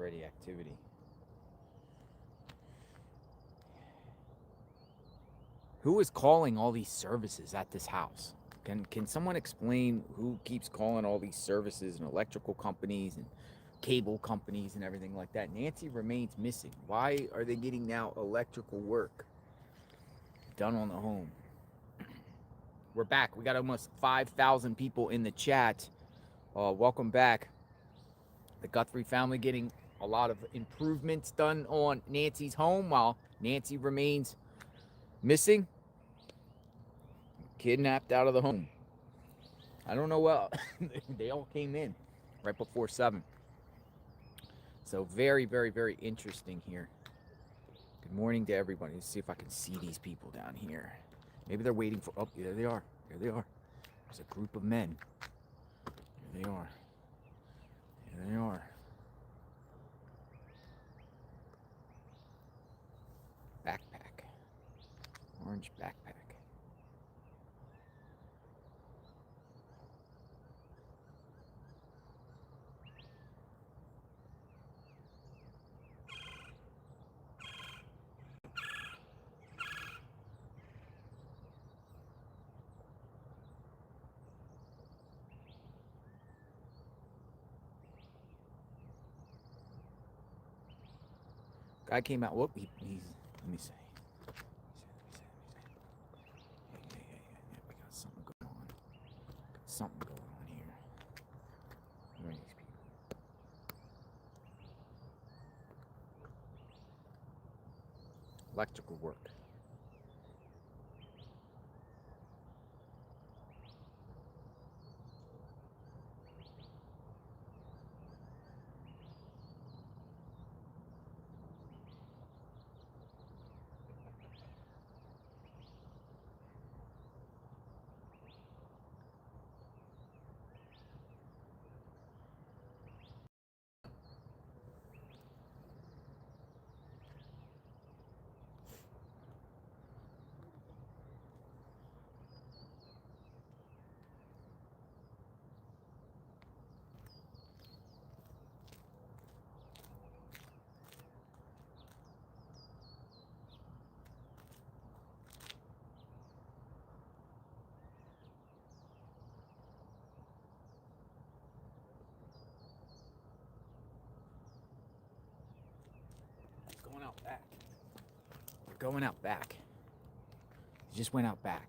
already activity. Who is calling all these services at this house? Can someone explain who keeps calling all these services and electrical companies and cable companies and everything like that? Nancy remains missing. Why are they getting now electrical work done on the home? We're back. We got almost 5,000 people in the chat. Welcome back. The Guthrie family getting a lot of improvements done on Nancy's home while Nancy remains missing. Kidnapped out of the home. I don't know what. They all came in right before 7. So very, very, very interesting here. Good morning to everybody. Let's see if I can see these people down here. Maybe they're waiting for... Oh, there they are. There they are. There's a group of men. There they are. There they are. Backpack. Orange backpack. Guy came out. Whoop, he's. Let me see. Yeah. We got something going on. Got something going on here. Where are these people? Electrical work. Going out back. They're going out back. They just went out back.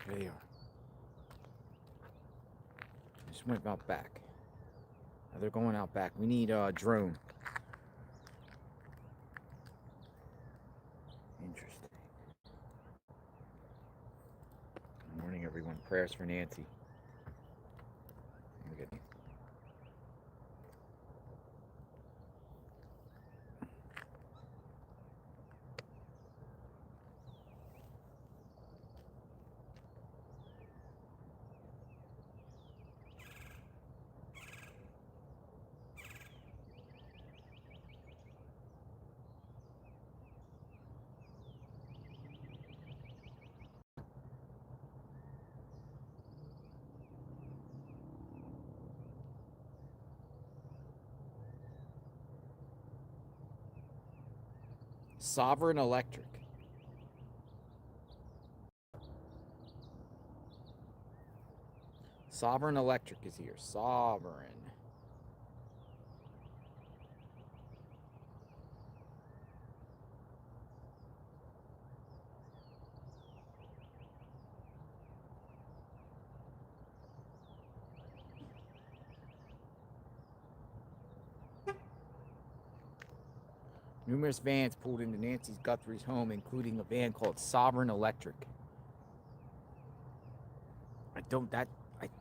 There they are. Just went out back. Now they're going out back. We need a drone. Interesting. Good morning, everyone. Prayers for Nancy. We're getting... Sovereign Electric. Sovereign Electric is here. Sovereign. Numerous vans pulled into Nancy Guthrie's home, including a van called Sovereign Electric. I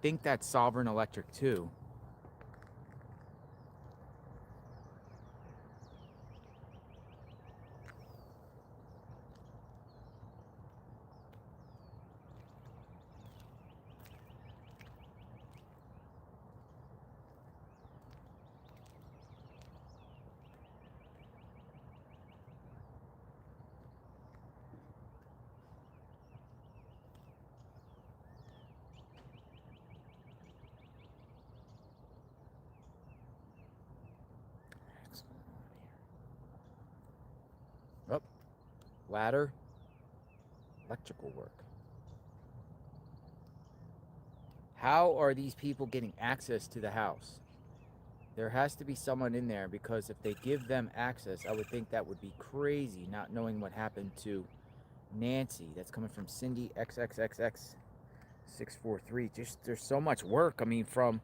think that's Sovereign Electric too. Ladder. Electrical work. How are these people getting access to the house? There has to be someone in there, because if they give them access, I would think that would be crazy, not knowing what happened to Nancy. That's coming from Cindy XXXX643. Just, there's so much work. I mean, from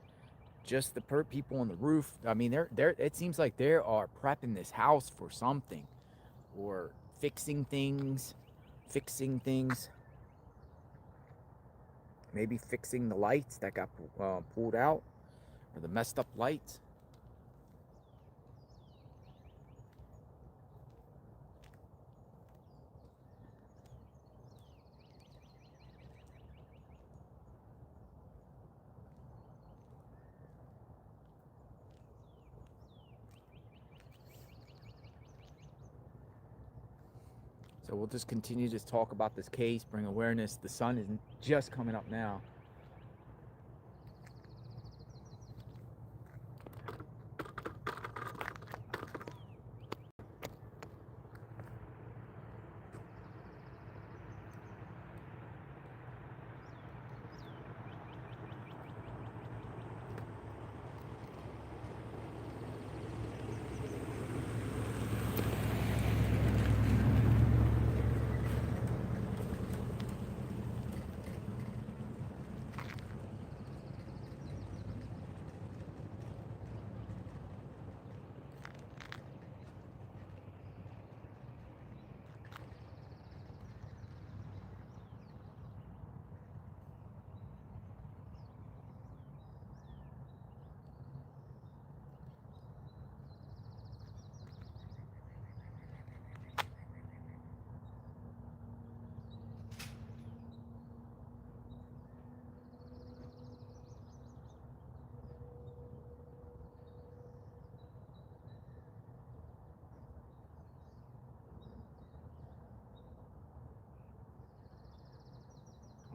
just the people on the roof. I mean, they're it seems like they are prepping this house for something, or fixing things, maybe fixing the lights that got pulled out, or the messed up lights. So we'll just continue to talk about this case, bring awareness. The sun is just coming up now.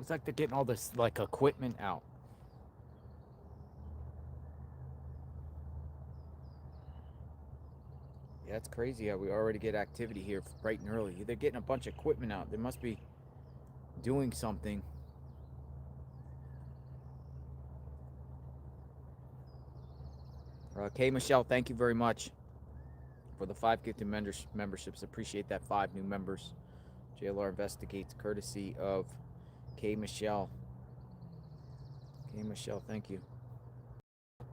It's like they're getting all this like equipment out. Yeah, it's crazy how we already get activity here bright and early. They're getting a bunch of equipment out. They must be doing something. Kay Michelle, thank you very much for the 5 gifted memberships. Appreciate that. 5 new members. JLR Investigates, courtesy of Kay Michelle. Kay Michelle, thank you.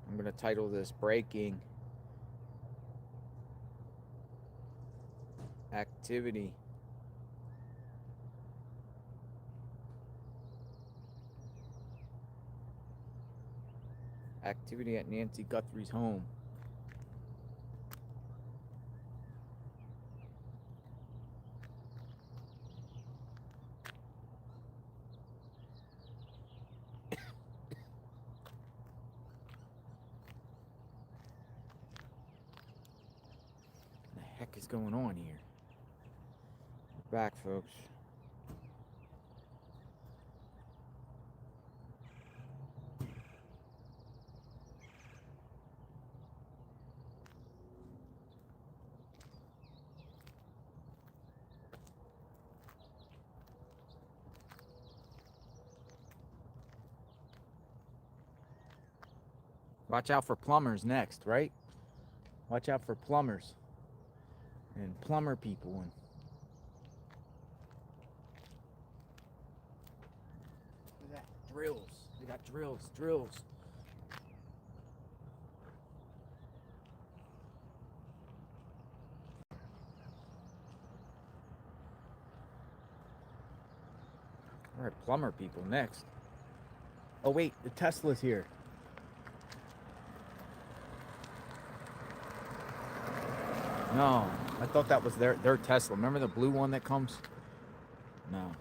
I'm going to title this Breaking Activity. Activity at Nancy Guthrie's home. What the heck is going on here? We're back, folks. Watch out for plumbers next, right? Watch out for plumbers and plumber people. And look at that, drills. They got drills. All right, plumber people next. Oh wait, the Tesla's here. No, I thought that was their Tesla. Remember the blue one that comes? No.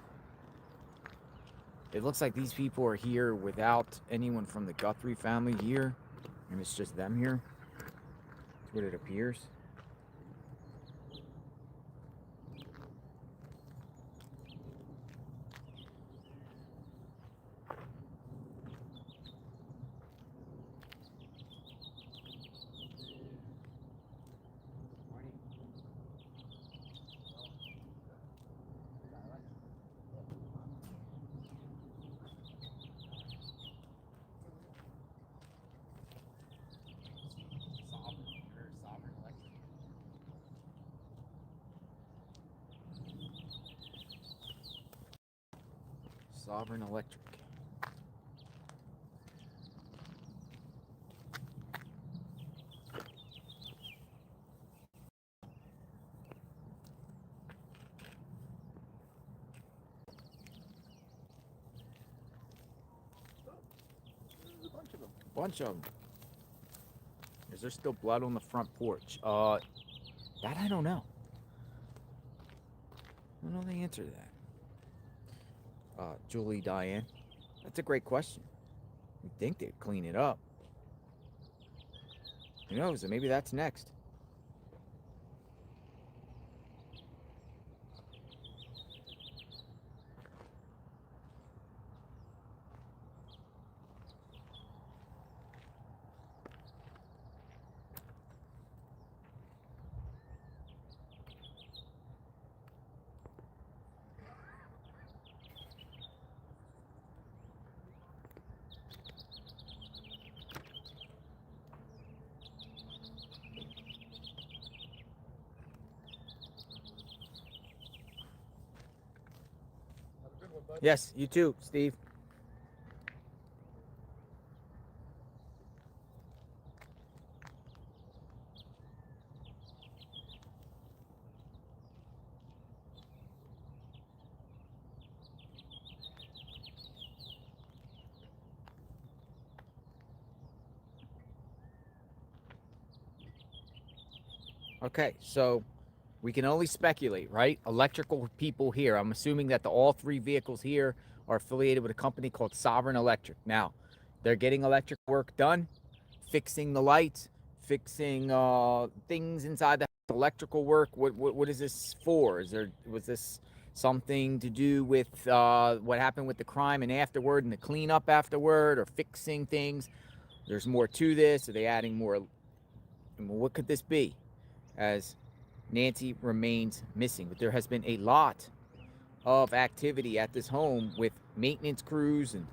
It looks like these people are here without anyone from the Guthrie family here, and it's just them here. That's what it appears. Sovereign Electric. Bunch of them. Is there still blood on the front porch? That I don't know. I don't know the answer to that. Julie Diane. That's a great question. You'd think they'd clean it up. Who knows? Maybe that's next. Yes, you too, Steve. Okay, so we can only speculate, right? Electrical people here. I'm assuming that all three vehicles here are affiliated with a company called Sovereign Electric. Now, they're getting electric work done, fixing the lights, fixing things inside the house, electrical work. What is this for? Was this something to do with what happened with the crime and afterward and the cleanup afterward, or fixing things? There's more to this. Are they adding more? What could this be? As Nancy remains missing. But there has been a lot of activity at this home with maintenance crews. And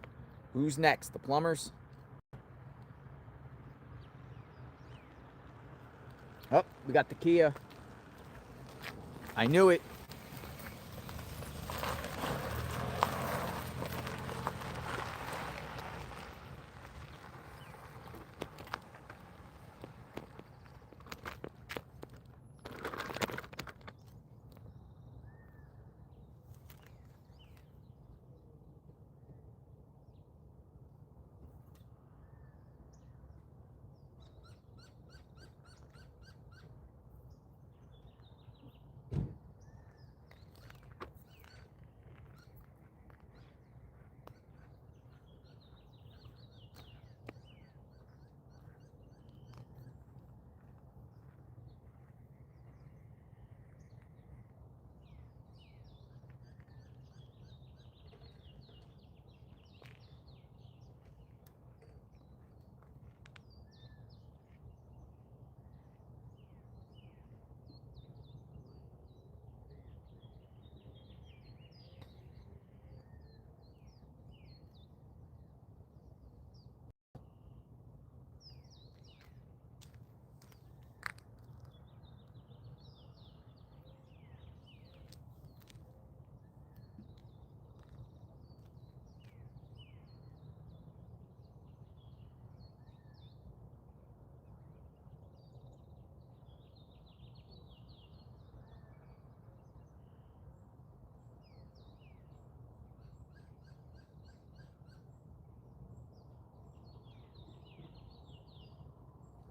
who's next? The plumbers? Oh, we got the Kia. I knew it.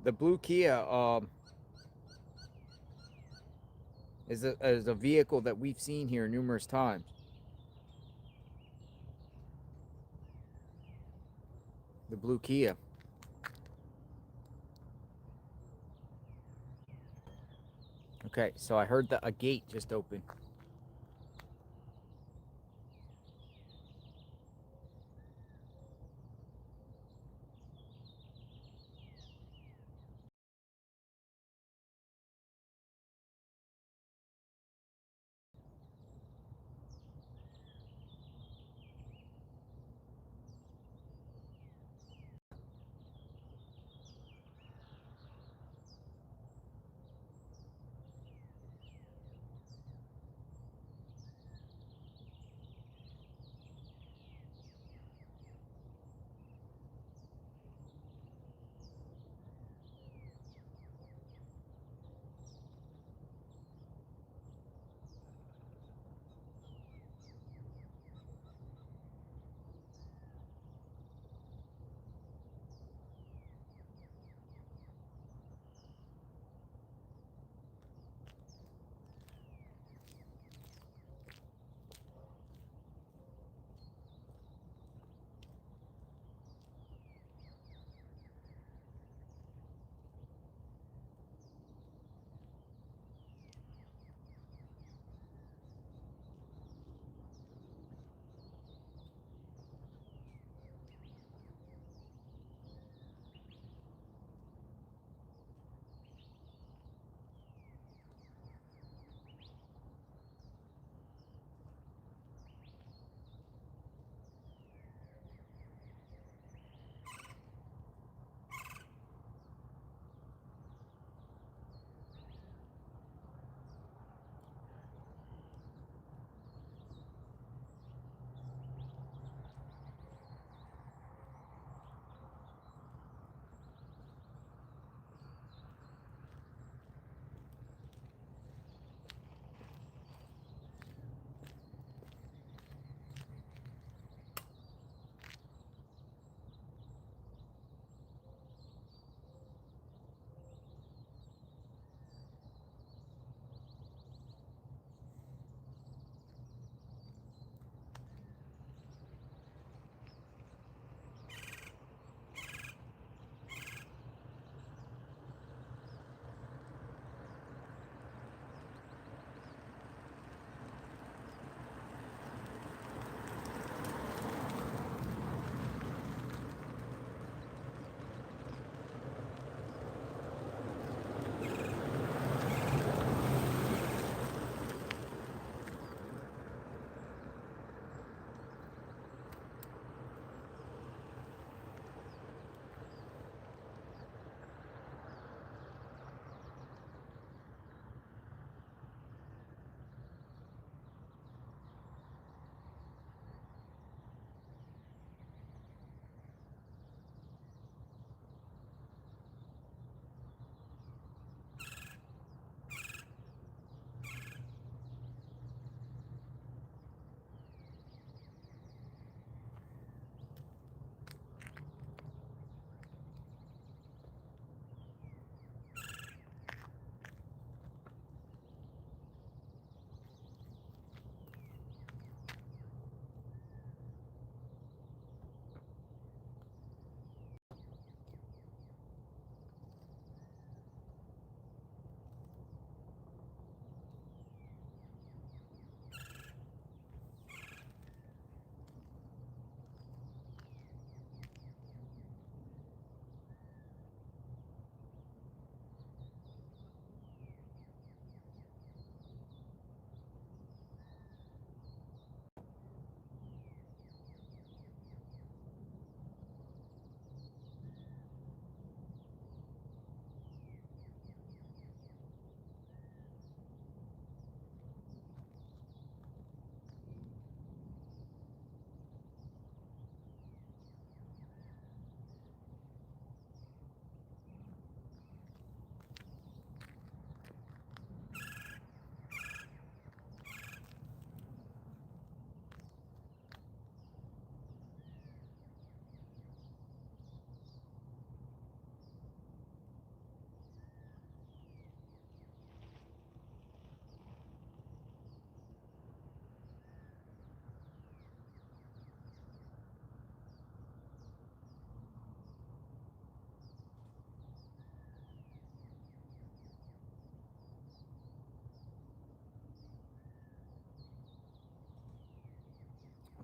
The blue Kia is a vehicle that we've seen here numerous times. The blue Kia. Okay, so I heard a gate just open.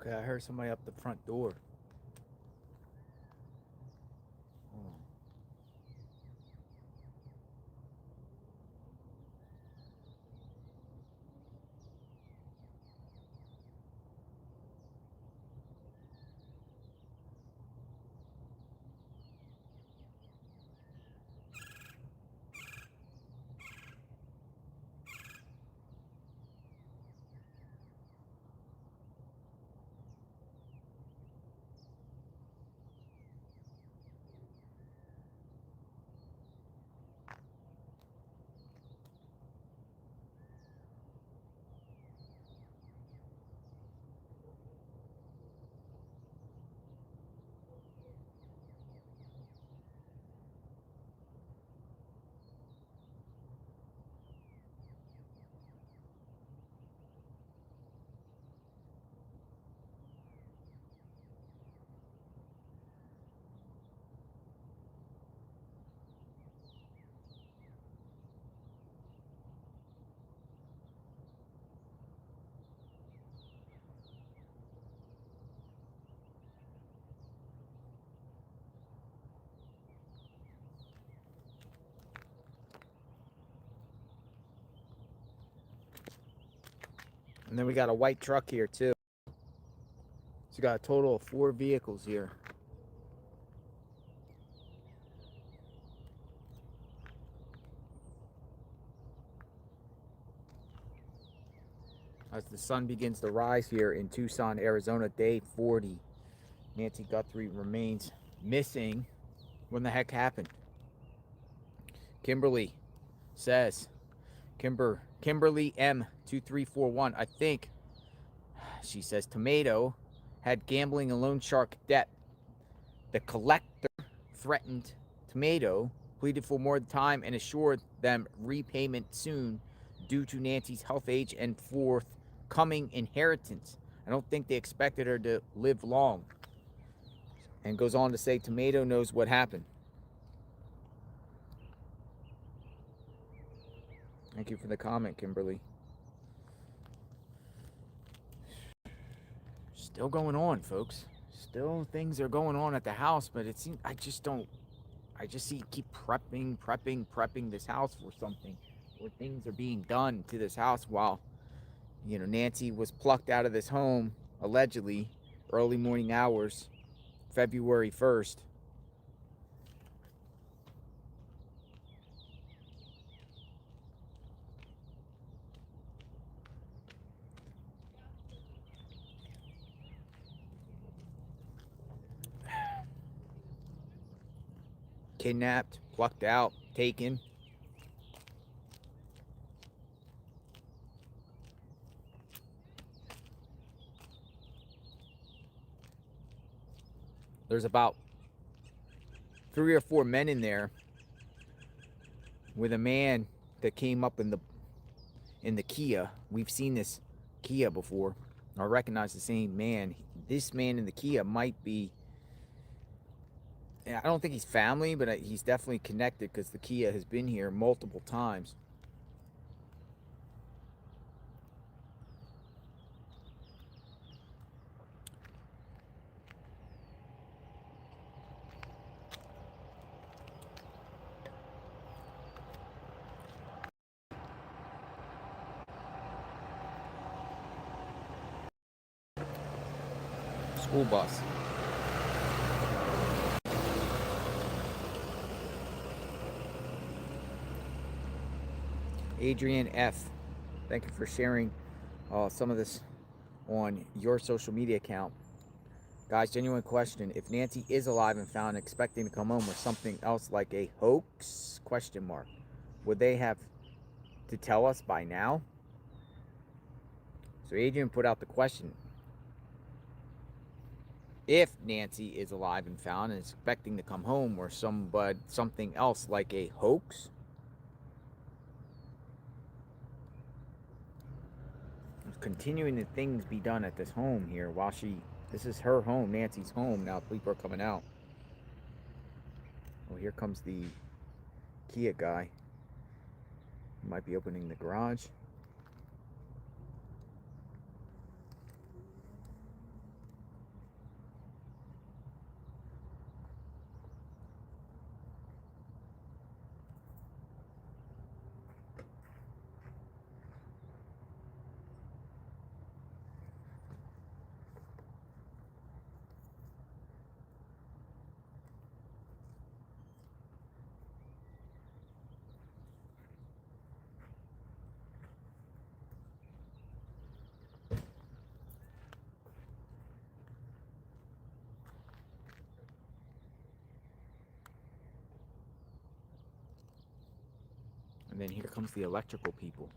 Okay, I heard somebody up the front door. Hold on. And then we got a white truck here too. So we got a total of 4 vehicles here. As the sun begins to rise here in Tucson, Arizona, day 40. Nancy Guthrie remains missing. When the heck happened? Kimberly says, Kimberly M2341, I think, she says, Tomato had gambling and loan shark debt. The collector threatened Tomato, pleaded for more time, and assured them repayment soon due to Nancy's health age and forthcoming inheritance. I don't think they expected her to live long. And goes on to say, Tomato knows what happened. Thank you for the comment, Kimberly. Still going on, folks. Still things are going on at the house, but it seems I just see keep prepping this house for something, or things are being done to this house while, you know, Nancy was plucked out of this home allegedly early morning hours, February 1st. Kidnapped, plucked out, taken. There's about 3 or 4 men in there with a man that came up in the Kia. We've seen this Kia before. I recognize the same man. This man in the Kia might be, I don't think he's family, but he's definitely connected because the Kia has been here multiple times. School bus. Adrian F., thank you for sharing some of this on your social media account. Guys, genuine question. If Nancy is alive and found expecting to come home with something else like a hoax, question mark, would they have to tell us by now? So Adrian put out the question. If Nancy is alive and found and expecting to come home or something else like a hoax, continuing the things be done at this home here while this is her home, Nancy's home. Now people are coming out. Oh, here comes the Kia guy. He might be opening the garage. And then here comes the electrical people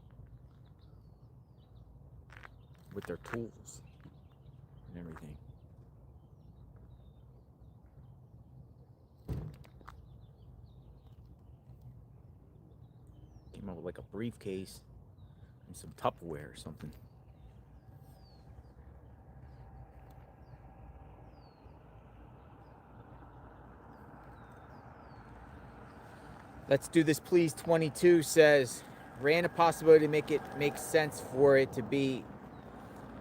with their tools and everything. Came out with like a briefcase and some Tupperware or something. Let's do this, please. 22 says, ran a possibility to make it make sense for it to be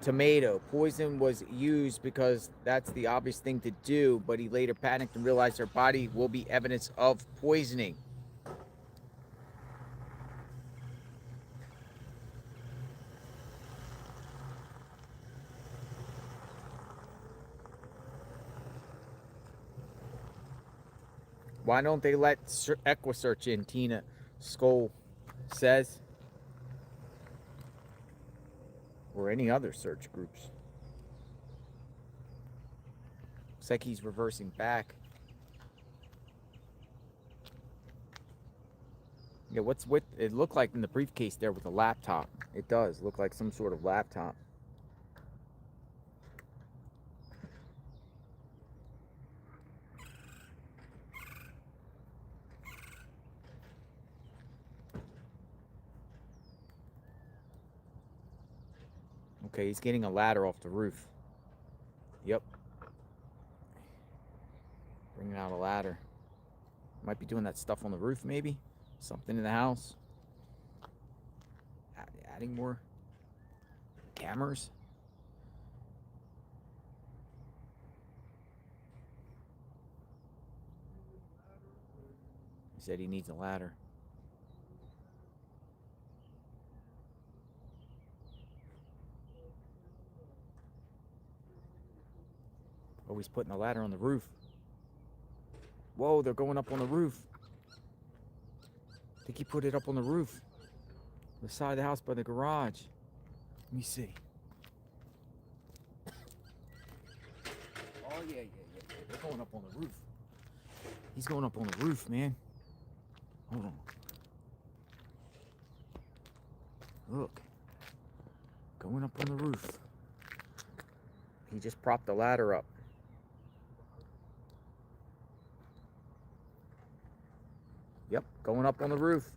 tomato. Poison was used because that's the obvious thing to do, but he later panicked and realized her body will be evidence of poisoning. Why don't they let EquiSearch in, Tina Skoll says. Or any other search groups. Looks like he's reversing back. Yeah, what's with it? Looked like in the briefcase there with a laptop. It does look like some sort of laptop. Okay, he's getting a ladder off the roof. Yep. Bringing out a ladder. Might be doing that stuff on the roof, maybe. Something in the house. Adding more cameras. He said he needs a ladder. Oh, he's putting a ladder on the roof. Whoa, they're going up on the roof. I think he put it up on the roof. The side of the house by the garage. Let me see. Oh, yeah. They're going up on the roof. He's going up on the roof, man. Hold on. Look. Going up on the roof. He just propped the ladder up. Yep, going up on the roof.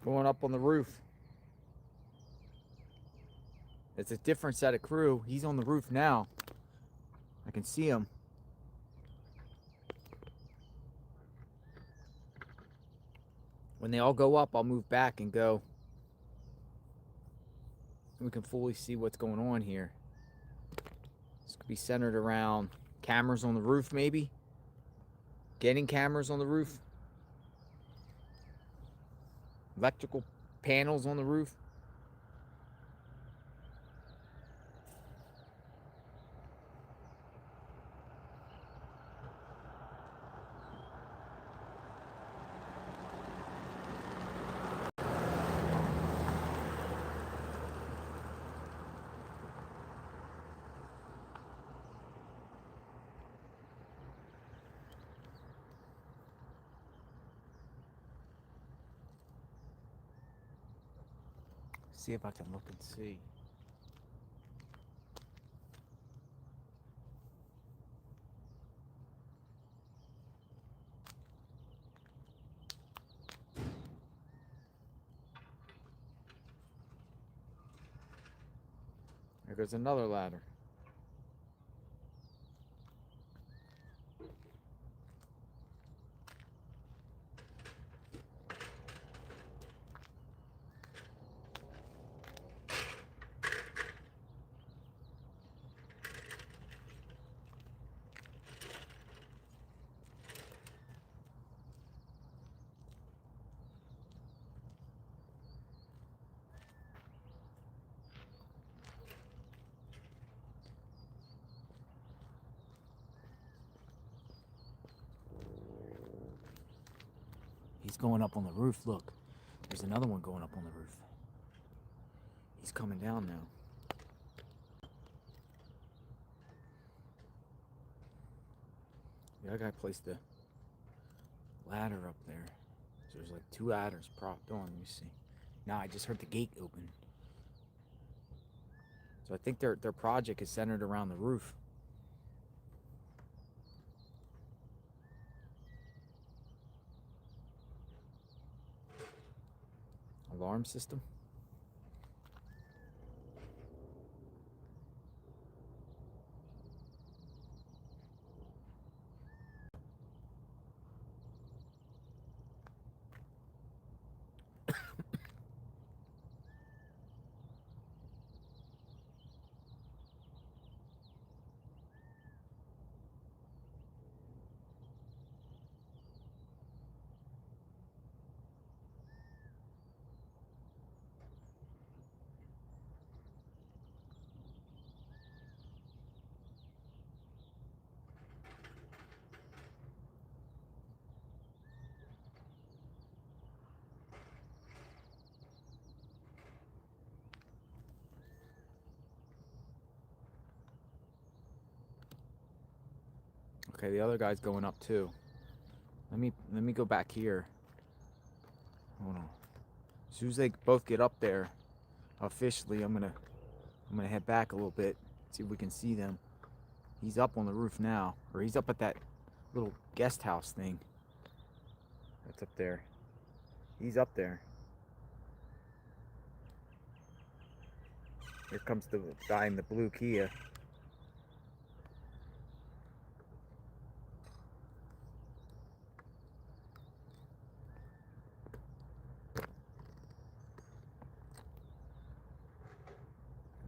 Going up on the roof. It's a different set of crew. He's on the roof now. I can see him. When they all go up, I'll move back and go. We can fully see what's going on here. This could be centered around cameras on the roof, maybe. Getting cameras on the roof. Electrical panels on the roof. See if I can look and see. There goes another ladder. He's going up on the roof. Look, there's another one going up on the roof. He's coming down now. The other guy placed the ladder up there. So there's like 2 ladders propped on. Let me see. Now I just heard the gate open. So I think their project is centered around the roof. Alarm system. Okay, the other guy's going up too. Let me go back here. Hold on. As soon as they both get up there, officially, I'm gonna head back a little bit, see if we can see them. He's up on the roof now, or he's up at that little guest house thing. That's up there. He's up there. Here comes the guy in the blue Kia.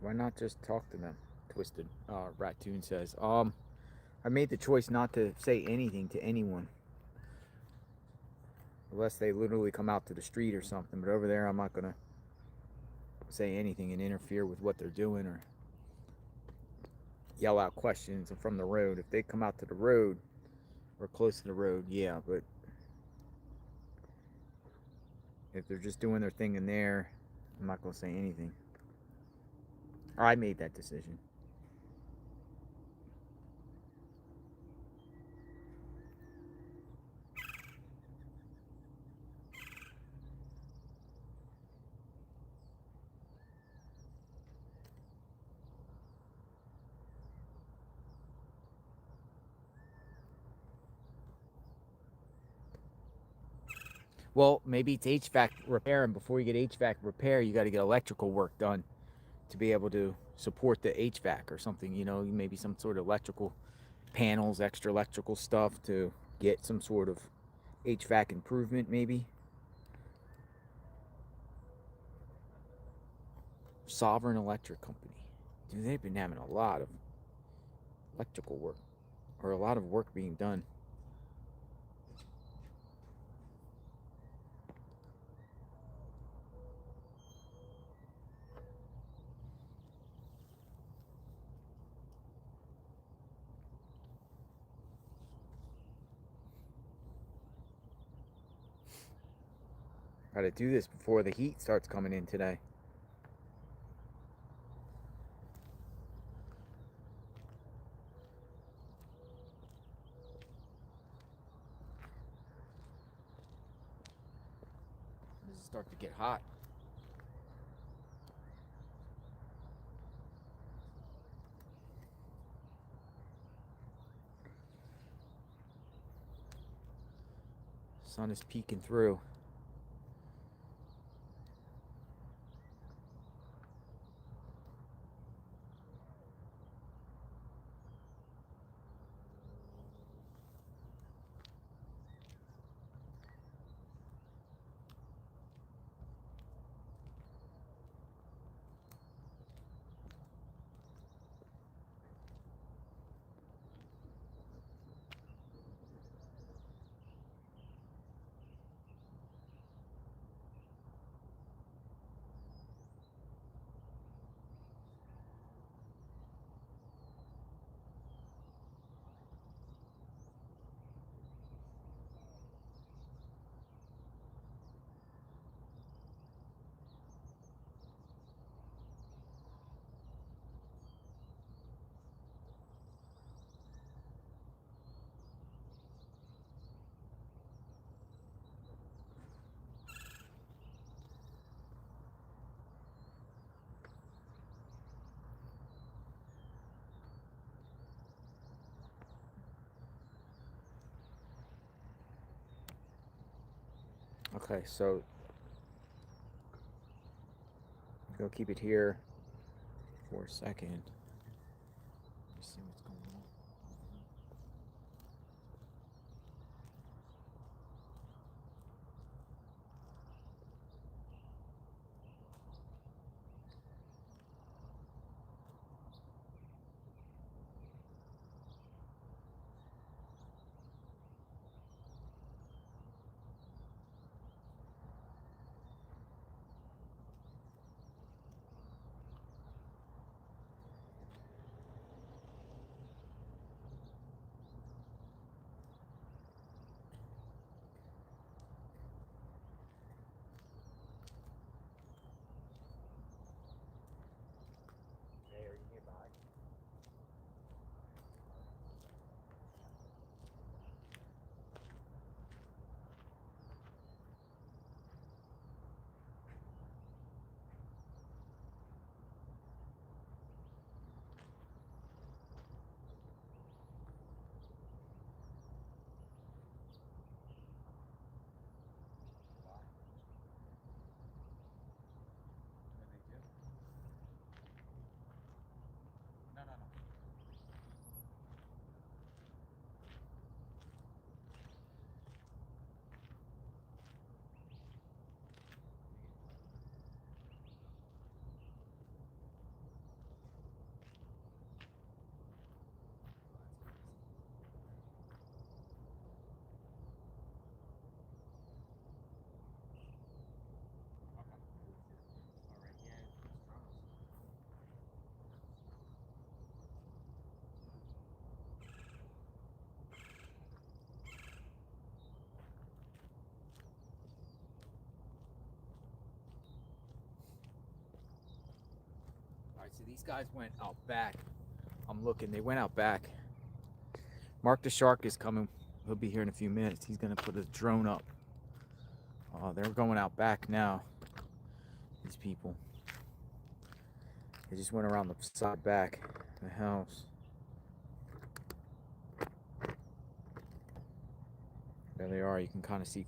Why not just talk to them? Twisted Ratoon says. I made the choice not to say anything to anyone. Unless they literally come out to the street or something. But over there, I'm not going to say anything and interfere with what they're doing or yell out questions from the road. If they come out to the road or close to the road, yeah. But if they're just doing their thing in there, I'm not going to say anything. I made that decision. Well, maybe it's HVAC repair, and before you get HVAC repair, you got to get electrical work done to be able to support the HVAC or something, you know, maybe some sort of electrical panels, extra electrical stuff to get some sort of HVAC improvement, maybe. Sovereign Electric Company. Dude, they've been having a lot of electrical work, or a lot of work being done. Gotta do this before the heat starts coming in today. This is starting to get hot. Sun is peeking through. Okay, so go keep it here for a second. Let's see what's going on. Hey, are you nearby? What did they do? No, no, no. Alright, so these guys went out back. I'm looking, they went out back. Mark the Shark is coming. He'll be here in a few minutes. He's gonna put his drone up. They're going out back now. These people. They just went around the side back of the house. There they are. You can kind of see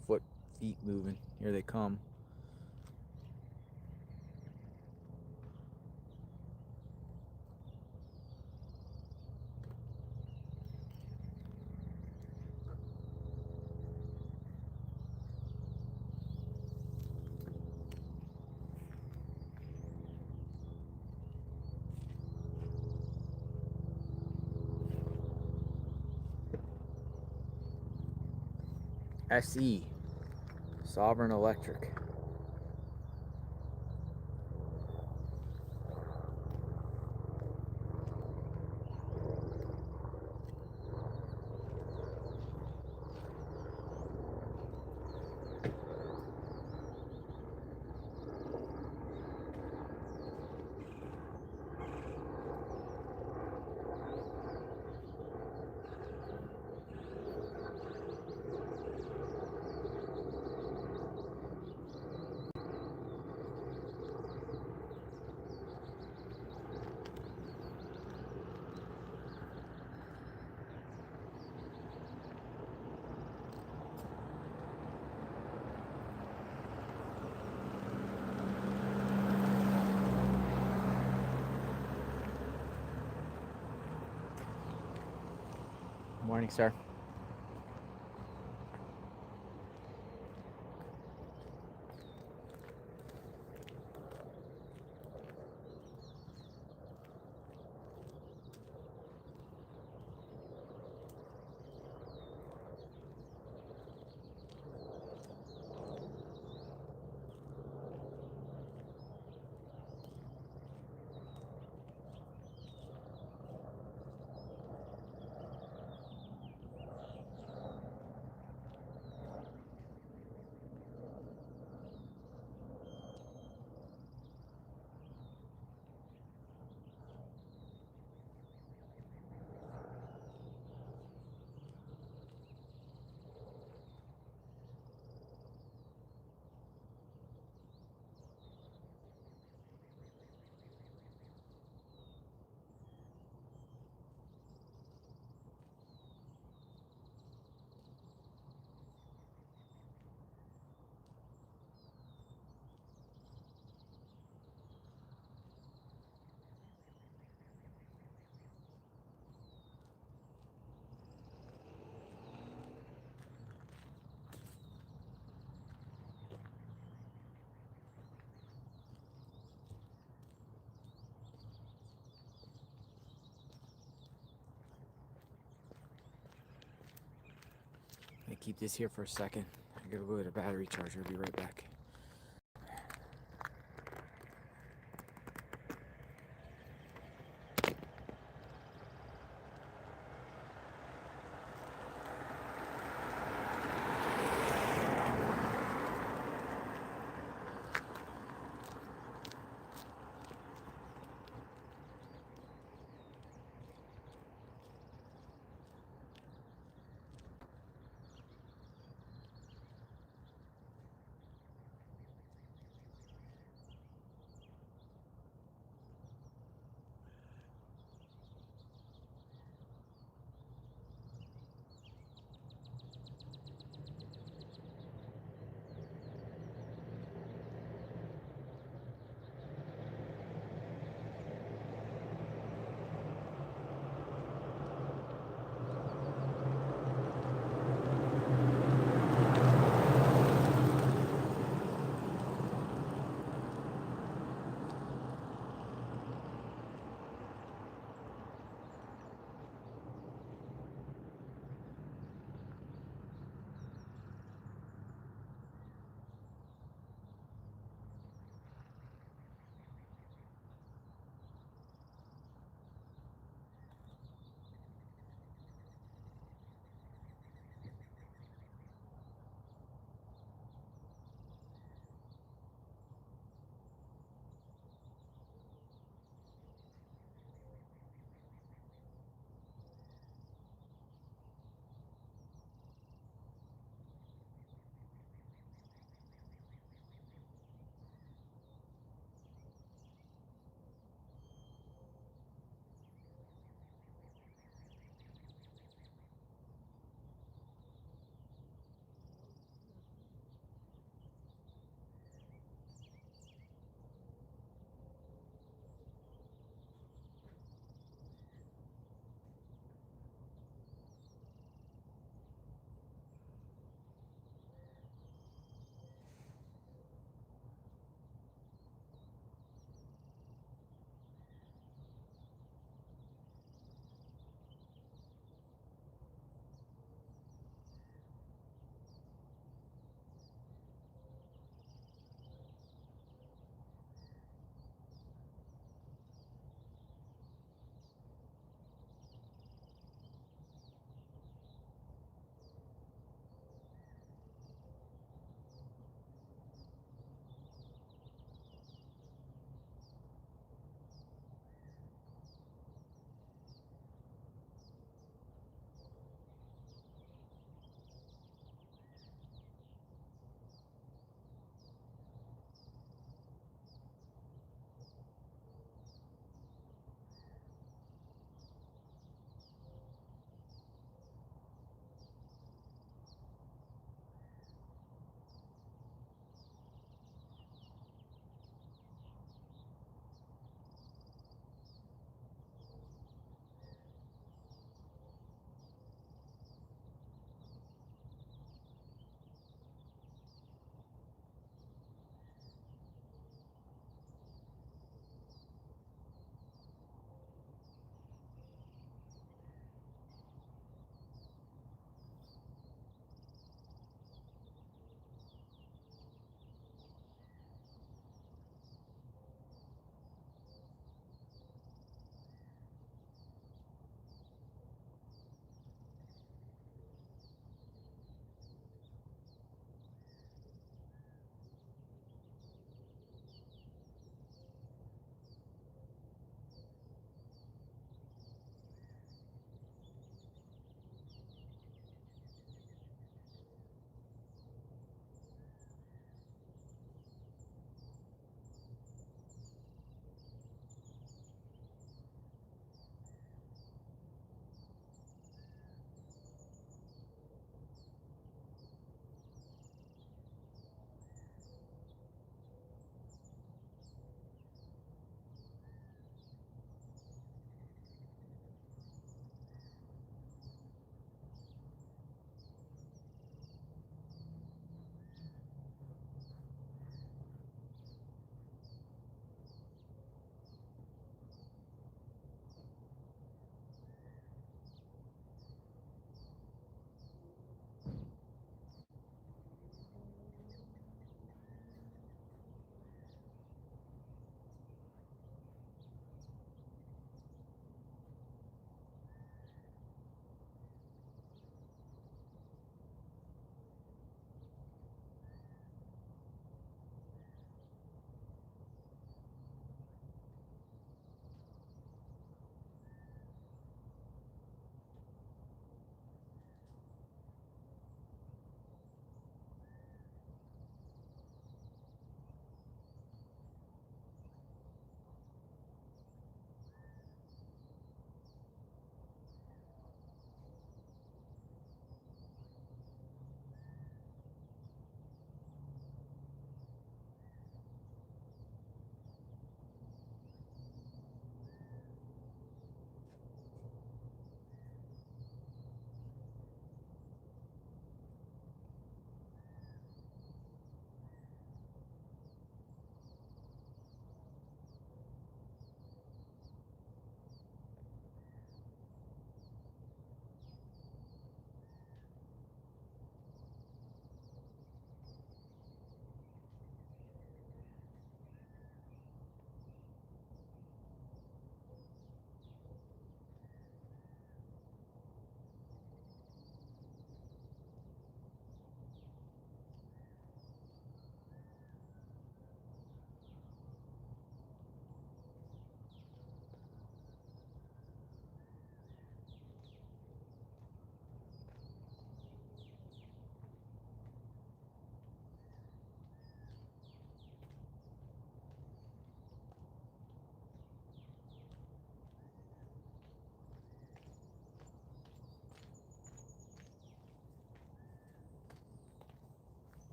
feet moving. Here they come. SE, Sovereign Electric. Morning, sir. I'm gonna keep this here for a second. I gotta go get a battery charger. I'll be right back.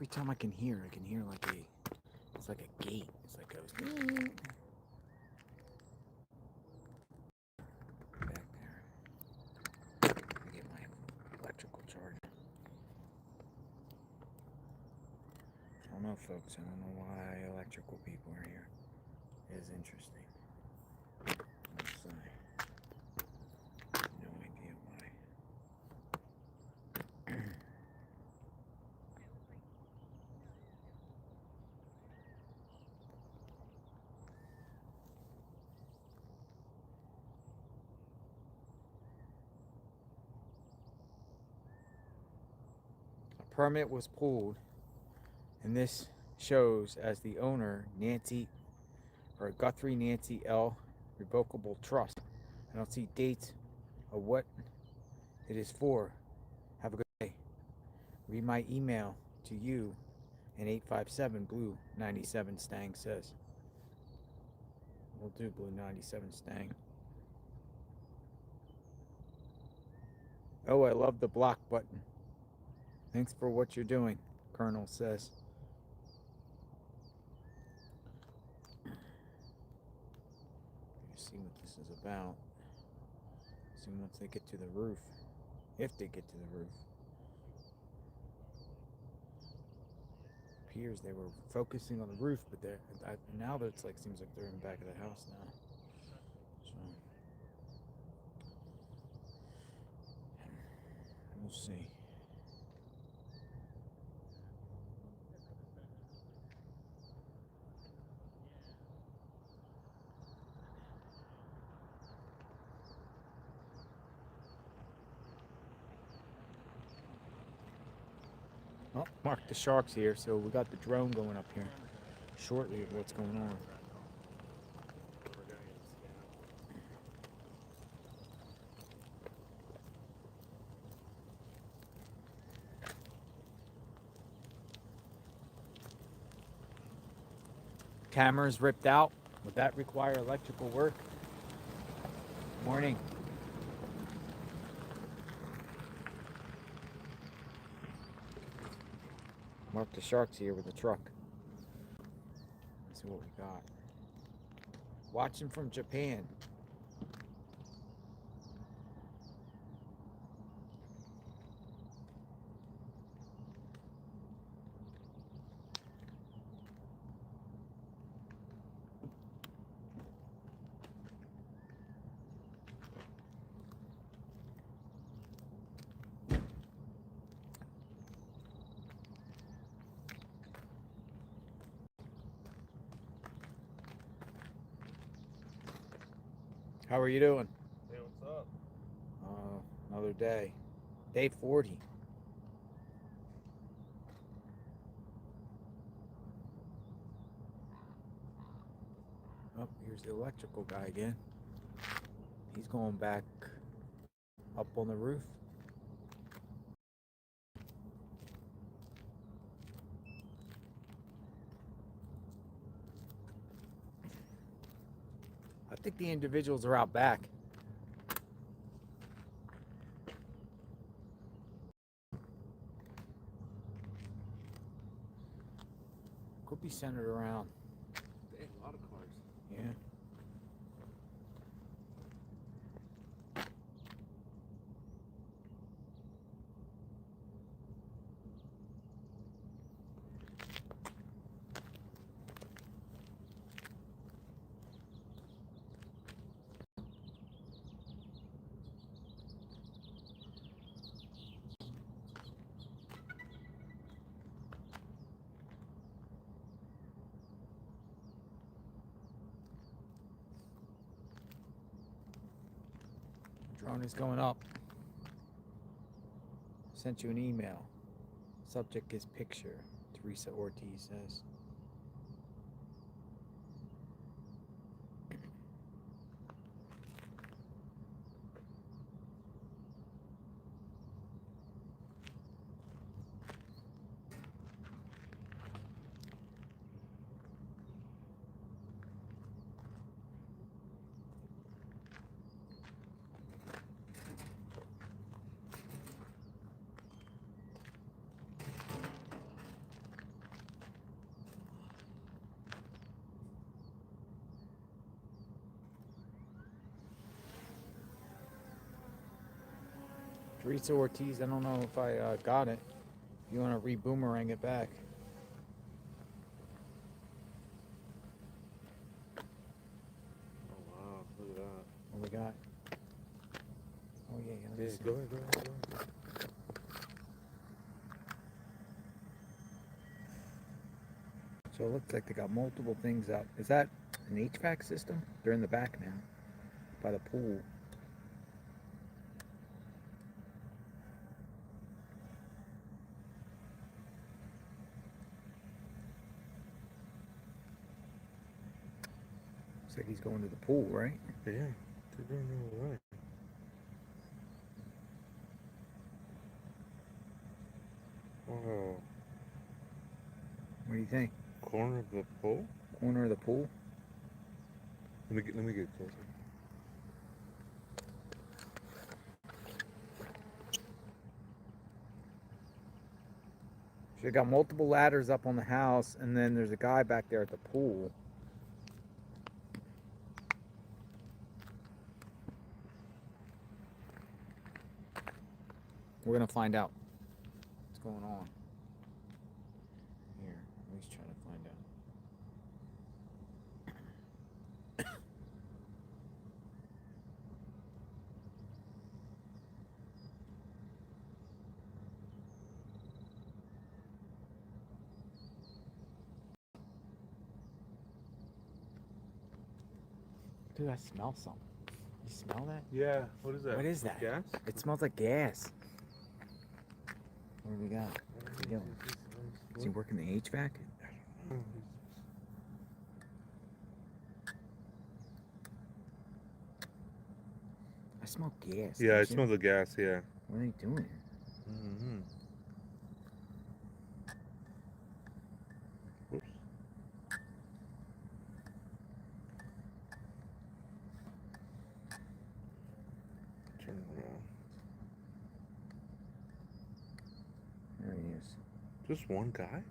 every time I can hear like it's like a gate. It's like goes back there. I get my electrical charge. I don't know, folks. I don't know why electrical people are here. It is interesting. Honestly, no idea why. A permit was pulled, and this shows as the owner, Nancy, or Guthrie Nancy L. Revocable Trust. I don't see dates of what it is for. Have a good day. Read my email to you in 857 Blue 97 Stang says. We'll do Blue 97 Stang. Oh, I love the block button. Thanks for what you're doing, Colonel says. Let's see what this is about. See once they get to the roof. If they get to the roof. Appears they were focusing on the roof, but now it's like seems like they're in the back of the house now. So we'll see. Oh, Mark the Shark's here, so we got the drone going up here shortly of what's going on. Cameras ripped out. Would that require electrical work? Morning. Mark the Shark's here with the truck. Let's see what we got. Watching from Japan. How are you doing? Hey, what's up? Another day. Day 40. Oh, here's the electrical guy again. He's going back up on the roof. I think the individuals are out back. Could be centered around. Dang, a lot of cars. Yeah. Drone is going up. Sent you an email. Subject is picture. Teresa Ortiz says. Teresa Ortiz, I don't know if I got it. If you want to re-boomerang it back. Oh wow, look at that. What we got? Oh yeah, let me Yeah, see. go ahead. So it looks like they got multiple things up. Is that an HVAC system? They're in the back now, by the pool. Looks like he's going to the pool, right? Yeah, they're doing all right. Oh, What do you think? corner of the pole. Corner of the pool? Let me get closer. They got multiple ladders up on the house, and then there's a guy back there at the pool. We're gonna find out what's going on. Here, at least try to find out. Dude, I smell something. You smell that? Yeah, what is that? What is that? Gas? It smells like gas. What do we got? What's he doing? Is he working the HVAC? I smell gas. Yeah, I don't you? smell the gas. Yeah. What are they doing? Mm-hmm. Oops. Turn around. There he is. Just one guy?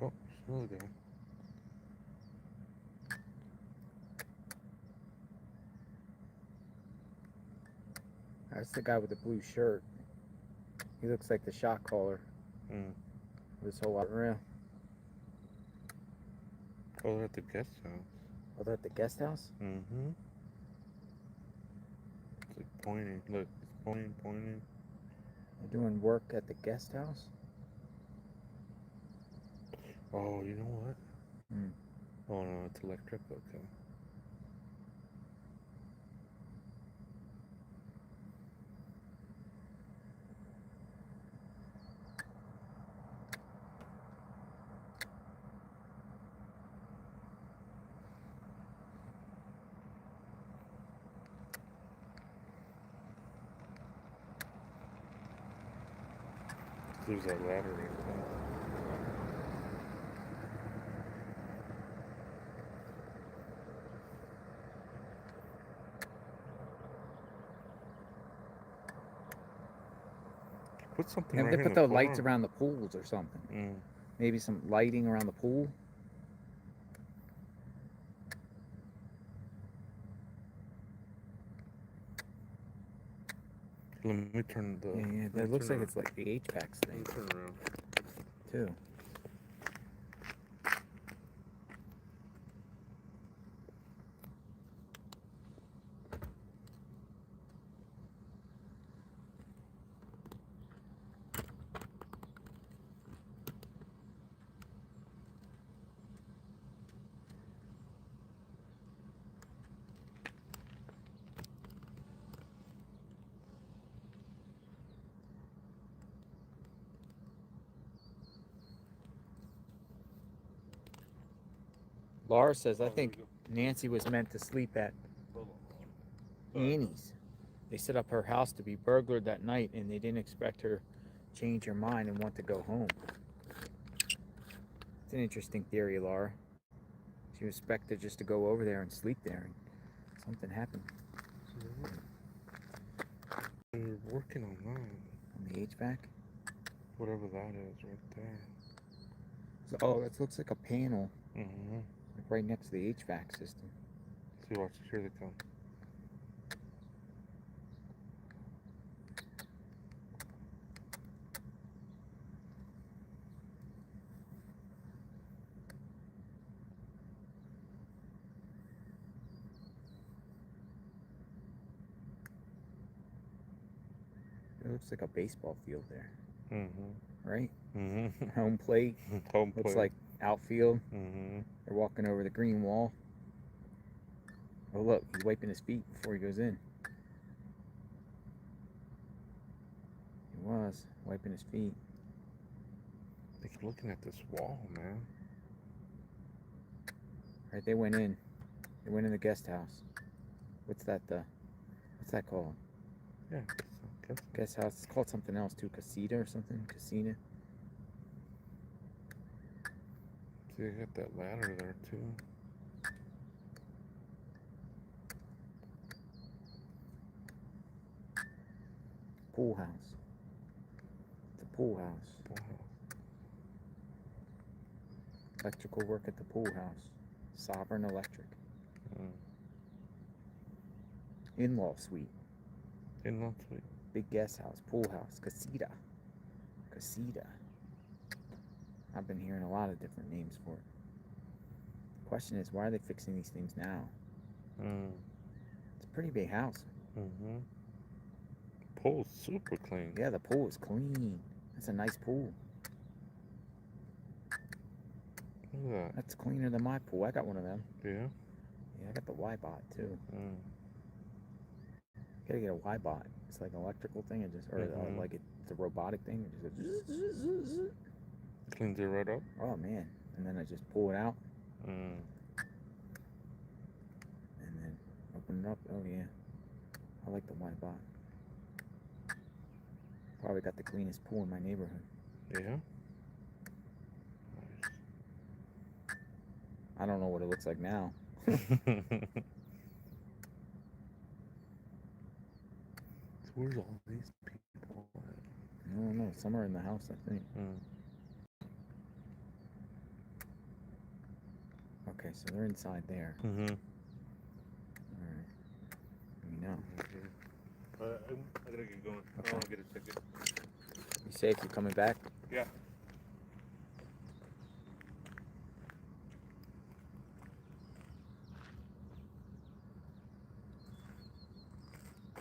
Oh, there's another guy. That's the guy with the blue shirt. He looks like the shot caller. Mm. This whole area. Oh, they're at the guest house. Oh, they're at the guest house? Mm-hmm. It's like pointing. Look, it's pointing. They're doing work at the guest house? Oh, you know what? Hmm. Oh no, it's electric. Okay. There's that ladder right there. Put something Maybe right they in put the the lights corner. around the pools or something. Mm. Maybe some lighting around the pool. Let me turn the. Yeah, let that me looks turn like around. it's like the HVAC Let thing me turn around. too. Laura says, I think Nancy was meant to sleep at Annie's. They set up her house to be burglared that night, and they didn't expect her to change her mind and want to go home. It's an interesting theory, Laura. She was expected just to go over there and sleep there, and something happened We're working on that. on the HVAC. Whatever that is right there. So, oh, that looks like a panel, Mm-hmm. like right next to the HVAC system. See, watch. Here they come. It looks like a baseball field there, Mm-hmm. right? Mm-hmm. Home plate. Home Looks plate. like outfield. Mm-hmm. They're walking over the green wall. Oh, look, he's wiping his feet before he goes in. He was wiping his feet. They keep looking at this wall, man. Right, they went in. They went in the guest house. What's that? What's that called? Yeah. Guest house. It's called something else too. Casita or something. Casina. See, they got that ladder there too. Pool house. It's a pool house. Pool house. Electrical work at the pool house. Sovereign Electric. In-law suite. In-law suite. Big guest house. Pool house. Casita. Casita. I've been hearing a lot of different names for it. The question is, why are they fixing these things now? It's a pretty big house. Mm-hmm. Pool's super clean. Yeah, the pool is clean. That's a nice pool. Look at that. That's cleaner than my pool. I got one of them. Yeah? Yeah, I got the Y-Bot too. Gotta get a Y-Bot. It's like an electrical thing, it just, or like it's a robotic thing. It just goes, Cleans it right up? oh man. And then I just pull it out. And then open it up. Oh yeah. I like the Y-Bot. Probably got the cleanest pool in my neighborhood. Yeah? I don't know what it looks like now. So where's all these people at? I don't know. Somewhere in the house, I think. Okay, so they're inside there. Mm-hmm. Alright. Let me know. I gotta get going. I don't want to get a ticket. You safe? You coming back? Yeah.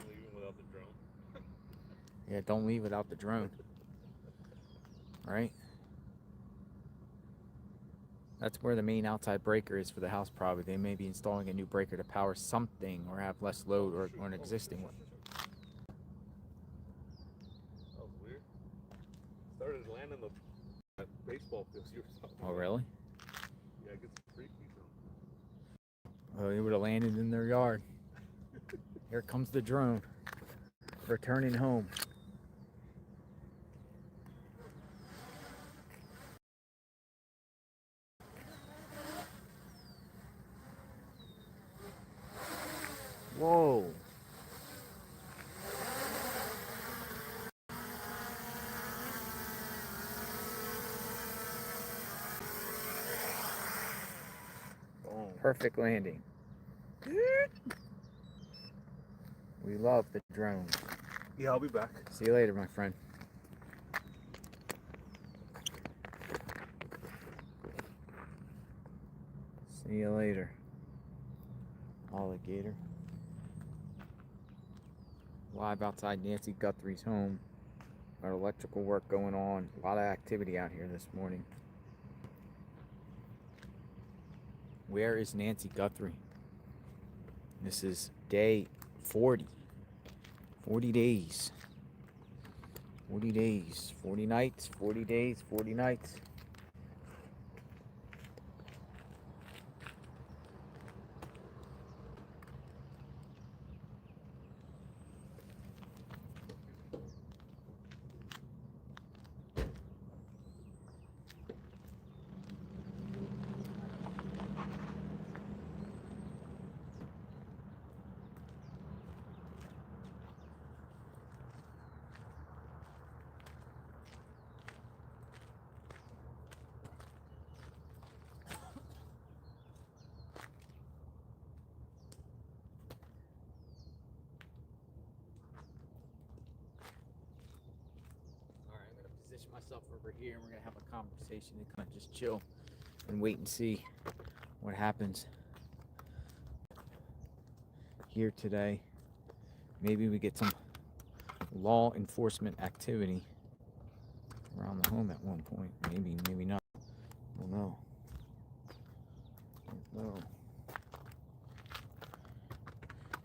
Leaving without the drone. Yeah, don't leave without the drone. Right? That's where the main outside breaker is for the house probably. They may be installing a new breaker to power something or have less load or an existing one. That was weird. Started landing the baseball field you were talking Oh, about. really? Yeah, it gets freaky. Oh, he would have landed in their yard. Here comes the drone. Returning home. Whoa. Boom. Perfect landing. We love the drone. Yeah, I'll be back. See you later, my friend. See you later. Alligator. Live outside Nancy Guthrie's home. Got electrical work going on. A lot of activity out here this morning. Where is Nancy Guthrie? This is day 40. 40 days. 40 days. 40 nights. 40 days. 40 nights. stuff over here, and we're gonna have a conversation and kind of just chill and wait and see what happens here today. Maybe we get some law enforcement activity around the home at one point. Maybe, maybe not. I don't know.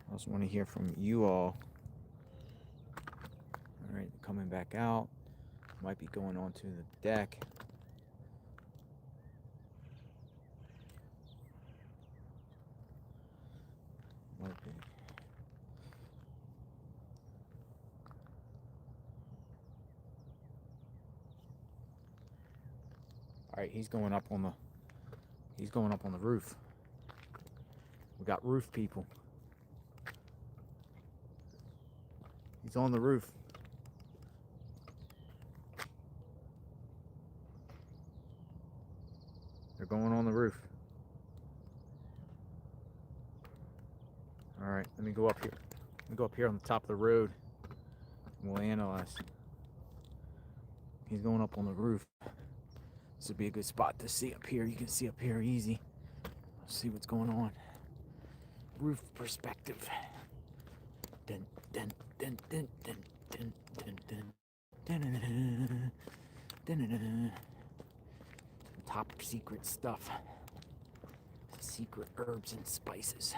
I also want to hear from you all. All right, coming back out. Might be going onto the deck. Might be. All right, he's going up on the roof. We got roof people. He's on the roof. They're going on the roof. All right, let me go up here. Let me go up here on the top of the road. We'll analyze. He's going up on the roof. This would be a good spot to see up here. You can see up here easy. Let's see what's going on. Roof perspective. Dun, dun, dun, dun, dun, dun, dun, dun, dun, dun, dun, dun, dun, dun. Top secret stuff. Secret herbs and spices.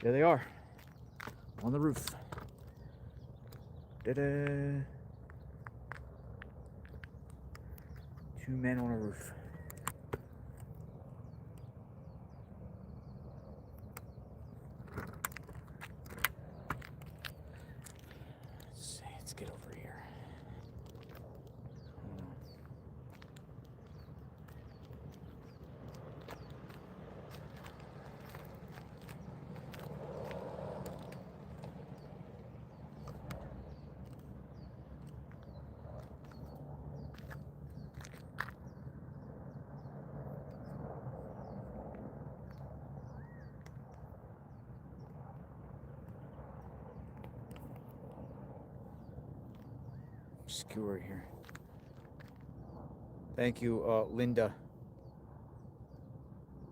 There they are. On the roof. Ta-da! 2 men on a roof. Let's see, let's get over here. Skewer here. Thank you, Linda.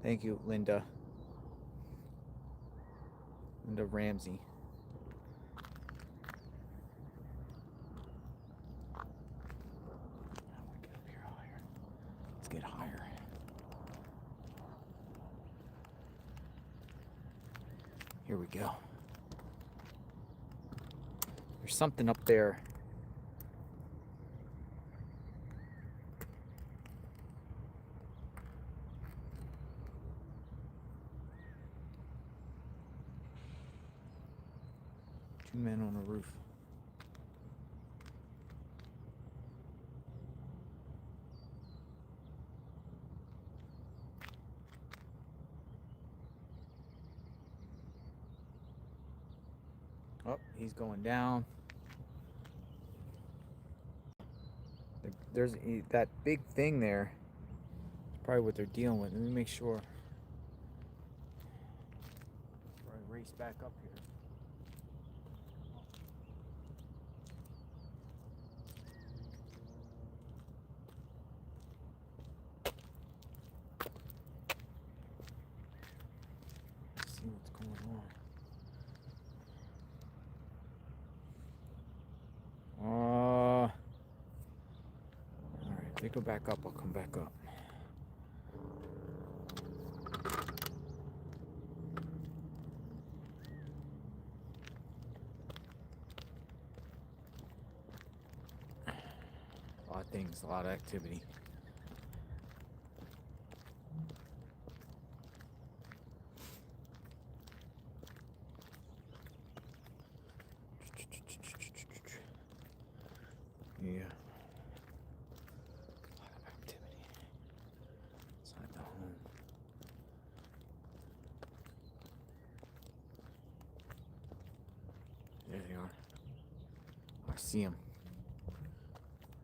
Thank you, Linda. Linda Ramsey. I want to get up here higher. Let's get higher. Here we go. There's something up there. Two men on a roof. Oh, he's going down. There's that big thing there. It's probably what they're dealing with. Let me make sure. Before I race back up here. Let's see what's going on. All right, if they go back up, I'll come back up. A lot of things, a lot of activity. Yeah. A lot of activity inside the home. There they are. I see them.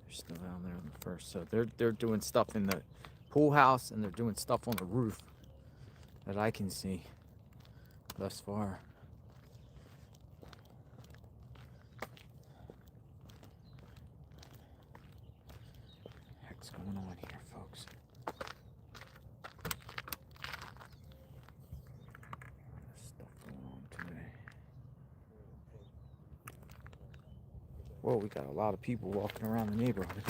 They're still down there on the first. So they're doing stuff in the pool house, and they're doing stuff on the roof that I can see thus far. Whoa, we got a lot of people walking around the neighborhood.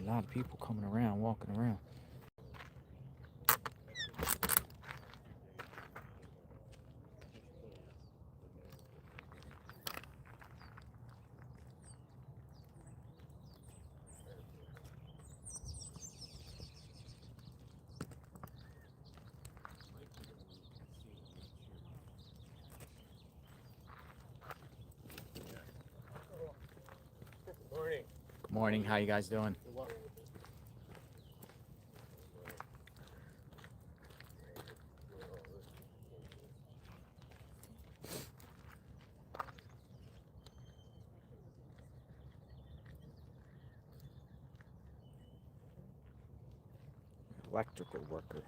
A lot of people coming around, walking around. Morning. Good morning, how you guys doing? Electrical worker.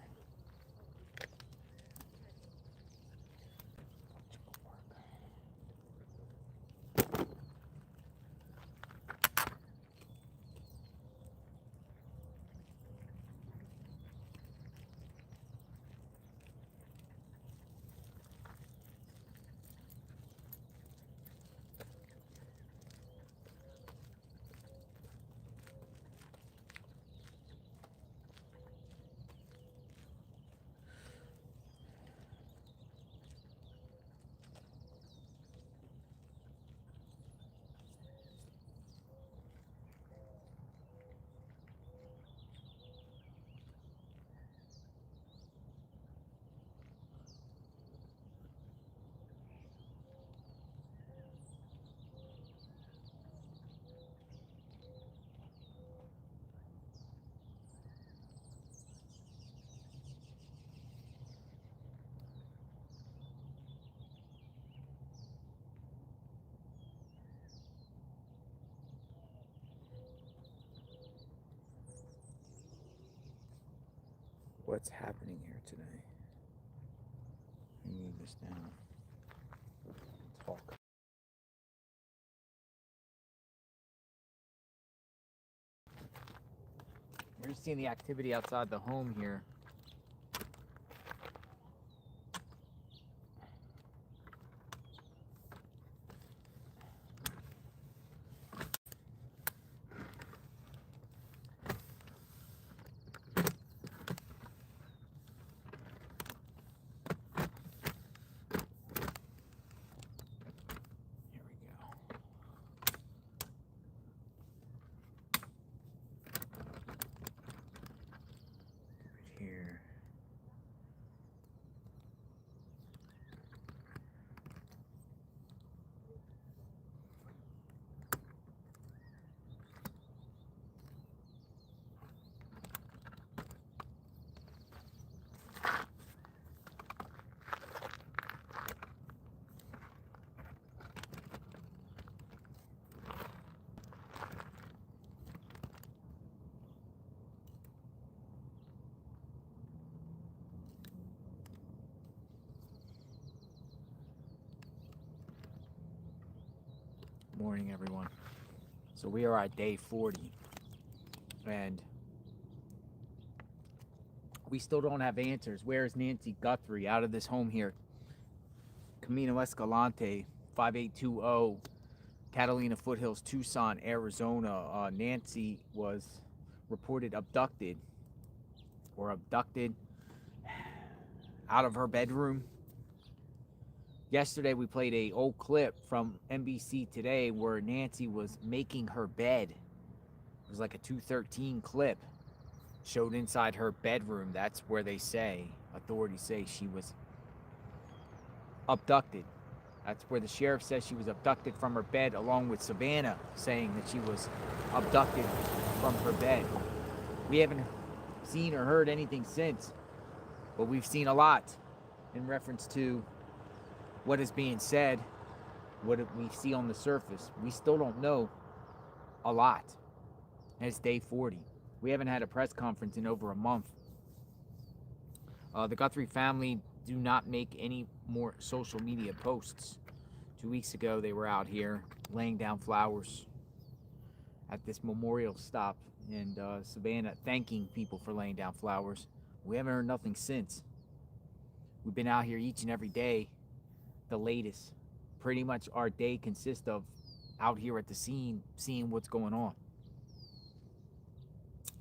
What's happening here today? Let me move this down. Talk. We're just seeing the activity outside the home here. Here we go. Right here. Morning, everyone. So we are at day 40, and we still don't have answers. Where is Nancy Guthrie out of this home here? Camino Escalante, 5820, Catalina Foothills, Tucson, Arizona. Nancy was reported abducted out of her bedroom. Yesterday we played a old clip from NBC Today where Nancy was making her bed. It was like a 213 clip. Showed inside her bedroom. That's where authorities say she was abducted. That's where the sheriff says she was abducted from her bed, along with Savannah saying that she was abducted from her bed. We haven't seen or heard anything since, but we've seen a lot in reference to what is being said, what we see on the surface. We still don't know a lot. And it's day 40. We haven't had a press conference in over a month. The Guthrie family do not make any more social media posts. 2 weeks ago, they were out here laying down flowers at this memorial stop, and Savannah thanking people for laying down flowers. We haven't heard nothing since. We've been out here each and every day, the latest. Pretty much our day consists of out here at the scene, seeing what's going on.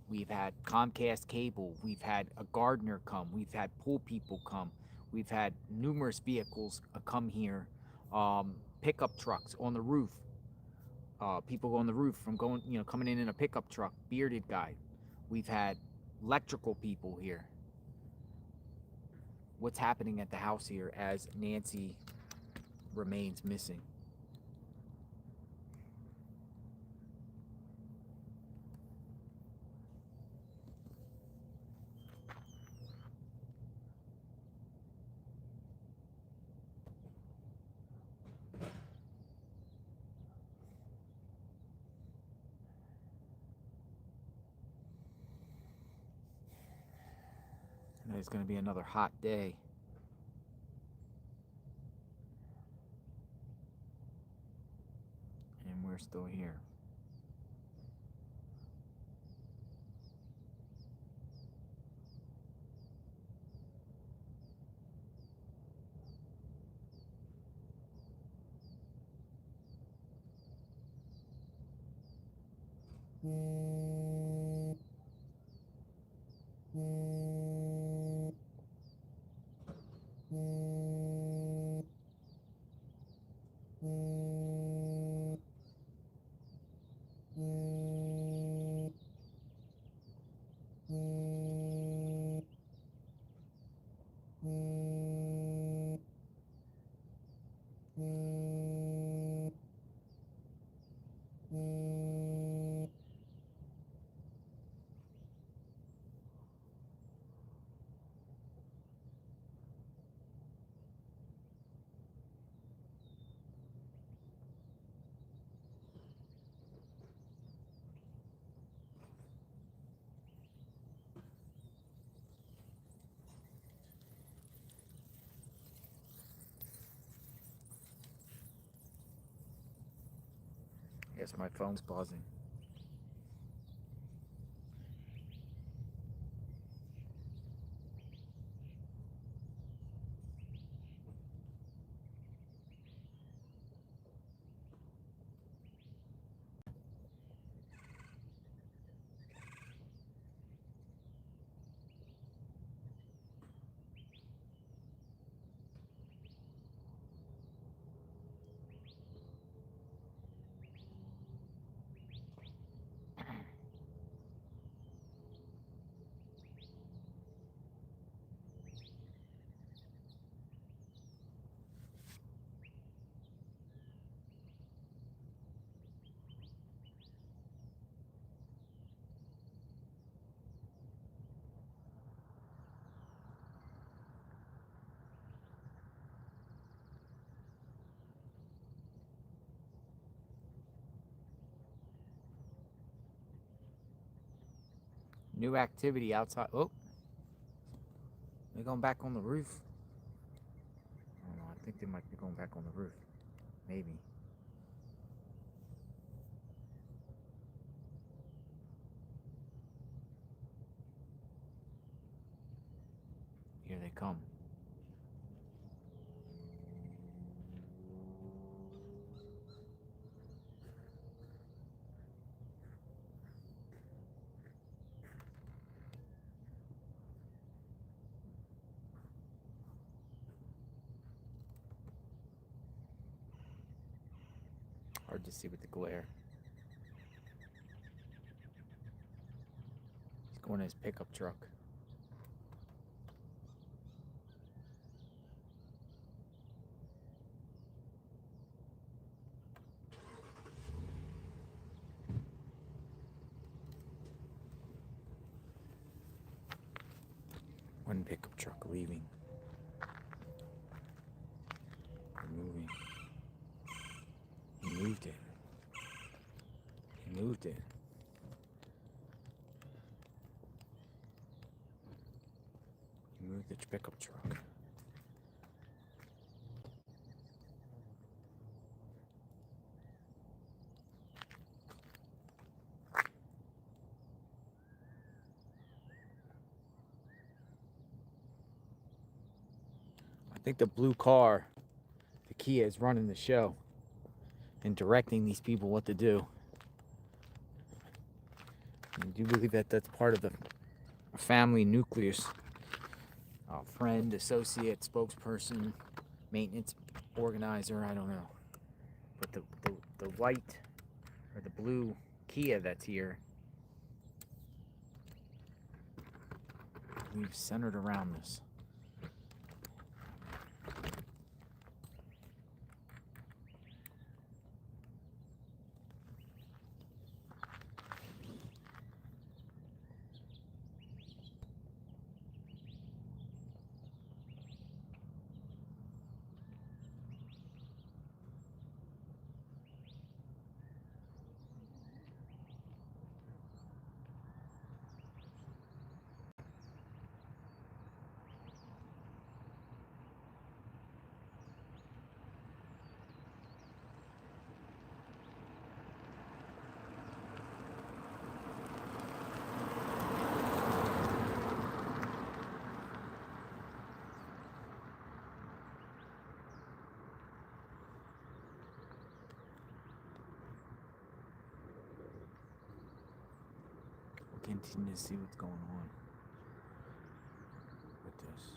We've had Comcast cable. We've had a gardener come. We've had pool people come. We've had numerous vehicles come here, pickup trucks on the roof. People on the roof from coming in a pickup truck, bearded guy. We've had electrical people here. What's happening at the house here as Nancy remains missing? And it's going to be another hot day. And we're still here. Yes, my phone's buzzing. New activity outside. Oh, they're going back on the roof. I don't know. I think they might be going back on the roof. Maybe. Here they come. Hard to see with the glare. He's going in his pickup truck. One pickup truck leaving. Moving. He moved it. He moved it. He moved the pickup truck. I think the blue car, the Kia, is running the show. and directing these people what to do. I do believe that that's part of the family nucleus. Friend, associate, spokesperson, maintenance organizer, I don't know. But the white or the blue Kia that's here, we've centered around this. Continue to see what's going on with this.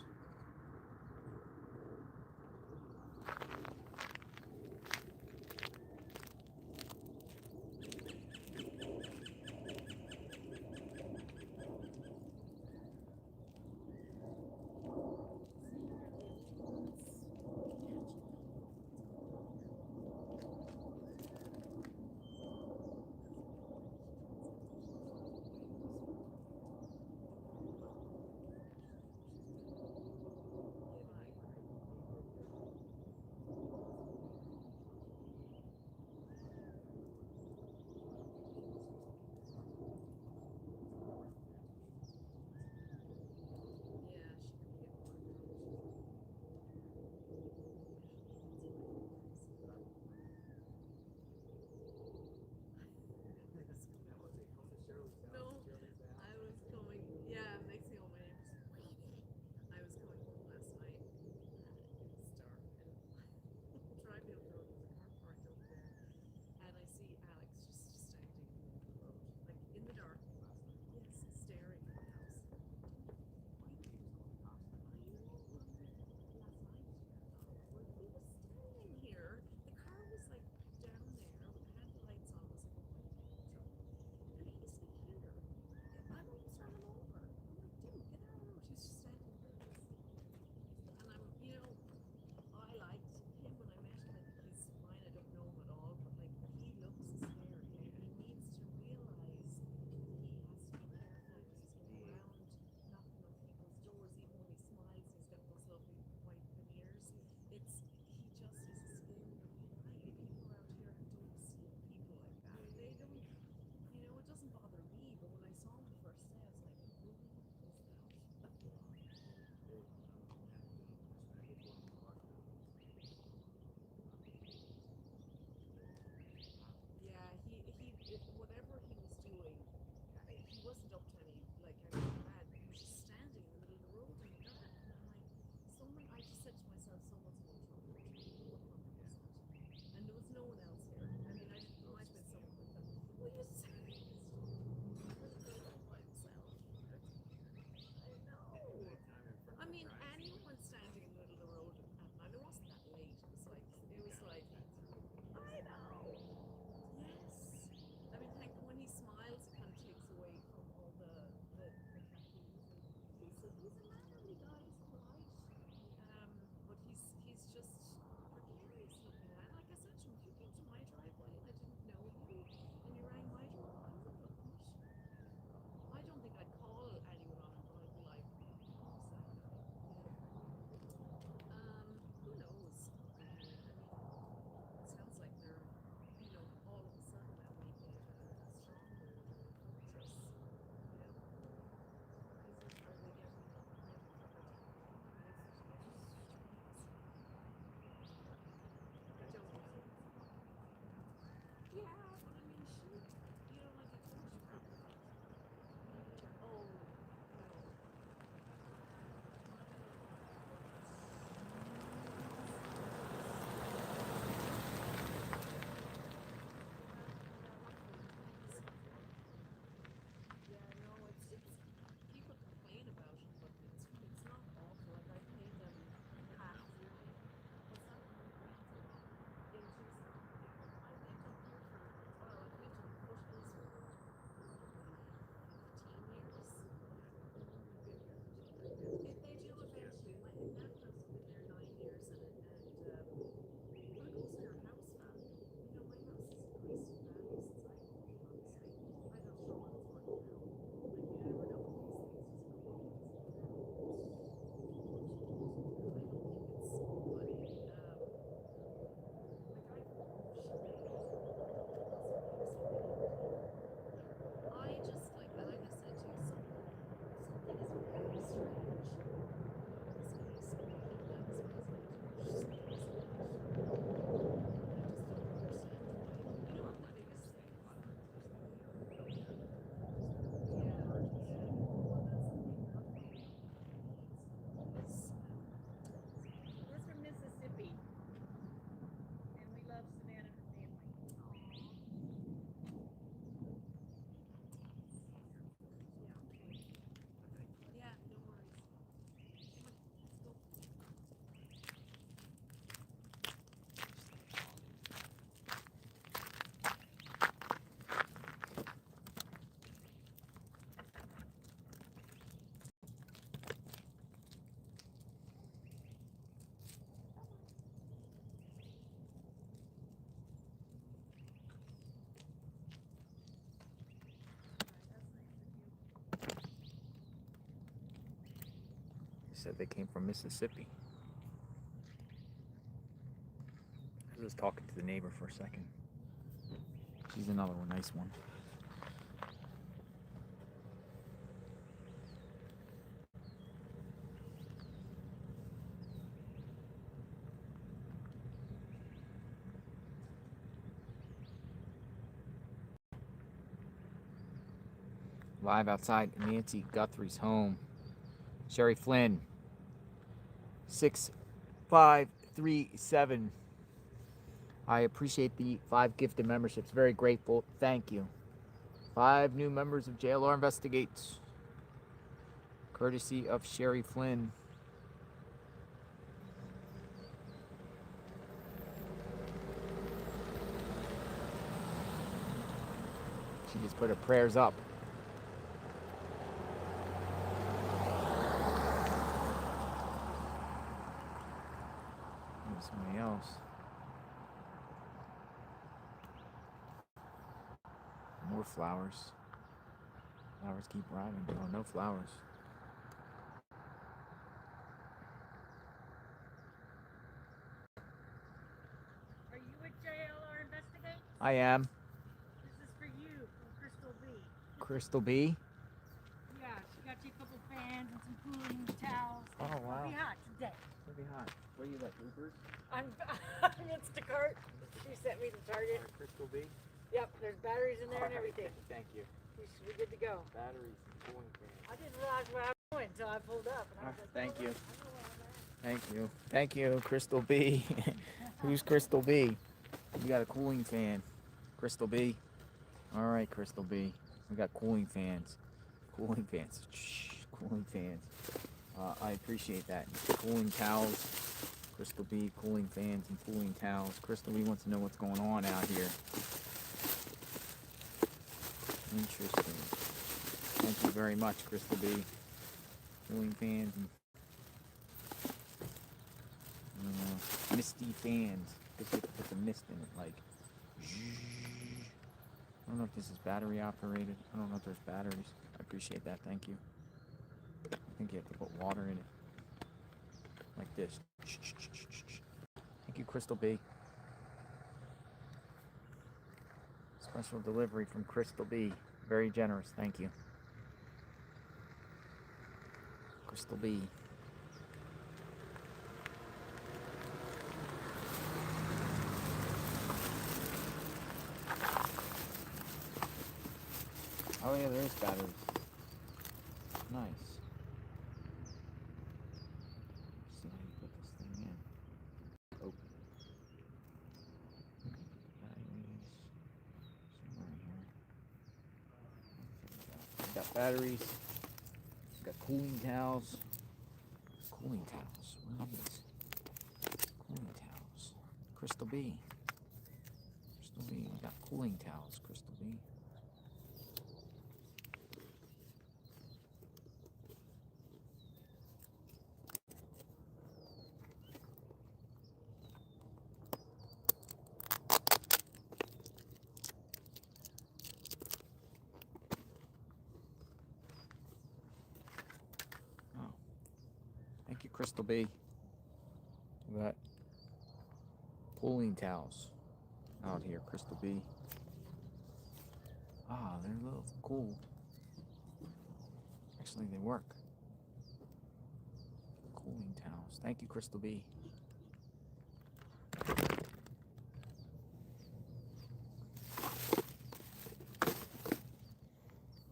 said they came from Mississippi. I was talking to the neighbor for a second. She's another one, nice one. Live outside Nancy Guthrie's home. Sherry Flynn, 6537. I appreciate the 5 gifted memberships. Very grateful. Thank you. 5 new members of JLR Investigates. Courtesy of Sherry Flynn. She just put her prayers up. There's somebody else. More flowers. Flowers keep arriving. Oh, no flowers. Are you with JLR Investigate? I am. This is for you from Crystal B. Crystal B. Yeah, she got you a couple fans and some cooling towels. Oh, wow. It'll be hot today. It'll be hot. Where are you at, Ubers? I'm Instacart. She sent me to Target. Crystal B. Yep, there's batteries in there and everything. Thank you. We're good to go. Batteries, cooling fans. I didn't realize where I was going until I pulled up. And I was like, Thank oh, you. I know where I'm at. Thank you. Thank you, Crystal B. Who's Crystal B? We got a cooling fan. Crystal B. All right, Crystal B. We got cooling fans. Cooling fans. Shh. Cooling fans. I appreciate that. Cooling towels. Crystal B, cooling fans and cooling towels. Crystal B wants to know what's going on out here. Interesting. Thank you very much, Crystal B. Cooling fans and misty fans. Just put the mist in it, like. I don't know if this is battery operated. I don't know if there's batteries. I appreciate that. Thank you. I think you have to put water in it, like this. Thank you, Crystal B. Special delivery from Crystal B. Very generous. Thank you. Crystal B. Oh yeah, there is batteries. Nice. Let's see how you put this thing in. Open. Batteries. Somewhere in here. We got batteries. We got cooling towels. Cooling towels. What are these? Cooling towels. Crystal B. Crystal B. We got cooling towels. Crystal B. Thank you, Crystal B. We got cooling towels out here, Crystal B. Ah, they're a little cool. Actually, they work. Cooling towels. Thank you, Crystal B.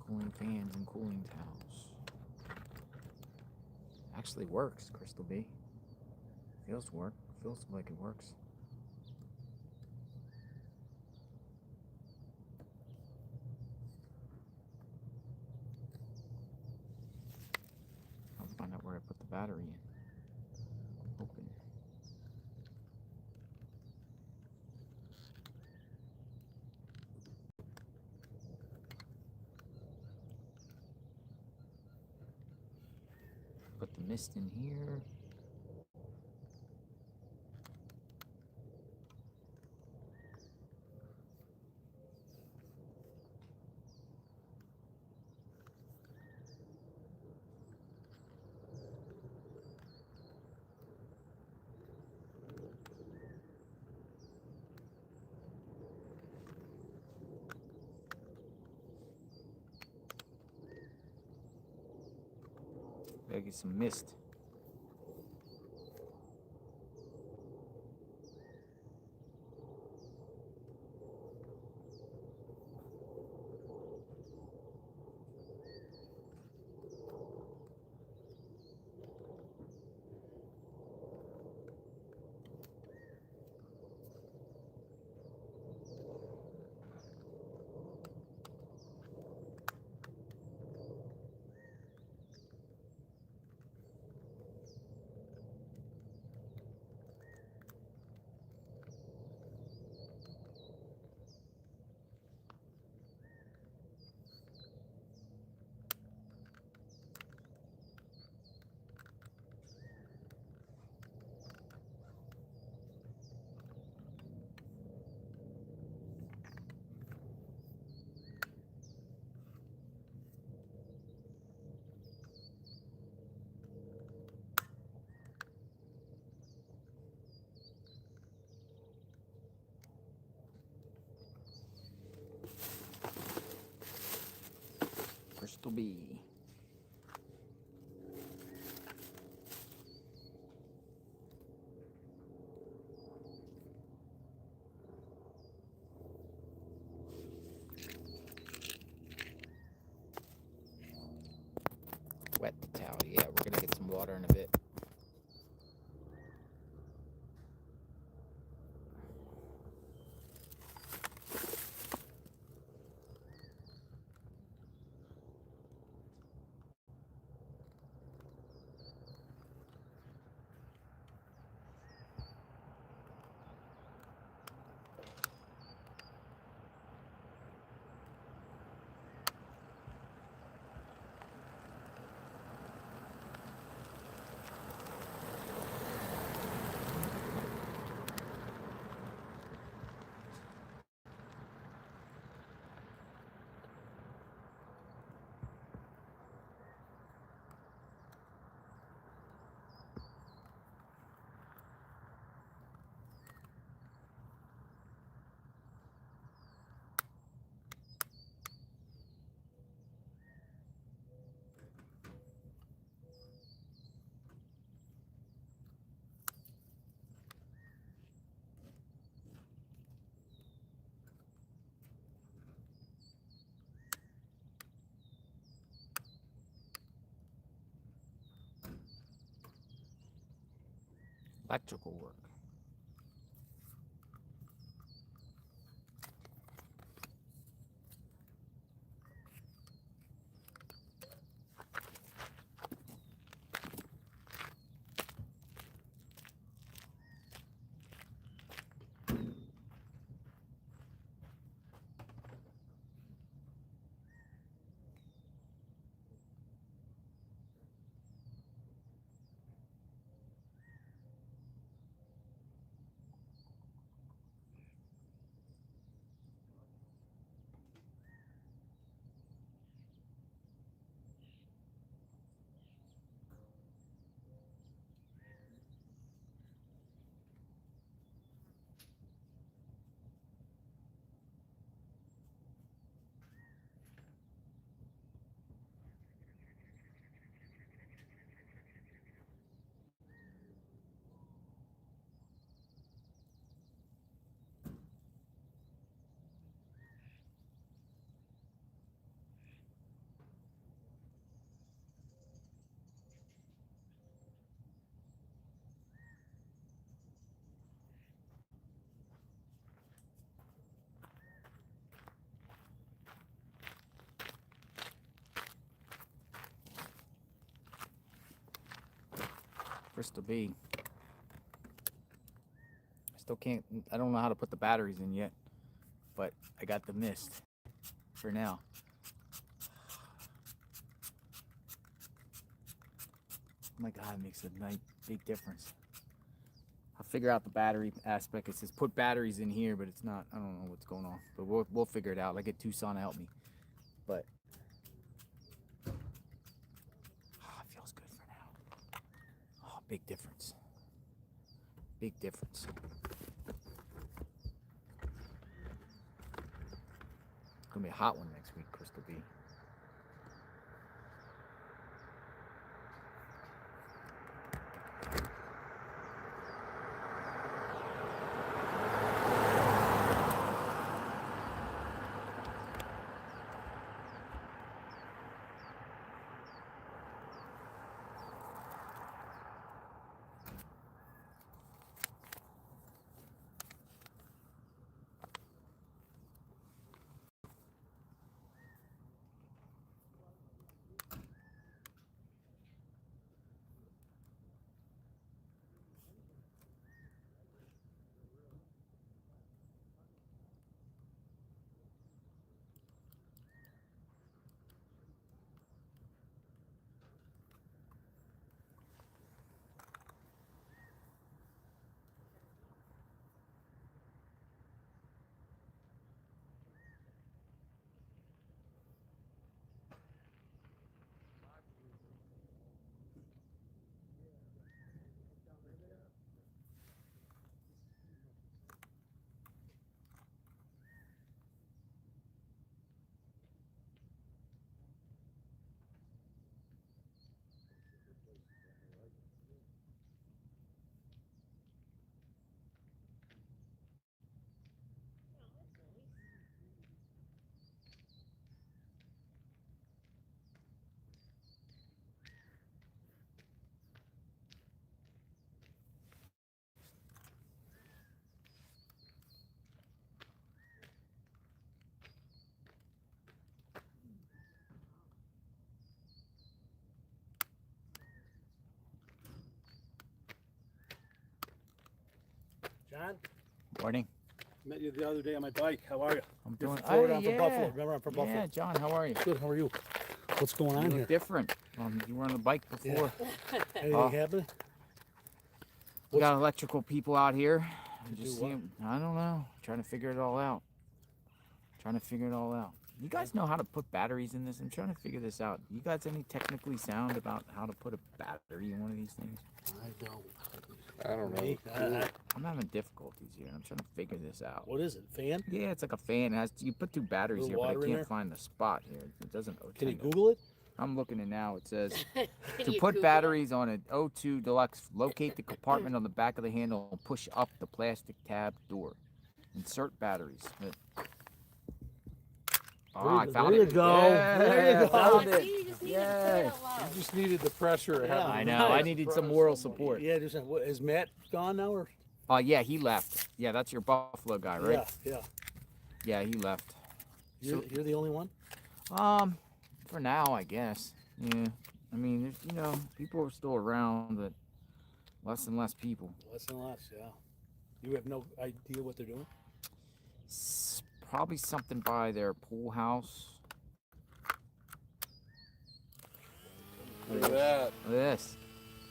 Cooling fans and cooling towels. Actually works, Crystal B. Feels like it works. I'll find out where I put the battery in. Open. Put the mist in here. Gotta get some mist. Crystal B. Wet the towel. Yeah, we're gonna get some water in a bit. Electrical work. Crystal B. Still can't, I don't know how to put the batteries in yet, but I got the mist for now. Oh my God, it makes a big difference. I'll figure out the battery aspect. It says put batteries in here, but it's not, I don't know what's going on, but we'll figure it out. I'll get Tucson to help me, but it feels good for now. Oh, big difference. Big difference. It's gonna be a hot one next week, Crystal B. John, Morning. met you the other day on my bike. How are you? I'm You're doing. from Florida. Oh, I'm yeah. from Buffalo. Remember, I'm from Yeah, Buffalo. John, how are you? Good. How are you? What's going You on look here? different. You were on the bike before. Anything happening? We got electrical people out here. To Just do see what? 'em- I don't know. Trying to figure it all out. You guys know how to put batteries in this? I'm trying to figure this out. You guys any technically sound about how to put a battery in one of these things? I don't. I don't know. Me? I'm having difficulties here. I'm trying to figure this out. What is it? Fan? Yeah, it's like a fan. It has you put two batteries here, Little but I water in can't there? find the spot here. It doesn't. Can you tend to- Google it? I'm looking it now. It says Can to you put Google batteries on an O2 Deluxe, locate the compartment on the back of the handle and push up the plastic tab door. Insert batteries. Oh, I found There it. you go. Yeah, There you I go. found See, it. you just need to say Yay. it out loud. You just needed the pressure. Yeah, I know. I needed some moral support. Yeah, just what, is Matt gone now or? Oh, yeah, he left. Yeah, that's your Buffalo guy, right? Yeah. Yeah, he left. You're the only one? For now, I guess. Yeah. I mean, there's, people are still around, but less and less people. Less and less, yeah. You have no idea what they're doing? Probably something by their pool house. Look at that. Look at this.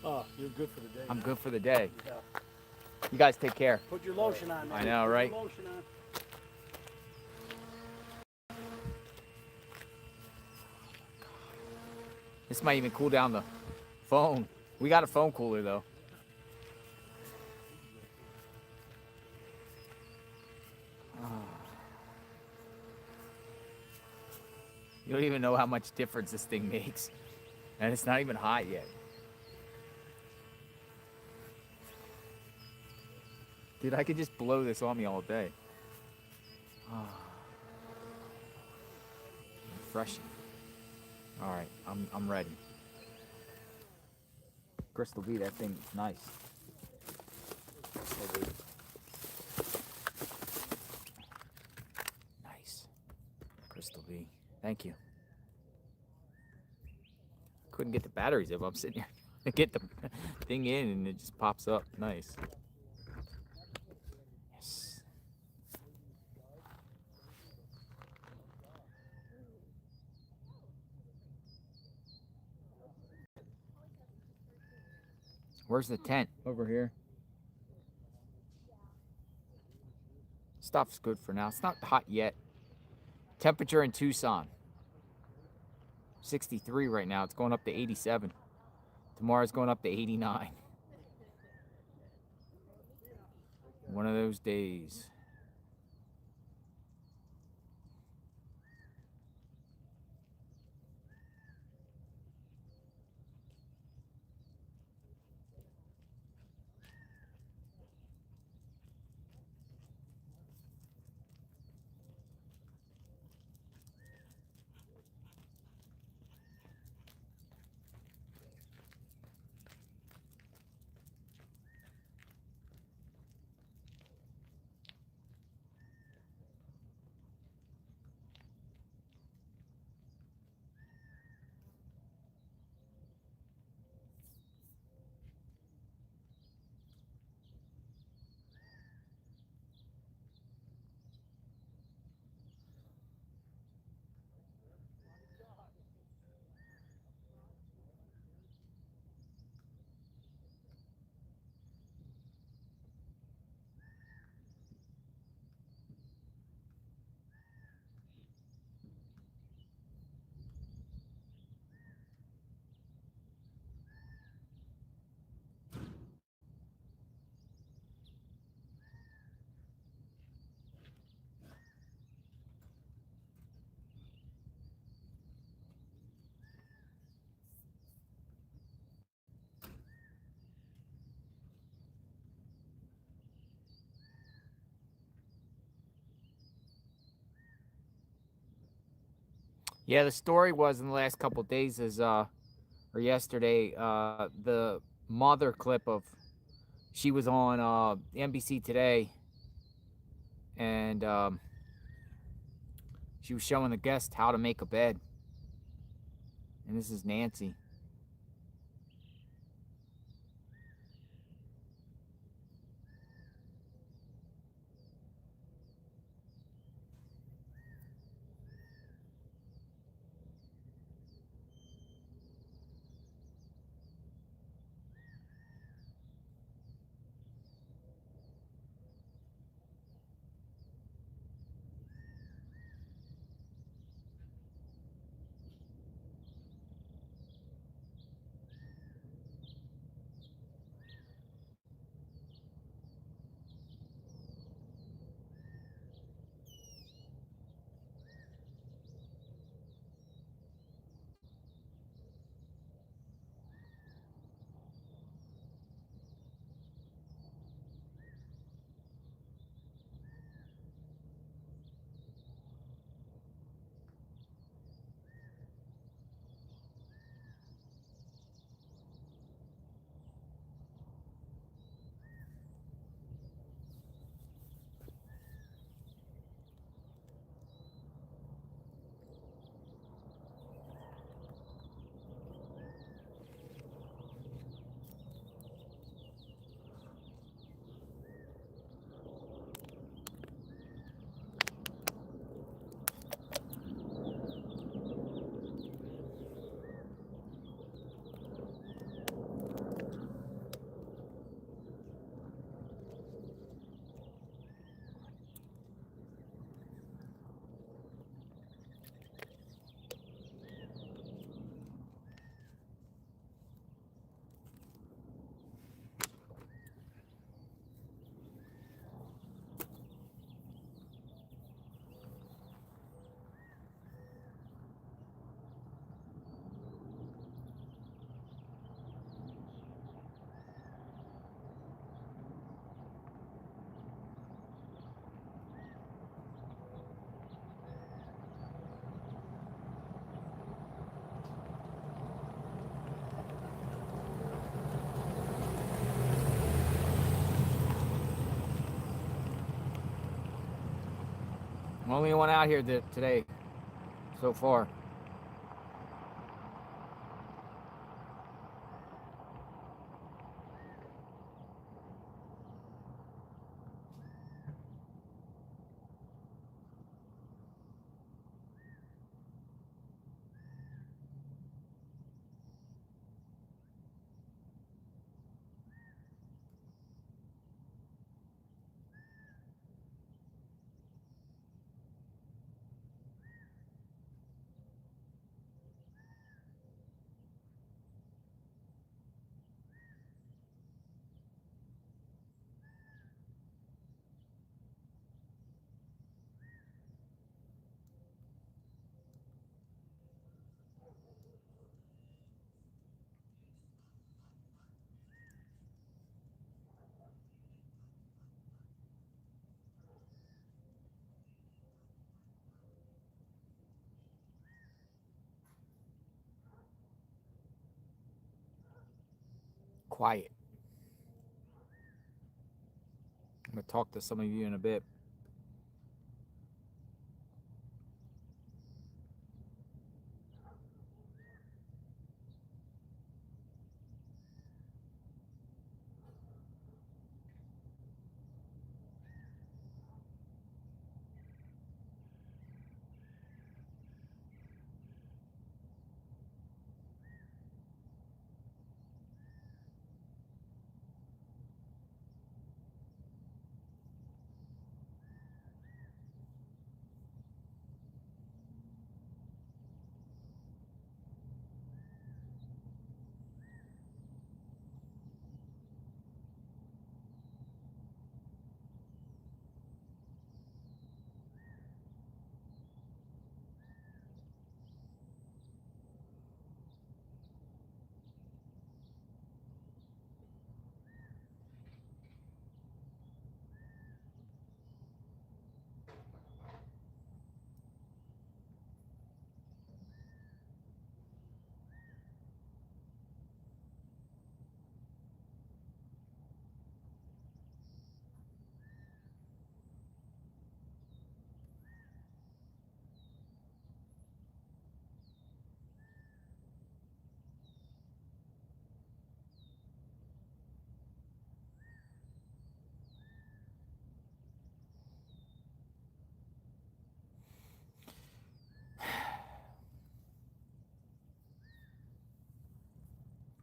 Oh, you're good for the day. I'm good for the day. Yeah. You guys take care. Put your lotion on, man. I know, Put right? Your lotion on. This might even cool down the phone. We got a phone cooler, though. You don't even know how much difference this thing makes. And it's not even hot yet. Dude, I could just blow this on me all day. Refreshing. All right, I'm ready. Crystal V, that thing is nice. Nice. Crystal V. Thank you. Couldn't get the batteries if I'm sitting here. I get the thing in and it just pops up. Nice. Yes. Where's the tent? Over here. Stuff's good for now. It's not hot yet. Temperature in Tucson. 63 right now. It's going up to 87. Tomorrow's going up to 89. One of those days. Yeah, the story was in the last couple of days or yesterday, the mother clip of, she was on NBC Today, and she was showing the guest how to make a bed. And this is Nancy. Only one out here today so far. Quiet. I'm going to talk to some of you in a bit.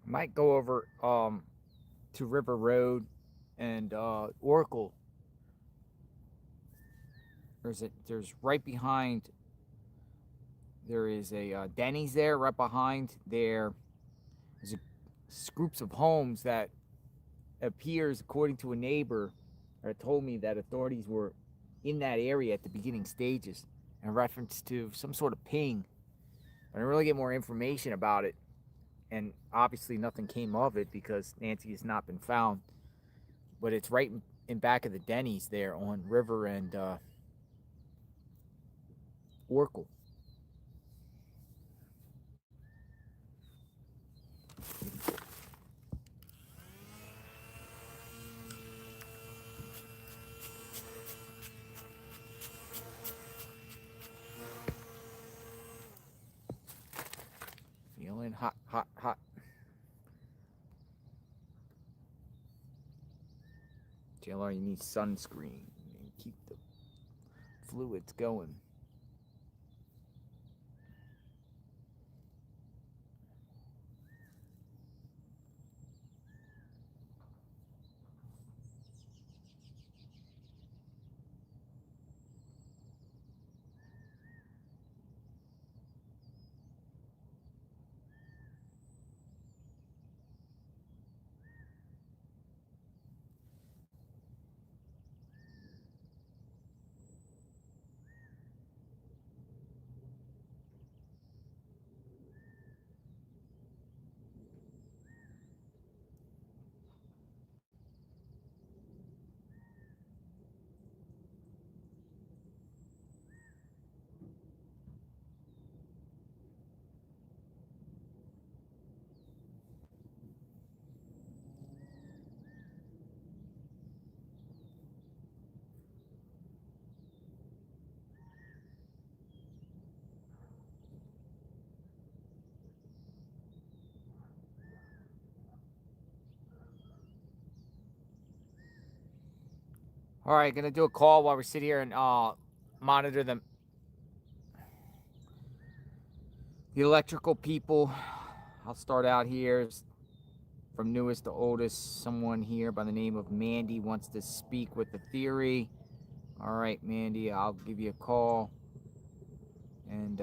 Might go over to River Road and Oracle. There's right behind. There is a Denny's there. Right behind there, there's groups of homes that appears, according to a neighbor, that told me that authorities were in that area at the beginning stages in reference to some sort of ping. I didn't really get more information about it, and obviously nothing came of it because Nancy has not been found. But it's right in back of the Denny's there on River and Oracle. Feeling hot, hot, hot. JLR, you need sunscreen and keep the fluids going. All right, gonna do a call while we sit here and monitor the electrical people. I'll start out here from newest to oldest. Someone here by the name of Mandy wants to speak with the theory. All right, Mandy, I'll give you a call, and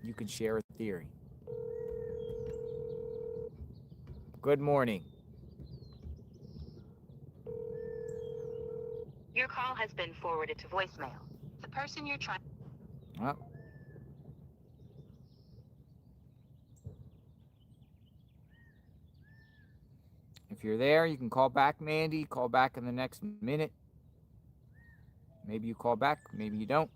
you can share a theory. Good morning. Your call has been forwarded to voicemail. The person you're trying... Well, if you're there, you can call back, Mandy. Call back in the next minute. Maybe you call back, maybe you don't.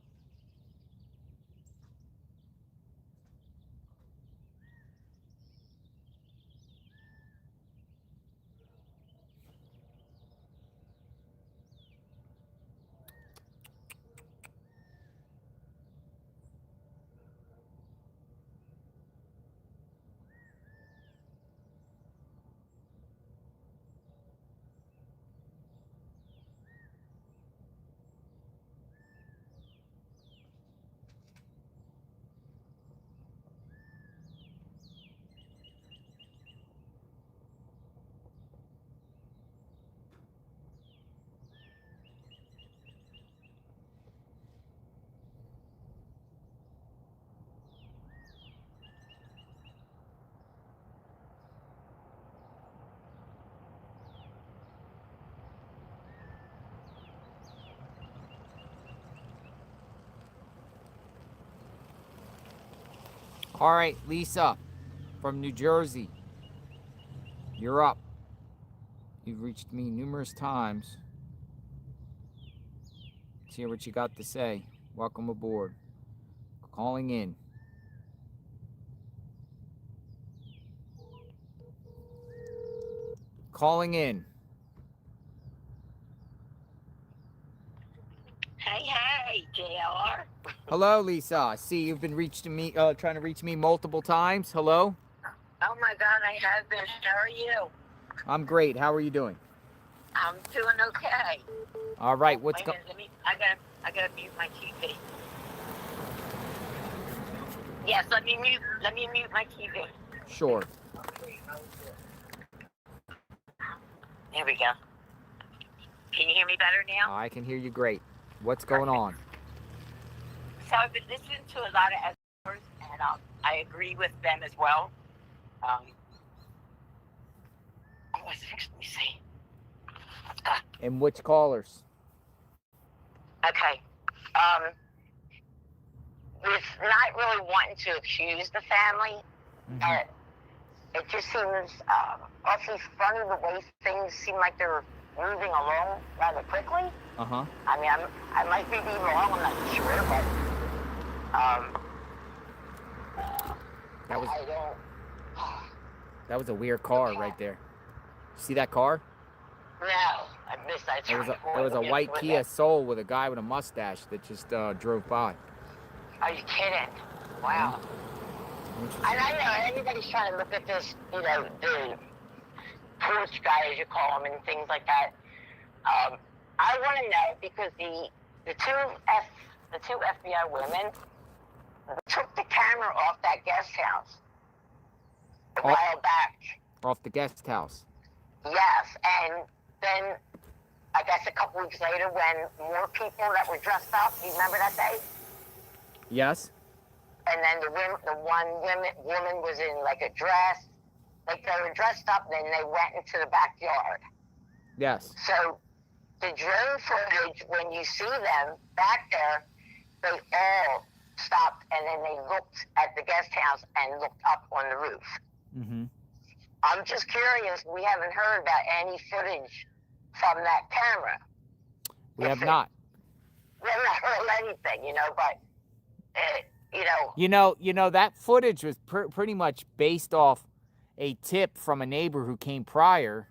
All right, Lisa from New Jersey, you're up. You've reached me numerous times. Let's hear what you got to say. Welcome aboard. Calling in. Calling in. Hey, JLR. Hello, Lisa. I see you've been trying to reach me multiple times. Hello. Oh my God, I have been. How are you? I'm great. How are you doing? I'm doing okay. All right. What's Wait a going? minute, I gotta mute my TV. Yes, let me mute my TV. Sure. There we go. Can you hear me better now? I can hear you great. What's going on? So I've been listening to a lot of experts, and I agree with them as well. Let me see. And which callers? Okay. With not really wanting to accuse the family, it just seems awfully funny the way things seem like they're moving along rather quickly. Uh-huh. I mean, I might be wrong, I'm not sure, but I don't... That was a weird car right there. See that car? No, I missed that. It was a white Kia Soul with a guy with a mustache that just drove by. Are you kidding? Wow. And I know everybody's trying to look at this, the porch guy, as you call him, and things like that. I want to know because the two FBI women took the camera off that guest house a while back. Off the guest house. Yes, and then I guess a couple weeks later, when more people that were dressed up, you remember that day? Yes. And then the one woman was in like a dress, like they were dressed up. Then they went into the backyard. Yes. So the drone footage, when you see them back there, they all stopped and then they looked at the guest house and looked up on the roof. Mm-hmm. I'm just curious. We haven't heard about any footage from that camera. We have not. We haven't heard anything, but that footage was pretty much based off a tip from a neighbor who came prior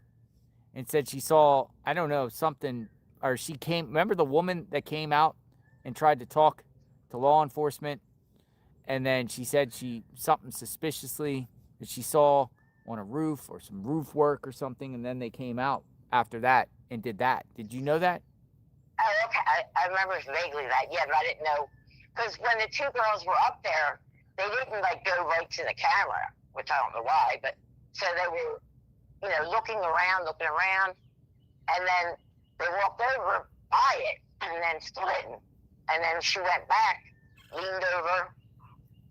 and said she saw, I don't know, something, or she came, remember the woman that came out and tried to talk to law enforcement, and then she said something suspiciously that she saw on a roof or some roof work or something, and then they came out after that and did that. Did you know that? Oh, I remember vaguely that, yeah, but I didn't know. Because when the two girls were up there, they didn't, like, go right to the camera, which I don't know why, but so they were, you know, looking around, and then they walked over by it, and then still didn't. And then she went back, leaned over,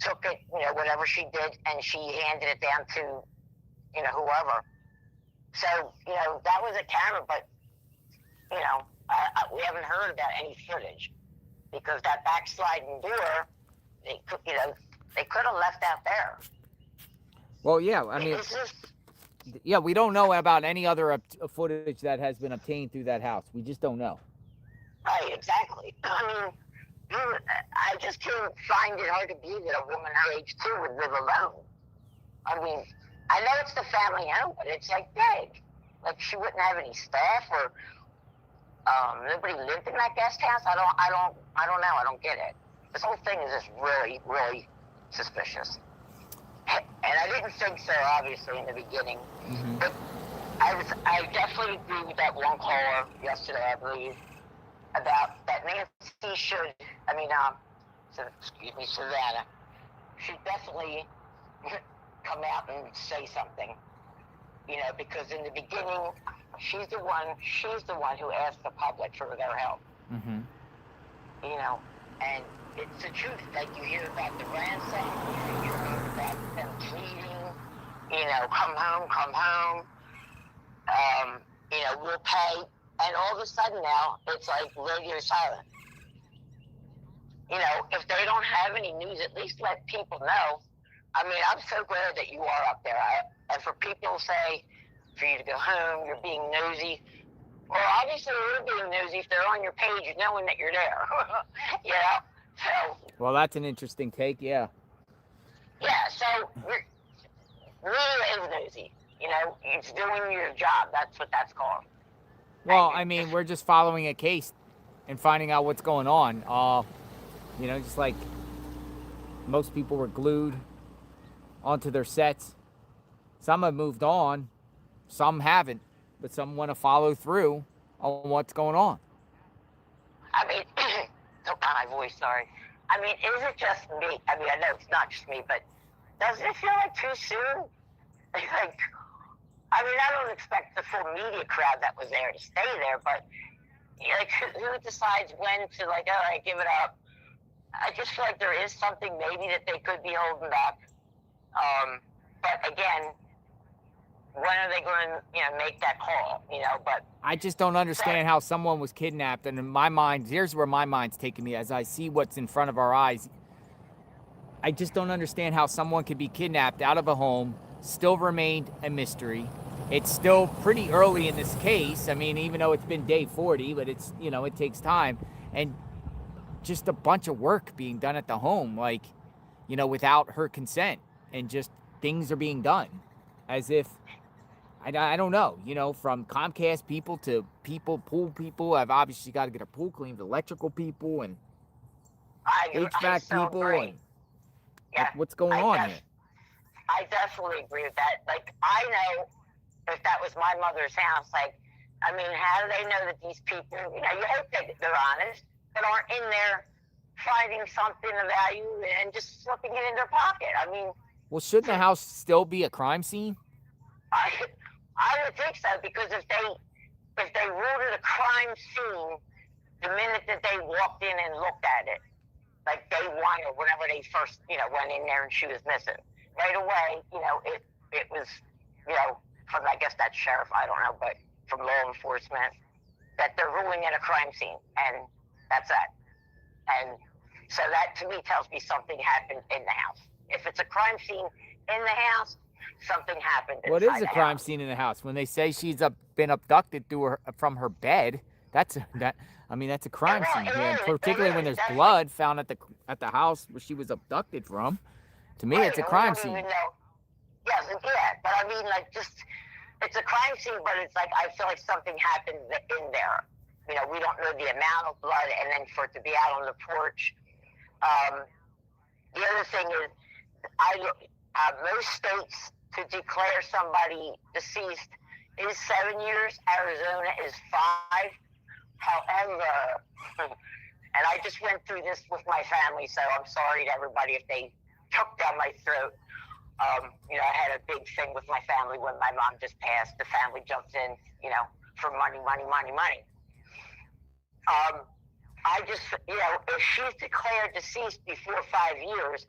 took it, you know, whatever she did, and she handed it down to, you know, whoever. So, you know, that was a camera, but, you know, we haven't heard about any footage because that backsliding door, they could, you know, they could have left out there. Well, yeah, I mean, yeah, we don't know about any other footage that has been obtained through that house. We just don't know. Right, exactly. I mean, I just can't find it hard to believe that a woman her age too would live alone. I mean, I know it's the family home, but it's like big. Like she wouldn't have any staff or nobody lived in that guest house. I don't know. I don't get it. This whole thing is just really, really suspicious. And I didn't think so, obviously, in the beginning. Mm-hmm. But I definitely agree with that one caller yesterday, I believe, about that Nancy should, Savannah, should definitely come out and say something. You know, because in the beginning, she's the one who asked the public for their help. Mm-hmm. You know, and it's the truth. Like you hear about the ransom, you hear about them pleading, you know, come home, you know, we'll pay. And all of a sudden now, it's like radio silent. You know, if they don't have any news, at least let people know. I mean, I'm so glad that you are up there. And for people to say, for you to go home, you're being nosy. Well, obviously you're being nosy if they're on your page knowing that you're there. You know? So, well, that's an interesting take, yeah. yeah, so really is nosy. You know, it's doing your job. That's what that's called. Well, I mean, we're just following a case and finding out what's going on. You know, just like most people were glued onto their sets. Some have moved on, some haven't, but some want to follow through on what's going on. I mean, my voice, sorry. I mean, is it just me? I mean, I know it's not just me, but doesn't it feel like too soon? Like, I mean, I don't expect the full media crowd that was there to stay there, but like, who decides when to, like, all right, give it up? I just feel like there is something maybe that they could be holding back. But again, when are they going to, you know, make that call? You know, but I just don't understand how someone was kidnapped. And in my mind, here's where my mind's taking me as I see what's in front of our eyes. I just don't understand how someone could be kidnapped out of a home, still remained a mystery. It's still pretty early in this case. I mean, even though it's been day 40, but it's, you know, it takes time. And just a bunch of work being done at the home, like, you know, without her consent, and just things are being done as if, I don't know, you know, from Comcast people to pool people. I've obviously got to get a pool cleaned, electrical people and HVAC so people. agree. And Yeah, like, what's going on here? I definitely agree with that. Like, I know if that was my mother's house, like, I mean, how do they know that these people, you know, you hope that they're honest, that aren't in there finding something of value and just slipping it in their pocket. I mean, well, shouldn't the house still be a crime scene? I would think so, because if they ruled it a crime scene the minute that they walked in and looked at it, like day one or whenever they first, you know, went in there and she was missing, right away, you know, it was, you know, from, I guess that's sheriff, I don't know, but from law enforcement, that they're ruling it a crime scene, and that's that. And so that to me tells me something happened in the house. If it's a crime scene in the house, something happened inside What is a the crime house. scene in the house? When they say she's been abducted from her bed, that's a crime scene. Yeah, particularly when there's blood found at the house where she was abducted from. To me, it's a crime scene. Yes, yeah, but I mean, like, just, it's a crime scene, but it's like, I feel like something happened in there. You know, we don't know the amount of blood, and then for it to be out on the porch. The other thing is, most states, to declare somebody deceased is 7 years. Arizona is 5. However, and I just went through this with my family, so I'm sorry to everybody if they took down my throat. I had a big thing with my family when my mom just passed. The family jumped in, for money, money, money, money. I just, if she's declared deceased before 5 years,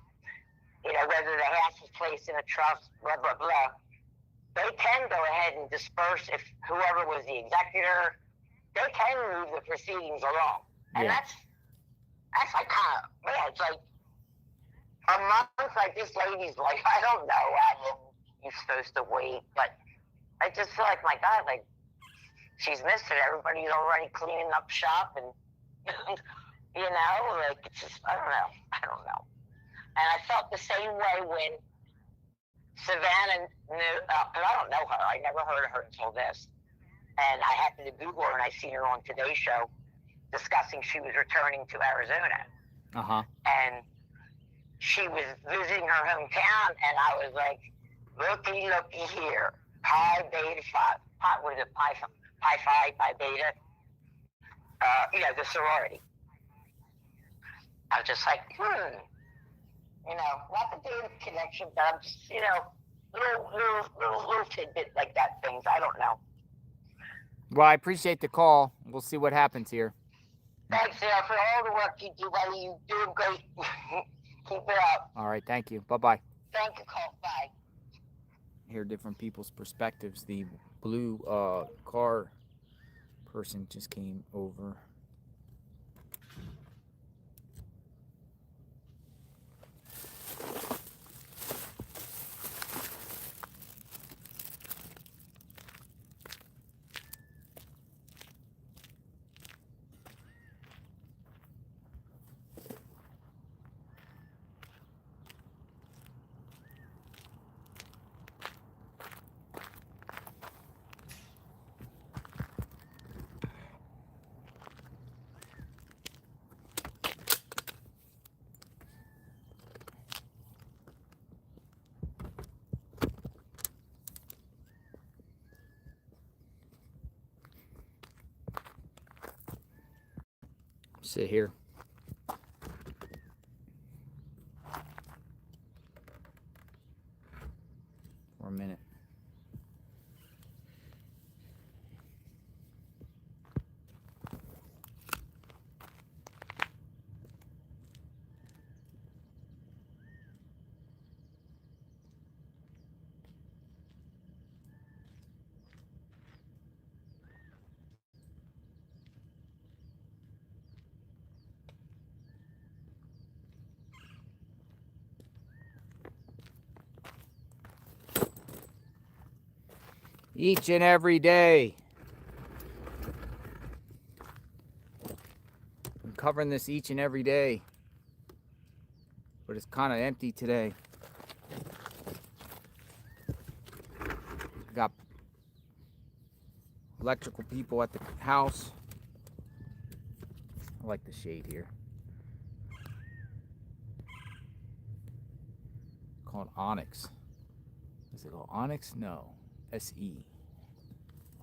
whether the house was placed in a trust, blah, blah, blah, they can go ahead and disperse if whoever was the executor, they can move the proceedings along. And that's like kind of, it's like a month, like this lady's like, I don't know how long you're supposed to wait, but I just feel like, my God, like, she's missed it. Everybody's already cleaning up shop and, like, it's just, I don't know. And I felt the same way when Savannah knew, and I don't know her. I never heard of her until this. And I happened to Google her, and I seen her on Today's Show discussing she was returning to Arizona. Uh-huh. And she was visiting her hometown, and I was like, looky here. Pi Beta Phi, what is it, Pi Phi, Pi Beta? The sorority. I was just like, not the data connection, but I'm just, little tidbit like that things. I don't know. Well, I appreciate the call. We'll see what happens here. Thanks, Sarah, for all the work you do, buddy. You're doing great. Keep it up. All right, thank you. Bye-bye. Thank you, Cole. Bye. Hear different people's perspectives. The blue car person just came over. Sit here. For a minute. Each and every day. I'm covering this each and every day. But it's kind of empty today. Got electrical people at the house. I like the shade here. Called Onyx. Is it called Onyx? No. SE.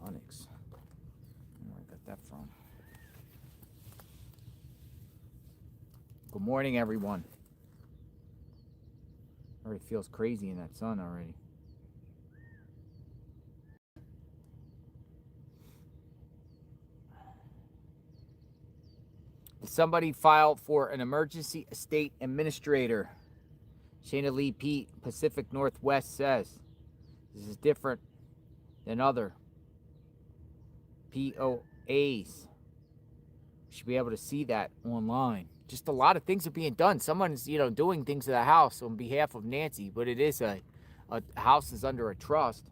Onyx. Where I got that from. Good morning, everyone. Already feels crazy in that sun already. Somebody filed for an emergency estate administrator. Shayna Lee Pete, Pacific Northwest says this is different than other POAs. Should be able to see that online. Just a lot of things are being done. Someone's, doing things to the house on behalf of Nancy, but it is a house is under a trust.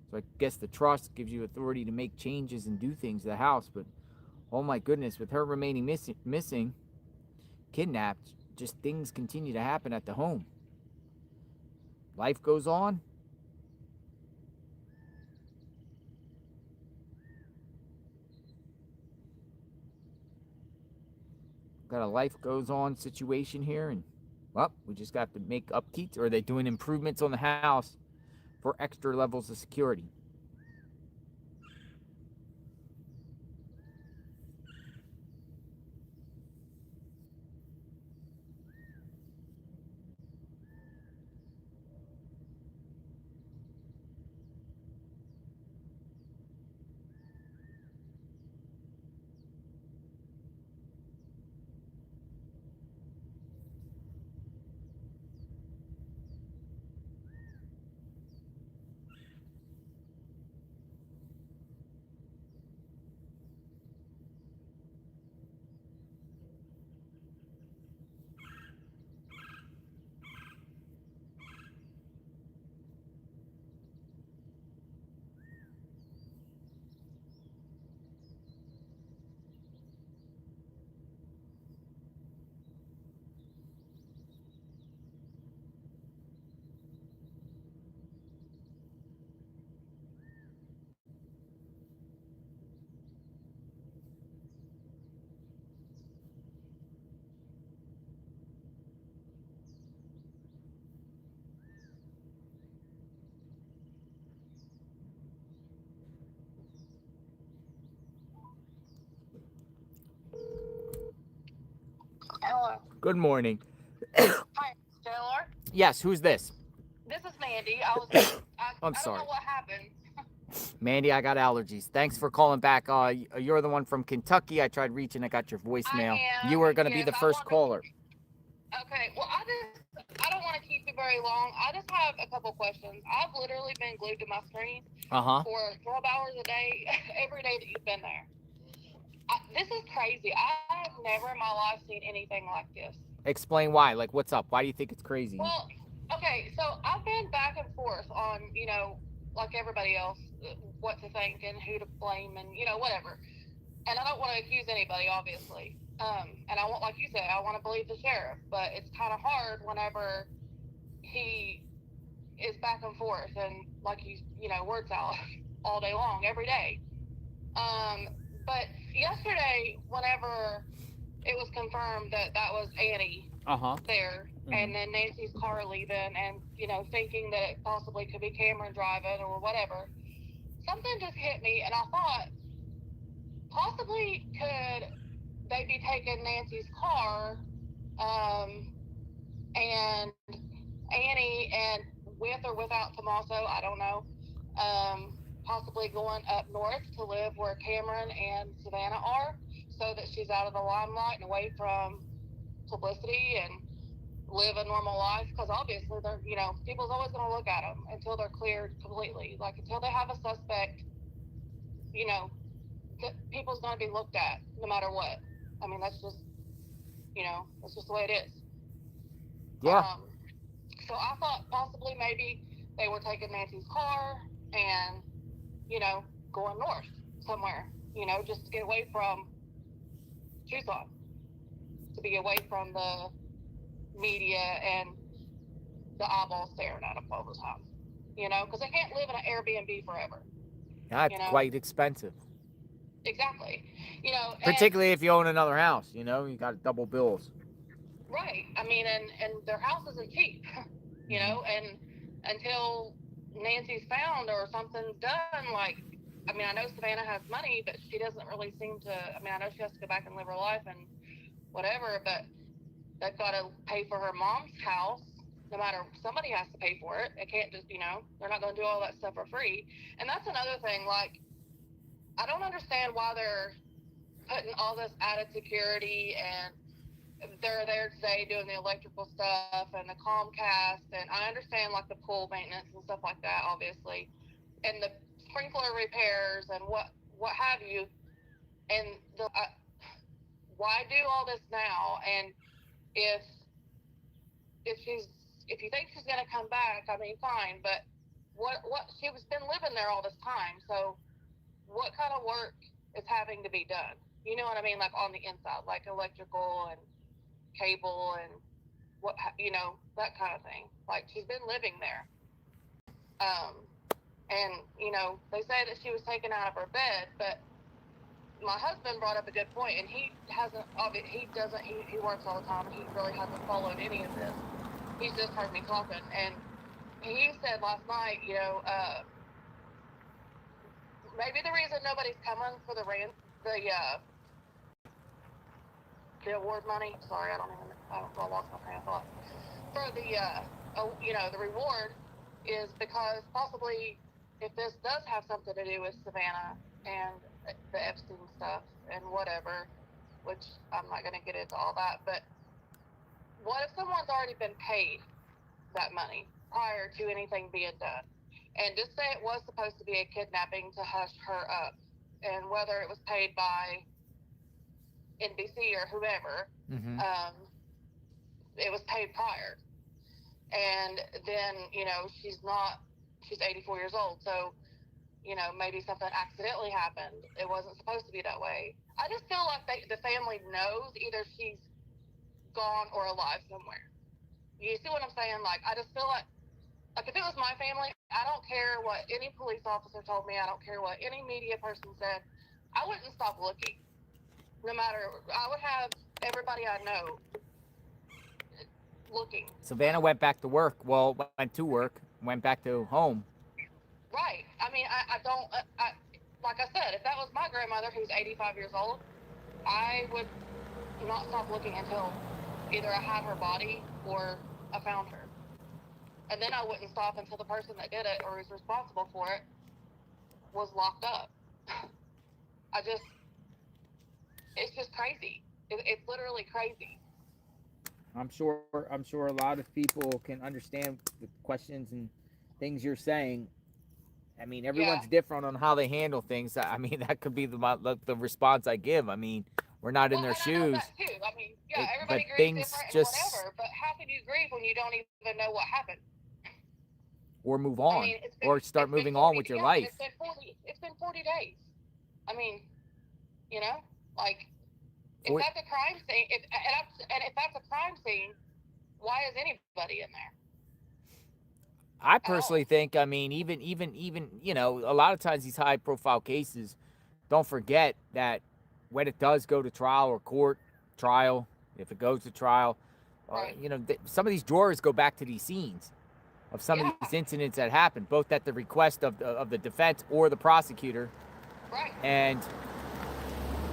So I guess the trust gives you authority to make changes and do things to the house. But oh my goodness, with her remaining missing, kidnapped, just things continue to happen at the home. Life goes on. Got a life goes on situation here, and we just got to make upkeep. Or are they doing improvements on the house for extra levels of security? Good morning. Hi, Taylor. Yes, who's this? This is Mandy. I I'm don't sorry. know what happened. Mandy, I got allergies. Thanks for calling back. You're the one from Kentucky. I tried reaching. I got your voicemail. I am. You were going to be Yes, the first caller. Okay. Well, I don't want to keep you very long. I just have a couple questions. I've literally been glued to my screen Uh-huh. for 12 hours a day, every day that you've been there. This is crazy. I've never in my life seen anything like this. Explain why. Like, what's up? Why do you think it's crazy? Well, okay, so I've been back and forth on, like everybody else, what to think and who to blame and, whatever. And I don't want to accuse anybody, obviously. And I want, like you said, I want to believe the sheriff, but it's kind of hard whenever he is back and forth and like words out all day long, every day. But yesterday, whenever it was confirmed that was Annie there, and then Nancy's car leaving, and thinking that it possibly could be Cameron driving or whatever, something just hit me, and I thought possibly could they be taking Nancy's car, and Annie, and with or without Tommaso, I don't know, possibly going up north to live where Cameron and Savannah are, so that she's out of the limelight and away from publicity and live a normal life, because obviously they're, people's always going to look at them until they're cleared completely. Like, until they have a suspect, people's going to be looked at no matter what. I mean, that's just, that's just the way it is. Yeah. So I thought possibly maybe they were taking Nancy's car and, going north somewhere, just to get away from Tucson, to be away from the media and the eyeballs staring at them all the time, because they can't live in an Airbnb forever. That's quite expensive. Exactly. Particularly if you own another house, you got double bills. Right. I mean, and their house isn't cheap, and until Nancy's found or something's done, like, I mean, I know Savannah has money, but she doesn't really seem to, I mean, I know she has to go back and live her life and whatever, but they've got to pay for her mom's house. No matter, somebody has to pay for it. They can't just, they're not going to do all that stuff for free. And that's another thing, like, I don't understand why they're putting all this added security, and they're there today doing the electrical stuff and the Comcast, and I understand, like, the pool maintenance and stuff like that, obviously, and the sprinkler repairs and what have you, and why do all this now? And if you think she's gonna come back, I mean, fine, but what she was been living there all this time, so what kind of work is having to be done? You know what I mean? Like, on the inside, like electrical and cable and what, that kind of thing. Like, she's been living there. And, they say that she was taken out of her bed, but my husband brought up a good point, and he works all the time, and he really hasn't followed any of this. He's just heard me talking, and he said last night, maybe the reason nobody's coming for the award money. Sorry, I lost my train of thought. For the reward is because possibly if this does have something to do with Savannah and the Epstein stuff and whatever, which I'm not going to get into all that, but what if someone's already been paid that money prior to anything being done? And just say it was supposed to be a kidnapping to hush her up, and whether it was paid by NBC or whoever, it was paid prior. And then, she's 84 years old, so, maybe something accidentally happened. It wasn't supposed to be that way. I just feel like the family knows either she's gone or alive somewhere. You see what I'm saying? Like, I just feel like if it was my family, I don't care what any police officer told me. I don't care what any media person said. I wouldn't stop looking. No matter, I would have everybody I know looking. Savannah went back to work. Well, went to work, went back to home. Right. I mean, I don't, like I said, if that was my grandmother who's 85 years old, I would not stop looking until either I had her body or I found her. And then I wouldn't stop until the person that did it or was responsible for it was locked up. It's just crazy. It's literally crazy. I'm sure a lot of people can understand the questions and things you're saying. I mean, everyone's different on how they handle things. I mean, that could be the response I give. I mean, we're not in their and shoes. I know that too. I mean, everybody but grieves things different and just whatever. But how can you grieve when you don't even know what happened? or move on, I mean, or start moving on with your life. It's been 40 days. I mean, like, if 40 that's a crime scene, if that's a crime scene, why is anybody in there? I personally think, I mean, even a lot of times these high profile cases, don't forget that when it does go to trial or court trial, if it goes to trial, Right. some of these drawers go back to these scenes of some of these incidents that happened, both at the request of the defense or the prosecutor. Right. And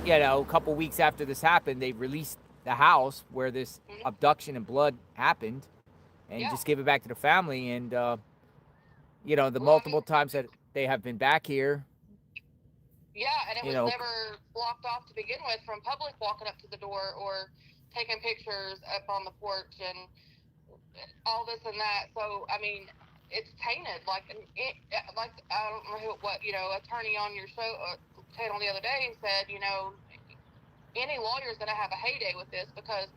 a couple weeks after this happened, they released the house where this abduction and blood happened, and just give it back to the family. And the multiple times that they have been back here. Yeah, and it was never blocked off to begin with from public walking up to the door or taking pictures up on the porch and all this and that. So I mean, it's tainted. Like I don't know what attorney on your channel the other day said, any lawyer's going to have a heyday with this because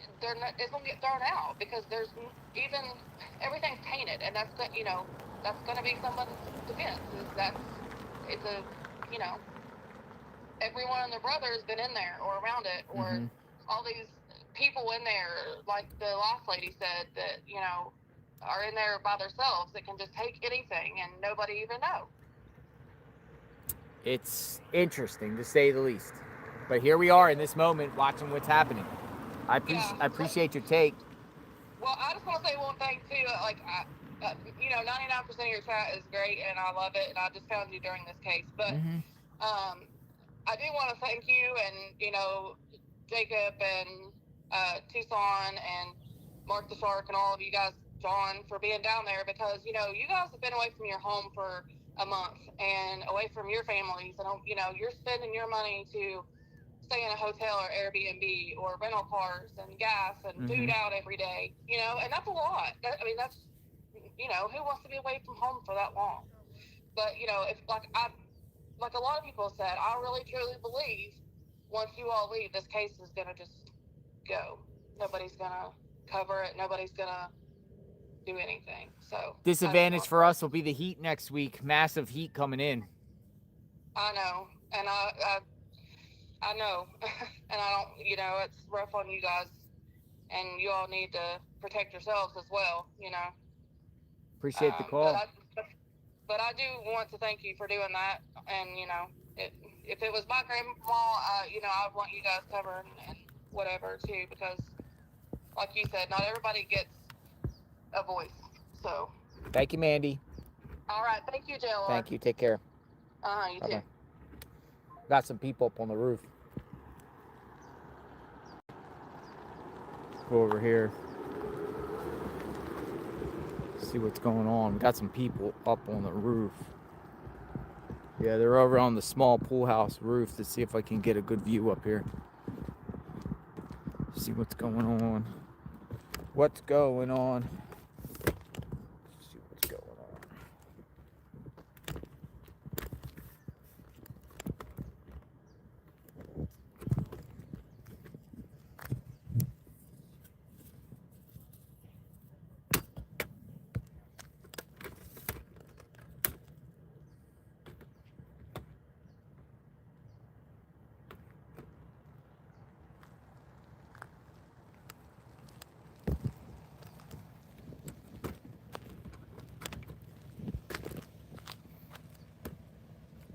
it's going to get thrown out because there's everything's tainted, and that's going to be someone's defense. Everyone and their brother has been in there or around it, or all these people in there, like the last lady said, that are in there by themselves that can just take anything and nobody even know. It's interesting to say the least. But here we are in this moment watching what's happening. I appreciate your take. Well, I just want to say one thing too. Like, 99% of your chat is great, and I love it. And I just found you during this case, but I do want to thank you and Jacob and Tucson and Mark the Shark and all of you guys, John, for being down there because you guys have been away from your home for a month and away from your families, and you're spending your money to stay in a hotel or Airbnb or rental cars and gas and food out every day, and that's a lot. That's who wants to be away from home for that long? But if like a lot of people said, I really truly believe once you all leave, this case is gonna just go. Nobody's gonna cover it. Nobody's gonna do anything. So disadvantage for us will be the heat next week. Massive heat coming in. I know, and I know, and I don't. It's rough on you guys, and you all need to protect yourselves as well. Appreciate the call. But I do want to thank you for doing that, and if it was my grandma, I'd want you guys covered and whatever too, because like you said, not everybody gets a voice. So thank you, Mandy. All right, thank you, JLR. Thank you. Take care. You too. Got some people up on the roof. Go over here. See what's going on. We got some people up on the roof. Yeah, they're over on the small pool house roof to see if I can get a good view up here. See what's going on. What's going on? See what's going on.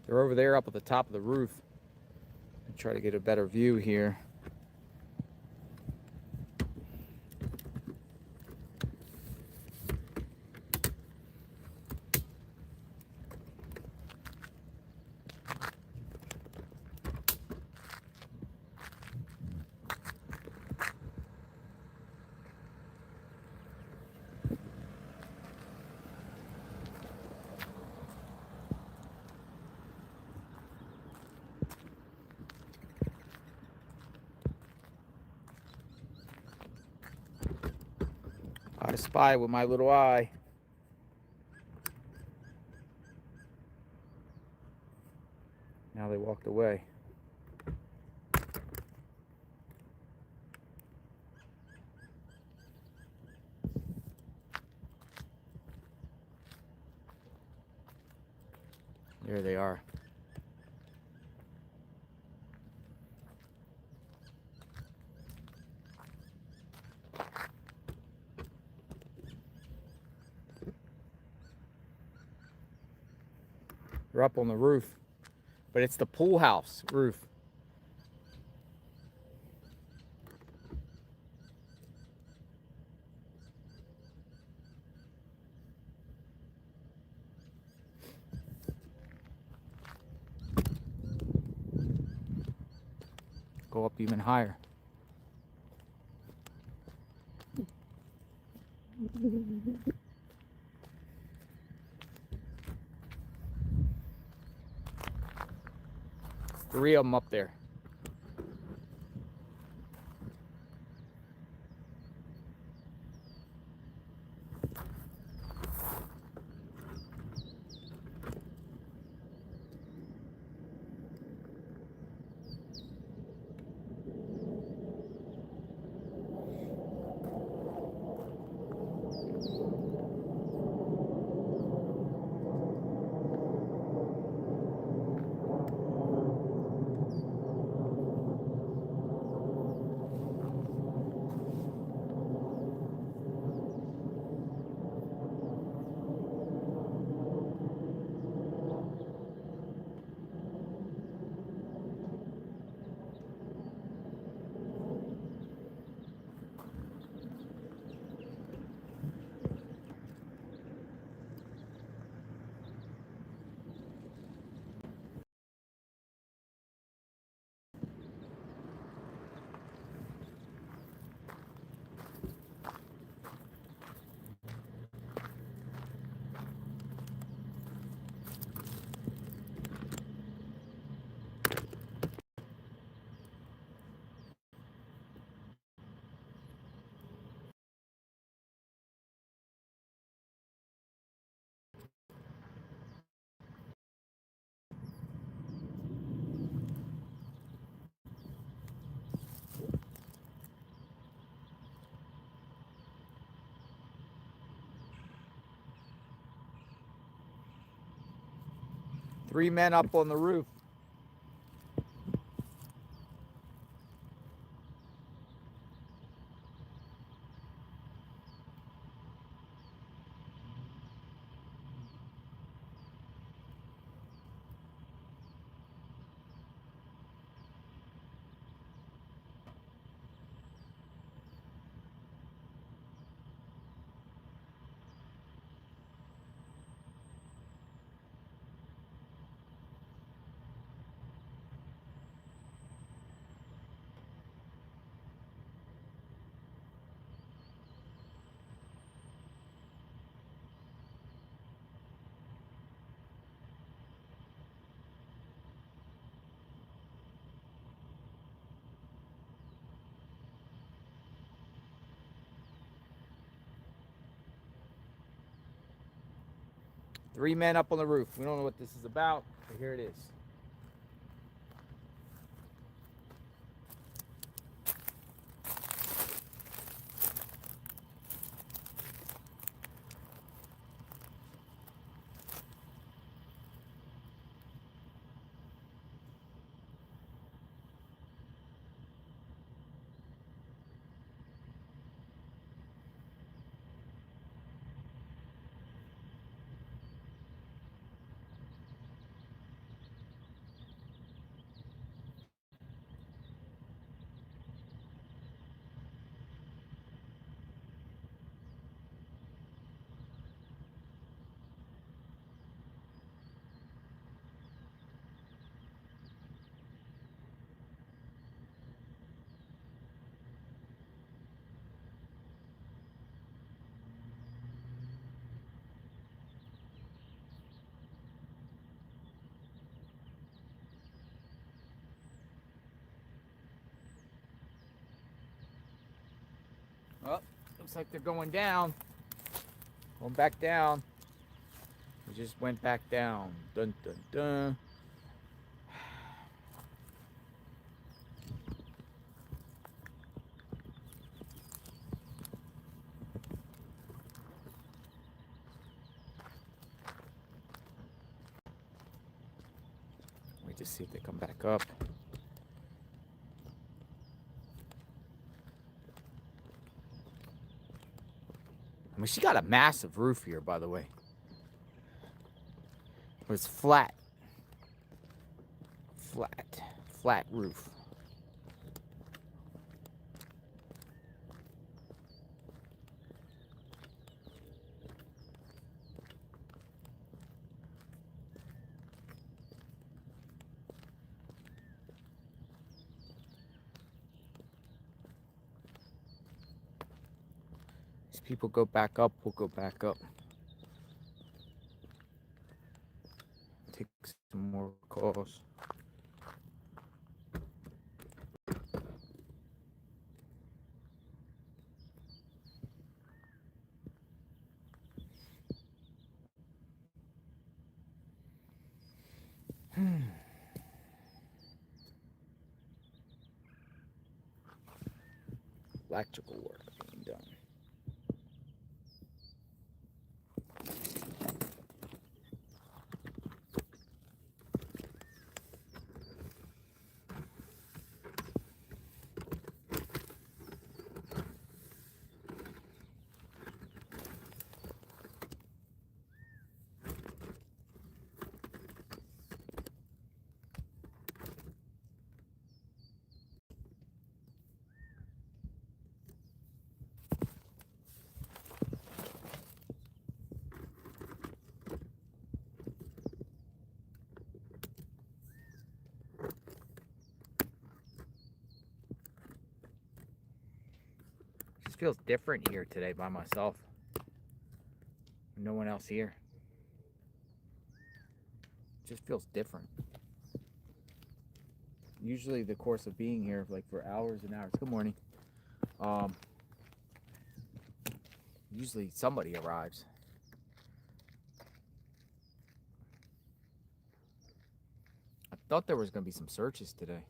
They're over there up at the top of the roof. I'll try to get a better view here. Try to spy with my little eye. Now they walked away. There they are. They're up on the roof, but it's the pool house roof. Go up even higher. Three of them up there. Three men up on the roof. Three men up on the roof. We don't know what this is about, but here it is. Looks like they're going down. Going back down. We just went back down. Dun dun dun. Wait to see if they come back up. I mean, she got a massive roof here, by the way. But it's flat. Flat roof. As people go back up, we'll go back up. Take some more calls. Electrical work being done. Just feels different here today by myself. No one else here. Just feels different. Usually the course of being here, like for hours and hours. Good morning. Usually somebody arrives. I thought there was going to be some searches today.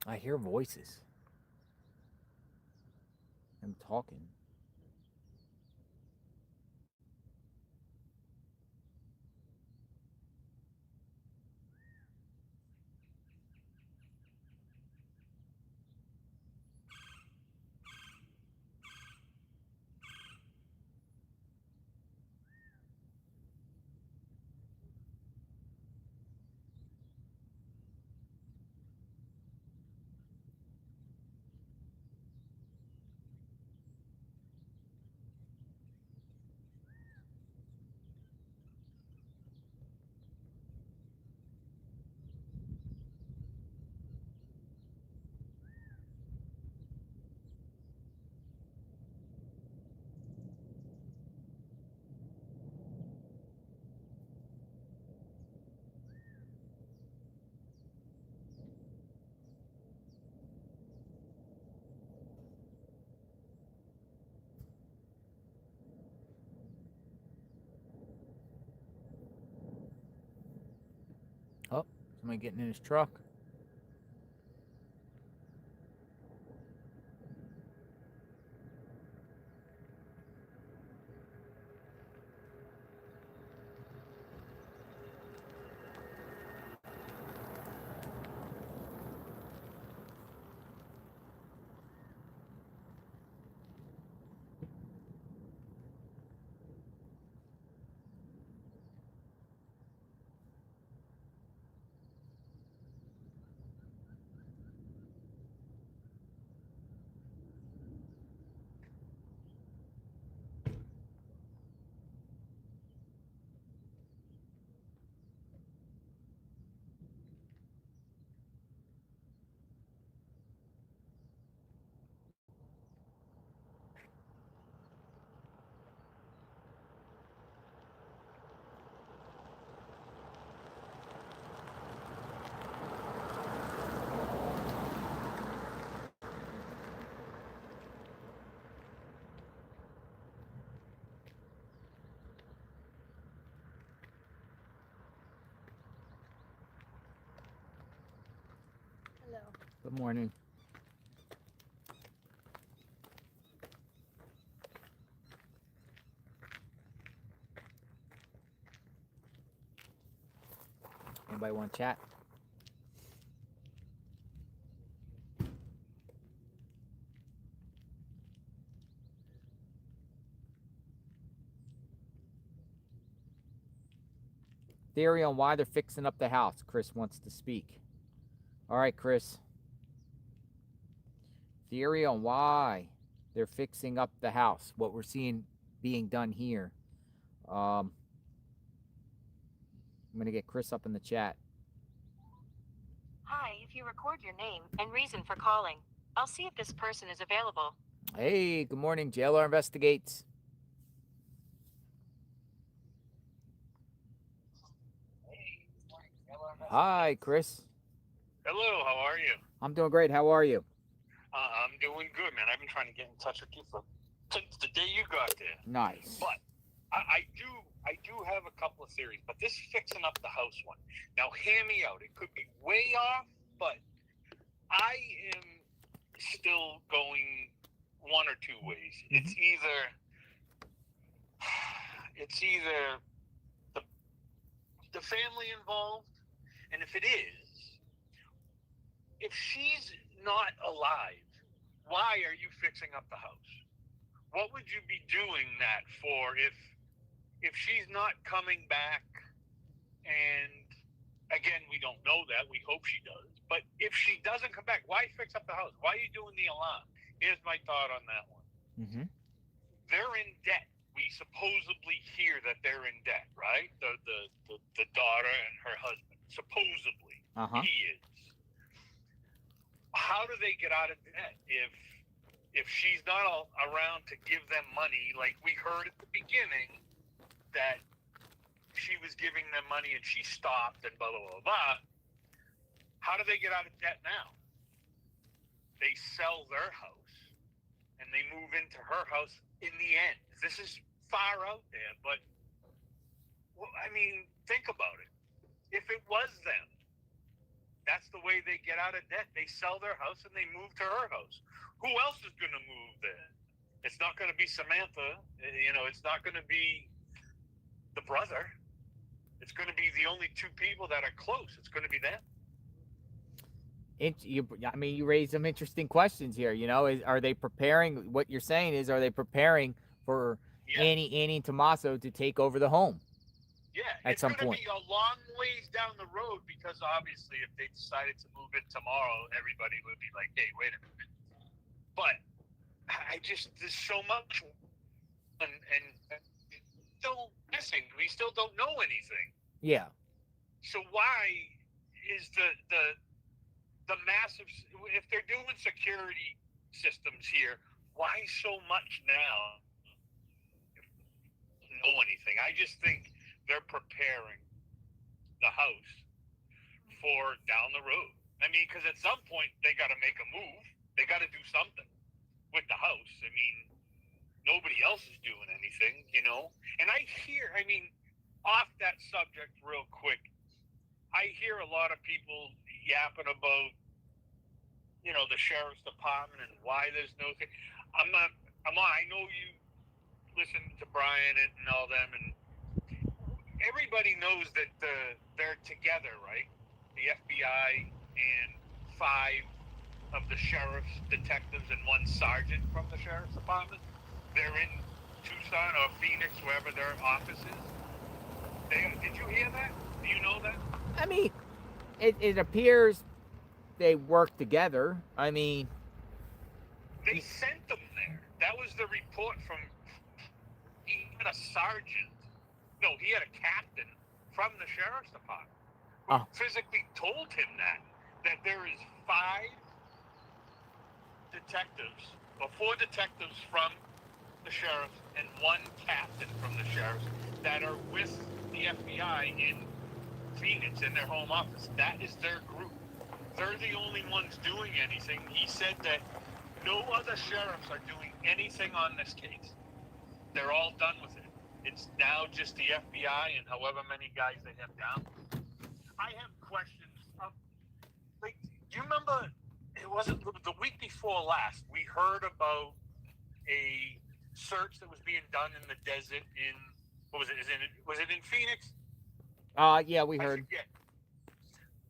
I hear voices. I'm talking. Somebody getting in his truck. Hello. Good morning. Anybody want to chat? Theory on why they're fixing up the house. Chris wants to speak. All right, Chris. Theory on why they're fixing up the house. What we're seeing being done here. I'm going to get Chris up in the chat. Hi, if you record your name and reason for calling, I'll see if this person is available. Hey, good morning. JLR Investigates. Hi, Chris. Hello, how are you? I'm doing great. How are you? I'm doing good, man. I've been trying to get in touch with you since the day you got there. Nice. But I do have a couple of theories, but this fixing up the house one. Now, hear me out. It could be way off, but I am still going one or two ways. Mm-hmm. It's either the family involved, and if it is, if she's not alive, why are you fixing up the house? What would you be doing that for if she's not coming back? And again, we don't know that. We hope she does. But if she doesn't come back, why fix up the house? Why are you doing the alarm? Here's my thought on that one. Mm-hmm. They're in debt. We supposedly hear that they're in debt, right? The daughter and her husband. Supposedly, he is. How do they get out of debt if she's not around to give them money? Like we heard at the beginning that she was giving them money and she stopped and blah, blah, blah, blah. How do they get out of debt now? They sell their house and they move into her house in the end. This is far out there, but I mean, think about it. If it was them, that's the way they get out of debt. They sell their house and they move to her house. Who else is going to move there? It's not going to be Samantha. It's not going to be the brother. It's going to be the only two people that are close. It's going to be them. You raise some interesting questions here. Are they preparing? What you're saying is, are they preparing for Annie and Tommaso to take over the home? Yeah, at some point. It's going to be a long ways down the road because obviously if they decided to move in tomorrow, everybody would be like, hey, wait a minute. But there's so much and still missing. We still don't know anything. Yeah. So why is the massive, if they're doing security systems here, why so much now? Know anything? I just think they're preparing the house for down the road. I mean, because at some point they got to make a move. They got to do something with the house. I mean, nobody else is doing anything, And off that subject real quick, I hear a lot of people yapping about, you know, the sheriff's department and why there's no thing. I know you listen to Brian and all them, and everybody knows that they're together, right? The FBI and 5 of the sheriff's detectives and 1 sergeant from the sheriff's department. They're in Tucson or Phoenix, wherever their office is. Did you hear that? Do you know that? I mean, it appears they work together. I mean, They sent them there. That was the report from. He had a sergeant. No, he had a captain from the sheriff's department who physically told him that there is 5 detectives, or 4 detectives from the sheriff and 1 captain from the sheriff that are with the FBI in Phoenix in their home office. That is their group. They're the only ones doing anything. He said that no other sheriffs are doing anything on this case. They're all done with it. It's now just the FBI and however many guys they have down. I have questions. Like, do you remember? It wasn't the week before last. We heard about a search that was being done in the desert in what was it? Was it in Phoenix? Yeah, we heard.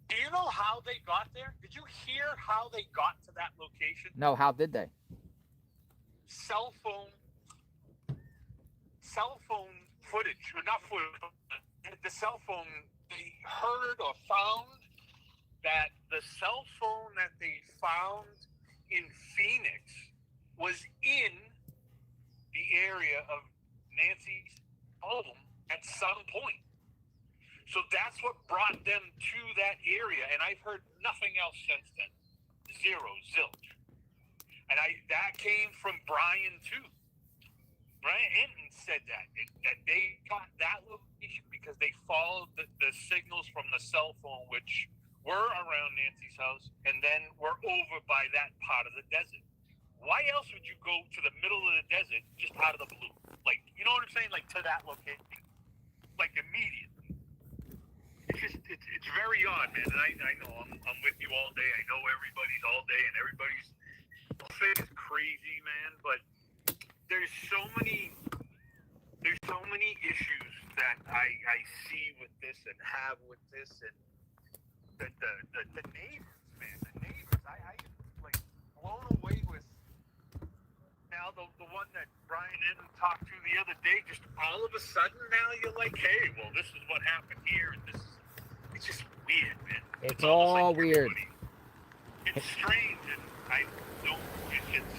Do you know how they got there? Did you hear how they got to that location? No, how did they? Cell phone footage, or not footage, the cell phone, they heard or found that the cell phone that they found in Phoenix was in the area of Nancy's home at some point. So that's what brought them to that area, and I've heard nothing else since then. Zero, zilch. And that came from Brian too. Brian Hinton said that they got that location because they followed the signals from the cell phone, which were around Nancy's house, and then were over by that part of the desert. Why else would you go to the middle of the desert just out of the blue? Like, you know what I'm saying? Like, to that location. Like, immediately. It's very odd, man. And I know I'm with you all day. I know everybody's all day, and everybody's thing is crazy, man. But there's so many issues that I see with this and have with this, and the neighbors, man. The neighbors. I like blown away with. Now the one that Brian didn't talk to the other day, just all of a sudden now you're like, hey, well, this is what happened here, and it's just weird, man. It's all like weird. It's strange, and I don't.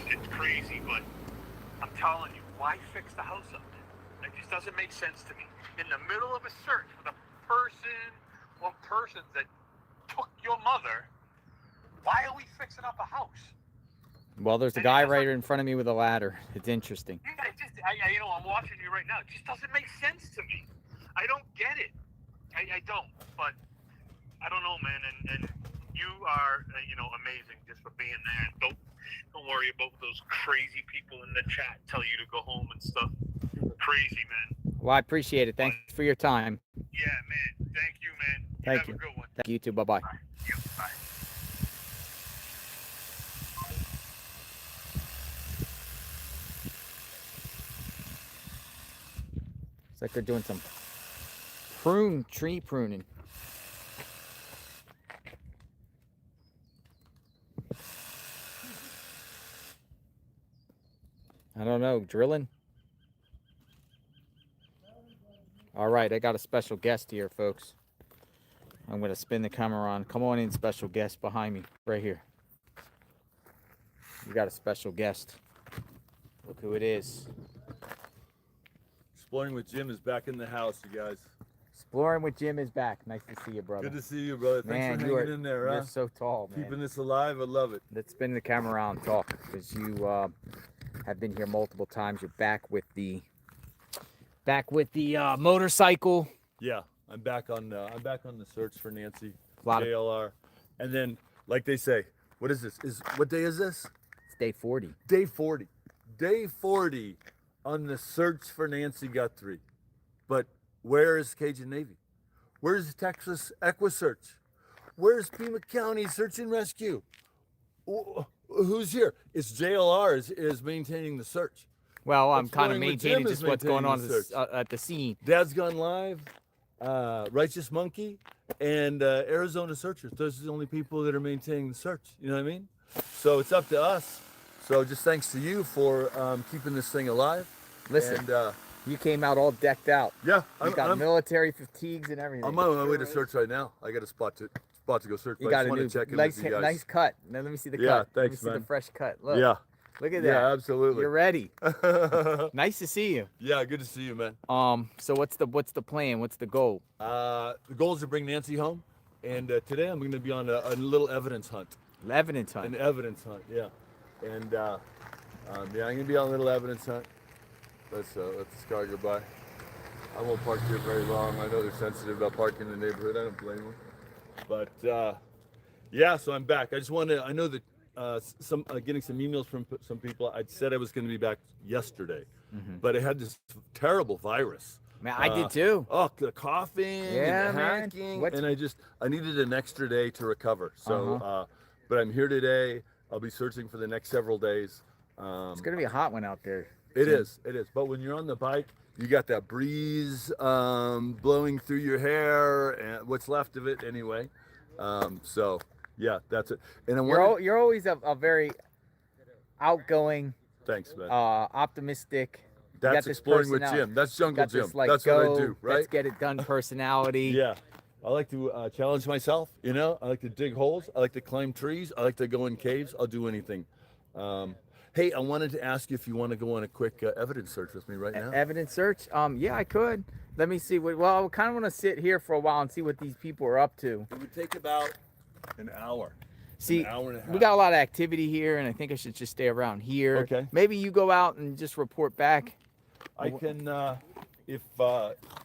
It's crazy, but I'm telling you, why fix the house up? It just doesn't make sense to me. In the middle of a search for the person or persons that took your mother, why are we fixing up a house? Well, there's a guy right in front of me with a ladder. It's interesting. Yeah, you know, I'm watching you right now. It just doesn't make sense to me. I don't get it. I don't. But I don't know, man. And you are, you know, amazing just for being there. And don't worry about those crazy people in the chat tell you to go home and stuff. Crazy, man. Well, I appreciate it. Thanks for your time. Yeah, man. Thank you, man. Thank you. Have a good one. Thank you too. Bye-bye. Bye. Yep, bye. It's like they're doing some tree pruning. I don't know, drilling? All right, I got a special guest here, folks. I'm going to spin the camera on. Come on in, special guest behind me, right here. We got a special guest. Look who it is. Exploring with Jim is back in the house, you guys. Exploring with Jim is back. Nice to see you, brother. Good to see you, brother. Man, Thanks for hanging in there, huh? You're so tall, man. Keeping this alive, I love it. Let's spin the camera around and talk, because you have been here multiple times. You're back with the motorcycle. Yeah, I'm back on the search for Nancy, Lot of- JLR, and then like they say, what is this? What day is this? It's day 40. Day 40. Day 40 on the search for Nancy Guthrie. But where is Cajun Navy? Where's Texas EquiSearch? Where's Pima County Search and Rescue? Who's here? It's JLR is maintaining the search. Well, I'm kind of Exploring with Jim maintaining is just what's going on maintaining the at the scene. Dad's Gone Live, Righteous Monkey, and Arizona Searchers. Those are the only people that are maintaining the search. You know what I mean? So it's up to us. So just thanks to you for keeping this thing alive. Listen, and, you came out all decked out. yeah, You got military fatigues and everything. I'm on my way to search right now. I got a spot to go search. You but got I a just want new, to check in nice, with you guys. nice cut. Now let me see the Yeah, cut. Let me thanks, see man. the fresh cut. Look. Yeah. Look at that. Yeah, absolutely. You're ready. Nice to see you. Yeah, good to see you, man. So what's the plan? What's the goal? The goal is to bring Nancy home, and today I'm going to be on a little evidence hunt. Evidence hunt. An evidence hunt, yeah. And yeah, I'm going to be on a little evidence hunt. Let's let this car go by. I won't park here very long. I know they're sensitive about parking in the neighborhood. I don't blame them. But yeah, so I'm back. I just wanted. I know that getting some emails from some people. I'd said I was going to be back yesterday, but I had this terrible virus. Man, I did too. Oh, the coughing, Yeah, and the man. hacking, and I needed an extra day to recover. So, but I'm here today. I'll be searching for the next several days. It's gonna be a hot one out there. It is. But when you're on the bike, you got that breeze blowing through your hair, and what's left of it anyway. So yeah, that's it. And You're always a very outgoing, thanks, man. optimistic. That's exploring with Jim. That's Jungle Jim. That's what I do, right? Let's get it done personality. Yeah. I like to challenge myself, you know. I like to dig holes. I like to climb trees. I like to go in caves. I'll do anything. Hey, I wanted to ask you if you want to go on a quick evidence search with me right now. Evidence search? Yeah, I could. Let me see. Well, I kind of want to sit here for a while and see what these people are up to. It would take about an hour. See, an hour and a half. we got a lot of activity here, and I think I should just stay around here. Okay. Maybe you go out and just report back. I can, if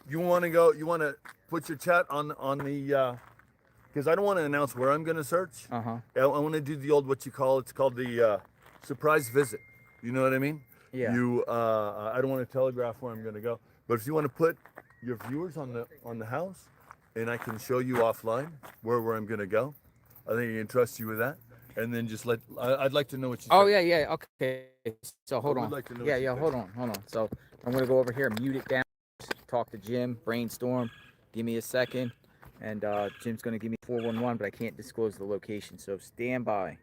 you want to go, you want to put your chat on the, because I don't want to announce where I'm going to search. I want to do the old, what you call, it's called the surprise visit. You know what I mean? Yeah. I don't want to telegraph where I'm going to go, but if you want to put your viewers on the house, and I can show you offline where I'm going to go, I think I can trust you with that. And then just I'd like to know what you Oh, think. yeah, okay. So hold on. Like to know Yeah, what you yeah, think. hold on. So I'm going to go over here, mute it down, talk to Jim, brainstorm. Give me a second. And Jim's going to give me 411, but I can't disclose the location. So stand by.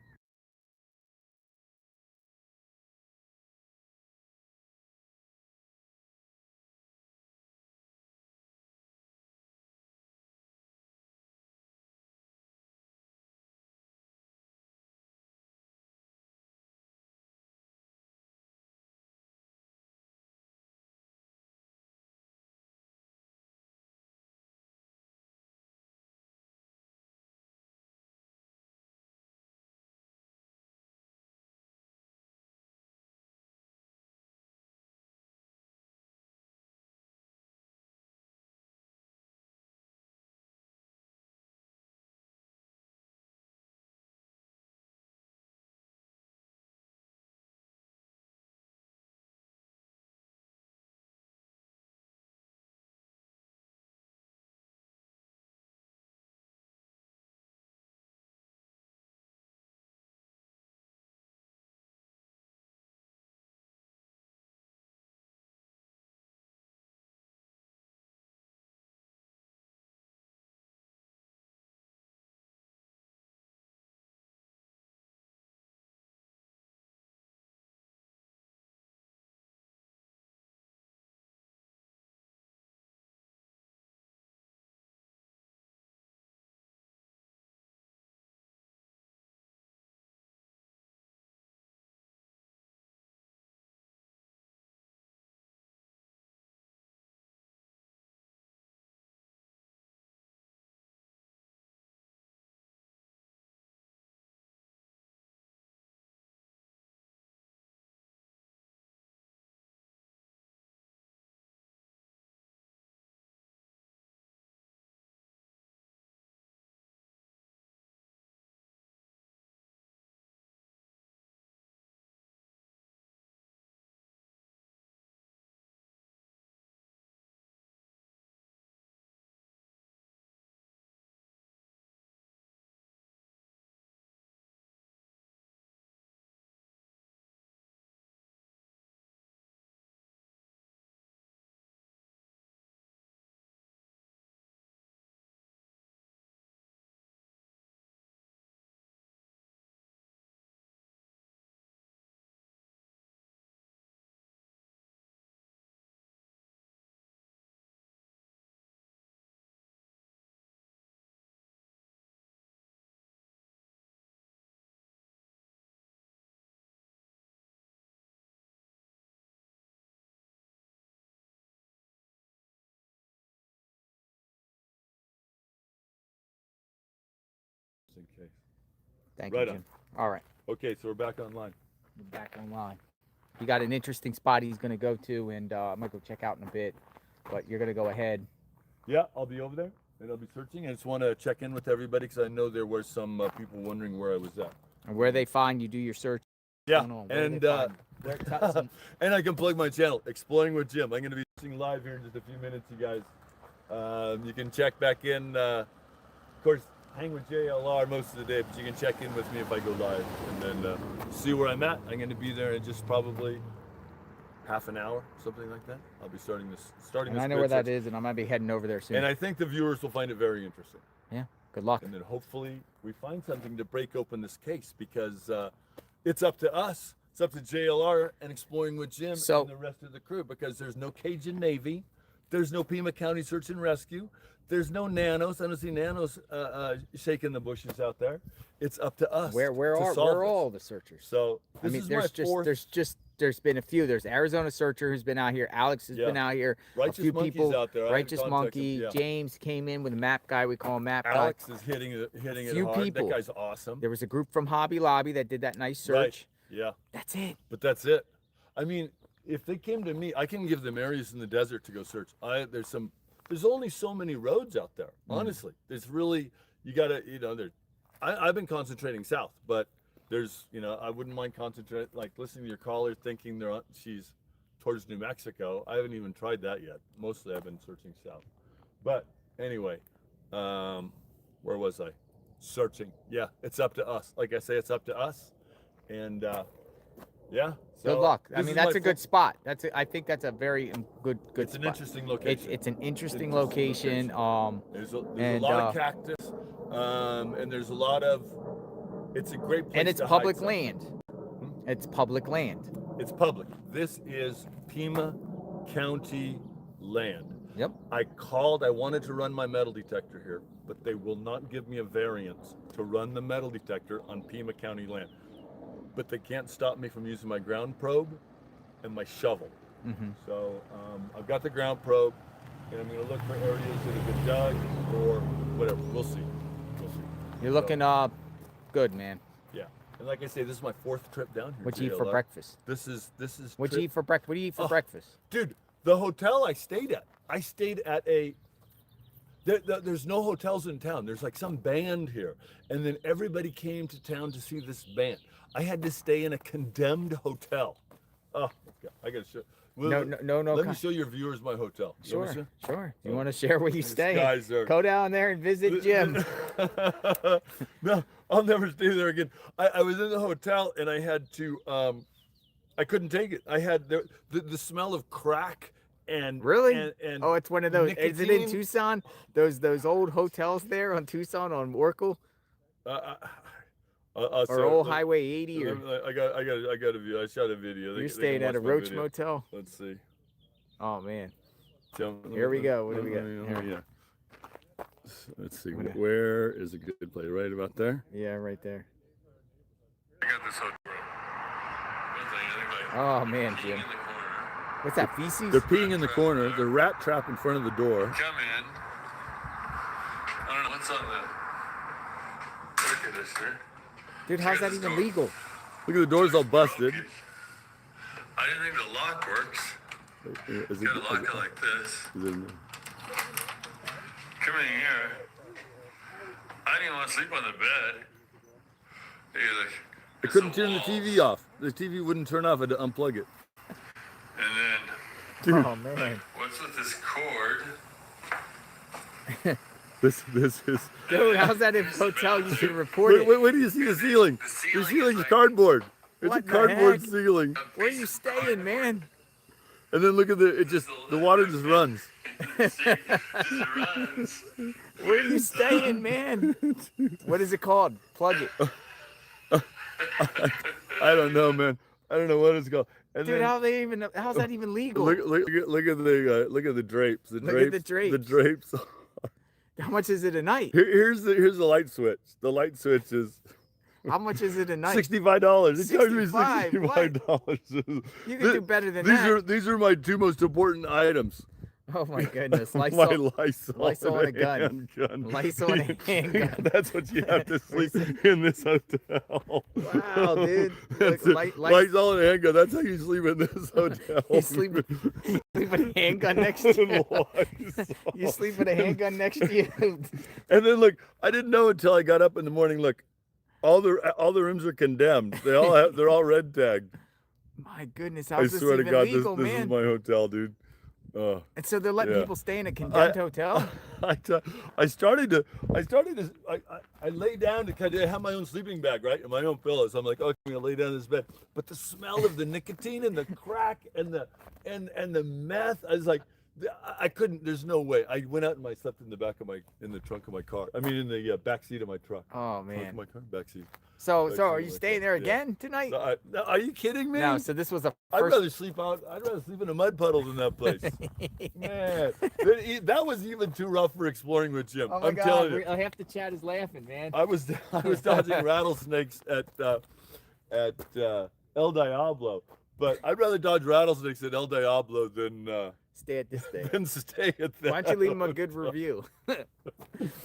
Thank Right you, on. Jim. All right. Okay, so we're back online. We're back online. You got an interesting spot he's going to go to, and I'm going to go check out in a bit. But you're going to go ahead. Yeah, I'll be over there, and I'll be searching. I just want to check in with everybody because I know there were some people wondering where I was at. And where they find you, do your search. Yeah, going on? Where do and they find you? Some- and I can plug my channel, Exploring with Jim. I'm going to be searching live here in just a few minutes, you guys. You can check back in. Of course, hang with JLR most of the day, but you can check in with me if I go live and then see where I'm at. I'm going to be there in just probably half an hour, something like that. I'll be starting this. And I know where that is, and I might be heading over there soon. And I think the viewers will find it very interesting. Yeah, good luck. And then hopefully we find something to break open this case because it's up to us. It's up to JLR and Exploring with Jim and the rest of the crew because there's no Cajun Navy. There's no Pima County Search and Rescue. There's no Nanos. I don't see Nanos shaking the bushes out there. It's up to us. Where are all the searchers? So I mean, there's been a few. There's Arizona Searcher who's been out here. Alex has been out here. Righteous a few Monkey's people out there. Righteous Monkey. James came in with a map guy. We call him map guy. Alex is hitting it hard. People. That guy's awesome. There was a group from Hobby Lobby that did that nice search. Right. Yeah. That's it. But that's it. I mean, if they came to me, I can give them areas in the desert to go search. There's only so many roads out there. Honestly, there's really, you gotta, I've been concentrating south, but there's, I wouldn't mind concentrating, like listening to your caller thinking she's towards New Mexico. I haven't even tried that yet. Mostly I've been searching south. But anyway, where was I? Searching. Yeah, it's up to us. Like I say, it's up to us. And yeah. Good luck. I mean, that's a good spot. I think that's a very good It's spot. an interesting location. It's an interesting location. There's a lot of cactus, and there's a lot of. It's a great place. And it's to public hide land. It's public land. It's public. This is Pima County land. Yep. I wanted to run my metal detector here, but they will not give me a variance to run the metal detector on Pima County land. But they can't stop me from using my ground probe and my shovel. So I've got the ground probe, and I'm going to look for areas that have been dug or whatever. We'll see. You're looking good, man. Yeah, and like I say, this is my 4th trip down here. What do you eat for breakfast? This is. What do you eat for breakfast? What do you eat for breakfast? Dude, the hotel I stayed at there's no hotels in town. There's like some band here, and then everybody came to town to see this band. I had to stay in a condemned hotel. Oh, God, I gotta show. No. Let me show your viewers my hotel. Sure. You want to share where you stay? Guys are... Go down there and visit Jim. No, I'll never stay there again. I was in the hotel and I had to. I couldn't take it. I had the smell of crack and really. And oh, it's one of those. nicotine. Is it in Tucson? Those old hotels there on Tucson on Oracle. Or old Highway 80, or I got a view. I shot a video. You're staying at a Roach Motel. Let's see. Oh man. Here we go. What do we got? Yeah. Let's see. Where is a good place? Right about there. Yeah, right there. I got this hotel. Oh man, Jim. What's that? Feces? They're peeing in the corner. The rat trap in front of the door. Come in. I don't know what's on the air conditioner. Dude, how's that even legal? Look at the doors all busted. I didn't think the lock works. Gotta lock it like this. Come in here. I didn't even want to sleep on the bed. I couldn't turn the TV off. The TV wouldn't turn off. I had to unplug it. And then, dude, oh man, what's with this cord? This is. Dude, how's that in hotel? You should report it. Wait, do you see the ceiling? The ceiling's cardboard. It's a cardboard ceiling. Where are you staying, man? And then look at the water just runs. Where are you staying, man? What is it called? Plug it. I don't know, man. I don't know what it's called. And dude, then, how's that even legal? Look at the drapes. Look at the drapes. The drapes. How much is it a night? Here's the light switch. The light switch is. How much is it a night? $65. It charged me $65. You can do better than that. These are my 2 most important items. Oh my goodness. My Lysol. Lysol, Lysol and a gun. handgun. Lysol and a handgun. That's what you have to What is sleep in this hotel. Wow, dude. Look, That's it. Lysol and a handgun. That's how you sleep in this hotel. You sleep with a handgun next to you. Lysol. You sleep with a handgun next to you. And then look, I didn't know until I got up in the morning. Look, all the rooms are condemned. They're all red tagged. My goodness, I how's this swear to even God, legal, this man? is my hotel, dude. And so they're letting yeah. people stay in a condemned hotel? I lay down to kind of have my own sleeping bag, right, and my own pillow. So I'm like, oh, I'm gonna lay down in this bed. But the smell of the nicotine and the crack and the meth, I was like, I couldn't. There's no way. I went out and I slept in the trunk of my car. I mean, in the back seat of my truck. Oh Trunk man. of my car, back seat. So Back are seat you of my staying truck, there yeah. again tonight? No, are you kidding me? No. So this was a I'd first. rather sleep out. I'd rather sleep in a mud puddle than that place. Man, that was even too rough for exploring with Jim. Oh my I'm God, telling you. half the chat is laughing, man. I was dodging rattlesnakes at El Diablo, but I'd rather dodge rattlesnakes at El Diablo than Stay at this day. stay at that. Why don't you leave him a good review?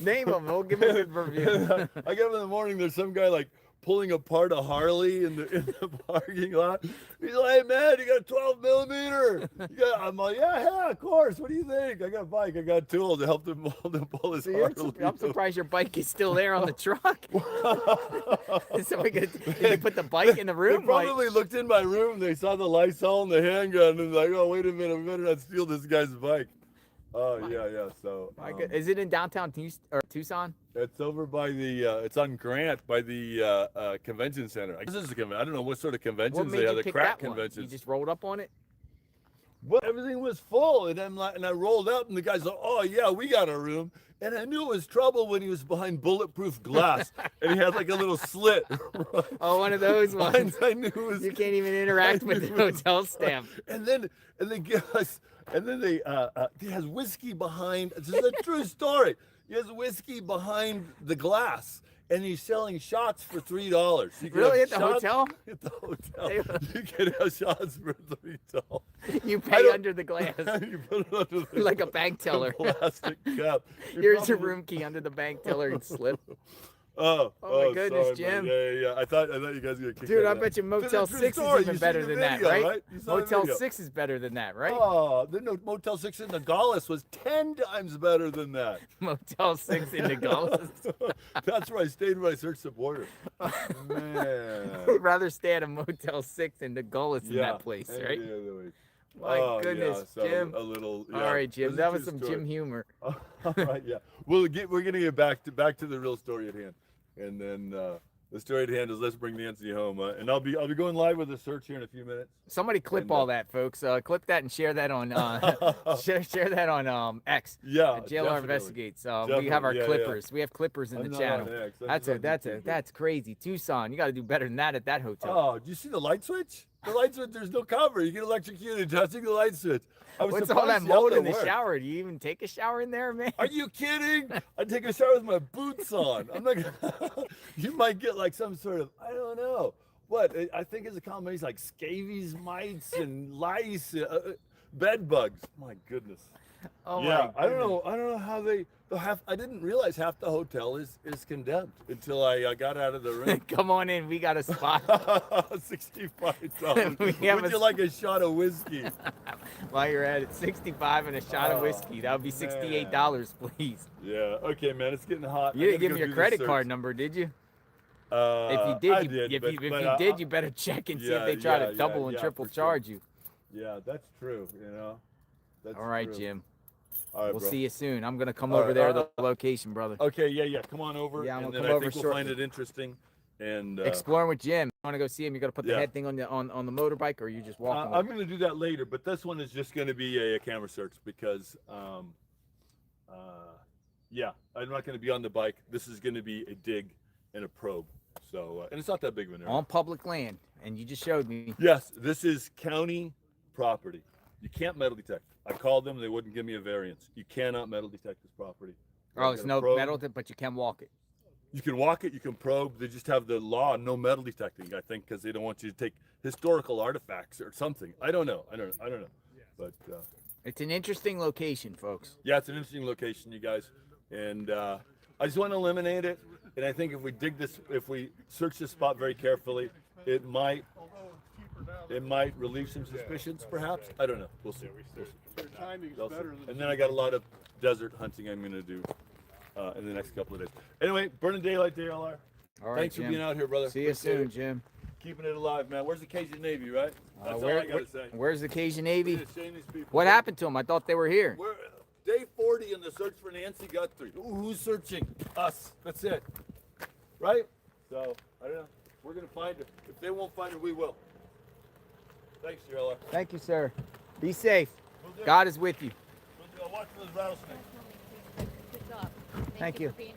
Name him. We'll give him a good review. I get up in the morning. There's some guy like pulling apart a Harley in the parking lot. He's like, "Hey man, you got a 12 millimeter?" I'm like, yeah, of course. What do you think? I got a bike. I got tools to help him pull his Harley. I'm surprised your bike is still there on the truck. So did you put the bike in the room? They probably looked in my room. They saw the Lysol and the handgun, and like, oh wait a minute, we better not steal this guy's bike. Oh yeah. So is it in downtown Tucson? it's over by the it's on Grant by the convention center. I guess this is a convention. I don't know what sort of What conventions made they have. you The pick crack that one? conventions. You just rolled up on it? Well, everything was full, and I rolled up, and the guy's like, "Oh yeah, we got a room." And I knew it was trouble when he was behind bulletproof glass, and he had like a little slit. Oh, one of those ones. I knew it was. You can't even interact with the hotel staff. And they give us, and then he has whiskey behind. This is a true story. He has whiskey behind the glass, and he's selling shots for $3. Really, at the hotel? At the hotel, you can have shots for $3. You pay under the glass. You put it under the Like a bank teller. plastic cup. Here's your room key under the bank teller and slip. Oh my goodness, sorry, Jim. man. Yeah. I thought you guys were gonna kick Dude, that I out. bet you Motel True 6 story. is even You better seen the than that, video, right? You saw the Motel video. 6 is better than that, right? Oh, no, Motel 6 in Nogales was 10 times better than that. Motel 6 in Nogales. That's where I stayed when I searched the border. Man. I'd rather stay at a Motel 6 in Nogales than that place, any right? other way. My goodness, so Jim. A little. Yeah. All right, Jim. It That a was true some story. Jim humor. All right, yeah. We're gonna get back to the real story at hand, and then the story at hand is let's bring Nancy home, and I'll be going live with a search here in a few minutes. Somebody clip all that, folks. Clip that and share that on share that on X. Yeah, JLR definitely. Investigates. We Definitely, have our yeah, clippers. We have clippers in I'm the not channel. on X. That's crazy. Tucson, you got to do better than that at that hotel. Oh, do you see the light switch? The light switch, there's no cover. You get electrocuted touching the light switch. I was What's all that surprised how mold in the worked. shower? Do you even take a shower in there, man? Are you kidding? I take a shower with my boots on. I'm not gonna, you might get like some sort of, I don't know. What? I think it's a combination like scabies, mites, and lice, bed bugs. My goodness. Oh Yeah, my I don't know how they I didn't realize half the hotel is condemned until I got out of the room. Come on in. We got a spot. $65. We have Would a you like a shot of whiskey? While you're at it, 65 and a shot of whiskey. That would be $68, please. Yeah. Okay, man. It's getting hot. You didn't give me your credit card number, did you? If you did, you better check and see if they try to double and triple charge you. Yeah, that's true. You know. That's All right, true. Jim. All right, We'll bro. see you soon. I'm gonna come All over right, there to the location, brother. Okay, yeah. Come on over. Yeah, I'm and gonna then come I over think we'll shortly. find it interesting. And Exploring with Jim. You want to go see him? You got to put the Yeah. head thing on the motorbike, or you just walking? I'm going to do that later, but this one is just going to be a camera search because, yeah, I'm not going to be on the bike. This is going to be a dig and a probe. So, and it's not that big of an area. On public land, and you just showed me. Yes, this is county property. You can't metal detect. I called them; they wouldn't give me a variance. You cannot metal detect this property. Oh, it's Gotta no probe. metal, but you can walk it. You can walk it, you can probe. They just have the law no metal detecting, I think, because they don't want you to take historical artifacts or something. I don't know. But It's an interesting location, folks. Yeah, it's an interesting location, you guys. And I just want to eliminate it. And I think if we search this spot very carefully, it might relieve some suspicions, perhaps. I don't know. We'll see. Your timing's We'll see. better than. And then I got a lot of desert hunting I'm going to do in the next couple of days. Anyway, burning daylight day, LR. All right, Thanks for Jim. being out here, brother. See you Appreciate soon, it. Jim. Keeping it alive, man. Where's the Cajun Navy, right? That's all I got to say. Where's the Cajun Navy? Yeah, shame these people. What happened to them? I thought they were here. We're day 40 in the search for Nancy Guthrie. Who's searching? Us. That's it. Right? So, I don't know. We're going to find her. If they won't find her, we will. Thanks, Yarla. Thank you, sir. Be safe. We'll do. God is with you. We'll do. Watch for those rattlesnakes. Good job. Thank you. for being-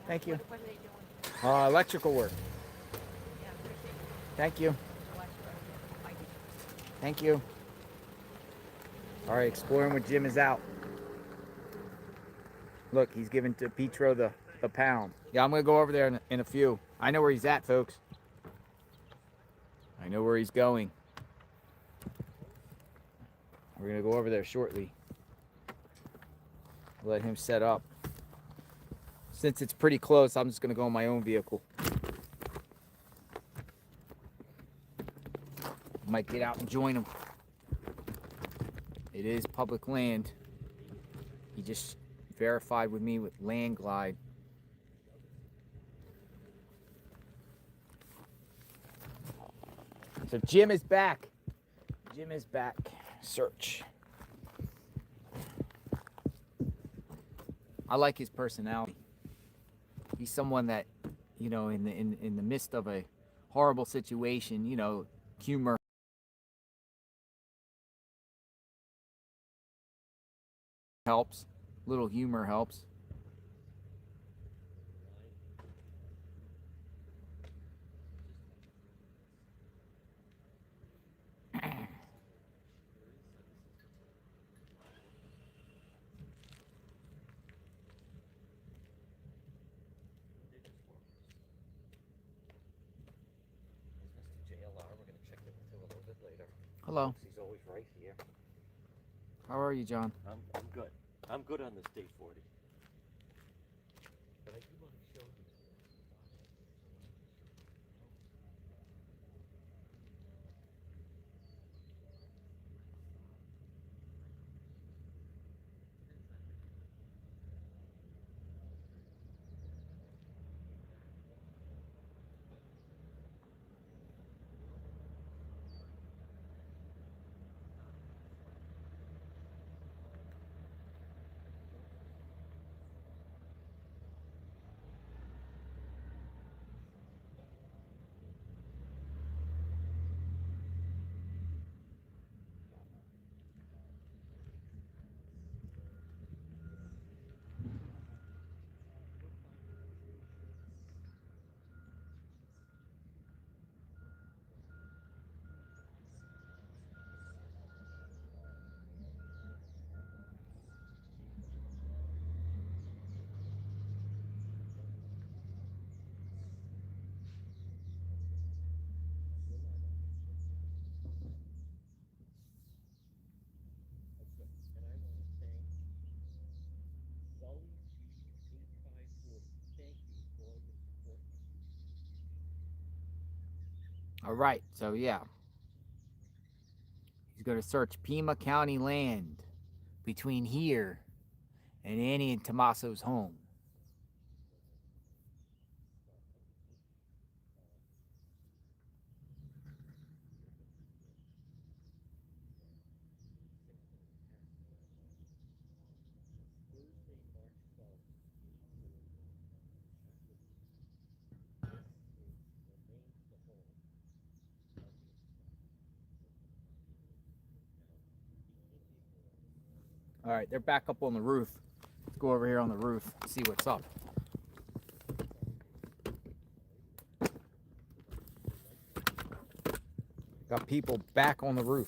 Thank you. What are they doing? Electrical work. Yeah, appreciate it. Thank you. Watch for everything. Thank you. All right, exploring with Jim is out. Look, he's giving to Petro the pound. Yeah, I'm gonna go over there in a few. I know where he's at, folks. I know where he's going. We're gonna go over there shortly. Let him set up. Since it's pretty close, I'm just gonna go in my own vehicle. Might get out and join him. It is public land. He just verified with me with Land Glide. So Jim is back. Jim is back. Search. I like his personality. He's someone that, you know, in the midst of a horrible situation, you know, humor helps. Little humor helps. Hello. He's always right here. How are you, John? I'm good. I'm good on this day 40. But I do want to show you. All right, so yeah. He's going to search Pima County land between here and Annie and Tommaso's home. All right, they're back up on the roof. Let's go over here on the roof, see what's up. Got people back on the roof.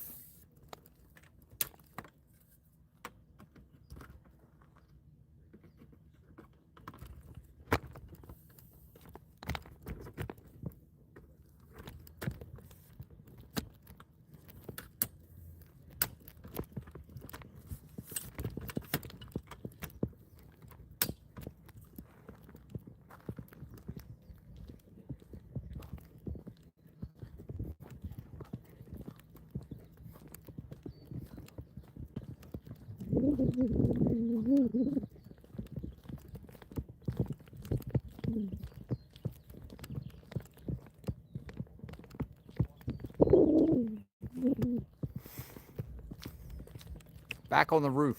Back on the roof.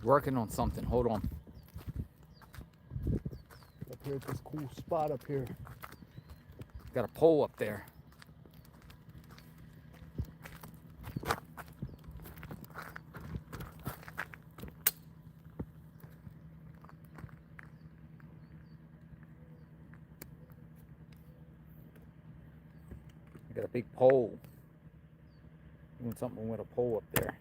Working on something. Hold on. Up here at this cool spot up here. Got a pole up there. I got a big pole. Doing something with a pole up there.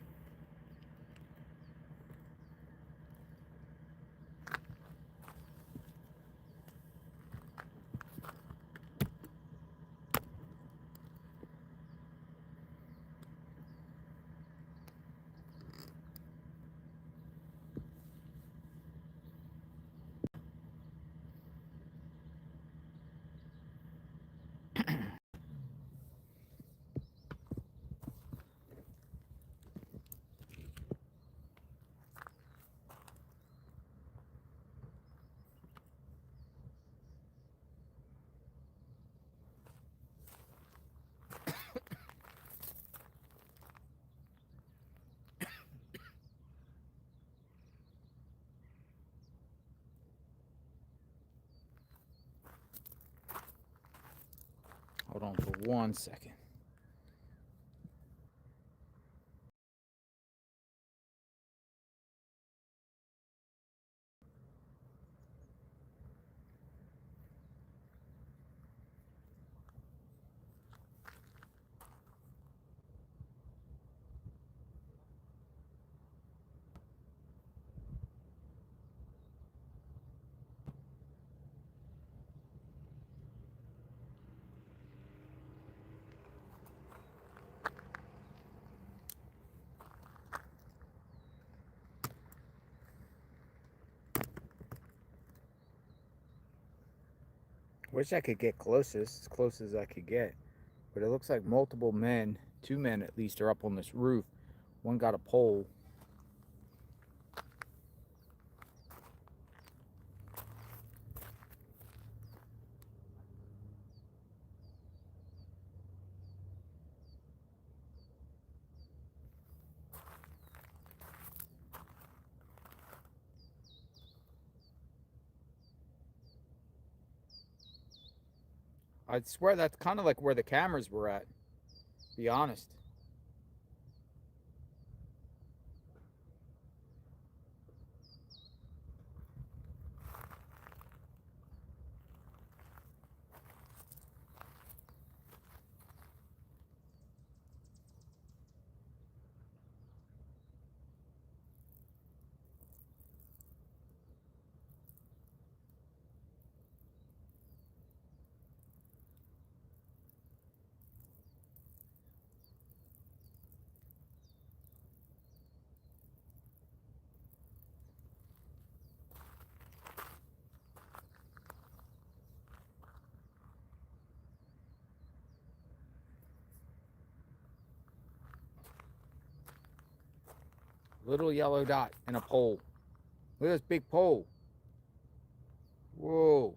Hold on for 1 second. Wish I could get closest, as close as I could get. But it looks like multiple men, 2 men at least, are up on this roof. One got a pole. I swear that's kind of like where the cameras were at, to be honest. Little yellow dot and a pole. Look at this big pole. Whoa.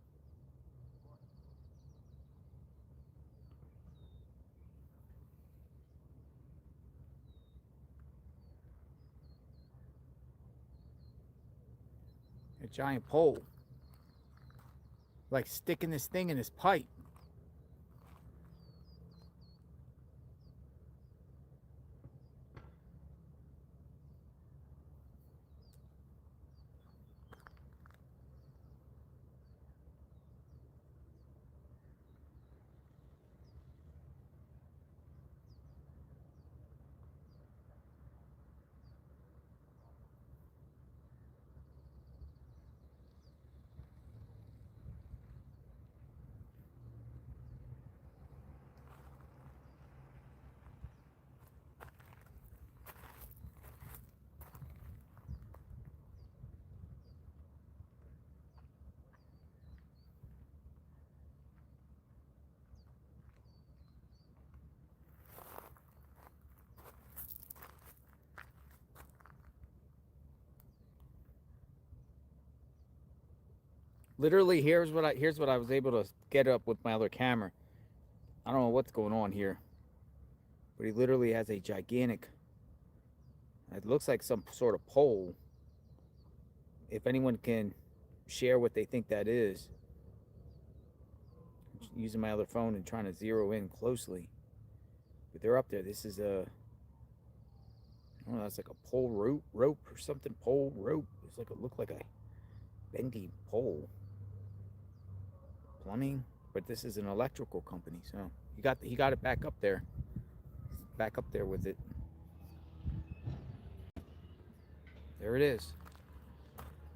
A giant pole. Like sticking this thing in his pipe. Literally, here's what I was able to get up with my other camera. I don't know what's going on here, but he literally has a gigantic. It looks like some sort of pole. If anyone can share what they think that is, I'm just using my other phone and trying to zero in closely. But they're up there. This is a, I don't know, it's like a pole rope or something. Pole rope. It's like it looked like a bendy pole. Plumbing, but this is an electrical company, so he got it back up there. Back up there with it. There it is.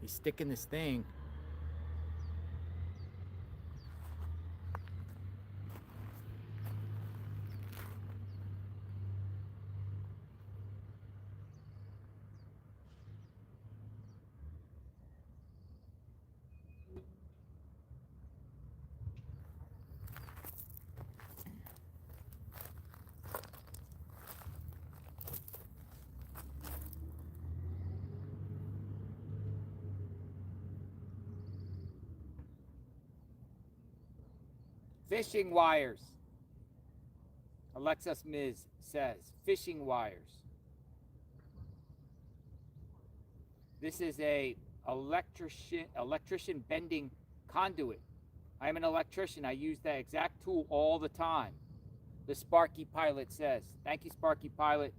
He's sticking this thing. Fishing wires. Alexis Miz says fishing wires. This is a electrician bending conduit. I'm an electrician. I use that exact tool all the time. The Sparky Pilot says. Thank you, Sparky Pilot.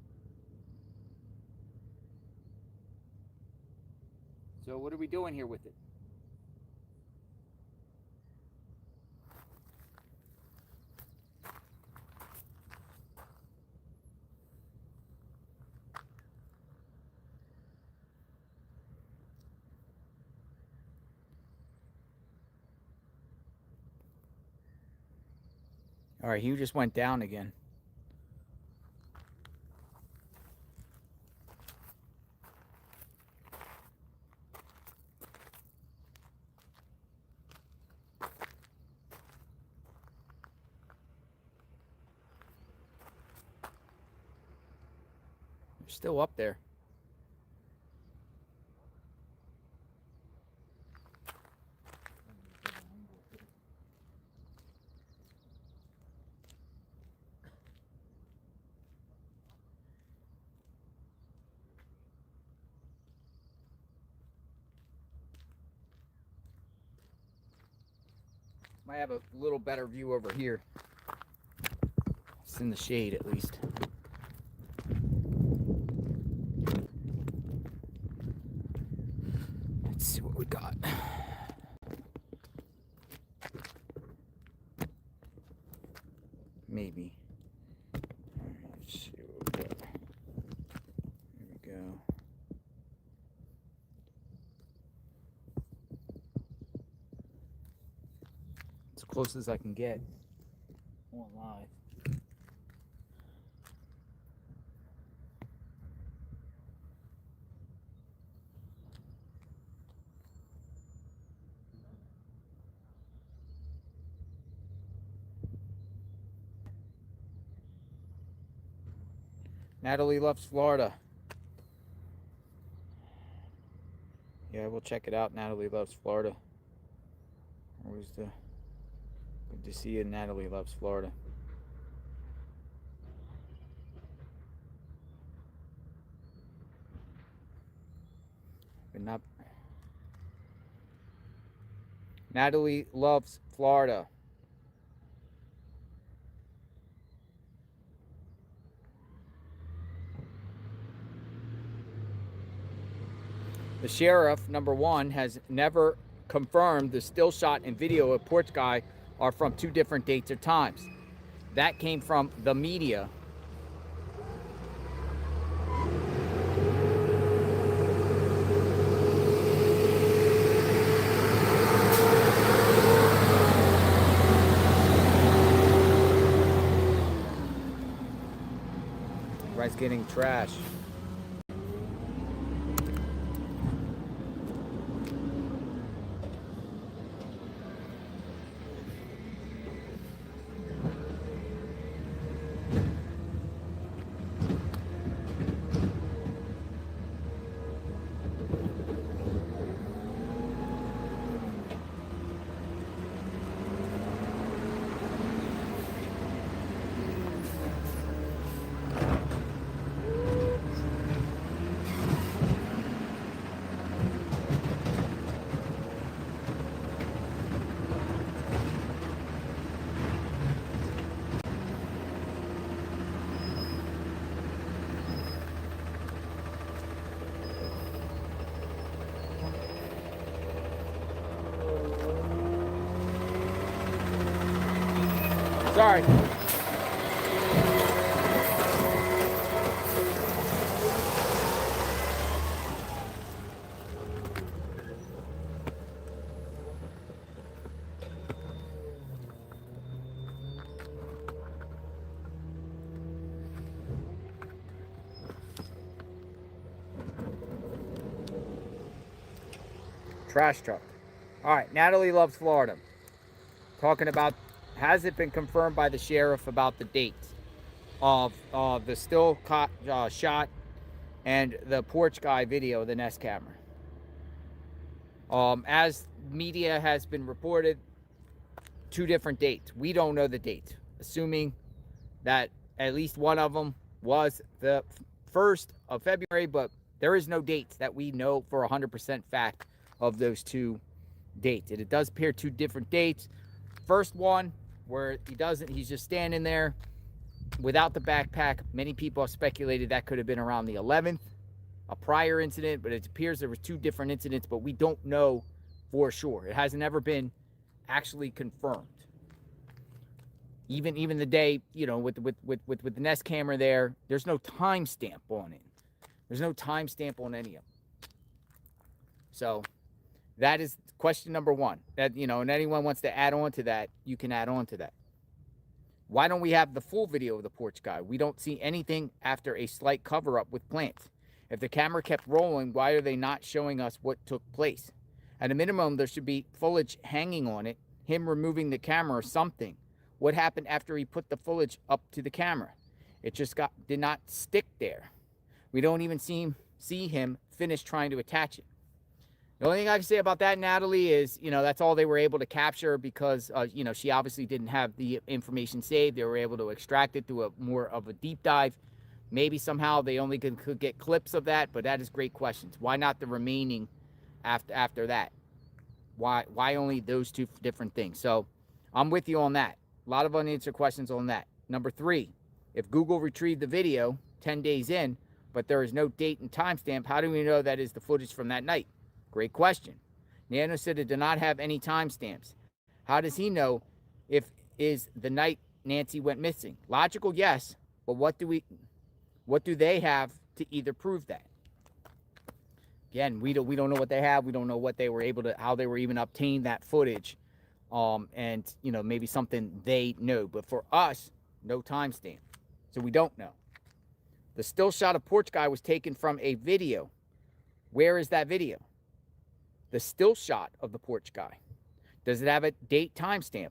So what are we doing here with it? All right, he just went down again. They're still up there. Might have a little better view over here. It's in the shade at least. Let's see what we got. Maybe. Let's see what we got. Here we go. As close as I can get on live. Natalie loves Florida. Yeah, we'll check it out. Natalie loves Florida. Always good to see you. Natalie loves Florida. But not. Natalie loves Florida. The sheriff, number one, has never confirmed the still shot and video of Porch Guy are from two different dates or times. That came from the media. Everybody's getting trash. Sorry. Trash truck. All right, Natalie loves Florida. Talking about, has it been confirmed by the sheriff about the dates of the still shot and the porch guy video, the Nest camera? As media has been reported, 2 different dates. We don't know the dates, assuming that at least one of them was the 1st of February, but there is no dates that we know for 100% fact of those 2 dates. And it does appear 2 different dates. First one, where he's just standing there without the backpack. Many people have speculated that could have been around the 11th, a prior incident, but it appears there were 2 different incidents, but we don't know for sure. It hasn't ever been actually confirmed. Even the day, you know, with the Nest camera there, there's no timestamp on it. There's no timestamp on any of them. So that is question number 1. That, you know, and anyone wants to add on to that, you can add on to that. Why don't we have the full video of the porch guy? We don't see anything after a slight cover-up with plants. If the camera kept rolling, why are they not showing us what took place? At a minimum, there should be foliage hanging on it, him removing the camera or something. What happened after he put the foliage up to the camera? It just did not stick there. We don't even see him finish trying to attach it. The only thing I can say about that, Natalie, is, you know, that's all they were able to capture because, you know, she obviously didn't have the information saved. They were able to extract it through a more of a deep dive. Maybe somehow they only could get clips of that, but that is great questions. Why not the remaining after that? Why only those 2 different things? So I'm with you on that. A lot of unanswered questions on that. Number 3, if Google retrieved the video 10 days in, but there is no date and timestamp, how do we know that is the footage from that night? Great question. Nanos said it did not have any timestamps. How does he know if is the night Nancy went missing? Logical, yes, but what do they have to either prove that? Again, we don't know what they have. We don't know what they were able to, how they were even obtain that footage. And, you know, maybe something they know. But for us, no timestamp. So we don't know. The still shot of porch guy was taken from a video. Where is that video? The still shot of the porch guy. Does it have a date timestamp?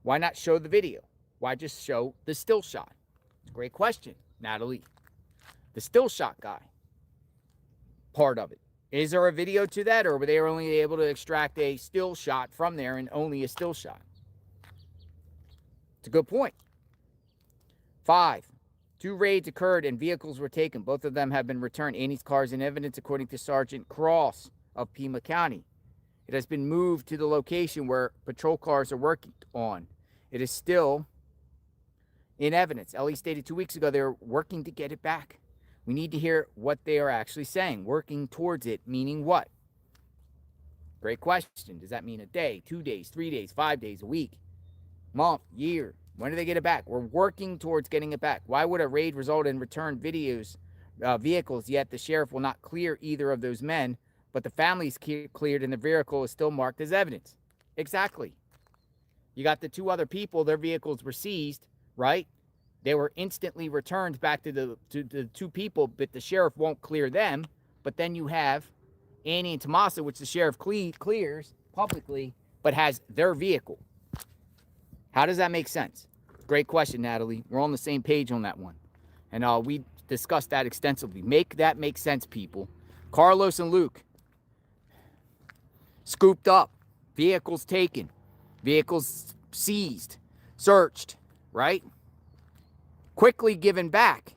Why not show the video? Why just show the still shot? Great question, Natalie. The still shot guy. Part of it. Is there a video to that, or were they only able to extract a still shot from there and only a still shot? It's a good point. 5, 2 raids occurred and vehicles were taken. Both of them have been returned. Annie's car is in evidence, according to Sergeant Cross of Pima County. It has been moved to the location where patrol cars are working on. It is still in evidence. Ellie stated 2 weeks ago they were working to get it back. We need to hear what they are actually saying. Working towards it, meaning what? Great question. Does that mean a day, 2 days, 3 days, 5 days, a week, month, year? When do they get it back? We're working towards getting it back. Why would a raid result in returned vehicles, yet the sheriff will not clear either of those men, but the family's cleared and the vehicle is still marked as evidence? Exactly. You got the 2 other people, their vehicles were seized, right? They were instantly returned back to the 2 people, but the sheriff won't clear them. But then you have Annie and Tommaso, which the sheriff clears publicly, but has their vehicle. How does that make sense? Great question, Natalie. We're on the same page on that one. And we discussed that extensively. Make that make sense, people. Carlos and Luke. Scooped up. Vehicles taken. Vehicles seized. Searched. Right? Quickly given back,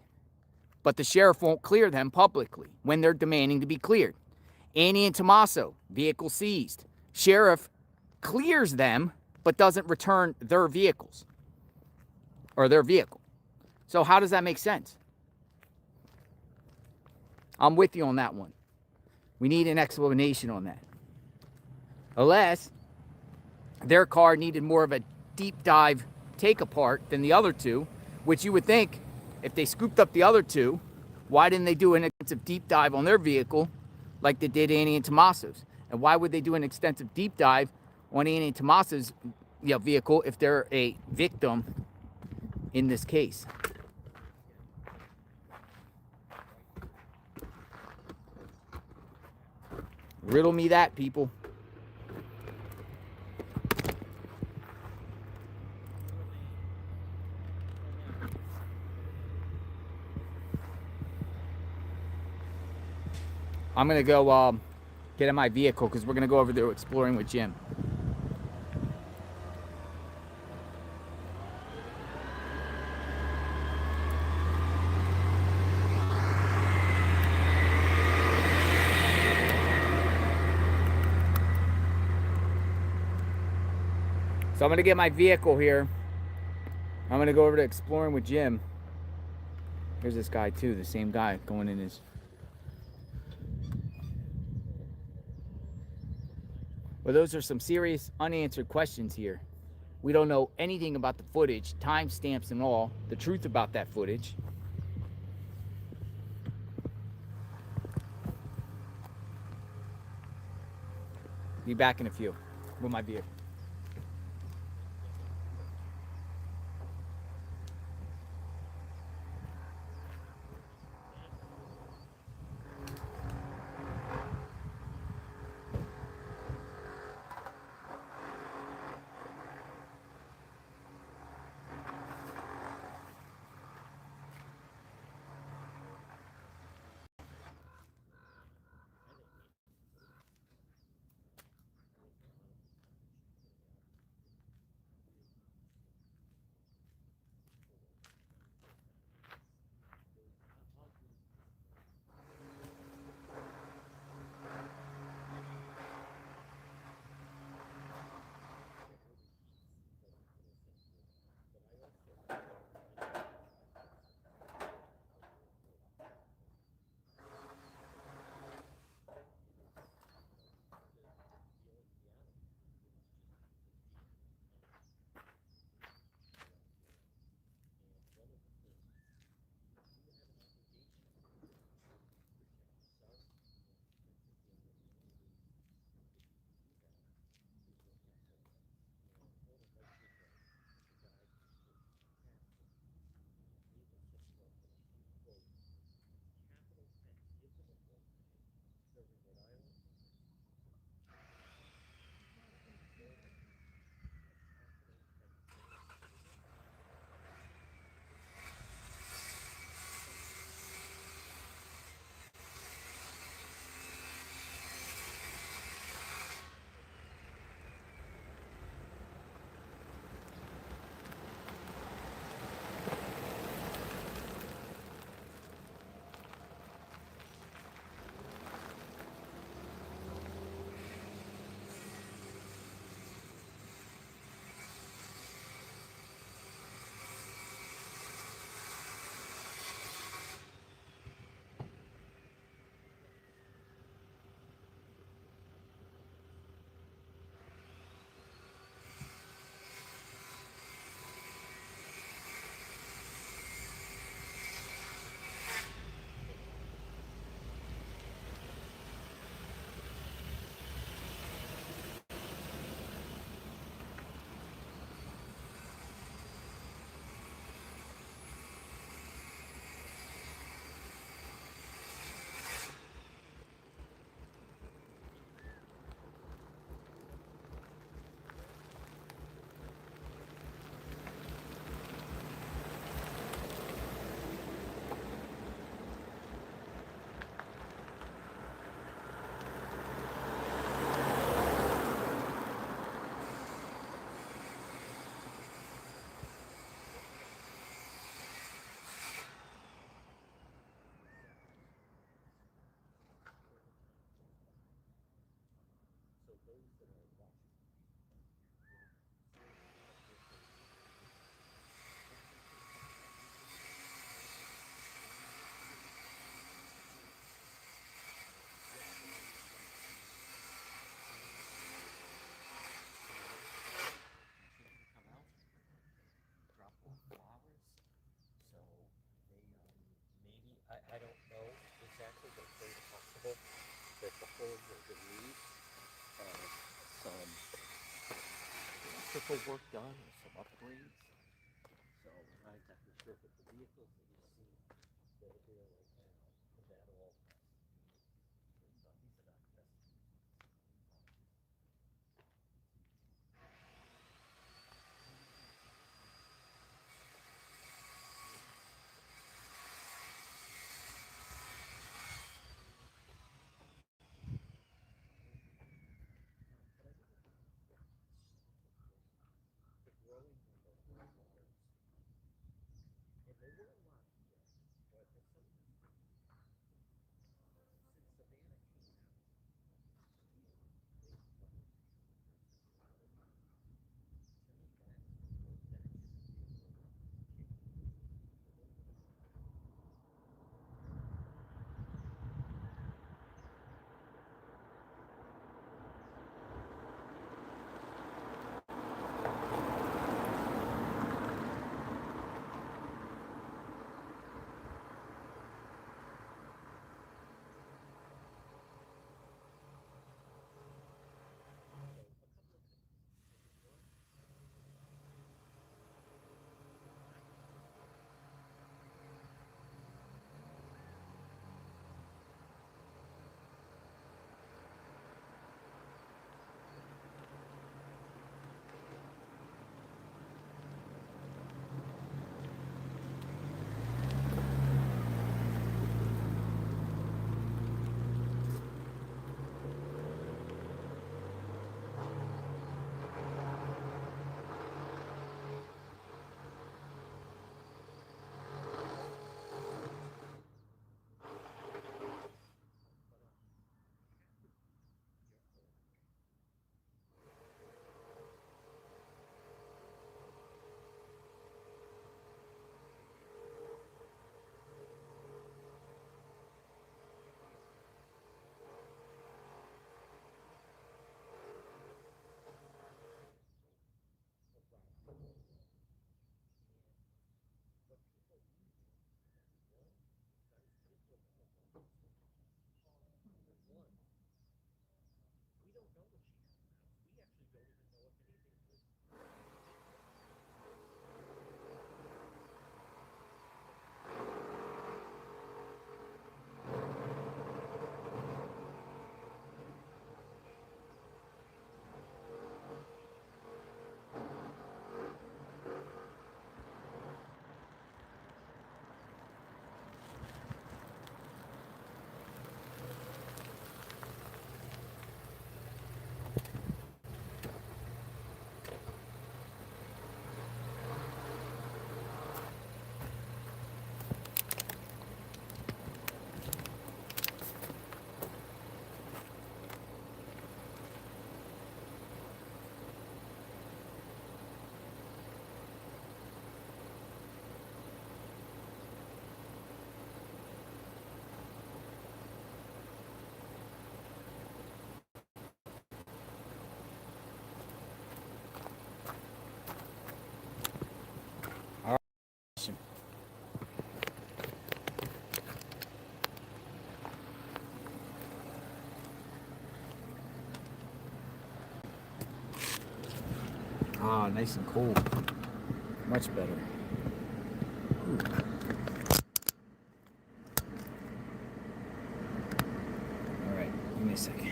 but the sheriff won't clear them publicly when they're demanding to be cleared. Annie and Tommaso, vehicle seized. Sheriff clears them, but doesn't return their vehicles or their vehicle. So how does that make sense? I'm with you on that one. We need an explanation on that. Unless their car needed more of a deep dive take apart than the other two, which you would think if they scooped up the other two, why didn't they do an extensive deep dive on their vehicle like they did Annie and Tommaso's? And why would they do an extensive deep dive on Annie and Tommaso's vehicle if they're a victim in this case? Riddle me that, people. I'm going to go get in my vehicle because we're going to go over there exploring with Jim. So I'm going to get my vehicle here. I'm going to go over to exploring with Jim. Here's this guy too, the same guy going in his... Well, those are some serious unanswered questions here. We don't know anything about the footage, timestamps and all, the truth about that footage. Be back in a few with my vehicle. pull the lead, some electrical work done, or some upgrades. So we're not exactly sure, but the vehicles that you see that are there right now, that all these are not tested. The growing number of homeowners, and there were a lot here, but as some of the since Savannah came out, they've gone to Ah, nice and cool. Much better. Ooh. All right, give me a second.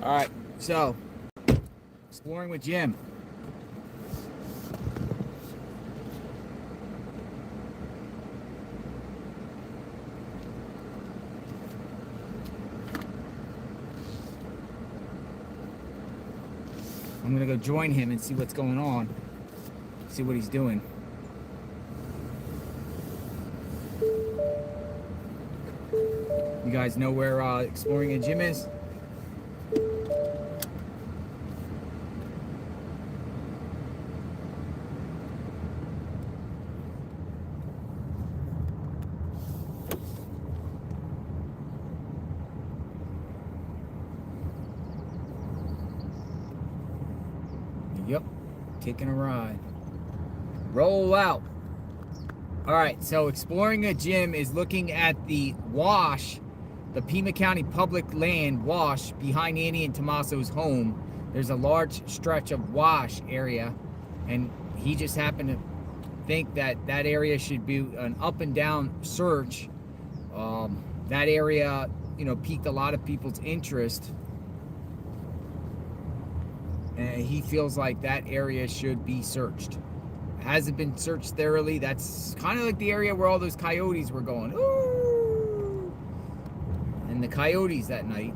All right, so exploring with Jim. I'm gonna go join him and see what's going on, see what he's doing. guys know where Exploring a Gym is? Yep, taking a ride. Roll out. All right, so Exploring a Gym is looking at the wash, the Pima County public land wash behind Annie and Tommaso's home. There's a large stretch of wash area, and he just happened to think that that area should be an up and down search. That area, you know, piqued a lot of people's interest. And he feels like that area should be searched. Hasn't been searched thoroughly. That's kind of like the area where all those coyotes were going. Ooh! And the coyotes that night.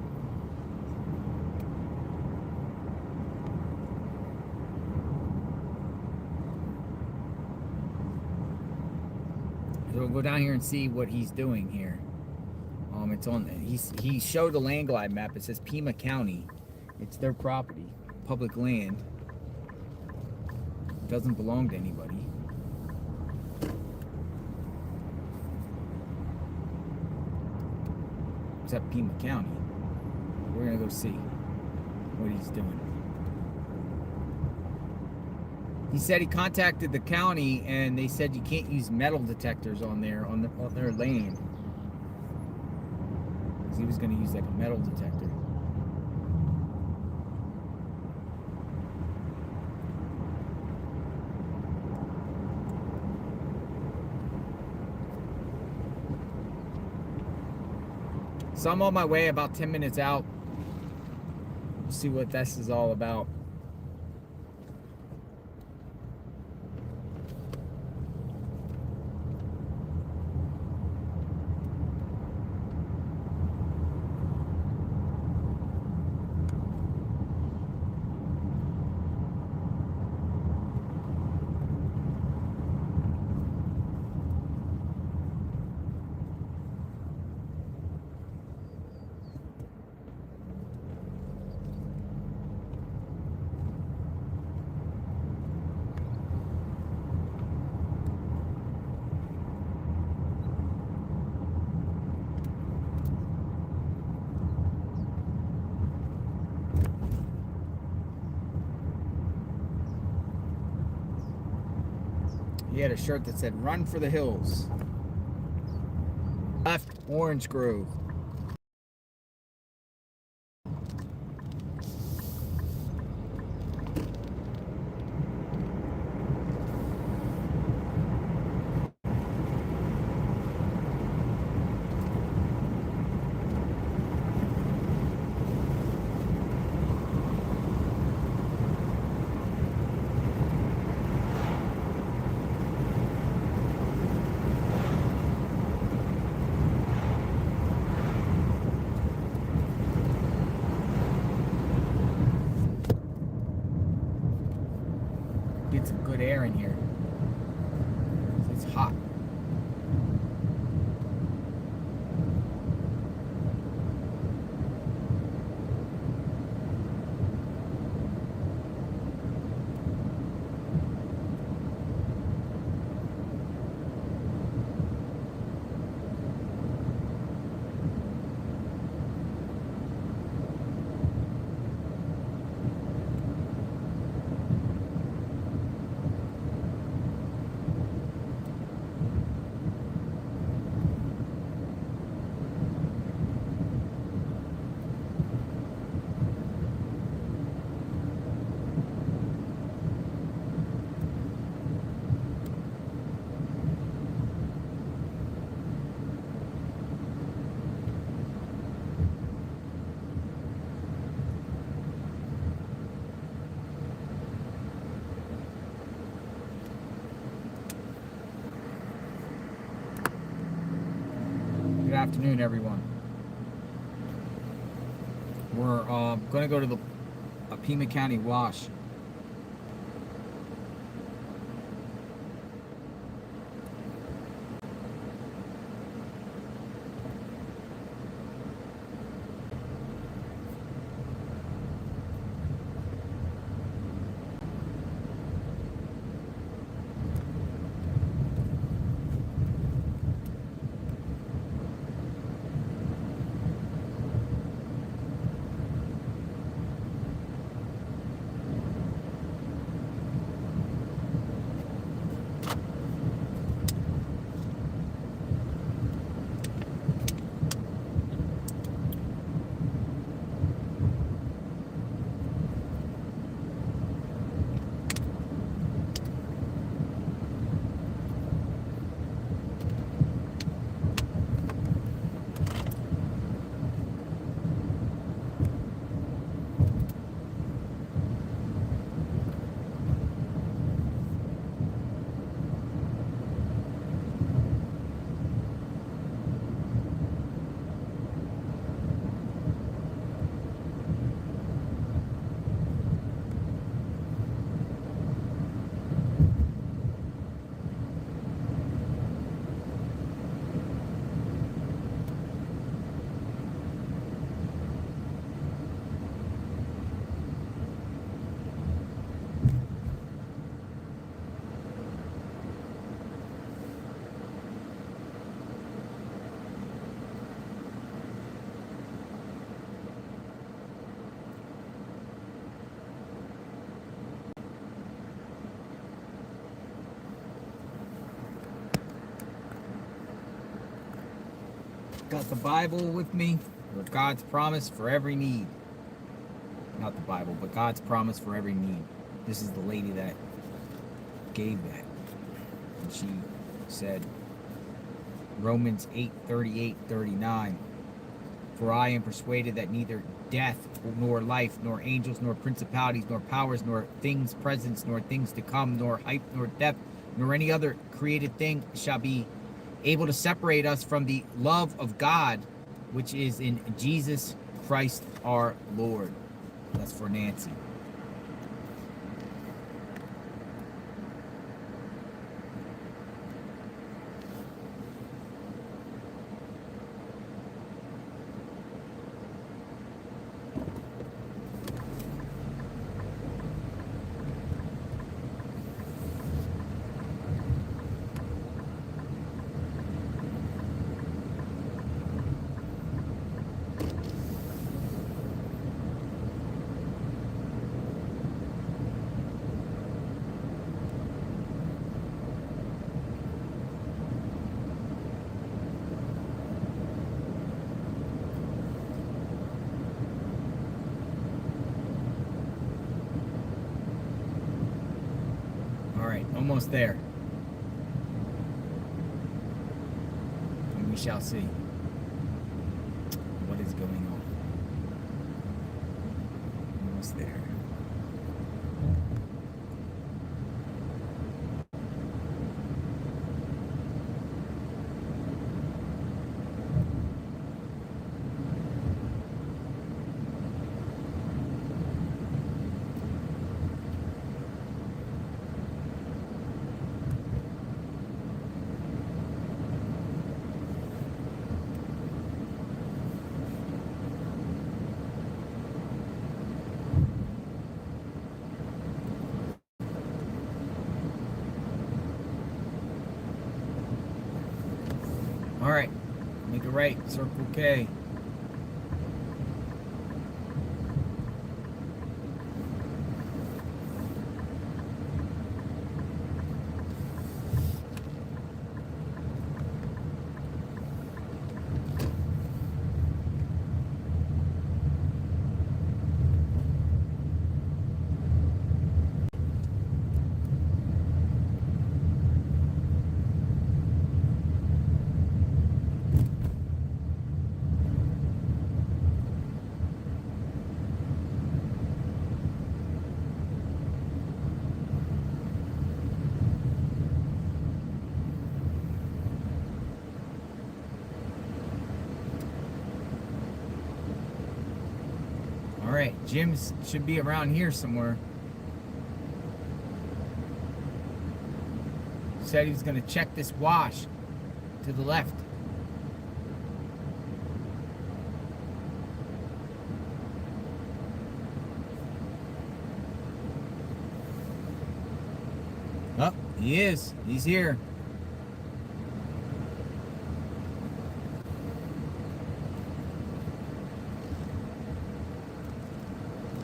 So we'll go down here and see what he's doing here. It's on. He showed a land glide map. It says Pima County. It's their property, public land. It doesn't belong to anybody. Except Pima County. We're gonna go see what he's doing. He said he contacted the county and they said you can't use metal detectors on their land. He was going to use like a metal detector. So I'm on my way, about 10 minutes out. We'll see what this is all about. He had a shirt that said, "Run for the hills." Left, Orange Grove. Get some good air in here. It's hot. Good afternoon, everyone. We're going to go to the Pima County Wash. Got the Bible with me, or God's promise for every need. Not the Bible, but God's promise for every need. This is the lady that gave that. And she said, Romans 8:38-39. For I am persuaded that neither death, nor life, nor angels, nor principalities, nor powers, nor things present, nor things to come, nor height, nor depth, nor any other created thing shall be able to separate us from the love of God, which is in Jesus Christ our Lord. That's for Nancy. Almost there. And we shall see what is going on. Almost there. All right, make a right, Circle K. All right, Jim's should be around here somewhere. Said he was going to check this wash to the left. Oh, he is. He's here.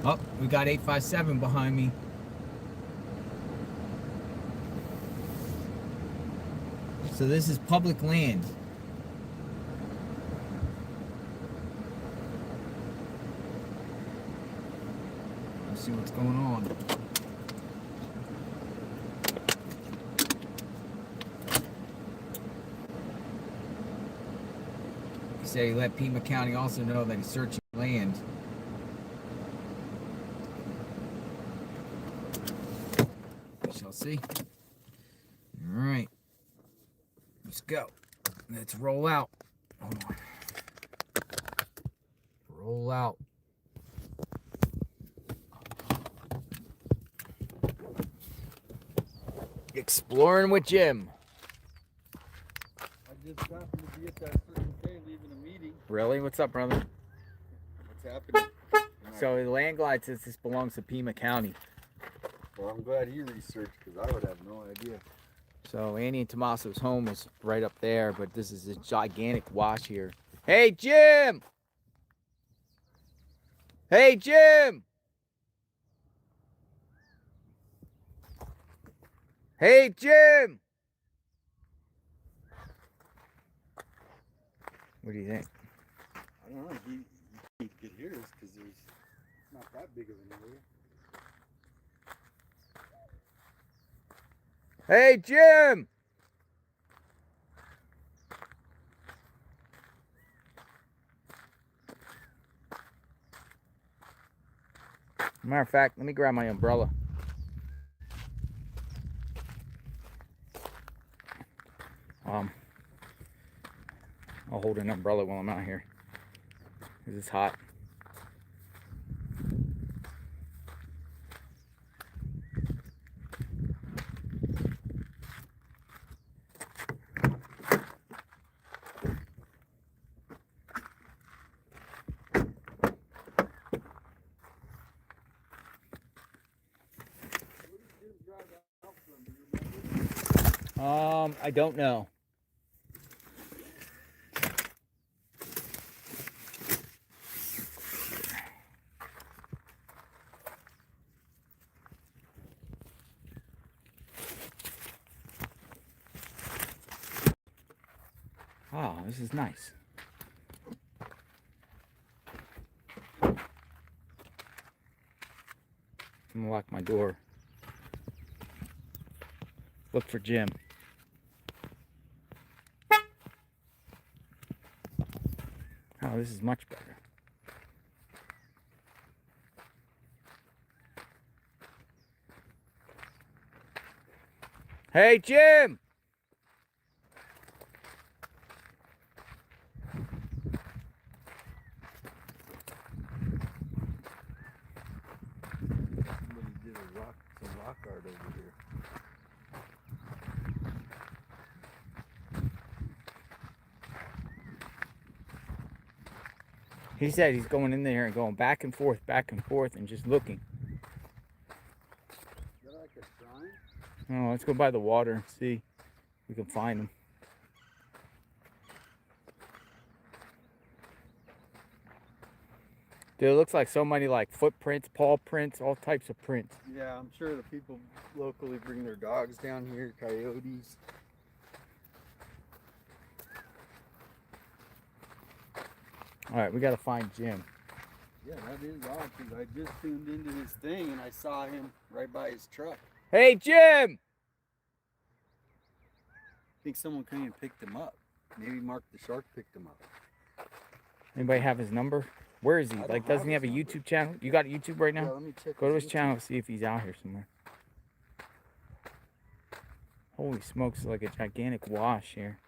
Oh, we got 857 behind me. So this is public land. Let's see what's going on. He said he let Pima County also know that he's searching land. We shall see. All right. Let's go. Let's roll out. Hold on. Roll out. Exploring with Jim. I just happened to be at that Circle K leaving a meeting. Really? What's up, brother? What's happening? So the land glide says this belongs to Pima County. Well, I'm glad he researched because I would have no idea. So Annie and Tommaso's home is right up there, but this is a gigantic wash here. Hey, Jim! Hey, Jim! Hey, Jim! What do you think? I don't know. He can't get here because there's not that big of an area. Hey, Jim! Matter of fact, let me grab my umbrella. I'll hold an umbrella while I'm out here. 'Cause it's hot. I don't know. Oh, this is nice. I'm gonna lock my door. Look for Jim. Oh, this is much better. Hey, Jim! Somebody did some rock art over here. He said he's going in there and going back and forth, and just looking. Is that like a shrine? Oh, let's go by the water and see if we can find him. Dude, it looks like so many like footprints, paw prints, all types of prints. Yeah, I'm sure the people locally bring their dogs down here, coyotes. All right, we got to find Jim. Yeah, that is odd because I just tuned into his thing and I saw him right by his truck. Hey, Jim! I think someone came and picked him up. Maybe Mark the Shark picked him up. Anybody have his number? Where is he? I Like, don't doesn't he have have a his number. YouTube channel? You got YouTube right Yeah, now? let me check. Go to his YouTube. channel and see if he's out here somewhere. Holy smokes, it's like a gigantic wash here.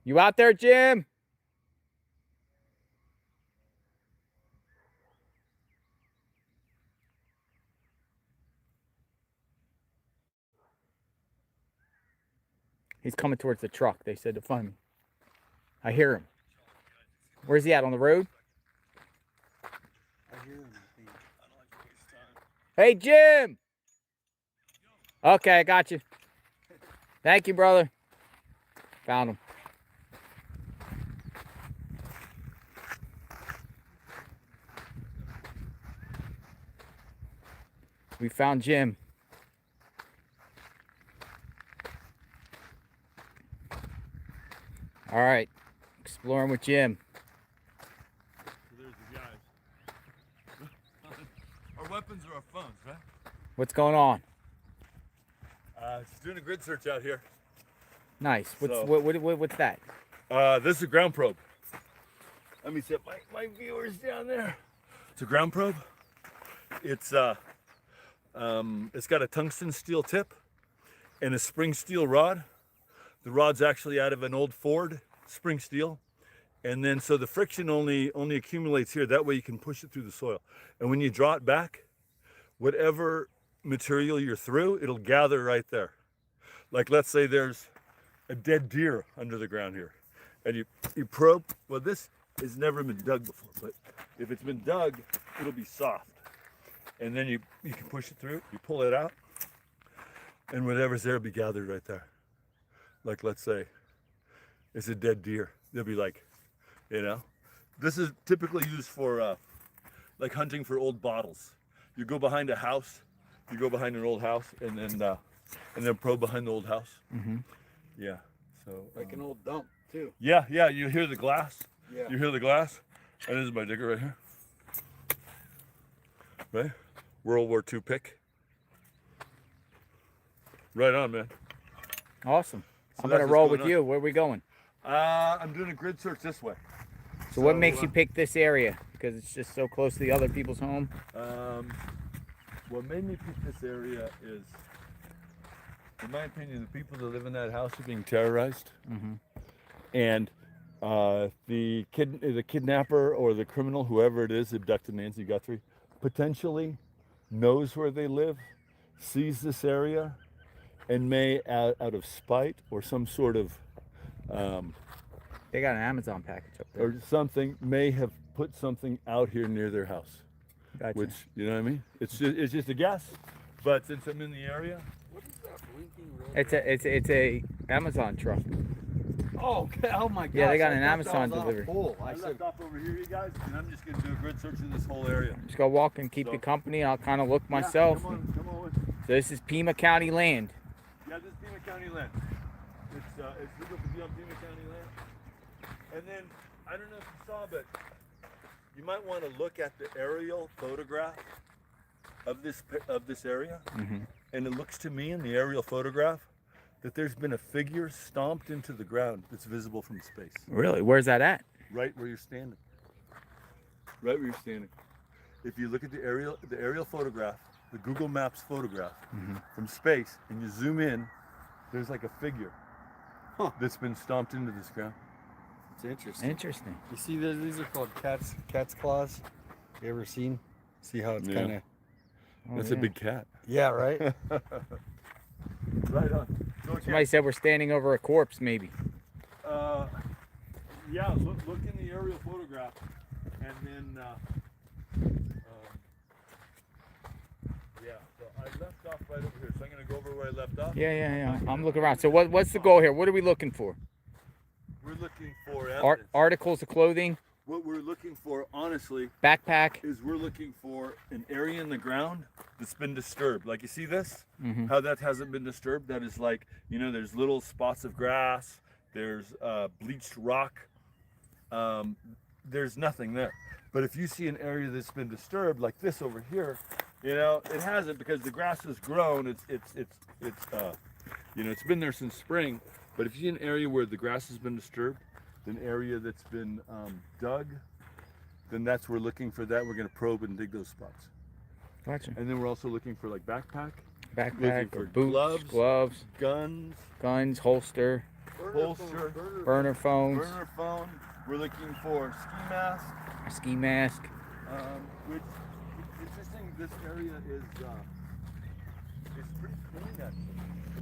You out there, Jim? He's coming towards the truck. They said to find me. I hear him. Where's he at? On the road? I hear him, I think. Hey, Jim! Okay, I got you. Thank you, brother. Found him. We found Jim. All right, exploring with Jim. So there's the guys. Our weapons are our phones, right? What's going on? Just doing a grid search out here. Nice. What's So- what's that? This is a ground probe. Let me set my viewers down there. It's a ground probe. It's got a tungsten steel tip and a spring steel rod. The rod's actually out of an old Ford spring steel. And then so the friction only accumulates here. That way you can push it through the soil. And when you draw it back, whatever material you're through, it'll gather right there. Like let's say there's a dead deer under the ground here. And you probe, well this has never been dug before, but if it's been dug, it'll be soft. And then you can push it through, you pull it out, and whatever's there will be gathered right there. Like let's say it's a dead deer. They'll be like, you know, this is typically used for like hunting for old bottles. You go behind a house, you go behind an old house, and then and then probe behind the old house. Mm-hmm. Yeah. So Like an old dump too. yeah, yeah. You hear the glass? Yeah. You hear the glass? And this is my digger right here. Right? World War II pick. Right on, man. Awesome. So I'm that's gonna what's roll going with on. you. Where are we going? I'm doing a grid search this way. So what makes you pick this area? Because it's just so close to the other people's home. What made me pick this area is, in my opinion, the people that live in that house are being terrorized, Mm-hmm. and the kidnapper or the criminal, whoever it is, abducted Nancy Guthrie, potentially knows where they live, sees this area, and may, out of spite or some sort of They got an Amazon package up there. or something, may have put something out here near their house. Gotcha. Which, you know what I mean? It's just a guess. But since I'm in the area, What is that blinking red? It's a Amazon truck. Oh, okay. Oh my god. Yeah, they got an Amazon delivery. I left off over here, you guys, and I'm just gonna do a grid search of this whole area. Just go walk and keep So- you company. I'll kind of look myself. Yeah, come on. So this is Pima County land. Yeah, this is Pima County land. It's legal to be on Pima County land. And then I don't know if you saw, but you might want to look at the aerial photograph of this area. Mm-hmm. And it looks to me in the aerial photograph that there's been a figure stomped into the ground that's visible from space. Really? Where's that at? Right where you're standing. Right where you're standing. If you look at the aerial photograph, the Google Maps photograph from space, and you zoom in, there's like a figure that's been stomped into this ground. It's interesting. Interesting. You see, these are called cat's claws. You ever seen? See how it's Yeah. kind of. Oh, That's yeah. a big cat. Yeah, right. Right on. So Somebody said we're standing over a corpse, maybe. Yeah, look in the aerial photograph, and then yeah. So I left off right over here. So I'm gonna go over where I left off. Yeah. I'm looking around. So what's the goal here? What are we looking for? We're looking for evidence. Articles of clothing, What we're looking for, honestly, backpack. is we're looking for an area in the ground that's been disturbed. Like you see this? Mm-hmm. How that hasn't been disturbed? That is like, there's little spots of grass, there's bleached rock, there's nothing there. But if you see an area that's been disturbed, like this over here, it hasn't, because the grass has grown. It's been there since spring. But if you see an area where the grass has been disturbed, an area that's been dug, then that's we're looking for that. We're going to probe and dig those spots. Gotcha. And then we're also looking for like backpack, looking Backpack, for or boots, gloves, guns, holster, holster, burner phones, burner phone. We're looking for ski mask, a ski mask. which interesting. This area is pretty clean actually.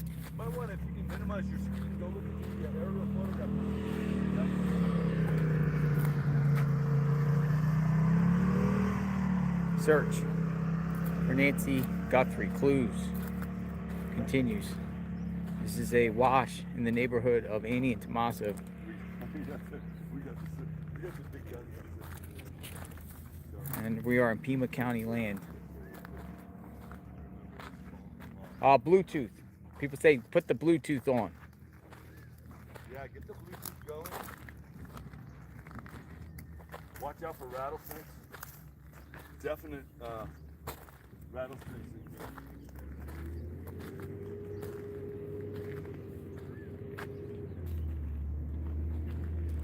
You might want to, if you can minimize your screen, go look at the aerial photograph. Search for Nancy Guthrie. Clues continues. This is a wash in the neighborhood of Annie and Tommaso. We got the big guns. And we are in Pima County land. Bluetooth. People say put the Bluetooth on. Yeah, get the Bluetooth going. Watch out for rattlesnakes. Definite rattlesnakes in here.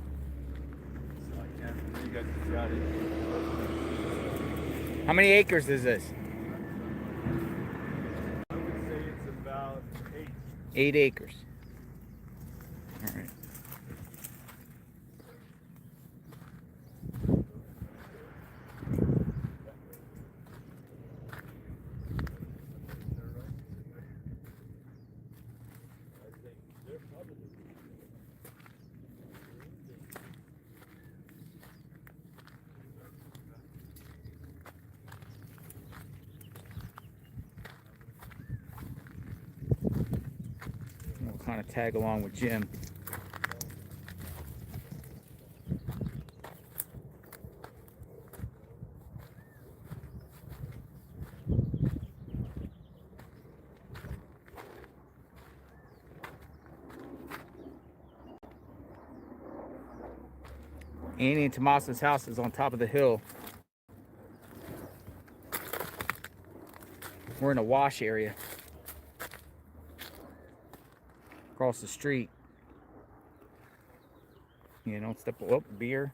So I can't believe you guys got it. How many acres is this? I would say it's about 8. 8 acres. All right. We'll kind of tag along with Jim. Annie and Tomaso's house is on top of the hill. We're in a wash area across the street. Yeah, don't step. Oh, beer.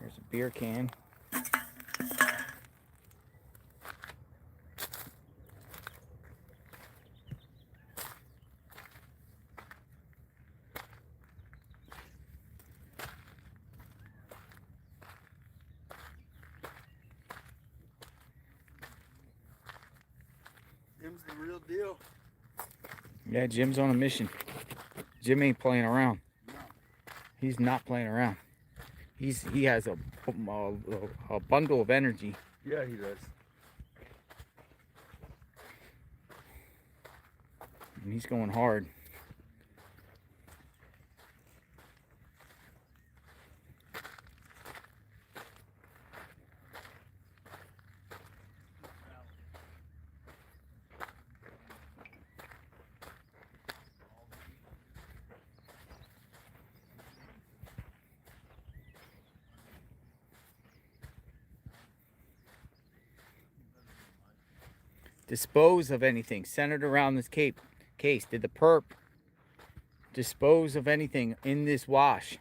There's a beer can. Jim's the real deal. Yeah, Jim's on a mission. Jim ain't playing around. No. He's not playing around. He has a bundle of energy. Yeah, he does. And he's going hard. Dispose of anything centered around this case. Did the perp dispose of anything in this wash?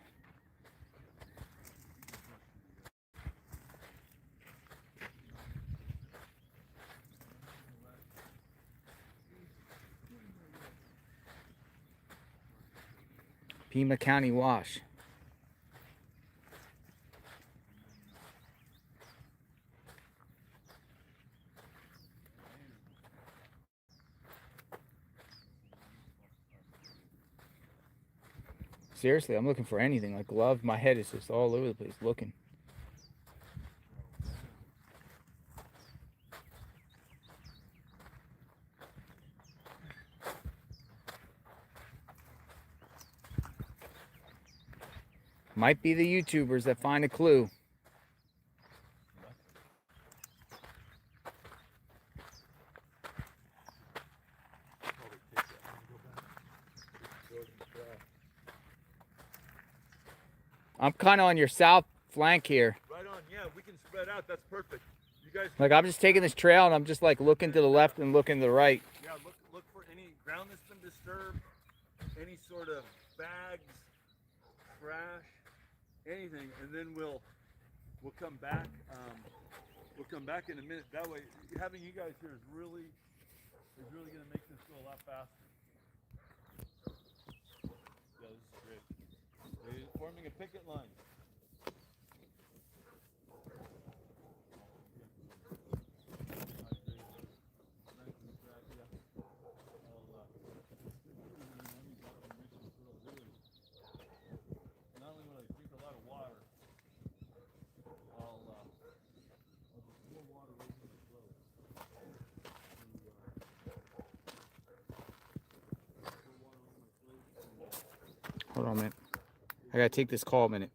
Pima County wash. Seriously, I'm looking for anything. Like glove, my head is just all over the place looking. Might be the YouTubers that find a clue. I'm kind of on your south flank here. Right on. Yeah, we can spread out. That's perfect. You guys. Like I'm just taking this trail and I'm just like looking to the left and looking to the right. Yeah, look for any ground that's been disturbed, any sort of bags, trash, anything, and then we'll come back. We'll come back in a minute. That way, having you guys here is really going to make this go a lot faster. Yeah, this is great. They're forming a picket line. Not only will I drink a lot of water, I'll just pour water over my clothes. Hold on a minute. I gotta take this call a minute.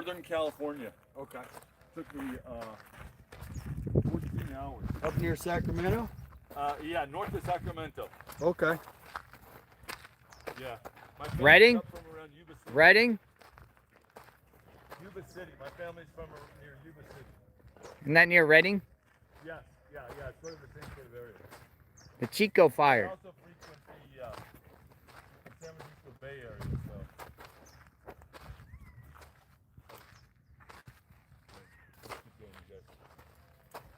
Northern California. Okay. Took me 14 hours. Up near Sacramento? Yeah, north of Sacramento. Okay. Yeah. My family's Redding? up from around Yuba City. Reading? Yuba City. My family's from near Yuba City. Isn't that near Reading? Yes, yeah, it's sort of the same sort of area. The Chico I fire. also frequent the San Francisco Bay Area, so. Keep going, you guys.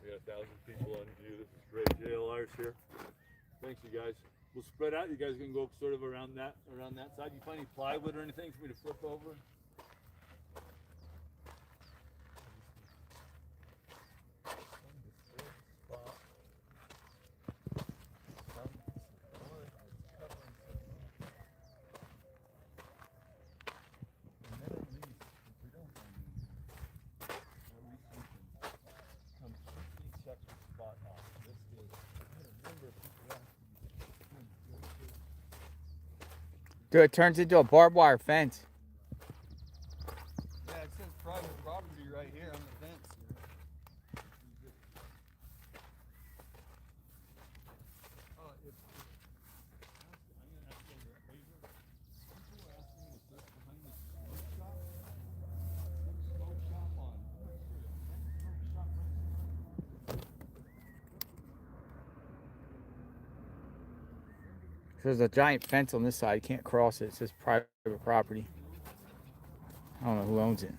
We got 1,000 people on view. This is great. JLR's here. Thanks, you guys. We'll spread out. You guys can go sort of around that side. You find any plywood or anything for me to flip over? Dude, it turns into a barbed wire fence. Yeah, it says private property right here on the fence. There's a giant fence on this side. You can't cross it. It says private property. I don't know who owns it.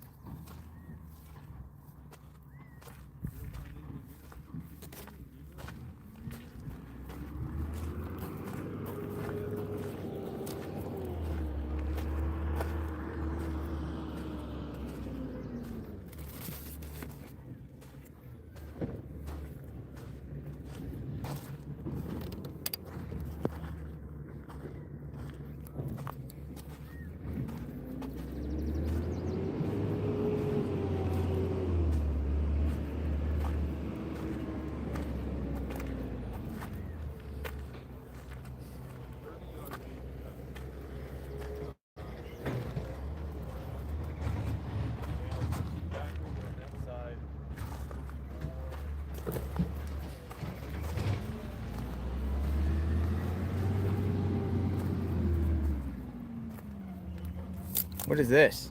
What is this?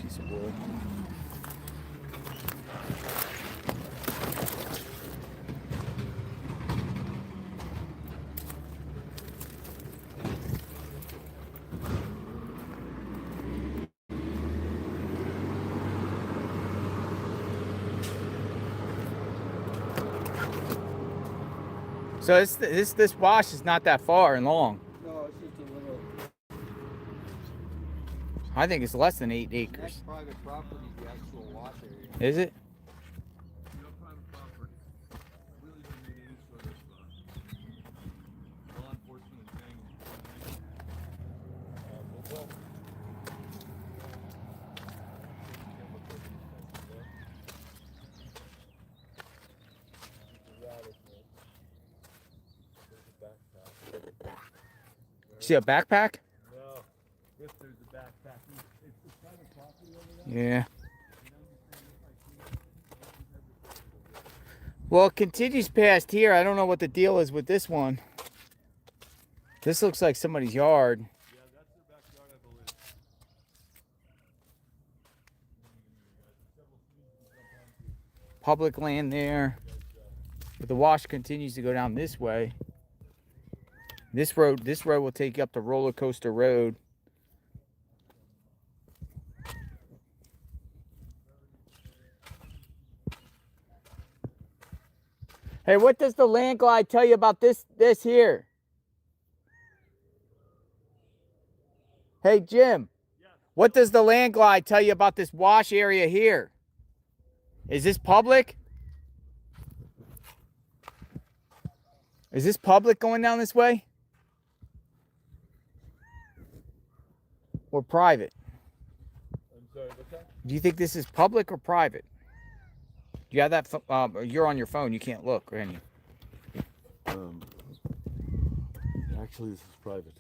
Piece of wood. So this wash is not that far and long. No, it's just a little. I think it's less than 8 That's acres. private property, the actual wash area. Is it? No private property. Really don't need any sort of law enforcement entanglement. Well, See a backpack? no, if there's a backpack, it's private property over there. Yeah. Well, it continues past here. I don't know what the deal is with this one. This looks like somebody's yard. Yeah, that's their backyard, I believe. Public land there. But the wash continues to go down this way. This road will take you up the roller coaster road. Hey, what does the land glide tell you about this here? Hey, Jim. What does the land glide tell you about this wash area here? Is this public? Is this public going down this way? Or private? I'm sorry, what's that? Do you think this is public or private? You have that. You're on your phone. You can't look, can you? Actually, this is private.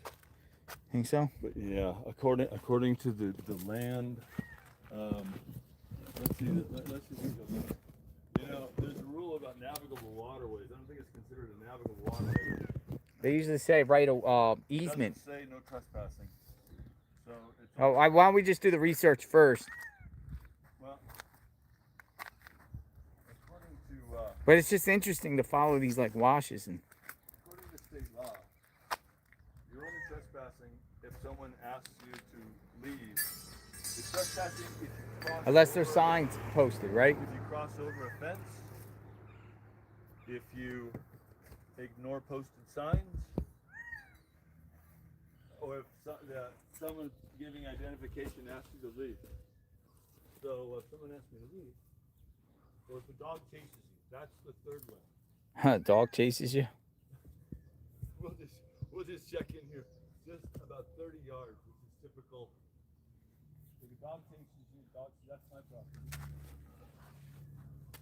Think so? But yeah, according to the land, let's see. Let's just see. You know, there's a rule about navigable waterways. I don't think it's considered a navigable waterway. They usually say right easement. It doesn't say no trespassing. So it's Oh, why don't we just do the research first? well, according to But it's just interesting to follow these like washes and. according to state law, you're only trespassing if someone asks you to leave. It's trespassing if you cross Unless there's over- signs posted, right? If you cross over a fence, if you ignore posted signs, or if someone giving identification asks you to leave. So if someone asks me to leave, or if a dog chases you, that's the third one. Huh, dog chases you. We'll just check in here. Just about 30 yards, which is typical. If a dog chases you, that's my property.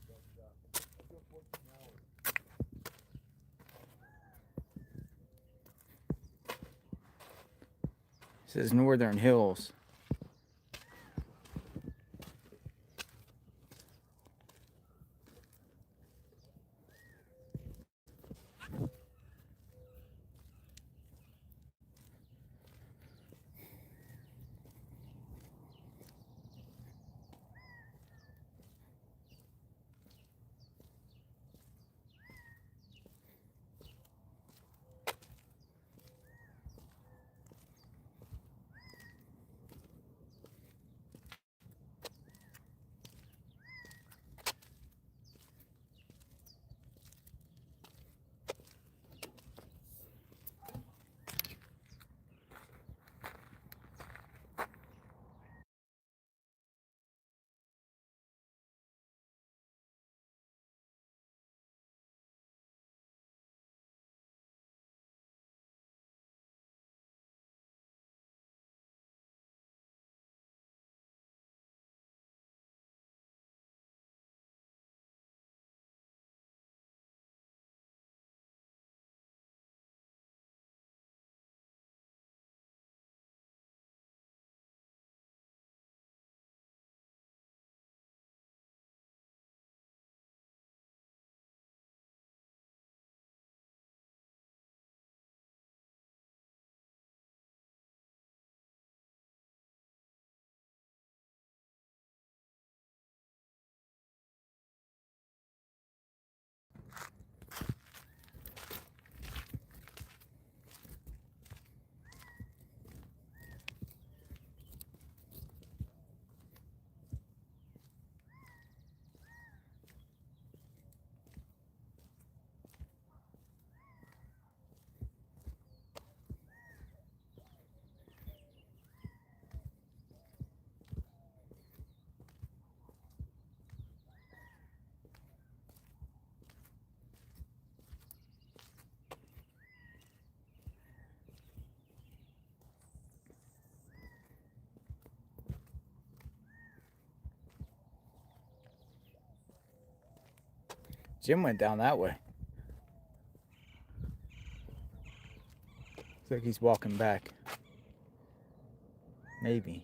But I'll go 14 hours. It says Northern Hills. Jim went down that way. Looks like he's walking back. Maybe.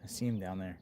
I see him down there.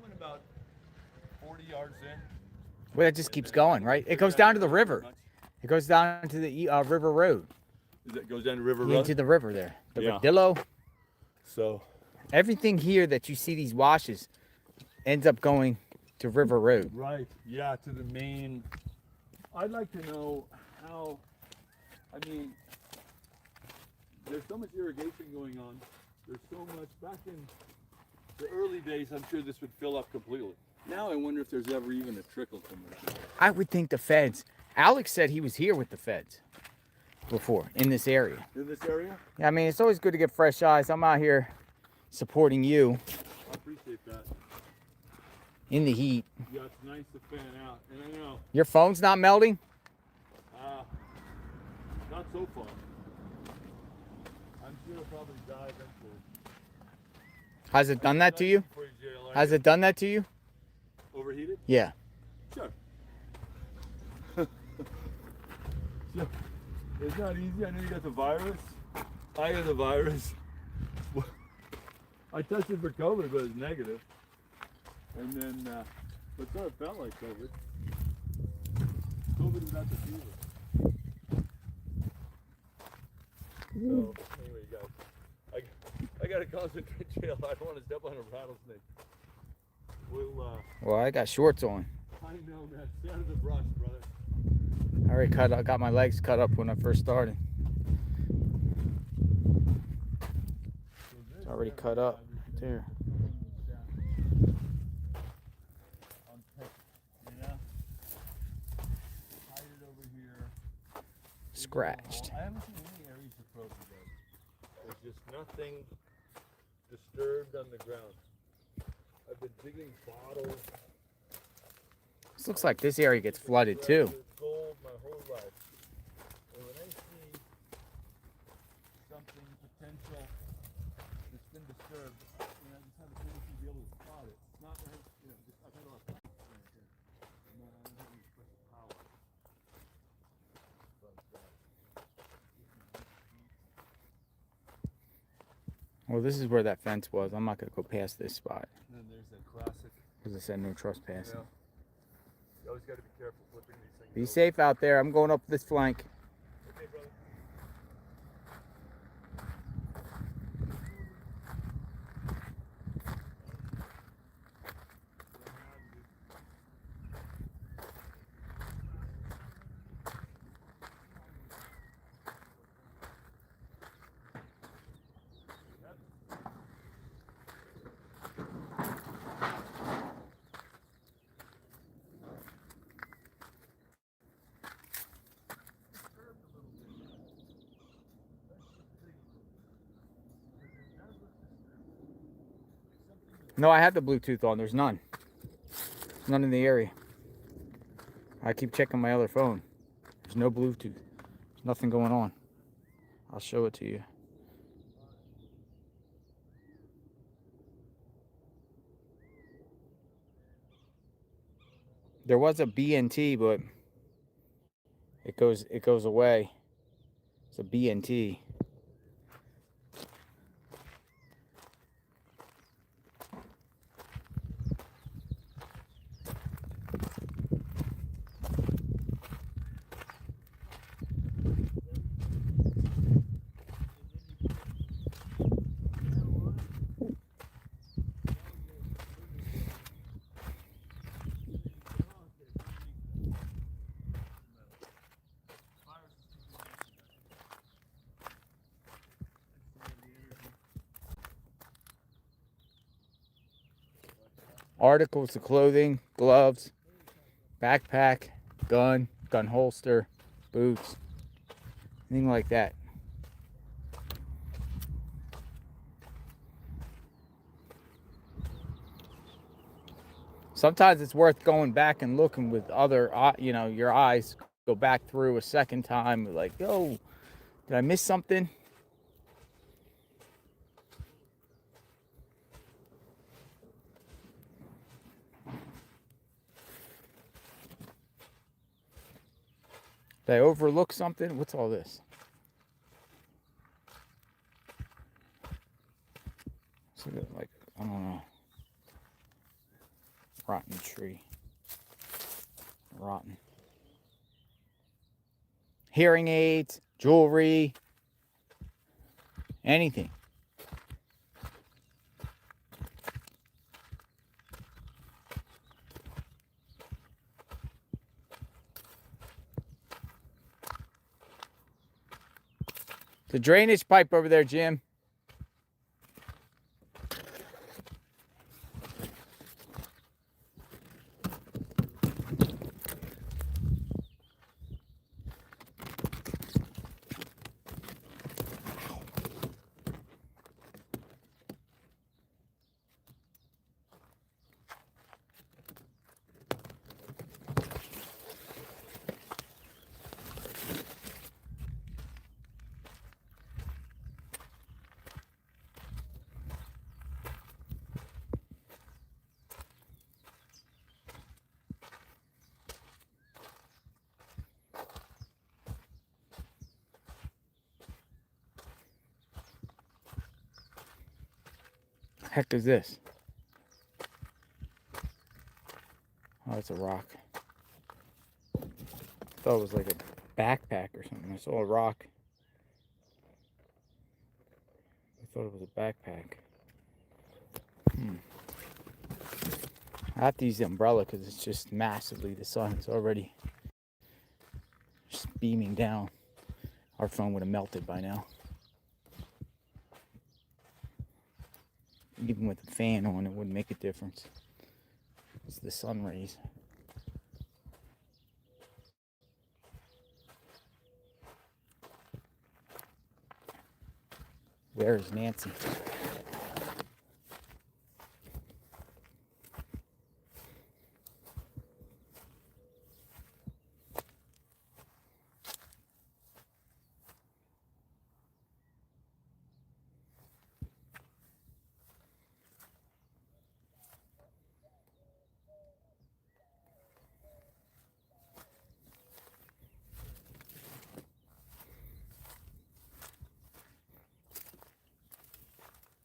went about 40 yards in. Well, it just keeps going, right? It goes down to the river. It goes down to the River Road. It goes down to River Yeah, Road? to the river there. The Yeah. Rodillo. So, Everything here that you see, these washes, ends up going to River Road. right, yeah, to the main. I'd like to know how, I mean, there's so much irrigation going on. There's so much, back in the early days, I'm sure this would fill up completely. Now I wonder if there's ever even a trickle somewhere. I would think the feds. Alex said he was here with the feds before in this area. In this area? Yeah, I mean, it's always good to get fresh eyes. I'm out here supporting you I appreciate that. in the heat. Yeah, it's nice to fan out. And I know, Your phone's not melting? not so far. I'm sure it'll probably die eventually. Has it done that to you? Before you jail, Has it done that to you? overheated? Yeah. Sure. Sure. It's not easy. I know you got the virus. I got the virus. I tested for COVID, but it's negative. And then, but so it felt like COVID. COVID without the fever. So, anyway, you guys, I gotta concentrate, Jail. I don't want to step on a rattlesnake. We'll, Well, I got shorts on. I know, man. Stay out of the brush, brother. I already got my legs cut up when I first started. It's already cut up there. Scratched. I haven't seen any areas of broken yet. There's just nothing disturbed on the ground. I've been digging bottles. This looks like this area gets flooded too. Gold my whole life. And when I see something potential that's been disturbed, I just have a tendency to be able to spot it. It's not that, just, I've had a lot of practice around here. I don't have any special power. Well, this is where that fence was. I'm not gonna go past this spot And then there's that classic. because it said no trespassing. You always got to be careful flipping these things. Be over. safe out there. I'm going up this flank. Okay, brother. No, I had the Bluetooth on. There's none. None in the area. I keep checking my other phone. There's no Bluetooth. There's nothing going on. I'll show it to you. There was a BNT, but it goes away. It's a BNT. Articles of clothing, gloves, backpack, gun holster, boots, anything like that. Sometimes it's worth going back and looking with other, your eyes go back through a second time. Like, oh, did I miss something? Did I overlook something? What's all this? So like, I don't know. Rotten tree. Rotten. Hearing aids, jewelry, anything. The drainage pipe over there, Jim. Heck is this? Oh, it's a rock. I thought it was like a backpack or something. I saw a rock. I thought it was a backpack. I have to use the umbrella because it's just massively, the sun is already just beaming down. Our phone would have melted by now. Even with the fan on, it wouldn't make a difference. It's the sun rays. Where is Nancy?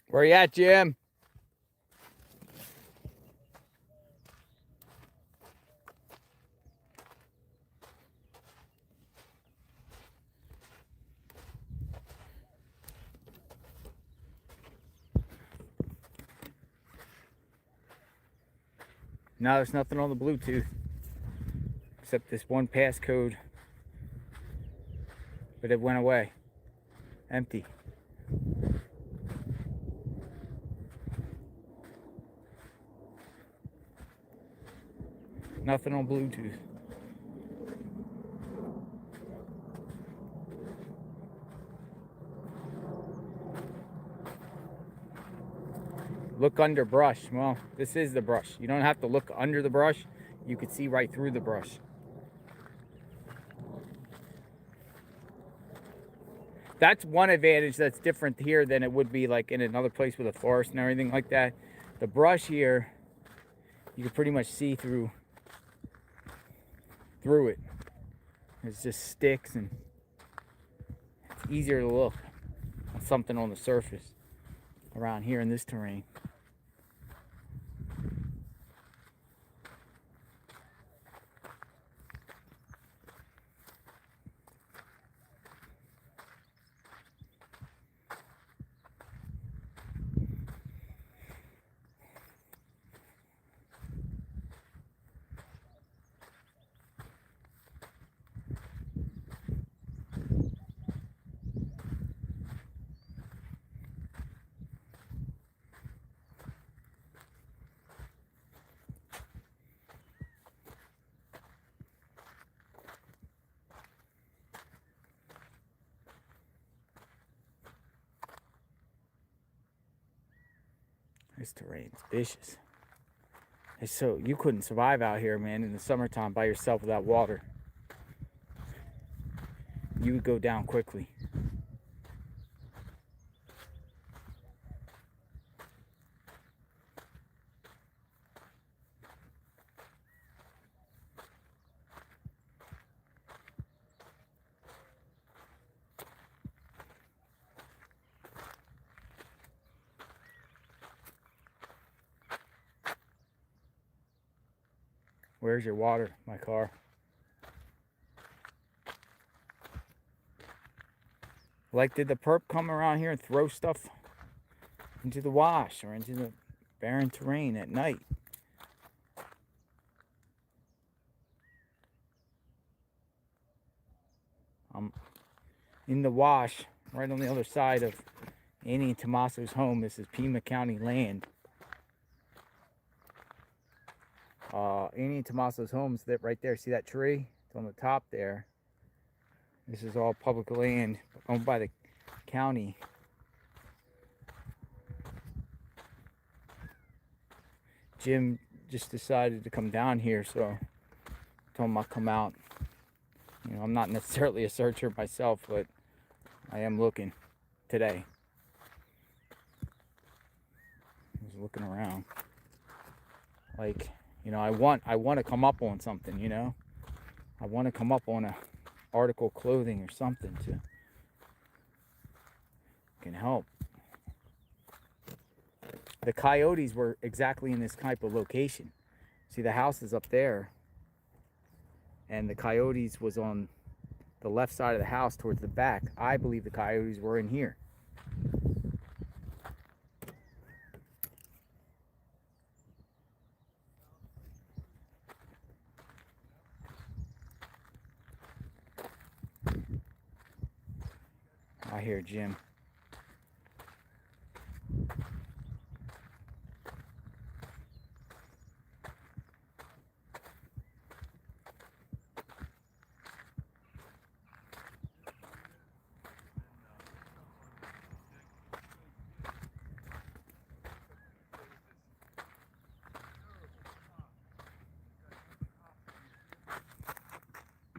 Where you at, Jim? No, there's nothing on the Bluetooth except this one passcode, but it went away. Empty. Nothing on Bluetooth. Look under brush. Well, this is the brush. You don't have to look under the brush. You can see right through the brush. That's one advantage that's different here than it would be like in another place with a forest and everything like that. The brush here, you can pretty much see through it. It's just sticks, and it's easier to look at something on the surface around here in this terrain. This terrain's vicious. It's so, you couldn't survive out here, man, in the summertime by yourself without water. You would go down quickly. Where's your water? My car. Like, did the perp come around here and throw stuff into the wash or into the barren terrain at night? I'm in the wash right on the other side of Annie and Tommaso's home. This is Pima County land. Annie and Tommaso's home's that right there. See that tree? It's on the top there. This is all public land owned by the county. Jim just decided to come down here, so I told him I'll come out. You know, I'm not necessarily a searcher myself, but I am looking today. I was looking around. Like, you know, I want to come up on something, you know. I want to come up on a article of clothing or something to can help. The coyotes were exactly in this type of location. See, the house is up there, and the coyotes was on the left side of the house towards the back. I believe the coyotes were in here. I hear Jim.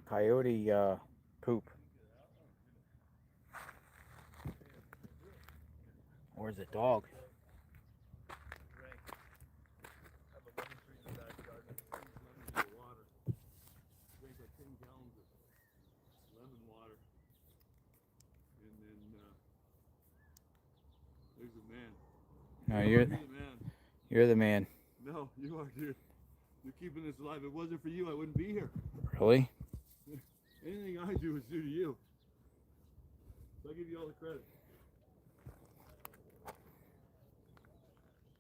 Coyote poop. Or is it dog? There's a man. No, You you're are the man. you're the man. No, you are, dude. You're keeping this alive. If it wasn't for you, I wouldn't be here. Really? Anything I do is due to you. So I give you all the credit.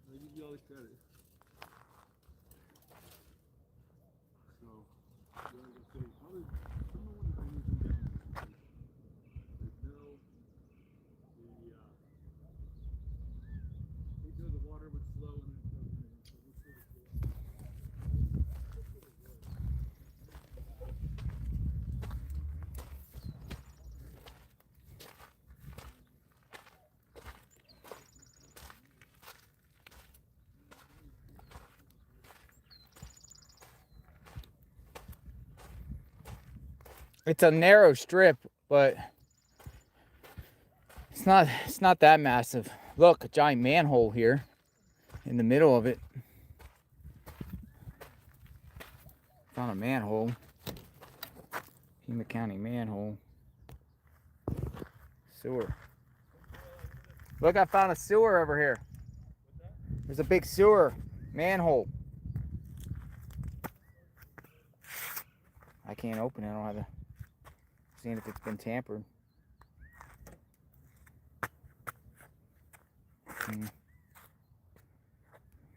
I give you all the credit. So, what I was gonna say, how did someone want to do anything down here? There's no, the water would slow and then come in. So we'll sort of go up. It's a narrow strip, but it's not that massive. Look, a giant manhole here in the middle of it. Found a manhole. Pima County manhole. Sewer. Look, I found a sewer over here. There's a big sewer manhole. I can't open it. I don't have to. Seeing if it's been tampered.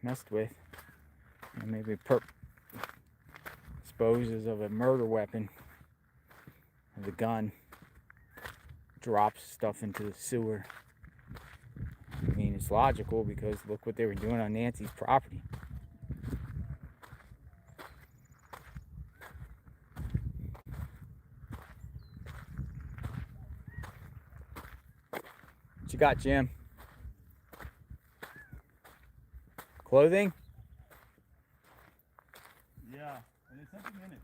Messed with. And maybe disposes of a murder weapon. Of the gun. Drops stuff into the sewer. I mean, it's logical because look what they were doing on Nancy's property. What you got, Jim? Clothing? Yeah, and there's something in it.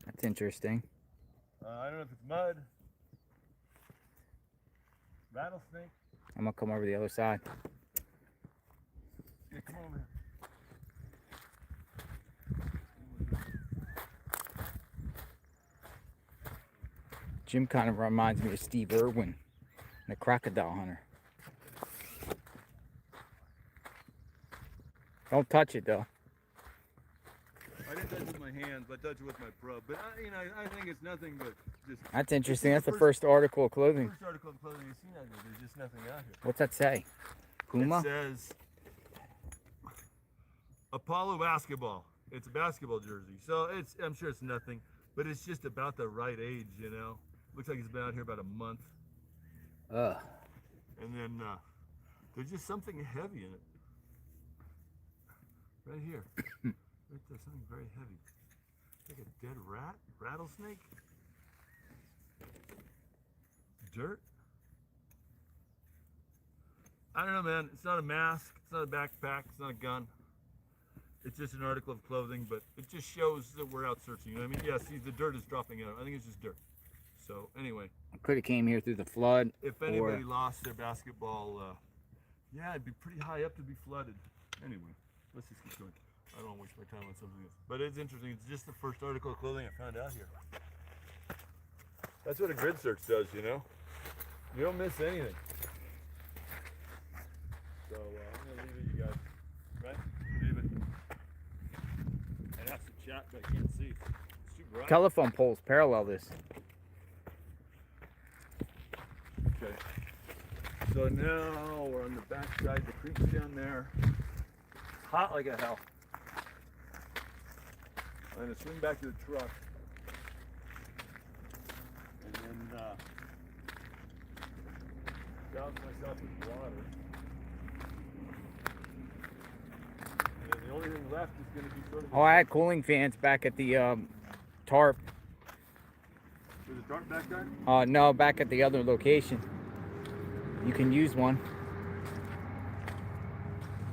That's interesting. I don't know if it's mud, rattlesnake. I'm gonna come over the other side. Yeah, come over here. Jim kind of reminds me of Steve Irwin, the crocodile hunter. Don't touch it though. I didn't touch it with my hands, but I touched it with my probe. But I think it's nothing but just. That's interesting. That's the first article of clothing. First article of clothing you've seen out here. There's just nothing out here. What's that say? Puma? It says Apollo basketball. It's a basketball jersey, so I'm sure it's nothing, but it's just about the right age, you know. Looks like it's been out here about a month. Ugh. And then there's just something heavy in it. Right here. Right there, something very heavy. Like a dead rat? Rattlesnake? Dirt? I don't know, man. It's not a mask. It's not a backpack. It's not a gun. It's just an article of clothing, but it just shows that we're out searching. You know what I mean? Yeah, see, the dirt is dropping out. I think it's just dirt. So, anyway. Could have came here through the flood. If anybody lost their basketball, yeah, it'd be pretty high up to be flooded. Anyway, let's just keep going. I don't want to waste my time on something else. But it's interesting. It's just the first article of clothing I found out here. That's what a grid search does, you know? You don't miss anything. So, I'm going to leave it, you guys. Right? Leave it. And that's the chat, but I can't see. It's too bright. Telephone poles parallel this. Okay. So now we're on the back side. The creek's down there. It's hot like a hell. I'm going to swing back to the truck. And then douse myself with water. And then the only thing left is going to be sort of... Oh, I had cooling fans back at the tarp. There's a tarp back there? No, back at the other location. You can use one.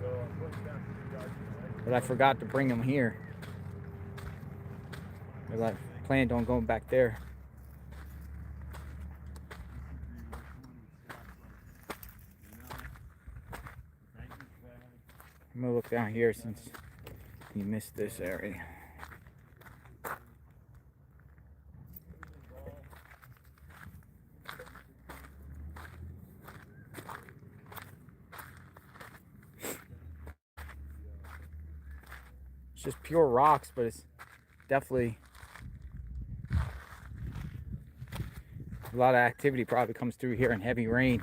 So I'm going back to the guys. But I forgot to bring them here. Because I planned on going back there. I'm gonna look down here since you missed this area. It's just pure rocks, but it's definitely a lot of activity probably comes through here in heavy rain.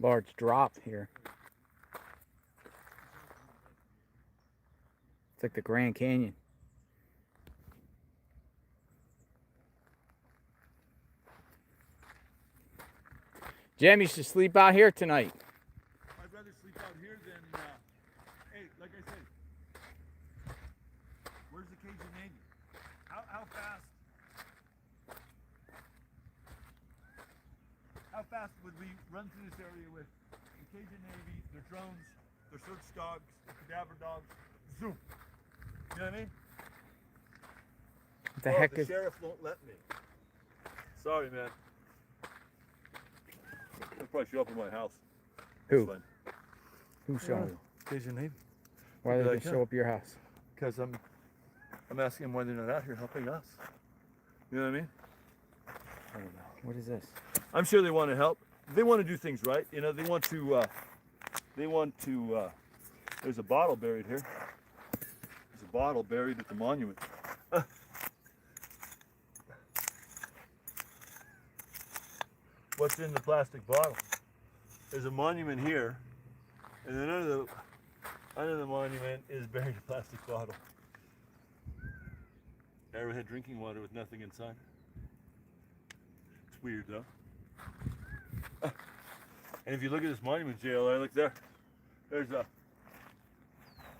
Large drop here. It's like the Grand Canyon. Jim, you should sleep out here tonight. I'd rather sleep out here than, hey, like I said, where's the Cajun Navy? How fast would we run through this area with the Cajun Navy, their drones, their search dogs, their cadaver dogs, zoom? You know what I mean? What the heck the is... sheriff won't let me. Sorry, man. They'll probably show up at my house. Who? Who's showing? Cajun Navy. Why did they show up at your house? Because I'm asking them why they're not out here helping us. You know what I mean? I don't know. What is this? I'm sure they want to help. They want to do things right. You know, they want to, there's a bottle buried here. There's a bottle buried at the monument. What's in the plastic bottle? There's a monument here, and then under the monument is buried a plastic bottle. Arrowhead drinking water with nothing inside. It's weird, though. And if you look at this monument, JLR, look there. There's a...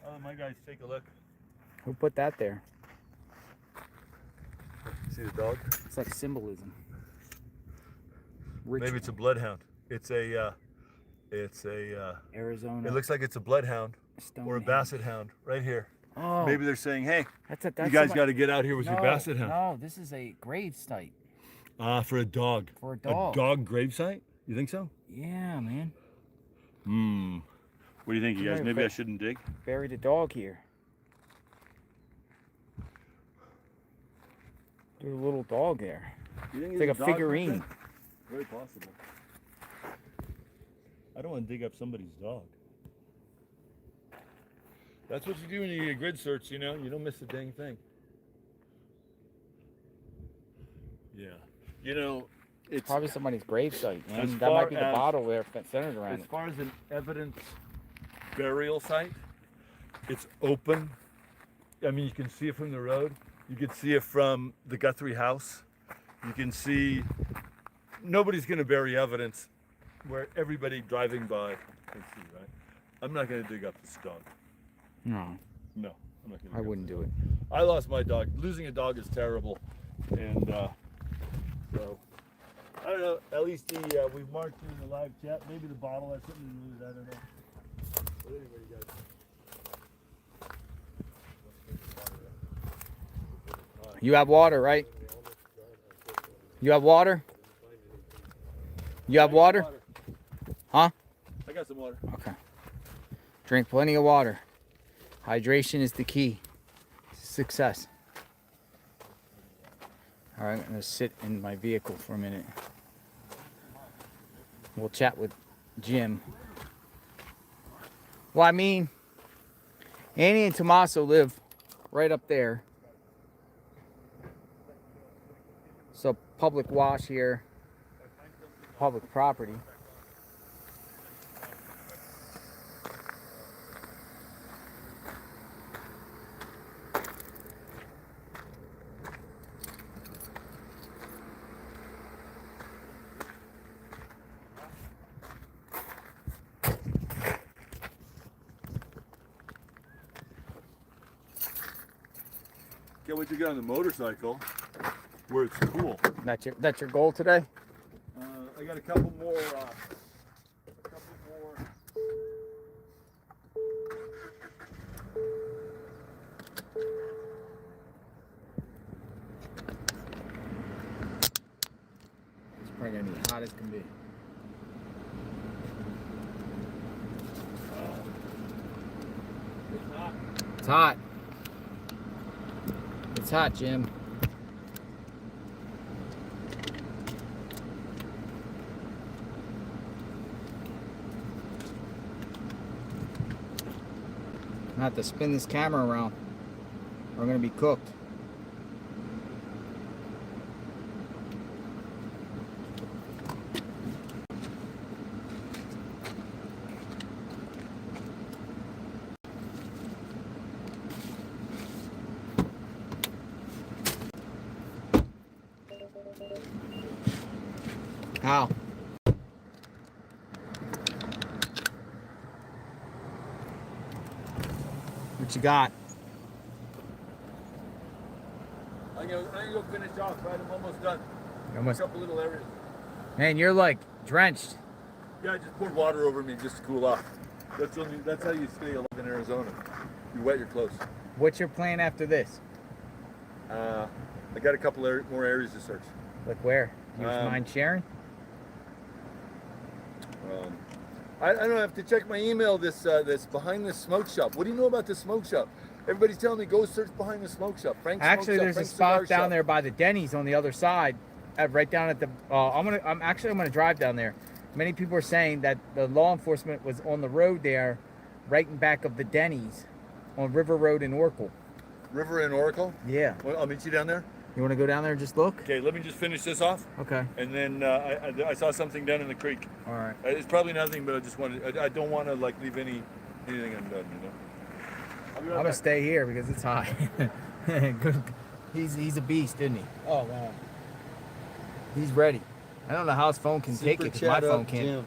Oh, my guys, take a look. Who put that there? See the dog? It's like symbolism. Maybe it's a bloodhound. It's a Arizona. It looks like it's a bloodhound or a basset hound right here. Oh, Maybe they're saying, hey, that's you guys got to get out here with your basset hound. No, this is a grave site. For a dog. For a dog. A dog grave site? You think so? Yeah, man. What do you think, you guys? Yeah, Maybe I shouldn't dig? Buried a dog here. There's a little dog there. You think It's like a dog figurine. back there? Very possible. I don't want to dig up somebody's dog. That's what you do when you get a grid search, you know? You don't miss a dang thing. Yeah. You know, it's Probably somebody's grave site, man. As That might far be the as- bottle there centered around as it. far as an evidence burial site, it's open. I mean, you can see it from the road. You can see it from the Guthrie house. You can see nobody's going to bury evidence where everybody driving by can see, right? I'm not going to dig up this dog. No, No, I'm not going to. I wouldn't do it. I lost my dog. Losing a dog is terrible, and so I don't know. At least we've marked in the live chat. Maybe the bottle has something to do with it. I don't know. But anyway, you guys. You have water, right? You have water? You have water? Huh? I got some water. Okay. Drink plenty of water. Hydration is the key to success. All right, I'm going to sit in my vehicle for a minute. We'll chat with Jim. Well, I mean, Annie and Tommaso live right up there. So public wash here, public property. Can't wait to get on the motorcycle where it's cool. That's your goal today? I got a couple more. It's probably gonna be hot as can be. It's hot. It's hot, Jim. I have to spin this camera around. We're gonna be cooked. How? What you got? I'm gonna go finish off, right? I'm almost done. Almost. A couple little areas. Man, you're like drenched. Yeah, I just poured water over me just to cool off. That's how you stay alive in Arizona. You wet your clothes. What's your plan after this? I got a couple more areas to search. Like where? Do you mind sharing? I don't know, I have to check my email this behind the smoke shop. What do you know about the smoke shop? Everybody's telling me go search behind the smoke shop. Frank's Actually, smoke shop, there's Frank's a spot cigar down shop. there by the Denny's on the other side, right down at the. I'm gonna drive down there. Many people are saying that the law enforcement was on the road there, right in back of the Denny's, on River Road in Oracle. River in Oracle? Yeah. Well, I'll meet you down there. You want to go down there and just look? Okay, let me just finish this off. Okay. And then I saw something down in the creek. All right. It's probably nothing, but I just wanted. I don't want to like leave anything undone, you know. I'll be right I'm gonna back. stay here because it's hot. He's a beast, isn't he? Oh man. He's ready. I don't know how his phone can take it because my phone can't. Jim.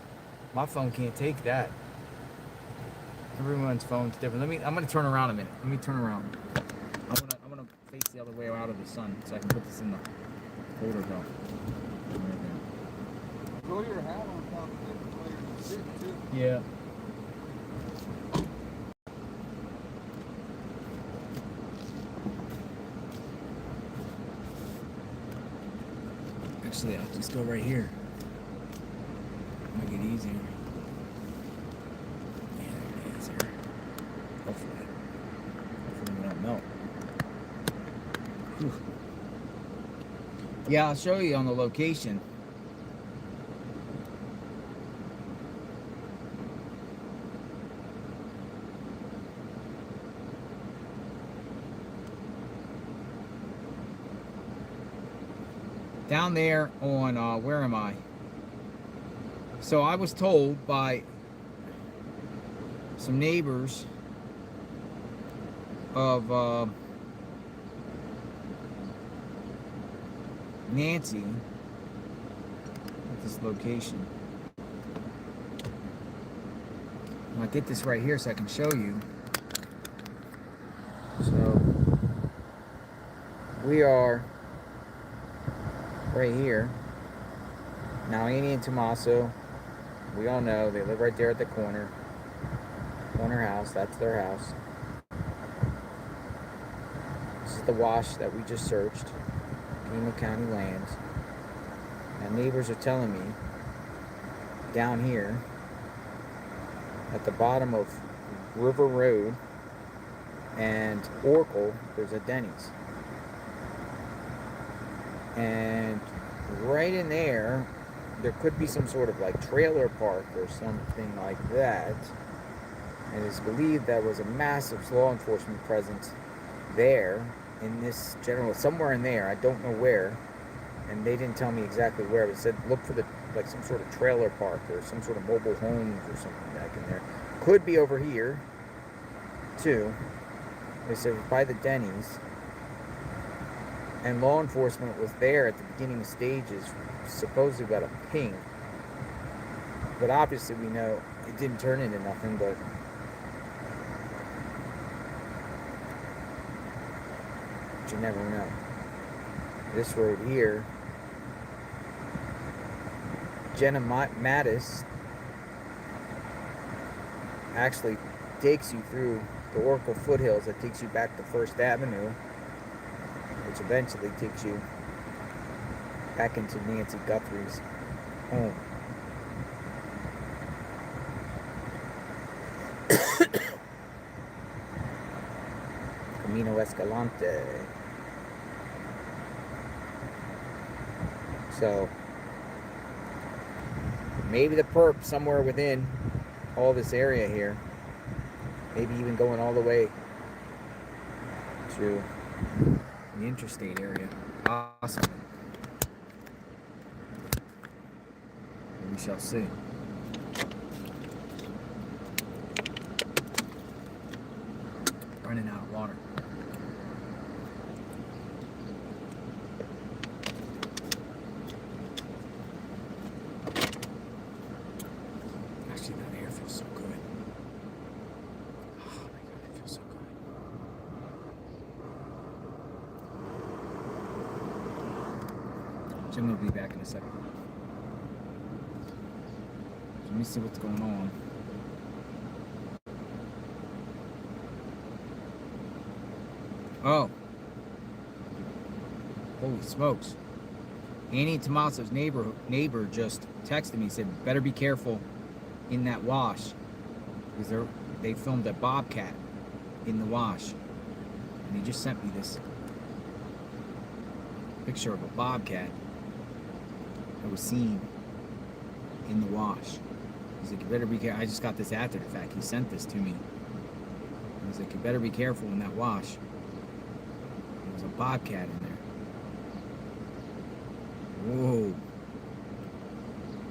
My phone can't take that. Everyone's phone's different. I'm gonna turn around a minute. Let me turn around. I'm gonna face the other way out of the sun so I can put this in the holder belt. Throw your hat on top of it while you're sitting too. Yeah. Actually, I'll just go right here. Make it easier. Yeah, it is here. Hopefully we don't melt. Whew. Yeah, I'll show you on the location. Down there on, where am I? So I was told by some neighbors of Nancy at this location. I'll get this right here so I can show you. So we are right here. Now Annie and Tommaso, we all know they live right there at the corner house. That's their house. This is the wash that we just searched, Pima County lands. And neighbors are telling me down here at the bottom of River Road and Oracle, there's a Denny's. And right in there, there could be some sort of like trailer park or something like that. And it's believed there was a massive law enforcement presence there in this general, somewhere in there. I don't know where. And they didn't tell me exactly where. But it said look for the like some sort of trailer park or some sort of mobile homes or something back in there. Could be over here too. They said by the Denny's. And law enforcement was there at the beginning stages, supposedly about a ping. But obviously we know it didn't turn into nothing, but you never know. This road here, Jenna Mattis actually takes you through the Oracle Foothills that takes you back to First Avenue, which eventually takes you back into Nancy Guthrie's home. Camino Escalante. So, maybe the perp somewhere within all this area here. Maybe even going all the way to the interstate area. Possibly. We shall see. Running out of water. Actually, that air feels so good. Oh my god, it feels so good. Jim will be back in a second. So let me see what's going on. Oh. Holy smokes. Annie and Tommaso's neighbor just texted me and said, better be careful in that wash. Because they filmed a bobcat in the wash. And he just sent me this picture of a bobcat that was seen in the wash. He's like, you better be careful. I just got this after the fact. He sent this to me. He's like, you better be careful in that wash. There's a bobcat in there. Whoa.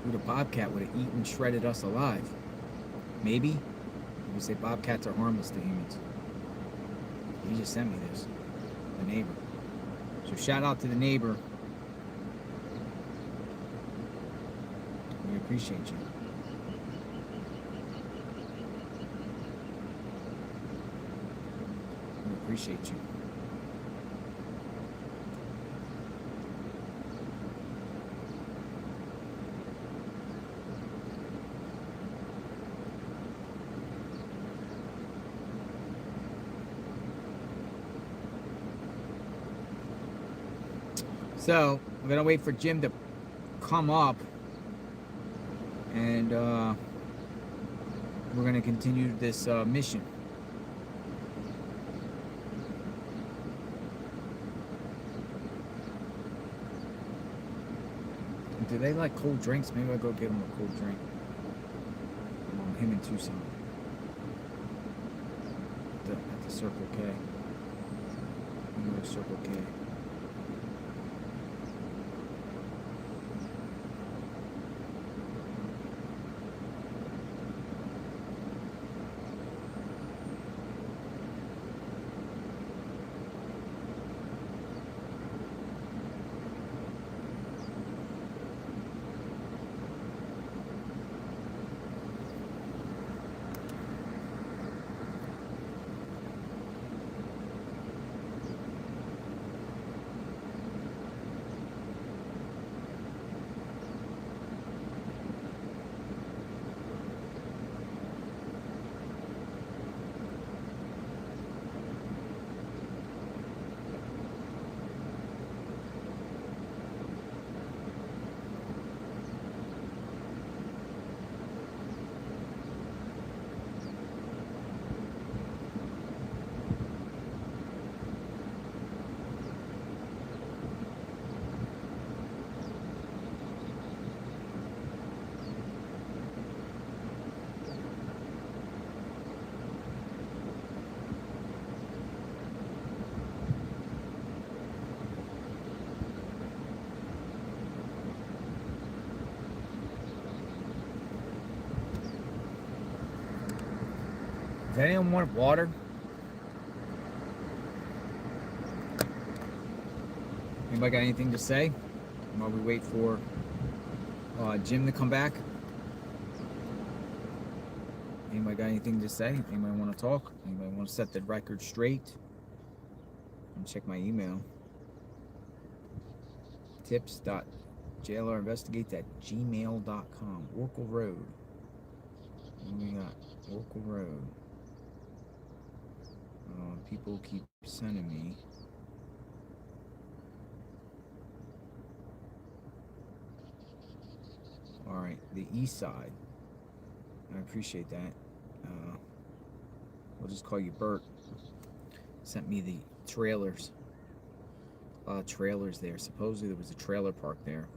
Dude, a bobcat would have eaten, shredded us alive. Maybe. We say bobcats are harmless to humans. He just sent me this. The neighbor. So shout out to the neighbor. We appreciate you. We appreciate you. So, I'm going to wait for Jim to come up, and we're going to continue this mission. Do they like cold drinks? Maybe I'll go get them a cold drink. Him in Tucson. At the Circle K. I'm going to Circle K. Does anyone want water? Anybody got anything to say while we wait for Jim to come back? Anybody got anything to say? Anybody want to talk? Anybody want to set the record straight? Let me check my email. tips.jlrinvestigates@gmail.com. Oracle Road. What do we got? Oracle Road. People keep sending me. All right, the east side. I appreciate that. We'll just call you Bert. Sent me the trailers. Trailers there. Supposedly there was a trailer park there.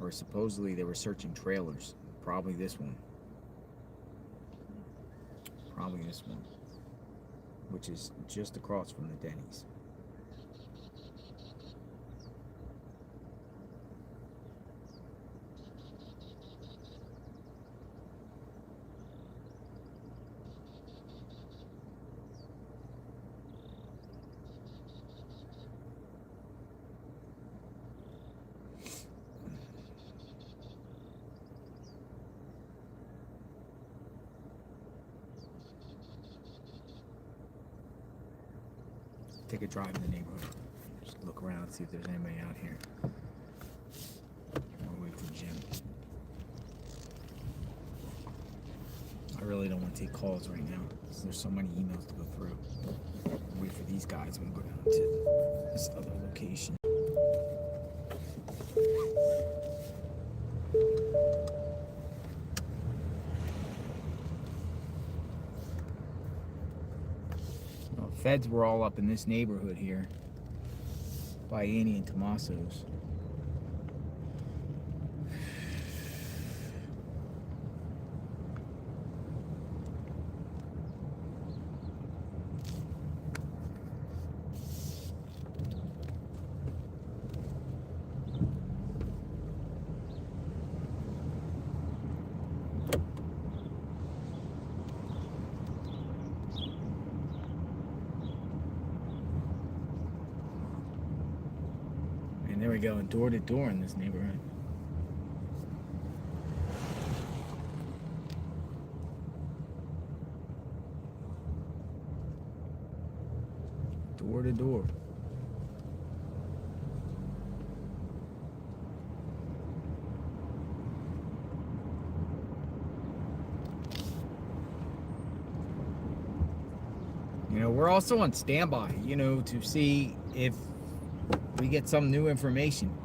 Or supposedly they were searching trailers. Probably this one. Probably this one. Which is just across from the Denny's. Take a drive in the neighborhood. Just look around, see if there's anybody out here. I'll wait for Jim. I really don't want to take calls right now because there's so many emails to go through. I'll wait for these guys when we go down to this other location. Feds were all up in this neighborhood here by Annie and Tomaso's. There we go, door to door in this neighborhood. Door to door. You know, we're also on standby, you know, to see if we get some new information.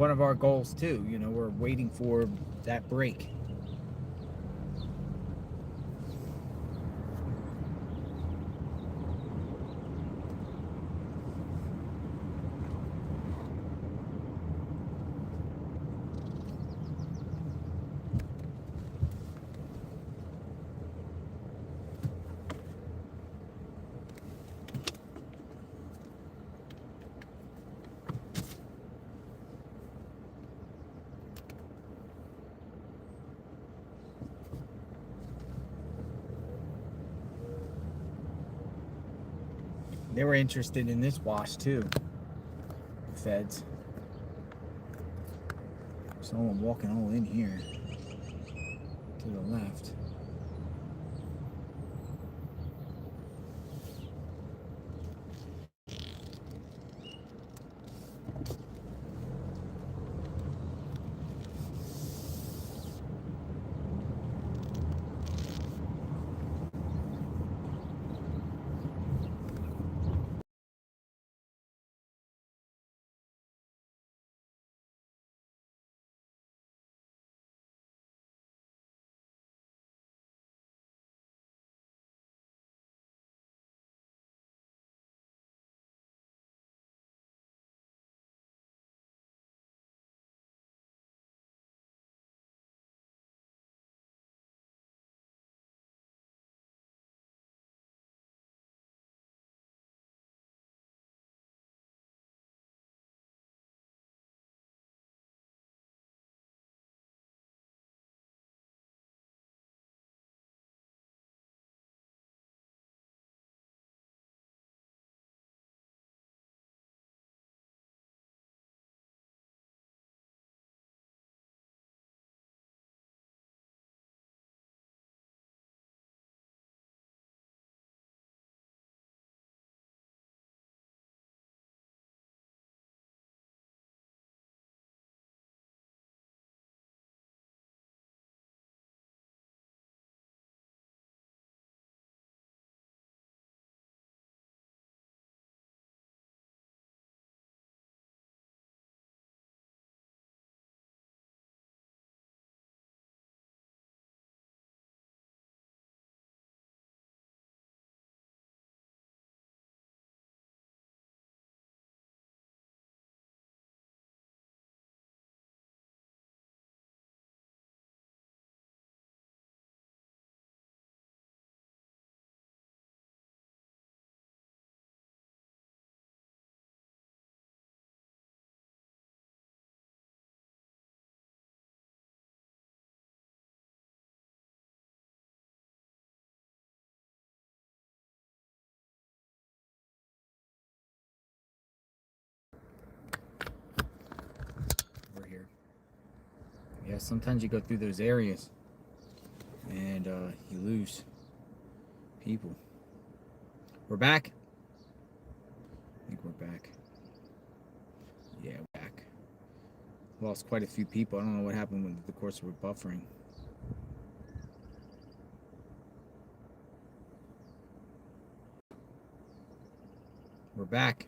one of our goals too. You know, we're waiting for that break. They were interested in this wash too. The feds. Someone walking all in here to the left. We're here. Yeah, sometimes you go through those areas and you lose people. We're back. I think we're back. Yeah, we're back. Lost quite a few people. I don't know what happened when the course were buffering. We're back.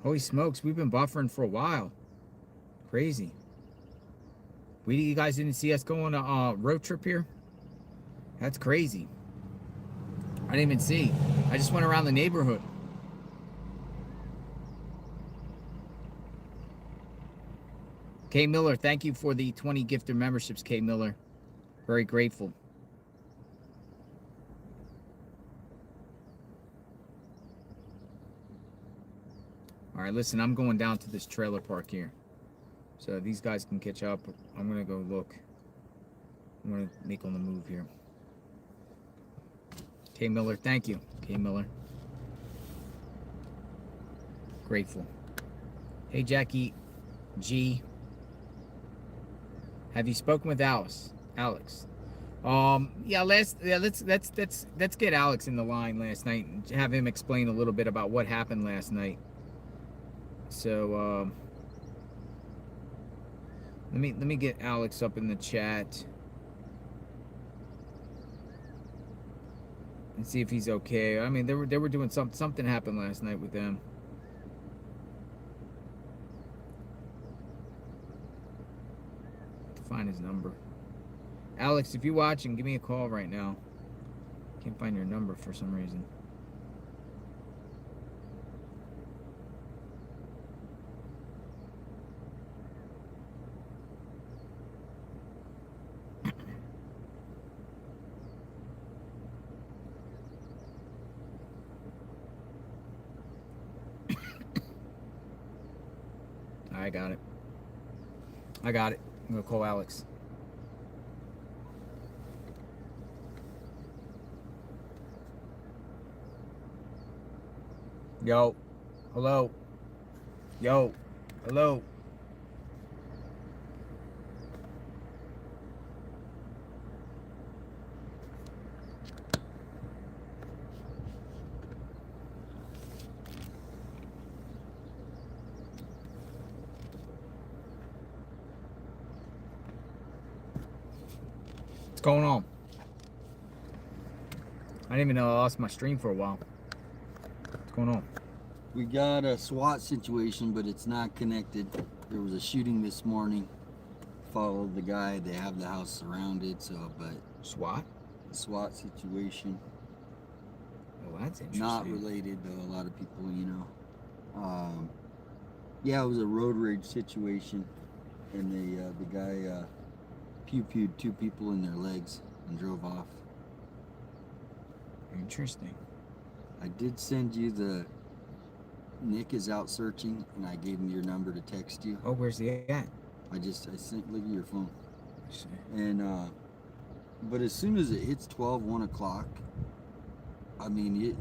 Holy smokes, we've been buffering for a while. Crazy. You guys didn't see us go on a road trip here? That's crazy. I didn't even see. I just went around the neighborhood. Kay Miller, thank you for the 20 gifted memberships, Kay Miller. Very grateful. All right, listen, I'm going down to this trailer park here. So these guys can catch up. I'm going to go look. I'm going to make on the move here. Kay Miller, thank you. Kay Miller. Grateful. Hey, Jackie G. Have you spoken with Alex? Yeah, let's get Alex in the line last night and have him explain a little bit about what happened last night. So let me get Alex up in the chat and see if he's okay. I mean, they were doing something happened last night with them. find his number. Alex, if you're watching, give me a call right now. Can't find your number for some reason. I got it. I got it. I'm gonna call Alex. Yo. Hello. Yo. Hello. What's going on? I didn't even know I lost my stream for a while. What's going on? We got a SWAT situation, but it's not connected. There was a shooting this morning. Followed the guy. They have the house surrounded. So, but SWAT? SWAT situation. Oh, that's interesting. Not related, though. A lot of people, you know. Yeah, it was a road rage situation, and the guy pew-pewed 2 people in their legs and drove off. Interesting. I did send you the. Nick is out searching, and I gave him your number to text you. Oh, where's the at? I sent. Look at your phone. And but as soon as it hits 1 o'clock, I mean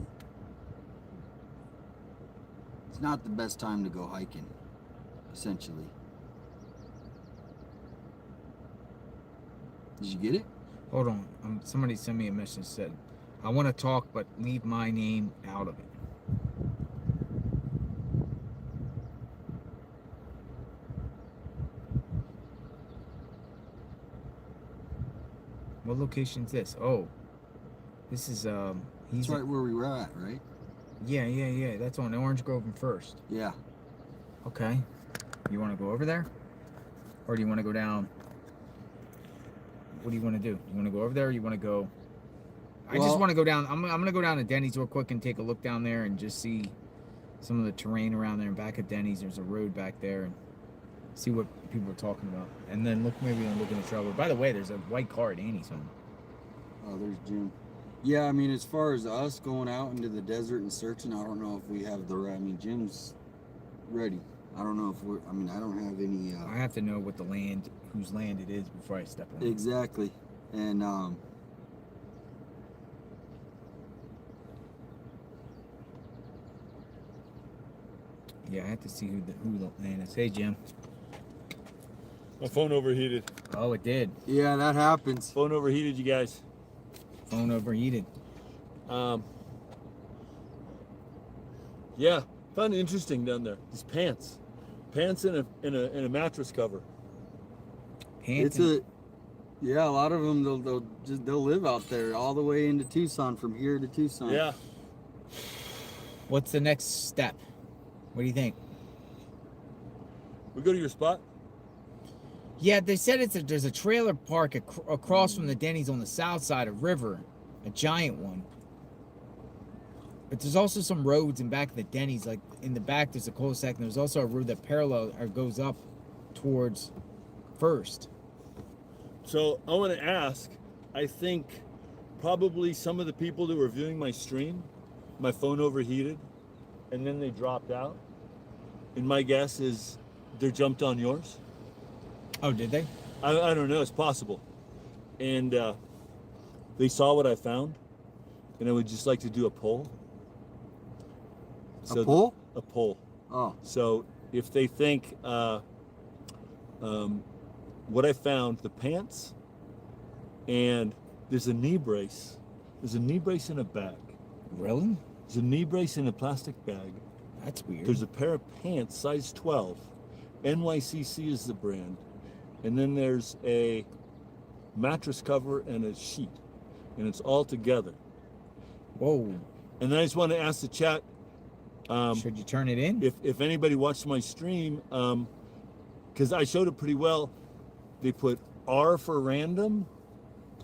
it's not the best time to go hiking, essentially. Did you get it? Hold on. Somebody sent me a message that said, I want to talk, but leave my name out of it. What location is this? Oh, this is He's right where we were at, right? Yeah. That's on Orange Grove and First. Yeah. Okay. You want to go over there, or do you want to go down? What do you want to do? You want to go over there, or you want to go? I just want to go down. I'm gonna go down to Denny's real quick and take a look down there and just see some of the terrain around there. And back at Denny's, there's a road back there, and see what people are talking about. And then look in the trailer. By the way, there's a white car at Annie's home. Oh, there's Jim. Yeah, I mean, as far as us going out into the desert and searching, I don't know if we have the right. I mean, Jim's ready. I don't know if we're. I mean, I don't have any. I have to know what the land, whose land it is, before I step on it. Exactly, and yeah, I have to see who the land is. Hey, Jim. My phone overheated. Oh, it did. Yeah, that happens. Phone overheated, you guys. Phone overheated. Yeah, found it interesting down there. These pants in a mattress cover. Pants. Yeah, a lot of them they'll live out there all the way into Tucson, from here to Tucson. Yeah. What's the next step? What do you think? We go to your spot? Yeah, they said there's a trailer park across from the Denny's on the south side of River, a giant one. But there's also some roads in back of the Denny's, like in the back there's a cul-de-sac, and there's also a road that parallels or goes up towards First. So I want to ask, I think probably some of the people that were viewing my stream, my phone overheated, and then they dropped out. And my guess is they jumped on yours. Oh, did they? I don't know. It's possible. And they saw what I found, and I would just like to do a poll. A poll? A poll. Oh. So if they think what I found, the pants, and there's a knee brace. There's a knee brace in a bag. Really? There's a knee brace in a plastic bag. That's weird. There's a pair of pants, size 12. NYCC is the brand. And then there's a mattress cover and a sheet. And it's all together. Whoa. And then I just want to ask the chat. Should you turn it in? If anybody watched my stream, because I showed it pretty well, they put R for random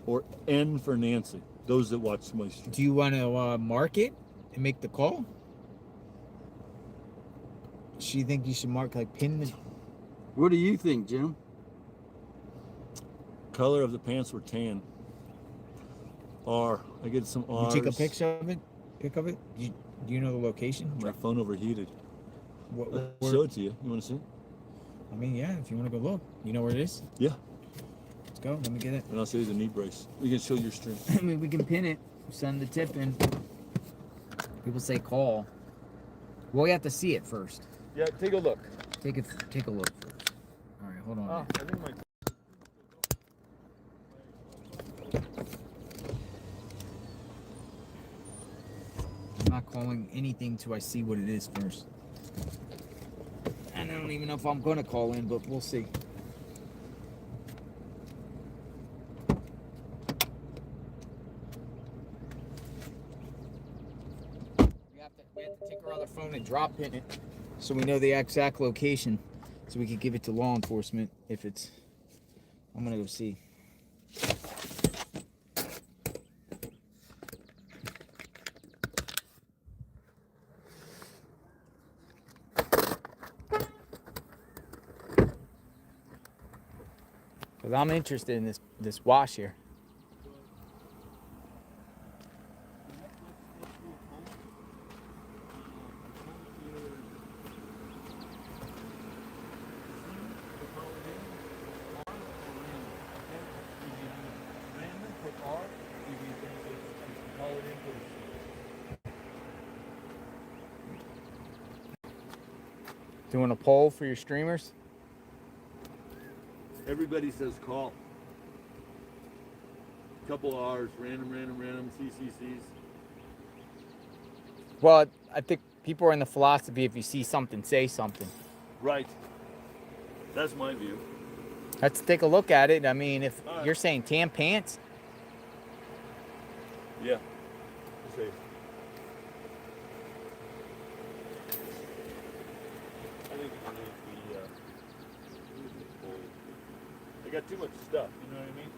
or N for Nancy. Those that watch my stream. Do you want to mark it and make the call? She think you should mark, like, pin the... What do you think, Jim? Color of the pants were tan. R. I get some You R's. take a picture of it? Pic of it? Do you know the location? My phone overheated. I'll Where- show it to you. You want to see it? I mean, yeah, if you want to go look. You know where it is? Yeah. Let's go. Let me get it. And I'll show you the knee brace. We can show your stream. I mean, we can pin it. Send the tip in. People say call. Well, we have to see it first. Yeah, take a look. Take a look first. All right, hold on. I think my... I'm not calling anything till I see what it is first. And I don't even know if I'm gonna call in, but we'll see. We have to take our other phone and drop pin it so we know the exact location, so we can give it to law enforcement if it's... I'm gonna go see. Because I'm interested in this wash here. Doing a poll for your streamers? Everybody says call. Couple R's, random, CCCs. Well, I think people are in the philosophy, if you see something, say something. Right. That's my view. Let's take a look at it. I mean, if All right. you're saying tan pants, Yeah. Safe. I think it needs to be, I got too much stuff, you know what I mean?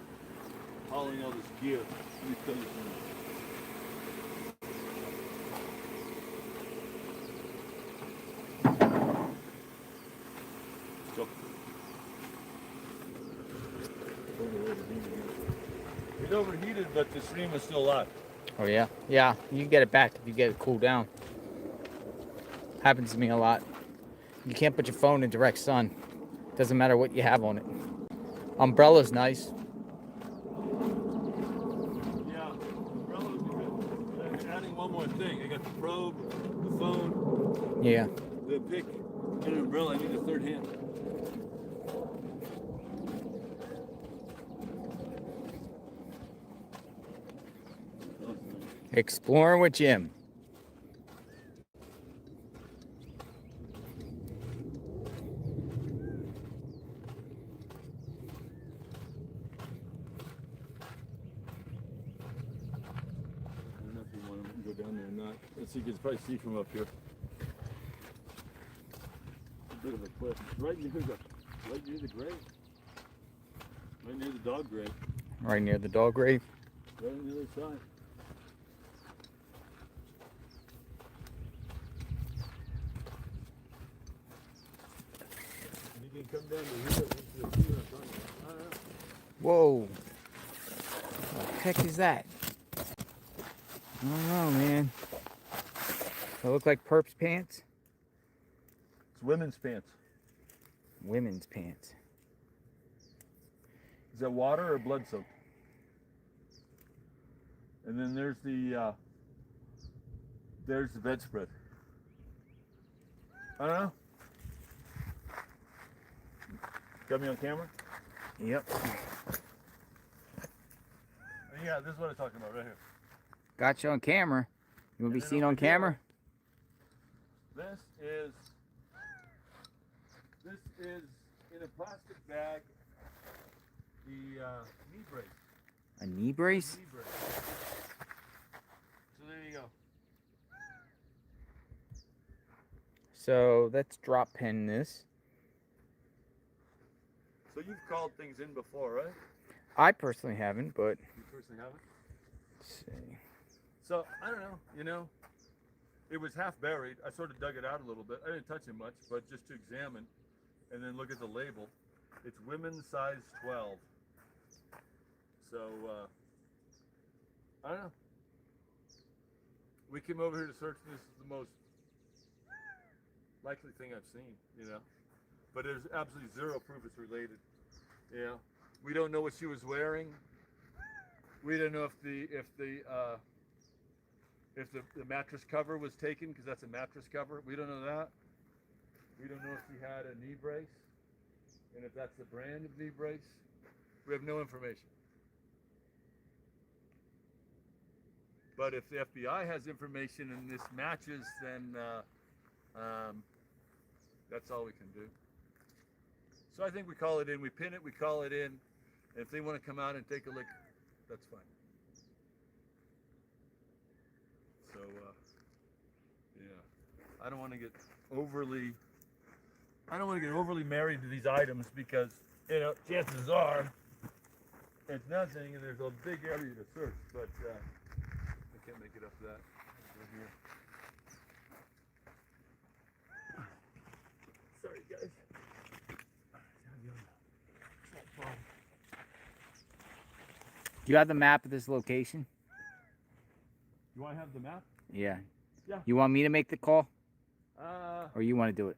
Hauling all this gear. Let me tell you something. So. It overheated, but the stream is still alive. oh yeah, yeah, you can get it back if you get it cooled down. Happens to me a lot. You can't put your phone in direct sun. Doesn't matter what you have on it. Umbrella's nice. Yeah, umbrella would be good. Adding one more thing. I got the probe, the phone, Yeah. the pick, and an umbrella. I need a third hand. Exploring with Jim. I don't know if you want to go down there or not. Let's see, you can probably see from up here. A bit of a cliff. Right near the grave. Right near the dog grave. Right near the dog grave. Right on the other side. You can come down to here into the field. I don't know. Whoa. What the heck is that? I don't know, man. They look like perp's pants. It's women's pants. Women's pants. Is that water or blood soaked? And then there's the bedspread. I don't know. Got me on camera? Yep. Yeah, this is what I'm talking about right here. Got you on camera. You want to be then seen over on camera? This is in a plastic bag. The knee brace. A knee brace? Knee brace. So there you go. So let's drop pin this. So you've called things in before, right? I personally haven't, but You personally haven't? let's see. So, I don't know, you know, it was half buried. I sort of dug it out a little bit. I didn't touch it much, but just to examine and then look at the label. It's women's size 12. So, I don't know. We came over here to search, and this is the most likely thing I've seen, you know. But there's absolutely zero proof it's related. You know, we don't know what she was wearing. We don't know if the mattress cover was taken, because that's a mattress cover. We don't know that. We don't know if she had a knee brace, and if that's the brand of knee brace. We have no information. But if the FBI has information and this matches, then that's all we can do. So I think we call it in. We pin it, we call it in. And if they want to come out and take a look, that's fine. So, yeah, I don't want to get overly married to these items, because, you know, chances are it's nothing and there's a big area to search, but I can't make it up to that. Right here. Sorry, guys. Do you have the map of this location? You want to have the map? Yeah. Yeah. You want me to make the call, or you want to do it?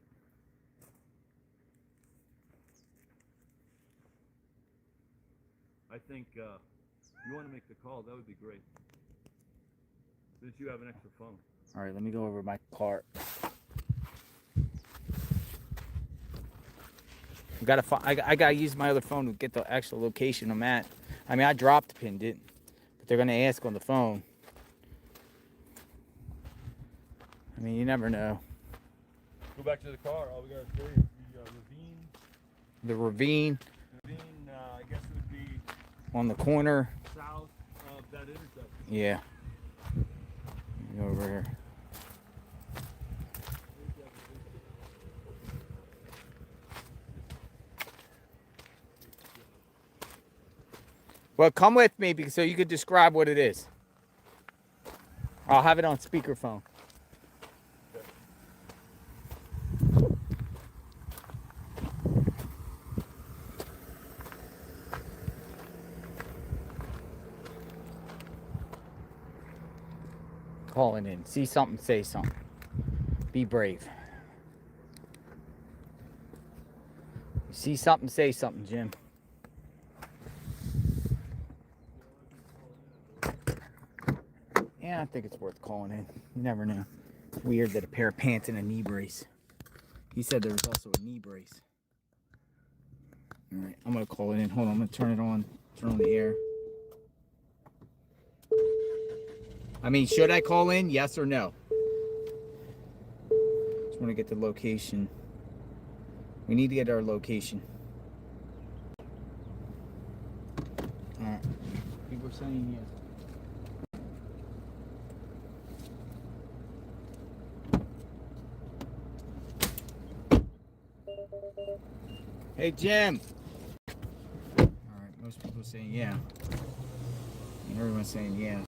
I think if you want to make the call, that would be great. Since you have an extra phone. All right, let me go over my cart. I gotta use my other phone to get the actual location I'm at. I mean, I dropped pinned it, but they're gonna ask on the phone. I mean, you never know. Go back to the car. All we got to say is the ravine. The ravine. Ravine, I guess it would be On the corner. south of that intersection. Yeah. Go over here. Well, come with me so you could describe what it is. I'll have it on speakerphone. Calling in. See something, say something. Be brave. See something, say something, Jim. Yeah, I think it's worth calling in. You never know. It's weird that a pair of pants and a knee brace. He said there was also a knee brace. All right, I'm going to call it in. Hold on, I'm going to turn it on. Turn on the air. I mean, should I call in? Yes or no? Just want to get the location. We need to get our location. All right. People are saying yes. Hey, Jim. All right, most people are saying yeah. And everyone's saying yeah.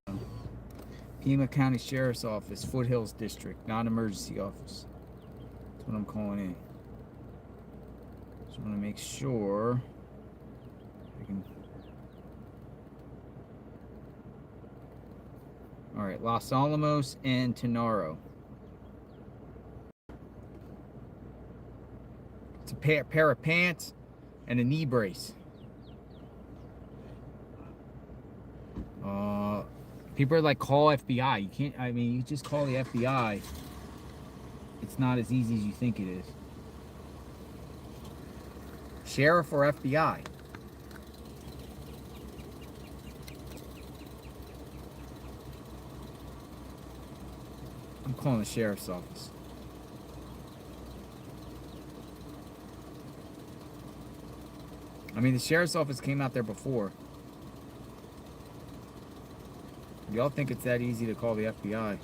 Pima County Sheriff's Office, Foothills District, non-emergency office. That's what I'm calling in. Just want to make sure I can. All right, Los Alamos and Tenaro. It's a pair of pants and a knee brace. People are like, call FBI. You can't, I mean, you just call the FBI. It's not as easy as you think it is. Sheriff or FBI? I'm calling the sheriff's office. I mean, the sheriff's office came out there before. Y'all think it's that easy to call the FBI?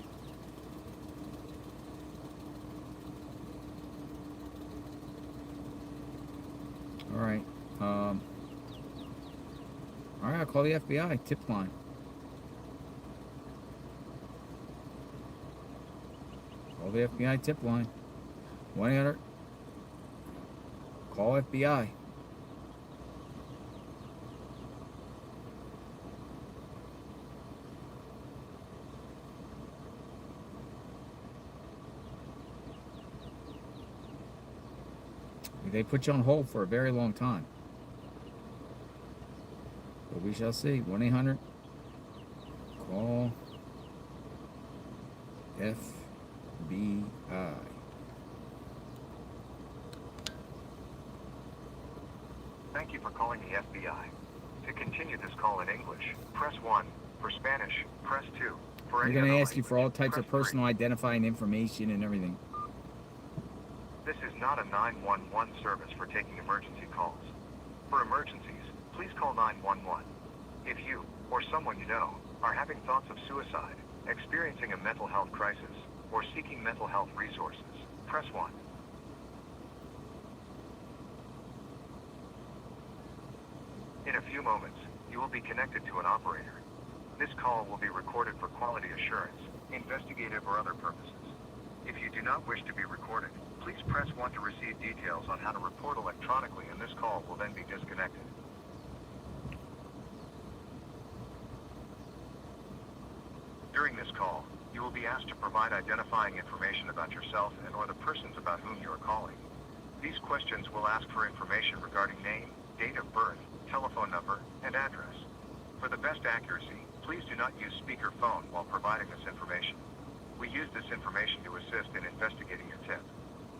All right. All right, I'll call the FBI tip line. Call the FBI tip line. 1-800. Call FBI. They put you on hold for a very long time. But we shall see. 1-800. Call FBI. Thank you for calling the FBI. To continue this call in English, press 1. For Spanish, press 2. For They're any going to other ask you for all language, types of press 3. personal identifying information and everything. This is not a 911 service for taking emergency calls. For emergencies, please call 911. If you, or someone you know, are having thoughts of suicide, experiencing a mental health crisis, or seeking mental health resources, press 1. In a few moments, you will be connected to an operator. This call will be recorded for quality assurance, investigative or other purposes. If you do not wish to be recorded, please press 1 to receive details on how to report electronically, and this call will then be disconnected. During this call, you will be asked to provide identifying information about yourself and or the persons about whom you are calling. These questions will ask for information regarding name, date of birth, telephone number, and address. For the best accuracy, please do not use speakerphone while providing this information. We use this information to assist in investigating your tip.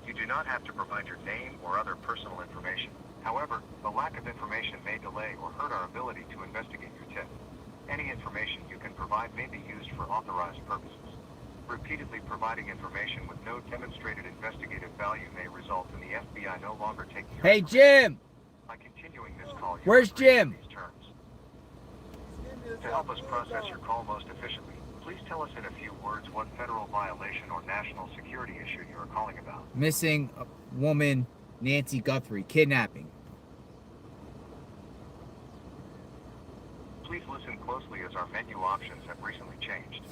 You do not have to provide your name or other personal information. However, the lack of information may delay or hurt our ability to investigate your tip. Any information you can provide may be used for authorized purposes. Repeatedly providing information with no demonstrated investigative value may result in the FBI no longer taking your Hey, information. Jim! By continuing this call, you Where's agree to Jim? these terms. To help us process your call most efficiently, please tell us in a few words what federal violation or national security issue you are calling about. Missing a woman, Nancy Guthrie, kidnapping. Please listen closely as our menu options have recently changed.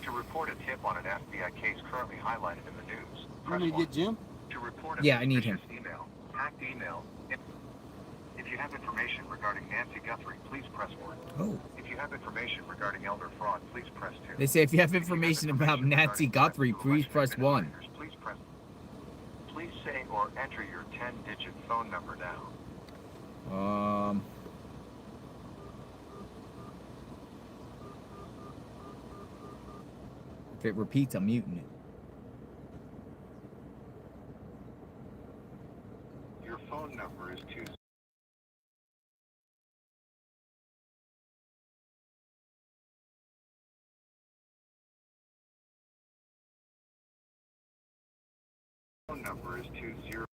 To report a tip on an FBI case currently highlighted in the news, press 1. get Jim? To report a Yeah, I need him. suspicious email, hacked email. If you have information regarding Nancy Guthrie, please press 1. Oh. If you have information regarding elder fraud, please press 2. They say if you have If you have information about Nancy regarding Guthrie, threats to please election press 1. administrators, Please say or enter your 10-digit phone number now. If it repeats, I'm muting it. Your phone number is 2. Phone number is 20.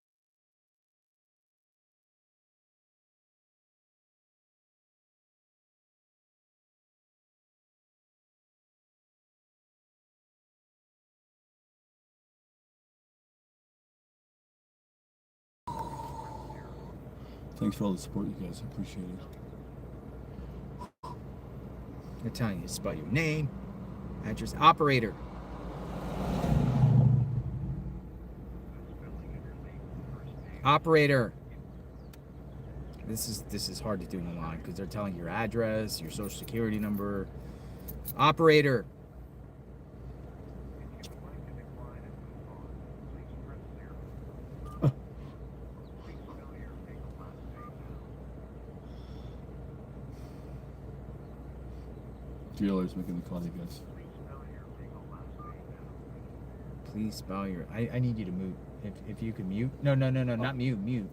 Thanks for all the support, you guys. I appreciate it. They're telling you to spell your name, address, operator. Operator. This is hard to do in the line because they're telling your address, your social security number. Operator. DLR's making the call, you guys. Please spell your. I need you to mute. If you can mute. No, not mute. Mute.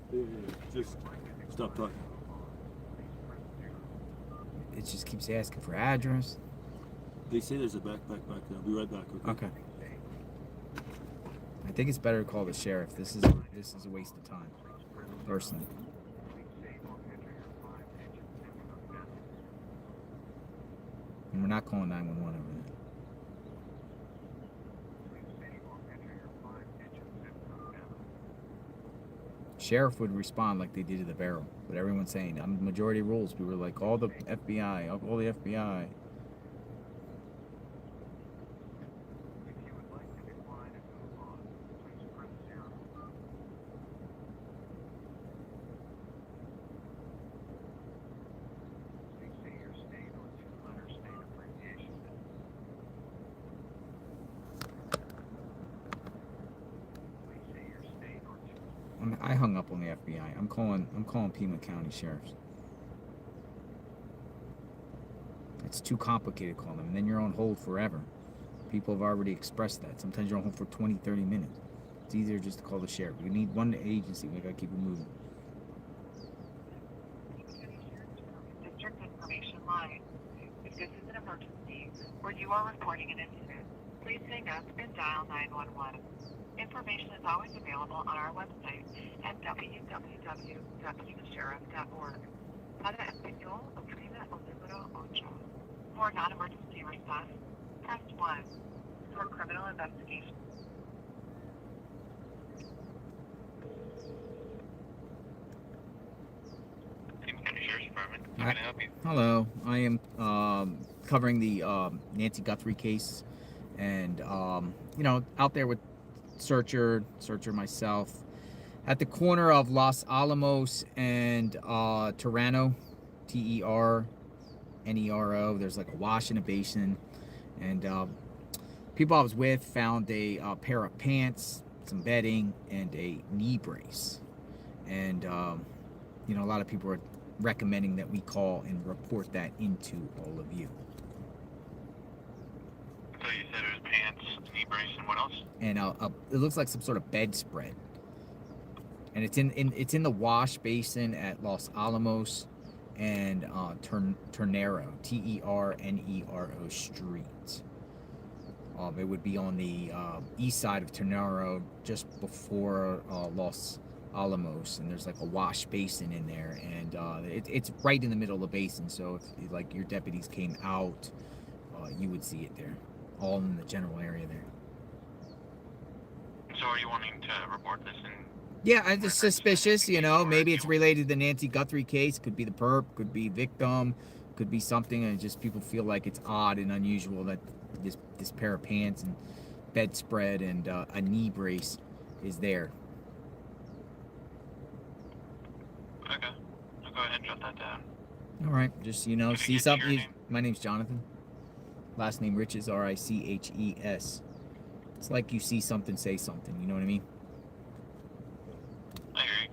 Just stop talking. It just keeps asking for address. They say there's a backpack back there. I'll be right back, okay? Okay. I think it's better to call the sheriff. This is a waste of time, personally. And we're not calling 911 over there. sheriff would respond like they did to the barrel. But everyone's saying, I'm majority rules. People were like, call the FBI, I'll call the FBI. If you would like to decline and move on, please press 0. Please say your state or two-letter state abbreviation. Please say your state or two. I hung up on the FBI. I'm calling Pima County Sheriff's. It's too complicated to call them. And then you're on hold forever. People have already expressed that. Sometimes you're on hold for 20, 30 minutes. It's easier just to call the sheriff. We need one agency. We gotta keep it moving. District information line. If this is an emergency or you are reporting an incident, please hang up and dial 911. Information is always available on our website at www.pimasheriff.org. Para español, oprime el número 8. For non-emergency response, press 1. For criminal investigation. Pima County Sheriff's Department. How can I help you? Hello. I am covering the Nancy Guthrie case. And, you know, out there with Searcher myself, at the corner of Los Alamos and Terrano, T-E-R-N-E-R-O, there's like a wash and a basin. And people I was with found a pair of pants, some bedding, and a knee brace. And, you know, a lot of people are recommending that we call and report that into all of you. So you said it was pants, knee brace, and what else? And it looks like some sort of bedspread. And it's in the wash basin at Los Alamos and Ternero, T-E-R-N-E-R-O Street. It would be on the east side of Ternero, just before Los Alamos, and there's like a wash basin in there, and it's right in the middle of the basin. So if like your deputies came out, you would see it there, all in the general area there. So are you wanting to report this in? Yeah, I'm just suspicious, you know, maybe it's related to the Nancy Guthrie case. Could be the perp, could be victim, could be something, and just people feel like it's odd and unusual that this pair of pants and bedspread and a knee brace is there. Okay, I'll go ahead and jot that down. All right, just, you know, Can I see get something. your name? My name's Jonathan. Last name Riches, R-I-C-H-E-S. It's like you see something, say something. You know what I mean? I hear you.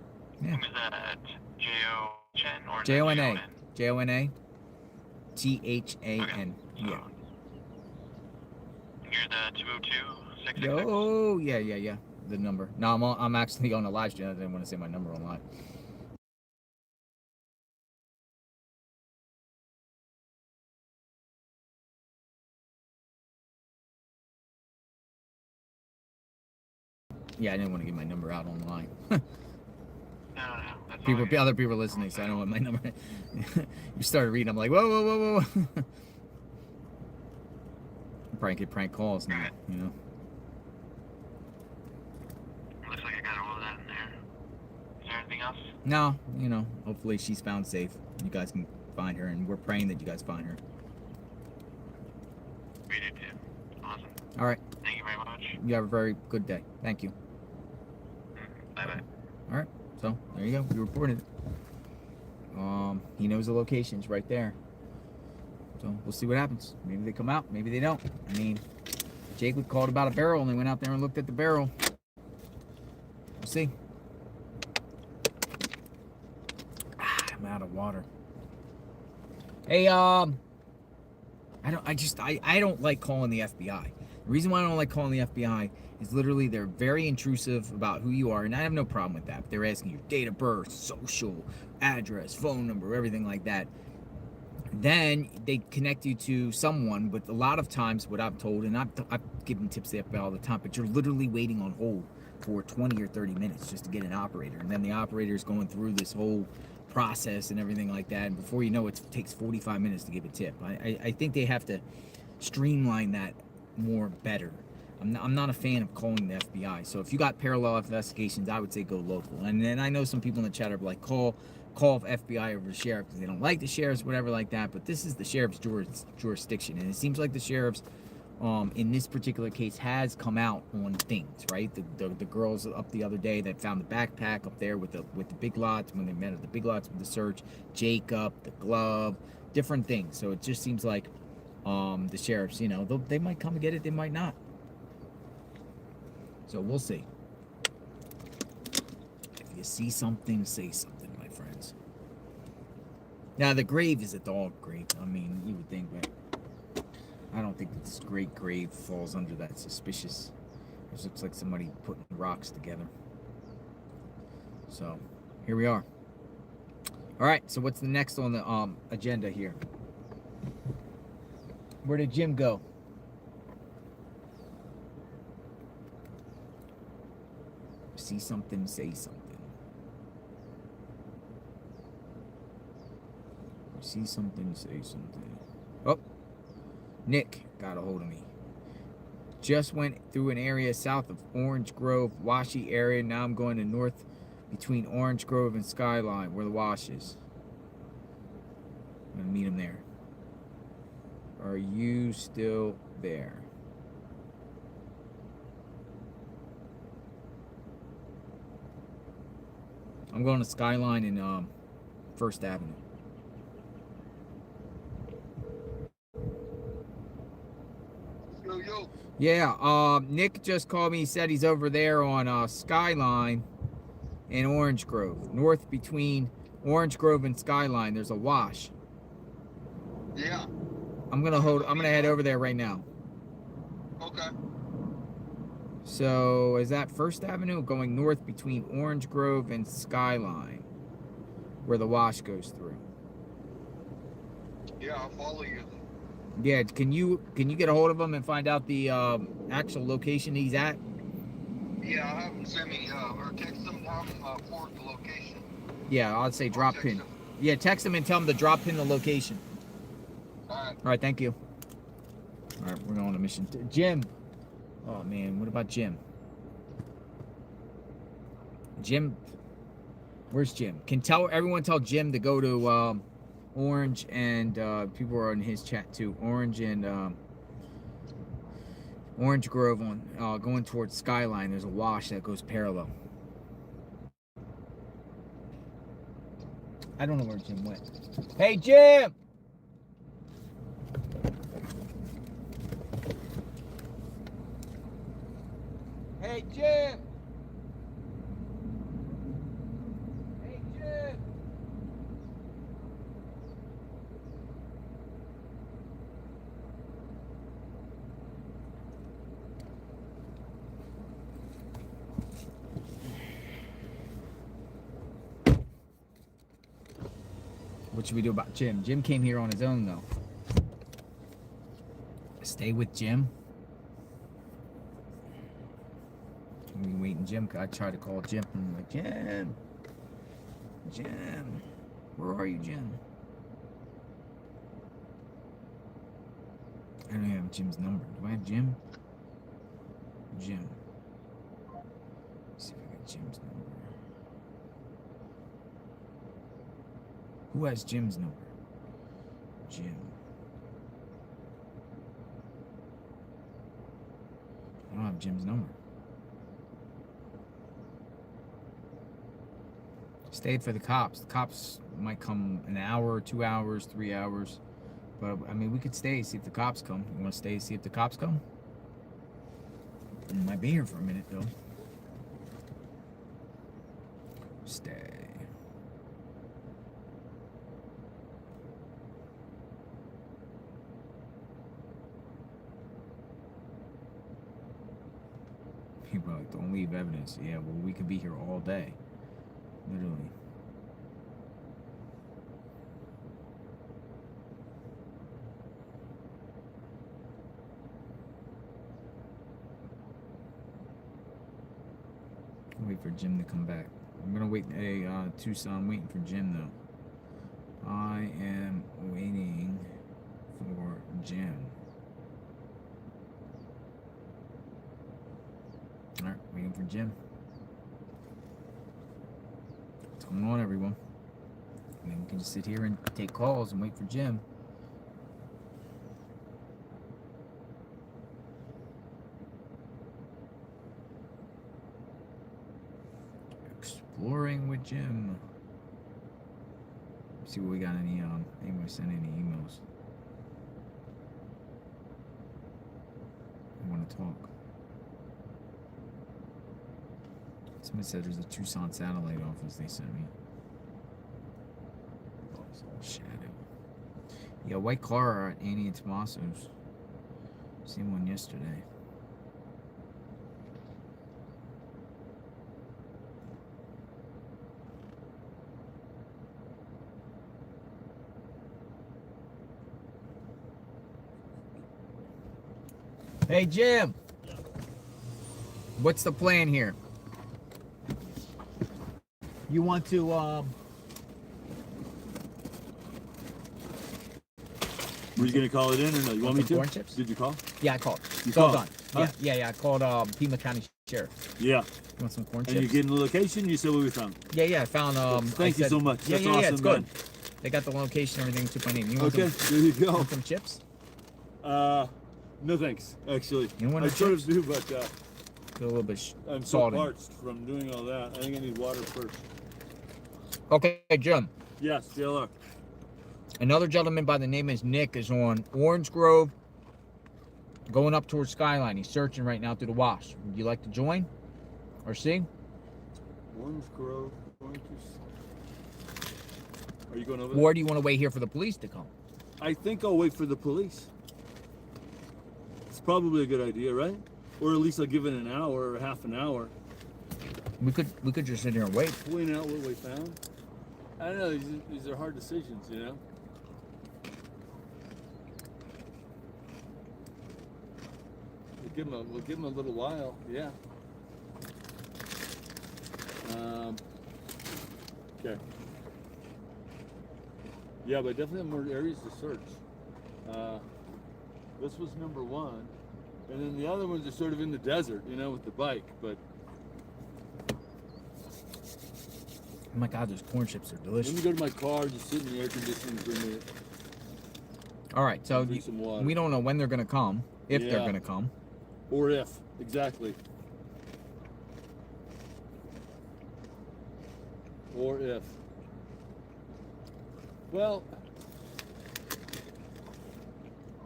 Yeah. Is that J-O-N or J-O-N-A. J-O-N? J-O-N-A. T-H-A-N. Okay. Yeah. You're the 202-666? Oh, yeah. The number. No, I'm actually on a live stream. I didn't want to say my number on live. Yeah, I didn't want to give my number out online. No. That's all right. Other people are listening, so I don't want my number. You started reading, I'm like, whoa. Probably get prank calls now, you know. Looks like I got all of that in there. Is there anything else? No, you know, hopefully she's found safe. You guys can find her, and we're praying that you guys find her. We did too. Awesome. All right. Thank you very much. You have a very good day. Thank you. Bye-bye. All right. So, there you go. We reported it. He knows the locations right there. So, we'll see what happens. Maybe they come out. Maybe they don't. I mean, Jake called about a barrel, and they went out there and looked at the barrel. We'll see. I'm out of water. Hey, I don't like calling the FBI. The reason why I don't like calling the FBI is literally they're very intrusive about who you are, and I have no problem with that. But they're asking your date of birth, social, address, phone number, everything like that. Then they connect you to someone, but a lot of times what I'm told, and I've given tips to the FBI all the time, but you're literally waiting on hold for 20 or 30 minutes just to get an operator. And then the operator is going through this whole process and everything like that. And before you know it, takes 45 minutes to give a tip. I think they have to streamline that more better. I'm not a fan of calling the FBI. So if you got parallel investigations, I would say go local. And then I know some people in the chat are like, call FBI over the sheriff because they don't like the sheriffs, whatever like that. But this is the sheriff's jurisdiction, and it seems like the sheriff's in this particular case has come out on things, right? The girls up the other day that found the backpack up there with the big lots when they met at the big lots with the search, Jacob, the glove, different things. So it just seems like the sheriffs, you know, they might come and get it, they might not. So we'll see. If you see something, say something, my friends. Now the grave is a dog grave. I mean, you would think, but I don't think this great grave falls under that suspicious. It looks like somebody putting rocks together. So here we are. All right. So what's the next on the agenda here? Where did Jim go? See something, say something. See something, say something. Oh, Nick got a hold of me. Just went through an area south of Orange Grove, Washy area. Now I'm going to north between Orange Grove and Skyline, where the wash is. I'm going to meet him there. Are you still there? I'm going to Skyline and First Avenue. Yo. Yeah, Nick just called me. He said he's over there on Skyline and Orange Grove. North between Orange Grove and Skyline, there's a wash. Yeah. I'm gonna head over there right now. Okay. So is that First Avenue going north between Orange Grove and Skyline, where the wash goes through? Yeah, I'll follow you. Yeah, can you get a hold of him and find out the actual location he's at? Yeah, I'll have him send me or text him, have him forward the location. Yeah, I'd say drop pin. Yeah, text him and tell him to drop pin the location. All right, thank you. All right, we're going on a mission. Jim. Oh man, what about Jim? Jim, where's Jim? Everyone tell Jim to go to Orange, and people are in his chat too. Orange and Orange Grove on going towards Skyline. There's a wash that goes parallel. I don't know where Jim went. Hey Jim! Hey Jim! Hey Jim! What should we do about Jim? Jim came here on his own though. Stay with Jim? We waiting Jim. I tried to call Jim. I'm like, Jim, where are you, Jim? I don't have Jim's number. Do I have Jim? Jim. Let's see if I got Jim's number. Who has Jim's number? Jim. I don't have Jim's number. Stayed for the cops. The cops might come an hour, 2 hours, 3 hours. But, I mean, we could stay, see if the cops come. You want to stay, see if the cops come? Might be here for a minute, though. Stay. People are like, don't leave evidence. Yeah, well, we could be here all day. Literally. Wait for Jim to come back. I'm gonna wait. Hey, Tucson, waiting for Jim though. I am waiting for Jim. All right, waiting for Jim. What's going on, everyone? I mean, we can just sit here and take calls and wait for Jim. Exploring with Jim. See what we got. Anybody send any emails? I want to talk. Somebody said there's a Tucson satellite office they sent me. Oh, it's all shadow. Yeah, white car at Annie and Tomaso's. Seen one yesterday. Hey, Jim. What's the plan here? You want to, Were you going to call it in or no? You want me to? Corn chips? Did you call? Yeah, I called. You It's all called? done. Huh? Yeah, I called Pima County Sheriff. Yeah. You want some corn And chips? you getting the location? You said what we found. Yeah, I found. Thank you so much. That's yeah, awesome, it's good. man. They got the location, everything took my name. You want Okay, some, there you go. want some chips? No thanks, actually. You want I the sort of chips? do, but Feel a little bit I'm so salty. parched from doing all that. I think I need water first. Okay, Jim. Yes, JLR. Another gentleman by the name is Nick is on Orange Grove, going up towards Skyline. He's searching right now through the wash. Would you like to join or see? Orange Grove, going to... Are you going over there? Or do you want to wait here for the police to come? I think I'll wait for the police. It's probably a good idea, right? Or at least I'll give it an hour or half an hour. We could just sit here and wait. Point out what we found. I don't know, these are hard decisions, you know? We'll give them a little while, yeah. Okay. Yeah, but definitely have more areas to search. This was number one. And then the other ones are sort of in the desert, you know, with the bike, but... Oh my God, those corn chips are delicious. Let me go to my car, just sit in the air conditioning for a minute. All right, so Drink some water. we don't know when they're going to come, if they're Yeah. going to come. Or if, exactly. Or if. Well,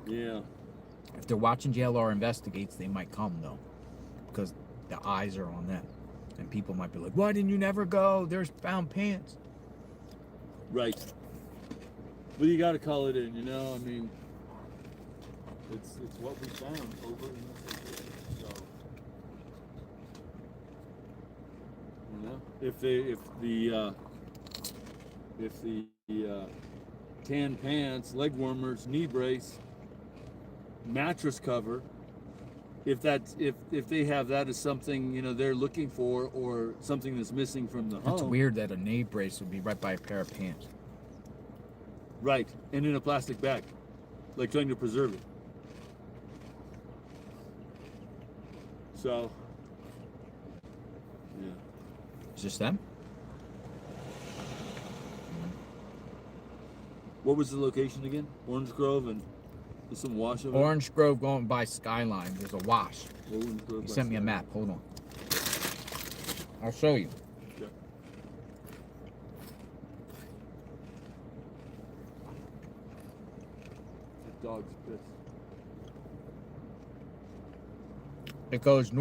yeah. If they're watching JLR Investigates, they might come, though, because the eyes are on them. And people might be like, why didn't you never go? There's found pants. Right. But you got to call it in, you know? I mean, it's what we found over in this area. So, you know, if the tan pants, leg warmers, knee brace, mattress cover, if they have that as something, you know, they're looking for, or something that's missing from the home. It's weird that a knee brace would be right by a pair of pants. Right, and in a plastic bag, like trying to preserve it. So, yeah. Is this them? What was the location again? Orange Grove, and there's some wash over there? Orange Grove going by Skyline. There's a wash. Orange Grove He by sent me a Skyline. map. Hold on. I'll show you. Okay. The dog's pissed. It goes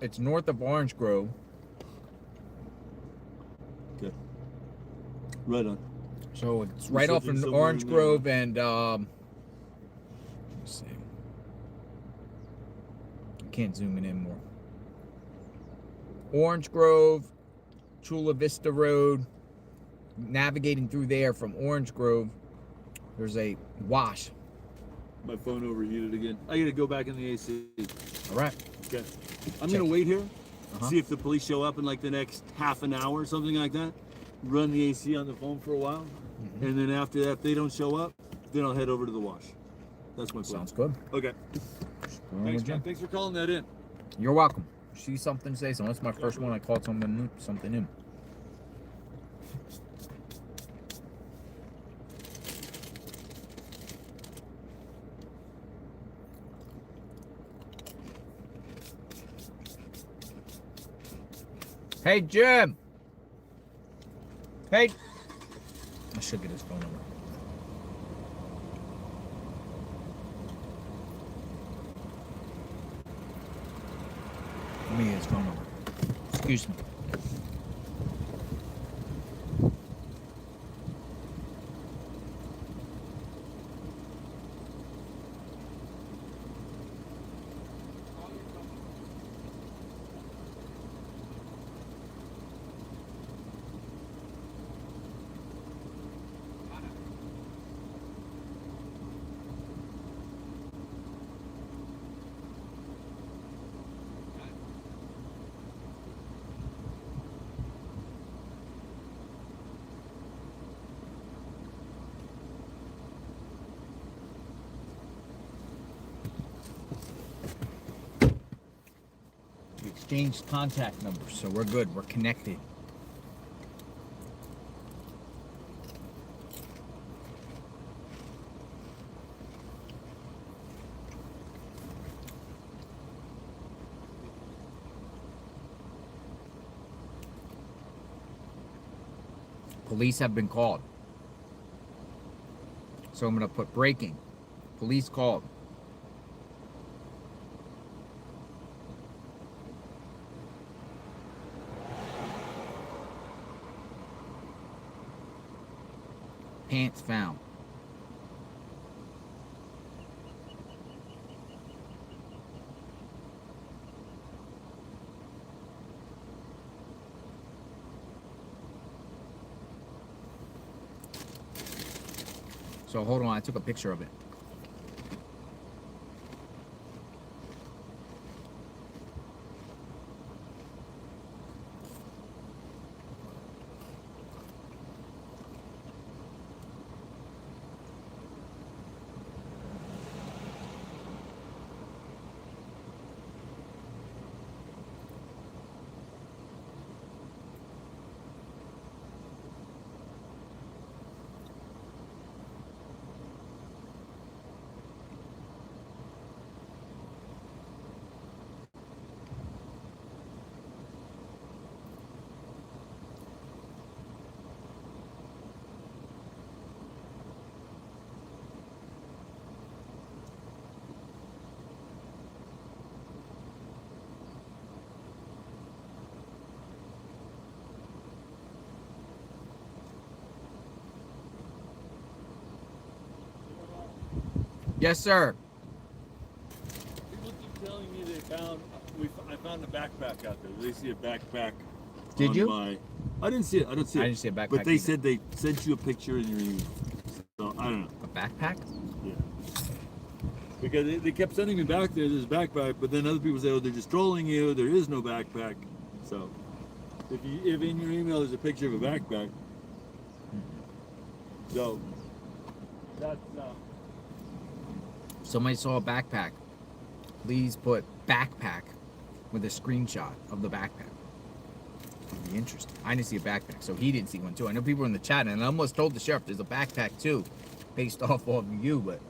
it's north of Orange Grove. Okay. Right on. So it's You're right off searching in somewhere Orange in there. Grove and let's see. I can't zoom it in more. Orange Grove, Chula Vista Road. Navigating through there from Orange Grove, there's a wash. My phone overheated again. I gotta go back in the AC. All right. Okay. I'm Check. gonna wait here, Uh-huh. see if the police show up in like the next half an hour or something like that. Run the AC on the phone for a while, and then after that, if they don't show up, then I'll head over to the wash. That's my plan. Sounds good. Okay. Going with Thanks, Jim. man. Thanks for calling that in. You're welcome. see something today, so that's my first one. I caught something new. Hey, Jim. Hey. I should get his phone number. Let me get his phone number. Excuse me. We exchanged contact numbers, so we're good. We're connected. Police have been called. So I'm going to put breaking. Police called. Pants found. So hold on, I took a picture of it. Yes, sir. People keep telling me I found a backpack out there. They see a backpack. Did you? I didn't see it. I didn't see a backpack. But they either. said they sent you a picture in your email. So I don't know. A backpack? Yeah. Because they kept sending me back there's a backpack, but then other people say, oh, they're just trolling you. There is no backpack. So if in your email there's a picture of a backpack, so that's. Somebody saw a backpack. Please put backpack with a screenshot of the backpack. It'd be interesting. I didn't see a backpack, so he didn't see one too. I know people were in the chat, and I almost told the sheriff there's a backpack too, based off of you, but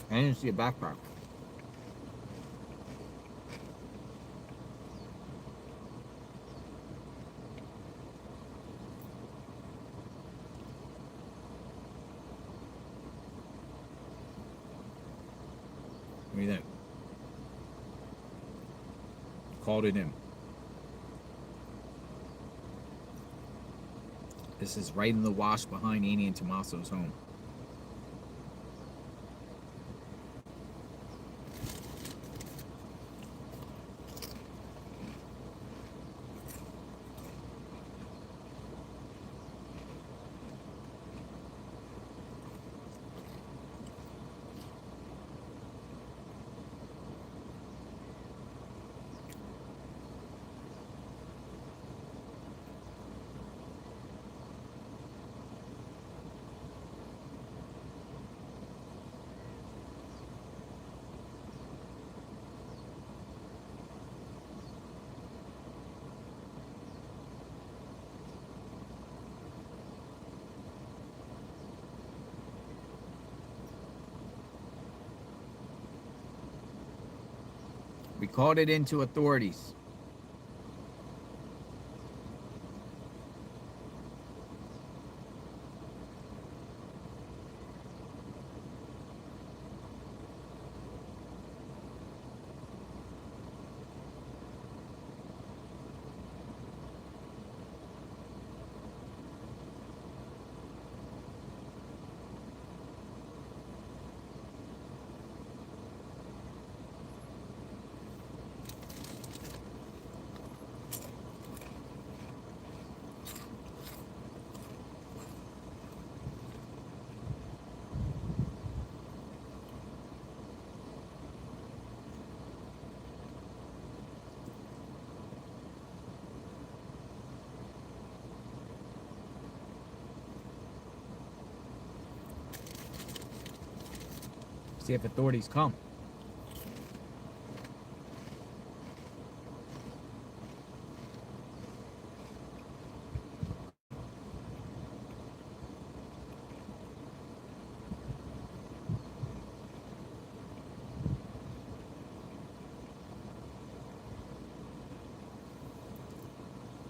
I didn't see a backpack. What do you think? Called it in. This is right in the wash behind Annie and Tommaso's home. We called it into authorities. See if authorities come.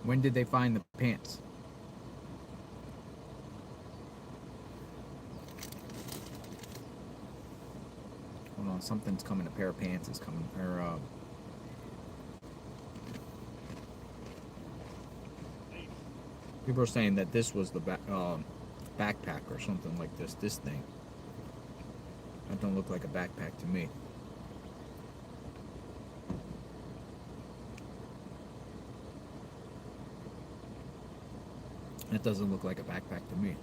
When did they find the pants? Hold on, something's coming. A pair of pants is coming. Or people are saying that this was the backpack or something like this. This thing. That don't look like a backpack to me. That doesn't look like a backpack to me.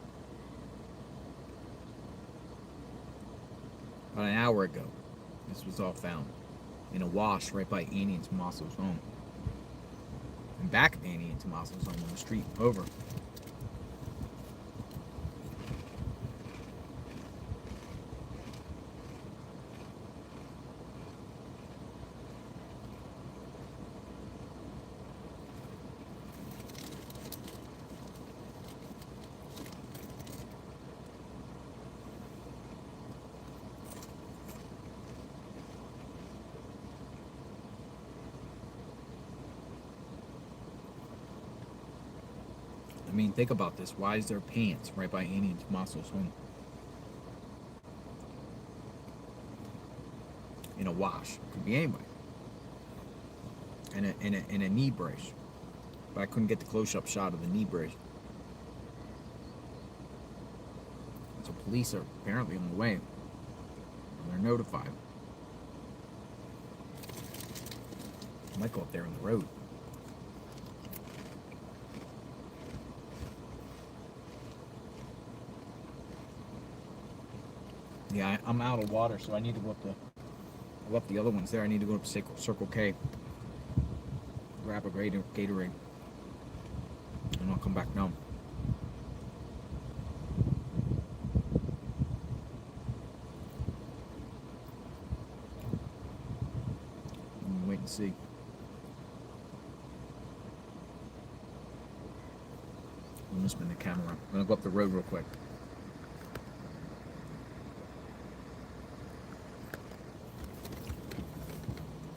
About an hour ago, this was all found in a wash right by Annie and Tommaso's home. And back of Annie and Tommaso's home on the street over. I mean, think about this. Why is there pants right by Annie and Tommaso's home? In a wash. Could be anywhere. And a knee brace. But I couldn't get the close-up shot of the knee brace. So police are apparently on the way. They're notified. I might go up there on the road. Yeah, I'm out of water, so I need to go up I left the other ones there. I need to go up to Circle K. Grab a Gatorade. And I'll come back down. I'm gonna wait and see. I'm gonna spin the camera. I'm gonna go up the road real quick.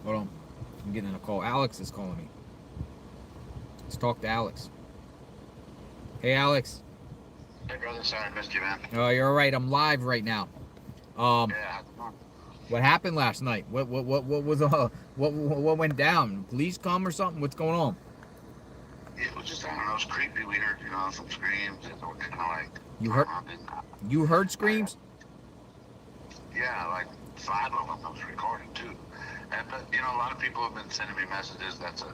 Hold on. I'm getting a call. Alex is calling me. Let's talk to Alex. Hey, Alex. Hey, brother. Sorry I missed you, man. Oh, you're all right. I'm live right now. Yeah. What happened last night? What was what went down? Police come or something? What's going on? It was just, I don't know, it was creepy. We heard, some screams. It was kind of like... You heard screams? Yeah, like 5 of them. I was recording, too. But, a lot of people have been sending me messages that's of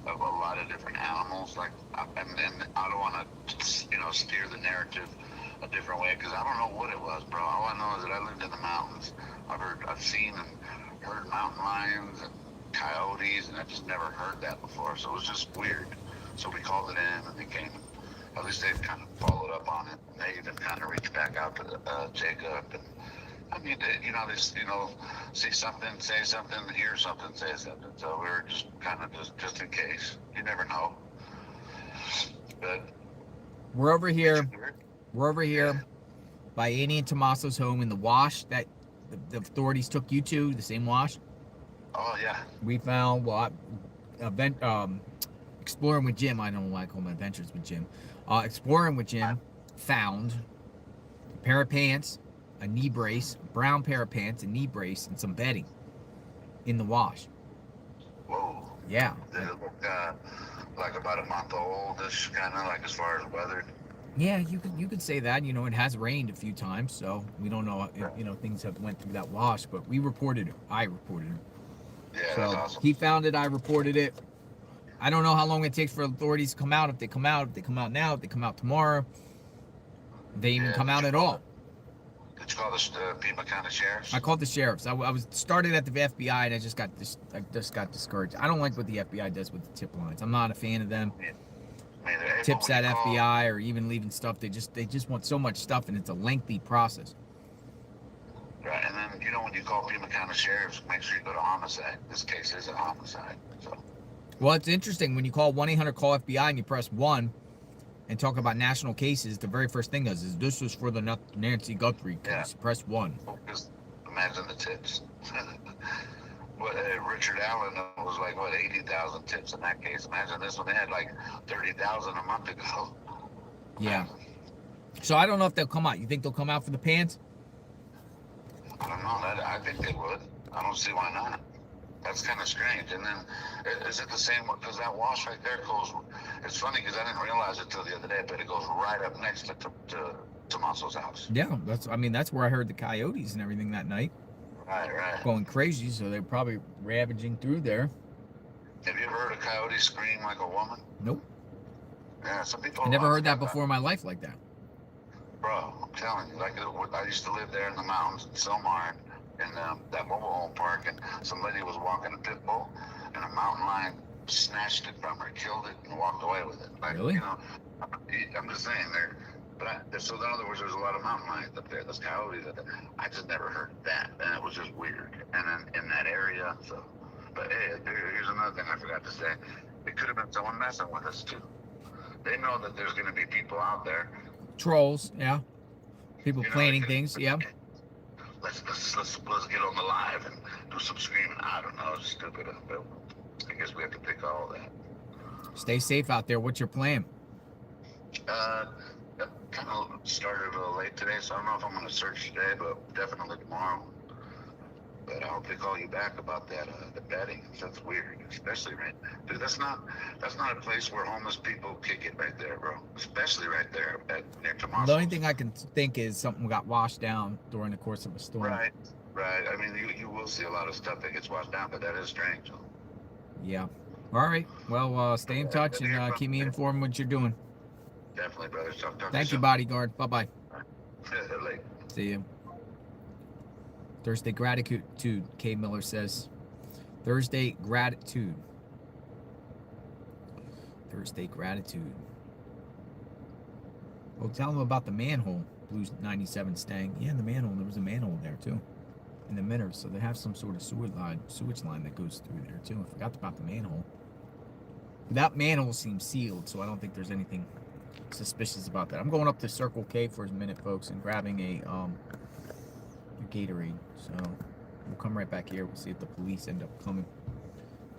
a lot of different animals. Like, and I don't want to, steer the narrative a different way because I don't know what it was, bro. All I know is that I lived in the mountains. I've seen and heard mountain lions and coyotes, and I just never heard that before. So it was just weird. So we called it in, and they came. At least they've kind of followed up on it. And they even kind of reached back out to Jacob and. I mean, they see something, say something, hear something, say something. So we were just kind of just in case. You never know. But we're over here. We're over here by Annie and Tommaso's home in the wash that the authorities took you to, the same wash. Oh yeah. We found exploring with Jim. I don't like home adventures with Jim. Exploring with Jim found a pair of pants, a knee brace, a brown pair of pants, a knee brace, and some bedding in the wash. Whoa. Yeah. They look like about a month old. This kind of like as far as weathered. Yeah, you could say that. You know, it has rained a few times, so we don't know if things have went through that wash. But we reported it. I reported it. Yeah, So that's awesome. he found it. I reported it. I don't know how long it takes for authorities to come out. If they come out now, if they come out tomorrow, if they even come out at all. Did you call the Pima County Sheriffs? I called the sheriffs. I was started at the FBI and I just got discouraged. I don't like what the FBI does with the tip lines. I'm not a fan of them. Yeah. Tips at FBI or even leaving stuff. They just want so much stuff and it's a lengthy process. Right, and then when you call Pima County Sheriffs, make sure you go to homicide. This case is a homicide. So. Well, it's interesting when you call 1-800-CALL-FBI and you press 1 and talk about national cases. The very first thing does is this is for the Nancy Guthrie case. Yeah. Press 1. Just imagine the tips. Richard Allen was like 80,000 tips in that case. Imagine this one, they had like 30,000 a month ago. Yeah. So I don't know if they'll come out. You think they'll come out for the pants? I don't know. I think they would. I don't see why not. That's kind of strange. And then, is it the same? Because that wash right there goes. It's funny because I didn't realize it till the other day, but it goes right up next to Tomaso's house. Yeah, that's where I heard the coyotes and everything that night. Right. Going crazy, so they're probably ravaging through there. Have you ever heard a coyote scream like a woman? Nope. Yeah, some people. I never heard that before in my life like that. Bro, I'm telling you, I used to live there in the mountains in Silmar, in that mobile home park, and some lady was walking a pit bull, and a mountain lion snatched it from her, killed it, and walked away with it. Really? I'm just saying there. But so in other words, there's a lot of mountain lions up there. There's coyotes up there. I just never heard that, and it was just weird. And then in that area, so. But hey, here's another thing I forgot to say. It could have been someone messing with us too. They know that there's going to be people out there. Trolls, yeah. People planning things, yeah. Let's get on the live and do some screaming. I don't know, it's stupid, but I guess we have to pick all that. Stay safe out there. What's your plan? Kind of started a little late today, so I don't know if I'm going to search today, but definitely tomorrow. But I hope they call you back about that, the bedding. That's weird, especially dude. That's not a place where homeless people kick it right there, bro. Especially right there near Tomaso's. The only thing I can think is something got washed down during the course of a storm. Right. I mean, you will see a lot of stuff that gets washed down, but that is strange. Yeah. All right. Well, stay in touch and keep me informed what you're doing. Definitely, brother. Thank you, bodyguard. Bye-bye. Late. See you. Thursday gratitude, K. Miller says. Thursday gratitude. Oh, tell them about the manhole. Blues 97 staying. Yeah, the manhole. There was a manhole there, too. In the middle. So they have some sort of sewage line that goes through there, too. I forgot about the manhole. That manhole seems sealed, so I don't think there's anything suspicious about that. I'm going up to Circle K for a minute, folks, and grabbing a Gatorade. So we'll come right back here. We'll see if the police end up coming.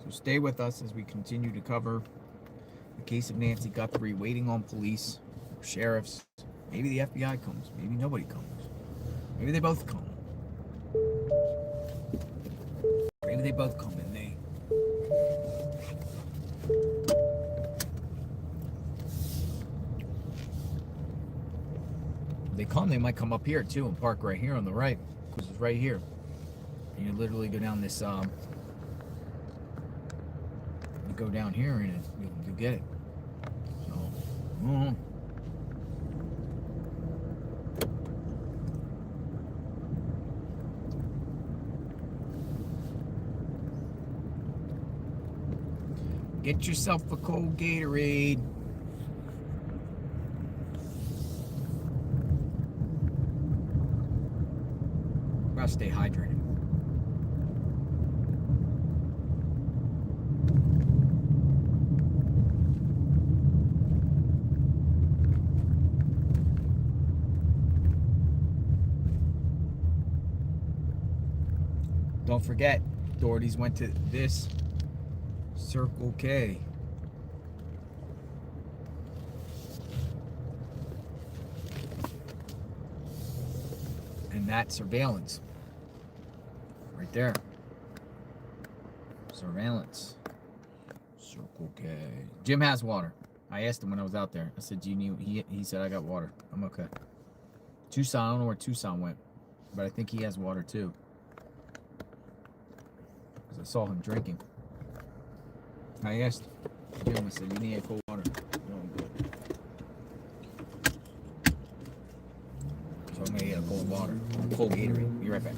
So stay with us as we continue to cover the case of Nancy Guthrie, waiting on police, sheriffs. Maybe the FBI comes. Maybe nobody comes. Maybe they both come. Maybe they both come and they come, they might come up here too and park right here on the right, because it's right here. And you literally go down this, you go down here and you get it. So, get yourself a cold Gatorade. Gotta stay hydrated. Don't forget, Authorities went to this Circle K. And that surveillance. Right there. Surveillance. Circle K. Jim has water. I asked him when I was out there. I said, do you need... He said, I got water. I'm okay. Tucson, I don't know where Tucson went. But I think he has water too. Because I saw him drinking. I asked Jim, I said, you need a cold water? No, I'm good. So I'm going to get a cold water. Cold Gatorade. Be right back.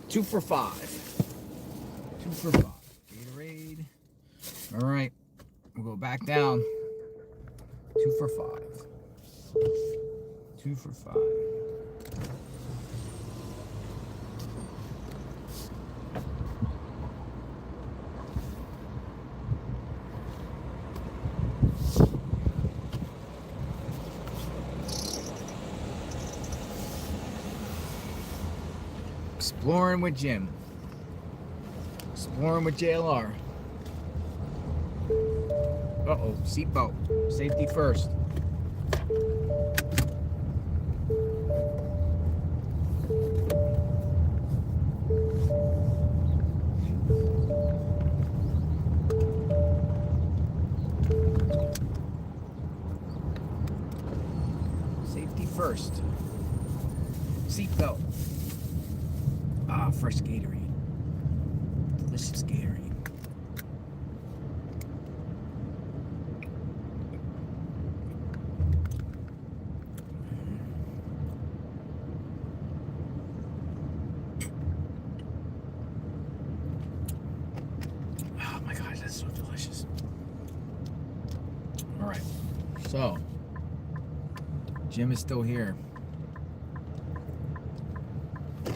Two for five. Gatorade. All right. We'll go back down. 2 for 5. 2 for 5. Exploring with Jim. Exploring with JLR. Uh-oh, seatbelt. Safety first. Seatbelt. Ah, fresh Gatorade. Delicious Gatorade. Oh my gosh, that's so delicious. All right, so Jim is still here. He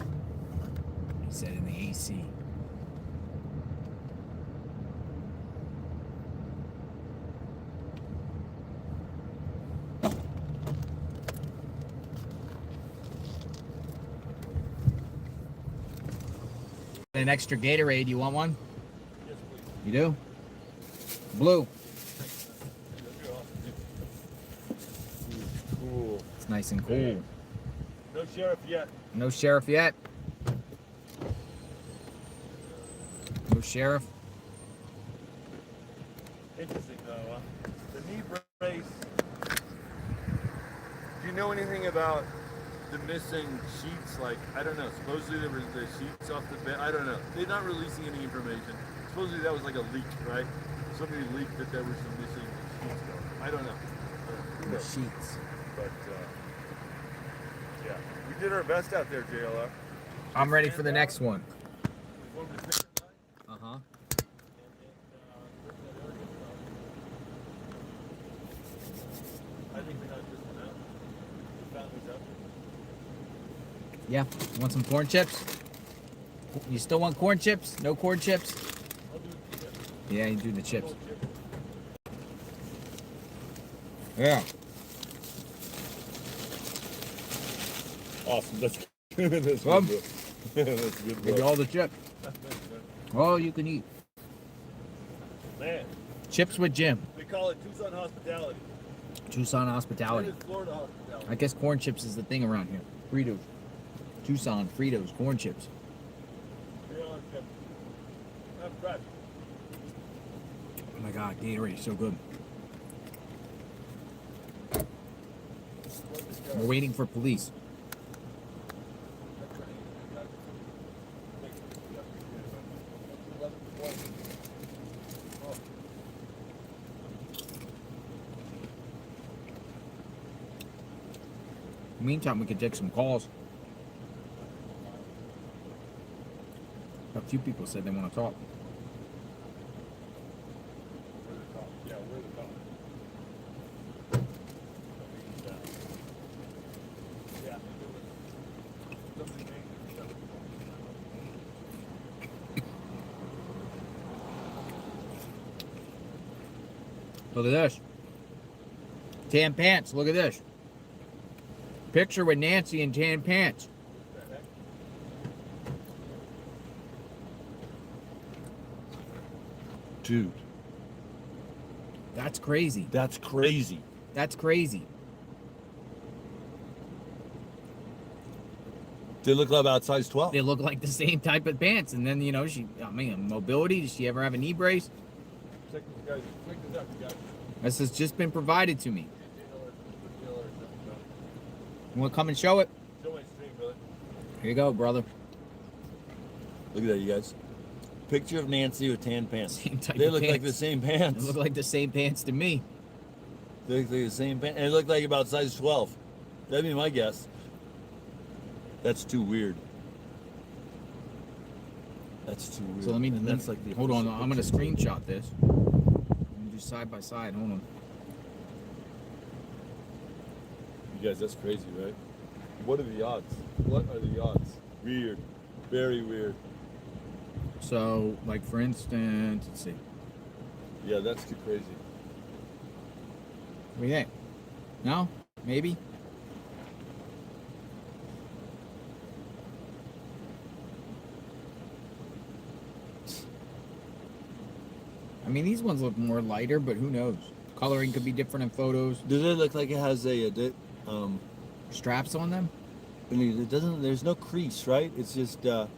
said in the AC. An extra Gatorade, you want one? Yes, please. You do? Blue. Cool. It's nice and cool. No sheriff yet. No sheriff yet. No sheriff. Interesting though, huh? The knee brace. Do you know anything about the missing sheets? Like, I don't know. Supposedly there was the sheets off the bed. I don't know. They're not releasing any information. Supposedly that was like a leak, right? Somebody leaked that there was some missing sheets. Though. I don't know. Who The knows? sheets. But yeah, we did our best out there, JLR. I'm ready for the next one. We formed a picture line. Uh-huh. I think we're not just enough. The family's out there. Yeah. You want some corn chips? You still want corn chips? No corn chips? I'll do it. Yeah, you do the chips. Yeah. Awesome. That's good. That's Well, good. That's good. Give you all the chips. All you can eat. Man, Chips with Jim. they call it Tucson hospitality. Tucson hospitality. That is Florida hospitality. I guess corn chips is the thing around here. Fritos. Tucson, Fritos, corn chips. JLR chip. Not fresh. Oh my God, Gatorade is so good. We're waiting for police. Meantime, we can take some calls. A few people said they want to talk. Yeah, we're the top. Yeah. Something dangerous. Look at this. Tan pants. Look at this. Picture with Nancy in tan pants. Dude, That's crazy. that's crazy. That's crazy. They look like about size 12. They look like the same type of pants. And then, you know, mobility. Does she ever have a knee brace? Check this guys. Check this out, you guys. This has just been provided to me. JLR, You want to come and show it? show my stream, brother. Here you go, brother. Look at that, you guys. Picture of Nancy with tan pants. Same type They of look like pants. the same They pants. look like the same pants to me. They look like the same pants. And they look like about size 12. That'd be my guess. That's too weird. That's too weird. So let me, And that's like the hold on. official I'm going to picture. screenshot this. Let me do side by side. Hold on. You guys, that's crazy, right? What are the odds? What are the odds? Weird. Very weird. So, like, for instance, let's see. Yeah, that's too crazy. What do you think? No? Maybe? I mean, these ones look more lighter, but who knows? Coloring could be different in photos. Does it look like it has Straps on them? I mean, it doesn't. There's no crease, right? It's just. I don't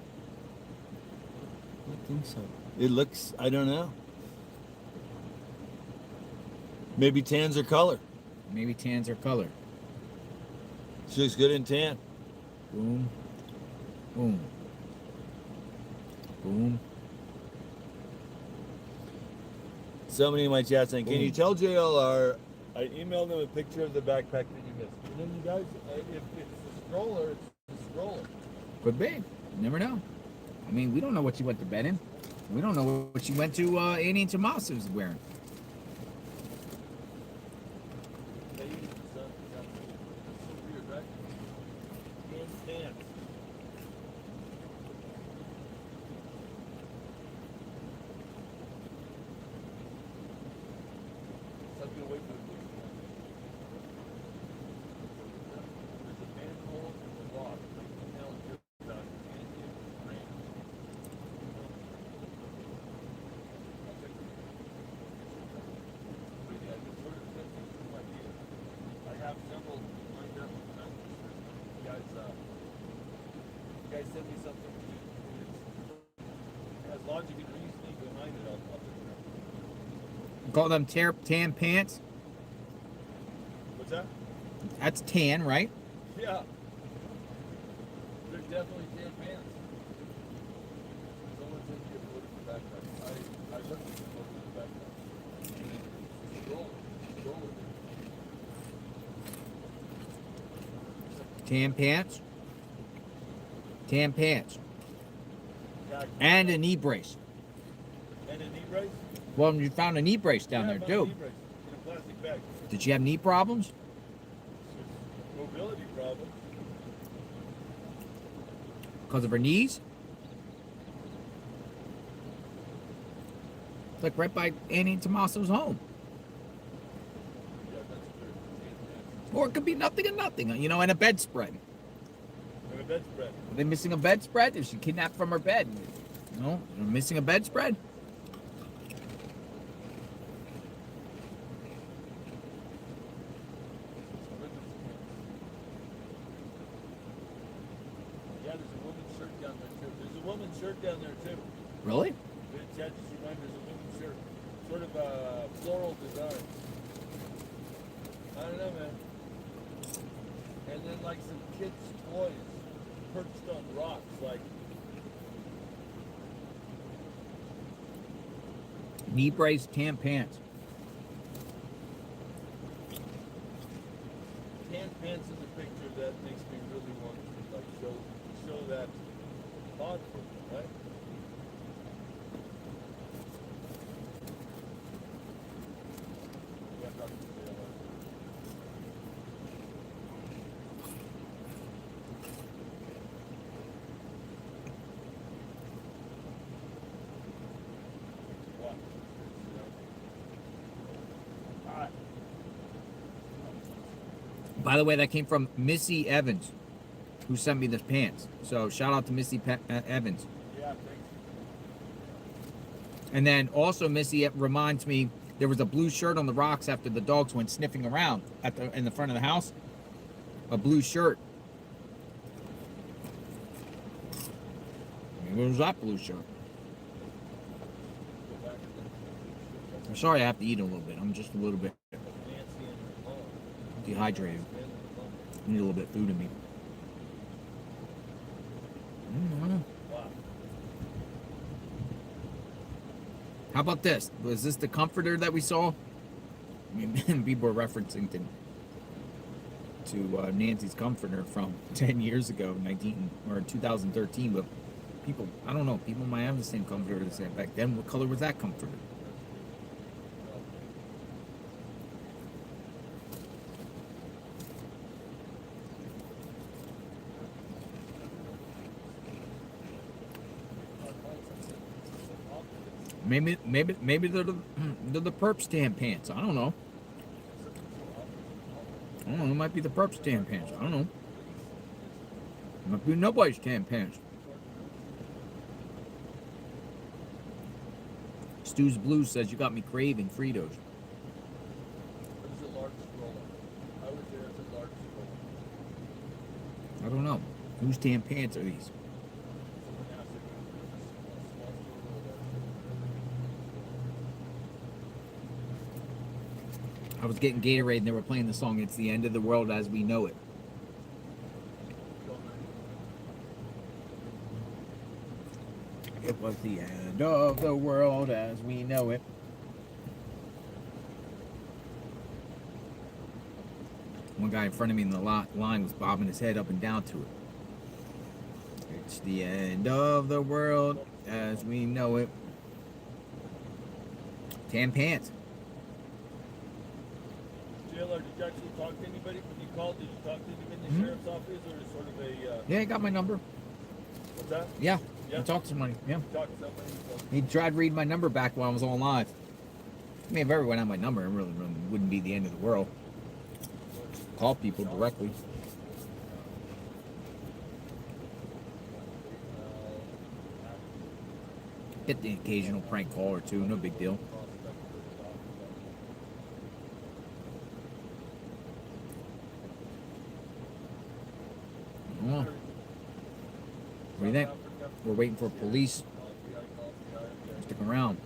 think so. It looks. I don't know. Maybe tans are color. Maybe tans are color. She looks good in tan. Boom. Boom. Boom. Somebody in my chat saying, "Can you Boom. tell JLR I emailed him a picture of the backpack that you missed?" And then you guys, if it's a stroller, it's a stroller. Could be. You never know. I mean, we don't know what she went to bed in. We don't know what she went to Annie and Tomas's wearing. They use the sun. That's so weird, right? Can't stand. So I'm gonna wait for the police. There's a manhole in the rock. Now it's just about rain. But yeah, just sort of thinking through ideas. I have several lined up. You guys send me something that has logic and reasoning behind it. I'll put it. You call them tan pants? What's that? That's tan, right? Yeah. There's definitely tan pants. Someone said you have a backpack. I looked at the photo of the backpack. Stroller. Tan pants. Tan pants. Yeah, And a knee brace. and a knee brace? Well, you found a knee brace down Yeah, there, I found too. a knee brace in a plastic bag. Did she have knee problems? Mobility problem. Because of her knees? It's like right by Annie and Tommaso's home. Yeah, that's true. Or it could be nothing and nothing, you know, and a bedspread. And a bedspread. Are they missing a bedspread? Is she kidnapped from her bed? You know, they're missing a bedspread? Yeah, there's a woman's shirt down there too. There's a woman's shirt down there too. Really? Yeah, just remind there's a woman's shirt. Sort of a floral design. I don't know, man. And then like some kids' toys perched on rocks, like Knee brace, tan pants. tan pants in the picture. That makes me really want to like show that thought for them, right? Yeah, I'm talking to JLR. What? All right. By the way, that came from Missy Evans, who sent me the pants. So shout out to Missy Evans. Yeah, thanks. And then also Missy reminds me there was a blue shirt on the rocks after the dogs went sniffing around in the front of the house. A blue shirt. Where was that blue shirt? I'm sorry I have to eat a little bit. I'm just a little bit dehydrated. I need a little bit of food in me. How about this? Was this the comforter that we saw? I mean, people are referencing to Nancy's comforter from 10 years ago, 2013. But people, I don't know. People might have the same comforter they said back then. What color was that comforter? Maybe they're the perp tan pants. I don't know. It might be the perp tan pants. I don't know. It might be nobody's tan pants. Stu's Blue says you got me craving Fritos. It was a large stroller. I was there as a large stroller. I don't know. Whose tan pants are these? Someone asked if it was a small stroller or I was getting Gatorade and they were playing the song "It's the End of the World as We Know It." It was the end of the world as we know it. One guy in front of me in the line was bobbing his head up and down to it. It's the end of the world as we know it. Tan pants. JLR, did you actually talk to anybody when you called? Did you talk to anybody in the sheriff's office, or is sort of a? Yeah, he got my number. What's that? Yeah, I talked to somebody. Yeah. Talked to somebody. So. He tried reading my number back while I was on live. I mean, if everyone had my number, it really wouldn't be the end of the world. Call people directly. Get the occasional prank call or two, no big deal. What do you think? We're waiting for police. Stick around.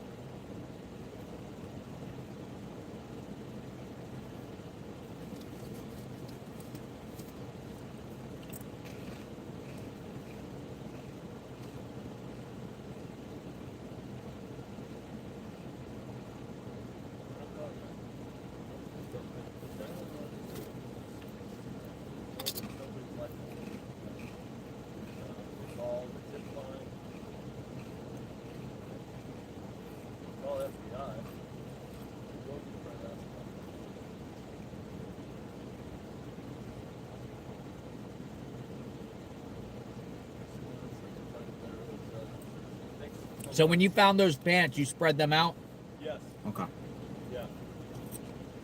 So when you found those pants, you spread them out? Yes. Okay. Yeah.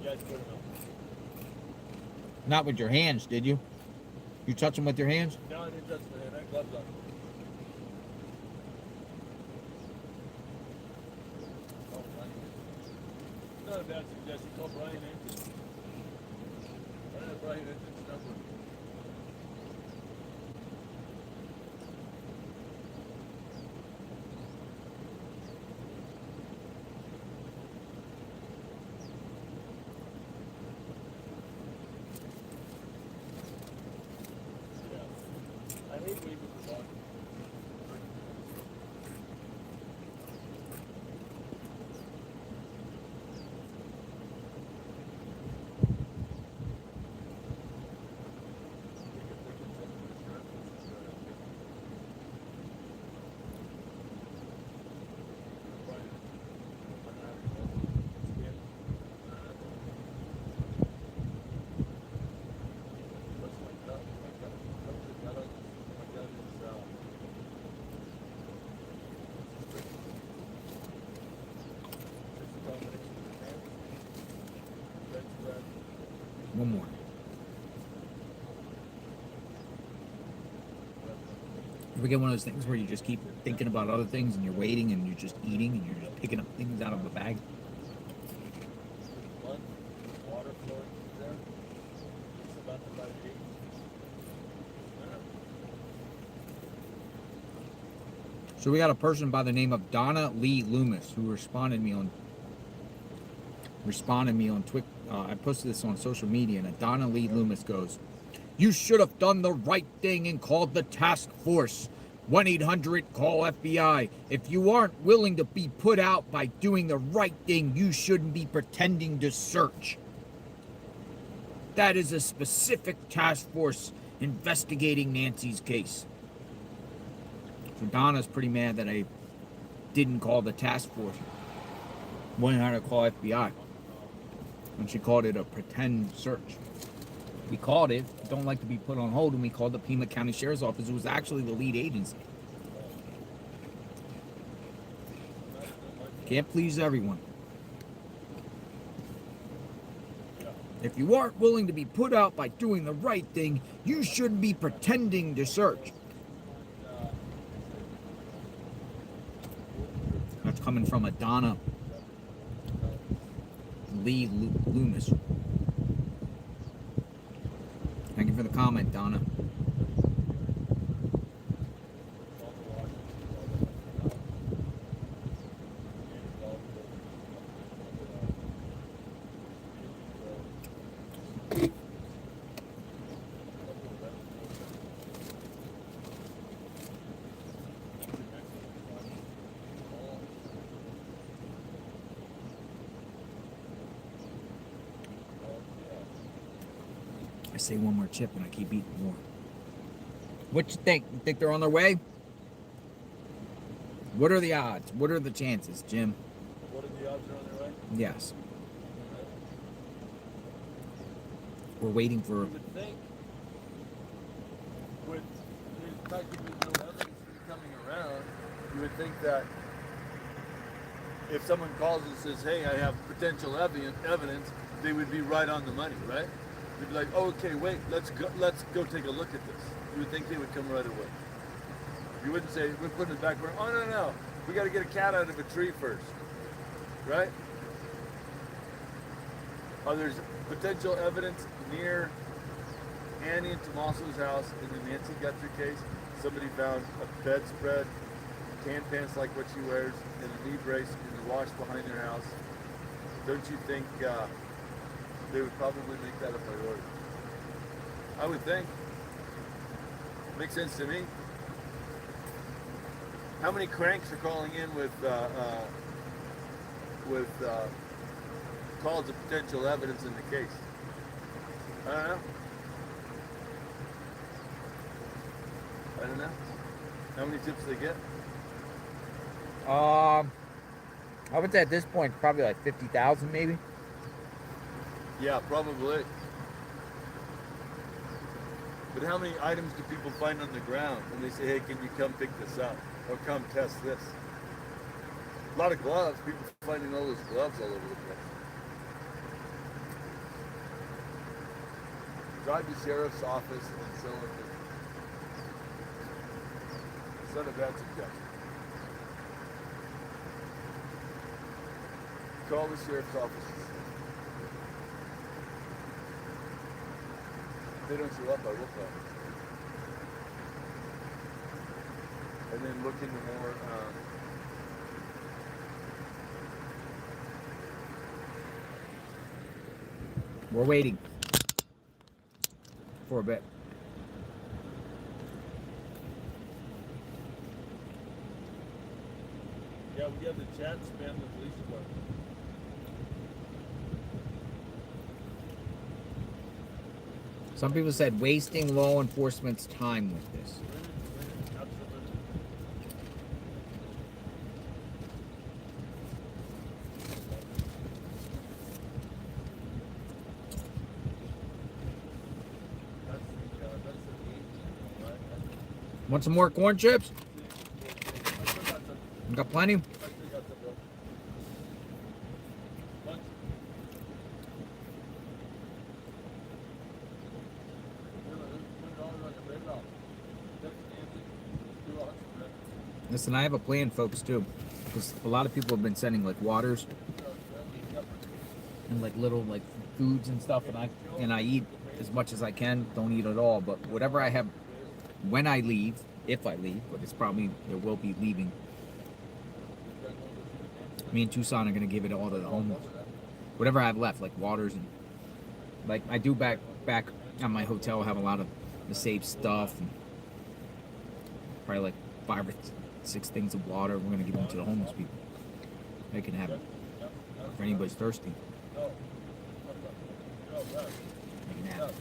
Yeah, I spread them out. Not with your hands, did you? You touch them with your hands? No, I didn't touch my hand. I had gloves on. Not a bad suggestion. Call Brian Engine. I don't have Brian Engine's number. I hate waiting for the One more. You ever get one of those things where you just keep thinking about other things and you're waiting and you're just eating and you're just picking up things out of a bag? water flowing there. It's about the 5 feet. So we got a person by the name of Donna Lee Loomis who responded me on Twitter. I posted this on social media, and Donna Lee Loomis goes, "You should have done the right thing and called the task force. 1-800-CALL FBI. If you aren't willing to be put out by doing the right thing, you shouldn't be pretending to search. That is a specific task force investigating Nancy's case." So Donna's pretty mad that I didn't call the task force. 1-800-CALL FBI. And she called it a pretend search. We called it, don't like to be put on hold, and we called the Pima County Sheriff's Office, who was actually the lead agency. Can't please everyone. If you aren't willing to be put out by doing the right thing, you shouldn't be pretending to search. That's coming from a Donna Lee Loomis. Thank you for the comment, Donna. say one more chip and I keep eating more. What you think? You think they're on their way? What are the odds? What are the chances, Jim? What are the odds are on their way? Yes. We're waiting for. You would think, with the fact that there's no evidence coming around, you would think that if someone calls and says, "Hey, I have potential evidence," they would be right on the money, right? They'd be like, "Oh, okay, wait, let's go take a look at this." You would think they would come right away. You wouldn't say, "We're putting it back." Oh no, we got to get a cat out of a tree first, right? Oh, there's potential evidence near Annie and Tommaso's house in the Nancy Guthrie case. Somebody found a bedspread, tan pants like what she wears, and a knee brace in the wash behind their house. Don't you think they would probably make that a priority? I would think. Makes sense to me. How many cranks are calling in with calls of potential evidence in the case? I don't know. How many tips they get? I would say at this point probably like 50,000 maybe. Yeah, probably. But how many items do people find on the ground when they say, "Hey, can you come pick this up or come test this?" A lot of gloves. People finding all those gloves all over the place. Drive to sheriff's office and so on. It's not a bad suggestion. Call the sheriff's office. If they don't show up, I will call. And then look into more. We're waiting for a bit. Yeah, we have the chat spam the police department. Some people said wasting law enforcement's time with this. Want some more corn chips? You got plenty? Listen, I have a plan, folks, too, because a lot of people have been sending like waters and like little like foods and stuff, and I eat as much as I can. Don't eat at all, but whatever I have when I leave, if I leave, but it's probably there will be leaving. Me and Tucson are gonna give it all to the homeless. Whatever I have left, like waters and like I do back at my hotel, have a lot of the safe stuff and probably like 5 or 6 things of water. We're gonna give them to the homeless people. They can have it if anybody's thirsty. They can have it.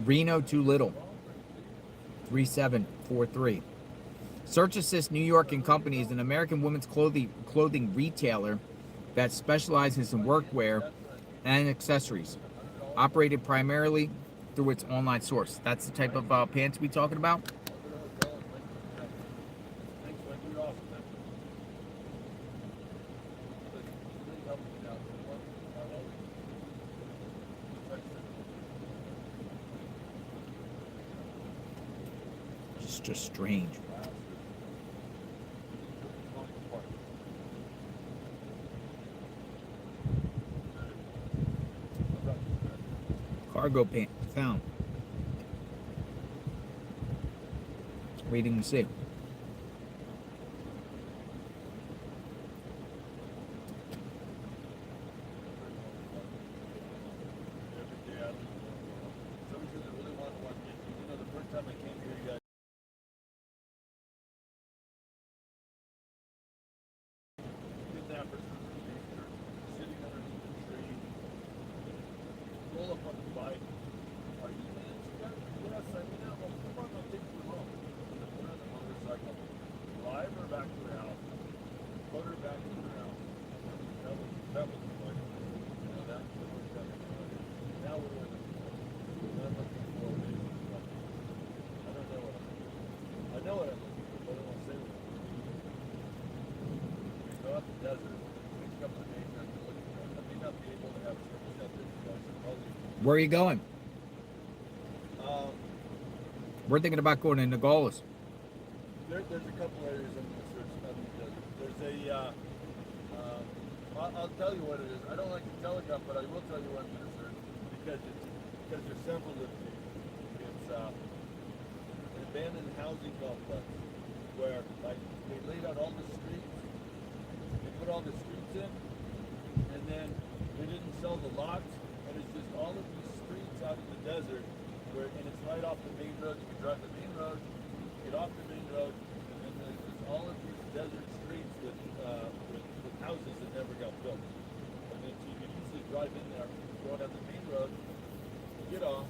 Reno Too Little 3743. Search Assist New York and Company is an American women's clothing retailer that specializes in workwear and accessories, operated primarily through its online source. That's the type of pants we talking about. It's just strange. Cargo pant found. Waiting to see. Where are you going? Um, We're thinking about going to Nogales. there's a couple areas I'm going to search out in the desert. There's a, I'll tell you what it is. I don't like to telecom, but I will tell you what I'm going to search because there's several of these. It's an abandoned housing complex where like they laid out all the streets, they put all the streets in, and then they didn't sell the lots, and it's just all of these streets out in the desert and it's right off the main road. You can drive the main road, get off the main road, and then there's just all of these desert streets with houses that never got built. And then so you can easily drive in there, go down the main road, get off,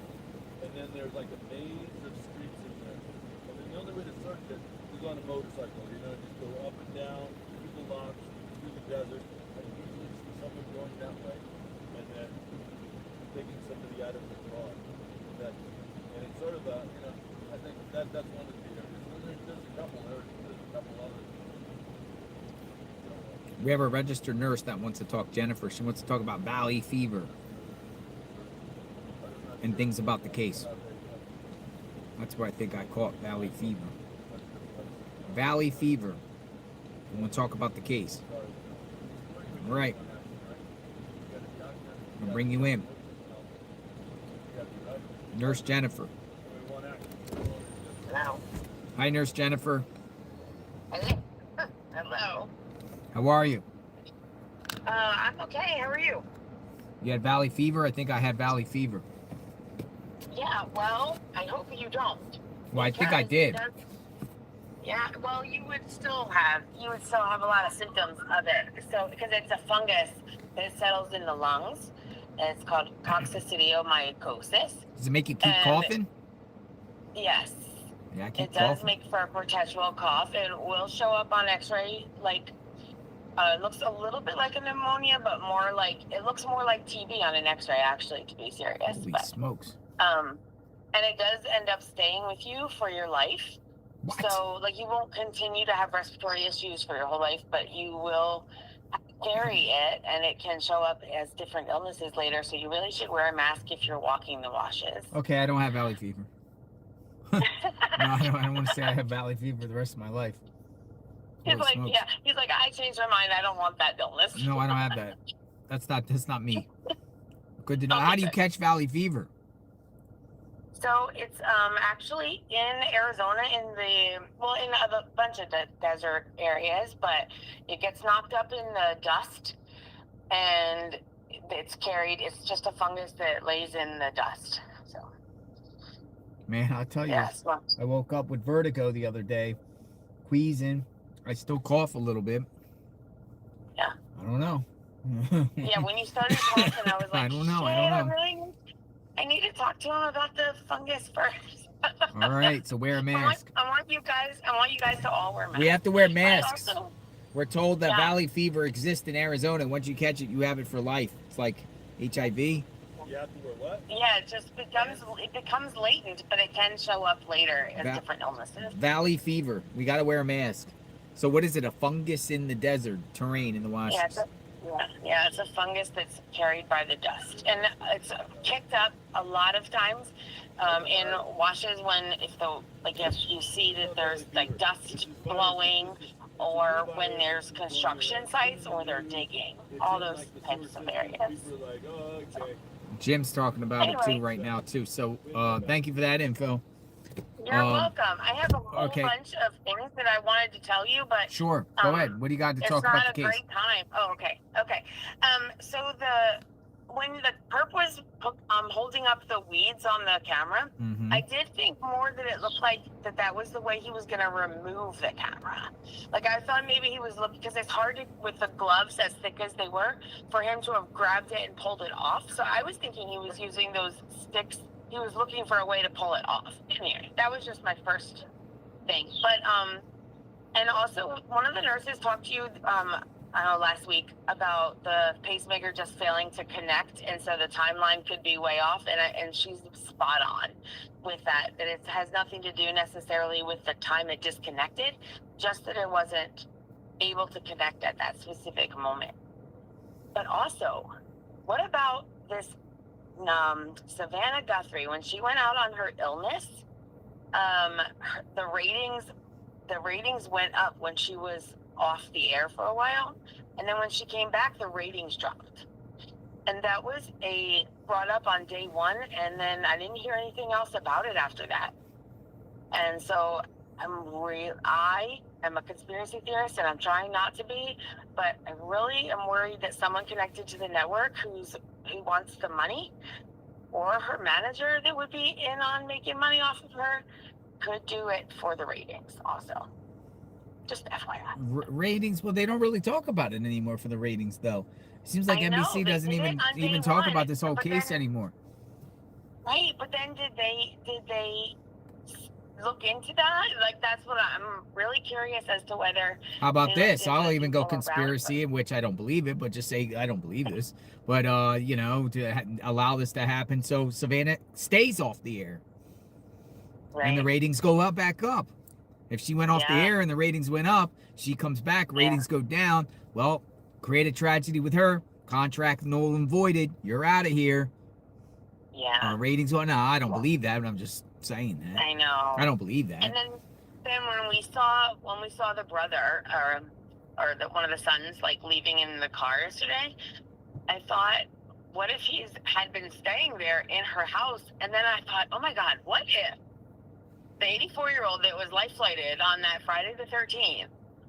and then there's like a maze of streets in there. And then the only way to search it is on a motorcycle. You know, just go up and down through the lots, through the desert, and usually see someone going that way, and then taking somebody out of the car. And it's sort of a, you know, I think that's one of the areas. And there's a couple others. We have a registered nurse that wants to talk, Jennifer. She wants to talk about valley fever and things about the case. That's where I think I caught valley fever. Valley fever. We want to talk about the case. All right. I'll bring you in. Nurse Jennifer. Hello. Hi, Nurse Jennifer. Hello. How are you? I'm okay. How are you? You had valley fever? I think I had valley fever. Yeah, well, I hope you don't. Well, I think I did. Yeah, well, you would still have a lot of symptoms of it. So, because it's a fungus that settles in the lungs, and it's called coccidioidomycosis. Does it make you keep coughing? Yes. Yeah, I keep It coughing. does make for a perpetual cough. It will show up on x-ray like, it looks a little bit like a pneumonia, but it looks more like TB on an x-ray, actually, to be serious. Holy smokes. And it does end up staying with you for your life. What? So, like, you won't continue to have respiratory issues for your whole life, but you will carry it, and it can show up as different illnesses later. So you really should wear a mask if you're walking the washes. Okay, I don't have valley fever. No, I don't want to say I have valley fever the rest of my life. He's like, smokes. yeah. He's like, I changed my mind. I don't want that illness. No, I don't have that. That's not me. Good to know. How do you catch valley fever? So it's actually in Arizona, in a bunch of desert areas, but it gets knocked up in the dust, and it's carried. It's just a fungus that lays in the dust. So. Man, I'll tell you, Yes. I woke up with vertigo the other day, wheezing. I still cough a little bit. Yeah. I don't know. Yeah, when you started coughing, I was like, I don't know. I need to talk to him about the fungus first. All right, so wear a mask. I want you guys to all wear masks. We have to wear masks. Also, We're told that Yeah. valley fever exists in Arizona. Once you catch it, you have it for life. It's like HIV. You have to wear what? yeah, it becomes latent, but it can show up later as different illnesses. Valley fever. We got to wear a mask. So what is it? A fungus in the desert terrain in the washes? Yeah, it's a fungus that's carried by the dust, and it's kicked up a lot of times in washes if you see that there's like dust blowing, or when there's construction sites or they're digging, all those types of areas. Jim's talking about it Anyway. too right now too. So thank you for that info. You're welcome. I have a whole okay. bunch of things that I wanted to tell you, but Sure, go ahead. What do you got to talk about the It's not a case? great time. Oh, okay. So when the perp was holding up the weeds on the camera, Mhm. I did think more that it looked like that was the way he was going to remove the camera. Like, I thought maybe he was looking, because it's hard to, with the gloves as thick as they were, for him to have grabbed it and pulled it off. So I was thinking he was using those sticks. He was looking for a way to pull it off. Anyway, that was just my first thing. But and also one of the nurses talked to you I don't know, last week about the pacemaker just failing to connect, and so the timeline could be way off, and she's spot on with that it has nothing to do necessarily with the time it disconnected, just that it wasn't able to connect at that specific moment. But also, what about this Savannah Guthrie, when she went out on her illness, the ratings went up when she was off the air for a while, and then when she came back, the ratings dropped. And that was brought up on day one, and then I didn't hear anything else about it after that. And so I am a conspiracy theorist, and I'm trying not to be, but I really am worried that someone connected to the network who wants the money, or her manager that would be in on making money off of her, could do it for the ratings also. Just FYI. Ratings, well, they don't really talk about it anymore for the ratings, though. It seems like I know, NBC they doesn't did it on even day talk one, about this whole but case then- anymore. Right, but then did they look into that? Like, that's what I'm really curious as to whether. How about they looked this? into I'll the even go people around her. conspiracy, in which I don't believe it, but just say I don't believe this. But to allow this to happen, so Savannah stays off the air, and the ratings go back up. If she went off the air and the ratings went up, she comes back, ratings go down. Well, create a tragedy with her. Contract null and voided. You're out of here. Yeah. Ratings. Well, no, I don't believe that. But I'm just saying that. I know. I don't believe that. And then when we saw the brother or one of the sons like leaving in the car yesterday, I thought, what if he's had been staying there in her house? And then I thought, oh my God, what if the 84-year-old that was life flighted on that Friday the 13th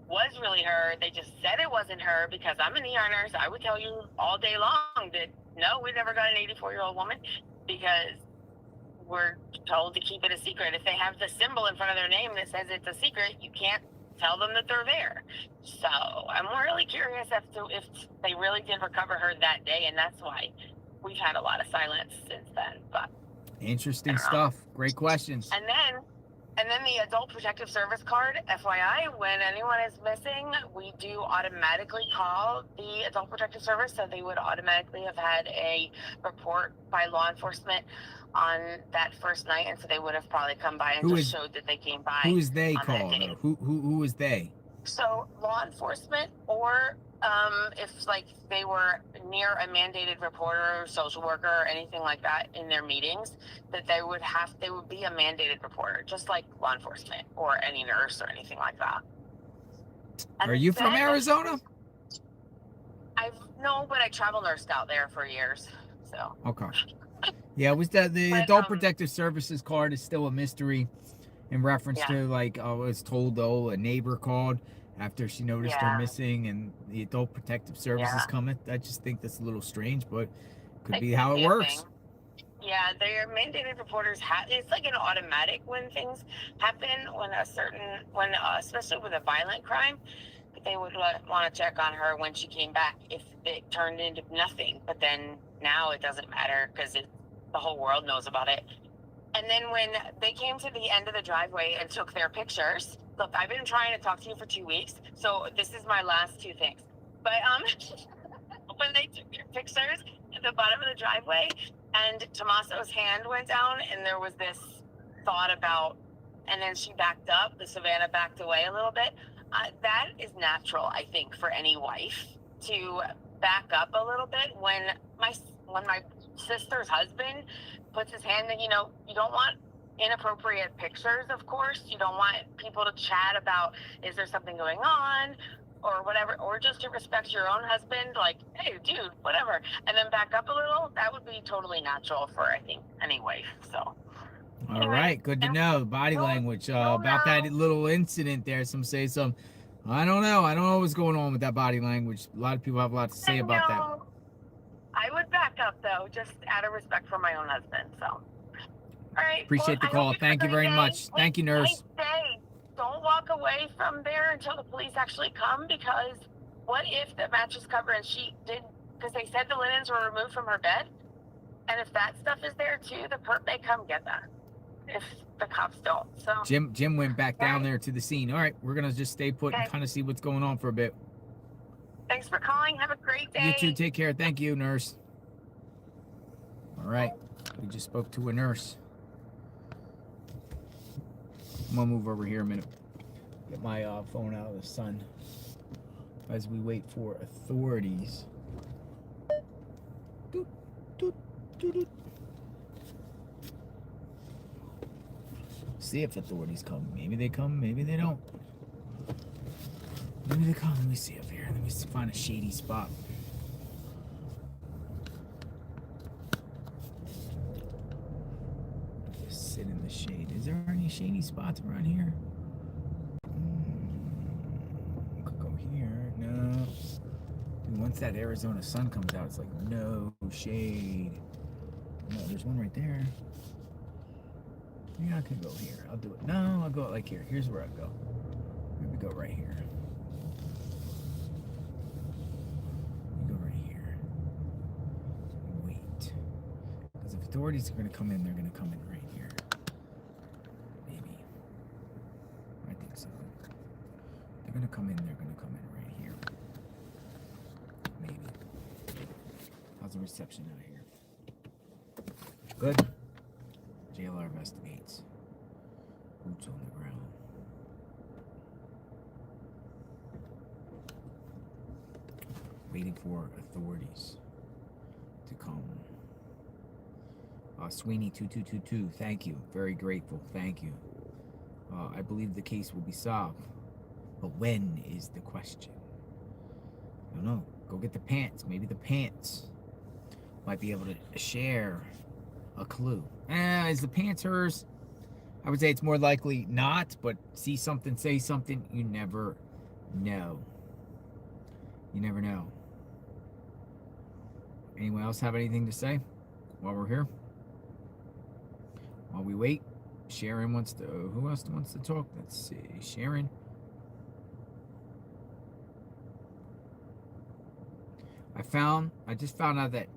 was really her? They just said it wasn't her, because I'm an ER nurse. I would tell you all day long that no, we never got an 84-year-old woman, because we're told to keep it a secret. If they have the symbol in front of their name that says it's a secret, you can't tell them that they're there. So I'm really curious as to if they really did recover her that day, and that's why we've had a lot of silence since then. But interesting stuff. Great questions. And then the Adult Protective Service card, FYI, when anyone is missing, we do automatically call the Adult Protective Service, so they would automatically have had a report by law enforcement on that first night, and so they would have probably come by and showed that they came by. Who is they on called? that day. Who is they? So law enforcement, or if like they were near a mandated reporter or social worker or anything like that in their meetings, that they would be a mandated reporter, just like law enforcement or any nurse or anything like that. And Are you from Arizona? No, but I travel nursed out there for years. So okay. Yeah, it was the Adult Protective Services card is still a mystery in reference to, like, I was told, though, a neighbor called after she noticed her missing, and the Adult Protective Services coming. I just think that's a little strange, but could be how it works. Yeah, they're mandated reporters. It's like an automatic when things happen, especially with a violent crime. They would want to check on her when she came back if it turned into nothing. But then now it doesn't matter, because the whole world knows about it. And then when they came to the end of the driveway and took their pictures, look, I've been trying to talk to you for 2 weeks, so this is my last two things. But when they took their pictures at the bottom of the driveway, and Tommaso's hand went down, and there was this thought about, and then she backed up, the Savannah backed away a little bit. That is natural, I think, for any wife to back up a little bit when my sister's husband puts his hand in. You don't want inappropriate pictures, of course. You don't want people to chat about, is there something going on or whatever, or just to respect your own husband, like, hey, dude, whatever, and then back up a little. That would be totally natural for, I think, any wife. So all right, good to know. Body language about that little incident there. Some say some. I don't know what's going on with that body language. A lot of people have a lot to say about that. I would back up, though, just out of respect for my own husband. So, all right. Appreciate the call. Thank you very much. Thank you, nurse. Hey, don't walk away from there until the police actually come, because what if the mattress cover and sheet because they said the linens were removed from her bed, and if that stuff is there too, the perp may come get that if the cops don't. So Jim went back down there to the scene. All right, we're gonna just stay put and kind of see what's going on for a bit. Thanks for calling. Have a great day. You too. Take care. Thank you, nurse. All right, we just spoke to a nurse. I'm gonna move over here a minute. Get my phone out of the sun as we wait for authorities. Doot, doot, See if authorities come. Maybe they come, maybe they don't. Maybe they come. Let me see up here. Let me find a shady spot. Just sit in the shade. Is there any shady spots around here? Could go here. No. Dude, once that Arizona sun comes out, it's like no shade. No, there's one right there. Yeah, I could go here. I'll do it. No, I'll go like here. Here's where I'll go. Maybe go right here. Go right here. Wait. Because if authorities are going to come in, they're going to come in right here. Maybe. I think so. They're going to come in, they're going to come in right here. Maybe. How's the reception out here? Good. JLR investigates. Boots on the ground. Waiting for authorities to come. Sweeney 2222, thank you. Very grateful. Thank you. I believe the case will be solved. But when is the question? I don't know. Go get the pants. Maybe the pants might be able to share a clue. Is the pants hers? I would say it's more likely not, but see something, say something. You never know. You never know. Anyone else have anything to say while we're here? While we wait, Sharon wants to. Who else wants to talk? Let's see. Sharon. I just found out that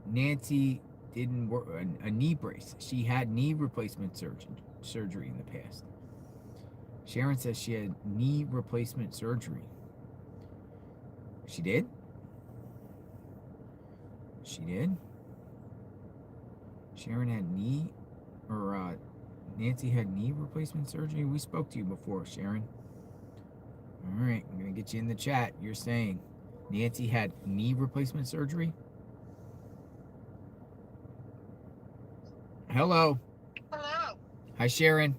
Nancy didn't work a knee brace. She had knee replacement surgery in the past. Sharon says she had knee replacement surgery. She did? She did? Sharon had Nancy had knee replacement surgery? We spoke to you before, Sharon. All right, I'm going to get you in the chat. You're saying Nancy had knee replacement surgery? Hello. Hello. Hi, Sharon.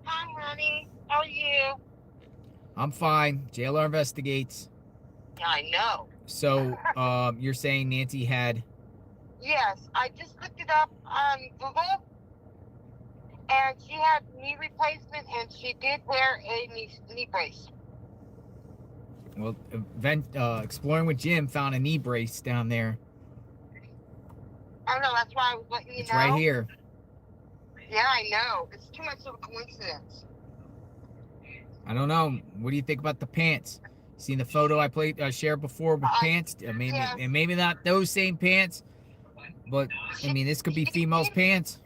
Hi, honey. How are you? I'm fine. JLR investigates. Yeah, I know. So, you're saying Nancy had... Yes, I just looked it up on Google, and she had knee replacement, and she did wear a knee brace. Well, Exploring with Jim found a knee brace down there. I know, that's why I was letting you know. It's right here. Yeah, I know. It's too much of a coincidence. I don't know. What do you think about the pants? Seen the photo I shared before with pants? Maybe not those same pants, but I mean, this could be females' pants.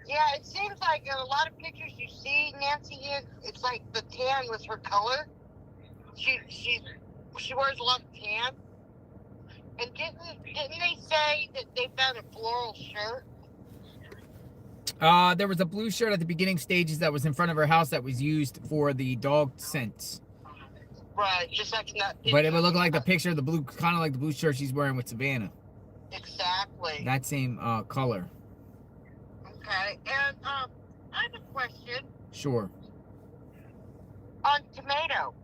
Yeah, it seems like in a lot of pictures you see Nancy in, it's like the tan was her color. She wears a lot of tan. And didn't they say that they found a floral shirt? There was a blue shirt at the beginning stages that was in front of her house that was used for the dog scents. Right, just like that. But it would look like the picture of the blue, kind of like the blue shirt she's wearing with Savannah. Exactly. That same color. Okay, and I have a question. Sure. On Tomato,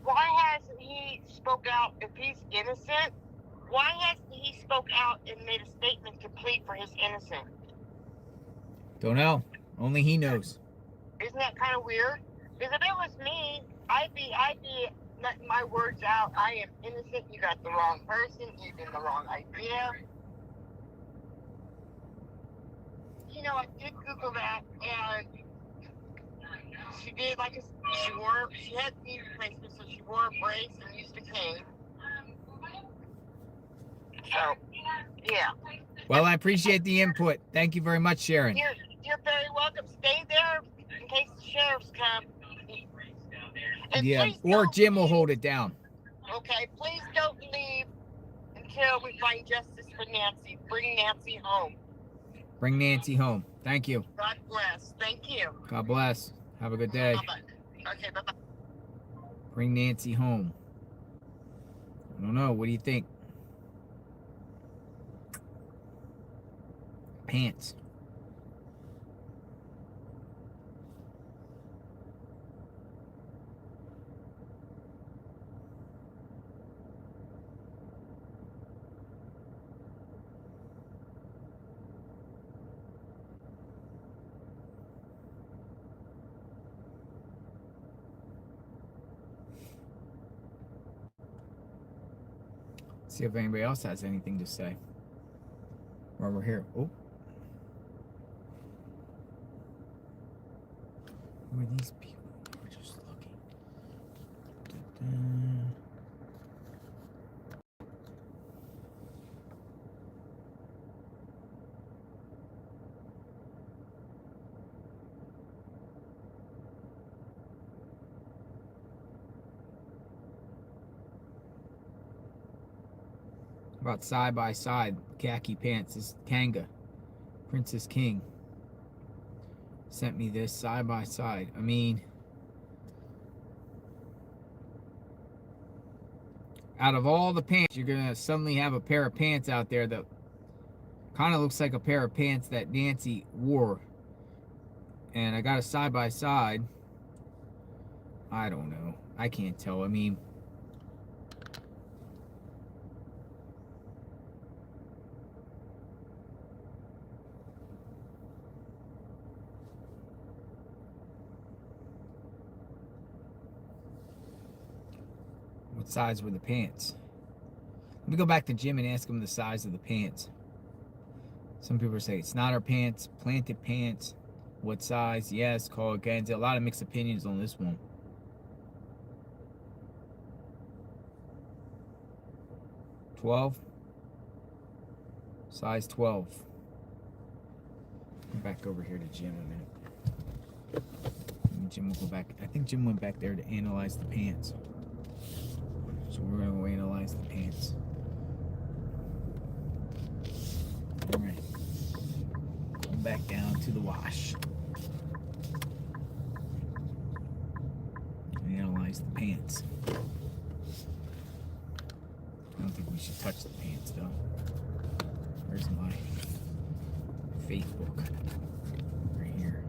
why hasn't he spoke out if he's innocent? Why hasn't he spoke out and made a statement to plead for his innocence? Don't know. Only he knows. Isn't that kind of weird? Because if it was me, I'd be letting my words out. I am innocent. You got the wrong person. You did the wrong idea. You know, I did Google that, and she did she had knee replacement, so she wore a brace and used a cane. So, yeah. Well, I appreciate the input. Thank you very much, Sharon. You're very welcome. Stay there in case the sheriffs come. And yeah, or Jim will hold it down. Okay, please don't leave until we find justice for Nancy. Bring Nancy home. Bring Nancy home. Thank you. God bless. Thank you. God bless. Have a good day. Bye-bye. Okay, bye-bye. Bring Nancy home. I don't know. What do you think? pants. See if anybody else has anything to say while we're here. Oh, who are these people? We're just looking. Da-da. About side by side, khaki pants. This is Kanga, Princess King, sent me this side by side. I mean, out of all the pants, you're gonna suddenly have a pair of pants out there that kind of looks like a pair of pants that Nancy wore. And I got a side by side. I don't know. I can't tell. I mean, what size were the pants? Let me go back to Jim and ask him the size of the pants. Some people say it's not our pants, planted pants. What size? Yes, call again. There's a lot of mixed opinions on this one. $12. Size 12. Come back over here to Jim a minute. Jim will go back. I think Jim went back there to analyze the pants. So we're going to go analyze the pants. All right. Come back down to the wash. Analyze the pants. I don't think we should touch the pants though. Where's my faith book? Right here.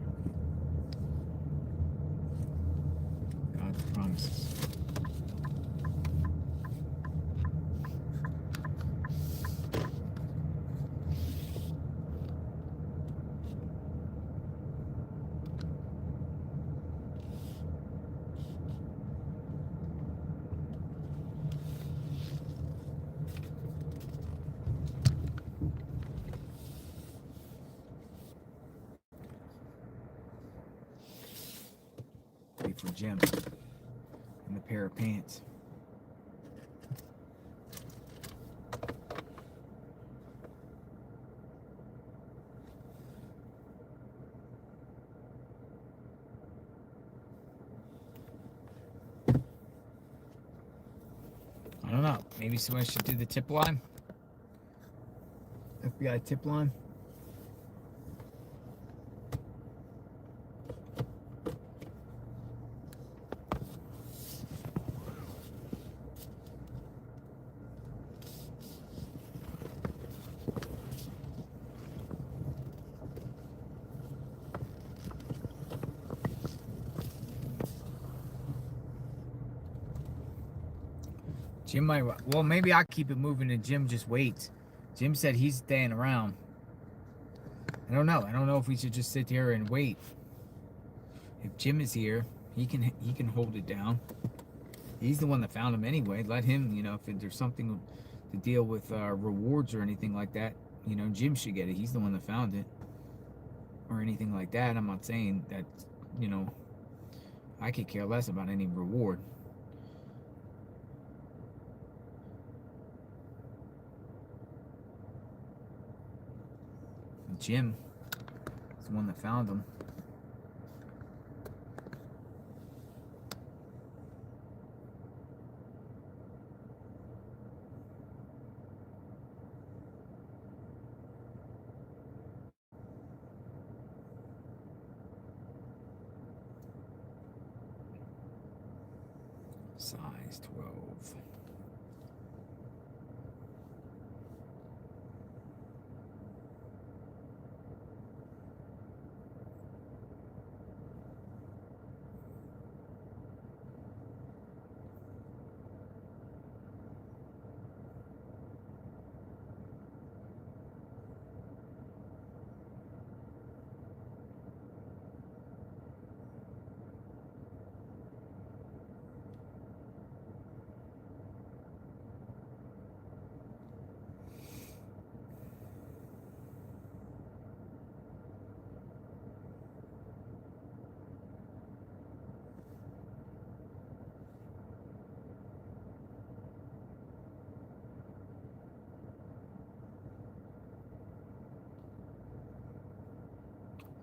God's promises. For Jim and a pair of pants. I don't know. Maybe someone should do the tip line. FBI tip line. Jim might, well, maybe I'll keep it moving and Jim just waits. Jim said he's staying around. I don't know. I don't know if we should just sit here and wait. If Jim is here, he can hold it down. He's the one that found him anyway. Let him, you know, if there's something to deal with rewards or anything like that, you know, Jim should get it. He's the one that found it. Or anything like that. I'm not saying that, you know, I could care less about any reward. Jim is the one that found him. Size 12.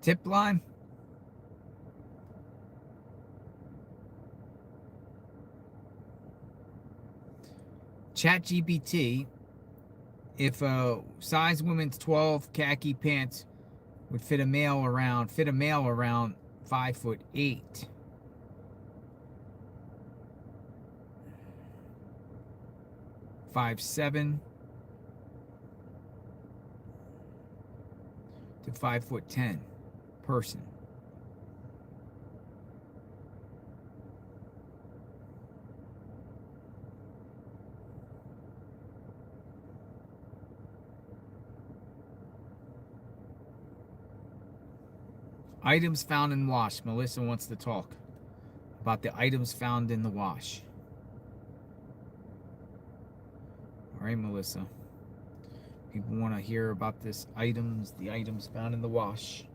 tip line? ChatGPT, if a size women's 12 khaki pants would fit a male around 5'8". 5'7" to 5'10" person. Items found in wash. Melissa wants to talk about the items found in the wash. All right, Melissa. People want to hear about the items found in the wash.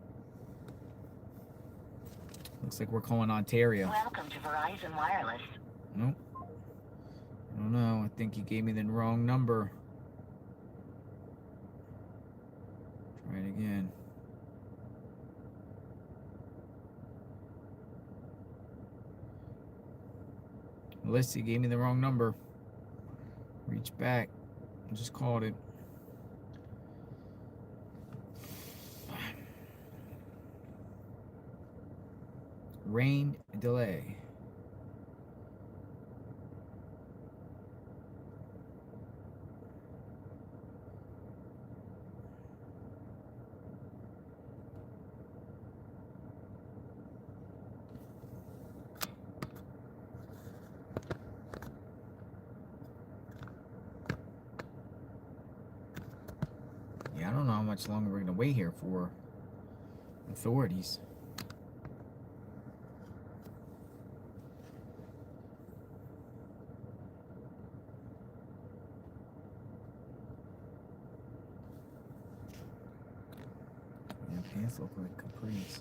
Looks like we're calling Ontario. Welcome to Verizon Wireless. Nope. I don't know. I think you gave me the wrong number. Try it again. Melissa, you gave me the wrong number. Reach back. I just called it. Rain delay. Yeah, I don't know how much longer we're gonna wait here for authorities. Yeah, pants look like capris.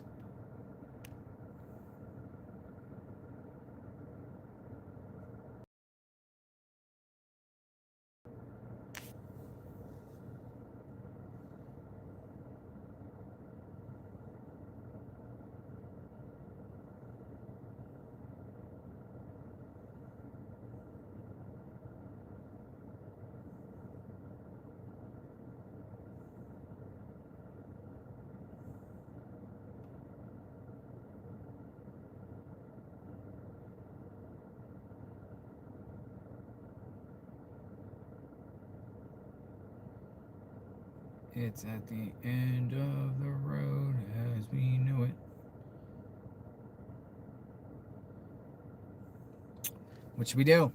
It's at the end of the road as we knew it. What should we do?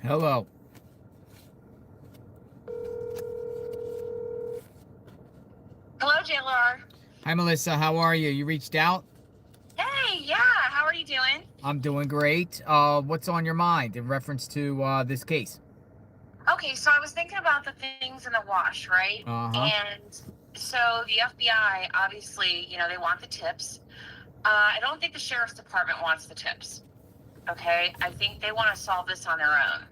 Hello. Hello, JLR. Hi, Melissa. How are you? You reached out? Hey, yeah. How are you doing? I'm doing great. What's on your mind in reference to this case? Okay, so I was thinking about the things in the wash, right? Uh-huh. And so the FBI, obviously, they want the tips. I don't think the sheriff's department wants the tips. Okay, I think they want to solve this on their own.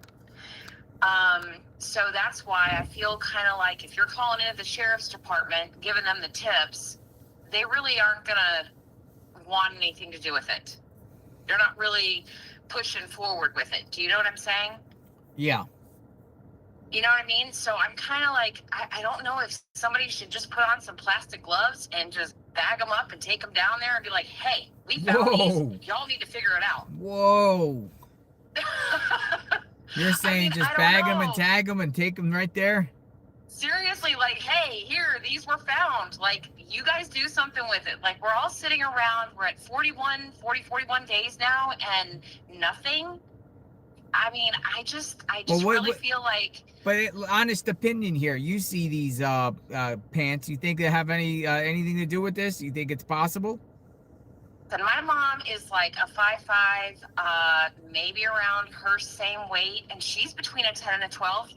So that's why I feel kind of like if you're calling into the sheriff's department, giving them the tips, they really aren't gonna want anything to do with it. They're not really pushing forward with it. Do you know what I'm saying? Yeah. You know what I mean? So I'm kind of like, I don't know if somebody should just put on some plastic gloves and just bag them up and take them down there and be like, hey, we found these. Y'all need to figure it out. Whoa. You're saying just bag them and tag them and take them right there? Seriously, like, hey, here, these were found. Like, you guys do something with it. Like, we're all sitting around. We're at 41 days now and nothing. I mean, I just really feel like. But honest opinion here, you see these pants. You think they have anything to do with this? You think it's possible? And my mom is like a 5'5", maybe around her same weight, and she's between a 10 and a 12.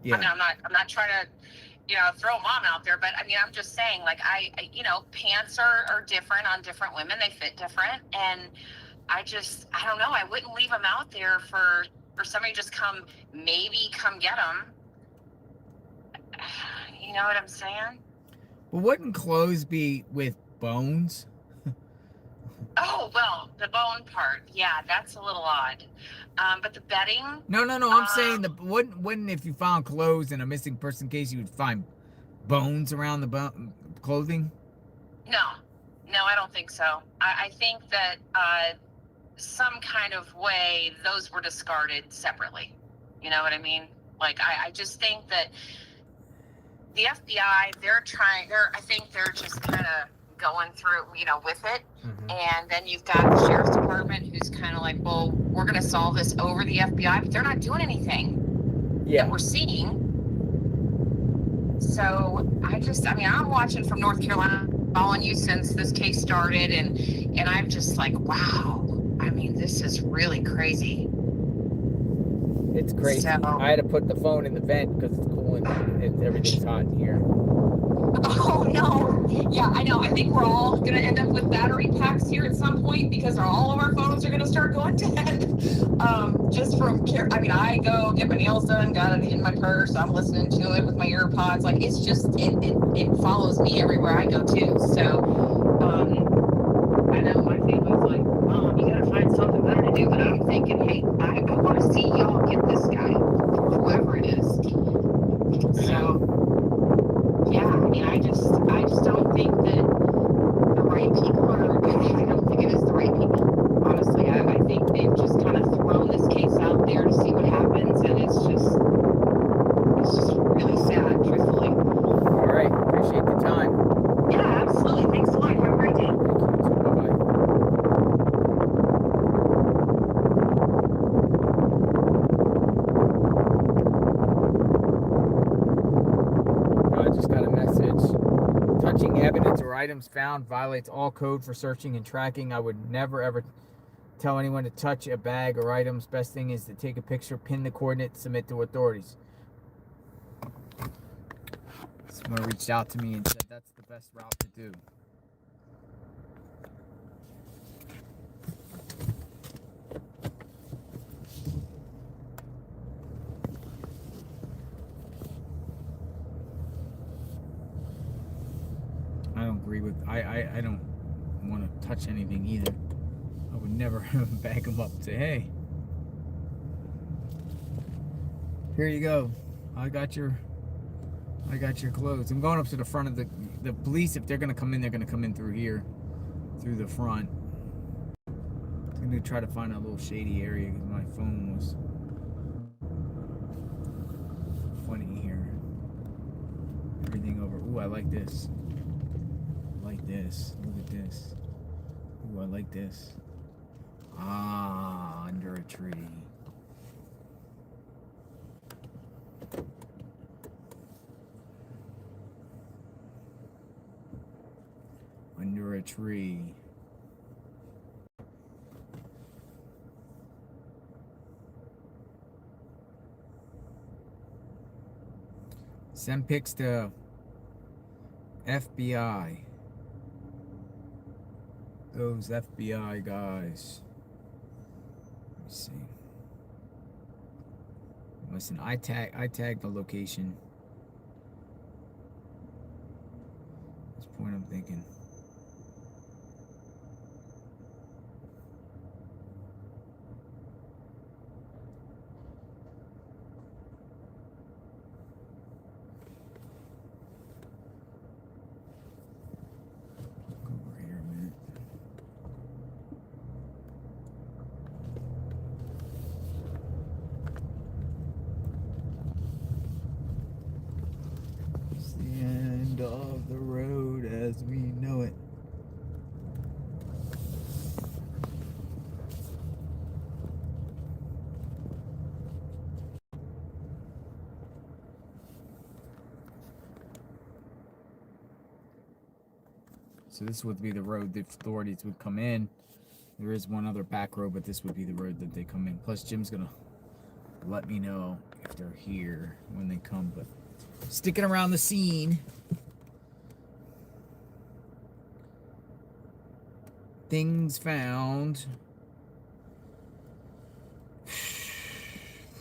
Yeah. I mean, I'm not trying to, throw mom out there, but I mean, I'm just saying, like, I pants are different on different women. They fit different, and I don't know. I wouldn't leave them out there for somebody to just come get them. You know what I'm saying? Well, wouldn't clothes be with bones? Oh, well, the bone part, yeah, that's a little odd. But the bedding. No. I'm saying wouldn't if you found clothes in a missing person case, you would find bones around the clothing? No, I don't think so. I think that some kind of way those were discarded separately. You know what I mean? Like, I just think that the FBI, I think they're just kind of going through, with it. Mm-hmm. And then you've got the sheriff's department who's kind of like, well, we're going to solve this over the FBI, but they're not doing anything that we're seeing. So I'm watching from North Carolina, following you since this case started, and I'm just like, wow. I mean, this is really crazy. It's crazy. So, I had to put the phone in the vent because it's cooling and everything's hot in here. Oh, no. Yeah, I know. I think we're all going to end up with battery packs here at some point because all of our phones are going to start going dead. Just from I go get my nails done, got it in my purse. I'm listening to it with my earpods. Like, it's just, it follows me everywhere I go, too. So, I know my family's like, Mom, you got to find something better to do. But I'm thinking, hey, I want to see y'all get this guy, whoever it is. So, yeah, I mean, I just don't think that the right people I don't think it is the right people. Honestly, I think they've just kind of thrown this case out there to see what happens, and it's just really sad, truthfully. All right, appreciate the time. Yeah, absolutely. Thanks a lot. Have a great day. Evidence or items found violates all code for searching and tracking. I would never ever tell anyone to touch a bag or items. Best thing is to take a picture, pin the coordinates, submit to authorities. Someone reached out to me and said that's the best route to do. I don't agree with. I don't want to touch anything either. I would never bag them up and say, "Hey, here you go. I got your clothes." I'm going up to the front of the police. If they're gonna come in, they're gonna come in through here, through the front. I'm gonna try to find a little shady area because my phone was funny here. Everything over. Ooh, I like this. This. Look at this. Ooh, I like this. Ah, under a tree. Under a tree. Send pics to FBI. Those FBI guys. Let's see. Listen, I tagged the location. At this point, I'm thinking. Go over here a minute. It's the end of the road as we know it. So this would be the road the authorities would come in. There is one other back road, but this would be the road that they come in. Plus, Jim's gonna let me know if they're here when they come. But sticking around the scene. Things found.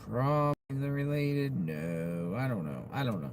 Probably related. No, I don't know. I don't know.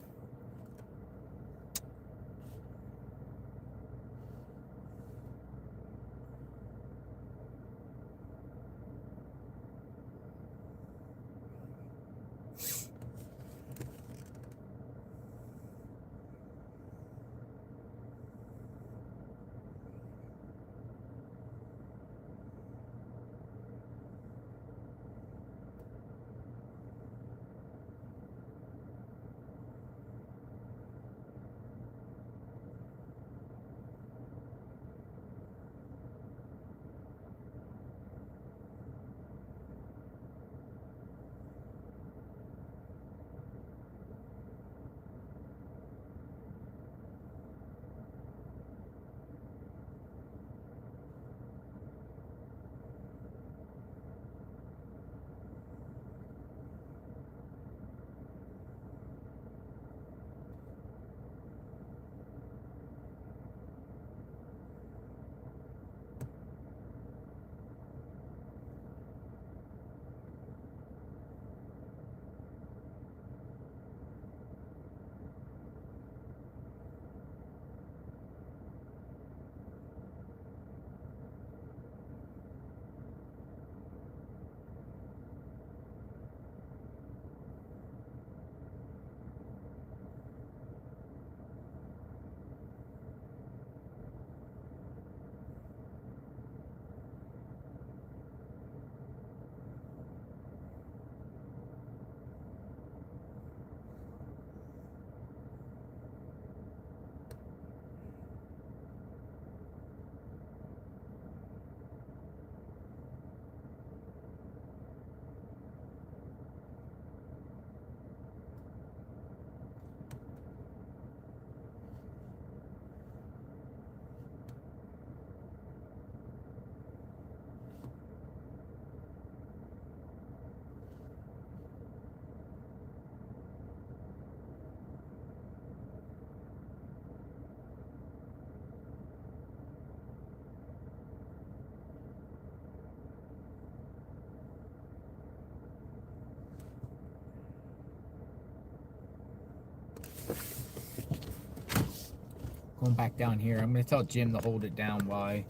Going back down here. I'm going to tell Jim to hold it down while I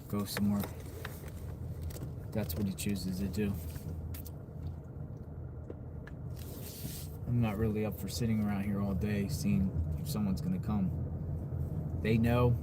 go somewhere. That's what he chooses to do. I'm not really up for sitting around here all day seeing if someone's going to come. They know.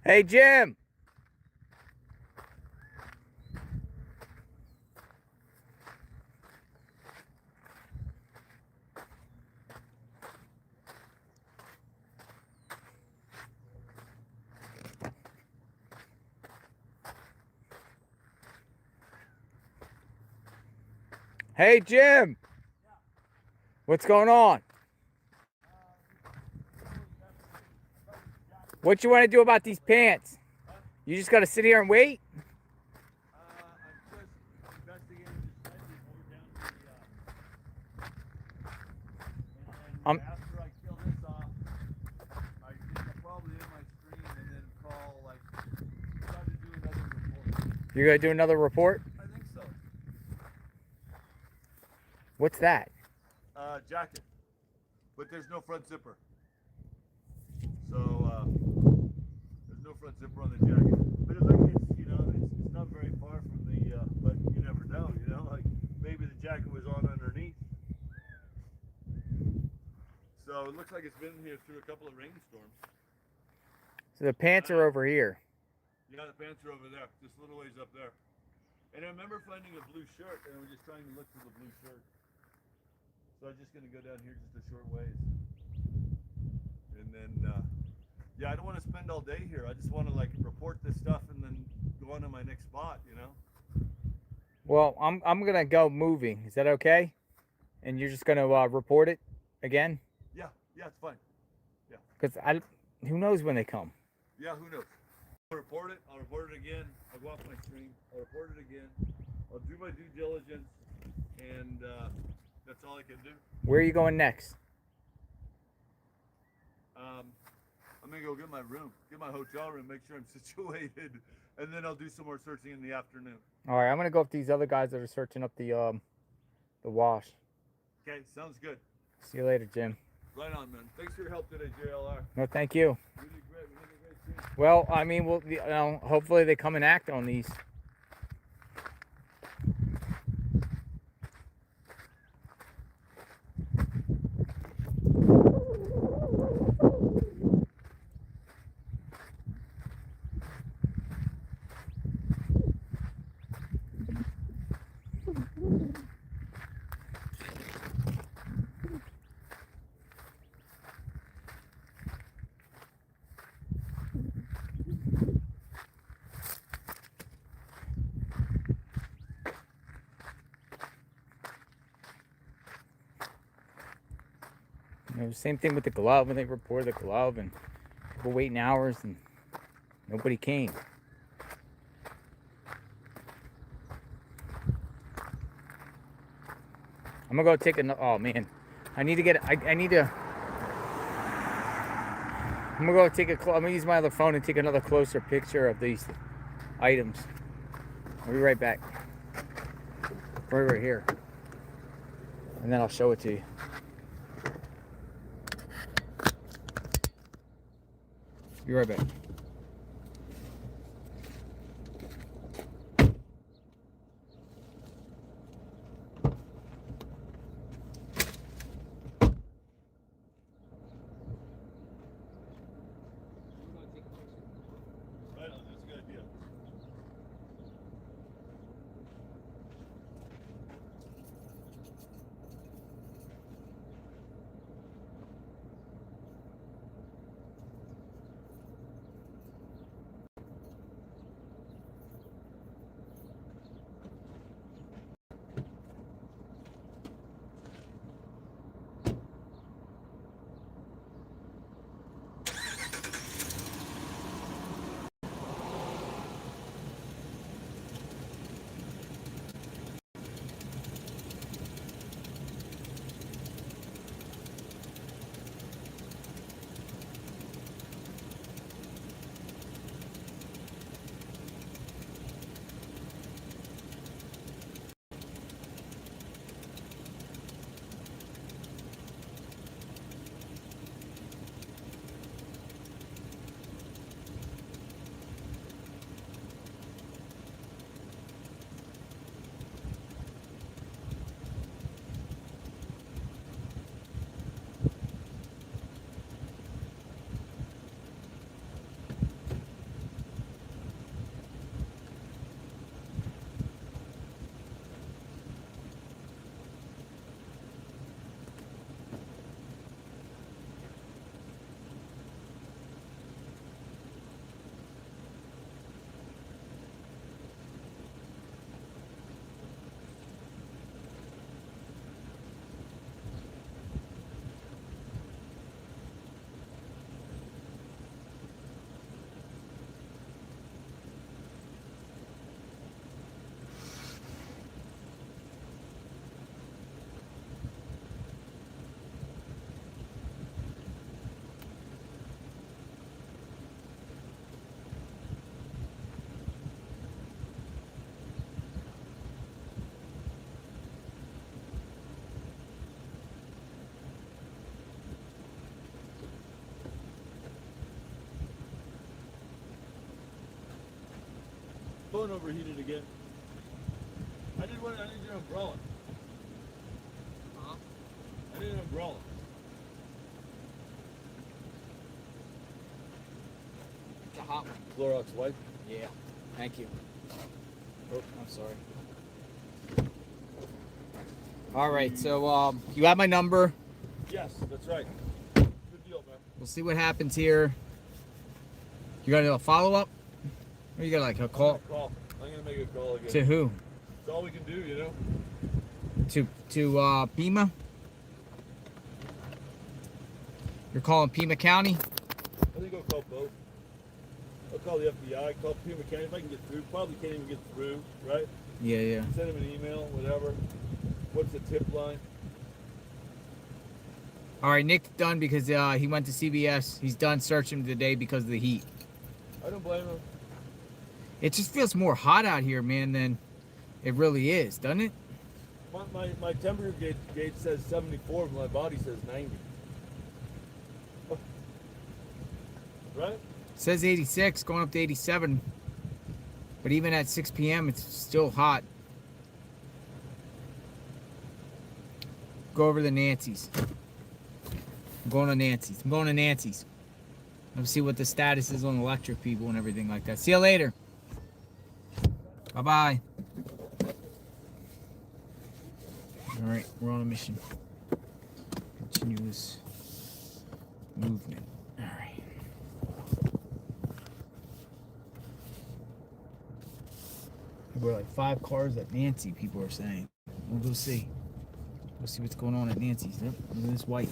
Hey, Jim. Hey, Jim. What's going on? What you want to do about these pants? You just got to sit here and wait? After I kill this off, I probably end my stream and then call, like, try to do another report. You're going to do another report? I think so. What's that? Jacket. But there's no front zipper. So, there's no front zipper on the jacket. But it, like, it's, you know, it's not very far from the, but you never know, you know? Like, maybe the jacket was on underneath. So it looks like it's been here through a couple of rainstorms. So the pants are over here. Yeah, the pants are over there, just a little ways up there. And I remember finding a blue shirt, and I was just trying to look for the blue shirt. So I'm just going to go down here just a short ways. And then, yeah, I don't want to spend all day here. I just want to, like, report this stuff and then go on to my next spot, you know? Well, I'm going to go moving. Is that okay? And you're just going to report it again? Yeah, it's fine. Yeah. Because who knows when they come? Yeah, who knows? I'll report it again. I'll go off my stream. I'll report it again. I'll do my due diligence, and that's all I can do. Where are you going next? I'm gonna go get my room, get my hotel room, make sure I'm situated, and then I'll do some more searching in the afternoon. All right, I'm going to go with these other guys that are searching up the wash. Okay, sounds good. See you later, Jim. Right on, man. Thanks for your help today, JLR. No, thank you. We did great. We did a great team. Well, I mean, we'll, you know, hopefully they come and act on these. You know, same thing with the glove, when they reported the glove and people waiting hours and nobody came. I'm gonna go take a, oh man, I need to get, I need to, I'm gonna go take a, I'm gonna use my other phone and take another closer picture of these items. I'll be right back. Right here. And then I'll show it to you. Be right back. Right on, that's a good idea. phone overheated again. I need your umbrella. Huh? I need an umbrella. It's a hot one. Clorox wipe. Yeah. Thank you. Oh, I'm sorry. All right, so you have my number. Yes, that's right. Good deal, man. We'll see what happens here. You got a follow-up? Or you got like a call? I'm gonna make a call again. To who? It's all we can do, you know. To Pima? You're calling Pima County? I think I'll call both. I'll call the FBI, call Pima County if I can get through. Probably can't even get through, right? Yeah. Send him an email, whatever. What's the tip line? All right, Nick's done because he went to CBS. He's done searching today because of the heat. I don't blame him. It just feels more hot out here, man, than it really is, doesn't it? My temperature gauge says 74, but my body says 90. Right? It says 86, going up to 87. But even at 6 p.m., it's still hot. Go over to Nancy's. I'm going to Nancy's. Let's see what the status is on electric people and everything like that. See you later. Bye-bye. All right, we're on a mission. Continuous movement. All right. We're like 5 cars at Nancy, people are saying. We'll go see. We'll see what's going on at Nancy's. Look at this white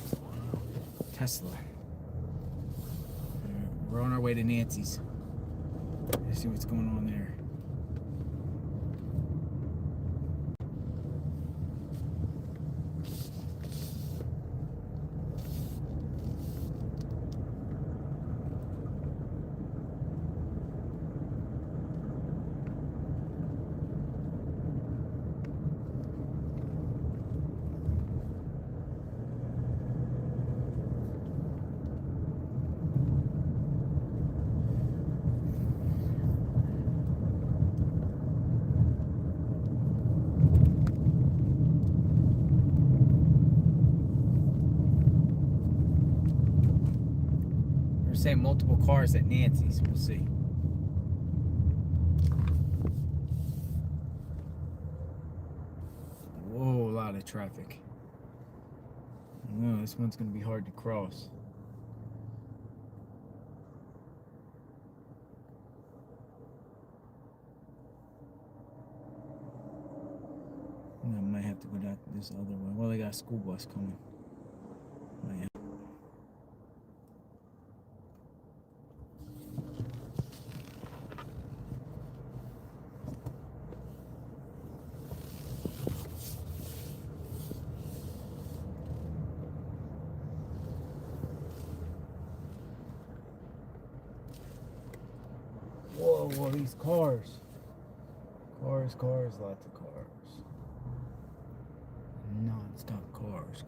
Tesla. We're on our way to Nancy's. Let's see what's going on there. Saying multiple cars at Nancy's. We'll see. Whoa, a lot of traffic. No, this one's gonna be hard to cross. I might have to go down this other way. Well, they got a school bus coming. Oh, yeah. Whoa, these cars. Cars, lots of cars. Non-stop cars.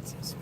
Nancy's.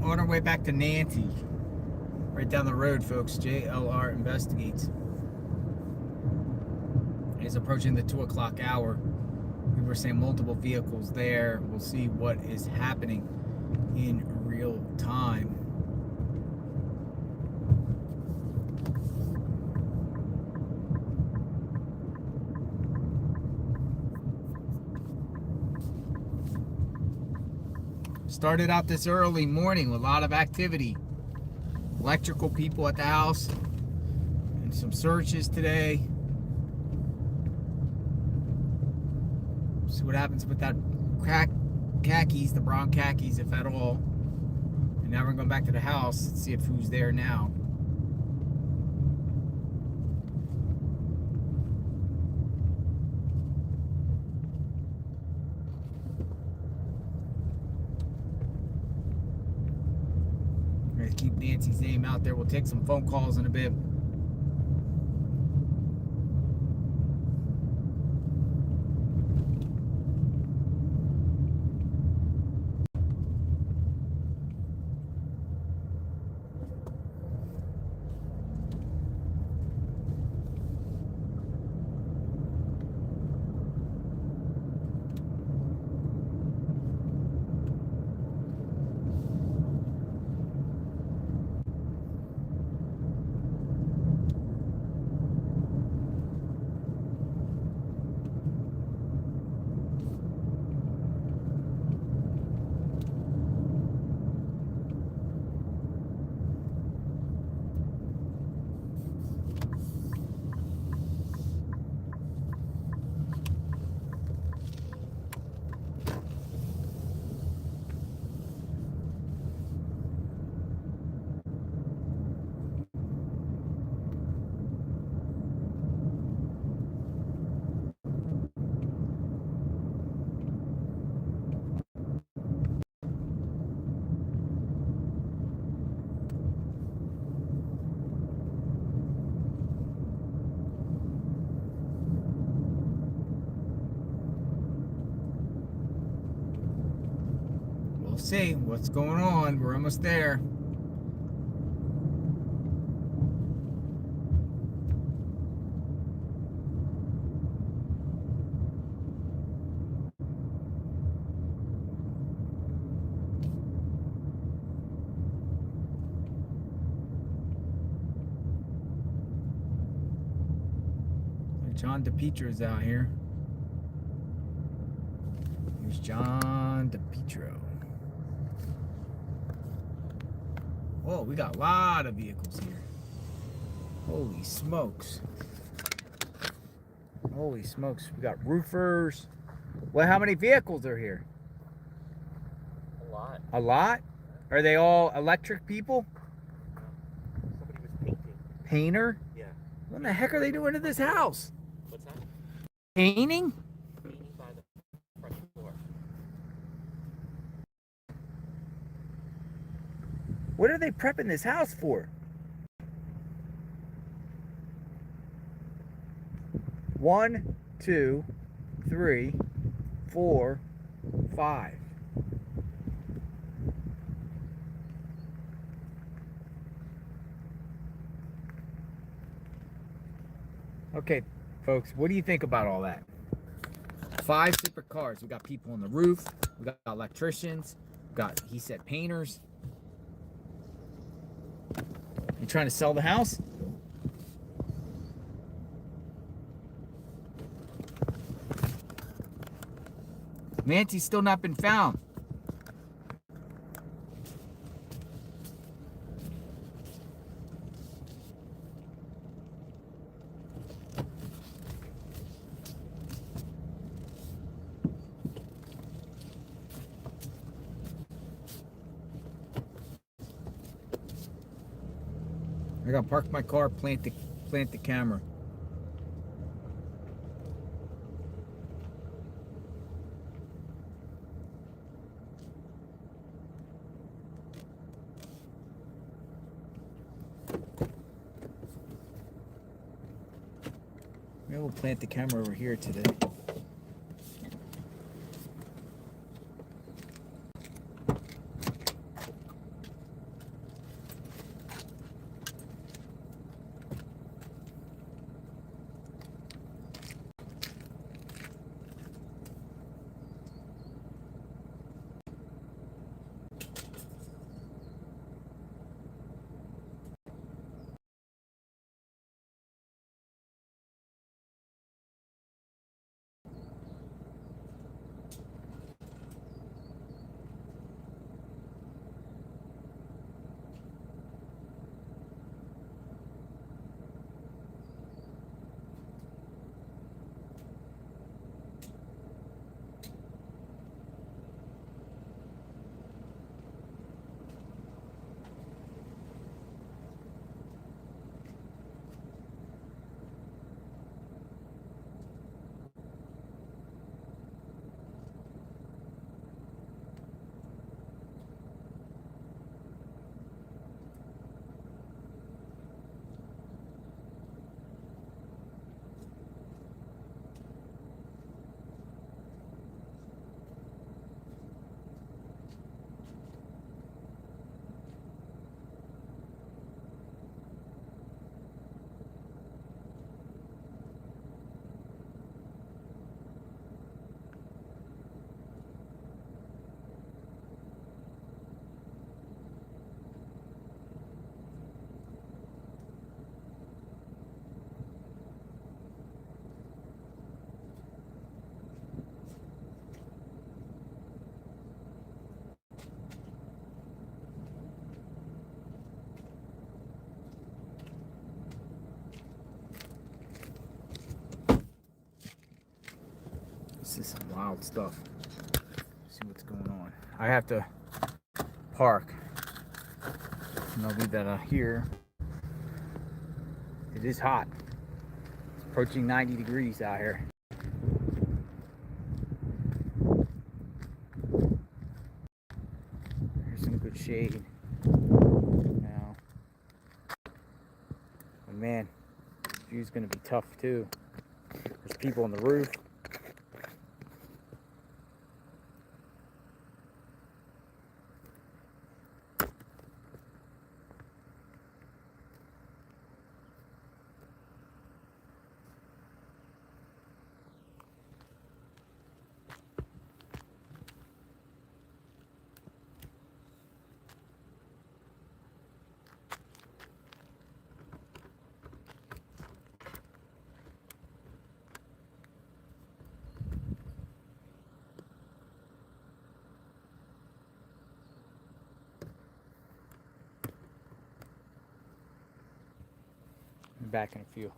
on our way back to Nancy. Right down the road, folks. JLR Investigates. It's approaching the 2 o'clock hour. We were saying multiple vehicles there. We'll see what is happening in real time. Started out this early morning with a lot of activity. Electrical people at the house and some searches today. See what happens with that khakis, the brown khakis, if at all. And now we're going back to the house and see if who's there now. We're gonna keep Nancy's name out there. We'll take some phone calls in a bit. We'll see what's going on. We're almost there. John DePietro is out here. Here's John DePietro. Oh, we got a lot of vehicles here. Holy smokes. Holy smokes. We got roofers. Well, how many vehicles are here? A lot. A lot? Are they all electric people? Somebody was painting. Painter? Yeah. What the heck are they doing to this house? What's that? Painting? Painting by the front door. What are they prepping this house for? 1, 2, 3, 4, 5. Okay, folks, what do you think about all that? 5 separate cars. We got people on the roof. We got electricians. We got, he said, painters. You trying to sell the house? Nancy's still not been found. I gotta park my car, plant the camera. Maybe we'll plant the camera over here today. This is some wild stuff. Let's see what's going on. I have to park. And I'll leave that out here. It is hot. It's approaching 90 degrees out here. There's some good shade. Now, but man, this view's gonna be tough too. There's people on the roof. Back in a few.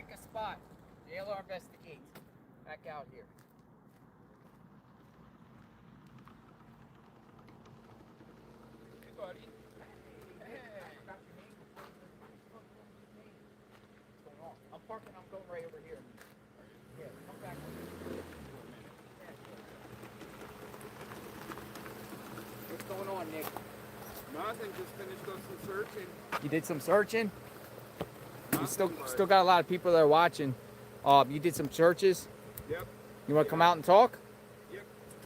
Pick a spot. JLR investigates. Back out here. Hey, buddy. Hey. What's going on? I'm parking. I'm going right over here. Yeah, come back. What's going on, Nick? Nothing, just finished up some searching. You did some searching? You still got a lot of people that are watching. You did some searches? Yep. You want to come out and talk? Yep.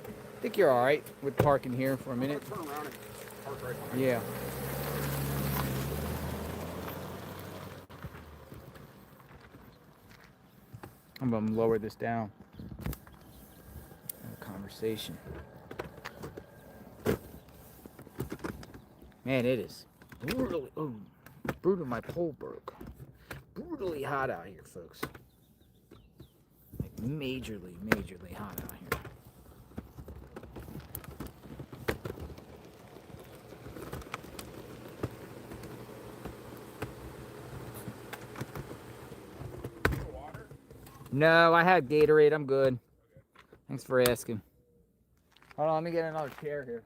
I think you're all right with parking here for a minute. Turn around and park right behind Yeah. I'm going to lower this down. Have a conversation. Man, it is brutal. My pole broke. Brutally hot out here, folks. Like majorly hot out here. No, I had Gatorade. I'm good. Thanks for asking. Hold on, let me get another chair here.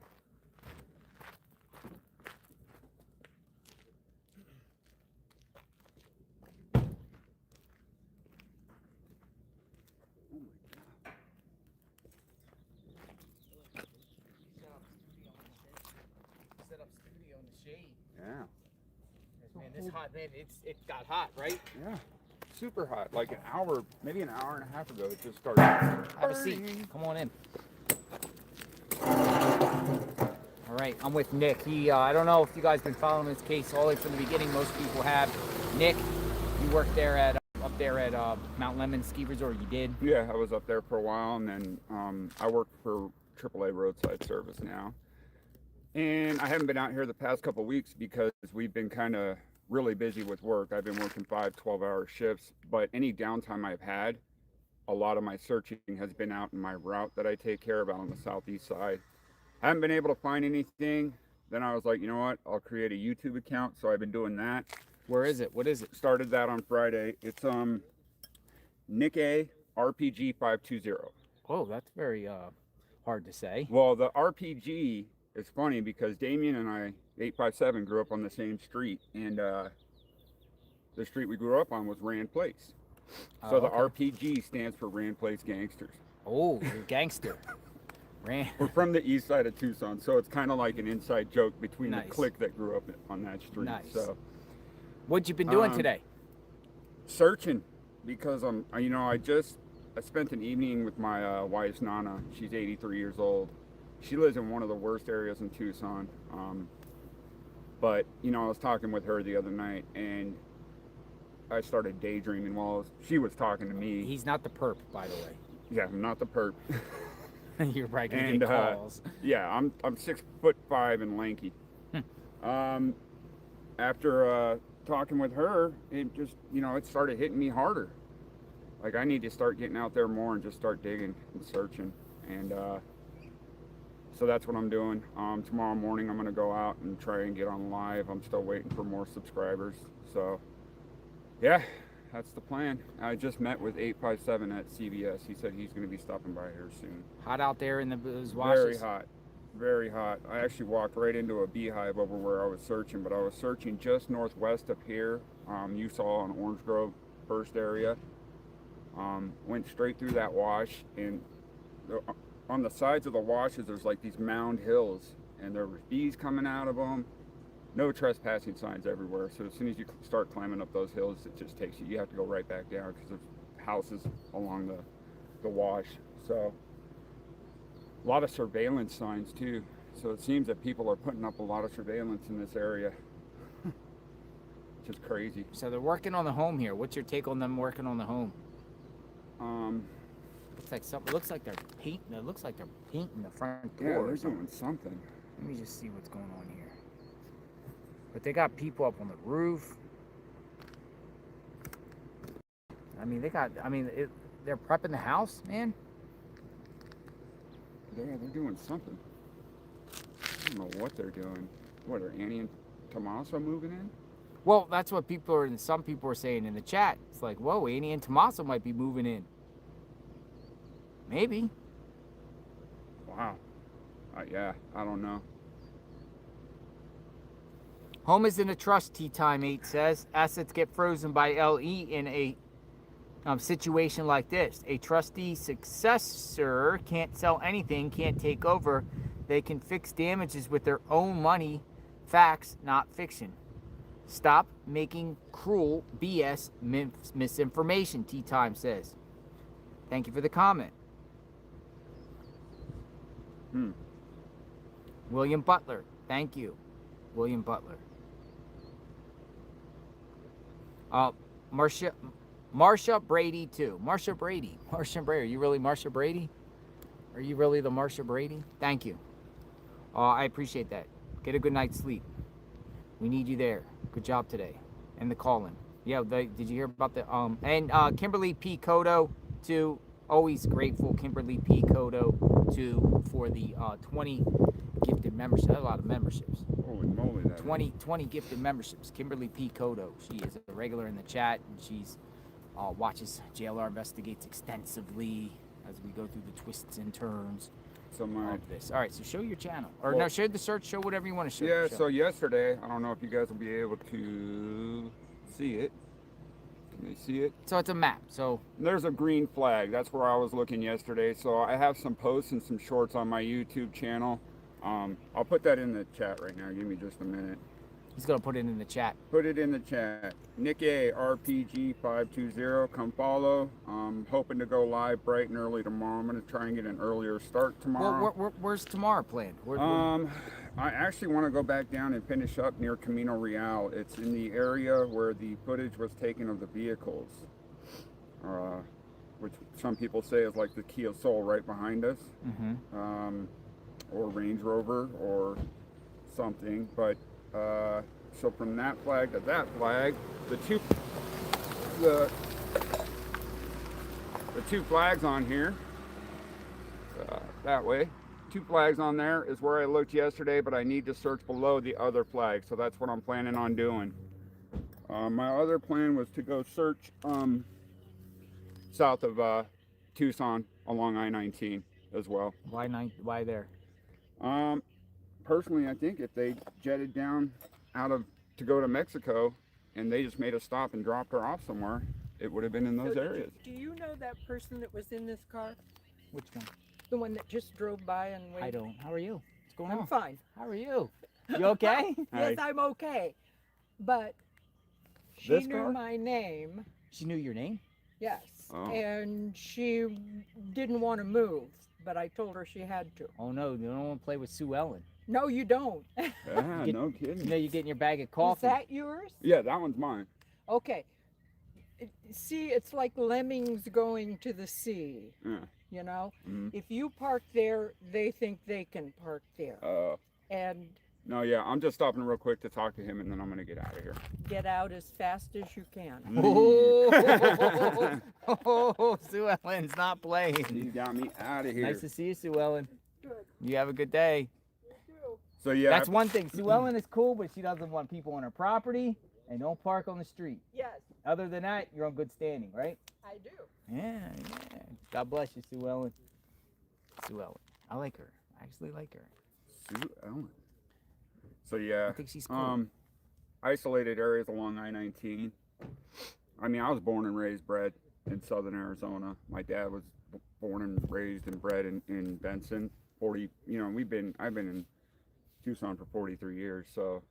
Set up studio in the shade. Yeah. Man, this hot, man, it got hot, right? Yeah. Super hot. Like an hour, maybe an hour and a half ago, it just started. Have a seat. Come on in. All right, I'm with Nick. I don't know if you guys been following this case all the way from the beginning. Most people have. Nick, you worked there at up there at Mount Lemon Ski Resort. You did? Yeah, I was up there for a while, and then I work for AAA Roadside Service now. And I haven't been out here the past couple weeks because we've been kind of really busy with work. I've been working 5 12-hour shifts, but any downtime I've had, a lot of my searching has been out in my route that I take care of out on the southeast side. I haven't been able to find anything. Then I was like, you know what? I'll create a YouTube account. So I've been doing that. Where is it? What is it? Started that on Friday. It's Nick A RPG 520. Oh, that's very hard to say. Well, the RPG is funny because Damien and I, 857, grew up on the same street, and the street we grew up on was Rand Place. So the RPG stands for Rand Place Gangsters. Oh, you're a gangster. Rand. We're from the east side of Tucson, so it's kind of like an inside joke between Nice. the clique that grew up on that street. Nice. So, what you been doing today? Searching, because I spent an evening with my wife's Nana. She's 83 years old. She lives in one of the worst areas in Tucson. But I was talking with her the other night, and I started daydreaming while she was talking to me. He's not the perp, by the way. Yeah, I'm not the perp. You're right, gonna get calls. Yeah, I'm 6'5" and lanky. After talking with her, it just it started hitting me harder. Like I need to start getting out there more and just start digging and searching. And so that's what I'm doing. Tomorrow morning I'm gonna go out and try and get on live. I'm still waiting for more subscribers. So yeah, that's the plan. I just met with 857 at CVS. He said he's gonna be stopping by here soon. Hot out there in those washes? Very hot. Very hot. I actually walked right into a beehive over where I was searching, but I was searching just northwest of here. You saw an Orange Grove first area. Went straight through that wash, and on the sides of the washes there's like these mound hills, and there were bees coming out of them. No trespassing signs everywhere, so as soon as you start climbing up those hills, it just takes you have to go right back down because there's houses along the wash. So a lot of surveillance signs too, so it seems that people are putting up a lot of surveillance in this area. Just crazy. So they're working on the home here. What's your take on them working on the home? Looks like something. Looks like they're painting. It looks like they're painting the front door. Yeah, or they're something. doing something. Let me just see what's going on here. But they got people up on the roof. I mean, they're prepping the house, man. Yeah, they're doing something. I don't know what they're doing. What, are Annie and Tommaso moving in? Well, that's what some people are saying in the chat. It's like, whoa, Annie and Tommaso might be moving in. Maybe. Wow. Yeah, I don't know. Home is in a trust, Tea Time 8 says. Assets get frozen by LE in a situation like this. A trustee successor can't sell anything, can't take over. They can fix damages with their own money. Facts, not fiction. Stop making cruel BS misinformation, Tea Time says. Thank you for the comment. William Butler, thank you. William Butler. Marsha Brady too. Marsha Brady. Are you really Marsha Brady? Are you really the Marsha Brady? Thank you. I appreciate that. Get a good night's sleep. We need you there. Good job today. And the call-in. Yeah, did you hear about the and Kimberly P. Cotto too. Always grateful, Kimberly P. Cotto too, for the 20 gifted memberships. A lot of memberships. Holy moly, that 20 gifted memberships. Kimberly P. Cotto. She is a regular in the chat, and she's watches JLR Investigates extensively as we go through the twists and turns of this. All right, so show your channel. Or well, no, share the search, show whatever you want to show. Yeah, so yesterday, I don't know if you guys will be able to see it. Can you see it? So it's a map. So there's a green flag. That's where I was looking yesterday. So I have some posts and some shorts on my YouTube channel. I'll put that in the chat right now. Give me just a minute. He's gonna put it in the chat. Put it in the chat. Nick A RPG 520. Come follow. Hoping to go live bright and early tomorrow. I'm gonna try and get an earlier start tomorrow. Where's tomorrow planned? I actually want to go back down and finish up near Camino Real. It's in the area where the footage was taken of the vehicles, which some people say is like the Kia Soul right behind us, or Range Rover or something. But so from that flag to that flag, the two flags on here, that way. 2 flags on there is where I looked yesterday, but I need to search below the other flag, so that's what I'm planning on doing. My other plan was to go search south of Tucson along I-19 as well. Why there? Personally, I think if they jetted down to go to Mexico and they just made a stop and dropped her off somewhere, it would have been in those areas. Do you know that person that was in this car? Which one? The one that just drove by and waved? I don't. How are you? What's going on? I'm fine. How are you? You okay? Yes, I'm okay. But she knew my name. She knew your name? Yes. Oh. And she didn't want to move, but I told her she had to. Oh no, you don't want to play with Sue Ellen. No, you don't. Yeah, no kidding. You know, you're getting your bag of coffee. Is that yours? Yeah, that one's mine. Okay. See, it's like lemmings going to the sea. Yeah. You know, if you park there, they think they can park there. And no, yeah, I'm just stopping real quick to talk to him, and then I'm gonna get out of here. Get out as fast as you can. Oh, Sue Ellen's not playing. You got me out of here. Nice to see you, Sue Ellen. Good. You have a good day. So yeah, that's one thing. Sue Ellen is cool, but she doesn't want people on her property, and don't park on the street. Yes. Other than that, you're on good standing, right? I do. Yeah. God bless you, Sue Ellen. Sue Ellen. I like her. I actually like her. Sue Ellen. So yeah, I think she's cool. Isolated areas along I-19. I mean, I was born and raised, bred in southern Arizona. My dad was born and raised and bred in Benson. I've been in Tucson for 43 years, so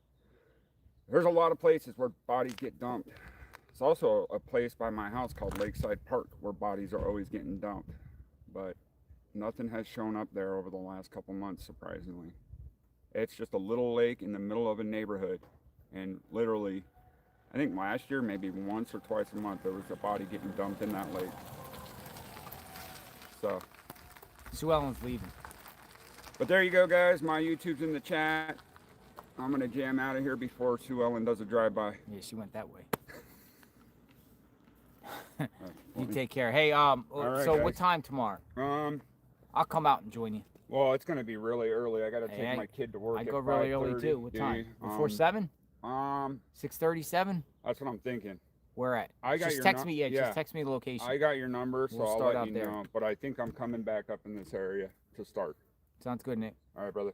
there's a lot of places where bodies get dumped. It's also a place by my house called Lakeside Park where bodies are always getting dumped, but nothing has shown up there over the last couple months, surprisingly. It's just a little lake in the middle of a neighborhood, and literally, I think last year, maybe once or twice a month, there was a body getting dumped in that lake. So, Sue Ellen's leaving. But there you go, guys. My YouTube's in the chat. I'm gonna jam out of here before Sue Ellen does a drive-by. Yeah, she went that way. You take care. Hey, right, so guys. What time tomorrow? I'll come out and join you. Well, it's gonna be really early. I gotta take my kid to work. I go really early too. What time? Before 7? 637. That's what I'm thinking. Where at? I got just your text me. Yeah, just text me the location. I got your number, so We'll I'll start let out you there. know. But I think I'm coming back up in this area to start. Sounds good, Nick. All right, brother.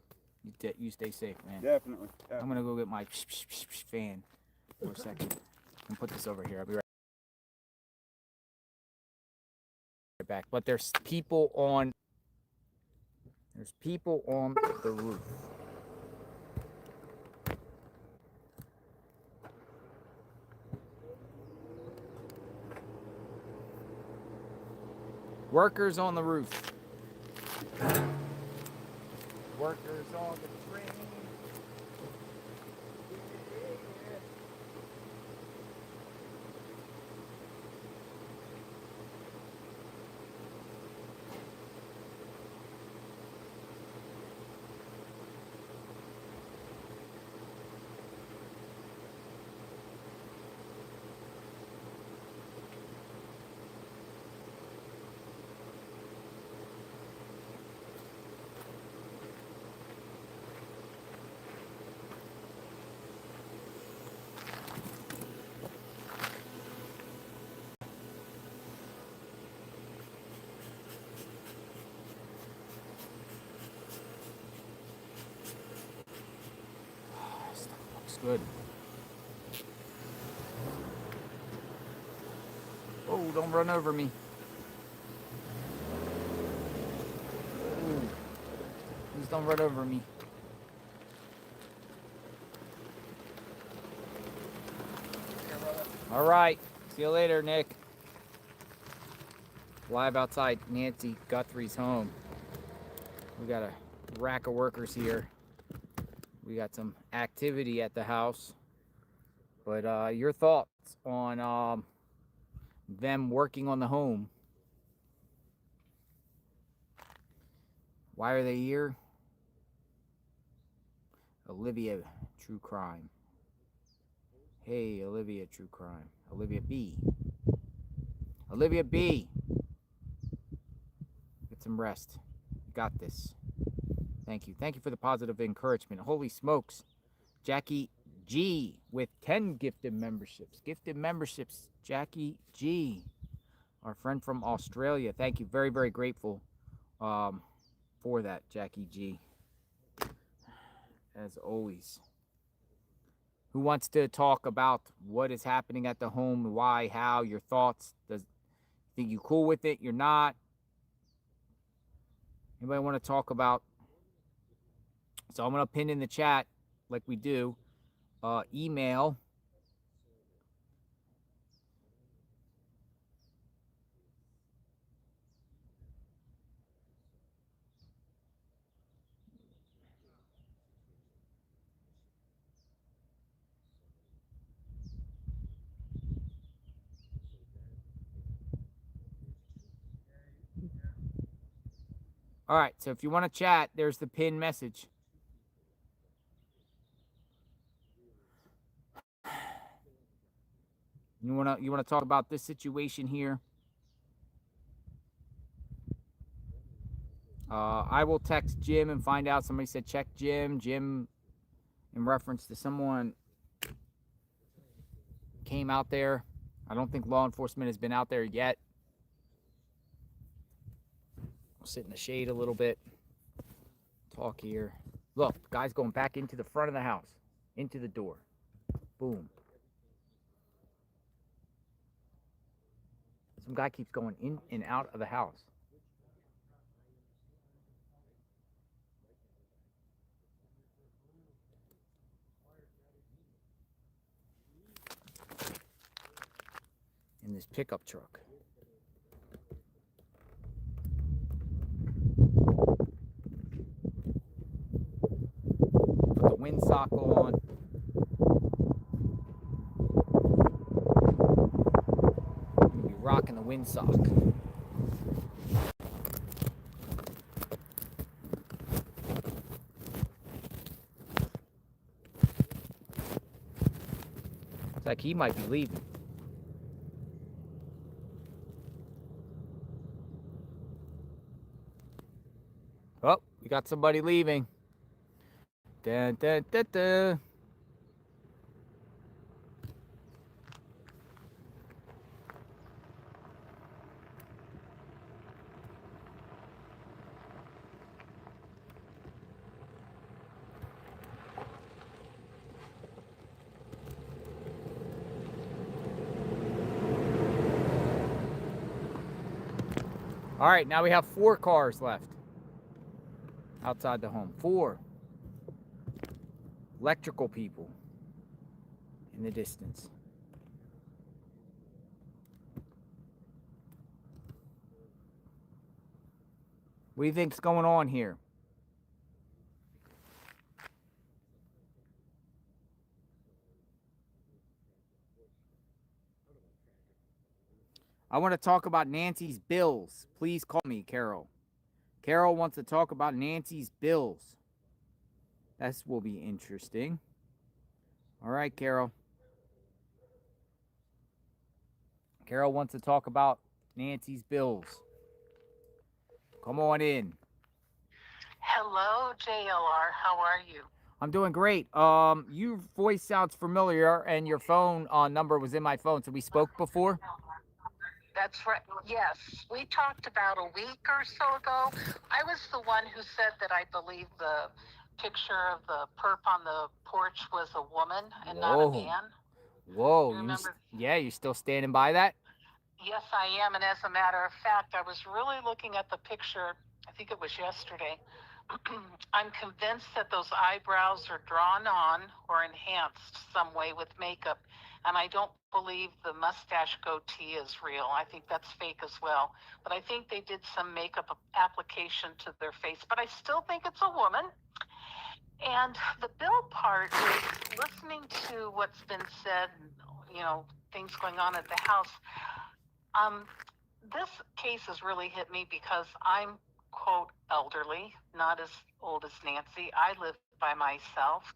You stay safe, man. Definitely. I'm gonna go get my fan for a second and put this over here. I'll be right back. But there's people on the roof. Workers on the roof. Workers on the train. Good. Oh, don't run over me. Ooh. Please don't run over me. All right. See you later, Nick. Live outside Nancy Guthrie's home. We got a rack of workers here. We got some activity at the house, but your thoughts on them working on the home? Why are they here? Olivia, true crime. Hey, Olivia, true crime. Olivia B. Olivia B. Get some rest. You got this. Thank you. Thank you for the positive encouragement. Holy smokes. Jackie G with 10 gifted memberships. Gifted memberships. Jackie G. Our friend from Australia. Thank you. Very, very grateful for that, Jackie G. As always. Who wants to talk about what is happening at the home? Why? How? Your thoughts? Think you cool with it? You're not? Anybody want to talk about? So I'm going to pin in the chat, like we do, email. All right, so if you want to chat, there's the pin message. You want to talk about this situation here? I will text Jim and find out. Somebody said check Jim. Jim, in reference to someone came out there. I don't think law enforcement has been out there yet. I'll sit in the shade a little bit. Talk here. Look, guy's going back into the front of the house, into the door. Boom. Some guy keeps going in and out of the house. In this pickup truck. Put the windsock on. I'm gonna be rocking the windsock. It's like he might be leaving. Oh, we got somebody leaving. Dun, dun, dun, dun. All right, now we have 4 cars left outside the home. 4 electrical people in the distance. What do you think's going on here? I want to talk about Nancy's bills. Please call me, Carol. Carol wants to talk about Nancy's bills. That will be interesting. All right, Carol. Carol wants to talk about Nancy's bills. Come on in. Hello, JLR. How are you? I'm doing great. Your voice sounds familiar, and your phone number was in my phone. So we spoke before. That's right. Yes, we talked about a week or so ago. I was the one who said that I believe the picture of the perp on the porch was a woman and not a man. Whoa. You remember? You still standing by that? Yes, I am. And as a matter of fact, I was really looking at the picture. I think it was yesterday. I'm convinced that those eyebrows are drawn on or enhanced some way with makeup. And I don't believe the mustache goatee is real. I think that's fake as well. But I think they did some makeup application to their face. But I still think it's a woman. And the bill part is listening to what's been said, things going on at the house. This case has really hit me because I'm, quote, elderly, not as old as Nancy. I live by myself.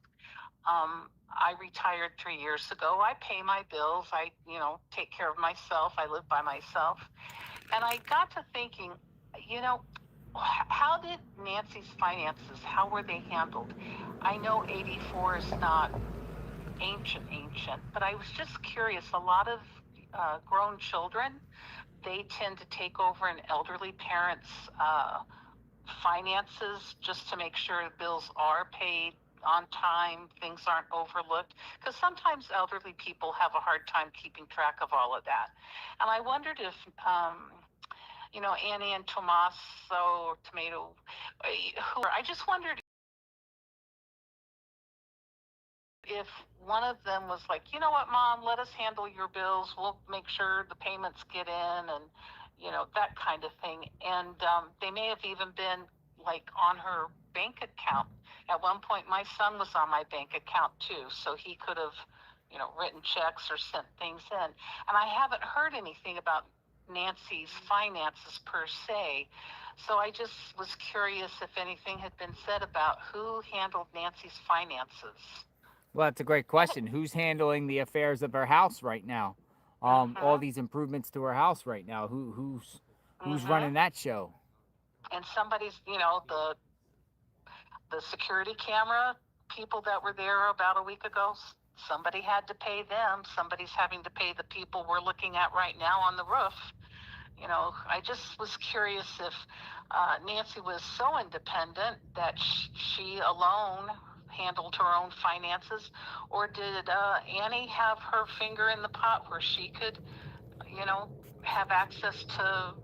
I retired 3 years ago. I pay my bills. I, take care of myself. I live by myself. And I got to thinking, how did Nancy's finances, how were they handled? I know 84 is not ancient, but I was just curious. A lot of grown children, they tend to take over an elderly parent's finances just to make sure bills are paid on time, things aren't overlooked, because sometimes elderly people have a hard time keeping track of all of that. And I wondered if, Annie and Tommaso or Tomato, I just wondered if one of them was like, you know what, Mom, let us handle your bills. We'll make sure the payments get in and, that kind of thing. And they may have even been like on her bank account. At one point, my son was on my bank account too, so he could have, written checks or sent things in. And I haven't heard anything about Nancy's finances per se. So I just was curious if anything had been said about who handled Nancy's finances. Well, that's a great question. Who's handling the affairs of her house right now? All these improvements to her house right now. Who's running that show? And somebody's, the security camera people that were there about a week ago, somebody had to pay them. Somebody's having to pay the people we're looking at right now on the roof. I just was curious if Nancy was so independent that she alone handled her own finances, or did Annie have her finger in the pot where she could, have access to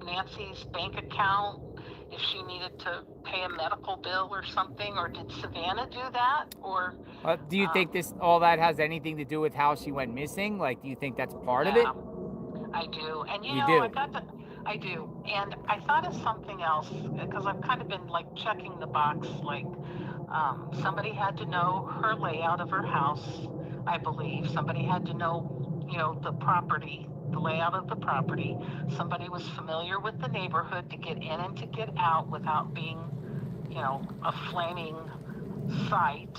Nancy's bank account if she needed to pay a medical bill or something, or did Savannah do that? Or do you think all that has anything to do with how she went missing? Like, do you think that's part of it? I do. And you do. I do. And I thought of something else, because I've kind of been like checking the box, like somebody had to know her layout of her house, I believe. Somebody had to know, the property, the layout of the property. Somebody was familiar with the neighborhood to get in and to get out without being, a flaming sight.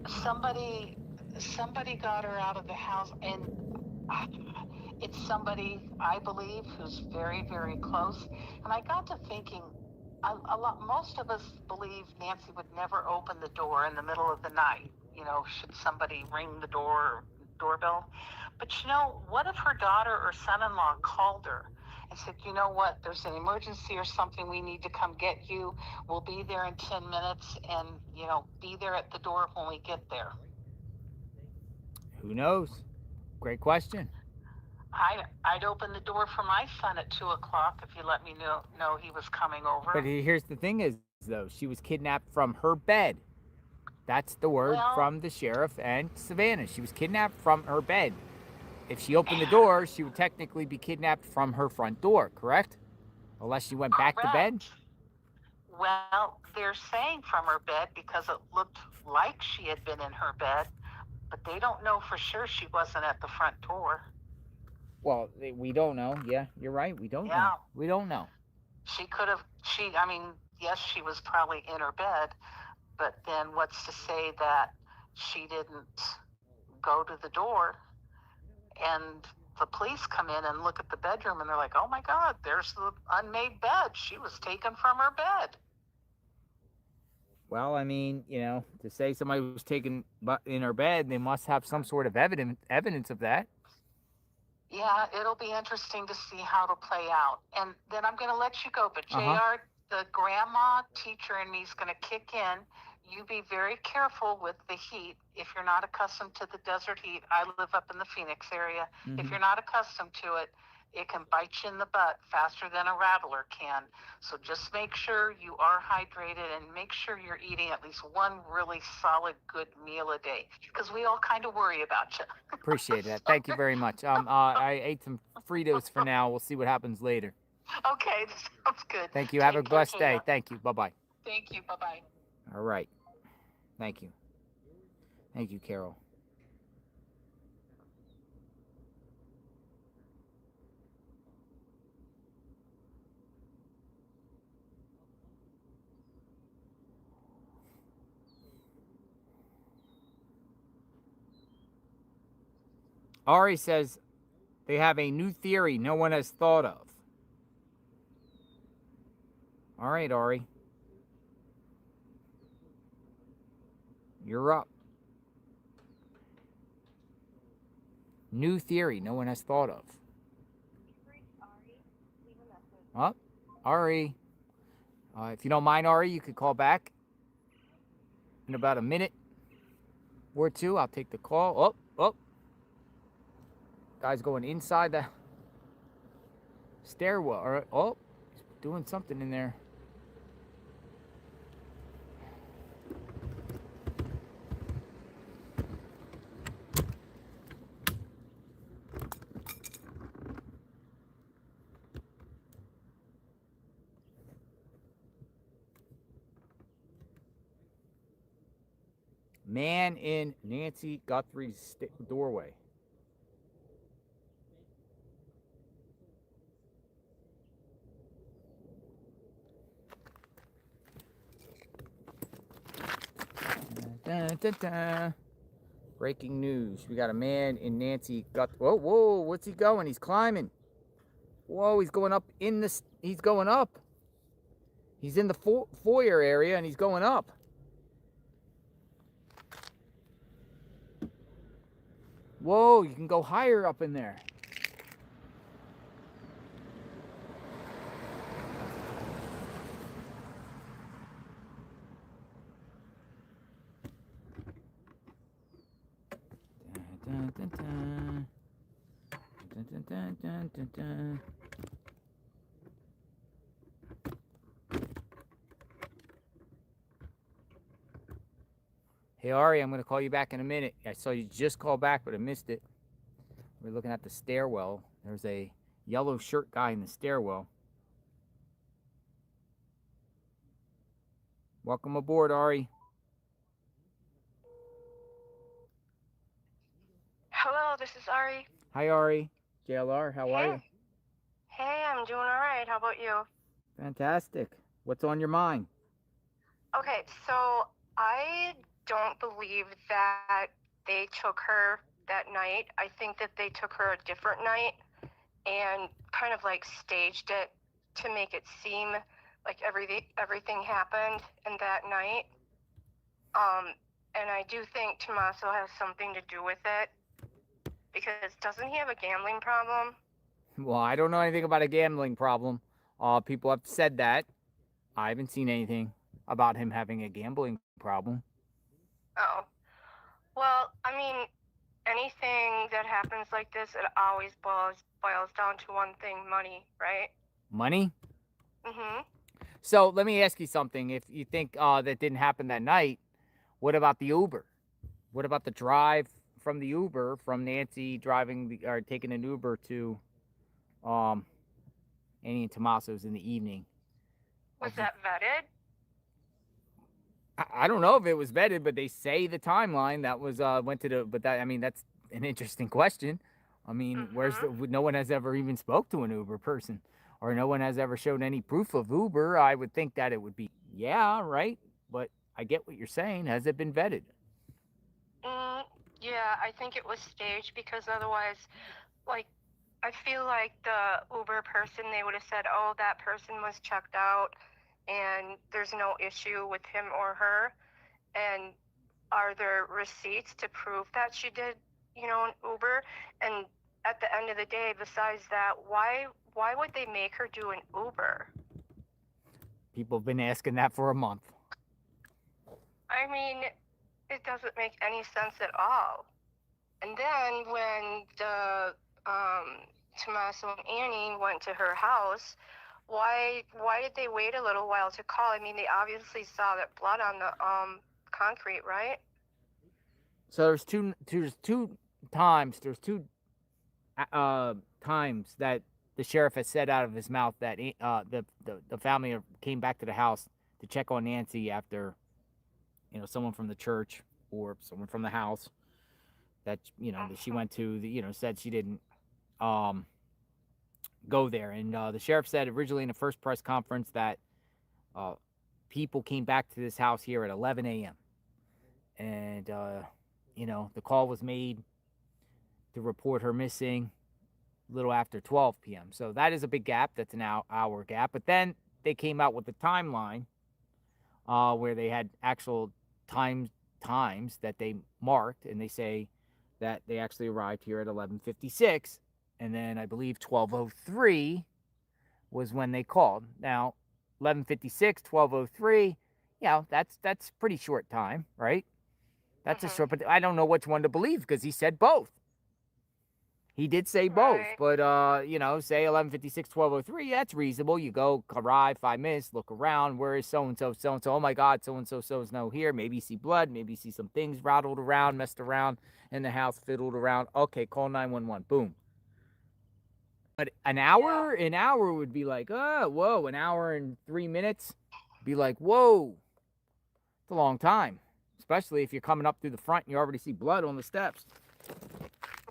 Somebody got her out of the house, and it's somebody, I believe, who's very, very close. And I got to thinking, most of us believe Nancy would never open the door in the middle of the night, should somebody ring the doorbell. But what if her daughter or son-in-law called her and said, you know what, there's an emergency or something, we need to come get you. We'll be there in 10 minutes and, be there at the door when we get there. Who knows? Great question. I'd open the door for my son at 2 o'clock if you let me know he was coming over. But here's the thing is, though, she was kidnapped from her bed. That's the word from the sheriff and Savannah. She was kidnapped from her bed. If she opened the door, she would technically be kidnapped from her front door, correct? Unless she went back to bed? Well, they're saying from her bed because it looked like she had been in her bed, but they don't know for sure she wasn't at the front door. Well, we don't know. Yeah, you're right. We don't know. We don't know. She could have, yes, she was probably in her bed, but then what's to say that she didn't go to the door and the police come in and look at the bedroom and they're like, oh my God, there's the unmade bed. She was taken from her bed. Well, I mean, to say somebody was taken in her bed, they must have some sort of evidence of that. Yeah, it'll be interesting to see how it'll play out. And then I'm going to let you go. But JR, the grandma teacher in me is going to kick in. You be very careful with the heat. If you're not accustomed to the desert heat, I live up in the Phoenix area. If you're not accustomed to it, it can bite you in the butt faster than a rattler can. So just make sure you are hydrated and make sure you're eating at least one really solid, good meal a day, because we all kind of worry about you. Appreciate that. Thank you very much. I ate some Fritos for now. We'll see what happens later. Okay, that sounds good. Thank you. Have a blessed day. Thank you. Bye-bye. Thank you. Bye-bye. All right. Thank you. Thank you, Carol. Ari says they have a new theory no one has thought of. All right, Ari. You're up. New theory no one has thought of. Oh, Ari. If you don't mind, Ari, you could call back in about a minute or two. I'll take the call. Oh. Guy's going inside the stairwell. All right. Oh, he's doing something in there. Man in Nancy Guthrie's doorway. Dun, dun, dun. Breaking news. We got a man in Nancy Guthrie. Whoa, what's he going? He's climbing. Whoa, he's going up in this. He's going up. He's in the foyer area and he's going up. Whoa, you can go higher up in there. Dun, dun, dun. Dun, dun, dun, dun, dun, dun. Hey, Ari, I'm going to call you back in a minute. I saw you just call back, but I missed it. We're looking at the stairwell. There's a yellow shirt guy in the stairwell. Welcome aboard, Ari. Hello, this is Ari. Hi, Ari. JLR, how are you? Hey, I'm doing all right. How about you? Fantastic. What's on your mind? Okay, so I don't believe that they took her that night. I think that they took her a different night and kind of like staged it to make it seem like everything happened in that night. And I do think Tommaso has something to do with it, because doesn't he have a gambling problem? Well, I don't know anything about a gambling problem. People have said that. I haven't seen anything about him having a gambling problem. Oh. Well, I mean, anything that happens like this, it always boils down to one thing: money, right? Money? Mhm. So let me ask you something. If you think that didn't happen that night, what about the Uber? What about the drive from the Uber, from Nancy driving or taking an Uber to Annie and Tommaso's in the evening? Was that vetted? I don't know if it was vetted, but they say the timeline that was went to the. But that, I mean, that's an interesting question. I mean, where's the? No one has ever even spoke to an Uber person, or no one has ever showed any proof of Uber. I would think that it would be yeah, right. But I get what you're saying. Has it been vetted? Yeah, I think it was staged because otherwise, like, I feel like the Uber person, they would have said, oh, that person was checked out and there's no issue with him or her. And are there receipts to prove that she did, an Uber? And at the end of the day, besides that, why would they make her do an Uber? People have been asking that for a month. I mean, it doesn't make any sense at all. And then when the Tommaso and Annie went to her house, why did they wait a little while to call? I mean, they obviously saw that blood on the concrete, right? So there's two times times that the sheriff has said out of his mouth that the family came back to the house to check on Nancy after someone from the church or someone from the house that that she went to said she didn't go there. And the sheriff said originally in the first press conference that people came back to this house here at 11 a.m. and the call was made to report her missing a little after 12 p.m. So that is a big gap. That's an hour gap. But then they came out with the timeline where they had actual times that they marked, and they say that they actually arrived here at 11:56, and then I believe 12:03 was when they called. Now, 11:56, 12:03, that's pretty short time, right? That's a short, but I don't know which one to believe because he said both. He did say both, but say 11:56, 12:03, that's reasonable. You go arrive 5 minutes, look around. Where is so and so? Oh my God, so and so's no here. Maybe you see blood. Maybe you see some things rattled around, messed around in the house, fiddled around. Okay, call 911. Boom. But an hour would be like, oh, whoa. An hour and 3 minutes, be like, whoa. It's a long time, especially if you're coming up through the front and you already see blood on the steps.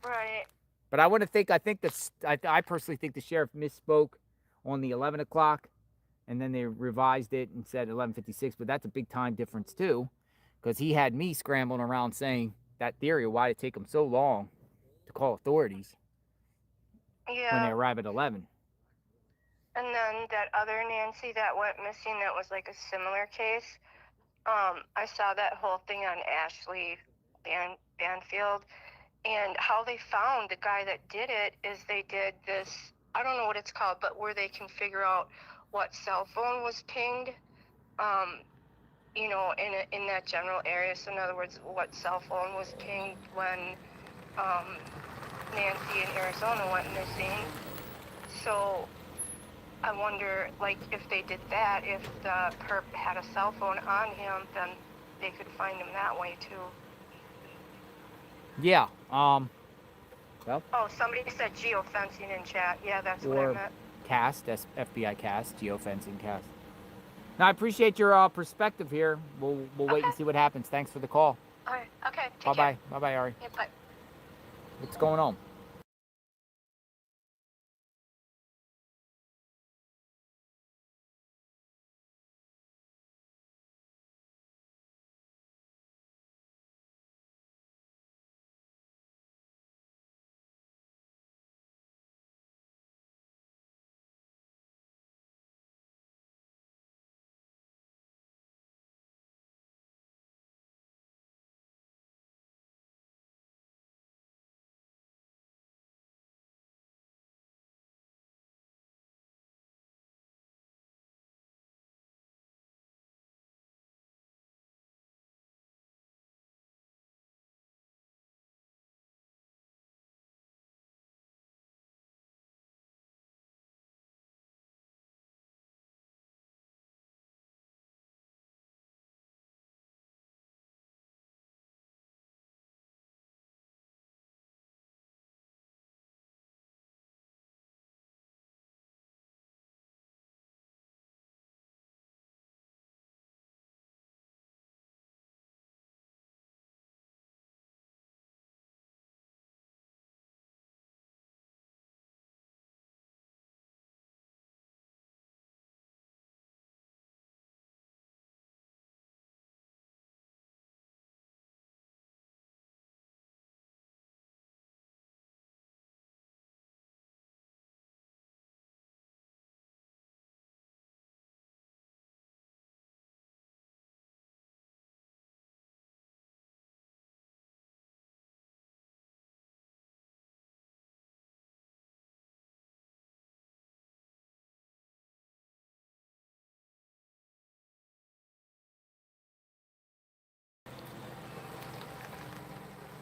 Right. But I personally think the sheriff misspoke on the 11 o'clock, and then they revised it and said 11:56. But that's a big time difference too, because he had me scrambling around saying that theory of why it take them so long to call authorities when they arrive at 11. And then that other Nancy that went missing, that was like a similar case. I saw that whole thing on Ashley Banfield. And how they found the guy that did it is they did this, I don't know what it's called, but where they can figure out what cell phone was pinged, in that general area. So in other words, what cell phone was pinged when Nancy in Arizona went missing. So I wonder, like, if they did that, if the perp had a cell phone on him, then they could find him that way too. Yeah. Well. Oh, somebody said geofencing in chat. Yeah, that's what I meant. CAST, FBI CAST, geofencing CAST. Now, I appreciate your perspective here. We'll wait and see what happens. Thanks for the call. All right. Okay. Bye-bye. Bye-bye, Ari. Yeah, bye. What's going on?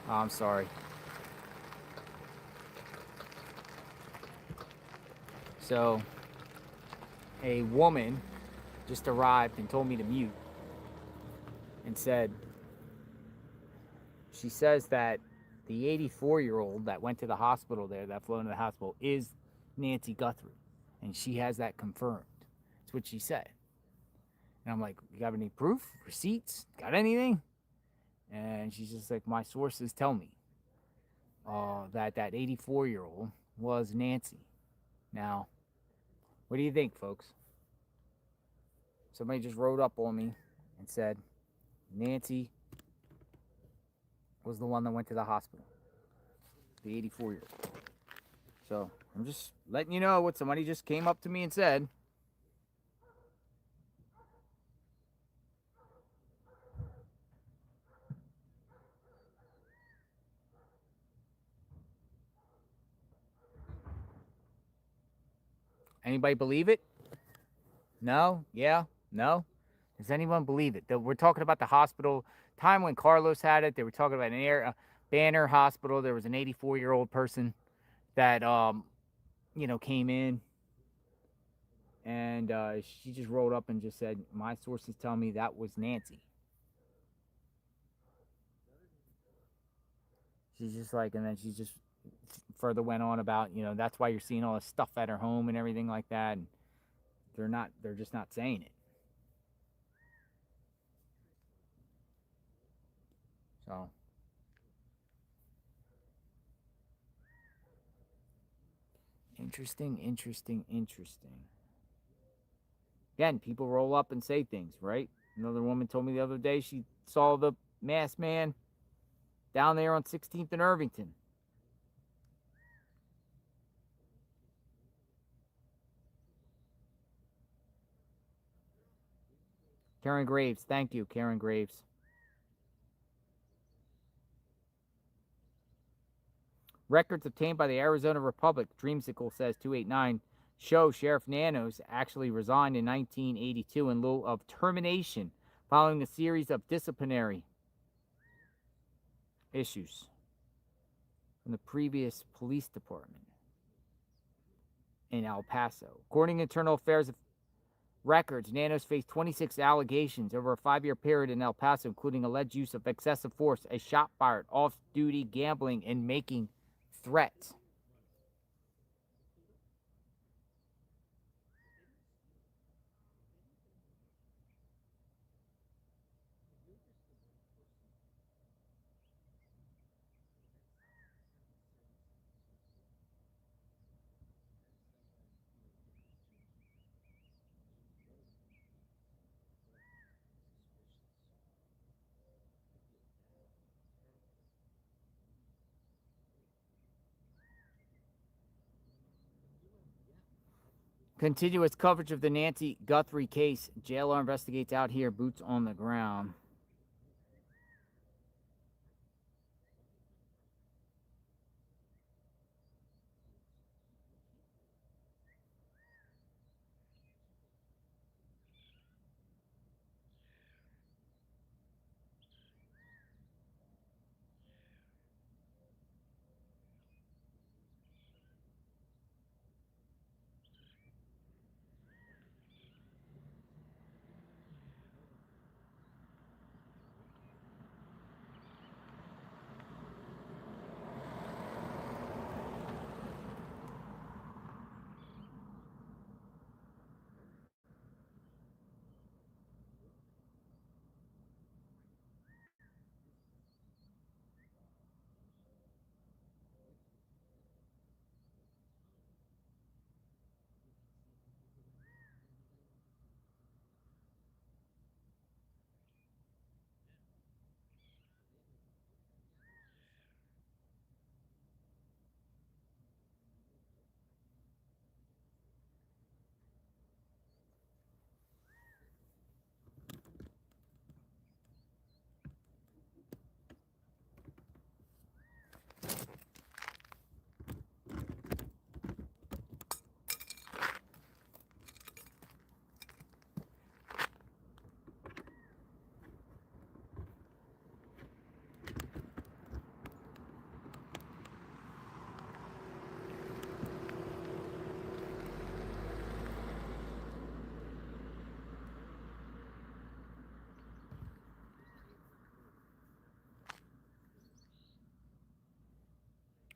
Oh, I'm sorry. So, a woman just arrived and told me to mute and said, she says that the 84-year-old that went to the hospital there, that flew into the hospital, is Nancy Guthrie. And she has that confirmed. That's what she said. And I'm like, you got any proof? Receipts? Got anything? And she's just like, my sources tell me that 84-year-old was Nancy. Now, what do you think, folks? Somebody just rode up on me and said Nancy was the one that went to the hospital. The 84-year-old. So, I'm just letting you know what somebody just came up to me and said. Anybody believe it? No? Yeah? No? Does anyone believe it? We're talking about the hospital time when Carlos had it. They were talking about an Banner Hospital. There was an 84-year-old person that came in, and she just rolled up and just said, my sources tell me that was Nancy. She's just like, and then she just further went on about, that's why you're seeing all this stuff at her home and everything like that. And they're just not saying it. So, interesting. Again, people roll up and say things, right? Another woman told me the other day she saw the masked man down there on 16th and Irvington. Karen Graves. Thank you, Karen Graves. Records obtained by the Arizona Republic, Dreamsicle says 289, show Sheriff Nanos actually resigned in 1982 in lieu of termination following a series of disciplinary issues from the previous police department in El Paso. According to Internal Affairs records, Nanos faced 26 allegations over a 5-year period in El Paso, including alleged use of excessive force, a shot fired, off-duty gambling, and making threats. Continuous coverage of the Nancy Guthrie case. JLR investigates out here, boots on the ground.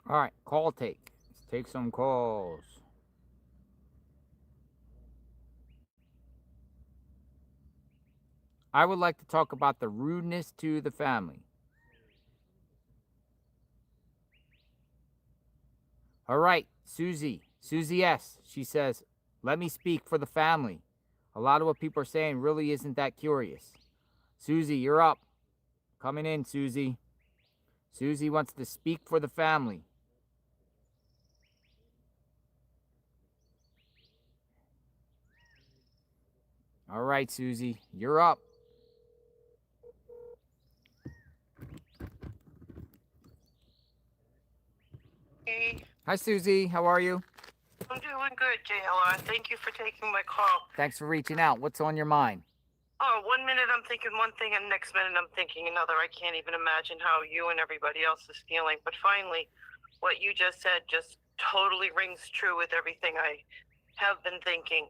All right, call take. Let's take some calls. I would like to talk about the rudeness to the family. All right, Susie S. She says, let me speak for the family. A lot of what people are saying really isn't that curious. Susie, you're up. Coming in, Susie. Susie wants to speak for the family. All right, Susie, you're up. Hey, Hi, Susie. How are you? I'm doing good, JLR. Thank you for taking my call. Thanks for reaching out. What's on your mind? Oh, 1 minute I'm thinking one thing, and next minute I'm thinking another. I can't even imagine how you and everybody else is feeling. But finally, what you just said just totally rings true with everything I have been thinking.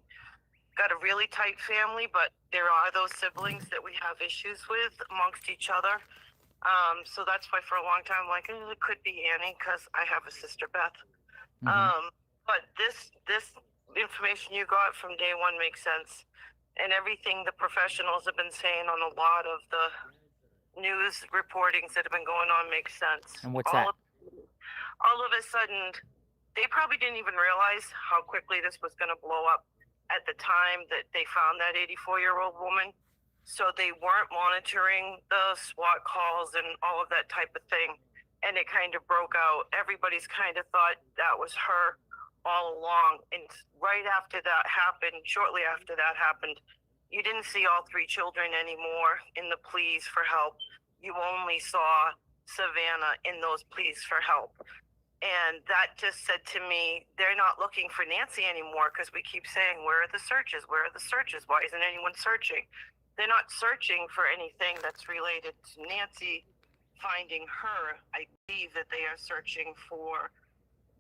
Got a really tight family, but there are those siblings that we have issues with amongst each other. So that's why for a long time, I'm like, it could be Annie, because I have a sister, Beth. But this information you got from day one makes sense. And everything the professionals have been saying on a lot of the news reportings that have been going on makes sense. And what's that? All of a sudden, they probably didn't even realize how quickly this was going to blow up at the time that they found that 84-year-old woman. So they weren't monitoring the SWAT calls and all of that type of thing. And it kind of broke out. Everybody's kind of thought that was her all along. And right after that happened, shortly after that happened, you didn't see all three children anymore in the pleas for help. You only saw Savannah in those pleas for help. And that just said to me, they're not looking for Nancy anymore, because we keep saying, where are the searches? Where are the searches? Why isn't anyone searching? They're not searching for anything that's related to Nancy finding her. I believe that they are searching for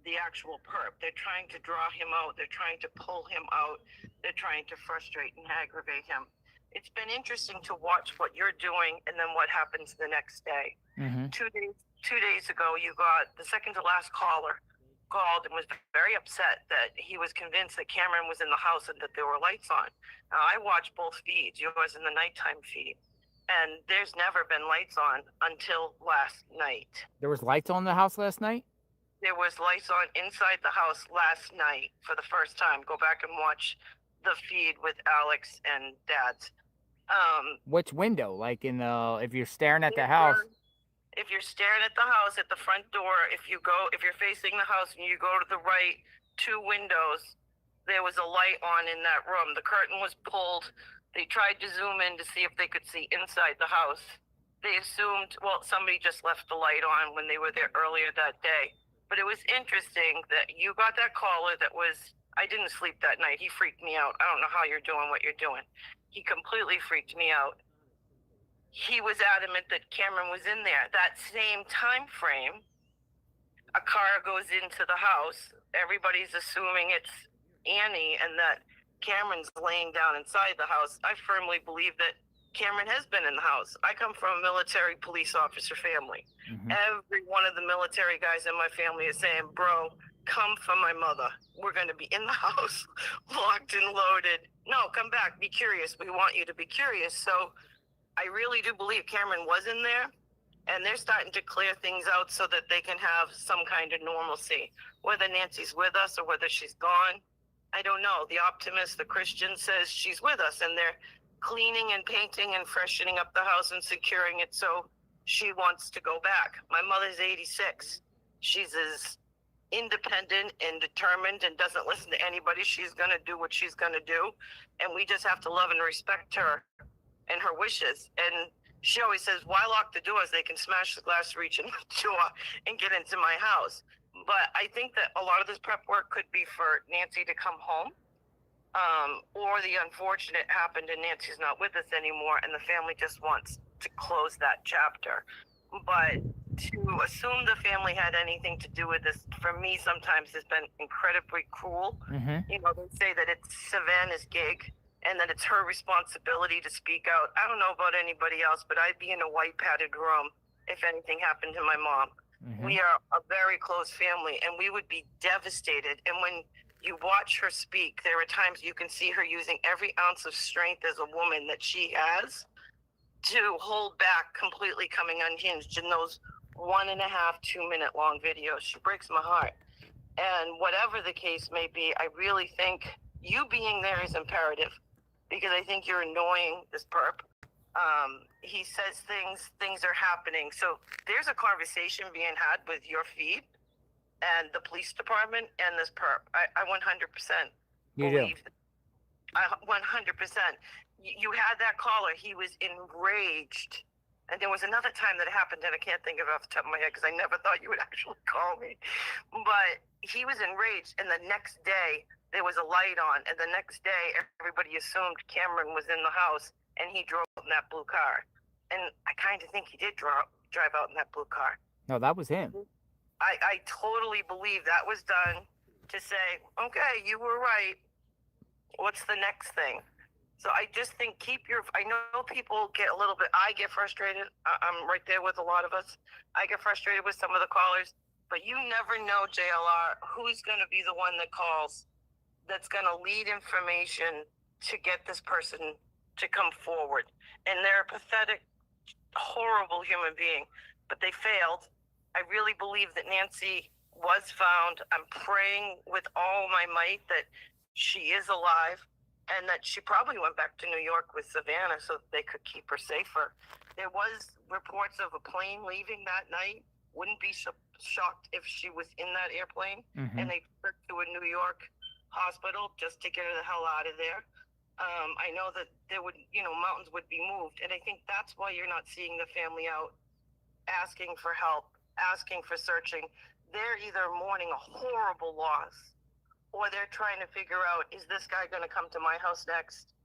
the actual perp. They're trying to draw him out. They're trying to pull him out. They're trying to frustrate and aggravate him. It's been interesting to watch what you're doing and then what happens the next day. 2 days ago, you got the second to last caller called and was very upset that he was convinced that Cameron was in the house and that there were lights on. Now, I watched both feeds, yours and the nighttime feed, and there's never been lights on until last night. There was lights on the house last night? There was lights on inside the house last night for the first time. Go back and watch the feed with Alex and Dad's. Which window? Like in the, if you're staring at the house? If you're staring at the house at the front door, if you're facing the house and you go to the right, 2 windows, there was a light on in that room. The curtain was pulled. They tried to zoom in to see if they could see inside the house. They assumed, well, somebody just left the light on when they were there earlier that day. But it was interesting that you got that caller that was, I didn't sleep that night. He freaked me out. I don't know how you're doing what you're doing. He completely freaked me out. He was adamant that Cameron was in there. That same time frame, a car goes into the house. Everybody's assuming it's Annie and that Cameron's laying down inside the house. I firmly believe that Cameron has been in the house. I come from a military police officer family. Every one of the military guys in my family is saying, bro, come for my mother. We're going to be in the house, locked and loaded. No, come back. Be curious. We want you to be curious. So I really do believe Cameron was in there, and they're starting to clear things out so that they can have some kind of normalcy. Whether Nancy's with us or whether she's gone, I don't know. The optimist, the Christian, says she's with us, and they're cleaning and painting and freshening up the house and securing it so she wants to go back. My mother's 86. She's as independent and determined and doesn't listen to anybody. She's going to do what she's going to do, and we just have to love and respect her and her wishes. And she always says, why lock the doors? They can smash the glass, reach in the door and get into my house. But I think that a lot of this prep work could be for Nancy to come home, or the unfortunate happened and Nancy's not with us anymore and the family just wants to close that chapter. But to assume the family had anything to do with this, for me, sometimes has been incredibly cruel. You know, they say that it's Savannah's gig and that it's her responsibility to speak out. I don't know about anybody else, but I'd be in a white padded room if anything happened to my mom. We are a very close family, and we would be devastated. And when you watch her speak, there are times you can see her using every ounce of strength as a woman that she has to hold back, completely coming unhinged in those 1.5, 2-minute long videos. She breaks my heart. And whatever the case may be, I really think you being there is imperative, because I think you're annoying this perp. He says things are happening. So there's a conversation being had with your feed and the police department and this perp. I 100% believe. I 100%. You had that caller. He was enraged. And there was another time that it happened, and I can't think of it off the top of my head because I never thought you would actually call me. But he was enraged, and the next day there was a light on, and the next day everybody assumed Cameron was in the house, and he drove in that blue car. And I kind of think he did drive out in that blue car. No, that was him. I totally believe that was done to say, okay, you were right. What's the next thing? So I just think I know people get a little bit, I get frustrated. I'm right there with a lot of us. I get frustrated with some of the callers, but you never know, JLR, who's going to be the one that calls that's going to lead information to get this person to come forward. And they're a pathetic, horrible human being, but they failed. I really believe that Nancy was found. I'm praying with all my might that she is alive, and that she probably went back to New York with Savannah so that they could keep her safer. There was reports of a plane leaving that night. Wouldn't be shocked if she was in that airplane, and they took her to a New York hospital just to get her the hell out of there. I know that there would, mountains would be moved, and I think that's why you're not seeing the family out asking for help, asking for searching. They're either mourning a horrible loss, or they're trying to figure out, is this guy going to come to my house next?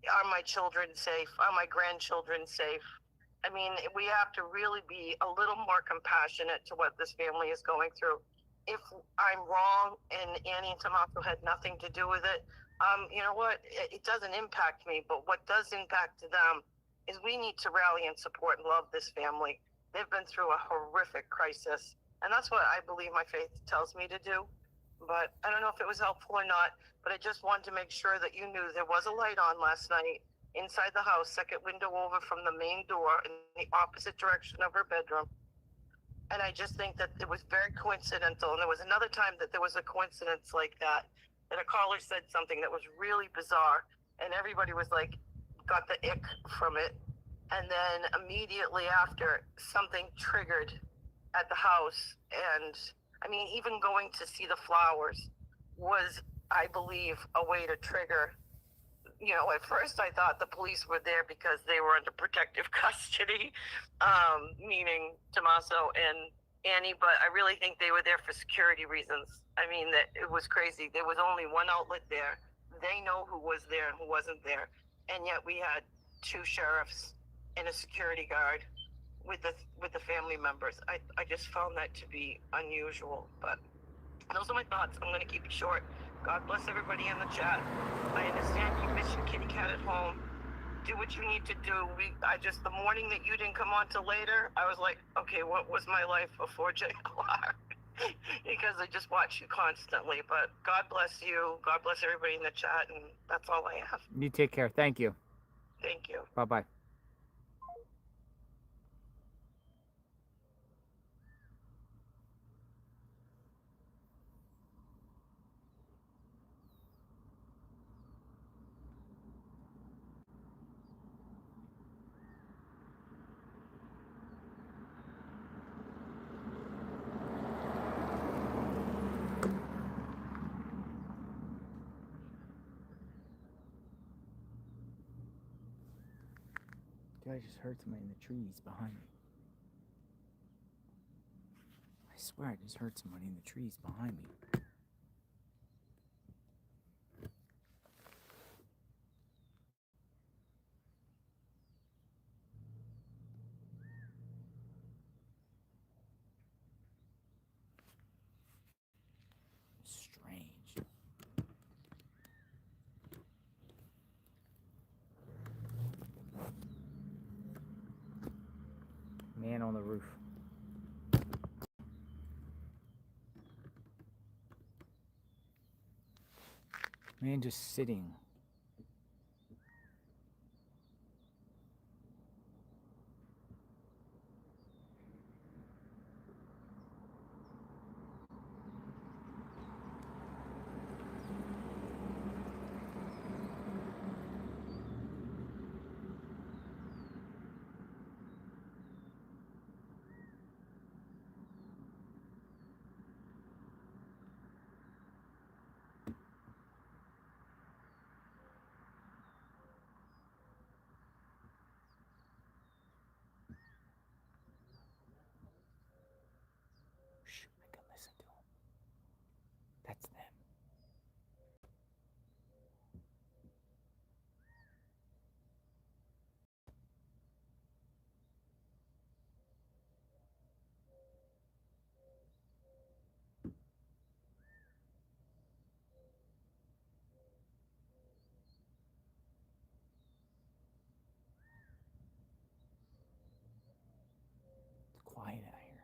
Are my children safe? Are my grandchildren safe? I mean, we have to really be a little more compassionate to what this family is going through. If I'm wrong and Annie and Tommaso had nothing to do with it, you know what? It doesn't impact me, but what does impact them is we need to rally and support and love this family. They've been through a horrific crisis, and that's what I believe my faith tells me to do. But I don't know if it was helpful or not, but I just wanted to make sure that you knew there was a light on last night inside the house, second window over from the main door in the opposite direction of her bedroom. And I just think that it was very coincidental. And there was another time that there was a coincidence like that a caller said something that was really bizarre, and everybody was like, got the ick from it. And then immediately after, something triggered at the house, and I mean, even going to see the flowers was, I believe, a way to trigger. At first I thought the police were there because they were under protective custody, meaning Tommaso and Annie, but I really think they were there for security reasons. I mean, that it was crazy. There was only one outlet there. They know who was there and who wasn't there. And yet we had 2 sheriffs and a security guard with the family members. I just found that to be unusual, but those are my thoughts. I'm going to keep it short. God bless everybody in the chat. I understand you miss your kitty cat at home. Do what you need to do. The morning that you didn't come on till later, I was like, okay, what was my life before JLR? Because I just watch you constantly. But God bless you. God bless everybody in the chat, and that's all I have. You take care. Thank you. Thank you. Bye-bye. I just heard somebody in the trees behind me. I swear I just heard somebody in the trees behind me. Strange. Man on the roof. Man just sitting. Shh, I can listen to him. That's them. It's quiet out here.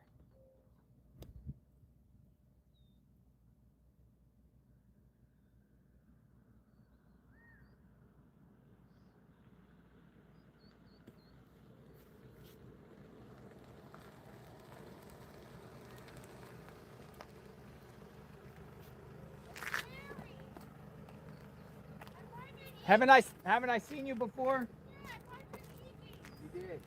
Haven't I seen you before? You did.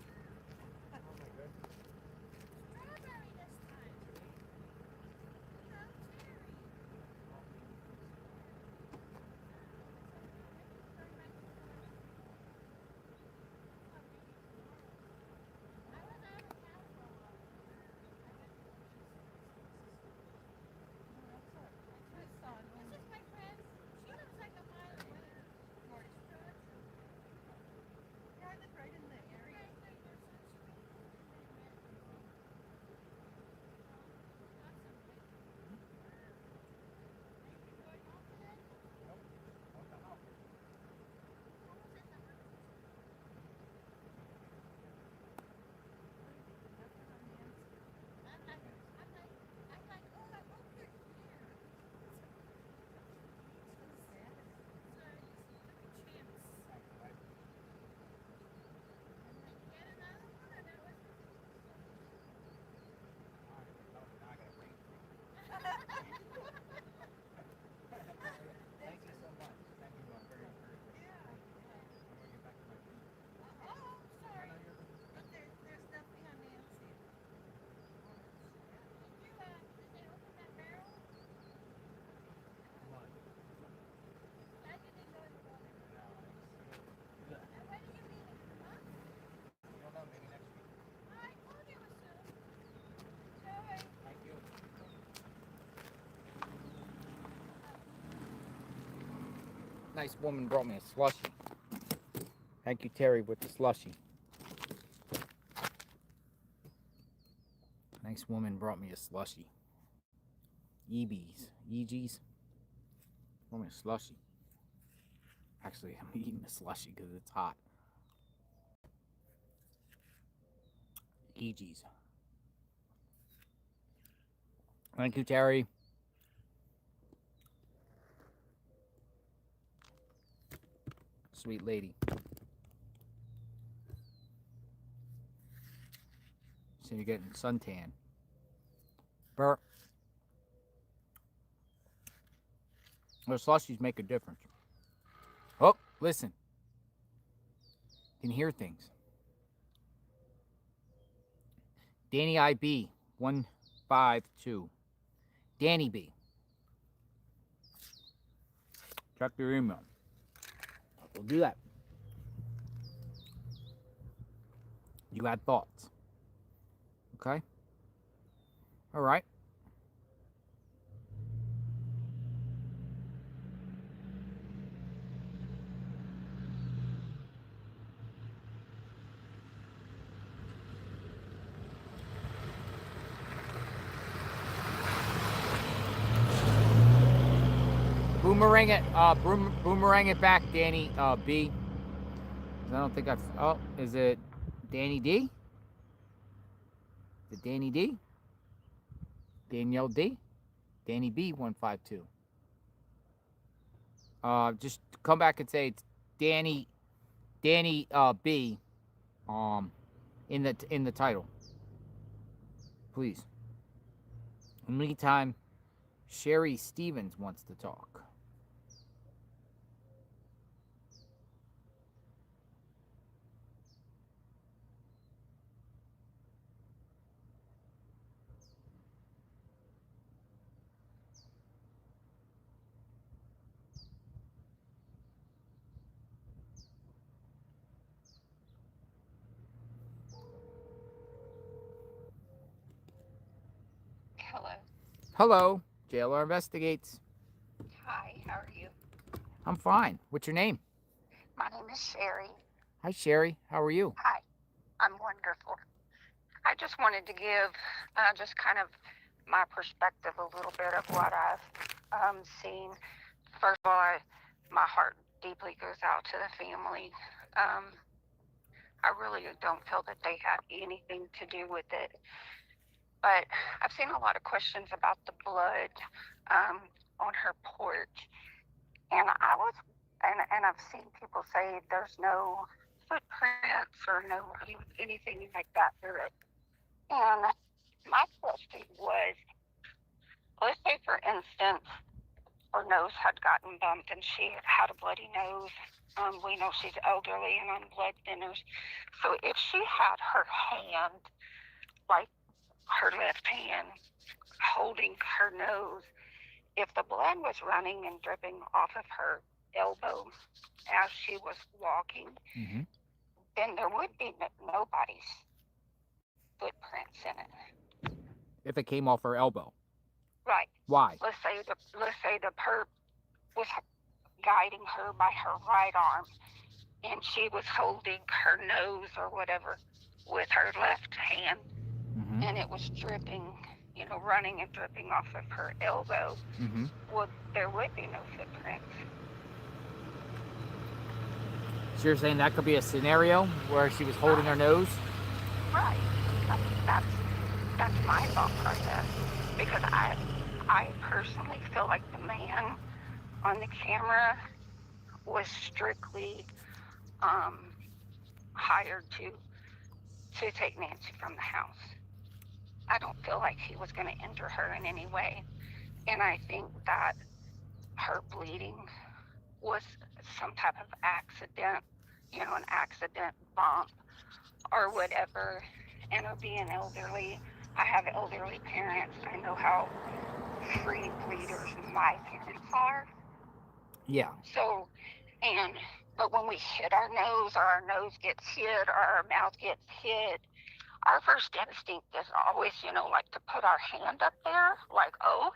Thank you so much. Thank you. I'm very encouraged. I'm going to get back to my feet. Oh, sorry. But there's nothing on Nancy. Did they open that barrel? What? I didn't know it was on there. No, And when are you leaving? Huh? I don't know, maybe next week. I told you it was soon. Sorry. Thank you. Nice woman brought me a slushie. Thank you, Terry, with the slushie. Nice woman brought me a slushie. EG's. Brought me a slushie. Actually, I'm eating a slushie because it's hot. EG's. Thank you, Terry. Sweet lady. So you're getting suntan. Burp. Those slushies make a difference. Oh, listen. You can hear things. Danny IB 152. Danny B. Check your email. We'll do that. You had thoughts. Okay? All right. Boomerang it back, Danny B. I don't think I've. Oh, is it Danny D? Is it Danny D? Danielle D? Danny B 152. Just come back and say it's Danny B. In the title, please. In the meantime, Sherry Stevens wants to talk. Hello. Hello, JLR Investigates. Hi, how are you? I'm fine. What's your name? My name is Sherry. Hi, Sherry. How are you? Hi, I'm wonderful. I just wanted to give just kind of my perspective a little bit of what I've seen. First of all, my heart deeply goes out to the family. I really don't feel that they have anything to do with it. But I've seen a lot of questions about the blood on her porch. And I've seen people say there's no footprints or no anything like that through it. And my question was, let's say for instance, her nose had gotten bumped and she had a bloody nose. We know she's elderly and on blood thinners. So if she had her hand, like her left hand, holding her nose, if the blood was running and dripping off of her elbow as she was walking, then there would be nobody's footprints in it. If it came off her elbow. Right. Why? Let's say the perp was guiding her by her right arm, and she was holding her nose or whatever with her left hand, and it was dripping, running and dripping off of her elbow. Well, there would be no footprints. So you're saying that could be a scenario where she was holding her nose? Right. That's my thought process, because I personally feel like the man on the camera was strictly hired to take Nancy from the house. I don't feel like he was going to injure her in any way, and I think that her bleeding was some type of accident, an accident bump or whatever. And her being elderly, I have elderly parents. I know how free bleeders my parents are. Yeah. So, but when we hit our nose or our nose gets hit or our mouth gets hit, our first instinct is always, like to put our hand up there, like, oh.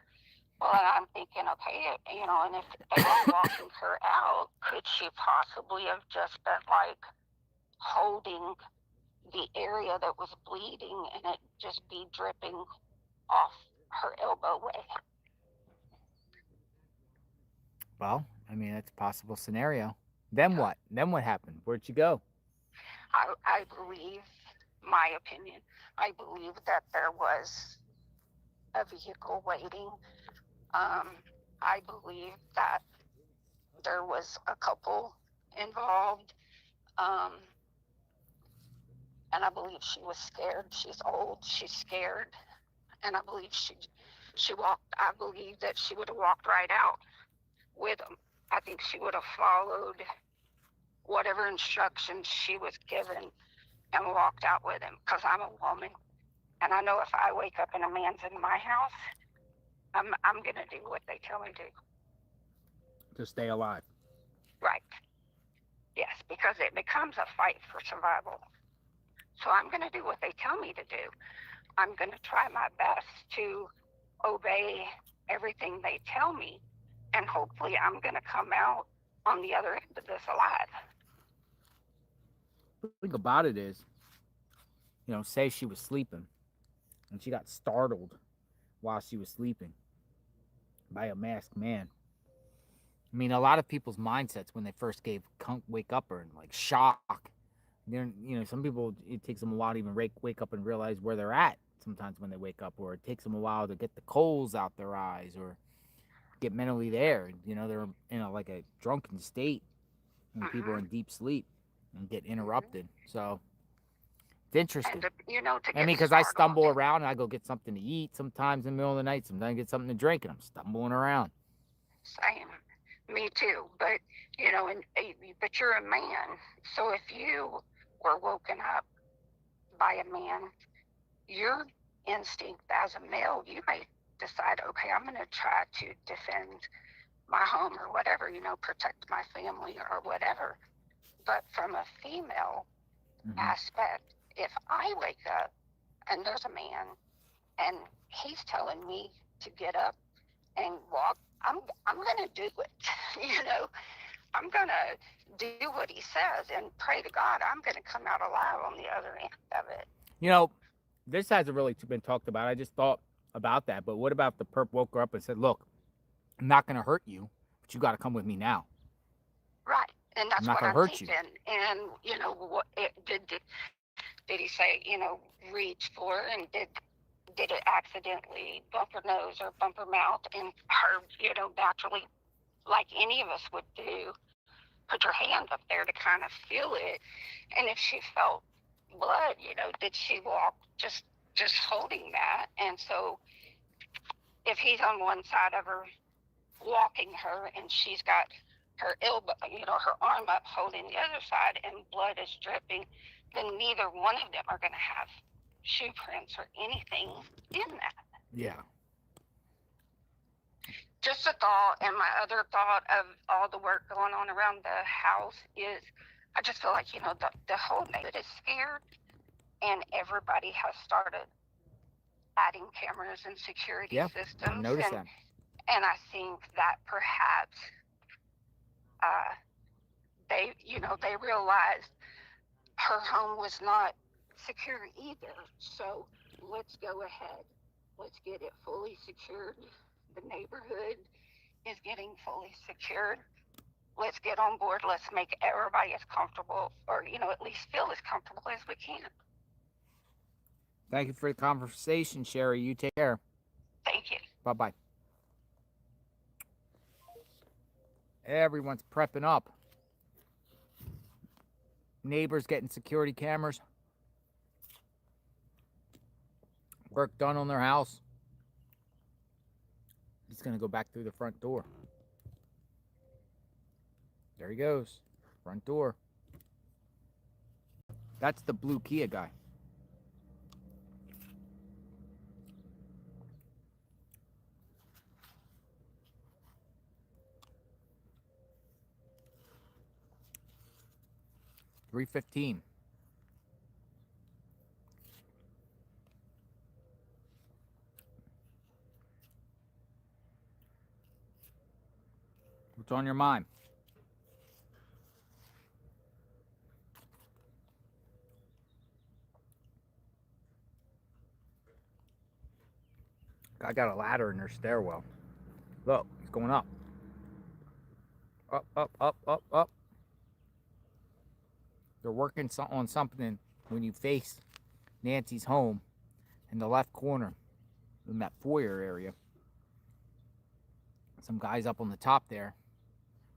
Well, I'm thinking, okay, and if they were walking her out, could she possibly have just been like holding the area that was bleeding and it just be dripping off her elbow way? Well, I mean, that's a possible scenario. Then what? Then what happened? Where'd she go? I believe, my opinion, I believe that there was a vehicle waiting. I believe that there was a couple involved. And I believe she was scared. She's old. She's scared. And I believe she walked. I believe that she would have walked right out with him. I think she would have followed whatever instructions she was given and walked out with him. Because I'm a woman, and I know if I wake up and a man's in my house, I'm gonna do what they tell me to. To stay alive. Right. Yes, because it becomes a fight for survival. So I'm going to do what they tell me to do. I'm going to try my best to obey everything they tell me, and hopefully I'm going to come out on the other end of this alive. The thing about it is, say she was sleeping and she got startled while she was sleeping by a masked man. I mean, a lot of people's mindsets when they first wake up are in like shock. They're, some people, it takes them a while to even wake up and realize where they're at sometimes when they wake up, or it takes them a while to get the coals out their eyes, or get mentally there. You know, they're in like a drunken state when people are in deep sleep and get interrupted. So it's interesting. And to, you know, to I mean, get because I startled. stumble around and I go get something to eat sometimes in the middle of the night. Sometimes I get something to drink and I'm stumbling around. Same. Me too. But, you know, but you're a man. So if you were woken up by a man, your instinct as a male, you may decide, okay, I'm going to try to defend my home or whatever, you know, protect my family or whatever. But from a female aspect, if I wake up and there's a man and he's telling me to get up and walk, I'm gonna do it. You know, I'm gonna do what he says and pray to God I'm gonna come out alive on the other end of it. You know, this hasn't really been talked about. I just thought about that. But what about if the perp woke her up and said, look, I'm not going to hurt you, but you got to come with me now. Right. And that's I'm not what gonna I'm hurt you. thinking. And, you know, what did he say, you know, reach for her, and did it accidentally bump her nose or bump her mouth, and her, you know, naturally, like any of us would do, put your hand up there to kind of feel it. And if she felt blood, you know, did she walk just holding that? And so if he's on one side of her walking her and she's got her elbow, you know, her arm up holding the other side and blood is dripping, then neither one of them are going to have shoe prints or anything in that. Yeah. Just a thought. And my other thought of all the work going on around the house is I just feel like, you know, the whole neighborhood is scared, and everybody has started adding cameras and security systems. I noticed that. And I think that perhaps they, you know, they realized her home was not secure either. So let's go ahead. Let's get it fully secured. The neighborhood is getting fully secured. Let's get on board. Let's make everybody as comfortable, or, you know, at least feel as comfortable as we can. Thank you for the conversation, Sherry. You take care. Thank you. Bye-bye. Everyone's prepping up. Neighbors getting security cameras. Work done on their house. He's going to go back through the front door. There he goes. Front door. That's the blue Kia guy. $315. What's on your mind? I got a ladder in their stairwell. Look, it's going up. Up, up, up, up, up. They're working on something when you face Nancy's home in the left corner in that foyer area. Some guys up on the top there.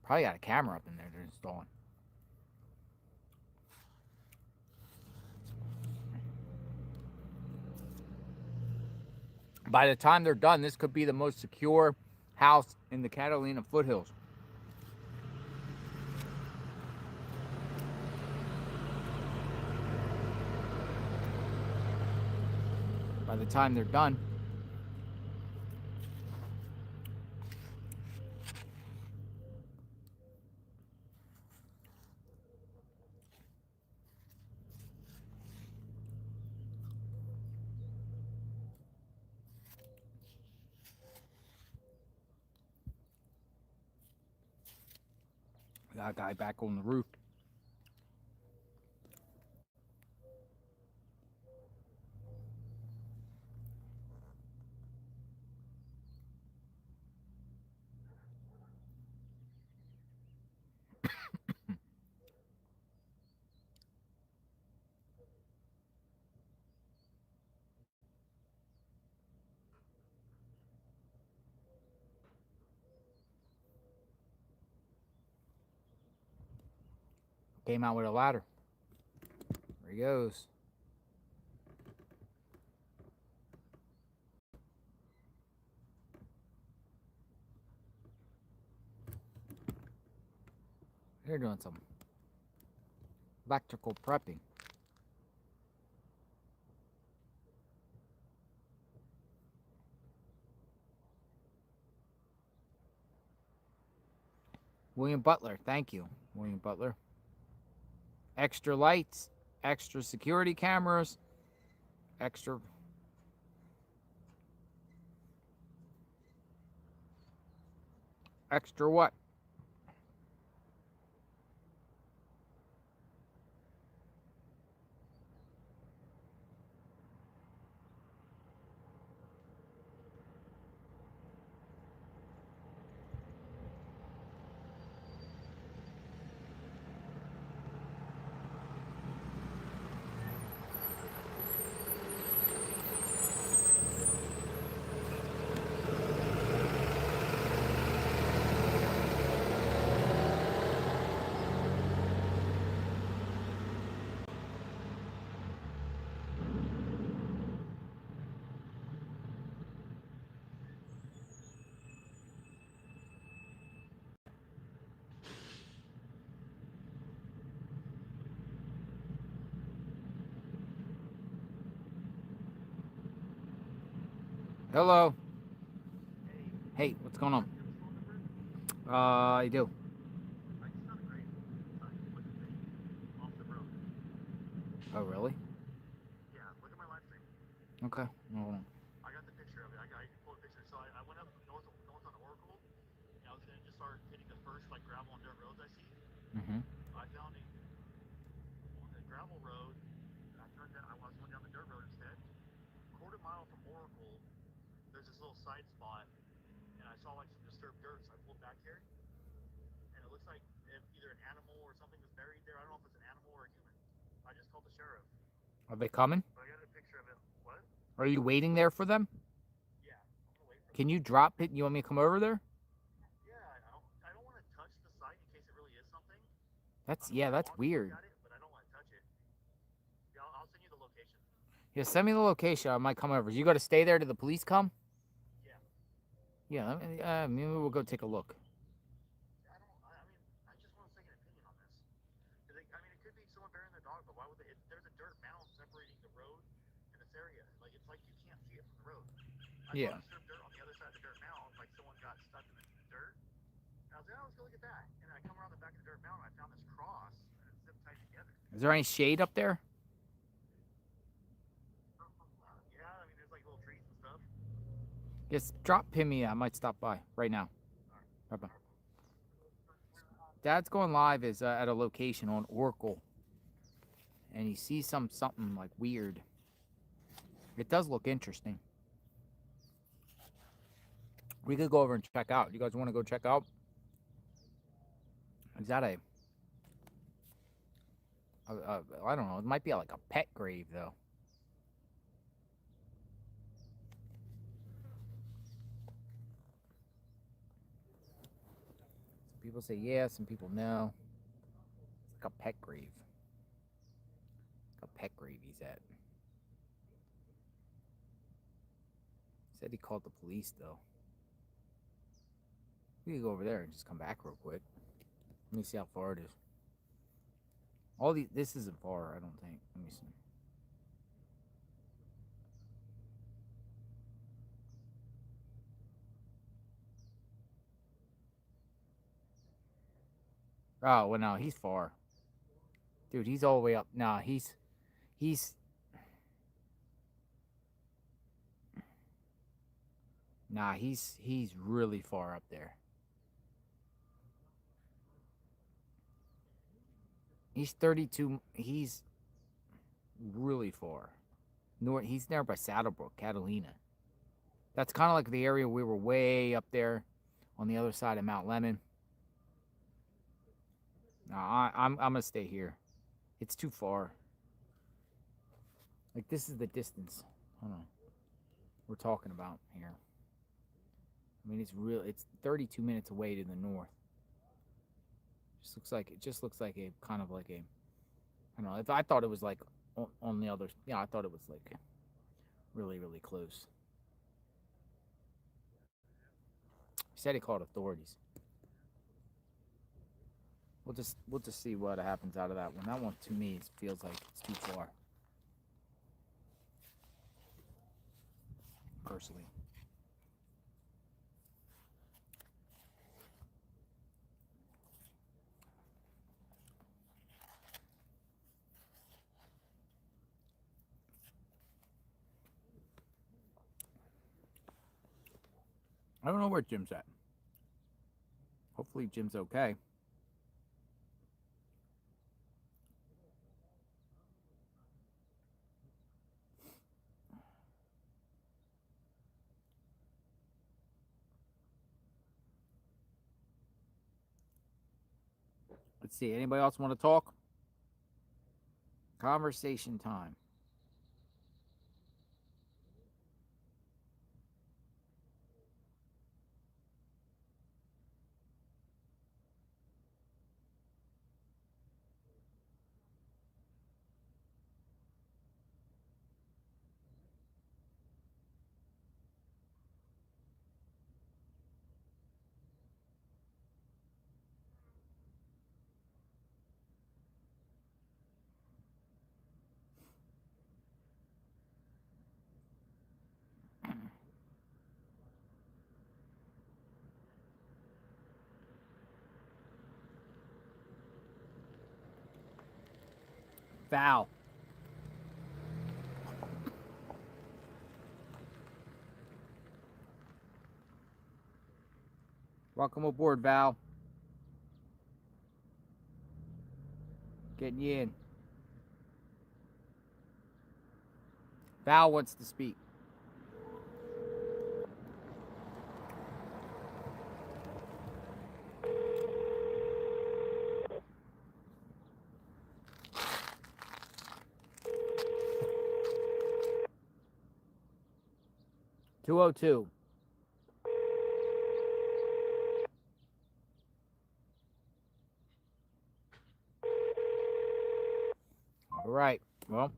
Probably got a camera up in there they're installing. By the time they're done, this could be the most secure house in the Catalina Foothills. By the time they're done, we got a guy back on the roof. Came out with a ladder. There he goes. They're doing some electrical prepping. William Butler, thank you, William Butler. Extra lights, extra security cameras, extra. Extra what? Hello. Hey, what's going on? I do. Oh, really? Yeah, look at my live stream. Okay. Hold on. I got the picture of it. I pulled a picture. So I went up north on Oracle, and I was going to just start hitting the first like gravel and dirt roads I see. Mm-hmm. I found on the gravel road, I turned down, I was going down the dirt road instead. Quarter mile from Oracle, there's this little side spot, and I saw like some disturbed dirt, so I pulled back here, and it looks like either an animal or something was buried there. I don't know if it's an animal or a human. I just called the sheriff. Are they coming? But I got a picture of it. What? Are you waiting there for them? Yeah, I'm gonna wait for Can you drop it? You want me to come over there? Yeah, I don't want to touch the site in case it really is something. That's weird. At it, but I don't want to touch it. Yeah, I'll send you the location. Yeah, send me the location. I might come over. You got to stay there till the police come? Yeah. Yeah, maybe we'll go take a look. I just want a second opinion on this. It could be someone burying their dog, but why would they? There's a dirt mound separating the road and this area. Like it's like you can't see it from the road. I saw disturbed dirt on the other side of the dirt mound, like someone got stuck in the dirt. And I was like, oh, let's go look at that. And I come around the back of the dirt mound, and I found this cross, and it's zip tied together. Is there any shade up there? Yeah, there's like little trees and stuff. Just drop Pima. I might stop by right now. Bye-bye. Dad's going live is at a location on Oracle, and he sees something like weird. It does look interesting. We could go over and check out. You guys want to go check out? Is that I don't know. It might be like a pet grave, though. Some people say yes, some people no. It's like a pet grave. Like a pet grave he's at. Said he called the police, though. We could go over there and just come back real quick. Let me see how far it is. This isn't far, I don't think. Let me see. Oh, well, no, he's far. Dude, he's all the way up. Nah, he's really far up there. He's 32. He's really far. He's there by Saddlebrook, Catalina. That's kind of like the area we were way up there on the other side of Mount Lemon. No, I'm gonna stay here. It's too far. Like, this is the distance. Hold on. We're talking about here. It's 32 minutes away to the north. Just looks like a kind of like a, I don't know. If I thought it was like on the other, yeah, I thought it was like really, really close. He said he called authorities. We'll just see what happens out of that one. That one to me feels like it's too far. Personally. I don't know where Jim's at. Hopefully Jim's okay. Let's see. Anybody else want to talk? Conversation time. Val. Welcome aboard, Val. Getting you in. Val wants to speak. $202. All right. Well.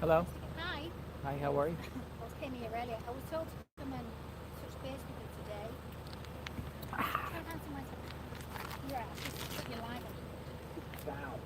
Hello. Hi. Hi, how are you? I was came here earlier. I was told to come and touch base with you today. Can't answer my phone. Yeah, just put your line on. Wow.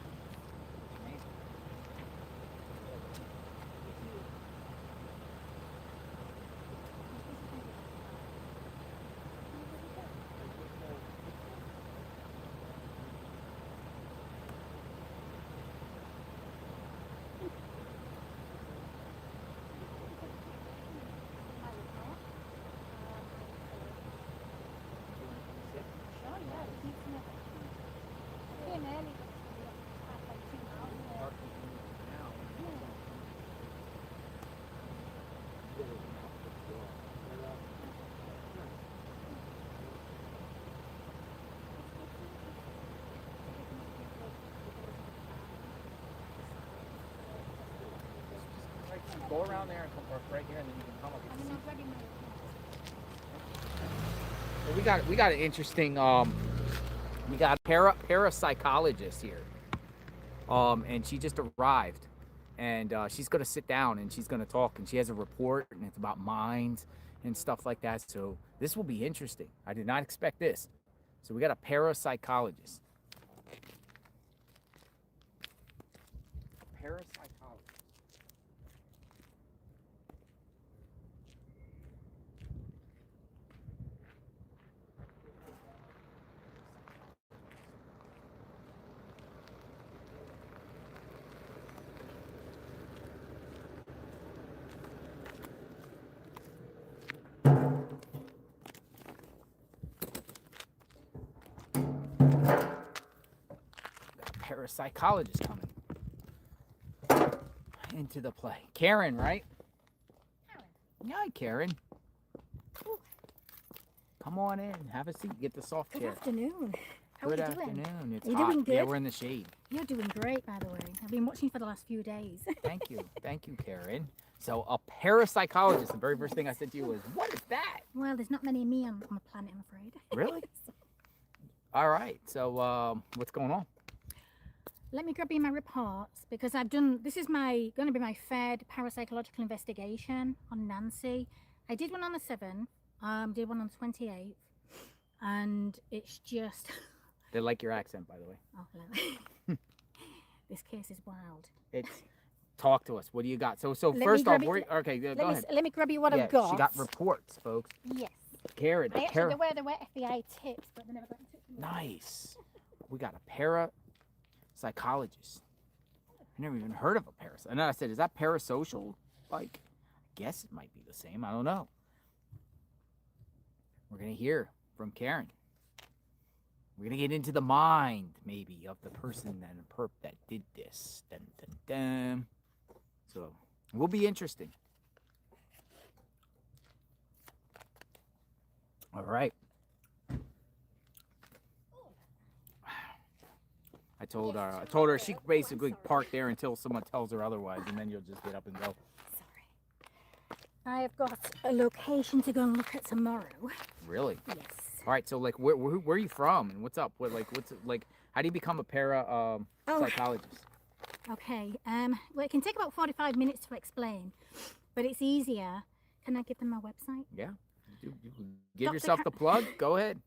go around there and come park right here, and then you can come up with I'm the not seat. ready, my So we got an interesting we got a parapsychologist here, and she just arrived, and she's gonna sit down and she's gonna talk, and she has a report, and it's about minds and stuff like that. So this will be interesting. I did not expect this. So we got a parapsychologist. Parapsychologist. Parapsychologist coming into the play. Karen, right? Karen. Hi, Karen. Ooh. Come on in. Have a seat. Get the soft Good chair. afternoon. How Good are you doing? afternoon. It's Are you hot. doing good? Yeah, we're in the shade. You're doing great, by the way. I've been watching you for the last few days. Thank you. Thank you, Karen. So a parapsychologist, the very first thing I said to you was, what is that? Well, there's not many of me on the planet, I'm afraid. Really? All right. So what's going on? Let me grab you my reports because I've done, this is going to be my third parapsychological investigation on Nancy. I did one on the 7th, did one on the 28th, and it's just... They like your accent, by the way. Oh, hello. This case is wild. Talk to us. What do you got? So Let first me off, grab it- okay, go ahead. Let me grab you what Yeah, I've got. she got reports, folks. Yes. Karen, I actually, there were FBI tips, but they never got in touch with me. Nice. We got a parapsychologist. I never even heard of a parapsychologist. And then I said, is that parasocial? Like, I guess it might be the same. I don't know. We're going to hear from Karen. We're going to get into the mind, maybe, of the person that did this. Dun, dun, dun. So, it will be interesting. All right. I told her she could basically park there until someone tells her otherwise, and then you'll just get up and go. I have got a location to go and look at tomorrow. Really? Yes. All right. So, like, where are you from, and what's up? How do you become a psychologist? Okay. Well, it can take about 45 minutes to explain, but it's easier. Can I give them my website? Yeah. You give yourself the plug. Go ahead.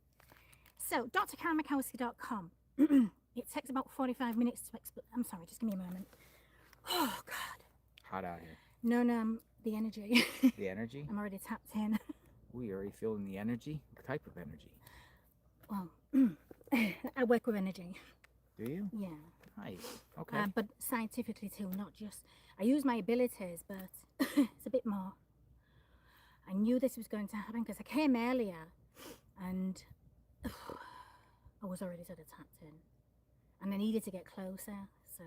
So, drkarenmakowski.com. It takes about 45 minutes to explain. I'm sorry, just give me a moment. Oh, God. Hot out here. No, the energy. The energy? I'm already tapped in. We already feeling the energy? What type of energy? Well, I work with energy. Do you? Yeah. Nice. Okay. But scientifically too, not just... I use my abilities, but it's a bit more. I knew this was going to happen because I came earlier and I was already sort of tapped in. And I needed to get closer, so...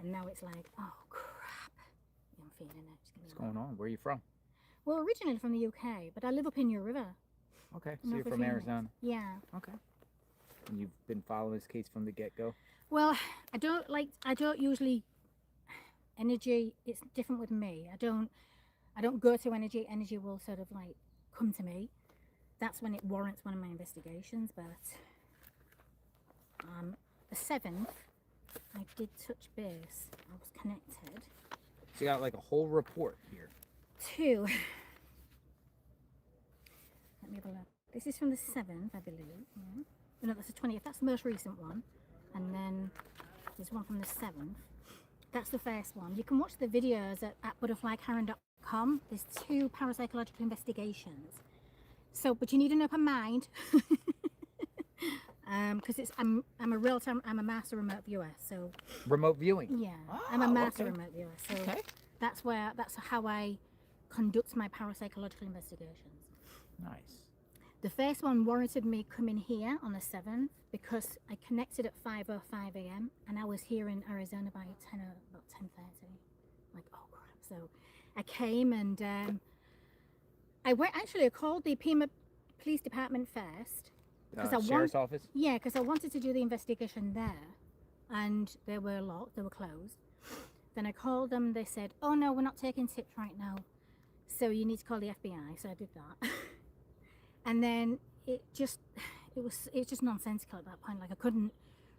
And now it's like, oh, crap. Yeah, I'm feeling it. What's going on? Where are you from? Well, originally from the UK, but I live up in your river. Okay, so you're from Arizona. Yeah. Okay. And you've been following this case from the get-go? Well, I don't usually... Energy, it's different with me. I don't go to energy. Energy will sort of like come to me. That's when it warrants one of my investigations, but... the 7th, I did touch base. I was connected. So you got like a whole report here. 2. Let me have a look. This is from the 7th, I believe. Yeah. No, that's the 20th. That's the most recent one. And then there's one from the 7th. That's the first one. You can watch the videos at butterflykaren.com. There's 2 parapsychological investigations. So, but you need an open mind. Because I'm a real-time, I'm a master remote viewer, so... Remote viewing? Yeah, I'm a master okay. remote viewer, so that's how I conduct my parapsychological investigations. Nice. The first one warranted me coming here on the 7th because I connected at 5:05 a.m. and I was here in Arizona by about 10:30. Like, oh crap. So I came and I called the Pima Police Department first. Sheriff's office? Yeah, because I wanted to do the investigation there, and they were locked, they were closed. Then I called them. They said, "Oh no, we're not taking tips right now. So you need to call the FBI." So I did that. And then it was just nonsensical at that point. Like I couldn't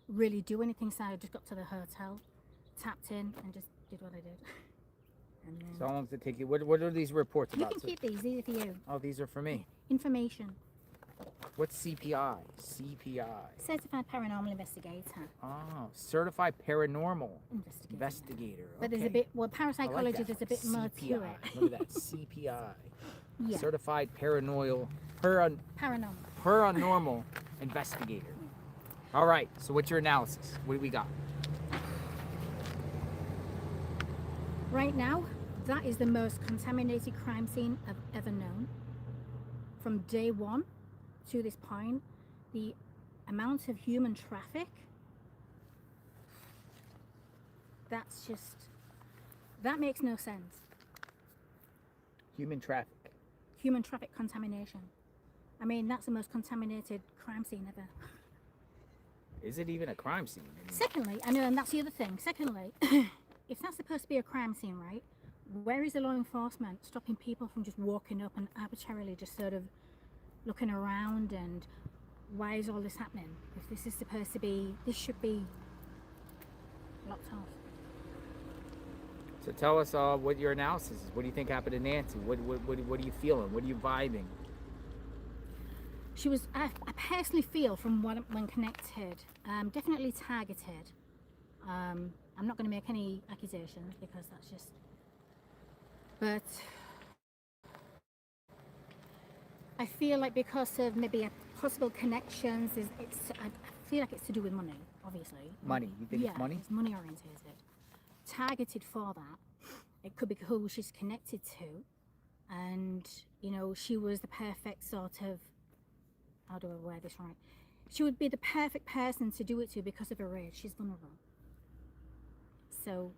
really do anything. So I just got to the hotel, tapped in, and just did what I did. And then So how long does it take you? What are these reports you about? can keep these. These are for you. Oh, these are for me. Information. What's CPI? CPI. Certified Paranormal Investigator. Oh, Certified Paranormal Investigator. But there's a Okay. bit, well, I like parapsychology, that. there's a bit more to CPI. it. Look at that. CPI. Yeah. Certified Paranormal Investigator. All right. So what's your analysis? What do we got? Right now, that is the most contaminated crime scene I've ever known. From day one to this point, the amount of human traffic, that makes no sense. Human traffic. Human traffic contamination. I mean, that's the most contaminated crime scene ever. Is it even a crime scene? I mean, Secondly, I know, and that's the other thing. Secondly, if that's supposed to be a crime scene, right? Where is the law enforcement stopping people from just walking up and arbitrarily just sort of looking around? And why is all this happening? If this is supposed to be, this should be locked off. So tell us what your analysis is. What do you think happened to Nancy? What are you feeling? What are you vibing? She was, I personally feel from when connected, definitely targeted. I'm not going to make any accusations because that's just, but I feel like because of maybe a possible connections, I feel like it's to do with money, obviously. Money. You think it's money? It's money orientated. Targeted for that. It could be who she's connected to, and you know, she was the perfect sort of, how do I word this right? She would be the perfect person to do it to because of her age. She's vulnerable. So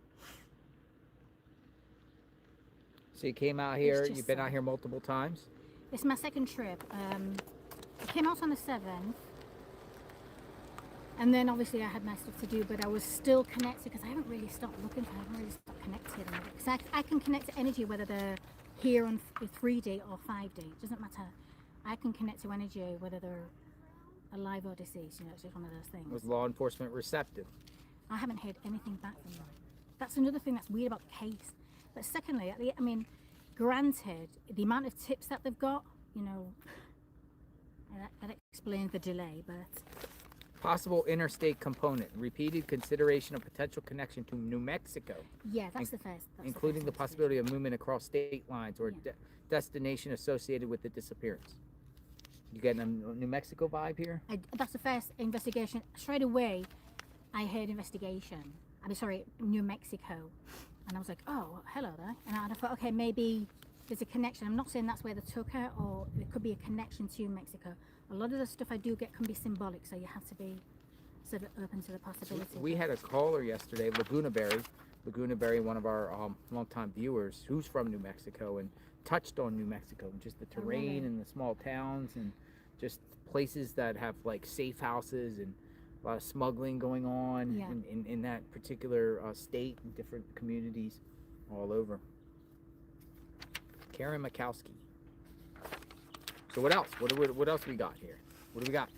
you came out here. You've been out here multiple times. It's my second trip. I came out on the 7th, and then obviously I had my stuff to do, but I was still connected because I haven't really stopped looking. I haven't really stopped connected. Because I can connect to energy whether they're here on 3D or 5D. It doesn't matter. I can connect to energy whether they're alive or deceased. You know, it's just one of those things. Was law enforcement receptive? I haven't heard anything back from them. That's another thing that's weird about the case. But secondly, I mean, granted, the amount of tips that they've got, you know, that explains the delay, but... Possible interstate component. Repeated consideration of potential connection to New Mexico. Yeah, that's the first. Including the possibility of movement across state lines or destination associated with the disappearance. You getting a New Mexico vibe here? That's the first investigation. Straight away, I heard investigation. New Mexico. And I was like, oh, hello there. And I thought, okay, maybe there's a connection. I'm not saying that's where they took her, or it could be a connection to Mexico. A lot of the stuff I do get can be symbolic, so you have to be sort of open to the possibility. We had a caller yesterday, Laguna Berry, one of our longtime viewers, who's from New Mexico, and touched on New Mexico, just the terrain and the small towns and just places that have like safe houses and a lot of smuggling going on in that particular state and different communities all over. Karen Mikowski. So what else? What else we got here? What do we got?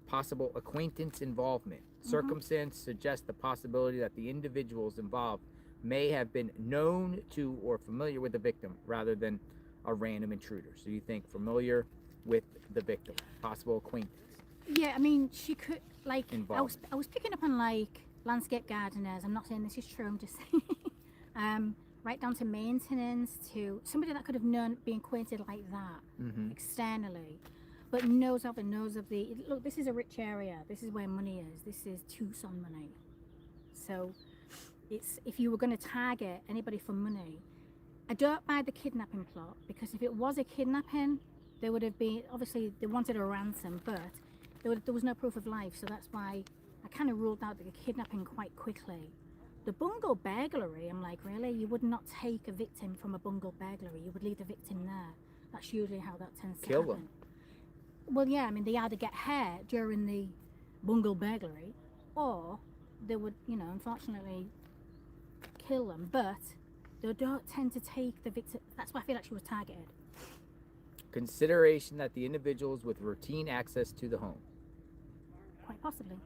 Possible acquaintance involvement. Circumstance suggests the possibility that the individuals involved may have been known to or familiar with the victim rather than a random intruder. So you think familiar with the victim, possible acquaintance. Yeah, I mean, she could, like, I Involved. was picking up on, like, landscape gardeners. I'm not saying this is true, I'm just saying. Right down to maintenance, to somebody that could have been acquainted like that, externally, but knows of the, look, this is a rich area. This is where money is. This is Tucson money. So it's, if you were going to target anybody for money, I don't buy the kidnapping plot, because if it was a kidnapping, there would have been, obviously they wanted a ransom, but there was no proof of life. So that's why I kind of ruled out the kidnapping quite quickly. The bungle burglary, I'm like, really? You would not take a victim from a bungle burglary. You would leave the victim there. That's usually how that tends to happen. Kill them. Well, yeah, I mean, they either get hurt during the bungle burglary, or they would, you know, unfortunately, kill them, but they don't tend to take the victim. That's why I feel like she was targeted. Consideration that the individuals with routine access to the home. Quite possibly.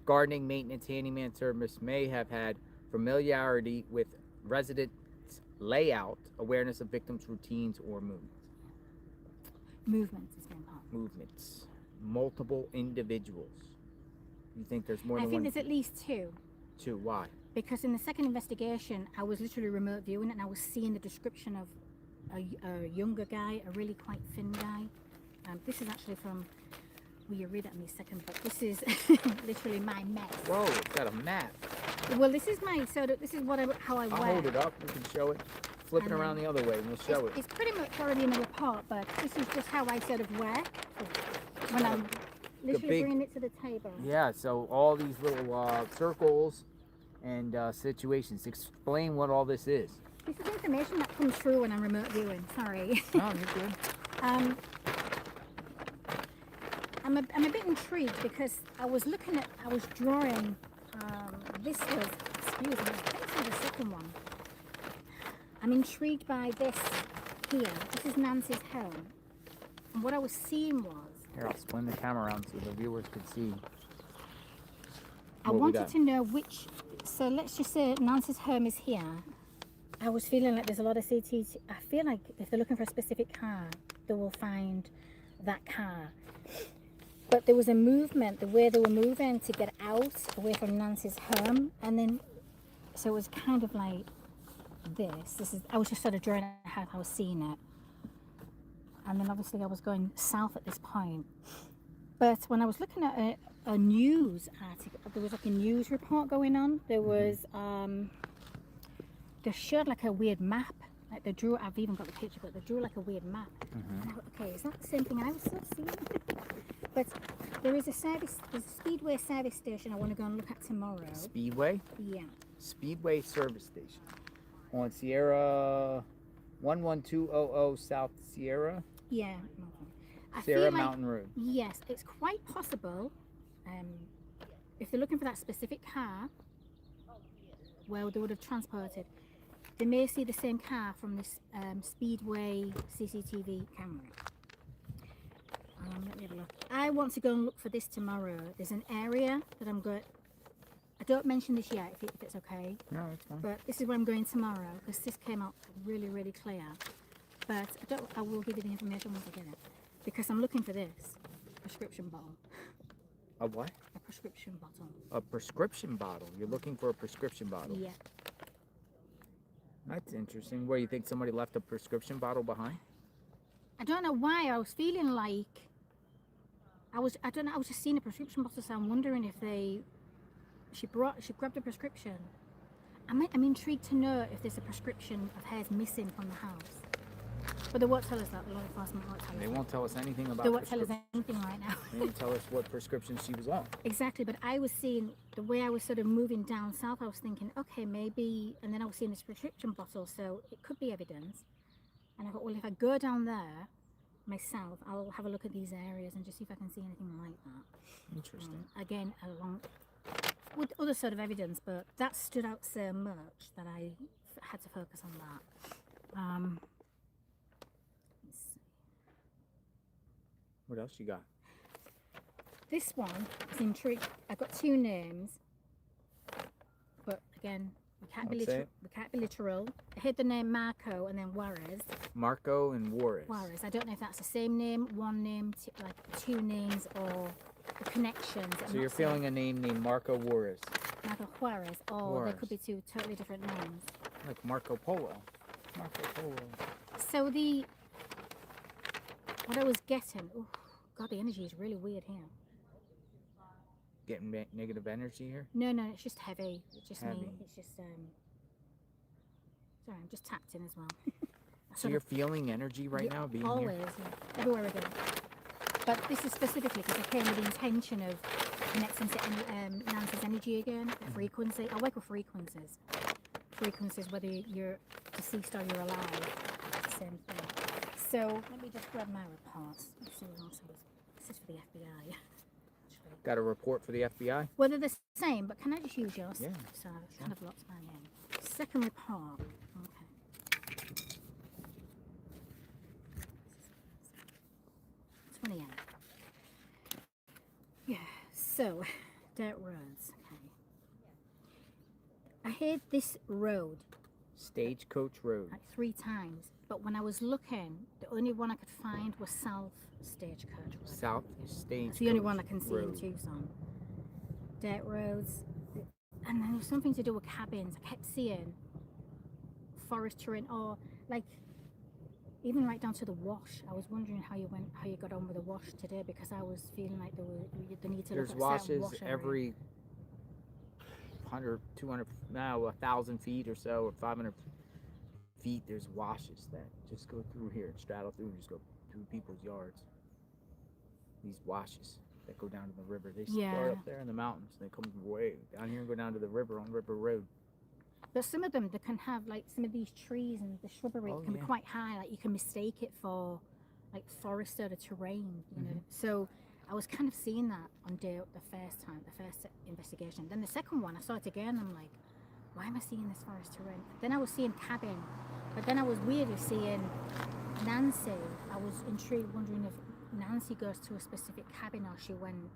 Gardening, maintenance, handyman service may have had familiarity with residents' layout, awareness of victims' routines or movements. Movements is one part. Movements. Multiple individuals. You think there's more I than think one? there's at least two. Two. Why? Because in the second investigation, I was literally remote viewing it, and I was seeing the description of a younger guy, a really quite thin guy. This is actually from, will you read it in a second, but this is literally my mess. Whoa, it's got a map. Well, this is my, so this is what how I wear. I'll hold it up, you can show it. Flip it around the other way and we'll show it. It's pretty much already in the report, but this is just how I sort of wear when I'm literally bringing it to the table. Yeah, so all these little circles and situations. Explain what all this is. This is information that comes through when I'm remote viewing. Sorry. No, you're good. I'm a bit intrigued because I was drawing, this was, excuse me, I think this was the second one. I'm intrigued by this here. This is Nancy's home. And what I was seeing was... Here, I'll spin the camera around so the viewers could see. I wanted to know which, so let's just say Nancy's home is here. I was feeling like there's a lot of CT. I feel like if they're looking for a specific car, they will find that car. But there was a movement, the way they were moving to get out away from Nancy's home, and then so it was kind of like this is, I was just sort of drawing how I was seeing it, and then obviously I was going south at this point. But when I was looking at a news article, there was like a news report going on. There was they showed like a weird map. Like they drew, I've even got the picture, but they drew like a weird map. Okay, is that the same thing I was sort of seeing? But there is there's a Speedway service station I want to go and look at tomorrow. Speedway? Yeah. Speedway service station. On Sierra 11200 South Sierra? Yeah. Sierra Mountain Road. Yes, it's quite possible. If they're looking for that specific car, well, they would have transported. They may see the same car from this Speedway CCTV camera. Let me have a look. I want to go and look for this tomorrow. There's an area that I'm going. I don't mention this yet, if it's okay. No, it's fine. But this is where I'm going tomorrow because this came out really, really clear. But I will give you the information once I get it, because I'm looking for this prescription bottle. A what? A prescription bottle. A prescription bottle. You're looking for a prescription bottle. Yeah. That's interesting. Where you think somebody left a prescription bottle behind? I don't know why. I was feeling like I was just seeing a prescription bottle, so I'm wondering if she grabbed a prescription. I'm intrigued to know if there's a prescription of hers missing from the house. But they won't tell us that. The law enforcement won't tell us. They won't tell us anything about. They won't tell us anything right now. They won't tell us what prescription she was on. Exactly, but I was seeing the way I was sort of moving down south. I was thinking, okay, maybe, and then I was seeing this prescription bottle, so it could be evidence. And I thought, well, if I go down there myself, I'll have a look at these areas and just see if I can see anything like that. Interesting. Again, along with other sort of evidence, but that stood out so much that I had to focus on that. Let's see. What else you got? This one is intrigued. I've got two names, but again, we can't be literal. We can't be literal. I heard the name Marco and then Juarez. Marco and Juarez. Juarez. I don't know if that's the same name, one name, like two names, or the connections. So you're feeling a name named Marco Juarez. Marco Juarez, or Juarez. they could be two totally different names. Like Marco Polo. Marco Polo. So what I was getting, oh God, the energy is really weird here. Getting negative energy here? No, it's just heavy. It's just heavy. me. It's just sorry, I'm just tapped in as well. So you're feeling energy right now, being always, here? yeah, everywhere I go. But this is specifically because I came with the intention of connecting to Nancy's energy again, frequency. I work with frequencies. Frequencies, whether you're deceased or you're alive, it's the same thing. So let me just grab my reports. Let's see what else I was. This is for the FBI. Got a report for the FBI? Well, they're the same, but can I just use yours? Yeah. So it kind of locks mine in. second report. Okay. 28. Yeah, so, dirt roads. Okay. I hit this road Stagecoach Road. like 3 times, but when I was looking, the only one I could find was South Stagecoach Road. South Stagecoach. It's the only one I can see Road. in Tucson. Dirt roads, and then there's something to do with cabins. I kept seeing forest terrain, or like even right down to the wash. I was wondering how you got on with the wash today, because I was feeling like the need to There's look at certain washes wash area. every 100, 200, now 1,000 feet or so, or 500 feet. There's washes that just go through here and straddle through and just go through people's yards. These washes that go down to the river. They start up there in the mountains. They come way down here and go down to the river on River Road. But some of them, they can have like some of these trees and the shrubbery can be quite high. Like you can mistake it for like forest or the terrain, you know. So I was kind of seeing that on the first time, the first investigation. Then the second one, I saw it again. I'm like, why am I seeing this forest terrain? Then I was seeing cabin, but then I was weirdly seeing Nancy. I was intrigued, wondering if Nancy goes to a specific cabin or she went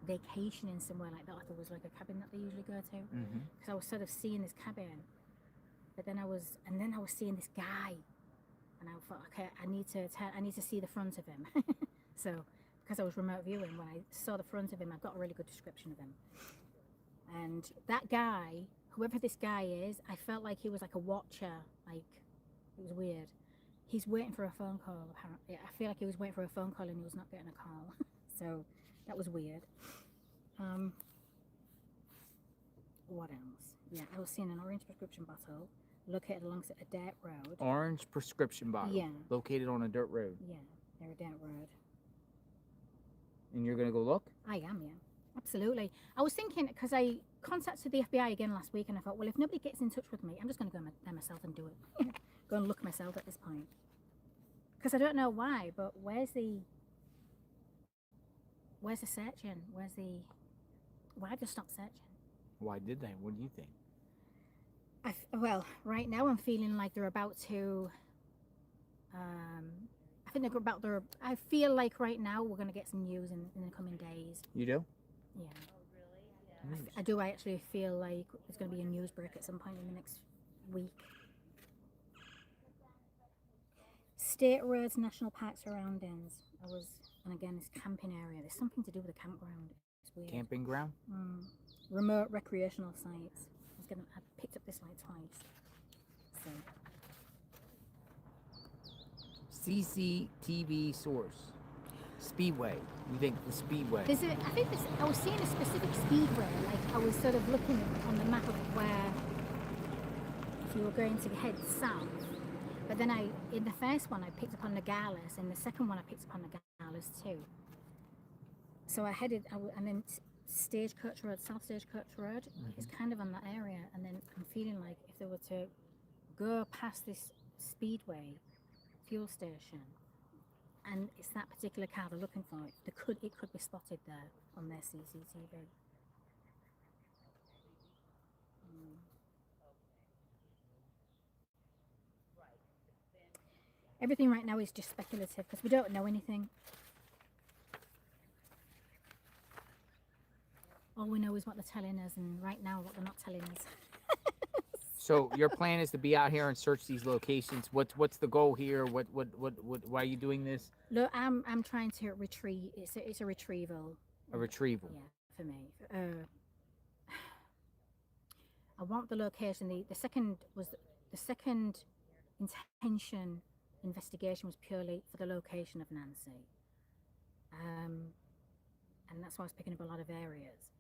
vacationing somewhere like that. I thought it was like a cabin that they usually go to, because I was sort of seeing this cabin, but then I was seeing this guy, and I thought, okay, I need to see the front of him. So because I was remote viewing, when I saw the front of him, I got a really good description of him. And that guy, whoever this guy is, I felt like he was like a watcher. Like, it was weird. He's waiting for a phone call, apparently. I feel like he was waiting for a phone call and he was not getting a call. So that was weird. What else? Yeah, I was seeing an orange prescription bottle located alongside a dirt road. Orange prescription bottle. Yeah. Located on a dirt road. Yeah, they're a dirt road. And you're going to go look? I am, yeah. Absolutely. I was thinking, because I contacted the FBI again last week, and I thought, well, if nobody gets in touch with me, I'm just going to go there myself and do it. Go and look myself at this point. Because I don't know why, but where's the searching? Why just stop searching? Why did they? What do you think? Well, right now I'm feeling like they're about to, I feel like right now we're going to get some news in the coming days. You do? Yeah. I do actually feel like there's going to be a news break at some point in the next week. State roads, national park surroundings. And again, this camping area. There's something to do with the campground. It's weird. Camping ground? Remote recreational sites. I picked up this like twice. So. CCTV source. Speedway. You think the Speedway? I was seeing a specific speedway. Like I was sort of looking on the map of where, if you were going to head south. But then in the first one I picked up on Nogales, and the second one I picked up on Nogales too. So I headed, and then Stagecoach Road, South Stagecoach Road is kind of on that area. And then I'm feeling like if they were to go past this speedway fuel station, and it's that particular car they're looking for, it could be spotted there on their CCTV. Everything right now is just speculative because we don't know anything. All we know is what they're telling us, and right now what they're not telling us. So your plan is to be out here and search these locations. What's the goal here? Why are you doing this? Look, I'm trying to retrieve. It's a retrieval. A retrieval. Yeah, for me. I want the location. The second intention investigation was purely for the location of Nancy. And that's why I was picking up a lot of areas.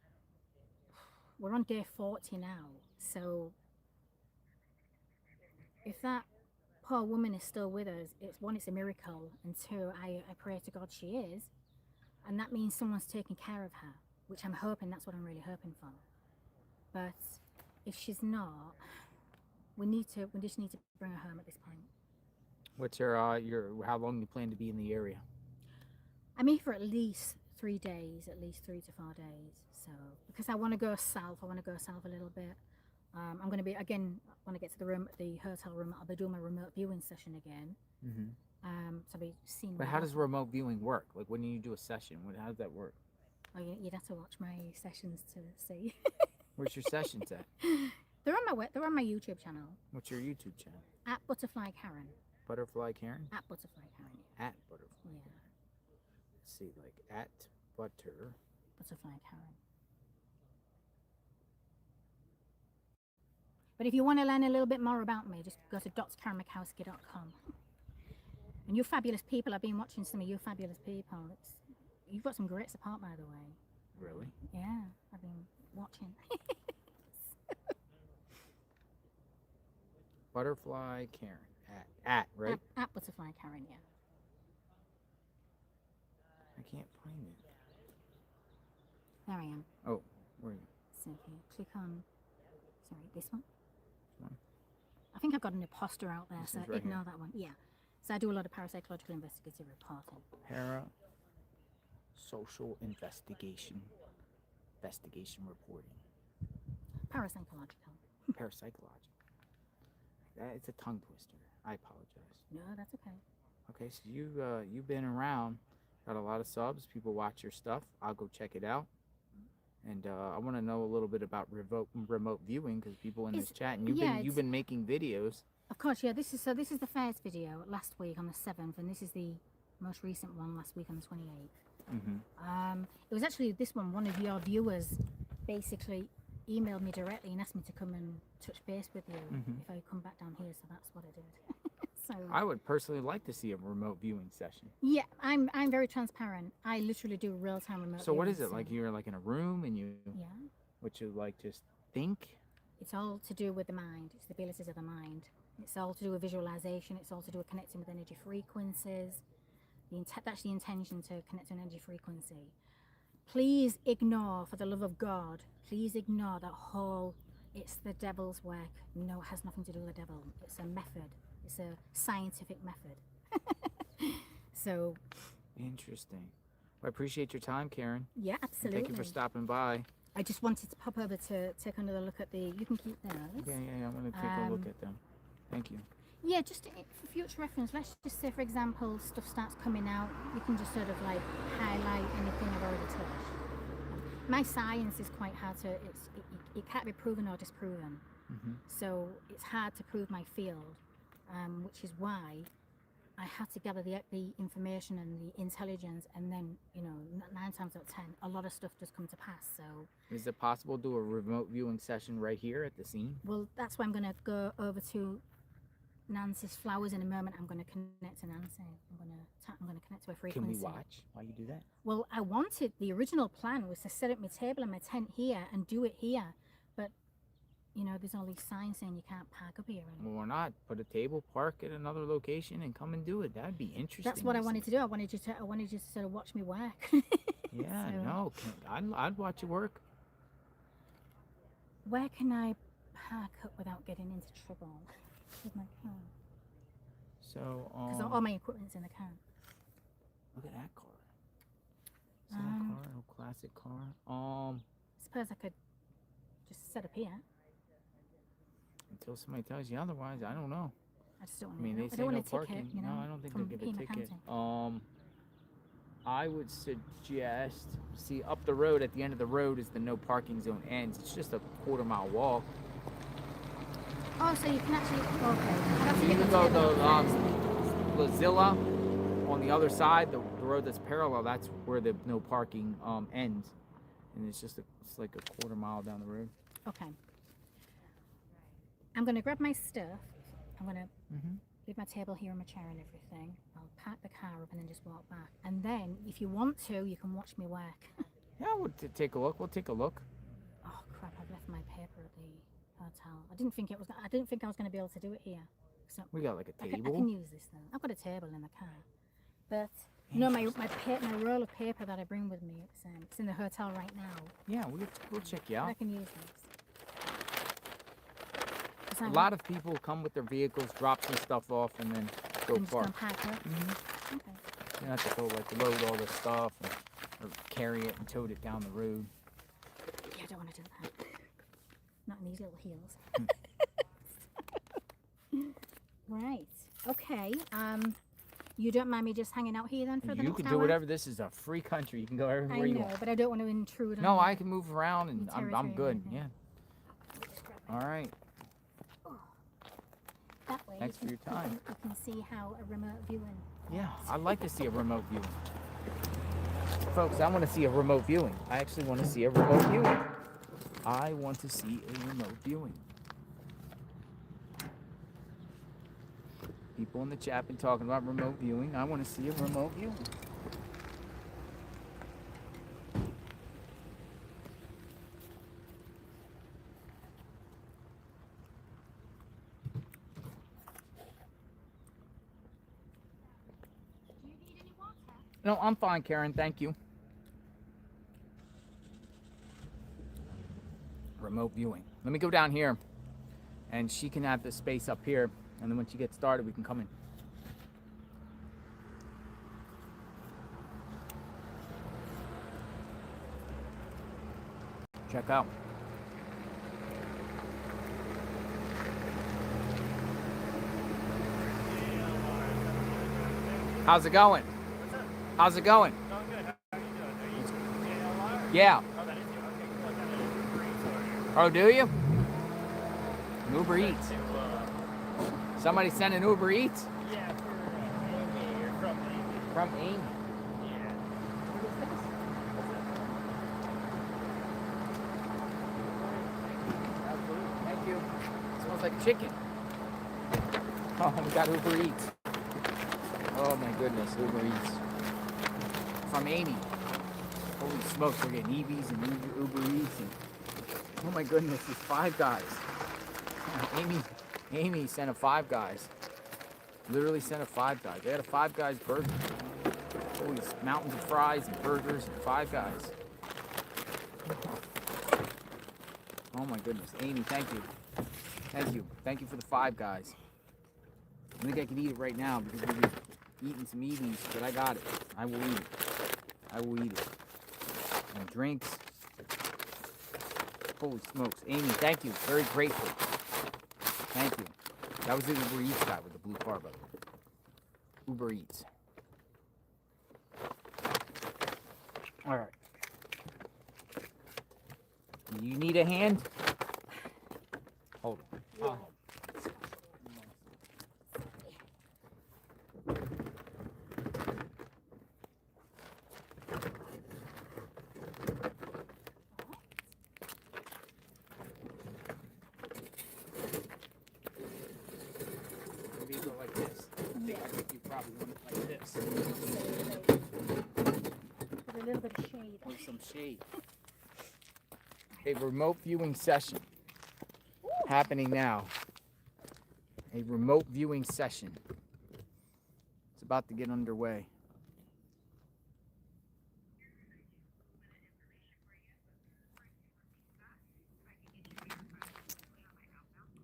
We're on day 40 now, so if that poor woman is still with us, it's a miracle, and two, I pray to God she is, and that means someone's taking care of her, which I'm hoping, that's what I'm really hoping for. But if she's not, we just need to bring her home at this point. What's how long you plan to be in the area? I'm here for at least 3 days, at least 3 to 4 days. So because I want to go south a little bit. I'm going to be, again, when I get to the hotel room, I'll be doing my remote viewing session again. Mm-hmm. So I'll be seeing. But how does remote viewing work? Like when you do a session, how does that work? Oh, you'd have to watch my sessions to see. Where's your sessions at? They're on my YouTube channel. What's your YouTube channel? At Butterfly Karen. Butterfly Karen? At Butterfly Karen. Yeah. At Butterfly. Yeah. Let's see, like at Butterfly Karen. But if you want to learn a little bit more about me, just go to drkarenmakowski.com. And you fabulous people, I've been watching some of you fabulous people. You've got some great support, by the way. Really? Yeah, I've been watching. Butterfly Karen. At right? At Butterfly Karen, yeah. I can't find it. There I am. Oh, where are you? So if you click on, sorry, this one. One. I think I've got an imposter out there, This so is right ignore here. that one. Yeah. So I do a lot of parapsychological investigative reporting. Social investigation reporting. Parapsychological. Parapsychological. It's a tongue twister. I apologize. No, that's okay. Okay, so you've been around, got a lot of subs. People watch your stuff. I'll go check it out. And I want to know a little bit about remote viewing because people in this chat, and you've been making videos. Of course, yeah. This is the first video last week on the 7th, and this is the most recent one last week on the 28th. Mm-hmm. It was actually this one of your viewers basically emailed me directly and asked me to come and touch base with you if I come back down here, so that's what I did. So I would personally like to see a remote viewing session. yeah, I'm very transparent. I literally do real-time remote So what is viewing, it like? You're like in a room and you Yeah. what you like just think? It's all to do with the mind. It's the abilities of the mind. It's all to do with visualization. It's all to do with connecting with energy frequencies. That's the intention, to connect to an energy frequency. Please ignore, for the love of God, please ignore that whole, it's the devil's work. No, it has nothing to do with the devil. It's a method. It's a scientific method. So. Interesting. Well, I appreciate your time, Karen. Yeah, And absolutely. thank you for stopping by. I just wanted to pop over to take another look at you can keep those. Yeah, I'm going to take a look at them. Thank you. Yeah, just for future reference, let's just say, for example, stuff starts coming out, you can just sort of like highlight anything I've already touched. My science is quite hard to, it can't be proven or disproven. So it's hard to prove my field, which is why I had to gather the information and the intelligence, and then, 9 times out of 10, a lot of stuff does come to pass. So Is it possible to do a remote viewing session right here at the scene? well, that's why I'm going to go over to Nancy's flowers in a moment. I'm going to connect to Nancy. I'm going to connect to her frequency. Can we watch while you do that? Well, the original plan was to set up my table and my tent here and do it here, but there's all these signs saying you can't park up here. Well, we're not. Put a table, park at another location, and come and do it. That'd be interesting. That's what I wanted to do. I wanted you to sort of watch me work. Yeah, So, no, I'd watch you work. Where can I park up without getting into trouble with my car? So, Because all my equipment's in the car. look at that car. Is that a car? A classic car. Suppose I could just set up here. Until somebody tells you otherwise, I don't know. I just don't want I mean, they I say don't no want a ticket, parking. No, I don't think from they'll give a Pima ticket. County. I would suggest, see, up the road, at the end of the road is the no parking zone ends. It's just a quarter-mile walk. Oh, so you can actually, okay. I'd have to You get can the go table the first. Lazilla on the other side, the road that's parallel. That's where the no parking ends, and it's like a quarter-mile down the road. Okay. I'm going to grab my stuff. I'm going to leave my table here and my chair and everything. I'll park the car up and then just walk back. And then, if you want to, you can watch me work. Yeah, we'll take a look. We'll take a look. Oh crap! I've left my paper at the hotel. I didn't think I was going to be able to do it here. So We got like a I table. can use this though. I've got a table in the car. But no, my roll of paper that I bring with me. It's in the hotel right now. Yeah, we'll check you But I out. can use this. A lot of people come with their vehicles, drop some stuff off, and then go I'm just gonna park. pack up. Okay. You don't have to go load all this stuff or carry it and tote it down the road. Yeah, I don't want to do that. Not in these little heels. Right. Okay. You don't mind me just hanging out here then for the You next can hour? do whatever. This is a free country. You can go everywhere I you know, want. but I don't want to intrude on No, your- I can move around and your I'm territory good. and Yeah. everything. All right. That way Thanks for your time. You can see how a remote viewing. Yeah, I'd like to see a remote viewing. Folks, I want to see a remote viewing. I actually want to see a remote viewing. I want to see a remote viewing. People in the chat been talking about remote viewing. I want to see a remote viewing. No, I'm fine, Karen. Thank you. Remote viewing. Let me go down here, and she can have the space up here, and then when she gets started, we can come in. Check out. How's it going? How's it going? Yeah. Oh, do you? Uber Eats. Somebody sent an Uber Eats? Yeah, for Amy or from Amy. From Amy. Yeah. Thank you. Smells like chicken. Oh, we got Uber Eats. Oh my goodness, Uber Eats. From Amy. Holy smokes, we're getting EVs and Uber Eats and oh my goodness, it's Five Guys. Amy sent a Five Guys. Literally sent a Five Guys. They had a Five Guys burger. Holy mountains of fries and burgers and Five Guys. Oh my goodness. Amy, thank you. Thank you. Thank you for the Five Guys. I think I can eat it right now because we've been eating some EVs, but I got it. I will eat it. I will eat it. And drinks. Holy smokes. Amy, thank you. Very grateful. Thank you. That was the Uber Eats guy with the blue car, by the way. Uber Eats. All right. You need a hand? Hold on. Oh. Maybe you go like this. I think you probably want it like this. With a little bit of shade. With some shade. A remote viewing session happening now. A remote viewing session. It's about to get underway.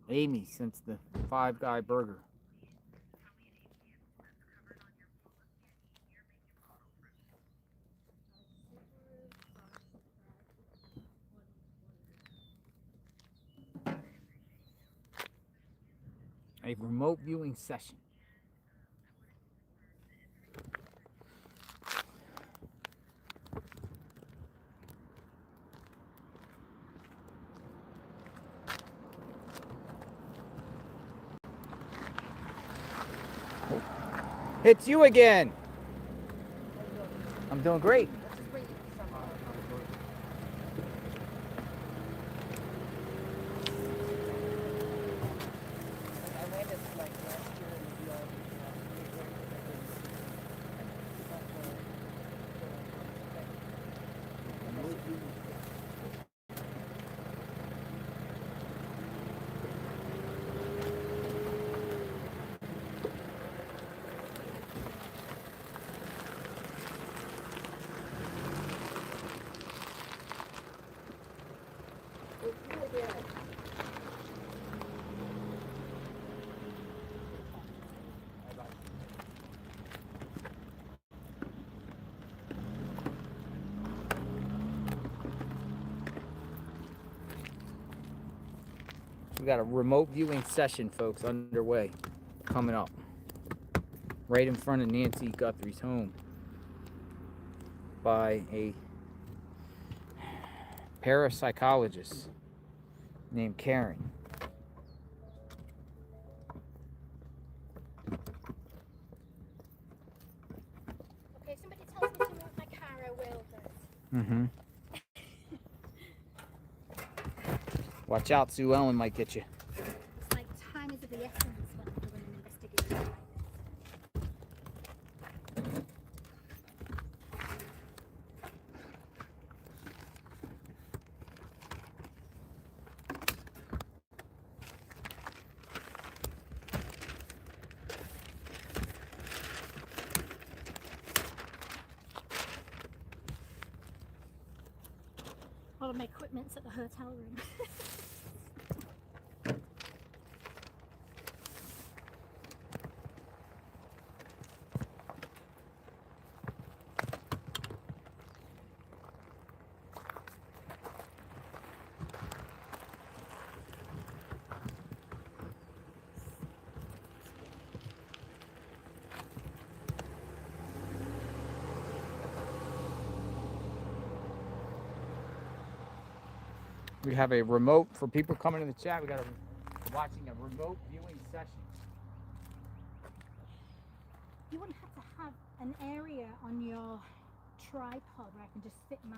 Amy since the Five Guy burger. A remote viewing session. It's you again. I'm doing great. We got a remote viewing session, folks, underway, coming up. Right in front of Nancy Guthrie's home by a parapsychologist named Karen. Okay, if somebody tells me to move my car, I will, but... Mm-hmm. Watch out, Sue Ellen might get you. It's like time is of the essence when I'm doing an investigation like this. All of my equipment's at the hotel room. We have a remote for people coming in the chat. We got watching a remote viewing session. You wouldn't have to have an area on your tripod where I can just fit my...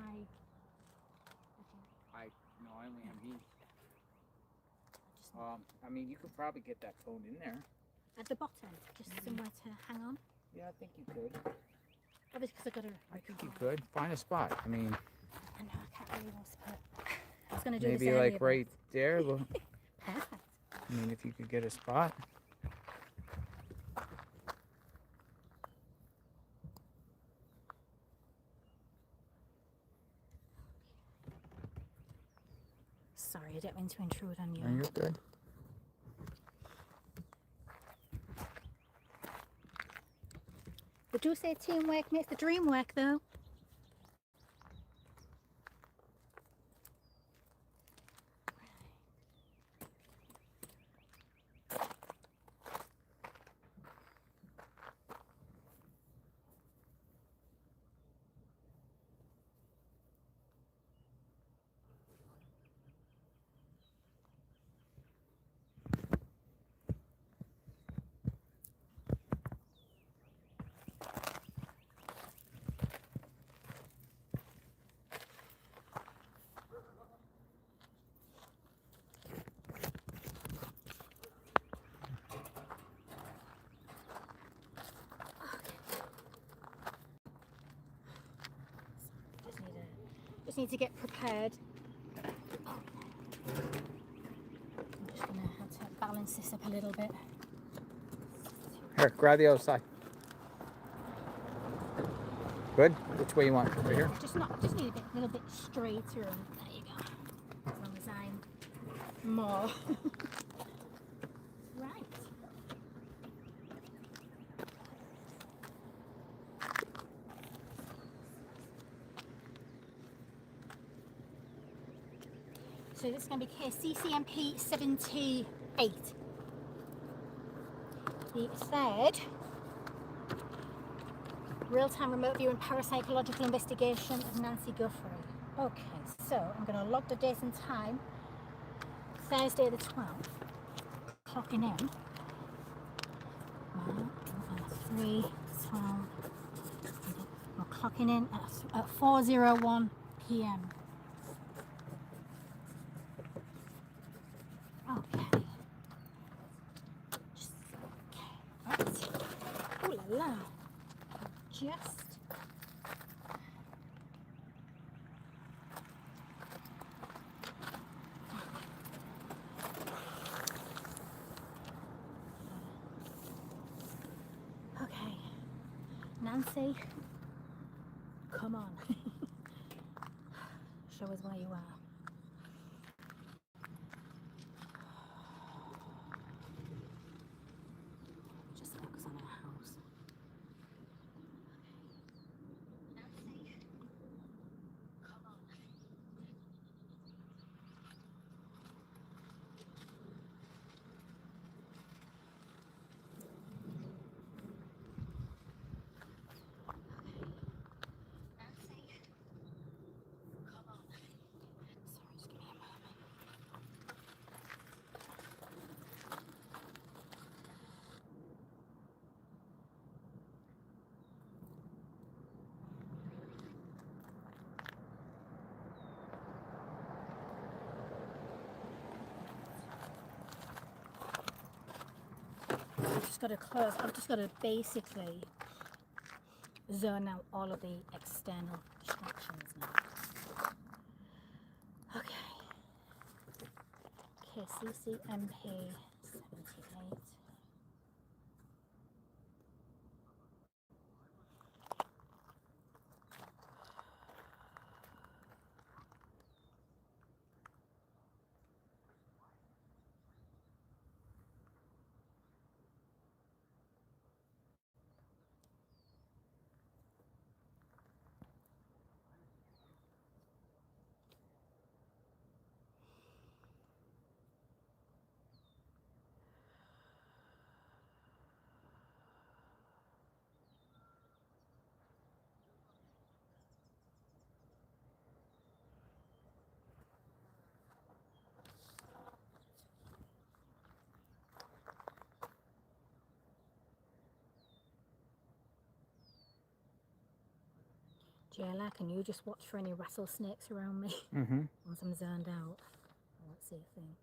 I only have these. I mean, you could probably get that phone in there. At the bottom, just somewhere to hang on. Yeah, I think you could. Obviously, because I've got to... I think you could. Find a spot. I mean... I know, I can't really want to put... I was going to do maybe this earlier, like right there. Look. Perfect. I mean, if you could get a spot. Sorry, I didn't mean to intrude on you. No, you're good. They do say teamwork makes the dream work, though. Just need to get prepared. I'm just going to have to balance this up a little bit. Here, grab the other side. Good? Which way you want? Over here? Just need a little bit straighter, and there you go. As long as I'm more. Right. So this is going to be case CCMP 78. The third real-time remote view and parapsychological investigation of Nancy Guthrie. Okay, so I'm going to log the dates and time. Thursday the 12th. Clocking in. 3, 12. We're clocking in at 4:01 p.m. Okay. Right. Ooh la la. Just. Okay. Nancy, come on. Show us where you are. Just focus on our house. Nancy, come on. just got to close. I've just got to basically zone out all of the external distractions now. Okay. Okay, CCMP 78. JLR, can you just watch for any rattlesnakes around me? Once I'm zoned out, I won't see a thing.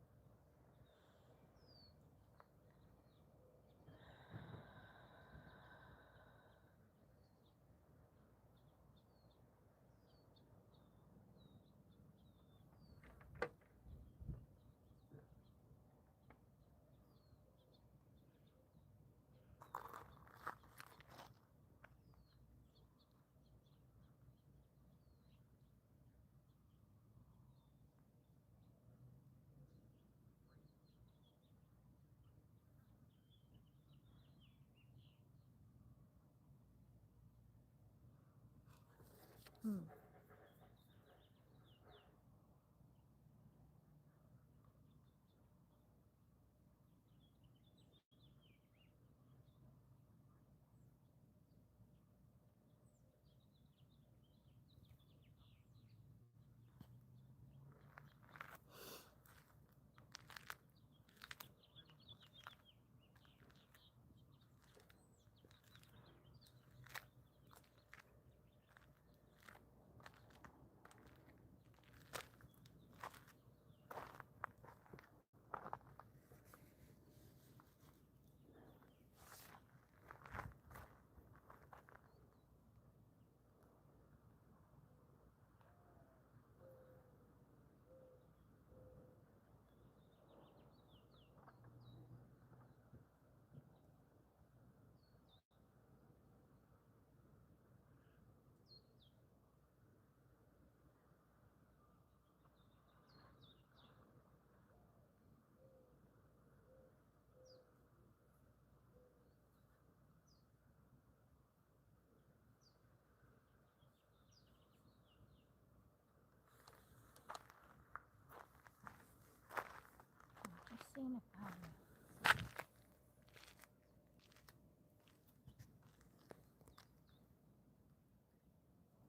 I've seen a barrier.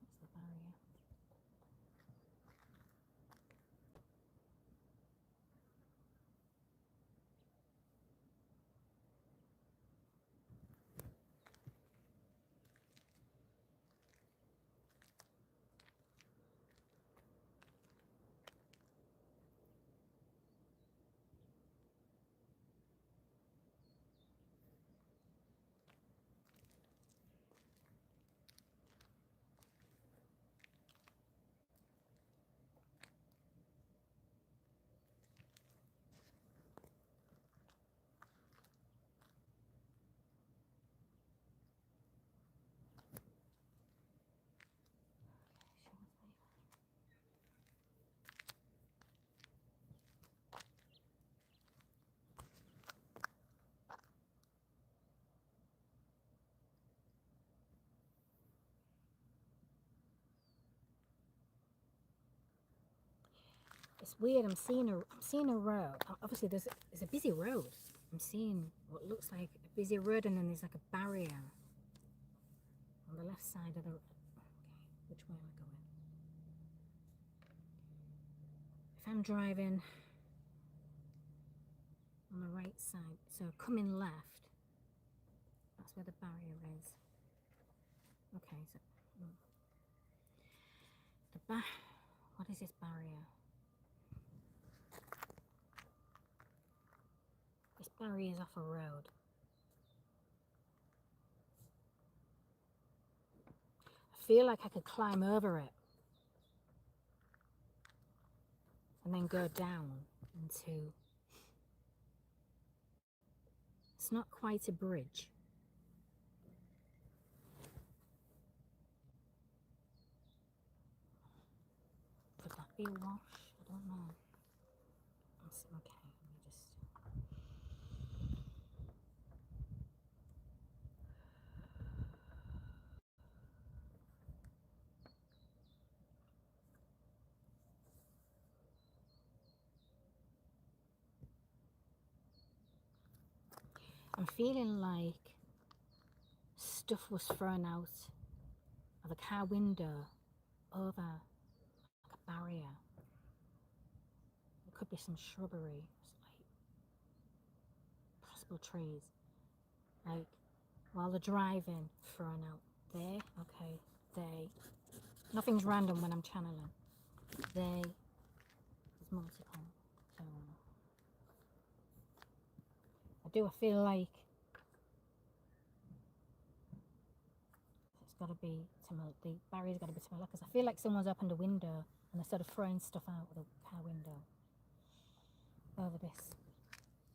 What's the barrier? It's weird. I'm seeing a road. Obviously, there's a busy road. I'm seeing what looks like a busy road, and then there's like a barrier on the left side of the. Okay, which way am I going? If I'm driving on the right side, so coming left, that's where the barrier is. Okay, so what is this barrier? This barrier is off a road. feel like I could climb over it and then go down into, it's not quite a bridge. Could that be a wash? I don't know. Okay, let me just. I'm feeling like stuff was thrown out of a car window over like a barrier. There could be some shrubbery, like possible trees. Like while they're driving, thrown out there. Okay, they. Nothing's random when I'm channeling. They. There's multiple. So I feel like it's got to be similar. The barrier's got to be similar because I feel like someone's opened a window and they're sort of throwing stuff out of the car window over this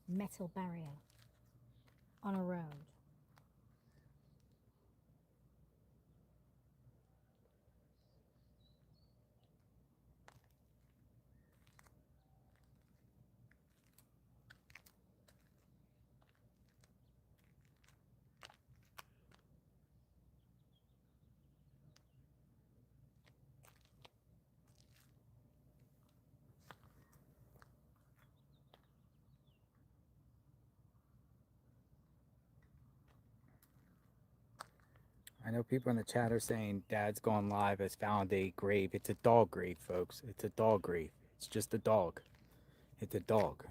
metal barrier on a road. I know people in the chat are saying Dad's Gone Live has found a grave. It's a dog grave, folks. It's a dog grave. It's just a dog. It's a dog.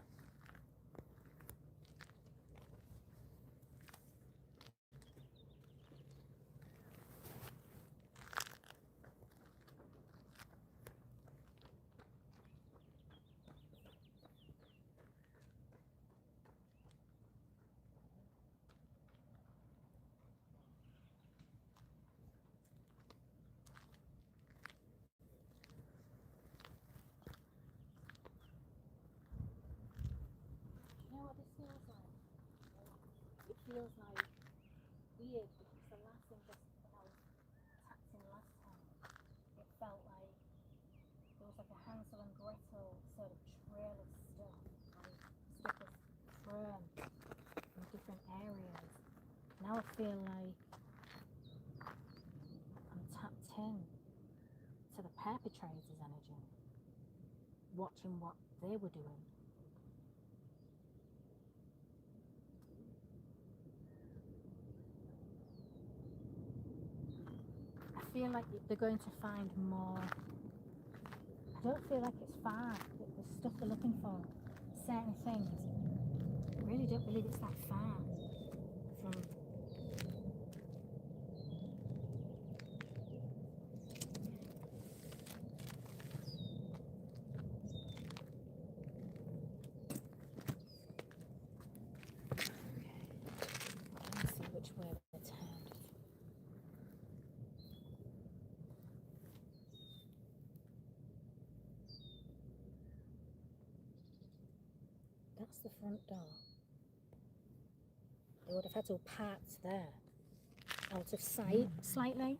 You know what this feels like? It feels like weird because the last thing just when I was tapped in last time, it felt like there was like a Hansel and Gretel sort of trail of stuff, like stuff was thrown in different areas. Now I feel like I'm tapped in to the perpetrator's energy, watching what they were doing. I feel like they're going to find more. I don't feel like it's far. The stuff they're looking for, certain things. I really don't believe it's that far from. Let's see which way they're turned. That's the front door. They would have had to park there, out of sight slightly.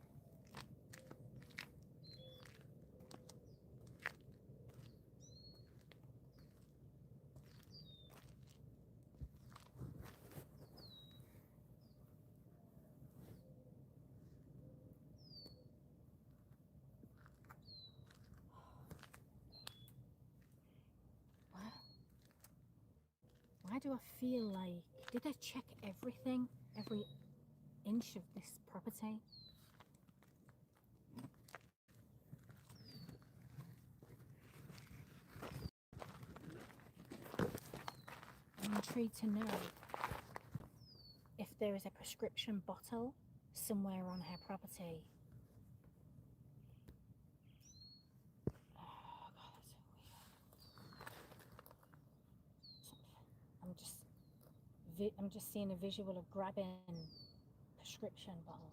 Why do I feel like, did they check everything, every inch of this property? I'm intrigued to know if there is a prescription bottle somewhere on her property. Oh God, that's so weird. I'm just seeing a visual of grabbing a prescription bottle.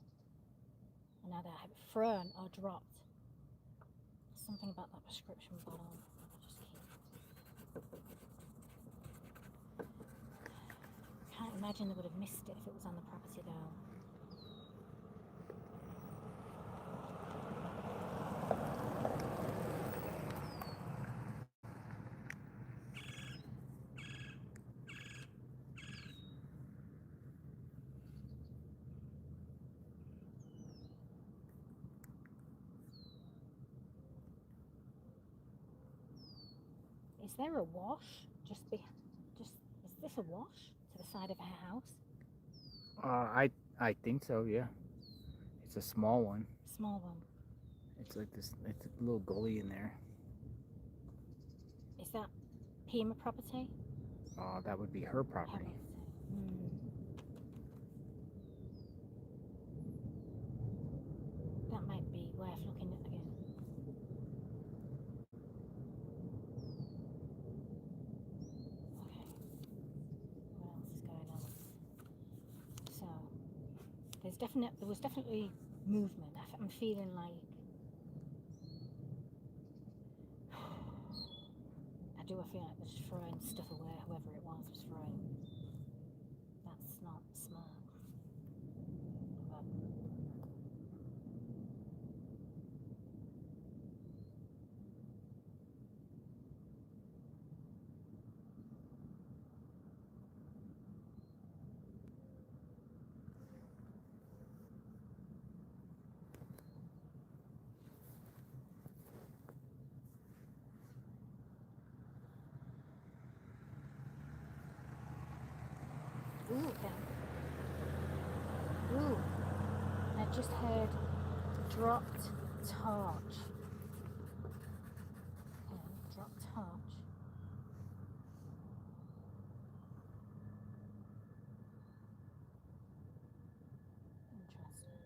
and either have it thrown or dropped. Something about that prescription bottle. I'll just keep. Can't imagine they would have missed it if it was on the property though. Is there a wash is this a wash to the side of her house? I think so, yeah. It's a small one. Small one. It's like this, it's a little gully in there. Is that Pima property? That would be her property. That might be worth looking at again. Okay. What else is going on? So, there was definitely movement. I'm feeling like I feel like they're just throwing stuff away, whoever it was throwing. That's not smart. But ooh, I just heard dropped torch. Okay, dropped torch. Interesting.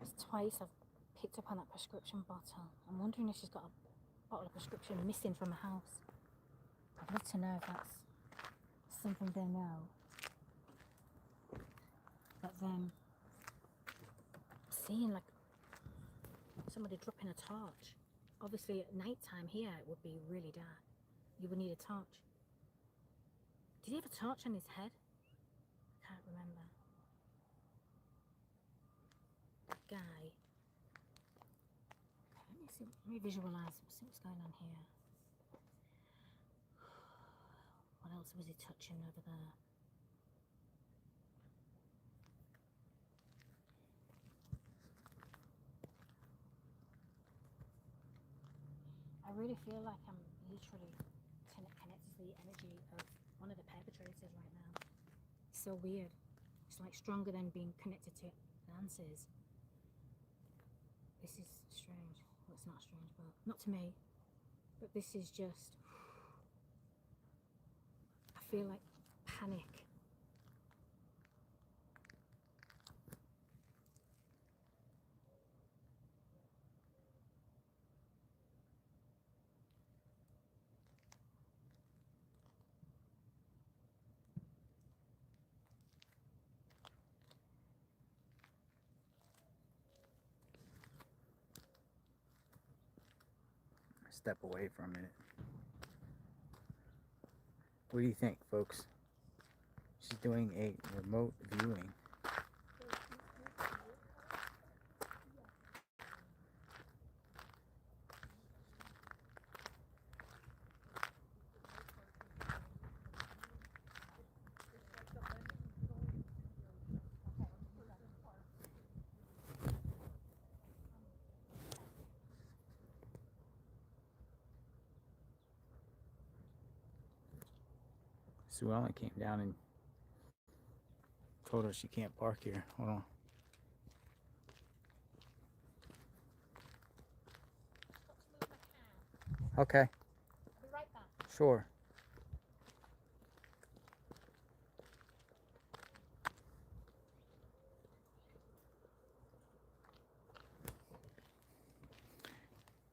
It's twice I've picked up on that prescription bottle. I'm wondering if she's got a bottle of prescription missing from the house. I'd love to know if that's something they know. But then seeing like somebody dropping a torch. Obviously at night time here it would be really dark. You would need a torch. Did he have a torch on his head? I can't remember. That guy. Let me visualize, see what's going on here. What else was he touching over there? I really feel like I'm literally connected to the energy of one of the perpetrators right now. It's so weird. It's like stronger than being connected to Nancy's. This is strange. Well, it's not strange, but not to me. But this is just, I feel like panic. Step away for a minute. What do you think, folks? She's doing a remote viewing. Sue Ellen came down and told her she can't park here. Hold on. Okay. I'll be right back. Sure.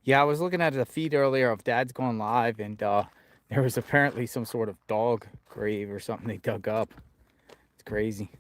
Yeah, I was looking at the feed earlier of Dad's Gone Live, and there was apparently some sort of dog grave or something they dug up. It's crazy.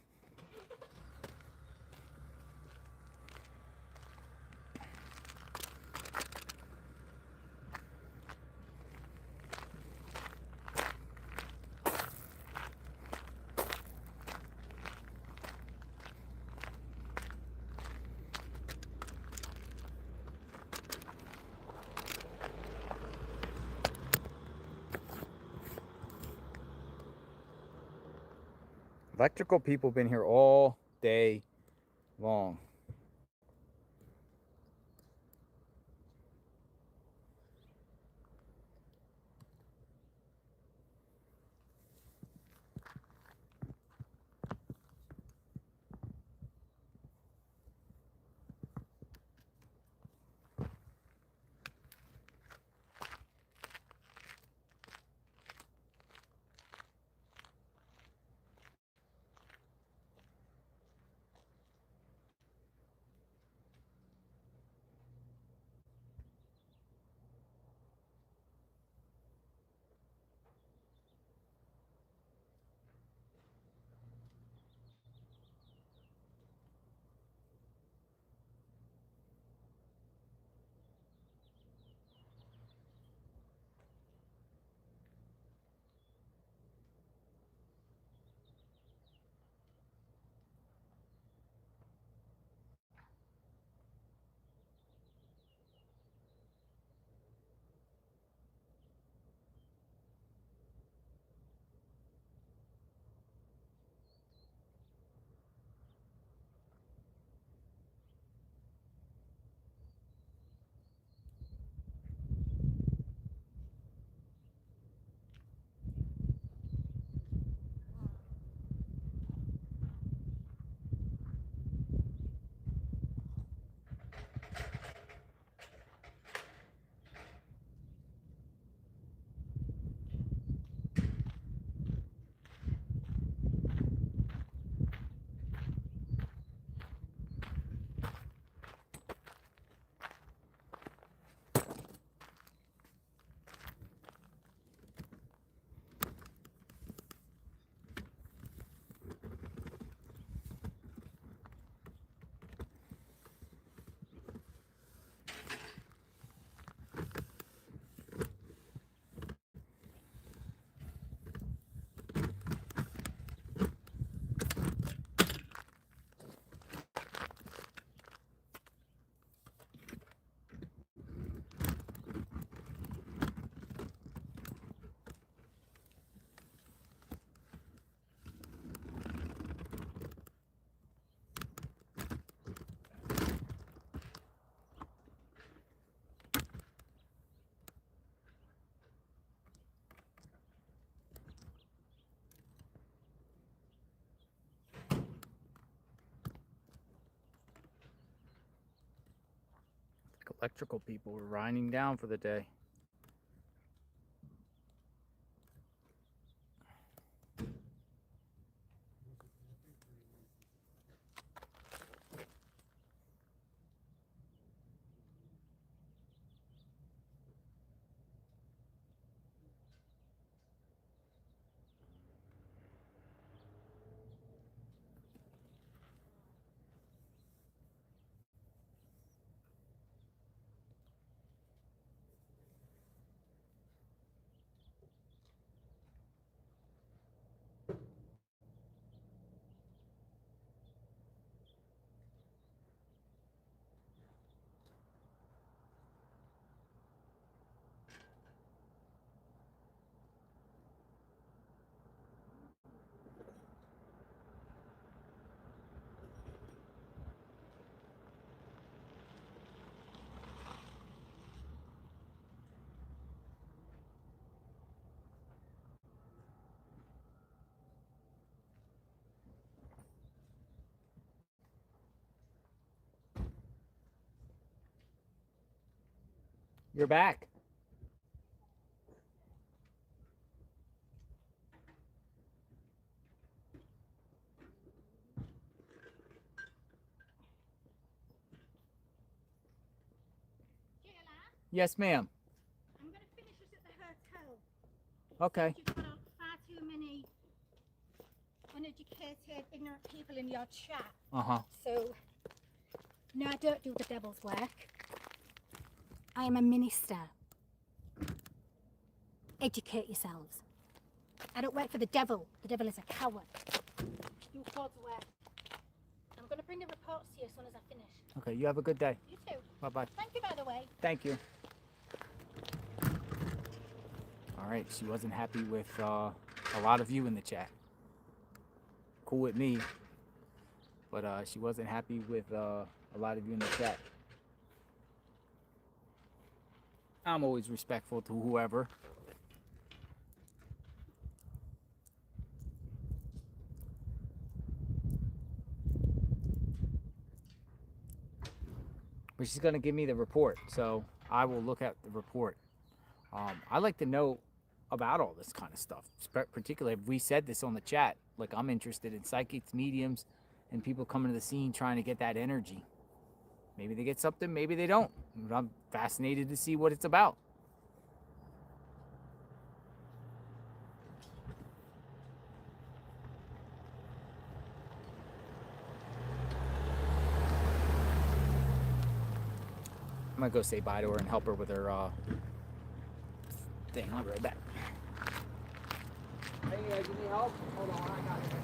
Electrical people been here all day long. Electrical people were winding down for the day. You're back. Yes, ma'am. I'm going to finish this at the hotel. Okay. You've got far too many uneducated, ignorant people in your chat. Uh-huh. So, no, I don't do the devil's work. I am a minister. Educate yourselves. I don't work for the devil. The devil is a coward. Do God's work. I'm going to bring the reports to you as soon as I finish. Okay, you have a good day. You too. Bye-bye. Thank you, by the way. Thank you. All right, she wasn't happy with a lot of you in the chat. Cool with me, but she wasn't happy with a lot of you in the chat. I'm always respectful to whoever. But she's going to give me the report, so I will look at the report. I like to know about all this kind of stuff, particularly if we said this on the chat. Like, I'm interested in psychics, mediums, and people coming to the scene trying to get that energy. Maybe they get something, maybe they don't. I'm fascinated to see what it's about. I'm gonna go say bye to her and help her with her thing. I'll be right back. Hey, do you need help? Hold on, I got it.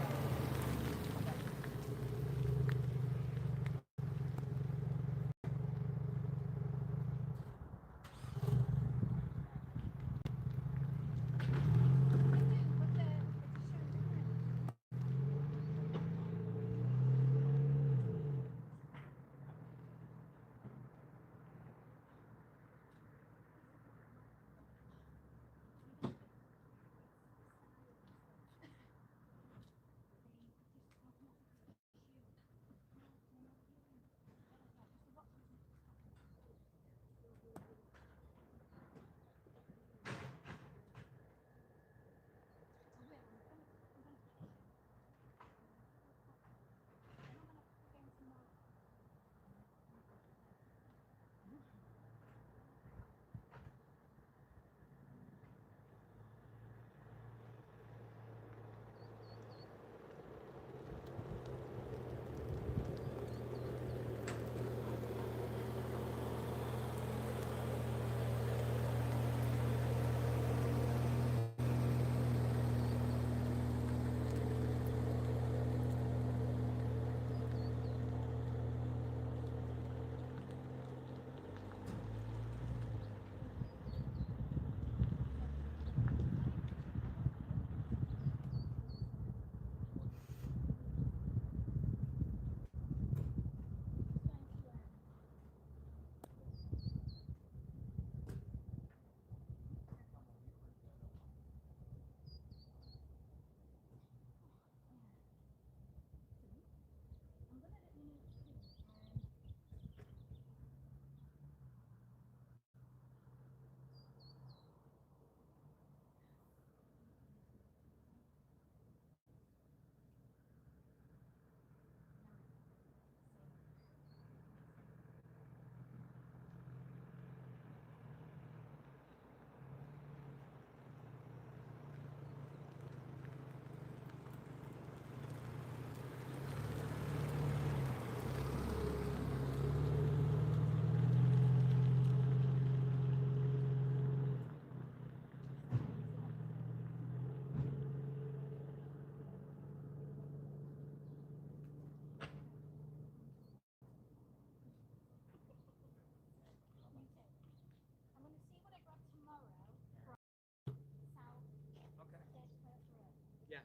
Yes.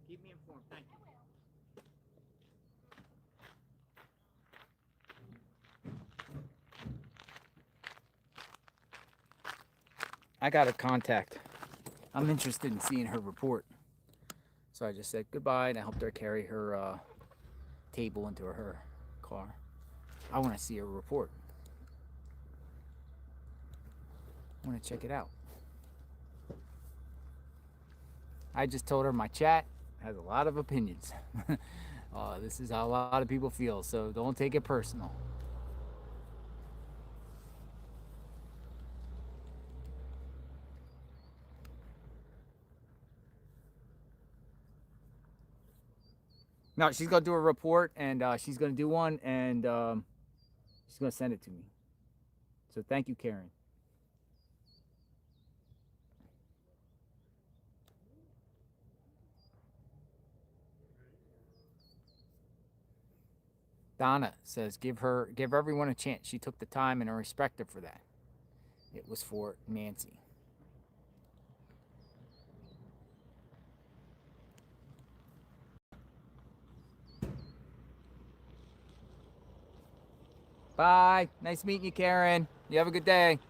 Keep me informed. Thank you. I got a contact. I'm interested in seeing her report. So I just said goodbye and I helped her carry her table into her car. I want to see her report. want to check it out. I just told her my chat has a lot of opinions. This is how a lot of people feel, so don't take it personal. No, she's gonna do a report, and she's gonna do one, and she's gonna send it to me. So thank you, Karen. Donna says, give everyone a chance. She took the time and I respect her for that. It was for Nancy. Bye. Nice meeting you, Karen. You have a good day.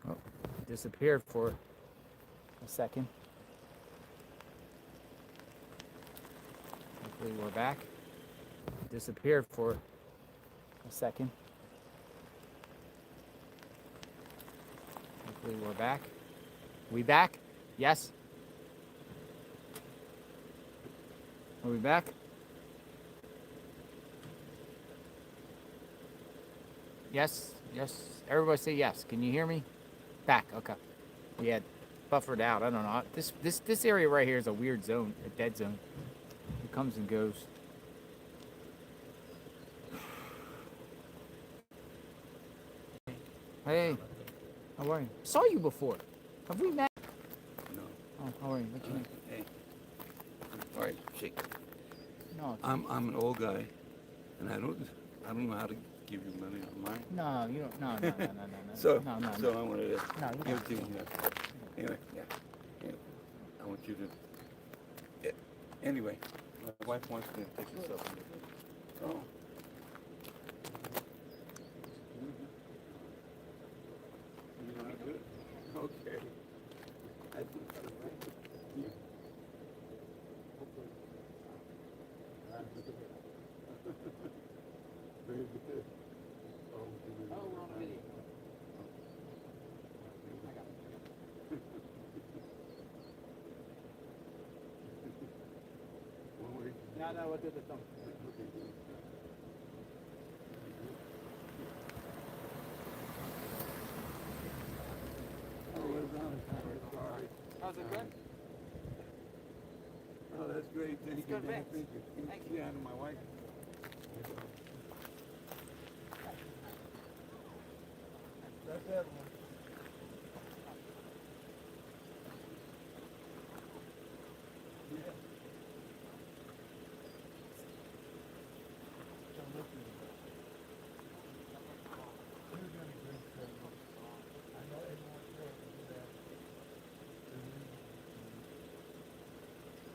Oh, disappeared for a second. Hopefully we're back. Disappeared for a second. Hopefully we're back. We back? Yes? Are we back? Yes? Yes? Everybody say yes. Can you hear me? Back. Okay. We had buffered out. I don't know. This area right here is a weird zone, a dead zone. It comes and goes. Hey, how are you? Saw you before. Have we met? No. Oh, how are you? What's your name? Hey. All right, shake. No. I'm an old guy, and I don't know how to give you money on mine. No, you don't. No. So no. I wanted to No, you give it don't. to you. Anyway, yeah. I want you to. Yeah. Anyway, my wife wants me to take this up. Oh. You want to do it? Okay. I think so, right? Yeah. Very good. Oh, we're on a video. No, we'll do the thumb. How's it good? Oh, that's great. Thank you. Good, Thank Vince. you. Thank you. Yeah, and my wife. That's that one. Yeah.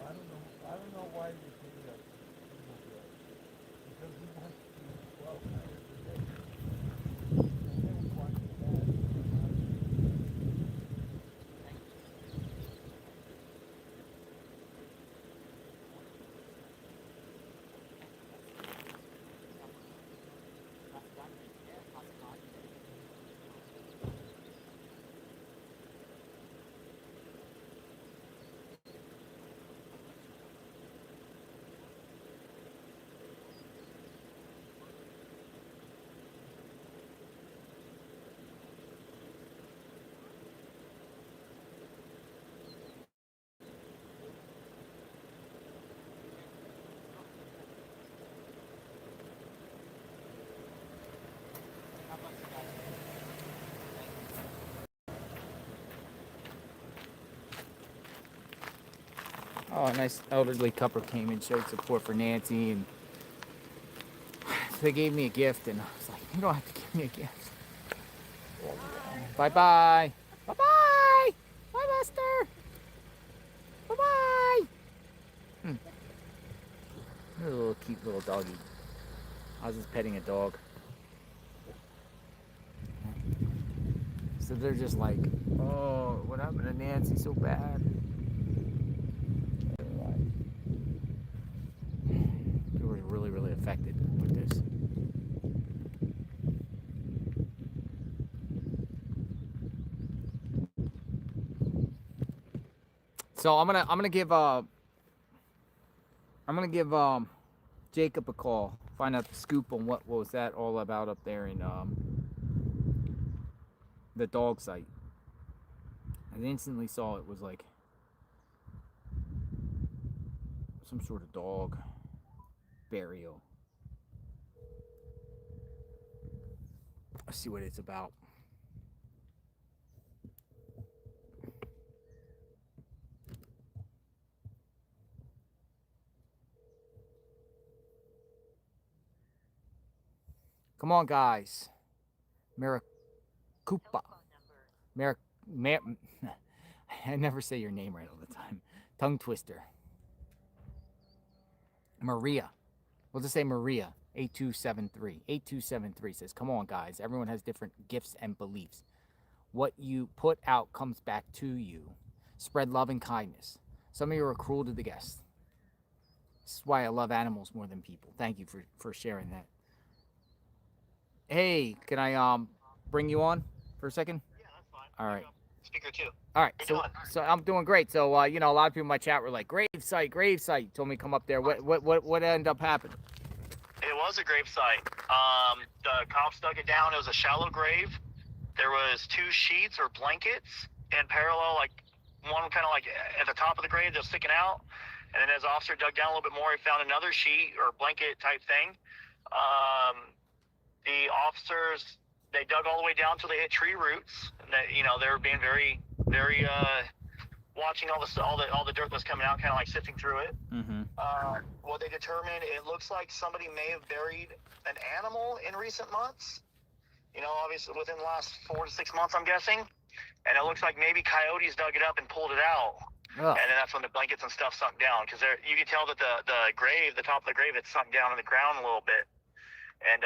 I don't know why you do that. Because we want to do 12 hours a day. And then we watch that. Oh, a nice elderly couple came and showed support for Nancy, and they gave me a gift, and I was like, you don't have to give me a gift. Bye-bye. Bye-bye. Bye, Buster. Bye-bye. A little cute little doggy. I was just petting a dog. So they're just like, oh, what happened to Nancy so bad? They were really, really affected with this. So I'm gonna give Jacob a call, find out the scoop on what was that all about up there in the dog site. I instantly saw it was like some sort of dog burial. Let's see what it's about. Come on, guys. Maricupa. I never say your name right all the time. Tongue twister. Maria. We'll just say Maria. 8273. 8273 says, come on, guys. Everyone has different gifts and beliefs. What you put out comes back to you. Spread love and kindness. Some of you are cruel to the guests. This is why I love animals more than people. Thank you for sharing that. Hey, can I bring you on for a second? Yeah, that's fine. All right. Speaker 2. All right. How you doing? So I'm doing great. So a lot of people in my chat were like, grave site. Told me to come up there. What ended up happening? It was a grave site. The cops dug it down. It was a shallow grave. There was 2 sheets or blankets in parallel, like one kind of like at the top of the grave, just sticking out. And then as the officer dug down a little bit more, he found another sheet or blanket type thing. The officers, they dug all the way down till they hit tree roots, and they were being very, very watching all the dirt that's coming out, kind of like sifting through it. Mm-hmm. What they determined, it looks like somebody may have buried an animal in recent months. Obviously within the last 4 to 6 months, I'm guessing. And it looks like maybe coyotes dug it up and pulled it out. Oh. And then that's when the blankets and stuff sunk down, because you can tell that the top of the grave, had sunk down in the ground a little bit. And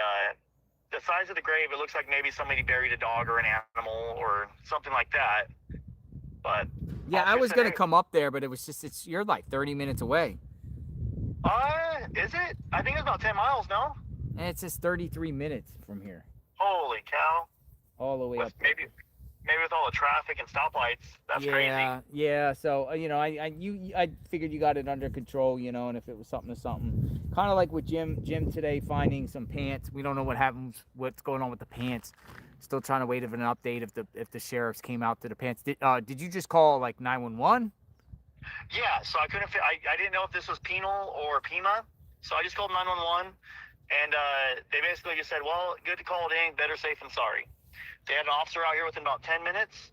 the size of the grave, it looks like maybe somebody buried a dog or an animal or something like that. But yeah, I was gonna come up there, but it was just you're like 30 minutes away. Is it? I think it's about 10 miles, no? And it's just 33 minutes from here. Holy cow! All the way up. Maybe with all the traffic and stoplights, that's crazy. Yeah. So I figured you got it under control, and if it was something to something, kind of like with Jim today finding some pants. We don't know what's going on with the pants. Still trying to wait for an update if the sheriffs came out to the pants. Did you just call like 911? Yeah. So I couldn't. I didn't know if this was penal or Pima. So I just called 911, and they basically just said, "Well, good to call it in. Better safe than sorry." They had an officer out here within about 10 minutes.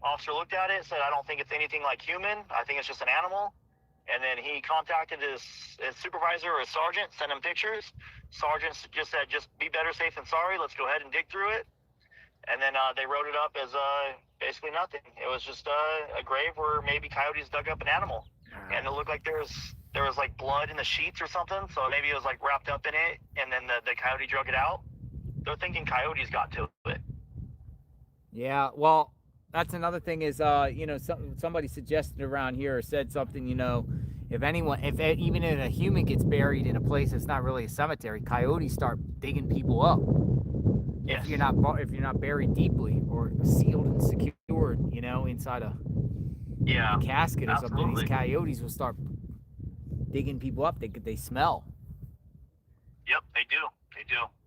Officer looked at it, said, I don't think it's anything like human. I think it's just an animal. And then he contacted his supervisor or his sergeant, sent him pictures. Sergeant just said, just be better safe than sorry. Let's go ahead and dig through it. And then they wrote it up as basically nothing. It was just a grave where maybe coyotes dug up an animal. And it looked like there was like blood in the sheets or something. So maybe it was like wrapped up in it, and then the coyote drug it out. They're thinking coyotes got to it. Yeah, well, that's another thing is, somebody suggested around here or said something, if even if a human gets buried in a place that's not really a cemetery, coyotes start digging people up. Yes. If you're not buried deeply or sealed and secured, inside a casket or something, these coyotes will start digging people up. They smell. Yep, they do.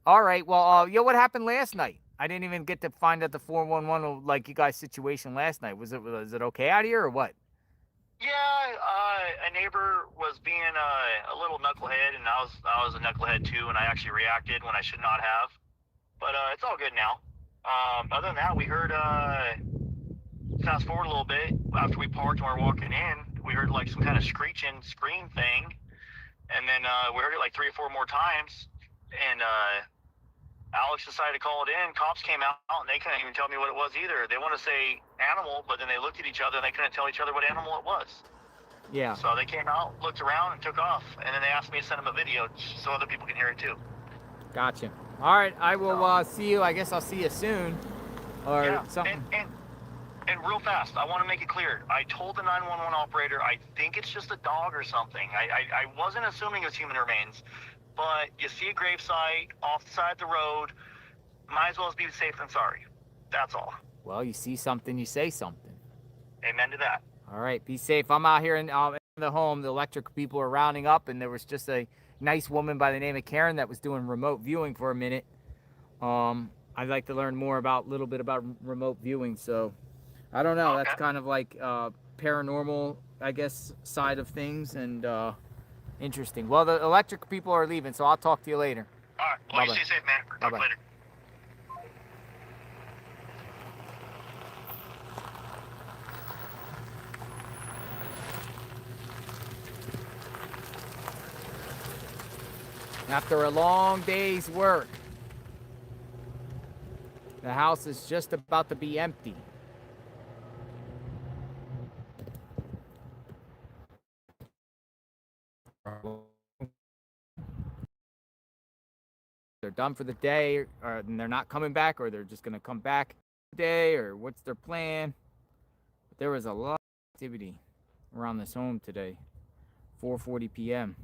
All right. Well, what happened last night? I didn't even get to find out the 411 like you guys' situation last night. Was it okay out here or what? Yeah, a neighbor was being a little knucklehead, and I was a knucklehead too, and I actually reacted when I should not have. But it's all good now. Other than that, we heard. Fast forward a little bit after we parked and we were walking in. We heard like some kind of screeching scream thing, and then we heard it like 3 or 4 more times, and Alex decided to call it in. Cops came out, and they couldn't even tell me what it was either. They want to say animal, but then they looked at each other, and they couldn't tell each other what animal it was. Yeah. So they came out, looked around, and took off. And then they asked me to send them a video so other people can hear it too. Gotcha. All right, I will see you. I guess I'll see you soon, or Yeah, something. and real fast, I want to make it clear. I told the 911 operator, I think it's just a dog or something. I wasn't assuming it was human remains, but you see a gravesite off the side of the road, might as well be safe than sorry. That's all. Well, you see something, you say something. Amen to that. All right, be safe. I'm out here in the home. The electric people are rounding up, and there was just a nice woman by the name of Karen that was doing remote viewing for a minute. I'd like to learn more about a little bit about remote viewing. So, I don't know. That's kind of like paranormal, I guess, side of things, and interesting. Well, the electric people are leaving, so I'll talk to you later. All right. Well, you stay safe, man. Talk later. After a long day's work, the house is just about to be empty. They're done for the day, and they're not coming back, or they're just going to come back today, or what's their plan? But there was a lot of activity around this home today, 4:40 p.m.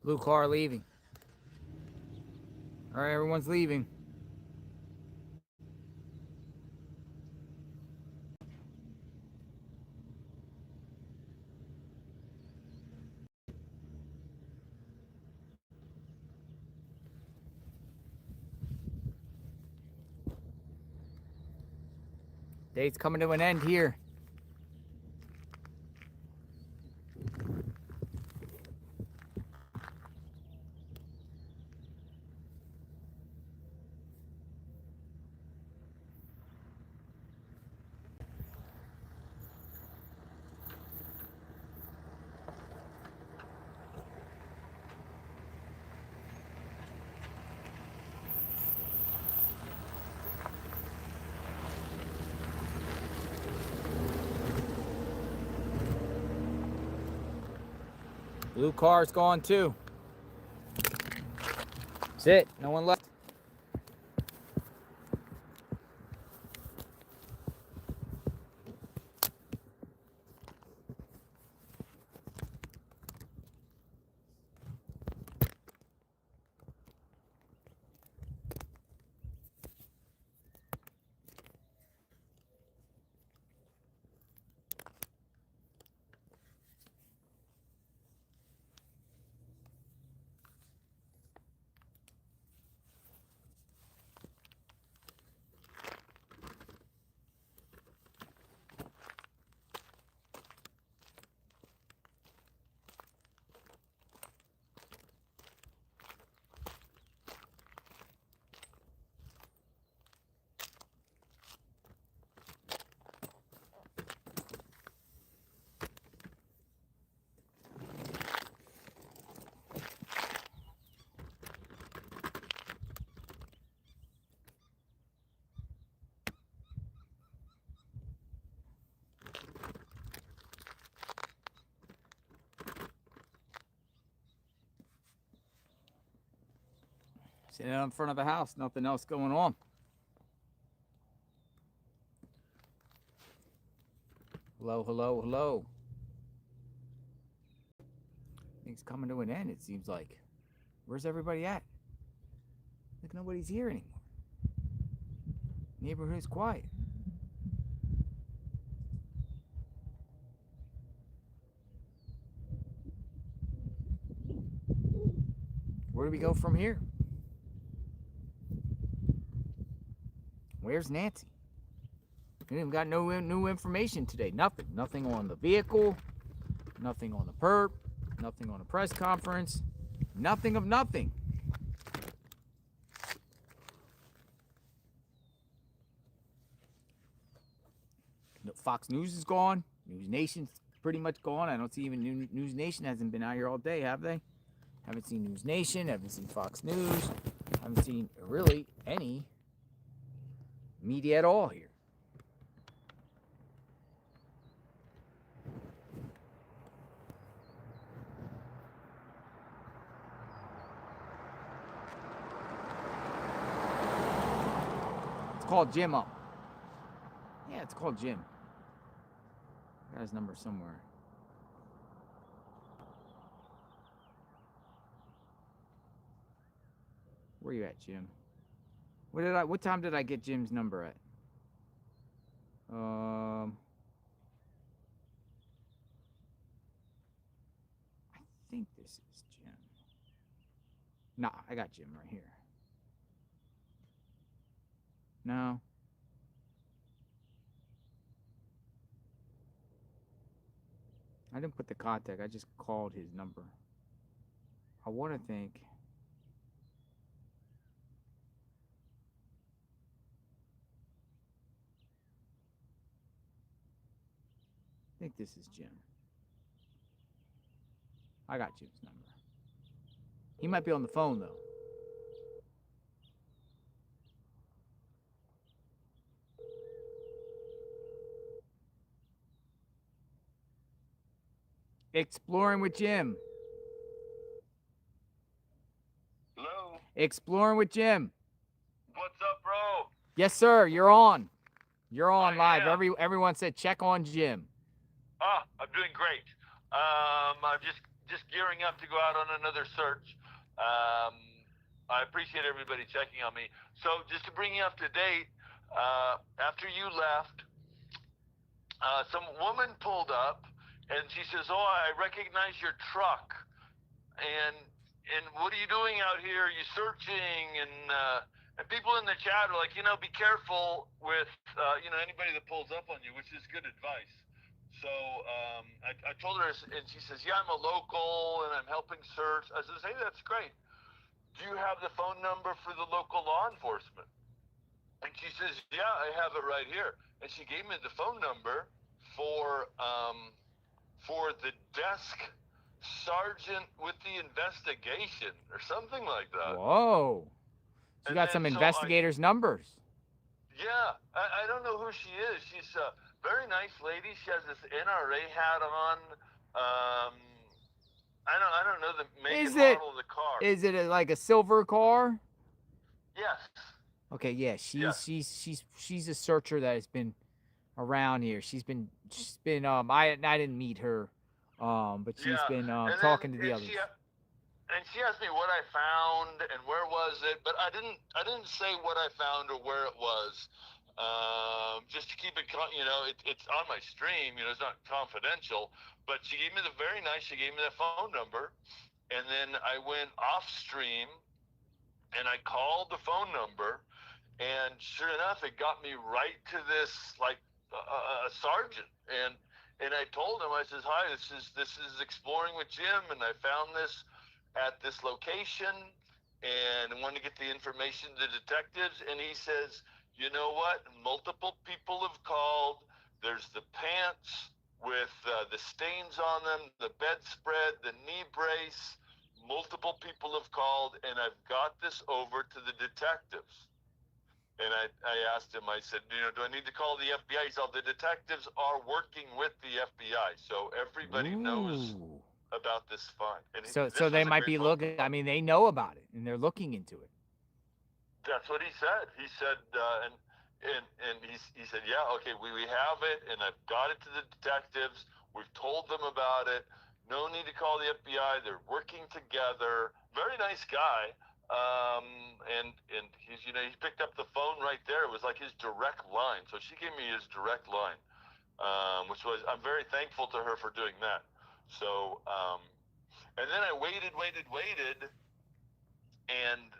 Blue car leaving. All right, everyone's leaving. Date's coming to an end here. Blue car's gone too. That's it. No one left. Sitting out in front of a house, nothing else going on. Hello, hello, hello. Things coming to an end, it seems like. Where's everybody at? Like nobody's here anymore. Neighborhood's quiet. Where do we go from here? Where's Nancy? We even got no new information today. Nothing. Nothing on the vehicle. Nothing on the perp. Nothing on the press conference. Nothing of nothing. Fox News is gone. News Nation's pretty much gone. I don't see even News Nation hasn't been out here all day, have they? Haven't seen News Nation. Haven't seen Fox News. Haven't seen really any media at all here. It's called Jim up. Yeah, it's called Jim. Got his number somewhere. Where you at, Jim? What time did I get Jim's number at? I think this is Jim. Nah, I got Jim right here. No. I didn't put the contact, I just called his number. I want to think. I think this is Jim. I got Jim's number. He might be on the phone though. Exploring with Jim. Hello? Exploring with Jim. What's up, bro? Yes, sir. You're on. You're on live. Everyone said check on Jim. I'm doing great. I'm just just gearing up to go out on another search. I appreciate everybody checking on me. So just to bring you up to date, after you left, some woman pulled up and she says, "Oh, I recognize your truck. And what are you doing out here? Are you searching?" And people in the chat are like, be careful with anybody that pulls up on you, which is good advice. So I told her, and she says, "Yeah, I'm a local and I'm helping search." I says, "Hey, that's great. Do you have the phone number for the local law enforcement?" And she says, "Yeah, I have it right here." And she gave me the phone number for the desk sergeant with the investigation or something like that. Whoa. You got some so investigators' numbers. Yeah, I don't know who she is. She's a very nice lady. She has this NRA hat on. I don't know the make and model of the car. Is it like a silver car? Yes. Okay, yeah, she's a searcher that has been around here. She's been I didn't meet her, but she's been talking to the others. And she asked me what I found and where was it, but I didn't say what I found or where it was, just to keep it, it's on my stream, it's not confidential. But she gave me she gave me the phone number, and then I went off stream, and I called the phone number, and sure enough, it got me right to this a sergeant, and I told him, I says, "Hi, this is Exploring with Jim, and I found this at this location, and I wanted to get the information to the detectives." And he says, "You know what? Multiple people have called. There's the pants with the stains on them, the bedspread, the knee brace. Multiple people have called, and I've got this over to the detectives." And I asked him, I said, "Do I need to call the FBI?" He said, "The detectives are working with the FBI, so everybody knows about this find." And So they might be looking. I mean, they know about it and they're looking into it. That's what he said. He said, and he said, "Yeah, okay, we have it, and I've got it to the detectives. We've told them about it. No need to call the FBI. They're working together." Very nice guy. And he's he picked up the phone right there. It was like his direct line. So she gave me his direct line, which was, I'm very thankful to her for doing that. So and then I waited, and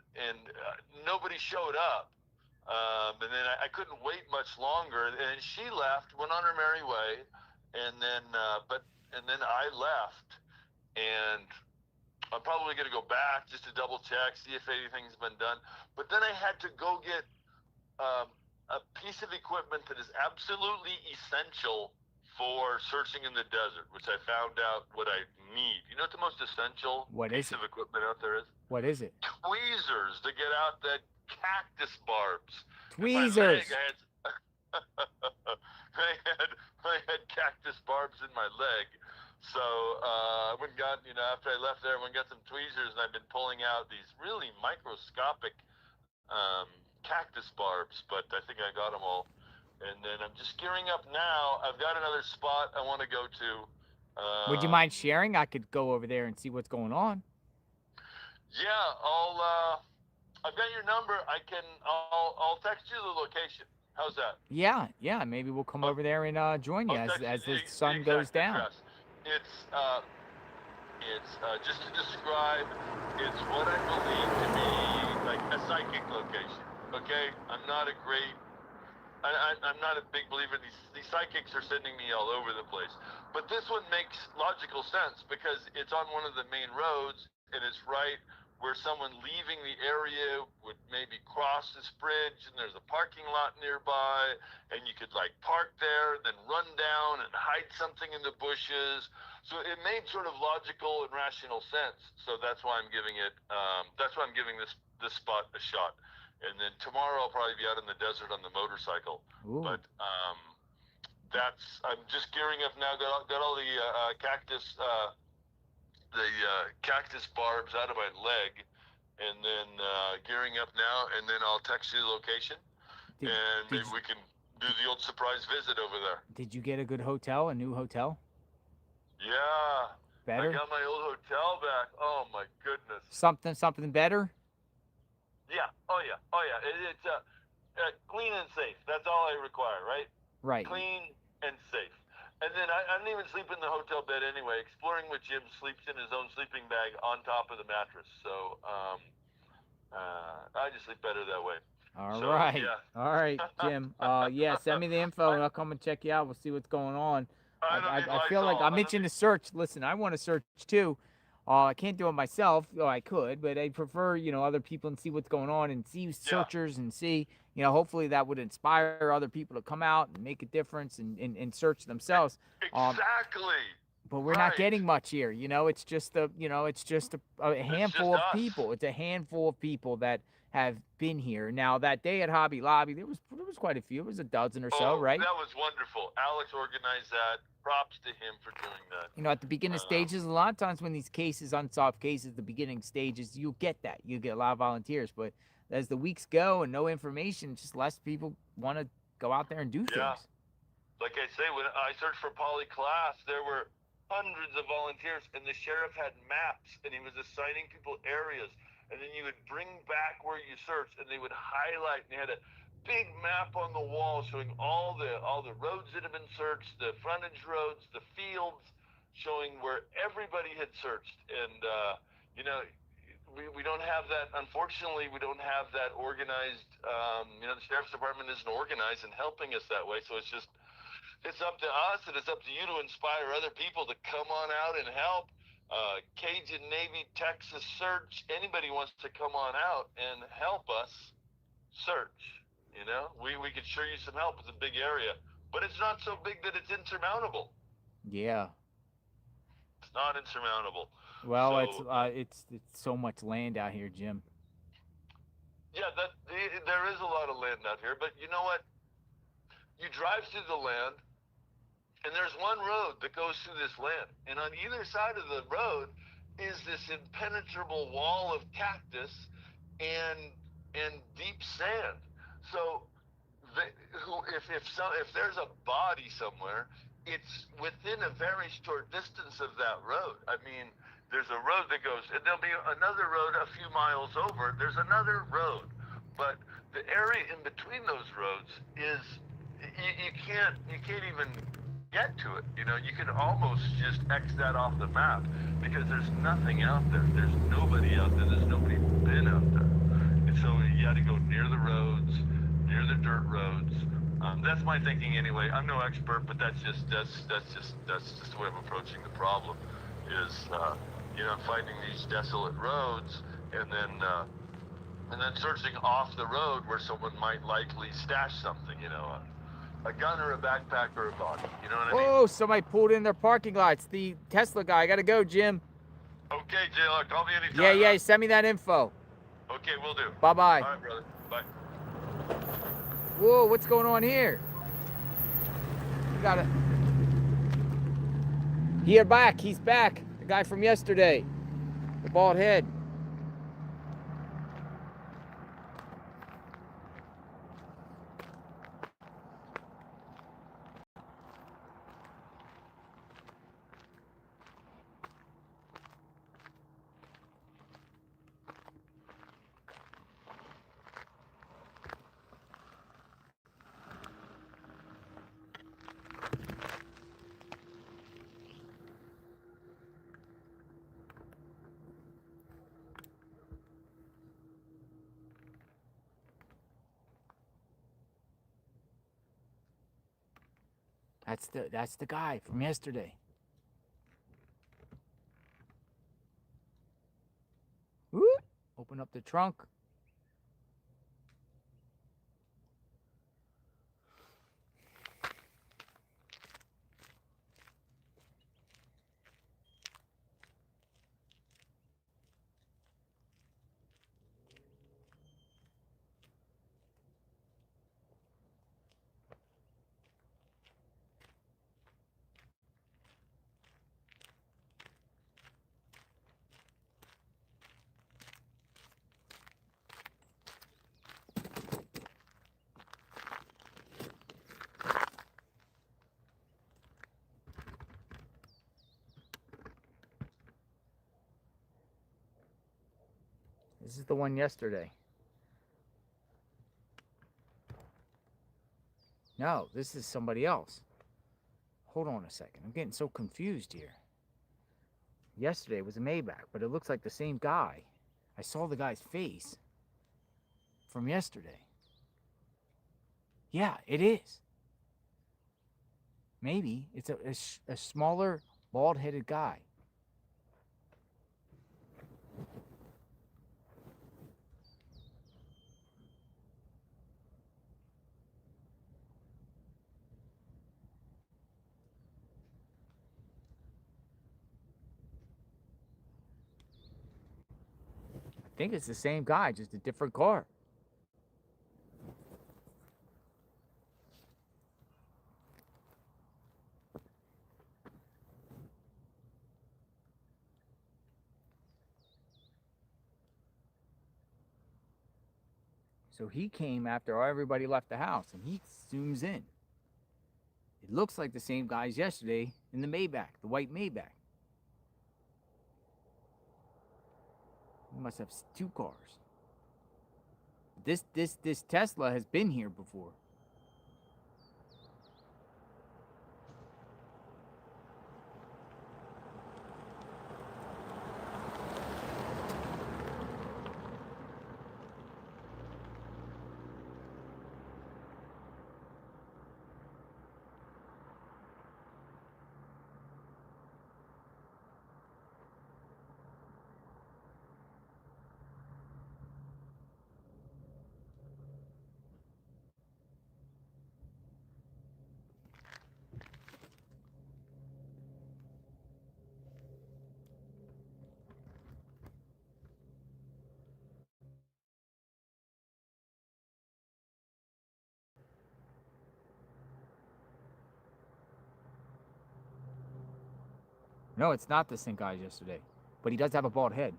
nobody showed up. And then I couldn't wait much longer. And she left, went on her merry way, and then then I left, and I'm probably going to go back just to double check, see if anything's been done. But then I had to go get a piece of equipment that is absolutely essential for searching in the desert, which I found out what I need. You know what the most essential piece of equipment out there is? What is it? Tweezers to get out that cactus barbs. Tweezers. I had cactus barbs in my leg. So I went and got, after I left there, I went and got some tweezers, and I've been pulling out these really microscopic cactus barbs, but I think I got them all. And then I'm just gearing up now. I've got another spot I want to go to. Would you mind sharing? I could go over there and see what's going on. Yeah, I've got your number. I'll text you the location. How's that? Yeah, maybe we'll come over there and join you as the sun goes down. Address. It's just to describe, it's what I believe to be like a psychic location. Okay, I'm not a big believer. These psychics are sending me all over the place, but this one makes logical sense because it's on one of the main roads, and it's right where someone leaving the area would maybe cross this bridge, and there's a parking lot nearby, and you could like park there, then run down and hide something in the bushes. So it made sort of logical and rational sense. So that's why I'm giving it. That's why I'm giving this spot a shot. And then tomorrow I'll probably be out in the desert on the motorcycle. Ooh. But I'm just gearing up now. Got all the cactus barbs out of my leg, and then gearing up now, and then I'll text you the location, and maybe we can do the old surprise visit over there. Did you get a good hotel, a new hotel? Yeah, Better? I got my old hotel back. Oh my goodness. Something better? Yeah. Oh yeah. It's clean and safe. That's all I require, right? Right. Clean and safe. And then I don't even sleep in the hotel bed anyway. Exploring with Jim sleeps in his own sleeping bag on top of the mattress. So I just sleep better that way. All So, right. yeah. All right, Jim. Yeah, send me the info and I'll come and check you out. We'll see what's going on. I feel like I'm itching to search. Listen, I want to search too. I can't do it myself, though I could, but I prefer, other people and see what's going on and see searchers and see, hopefully that would inspire other people to come out and make a difference and search themselves. Exactly. But we're not getting much here, It's just a handful of people. It's a handful of people that have been here. Now that day at Hobby Lobby, there was quite a few. It was a dozen or so, right? That was wonderful. Alex organized that. Props to him for doing that. At the beginning stages, a lot of times when these cases, unsolved cases, the beginning stages, you'll get that. You get a lot of volunteers. But as the weeks go and no information, just less people want to go out there and do things. Like I say, when I searched for Polly Class, there were hundreds of volunteers, and the sheriff had maps, and he was assigning people areas. And then you would bring back where you searched, and they would highlight, and they had a big map on the wall showing all the roads that have been searched, the frontage roads, the fields, showing where everybody had searched. And we don't have that. Unfortunately, we don't have that organized. The sheriff's department isn't organized and helping us that way. So it's up to us, and it's up to you to inspire other people to come on out and help. Cajun Navy, Texas Search, anybody wants to come on out and help us search. We could sure use some help. It's a big area, but it's not so big that it's insurmountable. Yeah. It's not insurmountable. Well, it's so much land out here, Jim. Yeah, there is a lot of land out here, but you know what? You drive through the land, and there's one road that goes through this land, and on either side of the road is this impenetrable wall of cactus and deep sand. So if there's a body somewhere, it's within a very short distance of that road. I mean, there's a road that goes, and there'll be another road a few miles over. There's another road, but the area in between those roads is you can't even get to it. You can almost just X that off the map because there's nothing out there. There's nobody out there. There's nobody been out there. And so you got to go near the roads, near the dirt roads. That's my thinking anyway. I'm no expert, but that's just the way I'm approaching the problem. Is finding these desolate roads and then searching off the road where someone might likely stash something. A gun or a backpack or a body. You know what I mean? Oh, somebody pulled in their parking lots. The Tesla guy. I gotta go, Jim. Okay, JLR, call me anytime. Yeah. Send me that info. Okay, will do. Bye-bye. All right, brother. Bye. Whoa, what's going on here? You got it. He's back. The guy from yesterday. The bald head. That's the guy from yesterday. Woo! Open up the trunk. This is the one yesterday. No, this is somebody else. Hold on a second. I'm getting so confused here. Yesterday was a Maybach, but it looks like the same guy. I saw the guy's face from yesterday. Yeah, it is. Maybe it's a smaller, bald-headed guy. I think it's the same guy, just a different car. So he came after everybody left the house, and he zooms in. It looks like the same guy as yesterday in the Maybach, the white Maybach. He must have two cars. This Tesla has been here before. No, it's not the same guy as yesterday, but he does have a bald head.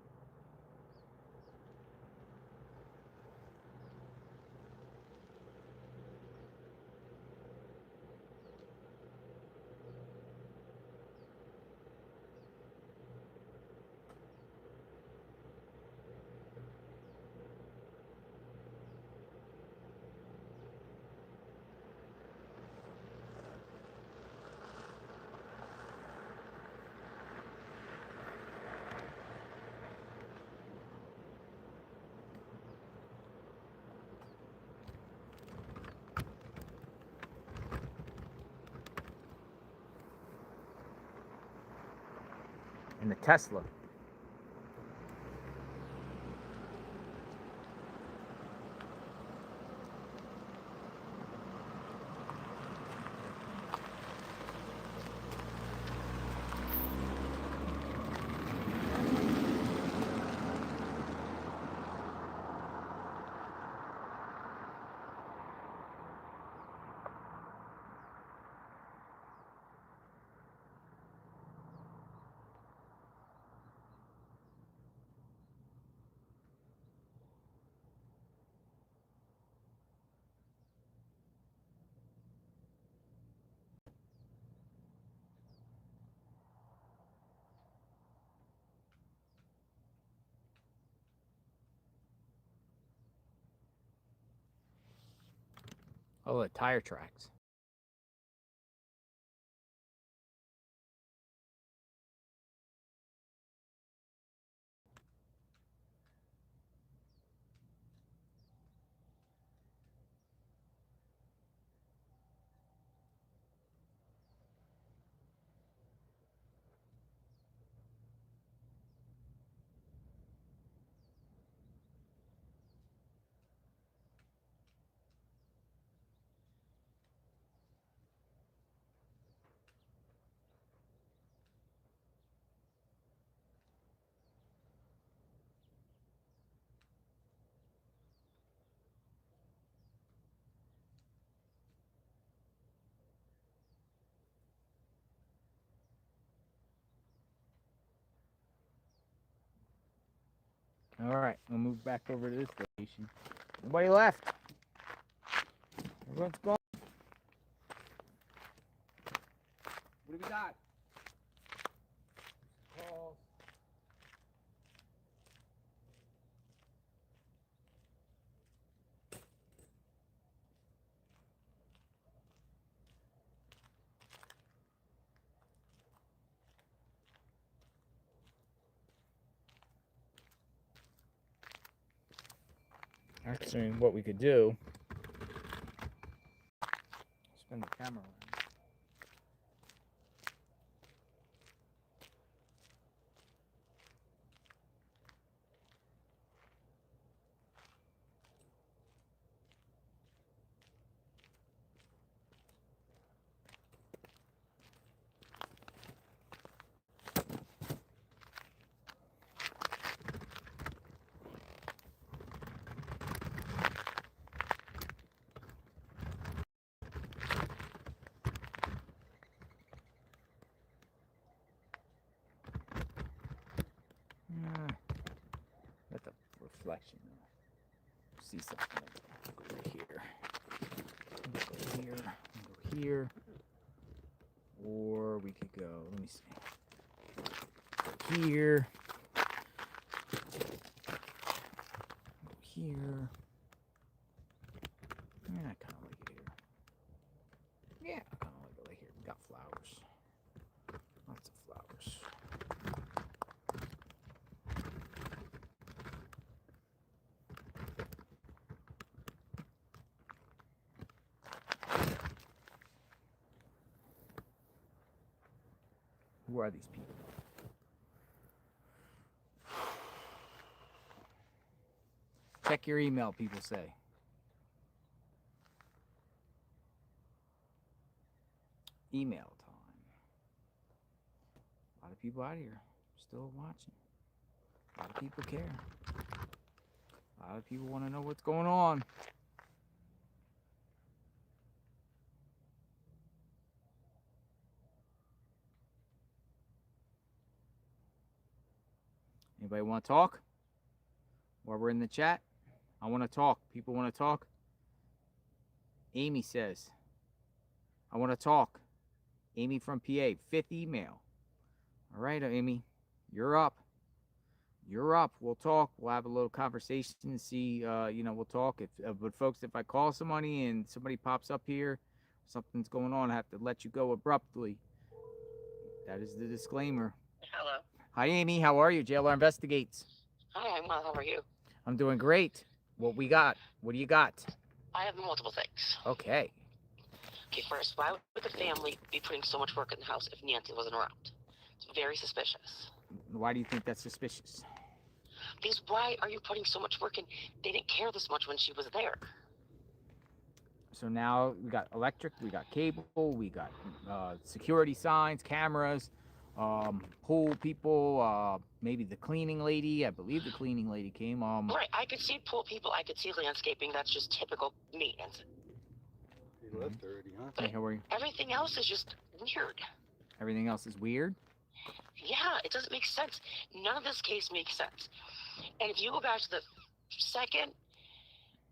In the Tesla. Oh, the tire tracks. All right, we'll move back over to this location. Nobody left. Everyone's gone. What do we got? Calls. Actually, what we could do, spin the camera around. Let the reflection see something. Go right here. Go here. Go here. Or we could go. Let me see. Go here. Go here. Yeah, I kind of like it here. Yeah, I kind of like it right here. We got flowers. Lots of flowers. Who are these people? Check your email, people say. Email time. A lot of people out here still watching. A lot of people care. A lot of people want to know what's going on. Anybody want to talk? While we're in the chat, I want to talk. People want to talk. Amy says, I want to talk. Amy from PA, 5th email. All right, Amy, you're up. You're up. We'll talk. We'll have a little conversation and see, we'll talk. But folks, if I call somebody and somebody pops up here, something's going on, I have to let you go abruptly. That is the disclaimer. Hello. Hi, Amy. How are you? JLR Investigates. Hi, I'm well. How are you? I'm doing great. What we got? What do you got? I have multiple things. Okay. Okay, first, why would the family be putting so much work in the house if Nancy wasn't around? It's very suspicious. Why do you think that's suspicious? Because why are you putting so much work in? They didn't care this much when she was there. So now we got electric, we got cable, we got security signs, cameras, pool people, maybe the cleaning lady. I believe the cleaning lady came. Right, I could see pool people, I could see landscaping. That's just typical maintenance. He left already, huh? Hey, how are you? Everything else is just weird. Everything else is weird? Yeah, it doesn't make sense. None of this case makes sense. And if you go back to the second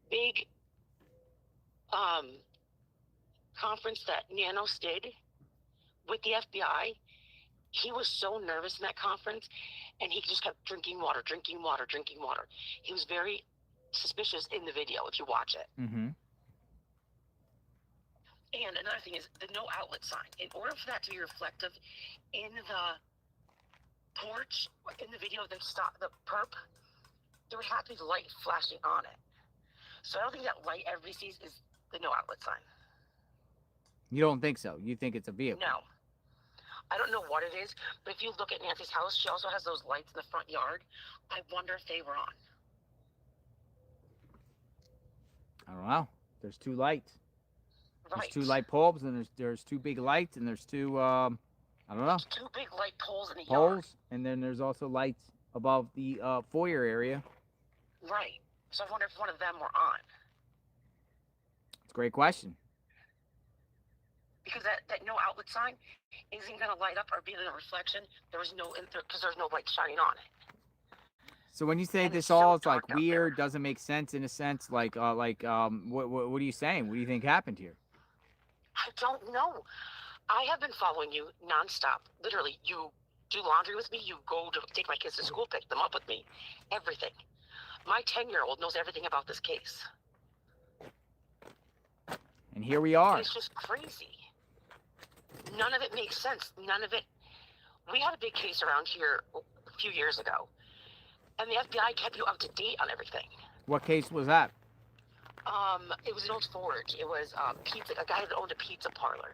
big conference that Nanos did with the FBI, he was so nervous in that conference, and he just kept drinking water, drinking water, drinking water. He was very suspicious in the video, if you watch it. Mm-hmm. And another thing is the no outlet sign. In order for that to be reflective in the porch, in the video of the perp, there would have to be light flashing on it. So I don't think that light everybody sees is the no outlet sign. You don't think so? You think it's a vehicle? No. I don't know what it is, but if you look at Nancy's house, she also has those lights in the front yard. I wonder if they were on. I don't know. There's two lights. Right. There's two light bulbs, and there's two big lights, and there's two, I don't know. Two big light poles in the Poles, yard. and then there's also lights above the foyer area. Right. So I wonder if one of them were on. It's a great question. Because that no outlet sign isn't going to light up or be in a reflection. Because there's no light shining on it. So when you say this all, it's like weird, doesn't make sense in a sense. What are you saying? What do you think happened here? I don't know. I have been following you nonstop. Literally, you do laundry with me. You go to take my kids to school, pick them up with me. Everything. My 10-year-old knows everything about this case. And here we are. It's just crazy. None of it makes sense. None of it. We had a big case around here a few years ago, and the FBI kept you up to date on everything. What case was that? It was an old forge. It was pizza. A guy that owned a pizza parlor,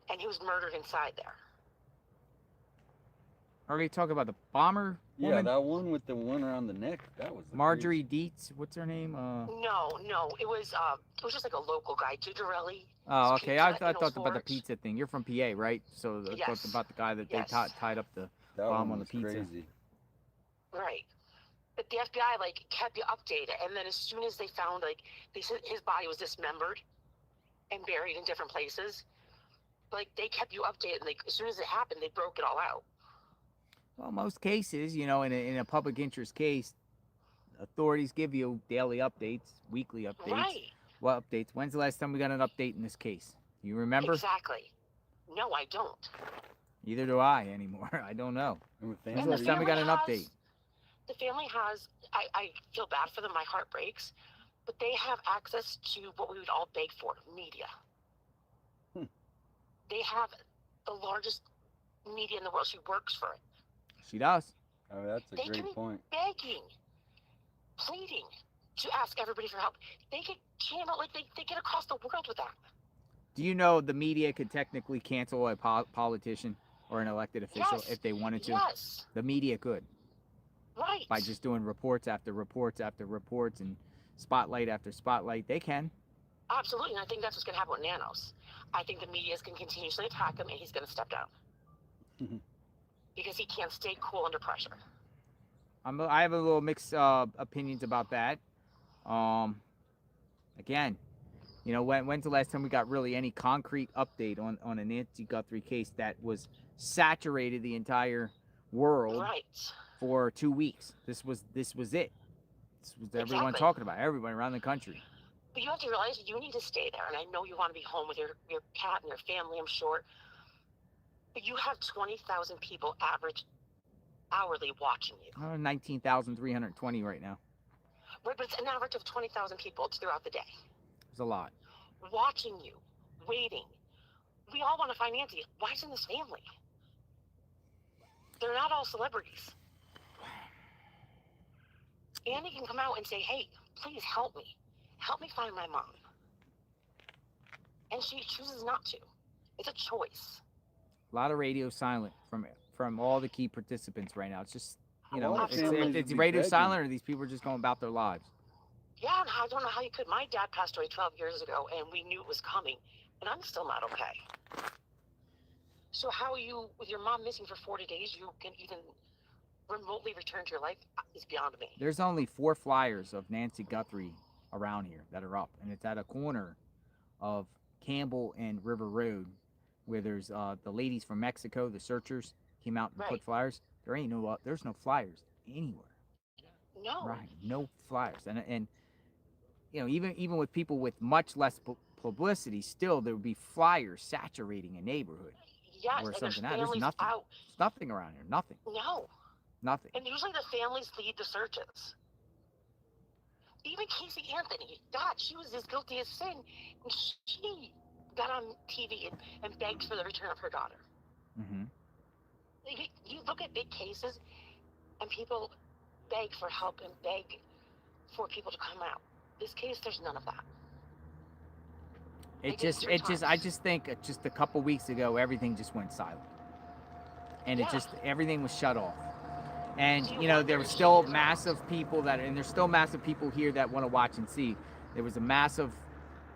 and he was murdered inside there. Are we talking about the bomber Yeah, woman? that one with the one around the neck. That was the Marjorie Dietz. What's her name? No, it was just like a local guy, Gigerelli. Oh, okay. I Pizza in thought Old about the Forge. pizza thing. You're from PA, right? So I thought Yes. about the guy that they Yes. tied up the That bomb one on the was pizza. crazy. Right. But the FBI kept you updated, and then as soon as they found they said his body was dismembered and buried in different places, they kept you updated, and as soon as it happened, they broke it all out. Well, most cases, in a public interest case, authorities give you daily updates, weekly updates. Right. What updates? When's the last time we got an update in this case? You remember? Exactly. No, I don't. Neither do I anymore. I don't know. When's the And last time we got an update? The family has, I feel bad for them, my heart breaks, but they have access to what we would all beg for, media. They have the largest media in the world. She works for it. She does. Oh, that's a They great can be point. begging, pleading to ask everybody for help. They get channel, they get across the world with that. Do you know the media could technically cancel a politician or an elected official Yes. if they wanted to? Yes. The media could. Right. By just doing reports after reports after reports and spotlight after spotlight. They can. Absolutely, and I think that's what's going to happen with Nanos. I think the media is going to continuously attack him, and he's going to step down. Because he can't stay cool under pressure. I have a little mixed opinions about that. Again, when's the last time we got really any concrete update on a Nancy Guthrie case that was saturated the entire world for 2 weeks? This was it. This was everyone Exactly. talking about, everybody around the country. But you have to realize you need to stay there, and I know you want to be home with your cat and your family, I'm sure. But you have 20,000 people average hourly watching you. 19,320 right now. Right, but it's an average of 20,000 people throughout the day. It's a lot. Watching you, waiting. We all want to find Nancy. Why is in this family? They're not all celebrities. Annie can come out and say, hey, please help me. Help me find my mom. And she chooses not to. It's a choice. A lot of radio silent from all the key participants right now. It's just, Absolutely. it's radio silent, or these people are just going about their lives. Yeah, and I don't know how you could. My dad passed away 12 years ago, and we knew it was coming, and I'm still not okay. So how are you, with your mom missing for 40 days, you can even remotely return to your life is beyond me. There's only 4 flyers of Nancy Guthrie around here that are up, and it's at a corner of Campbell and River Road, where there's the ladies from Mexico, the searchers, came out and put flyers. There's no flyers anywhere. No. Right, no flyers, and even with people with much less publicity, still there would be flyers saturating a neighborhood. Yes, or and something. there's There's families nothing. out. There's nothing around here. Nothing. No. Nothing. And usually the families lead the searches. Even Casey Anthony, God, she was as guilty as sin, and she got on TV and begged for the return of her daughter. Mm-hmm. You look at big cases, and people beg for help and beg for people to come out. This case, there's none of that. I just think just a couple weeks ago, everything just went silent, and everything was shut off. And there were still massive people and there's still massive people here that want to watch and see. There was a massive,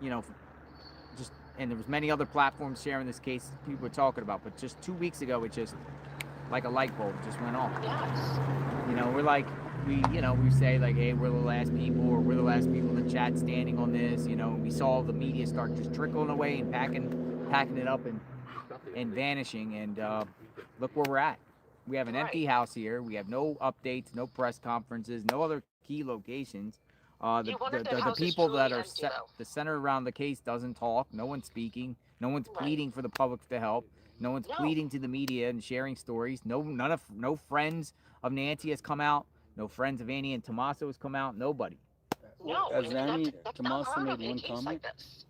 and there was many other platforms sharing this case people were talking about. But just 2 weeks ago, it just like a light bulb just went off. We're like, we say like, hey, we're the last people, or we're the last people in the chat standing on this. We saw the media start just trickling away and packing it up and vanishing. And look where we're at. We have an empty house here. We have no updates, no press conferences, no other key locations. The people that are the center around the case doesn't talk. No one's speaking. No one's pleading for the public to help. No one's pleading to the media and sharing stories. No friends of Nancy has come out. No friends of Annie and Tommaso has come out. Nobody. No. Has Annie that's Tommaso unheard of made in a one case comment? like this.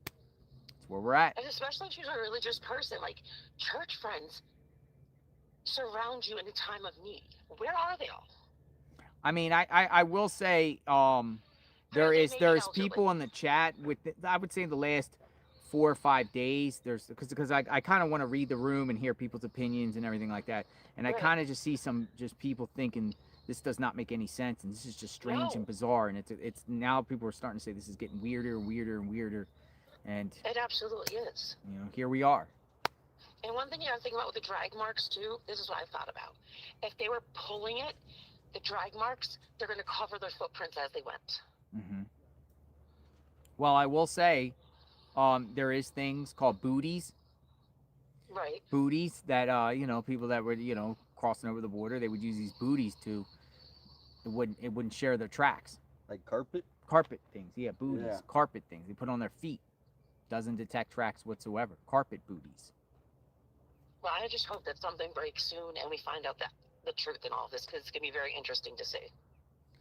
That's where we're at. And especially if she's a religious person, like church friends surround you in a time of need. Where are they all? I mean, I will say, there's people in the chat with I would say the last 4 or 5 days. There's because I kind of want to read the room and hear people's opinions and everything like that. And I kind of just see some just people thinking this does not make any sense and this is just strange and bizarre. And it's now people are starting to say this is getting weirder and weirder and weirder. And It absolutely is. you know, here we are. And one thing you have to think about with the drag marks too, this is what I thought about. If they were pulling it, the drag marks, they're going to cover their footprints as they went. Mm-hmm. Well, I will say, there is things called booties. Right. Booties that you know, people that were, you know, crossing over the border, they would use these booties to it wouldn't share their tracks. Like carpet? Carpet things, yeah, booties. Yeah. Carpet things. They put on their feet. Doesn't detect tracks whatsoever. Carpet booties. Well, I just hope that something breaks soon and we find out that the truth in all this, because it's going to be very interesting to see.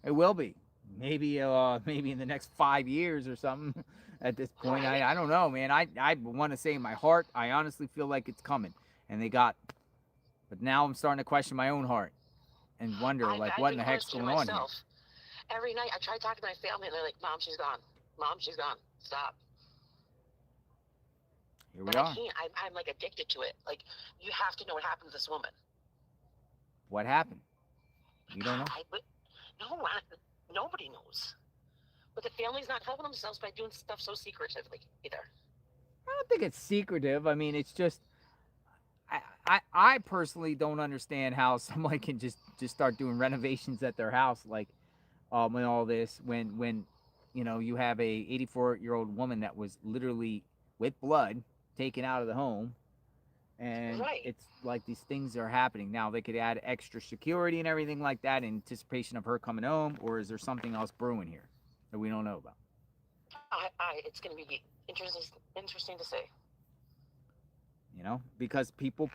It will be. Maybe maybe in the next 5 years or something. At this point, I don't know, man. I want to say in my heart, I honestly feel like it's coming. And but now I'm starting to question my own heart and wonder, like, what in the heck's going on here? Every night I try to talk to my family and they're like, Mom, she's gone. Mom, she's gone. Stop. Here we But are. I can't. I'm like addicted to it. Like, you have to know what happened to this woman. What happened? You don't know? Nobody knows. But the family's not helping themselves by doing stuff so secretively either. I don't think it's secretive. I mean, it's just I personally don't understand how somebody can just start doing renovations at their house, like and all this when you know you have a 84-year-old woman that was literally with blood taken out of the home, and it's like these things are happening. Now they could add extra security and everything like that in anticipation of her coming home, or is there something else brewing here that we don't know about? It's going to be interesting to see. You know, because people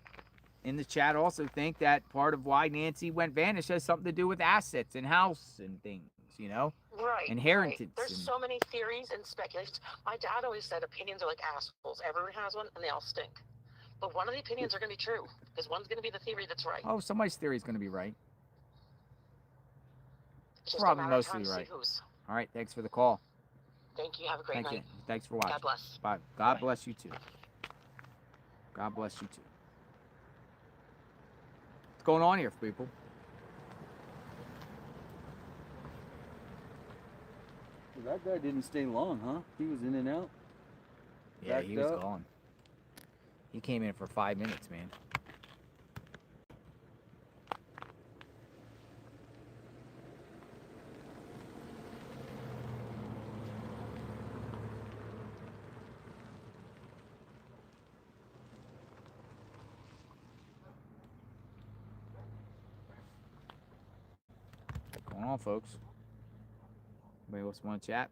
in the chat also think that part of why Nancy went vanished has something to do with assets and house and things, you know? Right. Inheritance. Right. There's so many theories and speculations. My dad always said opinions are like assholes. Everyone has one and they all stink. But one of the opinions are going to be true because one's going to be the theory that's right. Oh, somebody's theory is going to be right. It's just Probably a matter of mostly time to see right. who's. All right, thanks for the call. Thank you. Have a great night. Thanks for watching. God bless. Bye. God bless you too. God bless you too. What's going on here, people? That guy didn't stay long, huh? He was in and out. Yeah, he was Backed up. gone. He came in for 5 minutes, man. What's going on, folks? Anybody else want to chat?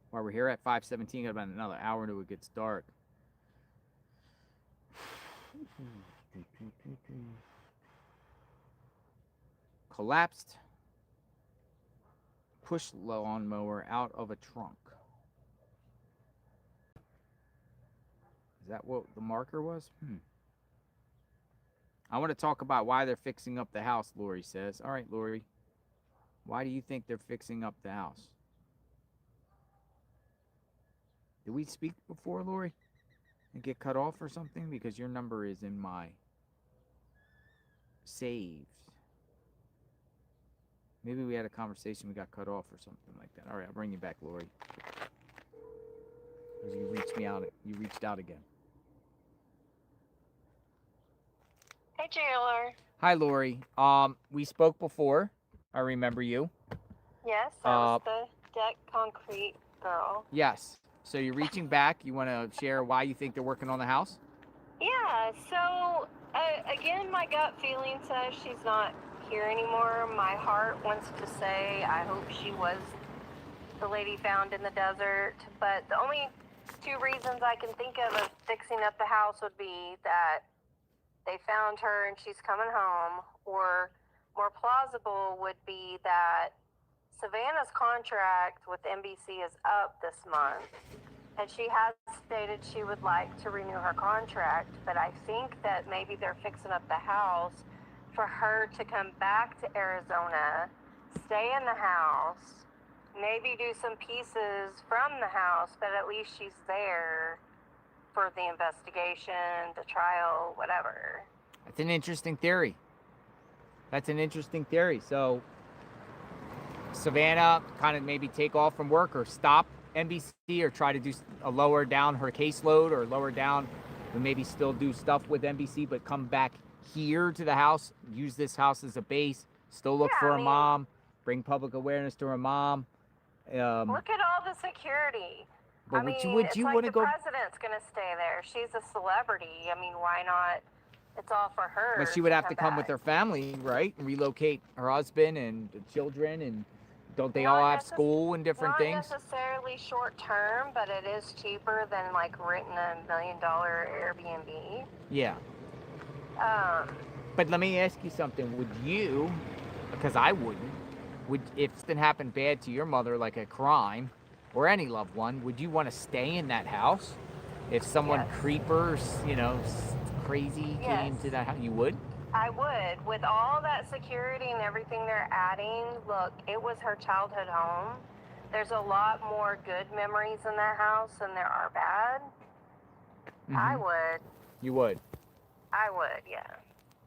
While we're here at 5:17, got about another hour until it gets dark. Collapsed push lawnmower out of a trunk. Is that what the marker was? I want to talk about why they're fixing up the house, Lori says. All right, Lori. Why do you think they're fixing up the house? Did we speak before, Lori? And get cut off or something? Because your number is in my saves. Maybe we had a conversation, we got cut off or something like that. All right, I'll bring you back, Lori. You reached me out. You reached out again. Hey, Jailer. Hi, Lori. We spoke before. I remember you. Yes, that was the deck concrete girl. Yes. So you're reaching back. You want to share why you think they're working on the house? Yeah, so again, my gut feeling says she's not here anymore. My heart wants to say I hope she was the lady found in the desert. But the only two reasons I can think of fixing up the house would be that they found her and she's coming home, or more plausible would be that Savannah's contract with NBC is up this month, and she has stated she would like to renew her contract, but I think that maybe they're fixing up the house for her to come back to Arizona, stay in the house, maybe do some pieces from the house, but at least she's there for the investigation, the trial, whatever. That's an interesting theory. That's an interesting theory. So Savannah kind of maybe take off from work or stop NBC or try to do lower down her caseload or lower down and maybe still do stuff with NBC, but come back here to the house, use this house as a base, still look for her mom, bring public awareness to her mom. Look at all the security. But I mean, would you want to the go? president's going to stay there. She's a celebrity. I mean, why not? It's all for her. But she would have to come back. with her family, right? Relocate her husband and the children, and don't they all have school and different things? Not necessarily short term, but it is cheaper than like renting $1 million Airbnb. Yeah. But let me ask you something. Would you, because I wouldn't, if something happened bad to your mother, like a crime or any loved one, would you want to stay in that house? If someone creepers, crazy came to that house, you would? I would. With all that security and everything they're adding, look, it was her childhood home. There's a lot more good memories in that house than there are bad. Mm-hmm. I would. You would? I would, yeah.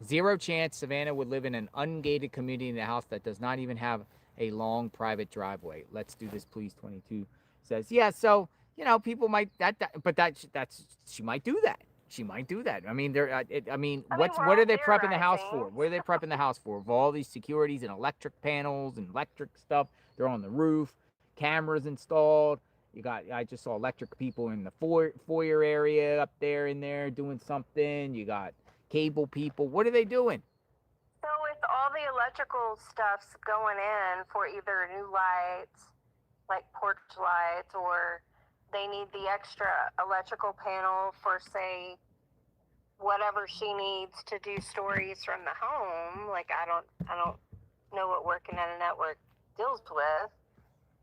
Zero chance Savannah would live in an ungated community in a house that does not even have a long private driveway. Let's do this, please. 22 says, yeah, so, people might, that's she might do that. She might do that. I mean, what are they prepping the house for? What are they prepping the house for? With all these securities and electric panels and electric stuff. They're on the roof, cameras installed. I just saw electric people in the foyer area up there in there doing something. You got cable people. What are they doing? So with all the electrical stuff's going in for either new lights, like porch lights, or they need the extra electrical panel for, say, whatever she needs to do stories from the home. Like, I don't know what working at a network deals with.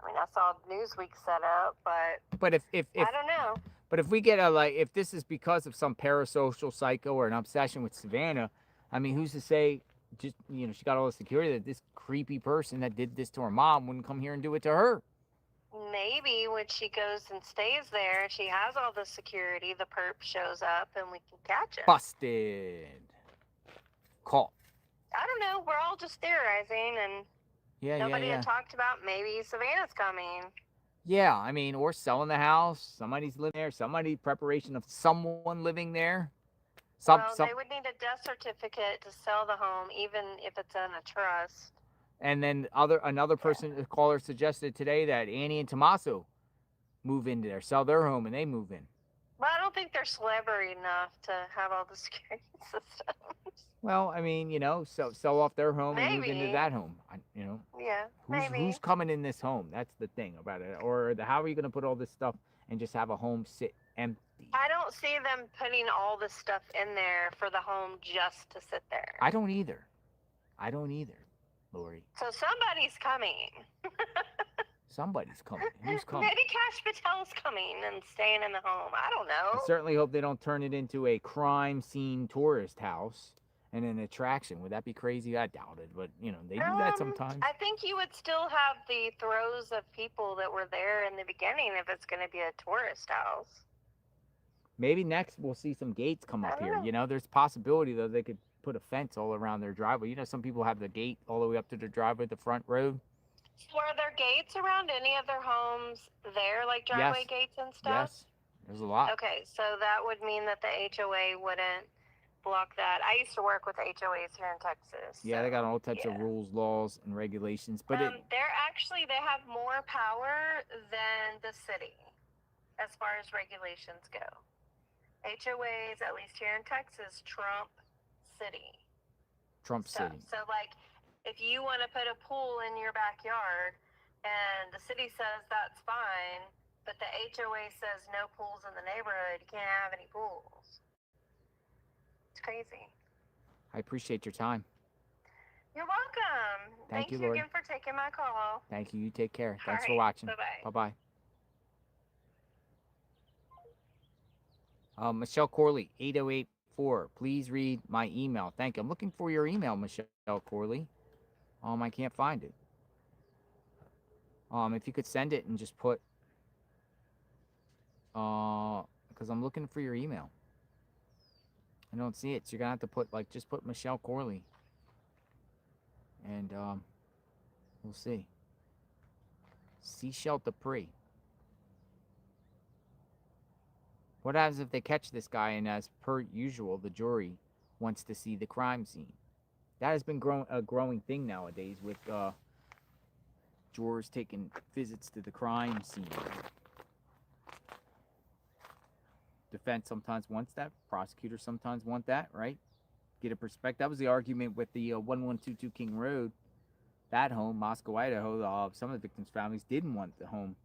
I mean, I saw Newsweek set up, but if I don't know. But if we get if this is because of some parasocial psycho or an obsession with Savannah, I mean, who's to say just, she got all the security that this creepy person that did this to her mom wouldn't come here and do it to her? Maybe when she goes and stays there, she has all the security, the perp shows up and we can catch him. Busted. Caught. I don't know. We're all just theorizing, and nobody had talked about maybe Savannah's coming. Yeah, I mean, or selling the house. Somebody's living there. Preparation of someone living there. They would need a death certificate to sell the home, even if it's in a trust. And then another person, a caller suggested today that Annie and Tommaso move into there, sell their home, and they move in. Well, I don't think they're celebrity enough to have all the security systems. Well, I mean, sell off their home and move into that home. Yeah, maybe. Who's coming in this home? That's the thing about it. Or how are you going to put all this stuff and just have a home sit empty? I don't see them putting all this stuff in there for the home just to sit there. I don't either, Lori. So somebody's coming. Somebody's coming. Who's coming? Maybe Cash Patel's coming and staying in the home. I don't know. I certainly hope they don't turn it into a crime scene tourist house and an attraction. Would that be crazy? I doubt it, but they do that sometimes. I think you would still have the throes of people that were there in the beginning if it's going to be a tourist house. Maybe next we'll see some gates come up here. There's a possibility though they could put a fence all around their driveway. Some people have the gate all the way up to their driveway, the front road. Were there gates around any of their homes there, like driveway gates and stuff? Yes, there's a lot. Okay, so that would mean that the HOA wouldn't block that. I used to work with HOAs here in Texas. Yeah, they got all types of rules, laws, and regulations. But they have more power than the city as far as regulations go. HOAs, at least here in Texas, trump city. City. So, like, if you want to put a pool in your backyard and the city says that's fine, but the HOA says no pools in the neighborhood, you can't have any pools. It's crazy. I appreciate your time. You're welcome. Thank you, Thank you Lori. again for taking my call. Thank you. You take care. All Thanks for right. watching. Bye-bye. Bye-bye. Michelle Corley, 8084. Please read my email. Thank you. I'm looking for your email, Michelle Corley. I can't find it. If you could send it and just put, because I'm looking for your email. I don't see it, so you're gonna have to put just put Michelle Corley, and we'll see. Seashell Dupree. What happens if they catch this guy and, as per usual, the jury wants to see the crime scene? That has been a growing thing nowadays with jurors taking visits to the crime scene. Defense sometimes wants that. Prosecutors sometimes want that, right? Get a perspective. That was the argument with the 1122 King Road. That home, Moscow, Idaho, some of the victims' families didn't want the home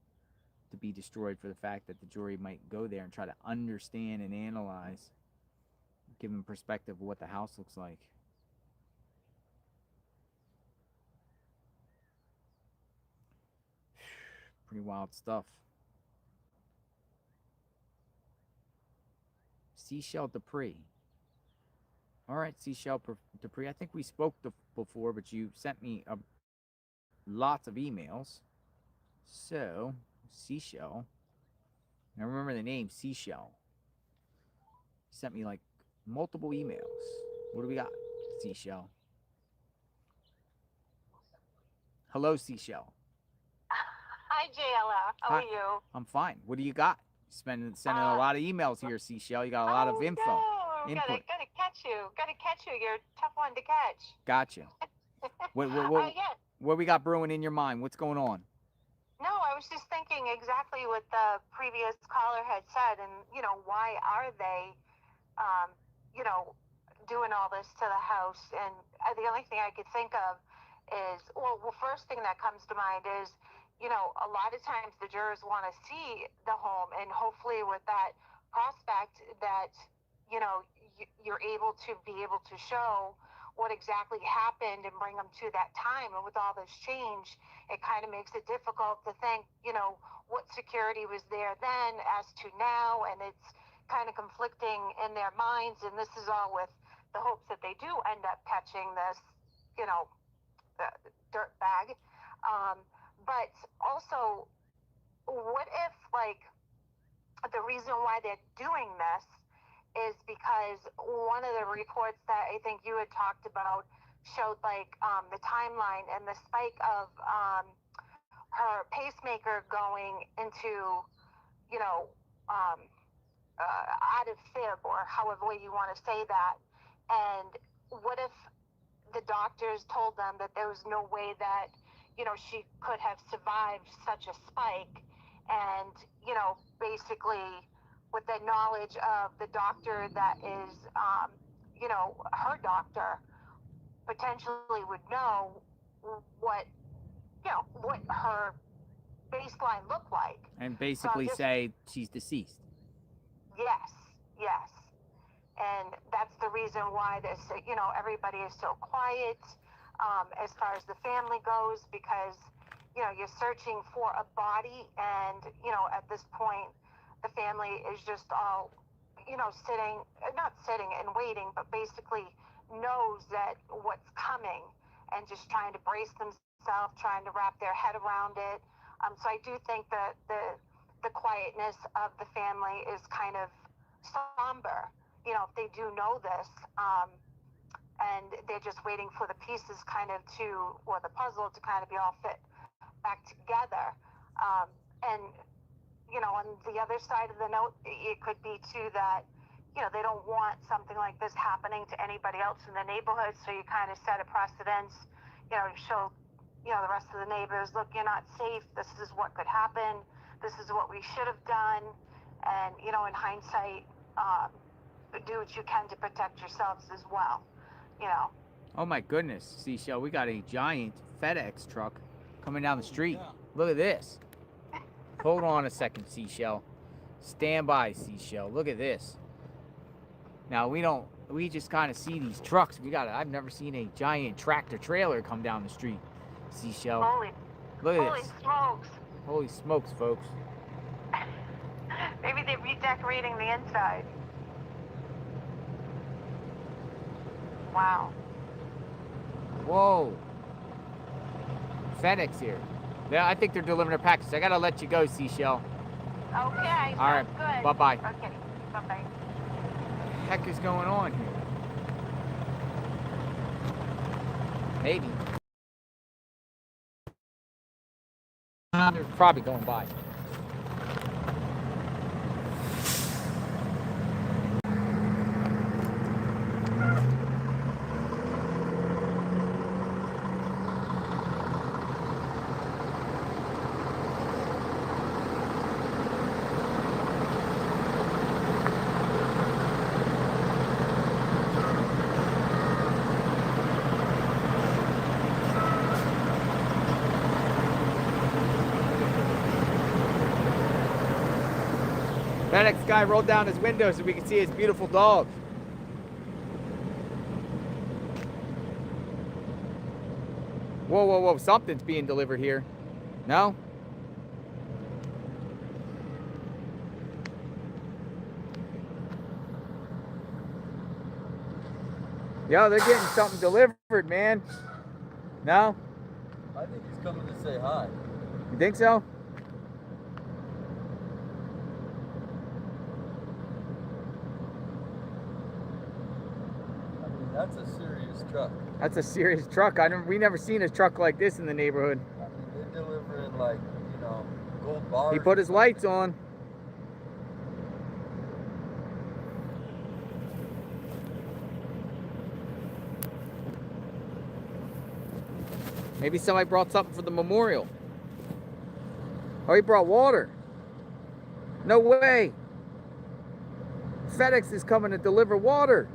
to be destroyed for the fact that the jury might go there and try to understand and analyze, give them perspective of what the house looks like. Pretty wild stuff. Seashell Dupree. All right, Seashell Dupree. I think we spoke before, but you sent me lots of emails. So, Seashell. I remember the name Seashell. You sent me like multiple emails. What do we got, Seashell? Hello, Seashell. Hi, JLR. How are you? I'm fine. What do you got? Sending a lot of emails here, Seashell. You got a lot of info. No, Input. gotta catch you. You're a tough one to catch. Gotcha. What we got brewing in your mind? What's going on? No, I was just thinking exactly what the previous caller had said, and why are they, doing all this to the house? And the only thing I could think of is, well, first thing that comes to mind is, a lot of times the jurors want to see the home, and hopefully with that prospect that, you're able to show what exactly happened and bring them to that time. And with all this change, it kind of makes it difficult to think, what security was there then as to now, and it's kind of conflicting in their minds. And this is all with the hopes that they do end up catching this, the dirt bag. But also, what if, the reason why they're doing this is because one of the reports that I think you had talked about showed, the timeline and the spike of her pacemaker going into, out of fib, or however way you want to say that. And what if the doctors told them that there was no way that she could have survived such a spike, and basically with the knowledge of the doctor that is her doctor potentially would know what her baseline looked like, and basically say she's deceased. Yes. And that's the reason why this, everybody is so quiet as far as the family goes, because, you're searching for a body, and, at this point, the family is just all, not sitting and waiting, but basically knows that what's coming, and just trying to brace themselves, trying to wrap their head around it. So I do think that the quietness of the family is kind of somber. If they do know this, and they're just waiting for the pieces or the puzzle to kind of be all fit back together. And, on the other side of the note, it could be too that, they don't want something like this happening to anybody else in the neighborhood. So you kind of set a precedence, show, the rest of the neighbors, look, you're not safe. This is what could happen. This is what we should have done. And, in hindsight, do what you can to protect yourselves as well, Oh my goodness, Seashell, we got a giant FedEx truck coming down the street. Yeah. Look at this. Hold on a second, Seashell. Stand by, Seashell. Look at this. Now we just kind of see these trucks. I've never seen a giant tractor trailer come down the street, Seashell. Look at this. Smokes. Holy smokes, folks. Maybe they're redecorating the inside. Wow. Whoa. FedEx here. Yeah, I think they're delivering their package. I gotta let you go, Seashell. Okay. All right. Sounds good. Bye-bye. Okay. Bye-bye. What the heck is going on here? Maybe. They're probably going by. FedEx guy rolled down his window so we can see his beautiful dog. Whoa, whoa, whoa. Something's being delivered here. No? Yo, they're getting something delivered, man. No? I think he's coming to say hi. You think so? That's a serious truck. That's a serious truck. We never seen a truck like this in the neighborhood. I mean, they're delivering like, you know, gold bars. He put his lights on. Maybe somebody brought something for the memorial. Oh, he brought water. No way. FedEx is coming to deliver water.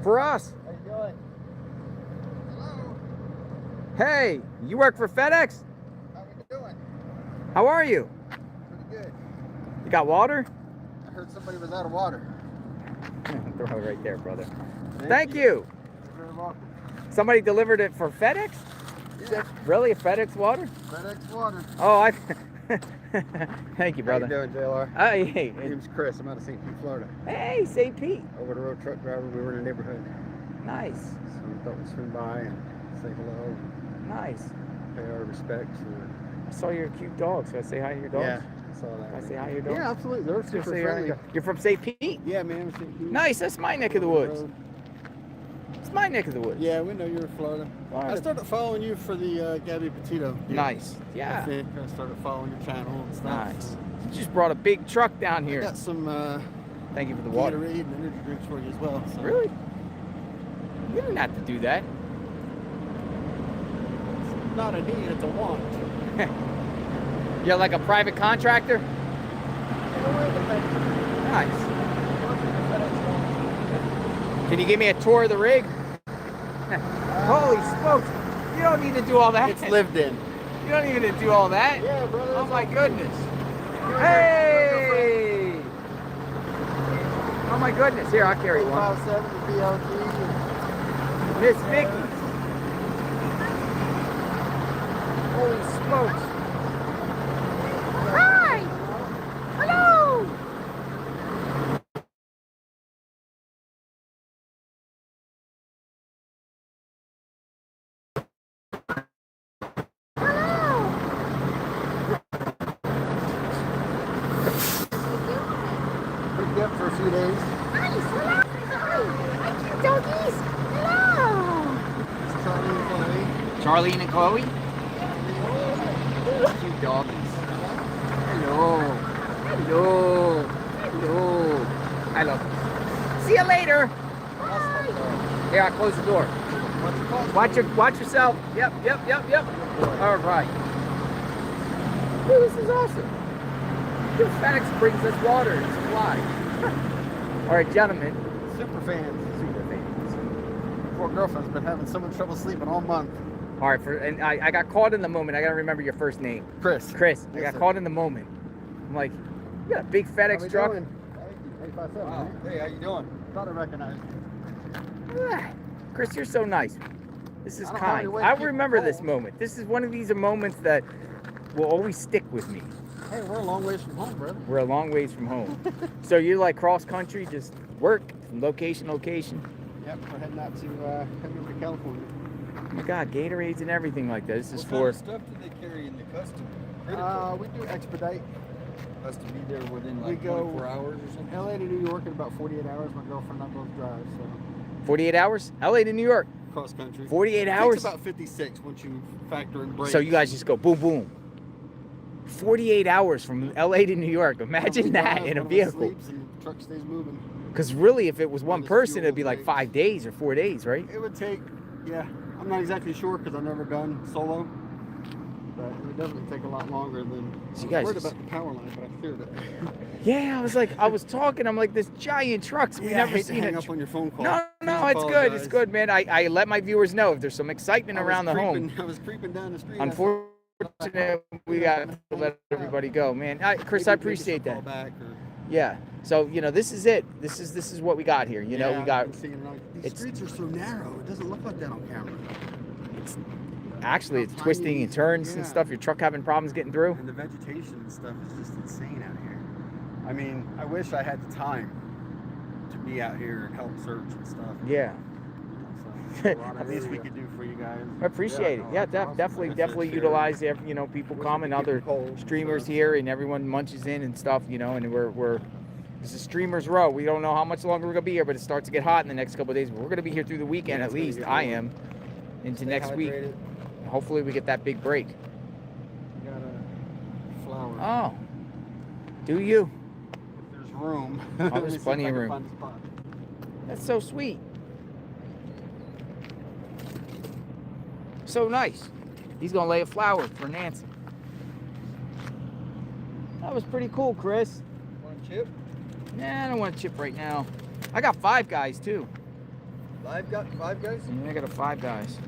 For us. How you doing? Hello. Hey, you work for FedEx? How we doing? How are you? Pretty good. You got water? I heard somebody was out of water. Throw it right there, brother. Thank you. You're very welcome. Somebody delivered it for FedEx? Yeah. Really? A FedEx water? FedEx water. Oh, I... Thank you, brother. How you doing, JLR? Hey. My name's Chris. I'm out of St. Pete, Florida. Hey, St. Pete. Over the road truck driver. We were in the neighborhood. Nice. So we thought we'd swing by and say hello. Nice. Pay our respects. I saw your cute dog. So I say hi to your dogs? Yeah, I saw that. Can I say hi to your dogs? Yeah, absolutely. They're super friendly. You're from St. Pete? Yeah, man. St. Pete. Nice. That's my neck of the woods. It's my neck of the woods. Yeah, we know you're in Florida. Florida. I started following you for the Gabby Petito. deal. Nice. Yeah. I think I started following your channel and stuff. Nice. You just brought a big truck down here. I got some Thank you for the water. Gatorade and energy drinks for you as well. So. Really? You didn't have to do that. It's not a need, it's a want. You're like a private contractor? Nice. Can you give me a tour of the rig? Holy smokes. You don't need to do all that. It's lived in. You don't even need to do all that. Yeah, brother. Oh my goodness. Hey! Oh my goodness. Here, I'll carry one. 570 BLG. Miss Vicky. Holy smokes. Hi! Hello! Picked up for a few days. Nice! Hello! Hi! Cute doggies! Hello! It's Charlie and Chloe. Charlene and Chloe? Cute doggies. Hello. Hello. Hello. I love you. See you later. Here, I'll close the door. Watch yourself. Yep. All right. Ooh, this is awesome. Dude, FedEx brings us water and supplies. All right, gentlemen. Super fans. Poor girlfriend's been having so much trouble sleeping all month. All right, and I got caught in the moment. I got to remember your first name. Chris. I got caught in the moment. I'm like, you got a big FedEx truck? Doing? Wow. Hey, how you doing? Thought I recognized you. Chris, you're so nice. This is I don't know how kind. many ways I people remember this roll. moment. This is one of these moments that will always stick with me. Hey, we're a long ways from home, brother. We're a long ways from home. So you're like cross country, just work from location to location. Yep, we're heading out to California. Oh my God, Gatorades and everything like that. This is What for. kind of stuff do they carry in the custom? Critical. We do expedite. Has to be there within We like go 24 hours or something? LA to New York in about 48 hours. My girlfriend and I both drive, so. 48 hours? LA to New York. Cross country. 48 It hours? takes about 56 once you factor in breaks. So you guys just go boom, boom. 48 hours from LA to New York. Imagine that in a vehicle. Sleeps and the truck stays moving. Because really, if it was one person, it'd be like 5 days or 4 days, right? It would take, yeah. I'm not exactly sure because I've never done solo. But it would definitely take a lot longer than. So I you was guys worried just- about the power line, but I cleared it. Yeah, I was talking. I'm like, this giant trucks. We Yeah, I never hate to seen hang a up on your phone call. No, I it's good. It's apologize. good, man. I let my viewers know if there's some excitement around the home. I was creeping down the street. Unfortunately, we got to let everybody go, man. Chris, I appreciate that. Yeah. So this is it. This is what we got here. You know, we got. These streets are so narrow. It doesn't look like that on camera. Actually, it's twisting and turns and stuff. Your truck having problems getting through. And the vegetation and stuff is just insane out here. I mean, I wish I had the time to be out here and help search and stuff. Yeah. So, a lot of things we could do for you guys. I appreciate it. Yeah, definitely utilize people come and other streamers here, and everyone munches in and stuff. And we're this is Streamers Row. We don't know how much longer we're gonna be here, but it starts to get hot in the next couple of days. But we're gonna be here through the weekend at least. I am into next week. Hopefully we get that big break. Got a flower. Oh, do you? If there's room. Oh, Let me there's see if plenty I of can room. find a spot. That's so sweet. So nice. He's gonna lay a flower for Nancy. That was pretty cool, Chris. Want a chip? Nah, I don't want a chip right now. I got 5 guys too. Five guys? Yeah, I got a 5 guys.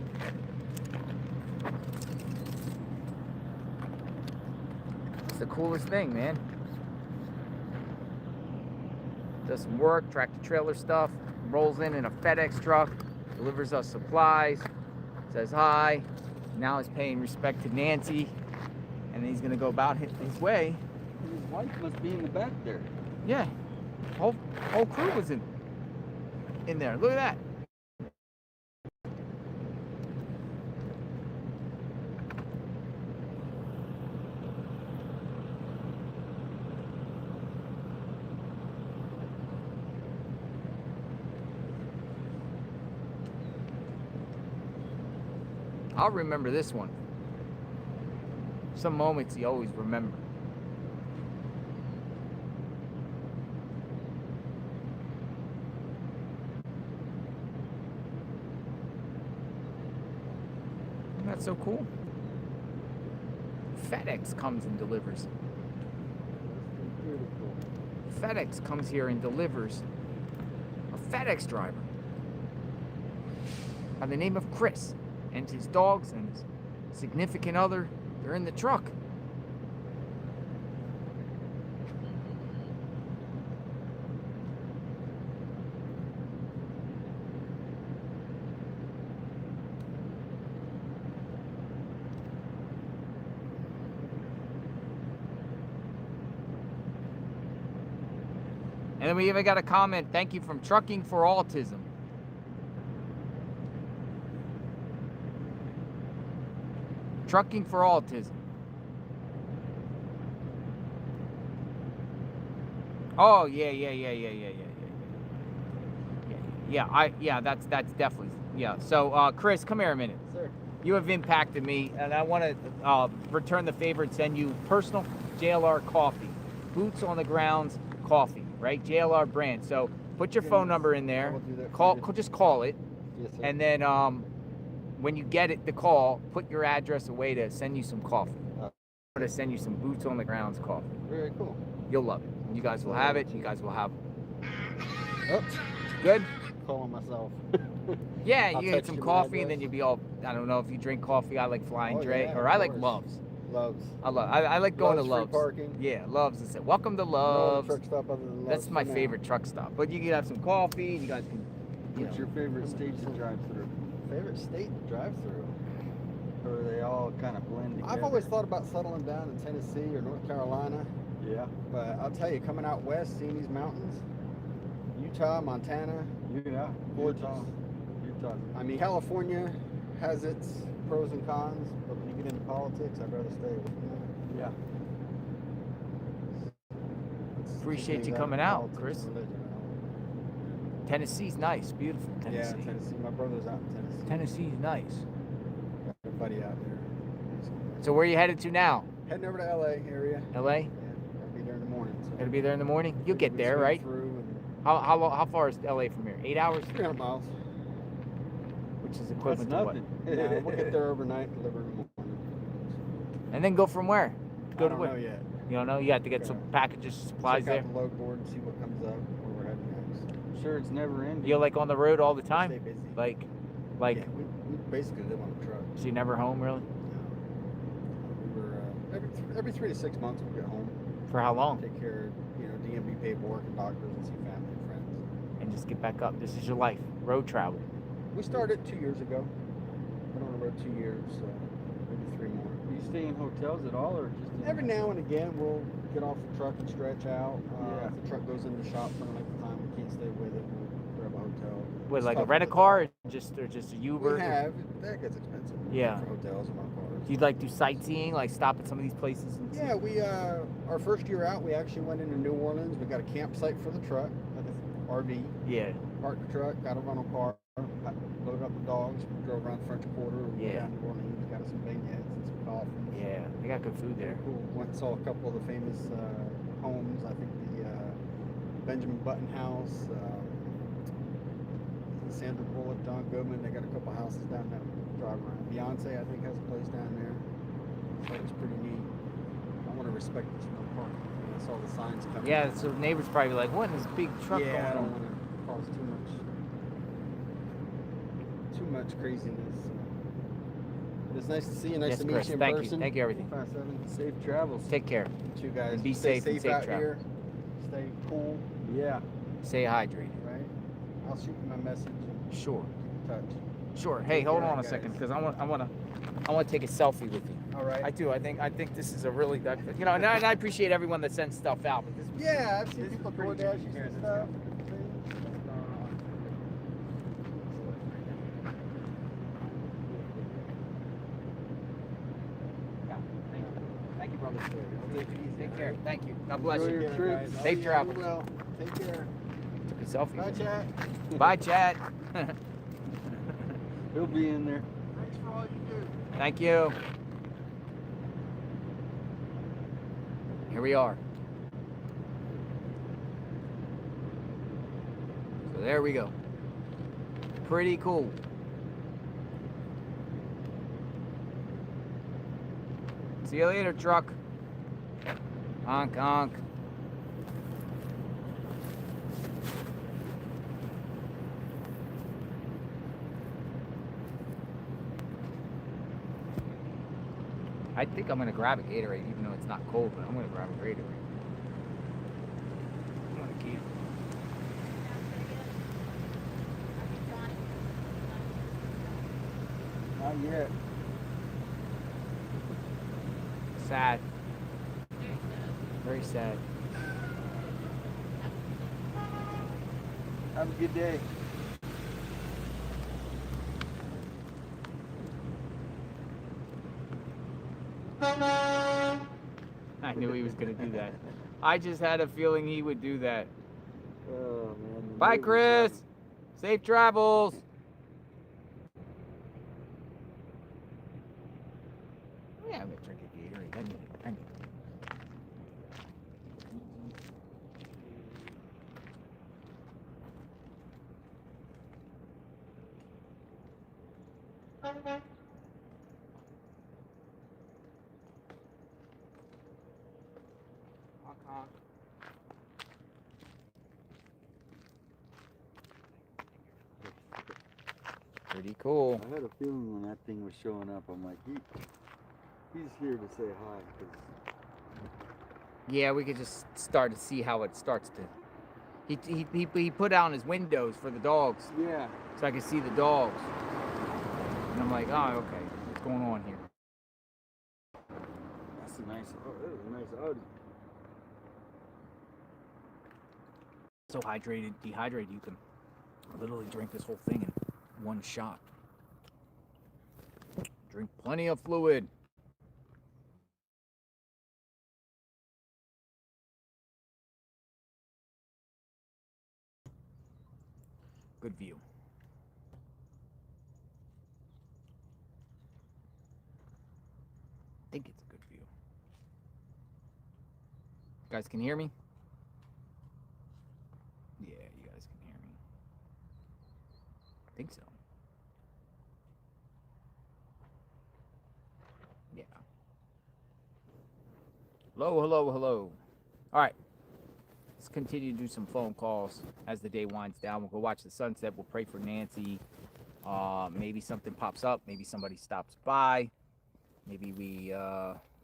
It's the coolest thing, man. Does some work, tractor trailer stuff, rolls in a FedEx truck, delivers us supplies, says hi. Now he's paying respect to Nancy, and he's gonna go about his way. His wife must be in the back there. Yeah, whole crew was in there. Look at that. I'll remember this one. Some moments you always remember. Isn't that so cool? FedEx comes and delivers. FedEx comes here and delivers a FedEx driver by the name of Chris. And his dogs and his significant other, they're in the truck. And then we even got a comment, thank you from Trucking for Autism. Trucking for Autism. Oh yeah. Yeah, that's definitely, yeah. So Chris, come here a minute. Sir. You have impacted me, and I want to return the favor and send you personal JLR coffee, boots on the grounds coffee, right? JLR brand. So put your phone number in there. Just call it, Yes, sir. and then when you get it, the call, put your address away to send you some coffee. To send you some boots on the grounds coffee. Very cool. You'll love it. You guys will have it. You guys will have. Oh, Good. calling myself. Yeah, I'll you get text some you my coffee, and address. then you'll be all. I don't know if you drink coffee. I like Flying Oh, Dre, yeah, or of I like course. Loves. Loves. I like going Loves to free Loves. parking. Yeah, Loves. It's welcome to No Loves. truck stop other than That's Loves my for now. favorite truck stop. But you can have some coffee. You guys can. What's your favorite state to drive through? Favorite state to drive through? Or do they all kind of blend together? I've always thought about settling down in Tennessee or North Carolina. Yeah. But I'll tell you, coming out west, seeing these mountains, Utah, Montana, Yeah. gorgeous. Utah. I mean, California, has its pros and cons, but when you get into politics, I'd rather stay away from that. Yeah. Appreciate you coming out, Chris. Tennessee's nice, beautiful Tennessee. Yeah, Tennessee. My brother's out in Tennessee. Tennessee's nice. Got a buddy out there. So where are you headed to now? Heading over to LA area. LA? Yeah, gotta be there in the morning. So. Gotta be there in the morning? You'll get there, right? How far is LA from here? 8 hours? 300 miles. Which is equivalent to what? Yeah, we'll get there overnight, deliver in the morning. And then go from where? Go I to don't where? know yet. You don't know? You have to get some packages, supplies Check there. out the load board and see what comes up, where we're heading next. Sure, it's never ending. You're like on the road all the time? Stay busy. Like, Yeah, we basically live on the truck. so you're never home really? We were every 3 to 6 months we'll get home. For how long? Take care of DMV paperwork and doctors and see family and friends. And just get back up. This is your life. Road travel. We started 2 years ago. Been on the road 2 years, so maybe 3 more. Do you stay in hotels at all, or just Every now and again we'll get off the truck and stretch out. Yeah. If the truck goes into the shop for a length of time, we can't stay with it. We'll grab a hotel. What, like a Stuff rent a like car or just a Uber? We have. That gets expensive. Yeah. For hotels and our cars. Do you like do sightseeing, like stop at some of these places? And Yeah, we our first year out, we actually went into New Orleans. We got a campsite for the truck, like an RV. Yeah. Parked the truck, got a rental car, loaded up the dogs, drove around the French Quarter. We Yeah. Down to New Orleans, got us some beignets and some coffee. Yeah, they got good food there. Cool. Went and saw a couple of the famous homes. I think the Benjamin Button House, Sandra Bullock, John Goodman. They got a couple houses down there. Drive around. Beyonce, I think, has a place down there. So it's pretty neat. I want to respect this no parking. I saw the signs coming. Yeah, so neighbors probably like, what is this big truck Yeah, I going don't on? want to cause too much craziness. But it's nice to see you. Nice Yes, to meet Chris. you in Thank person. you. Thank you, everything. 5-7. Safe travels. Take care. You guys. And be Stay safe and safe out travel. here. Stay cool. Yeah. Stay hydrated. Right. I'll shoot you my message. Sure. Keep in touch. Sure. Hey, Take hold care, on a guys. second, because I want to take a selfie with you. All right. I do. I think this is a really, and I appreciate everyone that sends stuff out. But this, Yeah, I've seen people DoorDash and stuff. Thank you, brother. Take it easy. Take care. Thank you. God bless Enjoy you. your trip. Safe travel. Well, take care. Took a selfie. Bye, chat. Bye, Chad. He'll be in there. Thanks for all you do. Thank you. Here we are. So there we go. Pretty cool. See you later, truck. Honk, honk. I think I'm gonna grab a Gatorade, even though it's not cold, but I'm gonna grab a Gatorade. I'm gonna keep. Not yet. Sad. Very sad. Have a good day. I knew he was gonna do that. I just had a feeling he would do that. Oh man. Bye, Chris. Safe travels. Yeah, I'm gonna drink a Gatorade. I need it. Honk, honk. Pretty cool. I had a feeling when that thing was showing up, I'm like, he's here to say hi. 'Cause Yeah, we could just start to see how it starts to. He put down his windows for the dogs. Yeah. So I could see the dogs. And I'm like, oh, okay, what's going on here? That's a nice. Oh, that was a nice Audi. So dehydrated, you can literally drink this whole thing in one shot. Drink plenty of fluid. Good view. I think it's a good view. You guys can hear me? Yeah, you guys can hear me. I think so. Yeah. Hello, hello, hello. All right. Let's continue to do some phone calls as the day winds down. We'll go watch the sunset. We'll pray for Nancy. Maybe something pops up. Maybe somebody stops by. Maybe we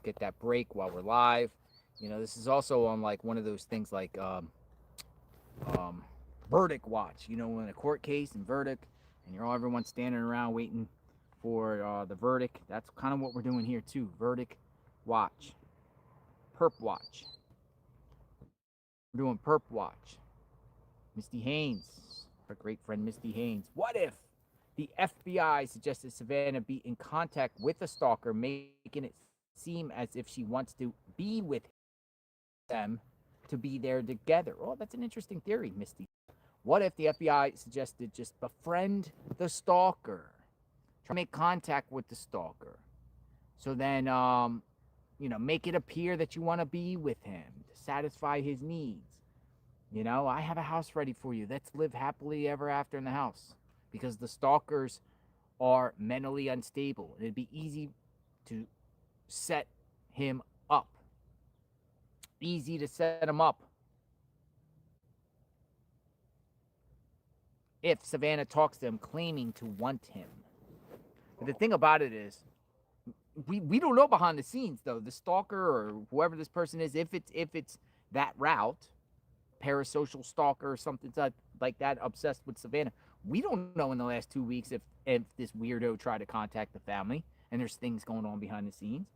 get that break while we're live. You know, this is also on like one of those things like verdict watch. You know, in a court case and verdict, and everyone's standing around waiting for the verdict. That's kind of what we're doing here too. Verdict watch, perp watch. We're doing perp watch. Misty Haynes, our great friend Misty Haynes. What if the FBI suggested Savannah be in contact with a stalker, making it seem as if she wants to be with them to be there together? Oh, that's an interesting theory, Misty. What if the FBI suggested just befriend the stalker, try to make contact with the stalker, so then, you know, make it appear that you want to be with him to satisfy his needs. You know, I have a house ready for you. Let's live happily ever after in the house. Because the stalkers are mentally unstable. It'd be easy to set him up. Easy to set him up. If Savannah talks to him claiming to want him. But the thing about it is, we don't know behind the scenes though. The stalker or whoever this person is, if it's that route, parasocial stalker or something like that, obsessed with Savannah. We don't know in the last 2 weeks if this weirdo tried to contact the family and there's things going on behind the scenes.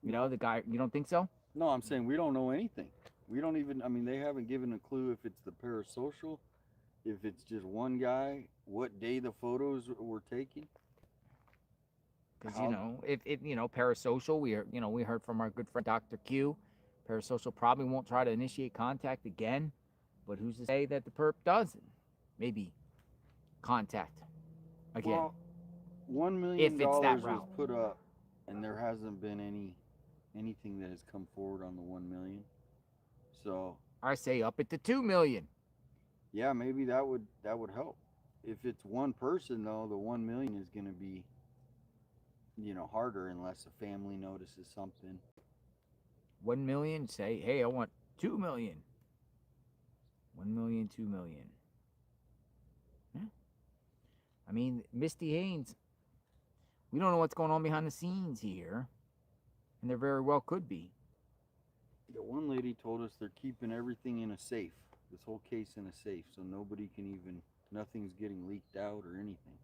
You know, the guy, you don't think so? No, I'm saying we don't know anything. We don't even, I mean, they haven't given a clue if it's the parasocial, if it's just one guy, what day the photos were taken. Because, you know, if you know, parasocial, we heard from our good friend Dr. Q. Parasocial probably won't try to initiate contact again, but who's to say that the perp doesn't? Maybe contact again. Well, $1 million was put up, and there hasn't been anything that has come forward on the 1 million. So I say up it to 2 million. Yeah, maybe that would help. If it's one person though, the 1 million is going to be, you know, harder unless a family notices something. 1 million. Say, hey, I want 2 million. 1 million, 2 million. Yeah. I mean, Misty Haynes, we don't know what's going on behind the scenes here. And there very well could be. The one lady told us they're keeping everything in a safe. This whole case in a safe. So nobody can even, nothing's getting leaked out or anything.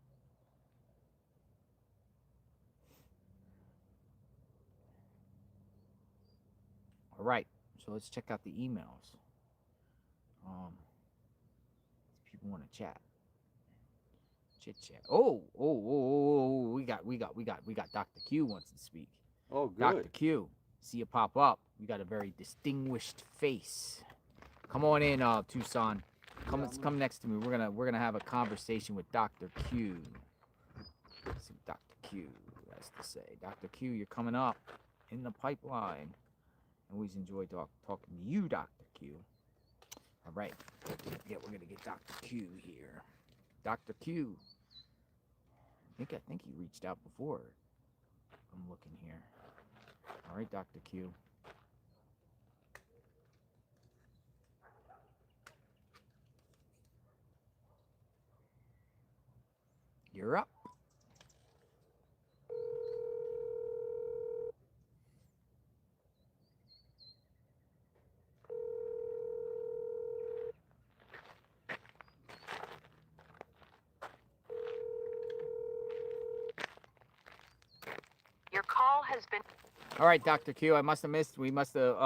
All right. So let's check out the emails. People want to chat. Chit chat. Oh, we got Dr. Q wants to speak. Oh, good. Dr. Q, see you pop up. You got a very distinguished face. Come on in, Tucson. Come next to me. We're gonna have a conversation with Dr. Q. Let's see what Dr. Q has to say. Dr. Q, you're coming up in the pipeline. Always enjoy talking to you, Dr. Q. All right. Yeah, we're gonna get Dr. Q here. Dr. Q. I think he reached out before. I'm looking here. All right, Dr. Q. You're up. Your call has been. All right, Dr. Q. I must have missed. We must have,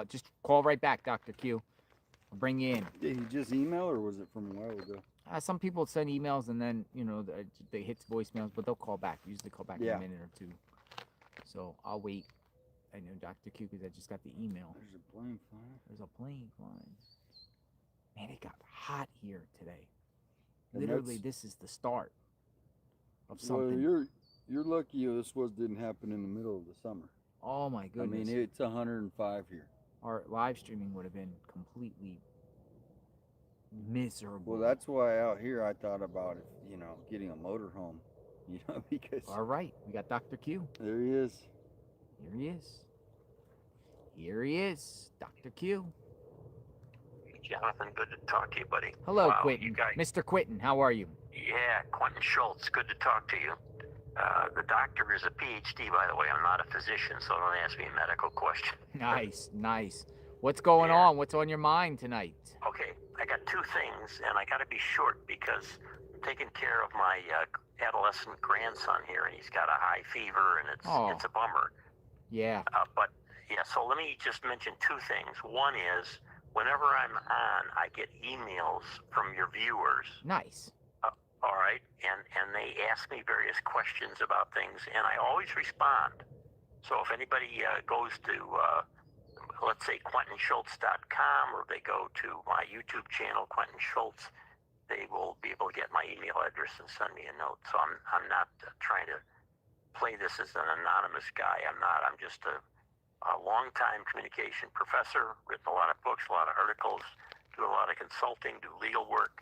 just call right back, Dr. Q. I'll bring you in. Did he just email or was it from a while ago? Some people send emails and then, you know, they hit voicemails, but they'll call back. Usually call back in Yeah. a minute or two. So I'll wait. I know Dr. Q because I just got the email. There's a plane flying. There's a plane flying. Man, it got hot here today. And Literally, that's- this is the start of Well, something. you're lucky this didn't happen in the middle of the summer. Oh my goodness. I mean, it's 105 here. Our live streaming would have been completely miserable. Well, that's why out here I thought about it, you know, getting a motorhome, you know, because. All right, we got Dr. Q. There he is. Here he is. Here he is, Dr. Q. Jonathan, good to talk to you, buddy. Hello, Wow, Quentin. you guys, Mr. Quentin, how are you? yeah, Quentin Schultz, good to talk to you. The doctor is a PhD, by the way. I'm not a physician, so don't ask me a medical question. Nice, nice. What's going on? What's on your mind tonight? Okay, I got two things, and I got to be short because I'm taking care of my adolescent grandson here, and he's got a high fever, and it's a bummer. Yeah. But yeah, so let me just mention two things. One is whenever I'm on, I get emails from your viewers. Nice. All right, and they ask me various questions about things, and I always respond. So if anybody goes to, let's say, QuentinSchultz.com, or they go to my YouTube channel, Quentin Schultz, they will be able to get my email address and send me a note. So I'm not trying to play this as an anonymous guy. I'm not. I'm just a longtime communication professor, written a lot of books, a lot of articles, do a lot of consulting, do legal work.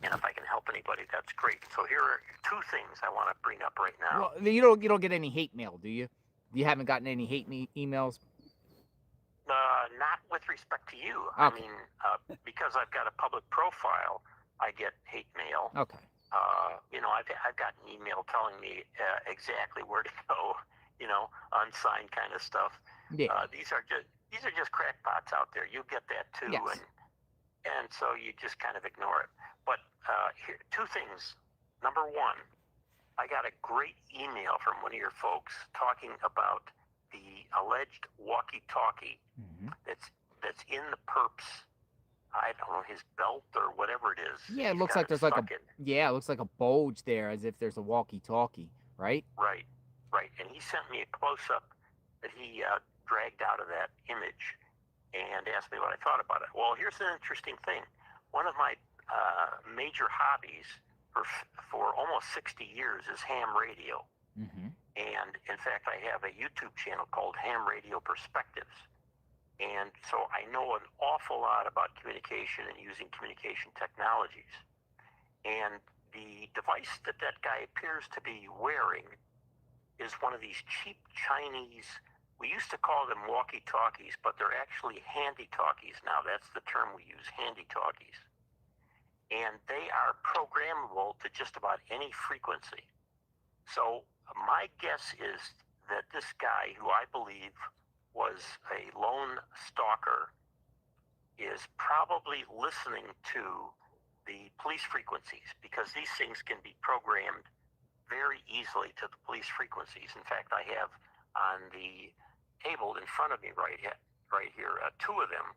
And if I can help anybody, that's great. So here are two things I want to bring up right now. Well, you don't get any hate mail, do you? You haven't gotten any hate emails? Not with respect to you. Okay. I mean, because I've got a public profile, I get hate mail. Okay. You know, I've gotten email telling me exactly where to go. You know, unsigned kind of stuff. Yeah. These are just crackpots out there. You get that too, Yes. and so you just kind of ignore it. But here, two things. Number one, I got a great email from one of your folks talking about the alleged walkie-talkie that's in the perp's, I don't know, his belt or whatever it is. Yeah, it He's looks got like there's like a stuck in. it looks like a bulge there, as if there's a walkie-talkie, right? Right. And he sent me a close-up that he dragged out of that image and asked me what I thought about it. Well, here's an interesting thing. One of my major hobbies for almost 60 years is ham radio. And in fact, I have a YouTube channel called Ham Radio Perspectives. And so I know an awful lot about communication and using communication technologies. And the device that guy appears to be wearing is one of these cheap Chinese, we used to call them walkie-talkies, but they're actually handy-talkies now. That's the term we use, handy-talkies. And they are programmable to just about any frequency. So my guess is that this guy, who I believe was a lone stalker, is probably listening to the police frequencies, because these things can be programmed very easily to the police frequencies. In fact, I have on the table in front of me right here, two of them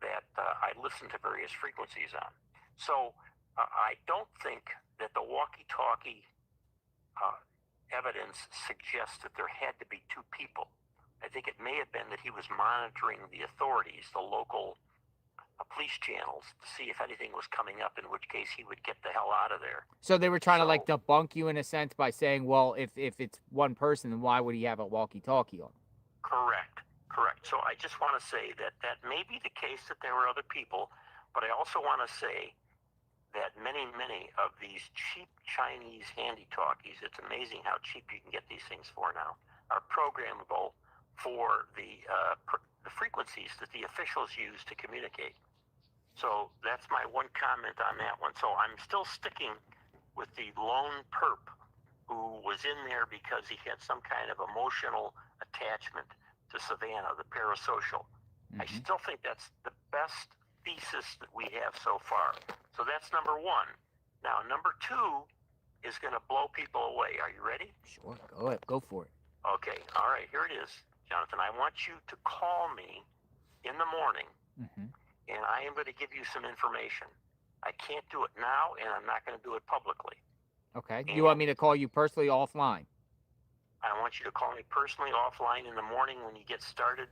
that I listen to various frequencies on. So I don't think that the walkie-talkie evidence suggests that there had to be two people. I think it may have been that he was monitoring the authorities, the local police channels, to see if anything was coming up, in which case he would get the hell out of there. So they were trying to like debunk you in a sense by saying, well, if it's one person, then why would he have a walkie-talkie on? Correct. So I just want to say that may be the case, that there were other people, but I also want to say that many of these cheap Chinese handy-talkies, it's amazing how cheap you can get these things for now, are programmable for the frequencies that the officials use to communicate. So that's my one comment on that one. So I'm still sticking with the lone perp who was in there because he had some kind of emotional attachment to Savannah, the parasocial. I still think that's the best thesis that we have so far. So that's number one. Now, number two is going to blow people away. Are you ready? Sure, go ahead, go for it. Okay, all right, here it is, Jonathan. I want you to call me in the morning, and I am going to give you some information. I can't do it now, and I'm not going to do it publicly. Okay. You want And me to call you personally offline? I want you to call me personally offline in the morning when you get started.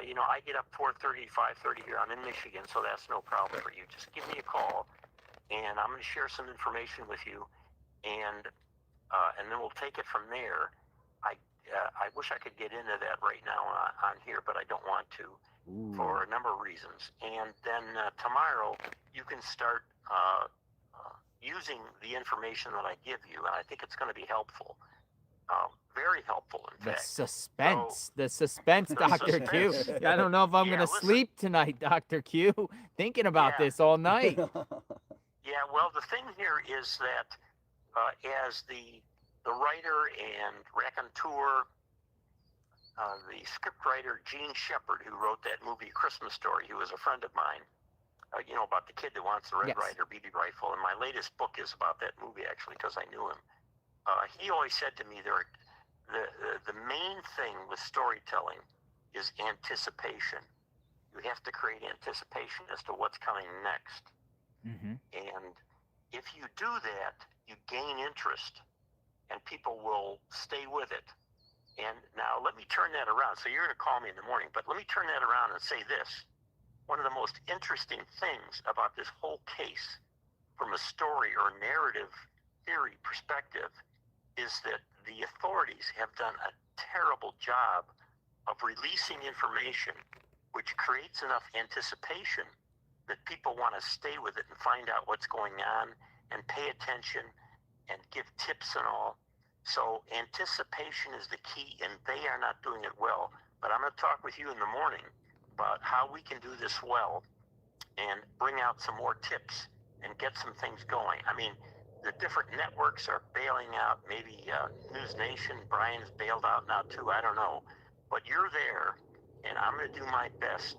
You know, I get up 4:30, 5:30 here. I'm in Michigan, so that's no problem for you. Just give me a call, and I'm going to share some information with you, and then we'll take it from there. I wish I could get into that right now on here, but I don't want to for a number of reasons. And then tomorrow you can start using the information that I give you, and I think it's going to be helpful. Very helpful, in The fact. suspense. The suspense, The Dr. Q. suspense. I don't know if I'm Yeah, going to listen. sleep tonight, Dr. Q. Thinking about Yeah. this all night. Yeah, well, the thing here is that as the writer and raconteur, the scriptwriter Gene Shepard, who wrote that movie Christmas Story, who was a friend of mine, you know, about the kid that wants the Red Yes. Ryder BB rifle. And my latest book is about that movie, actually, because I knew him. He always said to me, the main thing with storytelling is anticipation. You have to create anticipation as to what's coming next. Mm-hmm. And if you do that, you gain interest, and people will stay with it. And now let me turn that around. So you're going to call me in the morning, but let me turn that around and say this. One of the most interesting things about this whole case, from a story or narrative theory perspective, is that the authorities have done a terrible job of releasing information which creates enough anticipation that people want to stay with it and find out what's going on and pay attention and give tips and all. So anticipation is the key, and they are not doing it well. But I'm going to talk with you in the morning about how we can do this well and bring out some more tips and get some things going. I mean, the different networks are bailing out. Maybe News Nation, Brian's bailed out now too. I don't know. But you're there, and I'm going to do my best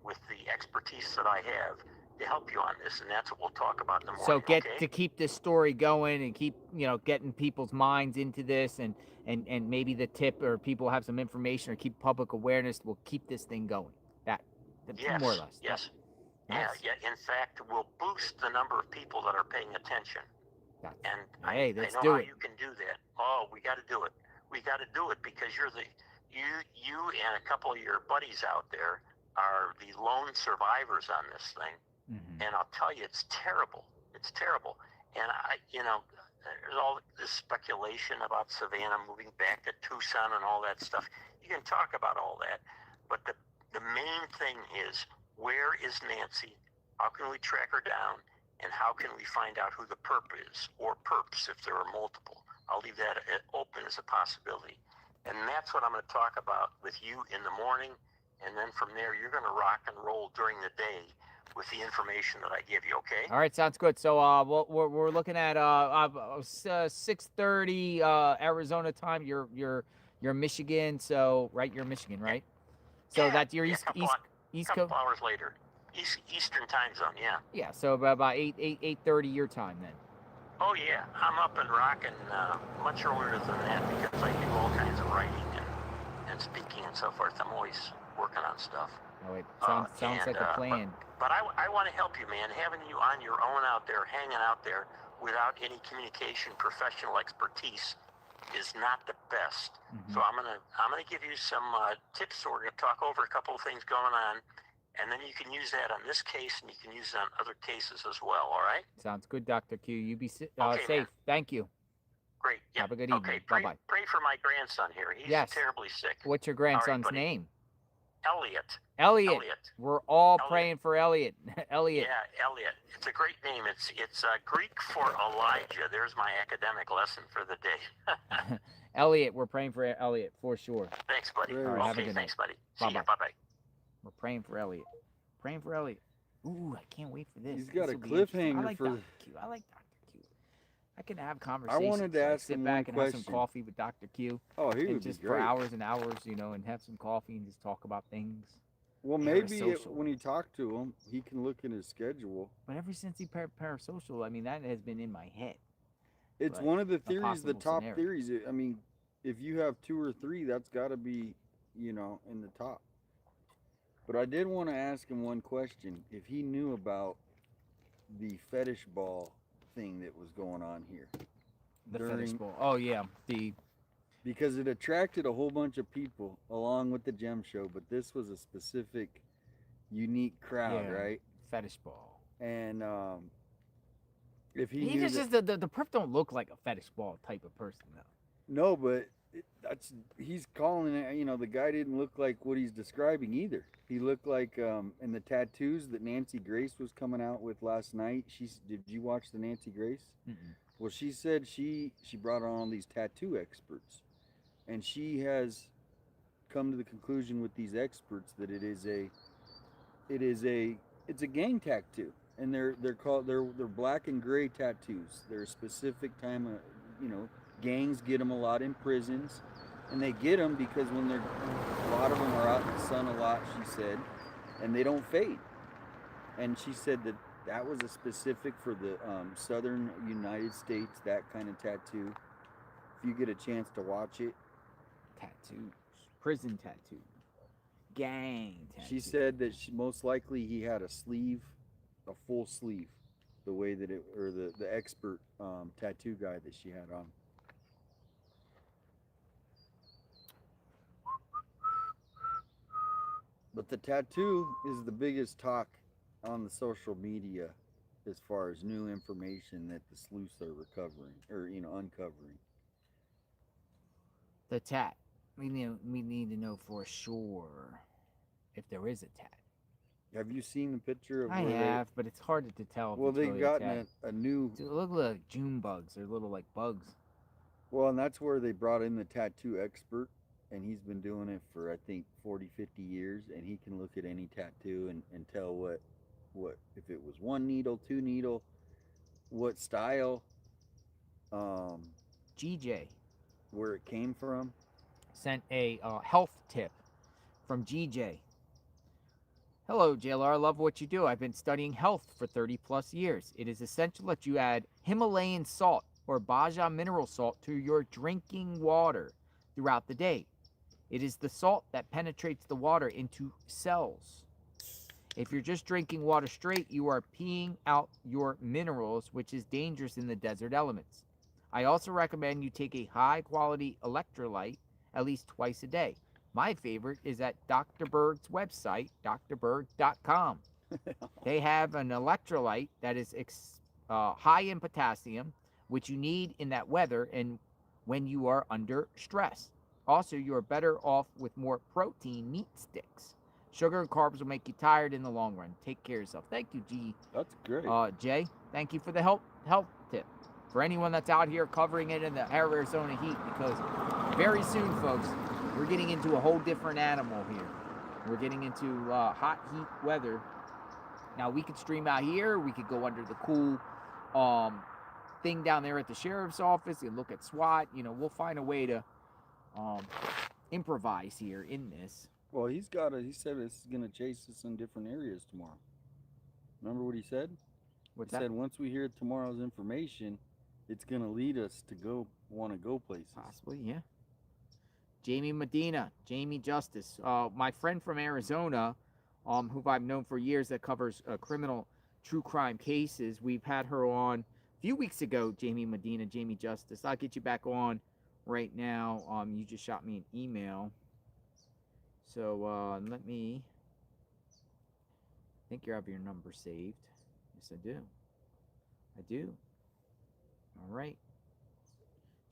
with the expertise that I have to help you on this, and that's what we'll talk about in the morning. So okay? to keep this story going and keep, you know, getting people's minds into this, and maybe the tip or people have some information or keep public awareness will keep this thing going. That Yes, more or less. yes. Nice. Yeah. In fact, we'll boost the number of people that are paying attention. And Hey, I let's know do how it. you can do that. Oh, we got to do it. We got to do it because you and a couple of your buddies out there are the lone survivors on this thing. Mm-hmm. And I'll tell you, it's terrible. It's terrible. And there's all this speculation about Savannah moving back to Tucson and all that stuff. You can talk about all that, but the main thing is, where is Nancy? How can we track her down? And how can we find out who the perp is, or perps if there are multiple? I'll leave that open as a possibility. And that's what I'm going to talk about with you in the morning. And then from there, you're going to rock and roll during the day with the information that I give you, okay? All right, sounds good. So we're looking at 6:30 Arizona time. You're Michigan, so right? You're Michigan, right? So that's your East Coast. Couple hours later, Eastern time zone, yeah. Yeah, so about 8:30 your time then. Oh yeah, I'm up and rocking much earlier than that because I do all kinds of writing and speaking and so forth. I'm always working on stuff. Oh, it sounds like a plan. But I want to help you, man. Having you on your own out there, hanging out there without any communication professional expertise is not the best. Mm-hmm. So I'm gonna give you some tips. So we're gonna talk over a couple of things going on, and then you can use that on this case, and you can use it on other cases as well. All right? Sounds good, Dr. Q. You be safe. Man. Thank you. Great. Yep. Have a good evening. Okay. Bye-bye. Pray for my grandson here. He's terribly sick. What's your grandson's buddy. name? Elliot. Elliot. We're all praying for Elliot. Elliot. Yeah, Elliot. It's a great name. It's Greek for Elijah. There's my academic lesson for the day. Elliot, we're praying for Elliot for sure. Thanks, buddy. All right, have a good thanks, night. buddy. See ya. Bye-bye. We're praying for Elliot. Praying for Elliot. Ooh, I can't wait for this. He's got This a will be interesting. cliffhanger I like for- Dr. Q. I like Dr. Q. I can have conversations. wanted to like, ask sit him back one and have some question. coffee with Dr. Q. Oh, he and would be just for great. hours and hours, and have some coffee and just talk about things. Well, maybe Parasocial. when you talk to him, he can look in his schedule. But ever since he parasocial, I mean, that has been in my head. It's But one of the a theories, the possible top scenario. theories. I mean, if you have 2 or 3, that's got to be, in the top. But I did want to ask him one question. If he knew about the fetish ball thing that was going on here. The fetish ball. Oh yeah, because it attracted a whole bunch of people along with the gem show, but this was a specific, unique crowd, Yeah, right? fetish ball. And if he He knew just that, the perp don't look like a fetish ball type of person though. no, but he's calling it. You know, the guy didn't look like what he's describing either. He looked like and the tattoos that Nancy Grace was coming out with last night. Did you watch the Nancy Grace? Mm-mm. Well, she said she brought on all these tattoo experts, and she has come to the conclusion with these experts that it's a gang tattoo, and they're black and gray tattoos. They're a specific time of, gangs get them a lot in prisons, and they get them because when a lot of them are out in the sun a lot, she said, and they don't fade. And she said that was a specific for the southern United States, that kind of tattoo. If you get a chance to watch it. Tattoos. Prison tattoo. Gang tattoo. She said that most likely he had a full sleeve, the way that the expert tattoo guy that she had on. But the tattoo is the biggest talk on the social media as far as new information that the sleuths are recovering or uncovering. The tat. We need to know for sure if there is a tat. Have you seen the picture of? I have, but it's hard to tell. If Well, it's they've really gotten a new. Dude, look like June bugs. They're little like bugs. Well, and that's where they brought in the tattoo expert, and he's been doing it for I think 40, 50 years, and he can look at any tattoo and tell what if it was 1 needle, 2 needle, what style, GJ, where it came from. Sent a health tip from GJ. Hello, JLR. I love what you do. I've been studying health for 30 plus years. It is essential that you add Himalayan salt or Baja mineral salt to your drinking water throughout the day. It is the salt that penetrates the water into cells. If you're just drinking water straight, you are peeing out your minerals, which is dangerous in the desert elements. I also recommend you take a high quality electrolyte at least twice a day. My favorite is at Dr. Berg's website, drberg.com. They have an electrolyte that is high in potassium, which you need in that weather and when you are under stress. Also, you are better off with more protein meat sticks. Sugar and carbs will make you tired in the long run. Take care of yourself. Thank you, G. That's great. Jay, thank you for the health tip. For anyone that's out here covering it in the Arizona heat, because very soon, folks, we're getting into a whole different animal here. We're getting into hot heat weather. Now, we could stream out here. We could go under the cool thing down there at the sheriff's office and look at SWAT. We'll find a way to improvise here in this. Well, he said it's going to chase us in different areas tomorrow. Remember what he said? He said once we hear tomorrow's information, it's going to lead us to want to go places. Possibly, yeah. Jamie Medina, Jamie Justice, my friend from Arizona, who I've known for years, that covers criminal true crime cases. We've had her on a few weeks ago, Jamie Medina, Jamie Justice. I'll get you back on right now. You just shot me an email. So let me, I think you have your number saved. Yes, I do. I do. All right.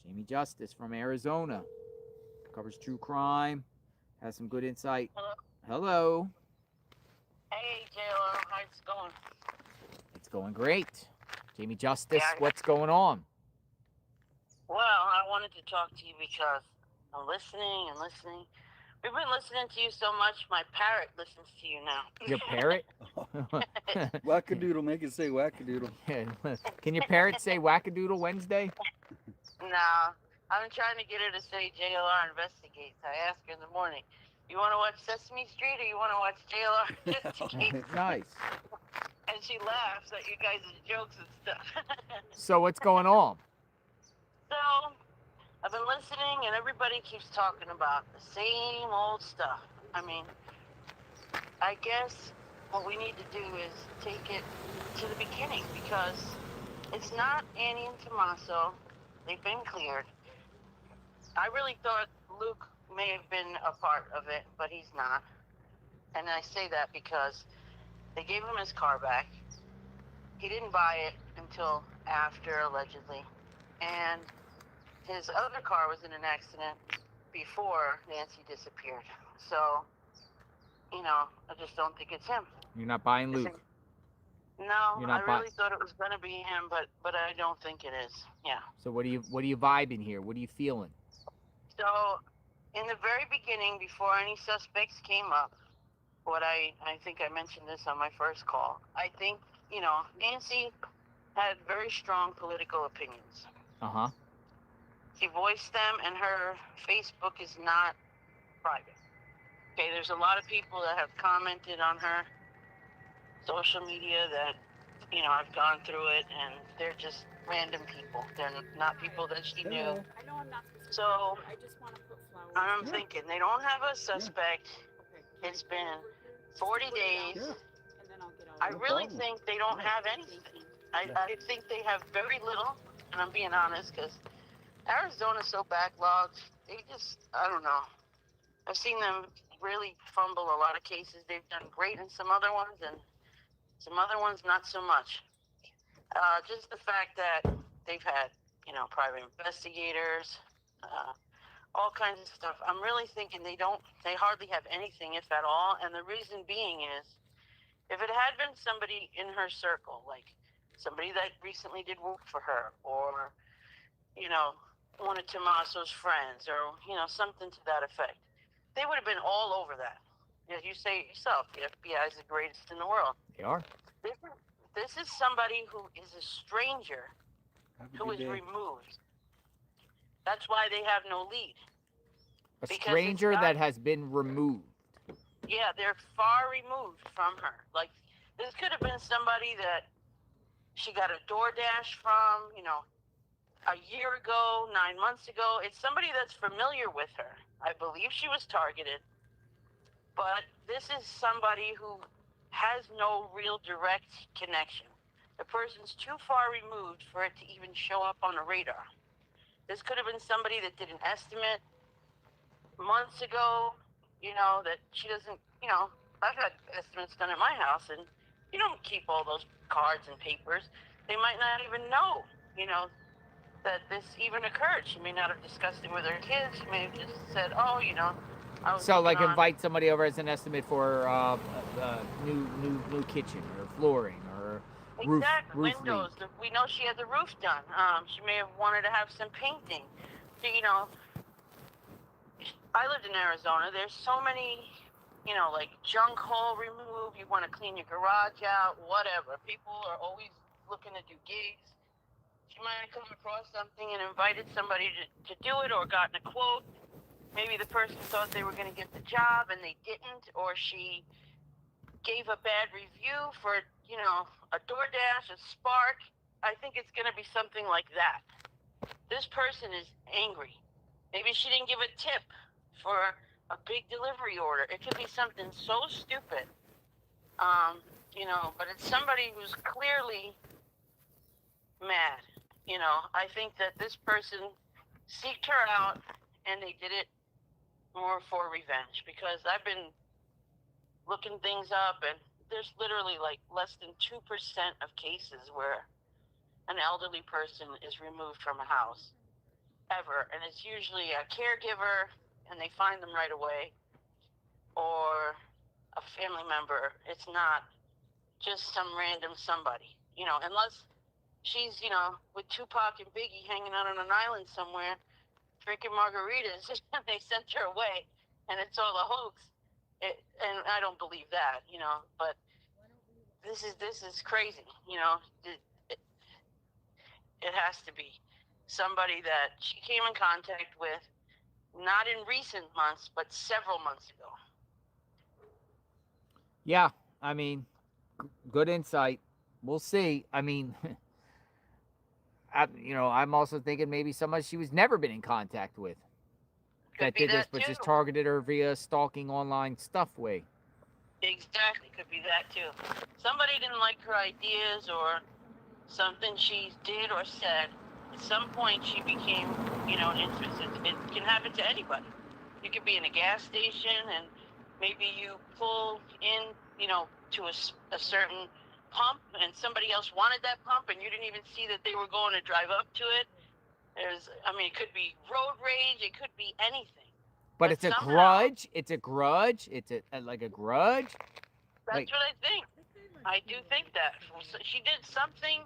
Jamie Justice from Arizona. Covers true crime. Has some good insight. Hello. Hello. Hey, JLo, how's it going? It's going great. Jamie Justice, what's going on? Well, I wanted to talk to you because I'm listening and listening. We've been listening to you so much, my parrot listens to you now. Your parrot? Wackadoodle, make it say wackadoodle. Can your parrot say wackadoodle Wednesday? No, I'm trying to get her to say JLR Investigates. I ask her in the morning, you want to watch Sesame Street or you want to watch JLR Investigates? Nice. And she laughs at you guys' jokes and stuff. So what's going on? So, I've been listening and everybody keeps talking about the same old stuff. I mean, I guess what we need to do is take it to the beginning, because it's not Annie and Tommaso. They've been cleared. I really thought Luke may have been a part of it, but he's not. And I say that because they gave him his car back. He didn't buy it until after, allegedly. And his other car was in an accident before Nancy disappeared. So, I just don't think it's him. You're not buying Luke. No, You're I not really thought it was gonna be him, but I don't think it is. Yeah. So what are you vibing here? What are you feeling? So, in the very beginning, before any suspects came up, I think I mentioned this on my first call. I think, Nancy had very strong political opinions. Uh-huh. She voiced them, and her Facebook is not private. Okay, there's a lot of people that have commented on her social media that, I've gone through it, and they're just random people. They're not people that she knew. I know I'm not So, I just want to put flowers. I'm thinking they don't have a suspect. It's been 40 days. I really think they don't have anything. I think they have very little, and I'm being honest, because Arizona's so backlogged. They just, I don't know. I've seen them really fumble a lot of cases. They've done great in some other ones, and some other ones not so much. Just the fact that they've had, private investigators, all kinds of stuff. I'm really thinking they hardly have anything, if at all. And the reason being is, if it had been somebody in her circle, like somebody that recently did work for her, or, one of Tommaso's friends, or, something to that effect, they would have been all over that. As you say yourself, the FBI is the greatest in the world. They are. This is somebody who is a stranger, who is removed. That's why they have no lead. A stranger that has been removed. Yeah, they're far removed from her. Like, this could have been somebody that she got a DoorDash from, a year ago, 9 months ago. It's somebody that's familiar with her. I believe she was targeted. But this is somebody who has no real direct connection. The person's too far removed for it to even show up on a radar. This could have been somebody that did an estimate months ago, that she doesn't, I've had estimates done at my house, and you don't keep all those cards and papers. They might not even know, that this even occurred. She may not have discussed it with her kids. She may have just said, oh, I was So, like, on... invite somebody over as an estimate for new kitchen or flooring or roof windows. leak. We know she had the roof done. She may have wanted to have some painting. I lived in Arizona. There's so many, like junk hole remove. You want to clean your garage out, whatever. People are always looking to do gigs. She might have come across something and invited somebody to do it, or gotten a quote. Maybe the person thought they were going to get the job and they didn't, or she gave a bad review for, a DoorDash, a Spark. I think it's going to be something like that. This person is angry. Maybe she didn't give a tip for a big delivery order. It could be something so stupid, but it's somebody who's clearly mad. I think that this person seeked her out, and they did it more for revenge, because I've been looking things up, and there's literally like less than 2% of cases where an elderly person is removed from a house ever, and it's usually a caregiver, and they find them right away, or a family member. It's not just some random somebody, unless she's, with Tupac and Biggie hanging out on an island somewhere, drinking margaritas, and they sent her away, and it's all a hoax. And I don't believe that, but this is crazy, it has to be somebody that she came in contact with, not in recent months, but several months ago. Yeah, I mean, good insight. We'll see. I mean, I'm also thinking maybe somebody she was never been in contact with that did this, but just targeted her via stalking online stuff way. Exactly, could be that too. Somebody didn't like her ideas or something she did or said. At some point, she became, an interest. It can happen to anybody. You could be in a gas station and maybe you pull in, to a certain pump and somebody else wanted that pump and you didn't even see that they were going to drive up to it. It could be road rage. It could be anything. But it's a grudge. It's a grudge. It's like a grudge. That's what I think. I do think that. She did something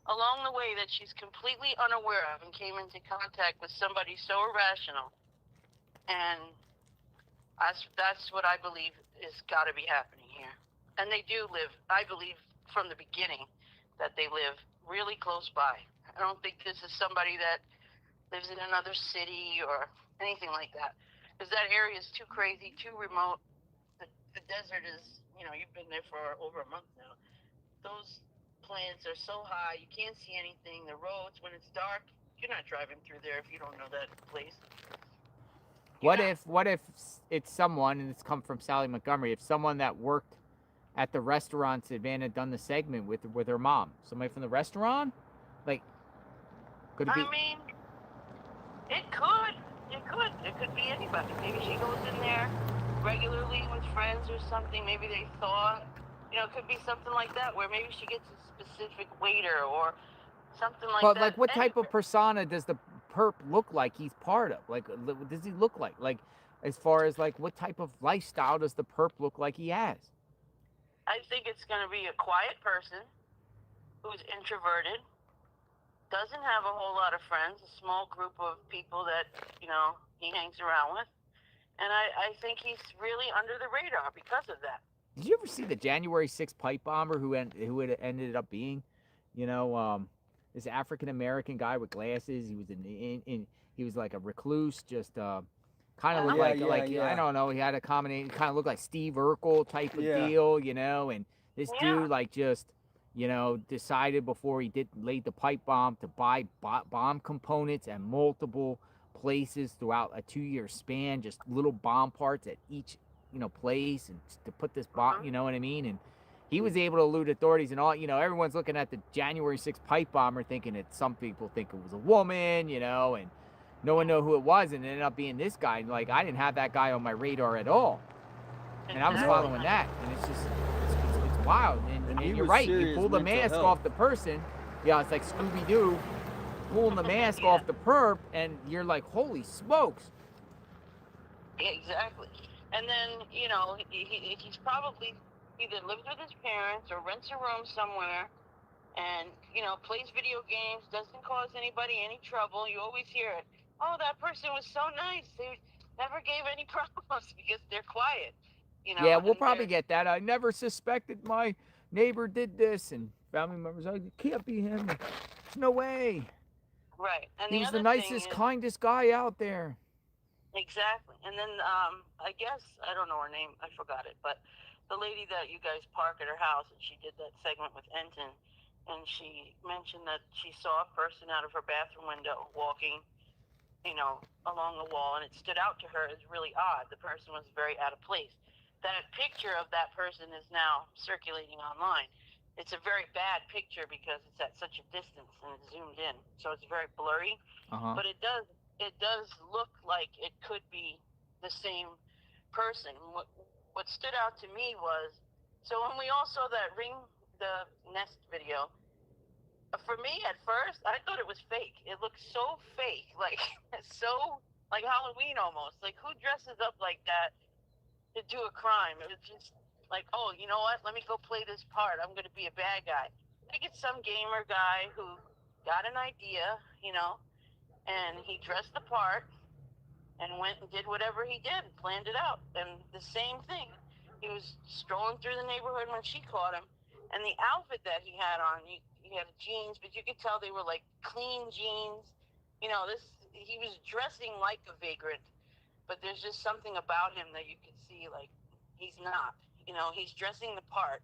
along the way that she's completely unaware of and came into contact with somebody so irrational. And that's what I believe is got to be happening here. And they do live, I believe from the beginning, that they live really close by. I don't think this is somebody that lives in another city or anything like that. Because that area is too crazy, too remote. The desert is, you've been there for over a month now. Those plants are so high, you can't see anything. The roads, when it's dark, you're not driving through there if you don't know that place. What if it's someone, and it's come from Sally Montgomery, if someone that worked at the restaurant Savannah done the segment with her mom, somebody from the restaurant, like, could it be? It could. It could be anybody. Maybe she goes in there regularly with friends or something. Maybe they thought, it could be something like that, where maybe she gets a specific waiter or something like that. But like, what type of persona does the perp look like he's part of? Like, what does he look like? Like, as far as like, what type of lifestyle does the perp look like he has? I think it's going to be a quiet person who's introverted, doesn't have a whole lot of friends, a small group of people that, he hangs around with. And I think he's really under the radar because of that. Did you ever see the January 6th pipe bomber who it ended up being? This African-American guy with glasses. He was he was like a recluse, just kind of looked I don't know, he had a combination, kind of looked like Steve Urkel type of deal, and this dude like just, decided before he laid the pipe bomb to buy bomb components at multiple places throughout a 2-year span, just little bomb parts at each, place, and to put this bomb, you know what I mean? And he was able to elude authorities and all, everyone's looking at the January 6th pipe bomber thinking that some people think it was a woman, and no one knew who it was, and it ended up being this guy. Like, I didn't have that guy on my radar at all. And I was following that, and it's just, it's wild. And you're right, you pull the mask off the person, it's like Scooby-Doo, pulling the mask off the perp, and you're like, holy smokes. Exactly. And then, he's probably either lives with his parents or rents a room somewhere and, plays video games, doesn't cause anybody any trouble. You always hear it. Oh, that person was so nice. They never gave any problems because they're quiet. Yeah, we'll probably get that. I never suspected my neighbor did this, and family members, it can't be him. There's no way. Right. And he's the nicest, kindest guy out there. Exactly. And then I guess, I don't know her name, I forgot it, but the lady that you guys park at her house, and she did that segment with Enton, and she mentioned that she saw a person out of her bathroom window walking, along the wall, and it stood out to her as really odd. The person was very out of place. That picture of that person is now circulating online. It's a very bad picture because it's at such a distance and it's zoomed in, so it's very blurry. But it does look like it could be the same person. What stood out to me was, so when we all saw the nest video, for me at first, I thought it was fake. It looked so fake, like so like Halloween almost. Like, who dresses up like that to do a crime? It was just like, oh, you know what? Let me go play this part. I'm going to be a bad guy. I think it's some gamer guy who got an idea, and he dressed the part and went and did whatever he did and planned it out. And the same thing. He was strolling through the neighborhood when she caught him, and the outfit that he had on, he had jeans, but you could tell they were like clean jeans. He was dressing like a vagrant, but there's just something about him that you could see, like, he's not. He's dressing the part,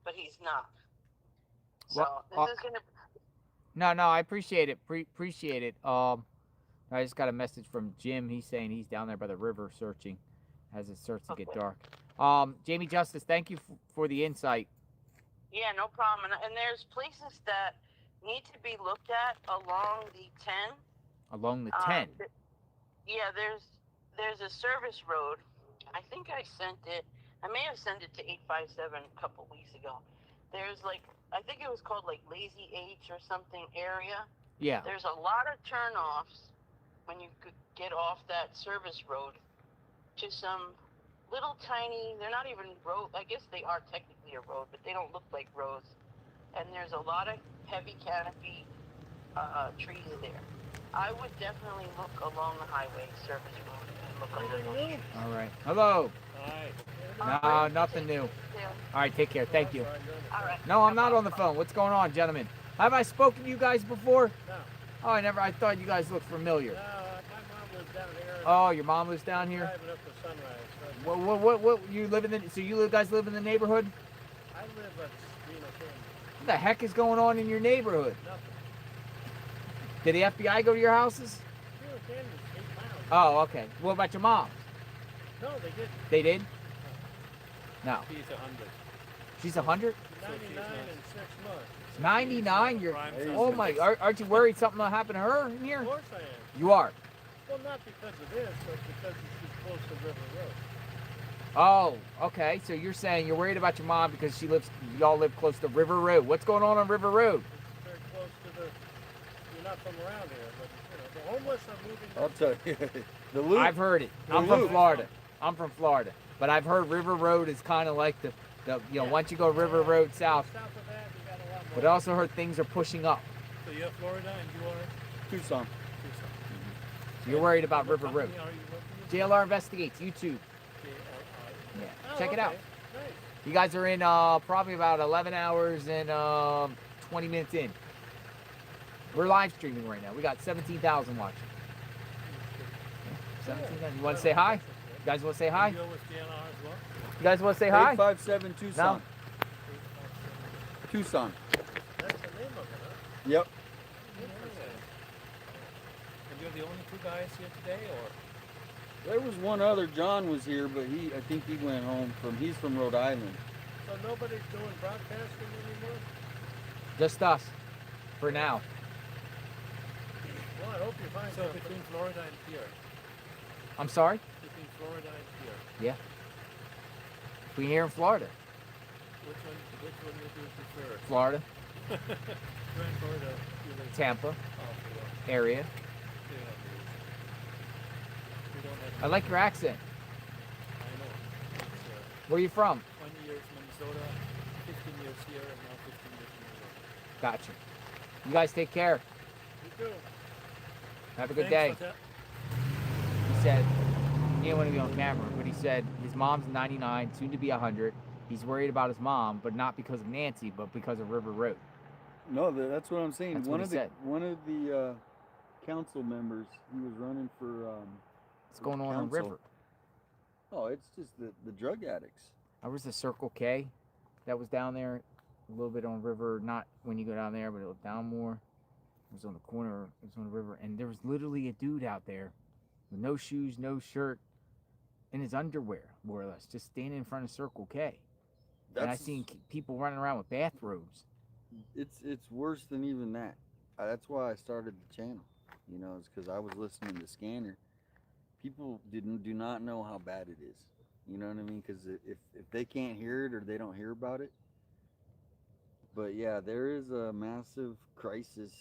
but he's not. So this is gonna. No, I appreciate it. Appreciate it. I just got a message from Jim. He's saying he's down there by the river searching, as it starts to get dark. Jamie Justice, thank you for the insight. Yeah, no problem. And there's places that need to be looked at along the 10. Along the 10. Yeah, there's a service road. I think I sent it. I may have sent it to 857 a couple weeks ago. There's like, I think it was called like Lazy H or something area. Yeah. There's a lot of turnoffs when you could get off that service road to some little tiny, they're not even road, I guess they are technically a road, but they don't look like roads. And there's a lot of heavy canopy trees there. I would definitely look along the highway service road and look under those trees. All right. Hello. Hi. No, nothing new. All right, take care. Thank you. All right. No, I'm not on the phone. What's going on, gentlemen? Have I spoken to you guys before? No. Oh, I thought you guys looked familiar. No, my mom lives down here. Oh, your mom lives down here? Driving up to Sunrise. What, you live in the, so you guys live in the neighborhood? I live at Spino Canyon. What the heck is going on in your neighborhood? Nothing. Did the FBI go to your houses? Spino Canyon's 8 miles. Oh, okay. What about your mom? No, they didn't. They did? No. She's 100. She's 100? 99 in 6 months. 99? You're, oh my, aren't you worried something will happen to her in here? Of course I am. You are? Well, not because of this, but because she's close to River Road. Oh, okay. So you're saying you're worried about your mom because y'all live close to River Road. What's going on River Road? It's very close to you're not from around here, but the homeless are moving. I'll tell you. The loop. I've heard it. I'm from Florida. But I've heard River Road is kind of like the once you go River Road south. South of that, you got a lot more. But I also heard things are pushing up. So you're Florida and you are? Tucson. So you're worried about River Road. Are you working? JLR Investigates, YouTube. Yeah, Oh, check it out. okay. Nice. You guys are in probably about 11 hours and 20 minutes in. We're live streaming right now. We got 17,000 watching. 17,000. You want to say hi? You guys want to say hi? You're with JLR as well? You guys want to say hi? 857 Tucson. No? Tucson. That's the name of it, huh? Yep. And you're the only two guys here today, or? There was one other. John was here, but I think he went home he's from Rhode Island. So nobody's doing broadcasting anymore? Just us. For now. Well, I hope you find something. Between Florida and here. I'm sorry? Between Florida and here. Yeah. Between here and Florida. Which one would you prefer? Florida. Where in Florida you live? Tampa. Oh, Florida. Area. You don't have I like your accent. I know. It's, Where are you from? 20 years Minnesota, 15 years here, and now 15 years in New York. Gotcha. You guys take care. You too. Have a good Thanks day. for that. He said, he didn't want to be on camera, but he said his mom's 99, soon to be 100. He's worried about his mom, but not because of Nancy, but because of River Road. No, that's what I'm saying. That's one what he said. One of the council members, he was running for. What's going on on River? Oh, it's just the drug addicts. There was a Circle K that was down there, a little bit on River, not when you go down there, but it was down more. It was on the corner, it was on the river, and there was literally a dude out there with no shoes, no shirt, in his underwear, more or less, just standing in front of Circle K. And I seen people running around with bathrobes. It's worse than even that. That's why I started the channel. You know, it's because I was listening to Scanner. People do not know how bad it is. You know what I mean? Because if they can't hear it or they don't hear about it. But yeah, there is a massive crisis.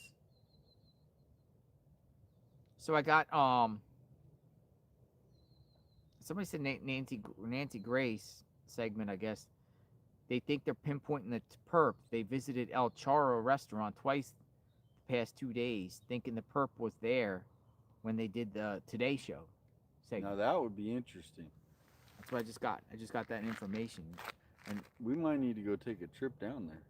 So I got somebody said Nancy Grace segment, I guess. They think they're pinpointing the perp. They visited El Charro restaurant twice the past 2 days, thinking the perp was there when they did the Today Show segment. Now that would be interesting. That's what I just got. I just got that information. And we might need to go take a trip down there.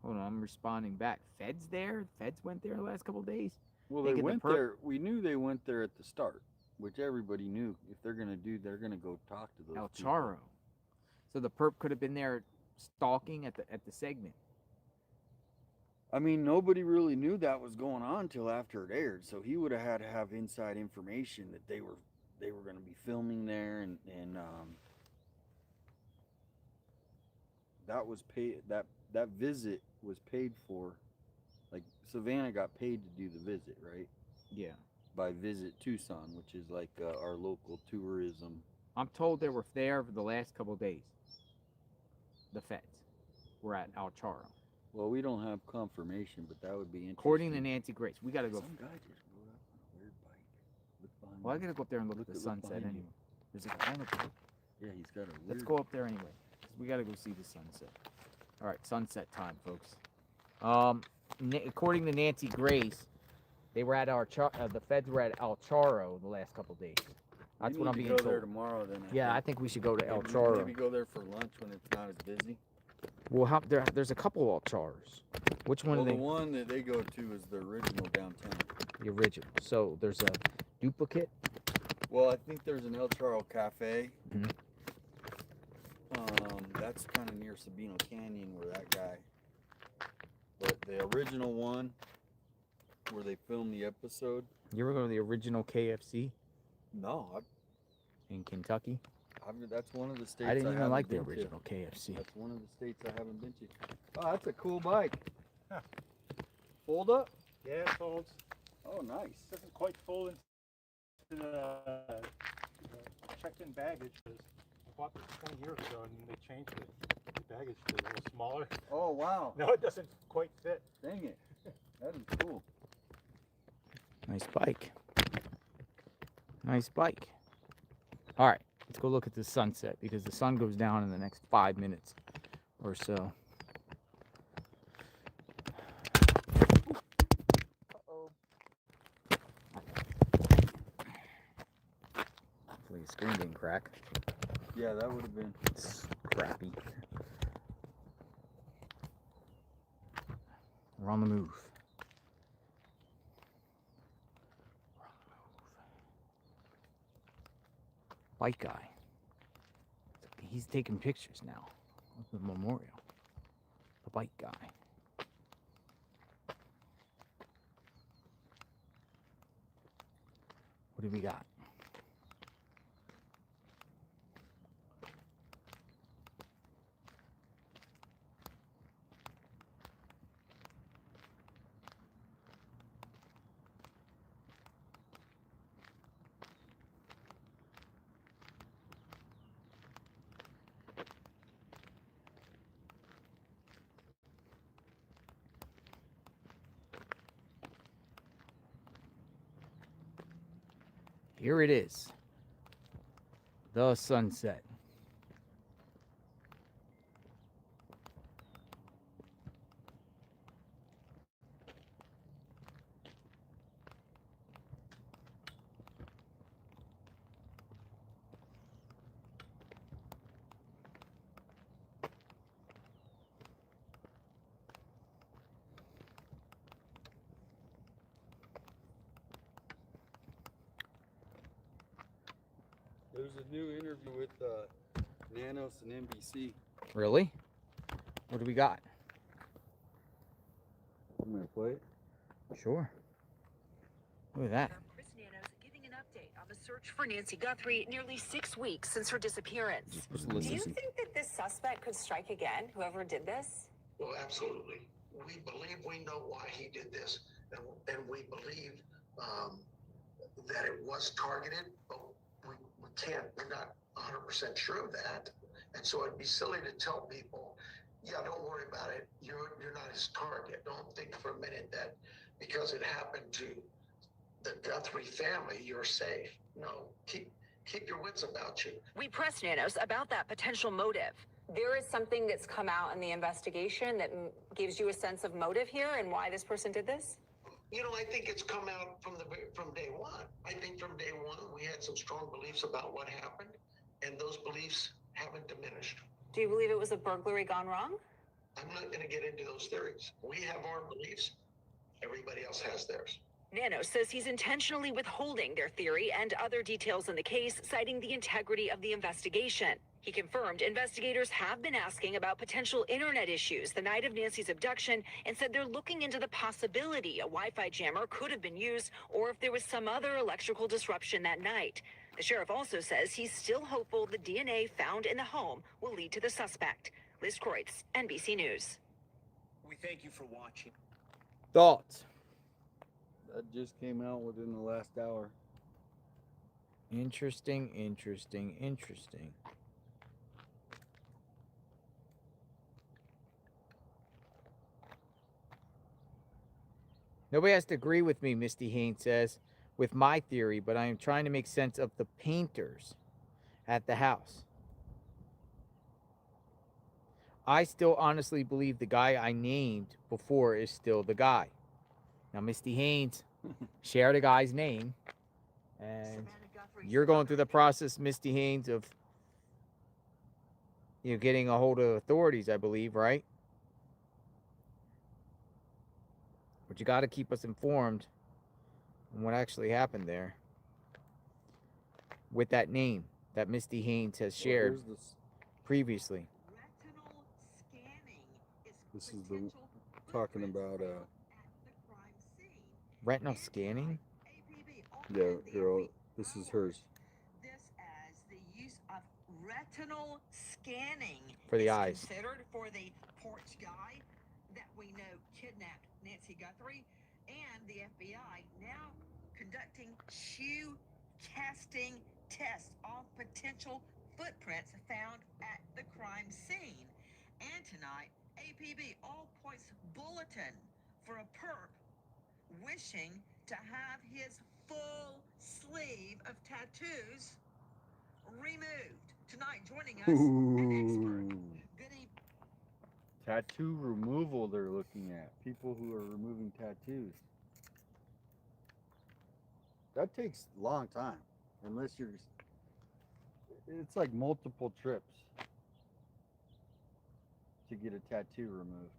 Hold on, I'm responding back. Feds there? Feds went there the last couple of days? Well, they went there. We knew they went there at the start, which everybody knew. If they're gonna go talk to those El people. Charro. So the perp could have been there stalking at the segment. I mean, nobody really knew that was going on till after it aired, so he would have had to have inside information that they were they were going to be filming there, and that was paid. That visit was paid for. Like Savannah got paid to do the visit, right? Yeah. By Visit Tucson, which is like our local tourism. I'm told they were there for the last couple of days. The feds were at El Charro. Well, we don't have confirmation, but that would be interesting. According to Nancy Grace, we got to go. Some guy just rode up on a weird bike. Look behind Well, I you. got to go up there and look at the sunset behind anyway. you. There's a guy on the boat. Yeah, he's got a weird... Let's go up there anyway. 'Cause we got to go see the sunset. All right, sunset time, folks. According to Nancy Grace, they were at the feds were at El Charro the last couple of days. That's what I'm being go told. there tomorrow, then. I think we should go to El Charro. Maybe go there for lunch when it's not as busy. Well, there's a couple El Charros. Which one Well, are they? the one that they go to is the original downtown. The original. So there's a duplicate. Well, I think there's an El Charro Cafe. Mhm. That's kind of near Sabino Canyon where that guy. But the original one, where they filmed the episode. You ever go to the original KFC? No, In Kentucky? that's one of the states. I didn't even haven't like the been to. original KFC. That's one of the states I haven't been to. Oh, that's a cool bike. Fold up? Yeah, it folds. Oh, nice. Doesn't quite fold into the checked-in baggage. I bought this 20 years ago, and they changed the baggage to a little smaller. Oh, wow. No, it doesn't quite fit. Dang it. That is cool. Nice bike. Nice bike. All right, let's go look at the sunset because the sun goes down in the next 5 minutes or so. Hopefully the screen didn't crack. Yeah, that would have been Crappy. We're on the move. Bike guy. He's taking pictures now of the memorial. The bike guy. What do we got? Here it is. The sunset. There's a new interview with Nanos and NBC. Really? What do we got? I'm going to play it. Sure. Look at that. Chris Nanos giving an update on the search for Nancy Guthrie nearly 6 weeks since her disappearance. Do you think that this suspect could strike again, whoever did this? Well, absolutely. We believe we know why he did this, and we believe that it was targeted, but we're not 100% sure of that. And so it'd be silly to tell people, yeah, don't worry about it. You're not his target. Don't think for a minute that because it happened to the Guthrie family, you're safe. No, keep your wits about you. We pressed Nanos about that potential motive. There is something that's come out in the investigation that gives you a sense of motive here and why this person did this? You know, I think it's come out from day one. I think from day one, we had some strong beliefs about what happened, and those beliefs haven't diminished. Do you believe it was a burglary gone wrong? I'm not going to get into those theories. We have our beliefs. Everybody else has theirs. Nanos says he's intentionally withholding their theory and other details in the case, citing the integrity of the investigation. He confirmed investigators have been asking about potential internet issues the night of Nancy's abduction and said they're looking into the possibility a Wi-Fi jammer could have been used or if there was some other electrical disruption that night. The sheriff also says he's still hopeful the DNA found in the home will lead to the suspect. Liz Kreutz, NBC News. We thank you for watching. Thoughts? That just came out within the last hour. Interesting, interesting, interesting. Nobody has to agree with me, Misty Haynes says, with my theory, but I am trying to make sense of the painters at the house. I still honestly believe the guy I named before is still the guy. Now, Misty Haynes, share the guy's name, and you're going through the process, Misty Haynes, of getting a hold of authorities, I believe, right? But you got to keep us informed on what actually happened there with that name that Misty Haynes has shared previously. This is the talking about Retinal scanning? yeah, girl, this is hers. The use of retinal scanning For the is eyes. considered for the porch guy that we know kidnapped Nancy Guthrie, and the FBI now conducting shoe casting tests on potential footprints found at the crime scene. And tonight, APB all points bulletin for a perp wishing to have his full sleeve of tattoos removed. Tonight, joining us, an expert. Good evening. Tattoo removal they're looking at. People who are removing tattoos. That takes a long time. Unless you're... It's like multiple trips to get a tattoo removed.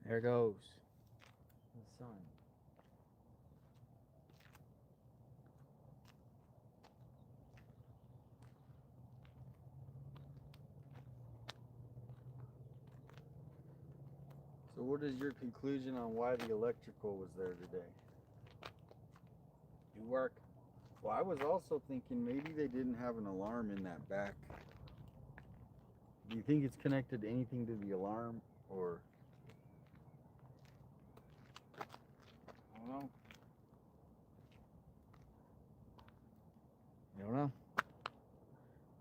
There goes the sun. So what is your conclusion on why the electrical was there today? Do work. Well, I was also thinking maybe they didn't have an alarm in that back. Do you think it's connected to anything to the alarm, or? I don't know. I don't know.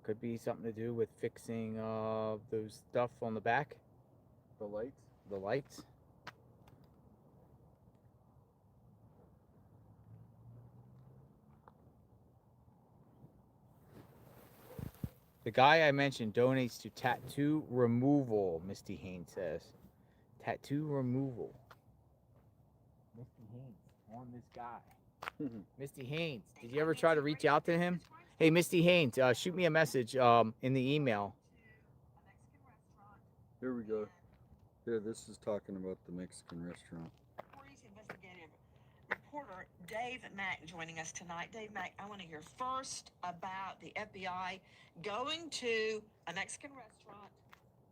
Could be something to do with fixing those stuff on the back. The lights? The lights. The guy I mentioned donates to tattoo removal, Misty Haynes says. Tattoo removal. Misty Haynes on this guy. Misty Haynes, did you ever try to reach out to him? Hey, Misty Haynes, shoot me a message in the email. Here we go. Here, this is talking about the Mexican restaurant. Investigative reporter Dave Mack joining us tonight. Dave Mack, I want to hear first about the FBI going to a Mexican restaurant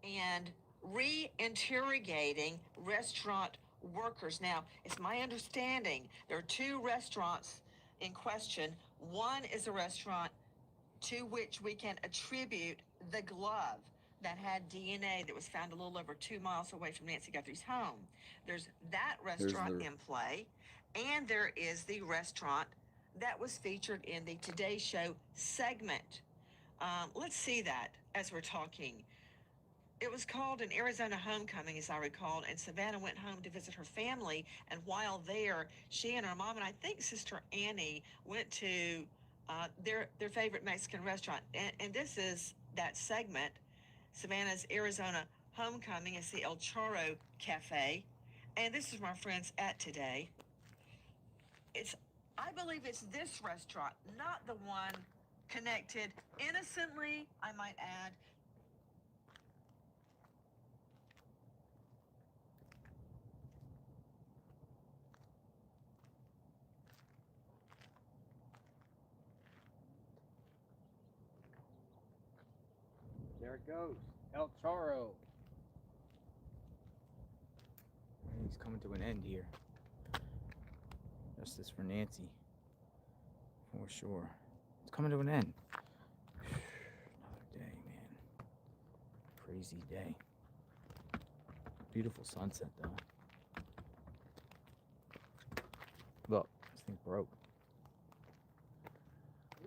and re-interrogating restaurant workers. Now, it's my understanding there are two restaurants in question. One is a restaurant to which we can attribute the glove that had DNA that was found a little over 2 miles away from Nancy Guthrie's home. There's that restaurant in play, and there is the restaurant that was featured in the Today Show segment. Let's see that as we're talking. It was called an Arizona homecoming, as I recall, and Savannah went home to visit her family, and while there, she and her mom and I think Sister Annie went to their favorite Mexican restaurant. And this is that segment. Savannah's Arizona homecoming is the El Chorro Cafe, and this is my friends at Today. I believe it's this restaurant, not the one connected innocently, I might add. There it goes. El Charo. Everything's coming to an end here. Justice for Nancy. For sure. It's coming to an end. Another day, man. Crazy day. Beautiful sunset, though. Look, this thing broke.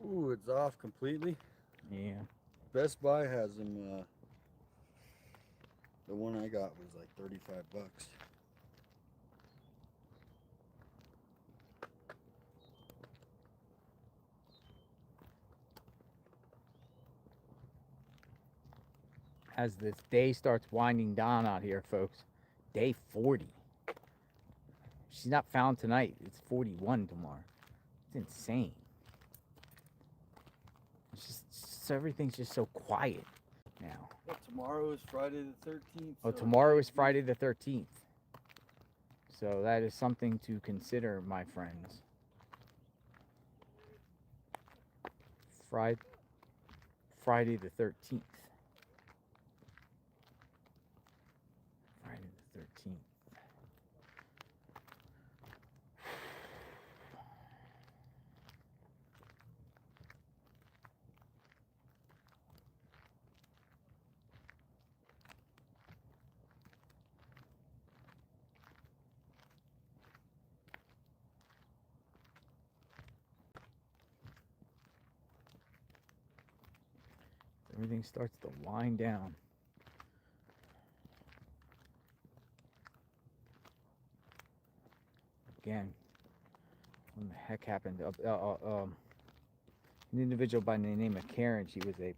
Ooh, it's off completely. Yeah. Best Buy has them. The one I got was like $35. As this day starts winding down out here, folks, day 40. She's not found tonight. It's 41 tomorrow. It's insane. It's just everything's just so quiet now. But tomorrow is Friday the 13th. Oh, so tomorrow is Friday the 13th. So that is something to consider, my friends. Friday the 13th. Friday the 13th. Everything starts to wind down. Again, what the heck happened? An individual by the name of Karen. She was a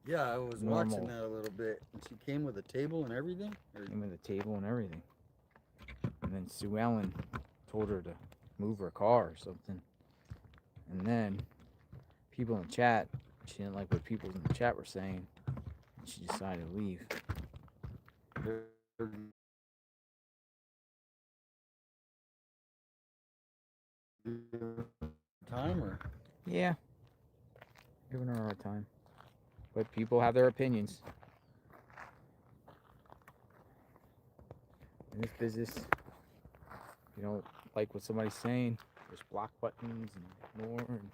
Yeah, I was normal. watching that a little bit. And she came with a table and everything? Came with a table and everything. And then Sue Ellen told her to move her car or something. And then people in chat, she didn't like what people in the chat were saying. And she decided to leave. Timer. Yeah. Giving her a hard time. But people have their opinions. In this business, if you don't like what somebody's saying, there's block buttons and ignore. And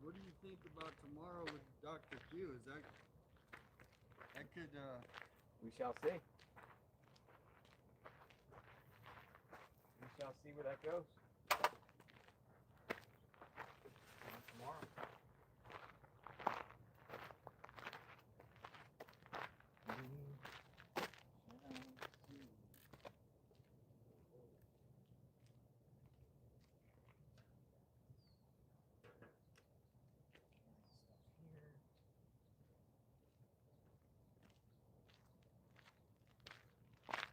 What do you think about tomorrow with Dr. Q? Is that could we shall see. We shall see where that goes. Tomorrow.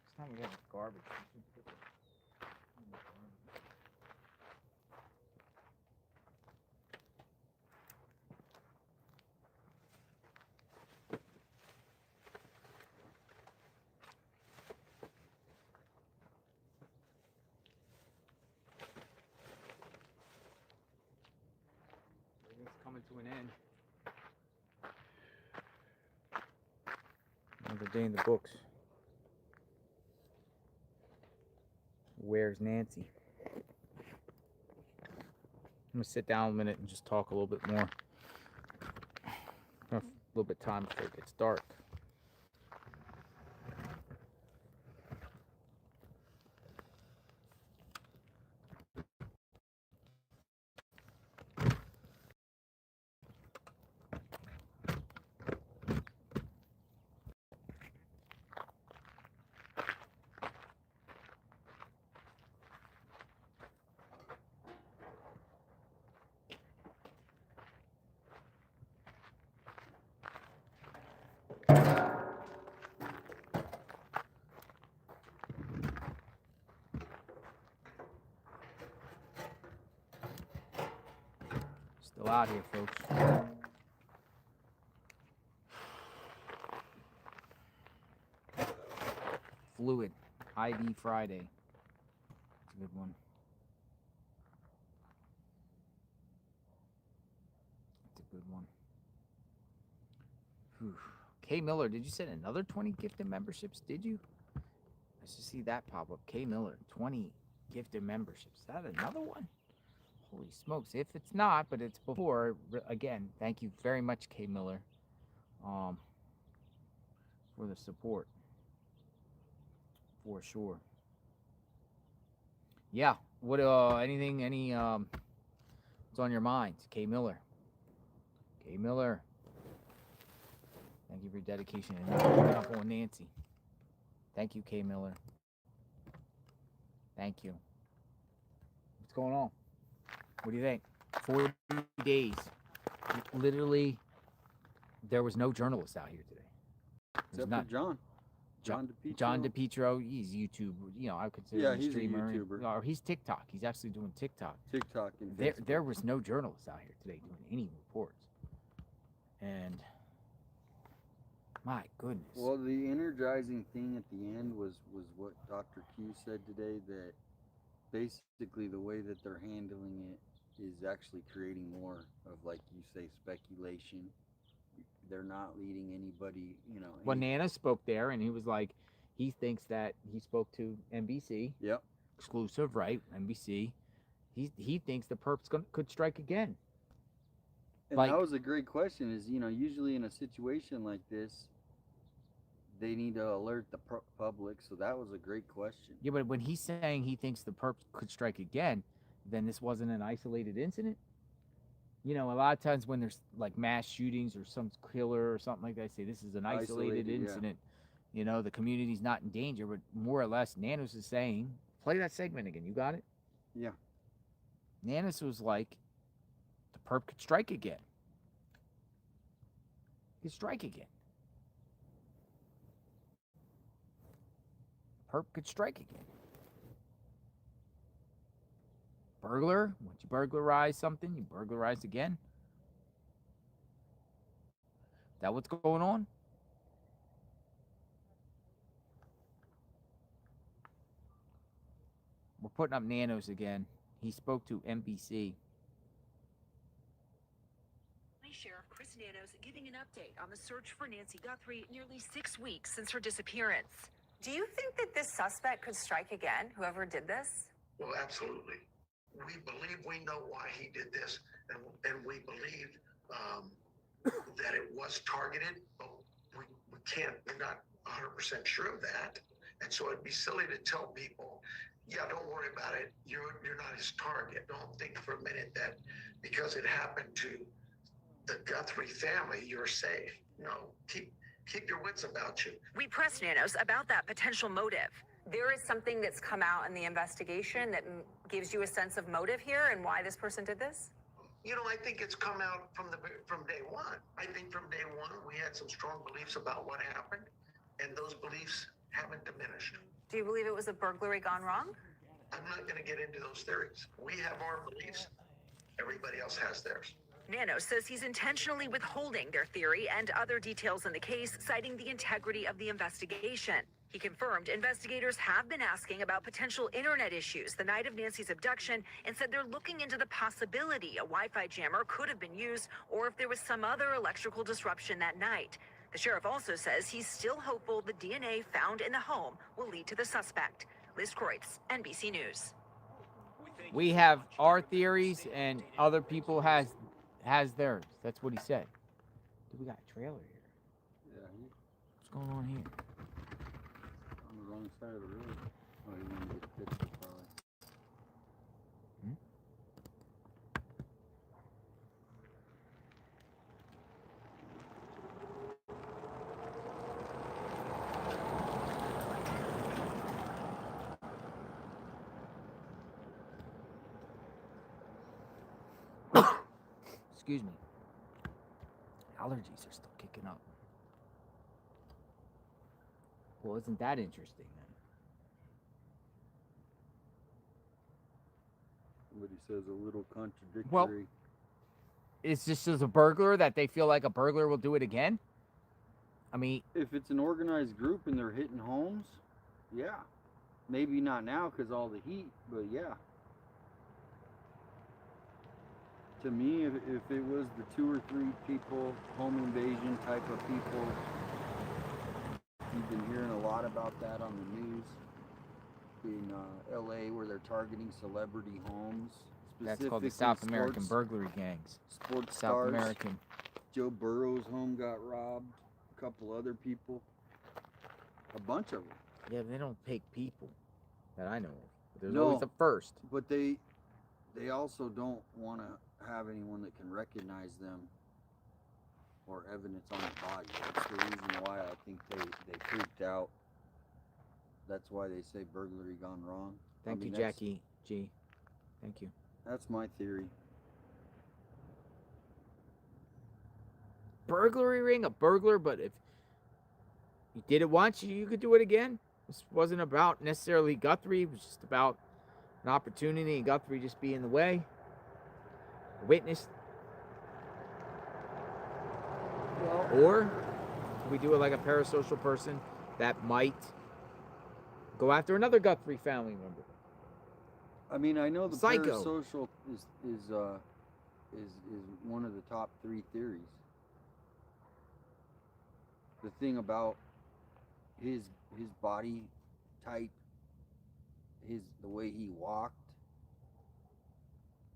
It's time we got garbage. We should put the- in the garbage. Everything's coming to an end. Another day in the books. Where's Nancy? I'm gonna sit down a minute and just talk a little bit more. Have a little bit of time before it gets dark. Still out here, folks. Fluid. IV Friday. It's a good one. It's a good one. Whew. K Miller, did you send another 20 gifted memberships? Did you? I just see that pop up. K Miller, 20 gifted memberships. Is that another one? Holy smokes. If it's not, but it's before, again, thank you very much, K Miller, for the support. For sure. Yeah. What, what's on your mind? K Miller. K Miller. Thank you for your dedication and not giving up on Nancy. Thank you, K Miller. Thank you. What's going on? What do you think? 40 days. Literally, there was no journalist out here today. Except for John. John DePietro. John DePietro, he's YouTube. You know, I consider him a he's streamer. a YouTuber. Or he's TikTok. He's actually doing TikTok. TikTok and There was no journalists out here today doing any reports. And my goodness. Well, the energizing thing at the end was what Dr. Q said today, that basically the way that they're handling it is actually creating more of, like you say, speculation. They're not leading anybody, you know. Well, Nana spoke there, and he was like, he thinks that he spoke to NBC. Yep. Exclusive, right? NBC. He thinks the perps could strike again. And Like, that was a great question. Is, you know, usually in a situation like this, they need to alert the public. So that was a great question. yeah, but when he's saying he thinks the perps could strike again, then this wasn't an isolated incident. You know, a lot of times when there's like mass shootings or some killer or something like that, I say this is an isolated incident. Yeah. You know, the community's not in danger, but more or less, Nanos is saying, play that segment again. You got it? Yeah. Nanos was like, the perp could strike again. He could strike again. Perp could strike again. Burglar, once you burglarize something, you burglarize again. That what's going on? We're putting up Nanos again. He spoke to NBC. Sheriff Chris Nanos giving an update on the search for Nancy Guthrie nearly 6 weeks since her disappearance. Do you think that this suspect could strike again, whoever did this? Well, absolutely. We believe we know why he did this, and we believe that it was targeted, but we're not 100% sure of that. And so it'd be silly to tell people, yeah, don't worry about it. You're not his target. Don't think for a minute that because it happened to the Guthrie family, you're safe. No, keep your wits about you. We pressed Nanos about that potential motive. There is something that's come out in the investigation that gives you a sense of motive here and why this person did this? You know, I think it's come out from day one. I think from day one, we had some strong beliefs about what happened, and those beliefs haven't diminished. Do you believe it was a burglary gone wrong? I'm not going to get into those theories. We have our beliefs. Everybody else has theirs. Nanos says he's intentionally withholding their theory and other details in the case, citing the integrity of the investigation. He confirmed investigators have been asking about potential internet issues the night of Nancy's abduction and said they're looking into the possibility a Wi-Fi jammer could have been used or if there was some other electrical disruption that night. The sheriff also says he's still hopeful the DNA found in the home will lead to the suspect. Liz Kreutz, NBC News. We have our theories and other people has theirs. That's what he said. Dude, we got a trailer here. Yeah. What's going on here? On the wrong side of the road. Oh, you want to get pictures probably. Excuse me. Allergies are still kicking up. Well, isn't that interesting then? Somebody says a little contradictory. Well, it's just as a burglar that they feel like a burglar will do it again? I mean, If it's an organized group and they're hitting homes, yeah. Maybe not now because all the heat, but yeah. To me, if it was the 2 or 3 people, home invasion type of people, you've been hearing a lot about that on the news in LA where they're targeting celebrity homes. that's called the specifically South American sports- burglary gangs. Sports South stars. American. Joe Burrow's home got robbed. A couple other people. A bunch of them. Yeah, they don't take people that I know of. There's No, always a first. But they also don't want to have anyone that can recognize them or evidence on the body. That's the reason why I think they freaked out. That's why they say burglary gone wrong. Thank you, that's- Jackie G. Thank you. That's my theory. Burglary ring, a burglar, but if you did it once, you could do it again. This wasn't about necessarily Guthrie. It was just about an opportunity and Guthrie just be in the way. A witness. Or we do it like a parasocial person that might go after another Guthrie family member. I mean, I know the Psycho. parasocial is one of the top 3 theories. The thing about his body type, the way he walked,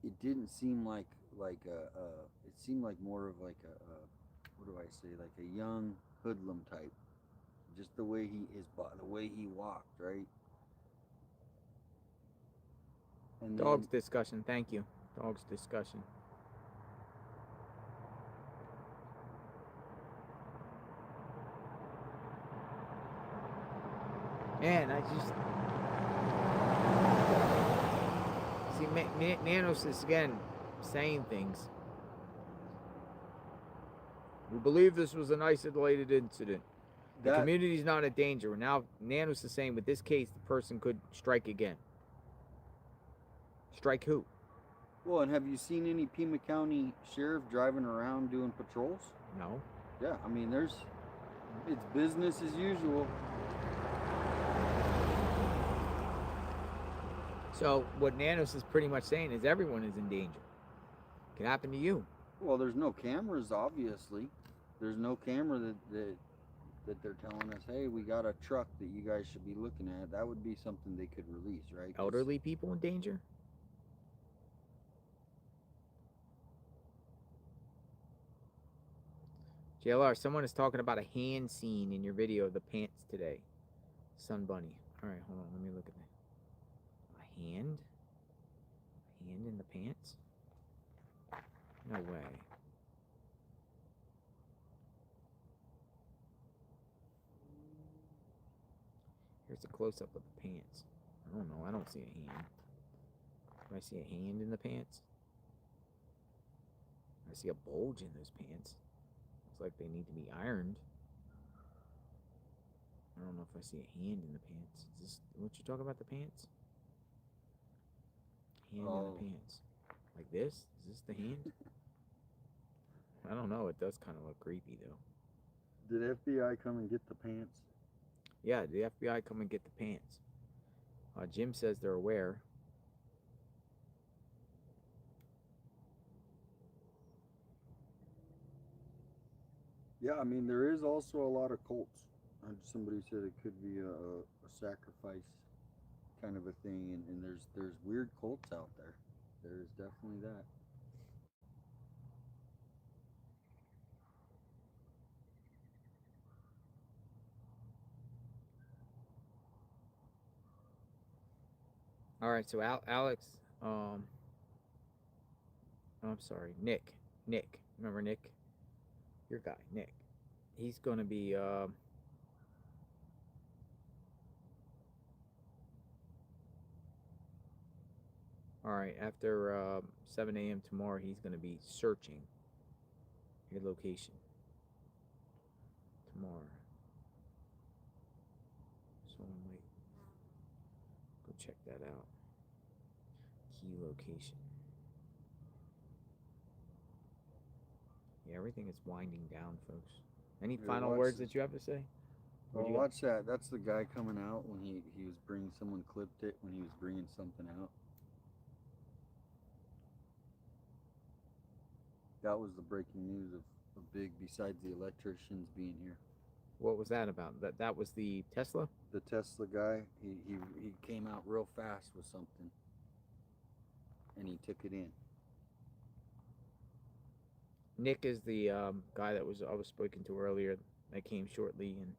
it didn't seem like it seemed like more of like a what do I say, like a young hoodlum type. Just the way the way he walked, right? And Dogs discussion. Thank you. Dogs discussion. Man, I just see Nanos is again saying things. We believe this was an isolated incident. The community's not in danger. Now, Nanos is saying with this case, the person could strike again. Strike who? Well, and have you seen any Pima County sheriff driving around doing patrols? No. Yeah, I mean, it's business as usual. So what Nanos is pretty much saying is everyone is in danger. It could happen to you. Well, there's no cameras, obviously. There's no camera that they're telling us, hey, we got a truck that you guys should be looking at. That would be something they could release, right? Elderly people in danger? JLR, someone is talking about a hand scene in your video of the pants today. Sun Bunny. All right, hold on. Let me look at that. A hand? A hand in the pants? No way. Here's a close-up of the pants. I don't know. I don't see a hand. Do I see a hand in the pants? I see a bulge in those pants. Looks like they need to be ironed. I don't know if I see a hand in the pants. Is this what you talk about, the pants? Hand in the pants. Like this? Is this the hand? I don't know. It does kind of look creepy, though. Did FBI come and get the pants? Yeah, the FBI come and get the pants. Jim says they're aware. Yeah, I mean, there is also a lot of cults. Somebody said it could be a sacrifice kind of a thing, and there's weird cults out there. There is definitely that. All right, so Alex, I'm sorry, Nick, remember Nick? Your guy, Nick. He's gonna be, all right, after 7 a.m. tomorrow, he's gonna be searching your location tomorrow. So I might go check that out. Key location. Yeah, everything is winding down, folks. Any Yeah, final watch words this. that you have to say? What Well, do you got? watch that. That's the guy coming out when he was bringing, someone clipped it when he was bringing something out. That was the breaking news of big, besides the electricians being here. What was that about? That was the Tesla? The Tesla guy, he came out real fast with something, and he took it in. Nick is the guy that I was speaking to earlier that came shortly, and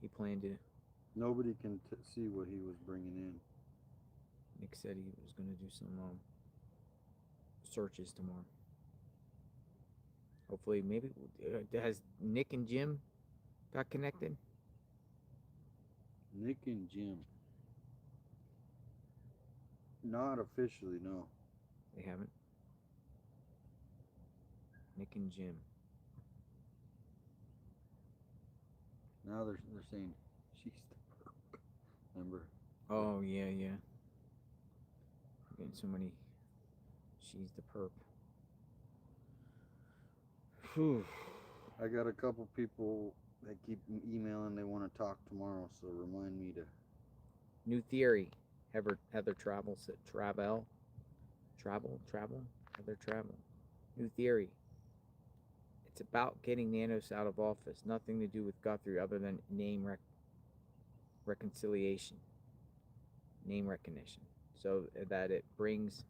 he planned to. Nobody can see what he was bringing in. Nick said he was going to do some searches tomorrow. Hopefully, maybe has Nick and Jim got connected? Nick and Jim. Not officially, no. They haven't. Nick and Jim. Now they're saying she's the perp. Remember? Oh yeah. I'm getting so many. She's the perp. Whew. I got a couple people that keep emailing. They want to talk tomorrow, so remind me to. New theory. Heather Travel said travel. Heather Travel. New theory. It's about getting Nanos out of office. Nothing to do with Guthrie other than name reconciliation. Name recognition. So that it brings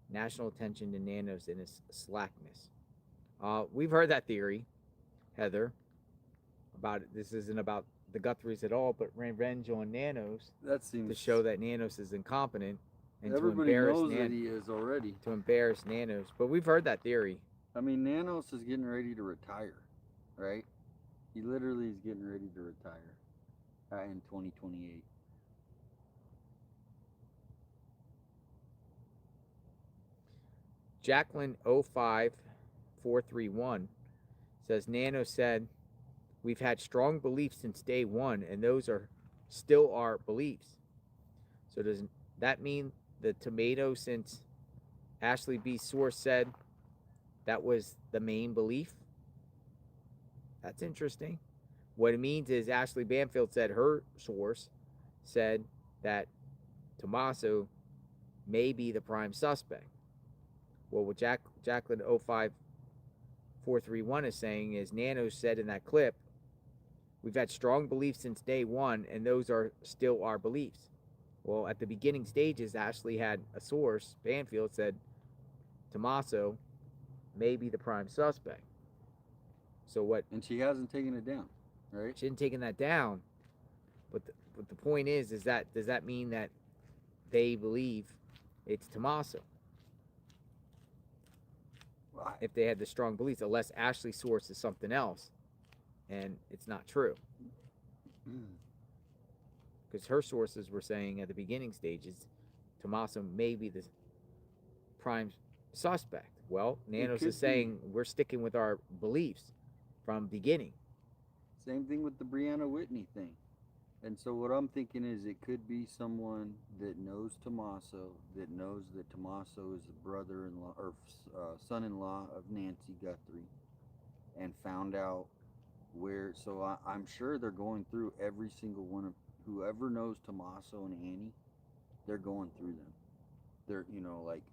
national attention to Nanos and his slackness. We've heard that theory, Heather, about it. This isn't about the Guthries at all, but revenge on Nanos. That seems to show that Nanos is incompetent and everybody to embarrass knows that he is already. To embarrass Nanos. But we've heard that theory. I mean, Nanos is getting ready to retire, right? He literally is getting ready to retire in 2028. Jacqueline 05431 says Nanos said, "We've had strong beliefs since day one, and those are still our beliefs." So does that mean the tomato, since Ashley B. Source said that was the main belief? That's interesting. What it means is Ashley Banfield said her source said that Tommaso may be the prime suspect. Well, what Jacqueline 05431 is saying is Nanos said in that clip, "We've had strong beliefs since day one, and those are still our beliefs." Well, at the beginning stages, Ashley had a source, Banfield said Tommaso may be the prime suspect. So what? And she hasn't taken it down, right? She hadn't taken that down. But the point is that does that mean that they believe it's Tommaso? Right. If they had the strong beliefs, unless Ashley's source is something else, and it's not true. Because her sources were saying at the beginning stages, Tommaso may be the prime suspect. Well, Nanos is saying we're sticking with our beliefs from beginning. Same thing with the Brianna Whitney thing. And so what I'm thinking is it could be someone that knows Tommaso, that knows that Tommaso is the brother-in-law or son-in-law of Nancy Guthrie, and found out where. So I'm sure they're going through every single one of whoever knows Tommaso and Annie. They're going through them. They're like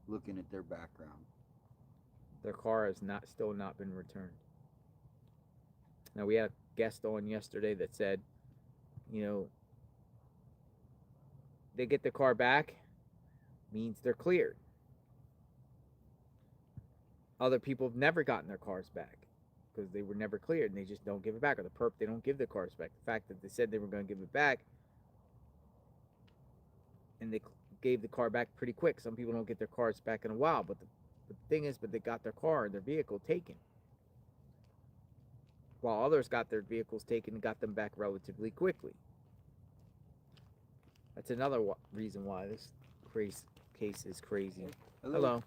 looking at their background. Their car has still not been returned. Now we had a guest on yesterday that said, they get the car back, means they're cleared. Other people have never gotten their cars back because they were never cleared and they just don't give it back. Or the perp, they don't give their cars back. The fact that they said they were going to give it back and they gave the car back pretty quick. Some people don't get their cars back in a while, but the thing is, they got their car and their vehicle taken. While others got their vehicles taken and got them back relatively quickly. That's another reason why this case is crazy. Hello.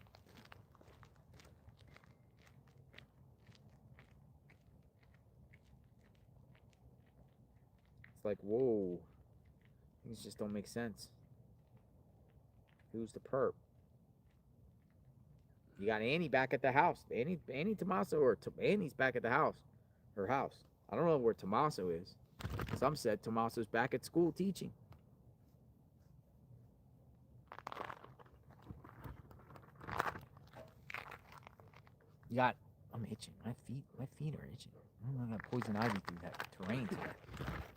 It's like, whoa. Things just don't make sense. Who's the perp? You got Annie back at the house. Annie Tommaso, or Annie's back at the house. Her house. I don't know where Tommaso is. Some said Tommaso's back at school teaching. You got, I'm itching. My feet are itching. I don't know, I got poison ivy through that terrain today.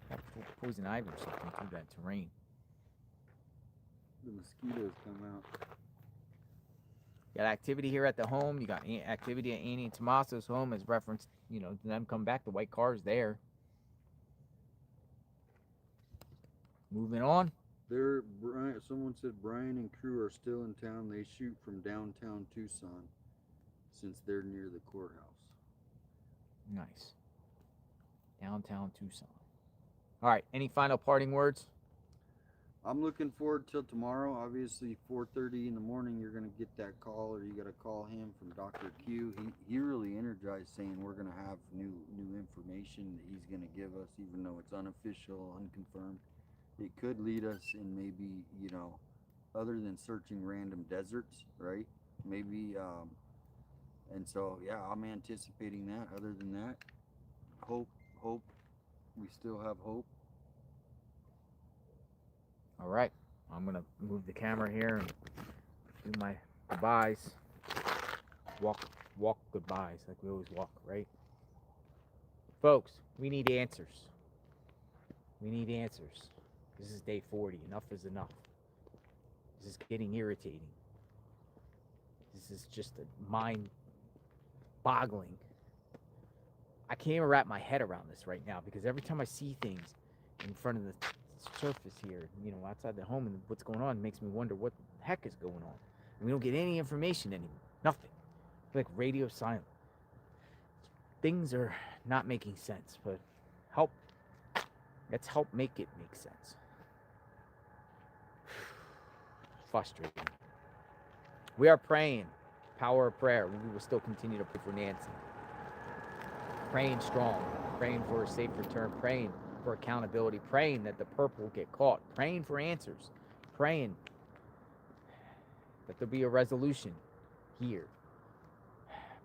Got poison ivy or something through that terrain. The mosquitoes come out. You got activity here at the home. You got activity at Annie and Tommaso's home, as referenced, you know, them come back. The white car's there. Moving on. Someone said Brian and crew are still in town. They shoot from downtown Tucson since they're near the courthouse. Nice. Downtown Tucson. All right. Any final parting words? I'm looking forward till tomorrow. Obviously, 4:30 in the morning, you're going to get that call, or you got to call him from Dr. Q. He really energized, saying we're going to have new information that he's going to give us, even though it's unofficial, unconfirmed. It could lead us in maybe, you know, other than searching random deserts, right? Maybe, and so, yeah, I'm anticipating that. Other than that, hope, we still have hope. All right. I'm going to move the camera here and do my goodbyes. Walk goodbyes like we always walk, right? Folks, we need answers. We need answers. This is day 40. Enough is enough. This is getting irritating. This is just a mind-boggling. I can't even wrap my head around this right now, because every time I see things in front of the surface here, you know, outside the home, and what's going on, makes me wonder what the heck is going on. And we don't get any information anymore. Nothing. Like radio silent. Things are not making sense, but let's help make it make sense. Frustrating. We are praying. Power of prayer. We will still continue to pray for Nancy. Praying strong. Praying for a safe return. Praying for accountability. Praying that the perp will get caught. Praying for answers. Praying that there'll be a resolution here.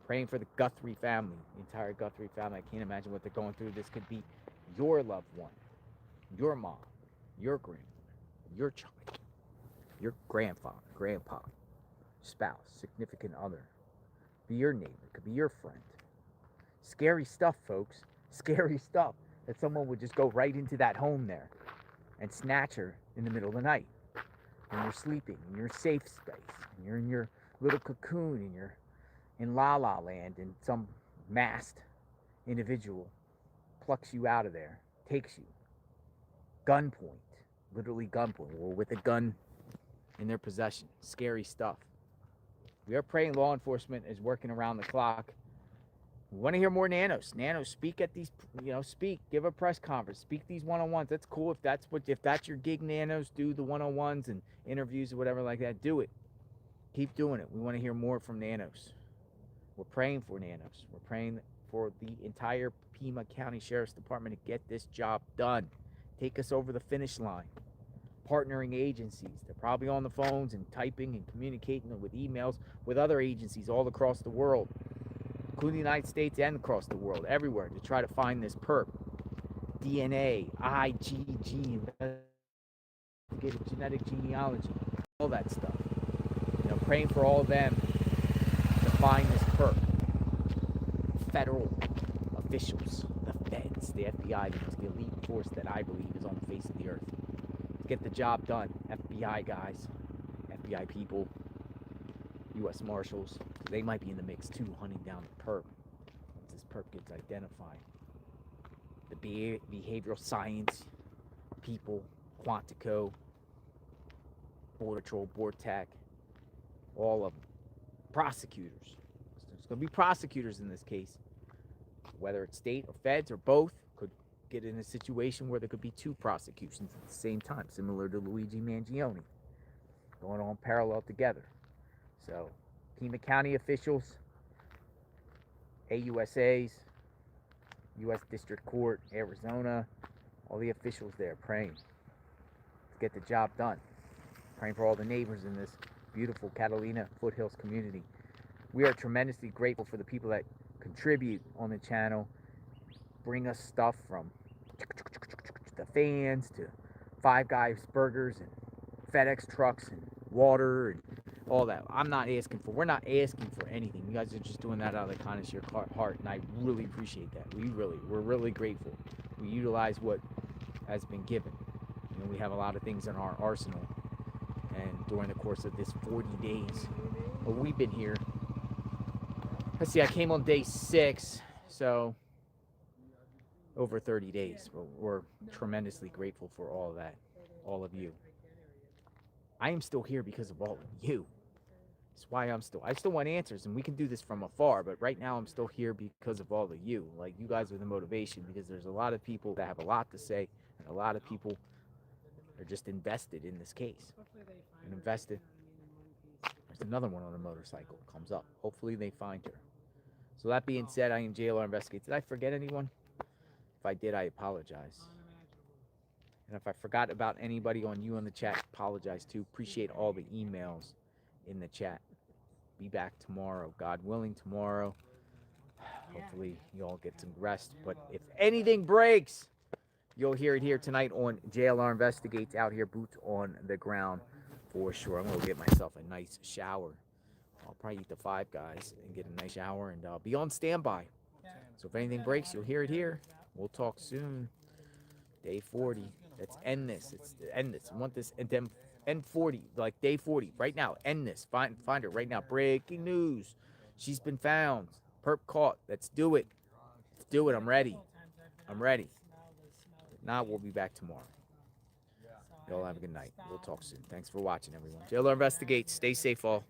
Praying for the Guthrie family, the entire Guthrie family. I can't imagine what they're going through. This could be your loved one, your mom, your grandmother, your child, your grandfather, grandpa, spouse, significant other. Be your neighbor. It could be your friend. Scary stuff, folks. Scary stuff. That someone would just go right into that home there and snatch her in the middle of the night when you're sleeping, in your safe space, and you're in your little cocoon, and you're in La La Land, and some masked individual plucks you out of there, takes you, gunpoint, literally gunpoint, or with a gun in their possession. Scary stuff. We are praying law enforcement is working around the clock. We want to hear more Nanos. Nanos, speak at these, speak, give a press conference, speak these one-on-ones. That's cool. If that's your gig, Nanos, do the one-on-ones and interviews or whatever like that. Do it. Keep doing it. We want to hear more from Nanos. We're praying for Nanos. We're praying for the entire Pima County Sheriff's Department to get this job done. Take us over the finish line. Partnering agencies. They're probably on the phones and typing and communicating with emails with other agencies all across the world, including the United States and across the world, everywhere, to try to find this perp. DNA, IgG, investigative genetic genealogy, all that stuff. Praying for all of them to find this perp. Federal officials, the feds, the FBI, the elite force that I believe is on the face of the earth. To get the job done. FBI guys, FBI people, U.S. Marshals, they might be in the mix too, hunting down the perp. Once this perp gets identified. The behavioral science people, Quantico, Border Patrol, BORTAC, all of them. Prosecutors. There's going to be prosecutors in this case. Whether it's state or feds or both, could get in a situation where there could be two prosecutions at the same time, similar to Luigi Mangione, going on parallel together. So, Pima County officials, AUSAs, U.S. District Court, Arizona, all the officials there praying to get the job done. Praying for all the neighbors in this beautiful Catalina Foothills community. We are tremendously grateful for the people that contribute on the channel, bring us stuff from the fans to Five Guys burgers and FedEx trucks and water and all that. We're not asking for anything. You guys are just doing that out of the kindness of your heart, and I really appreciate that. We're really grateful. We utilize what has been given. You know, we have a lot of things in our arsenal, and during the course of this 40 days, well, we've been here. Let's see, I came on day 6, so over 30 days. We're tremendously grateful for all of that, all of you. I am still here because of all of you. That's why I still want answers, and we can do this from afar, but right now I'm still here because of all of you. Like, you guys are the motivation, because there's a lot of people that have a lot to say, and a lot of people are just invested in this case. And invested. There's another one on a motorcycle comes up. Hopefully they find her. So that being said, I am JLR Investigates. Did I forget anyone? If I did, I apologize. And if I forgot about anybody on you in the chat, apologize too. Appreciate all the emails in the chat. Be back tomorrow, God willing, tomorrow. Hopefully you all get some rest. But if anything breaks, you'll hear it here tonight on JLR Investigates, out here, boots on the ground for sure. I'm going to get myself a nice shower. I'll probably eat the Five Guys and get a nice shower, and I'll be on standby. So if anything breaks, you'll hear it here. We'll talk soon. Day 40. Let's end this. It's end this. I want this, and then end 40, like day 40. Right now, end this. Find her right now. Breaking news. She's been found. Perp caught. Let's do it. Let's do it. I'm ready. I'm ready. If not, we'll be back tomorrow. Y'all have a good night. We'll talk soon. Thanks for watching, everyone. JLR Investigates. Stay safe, all.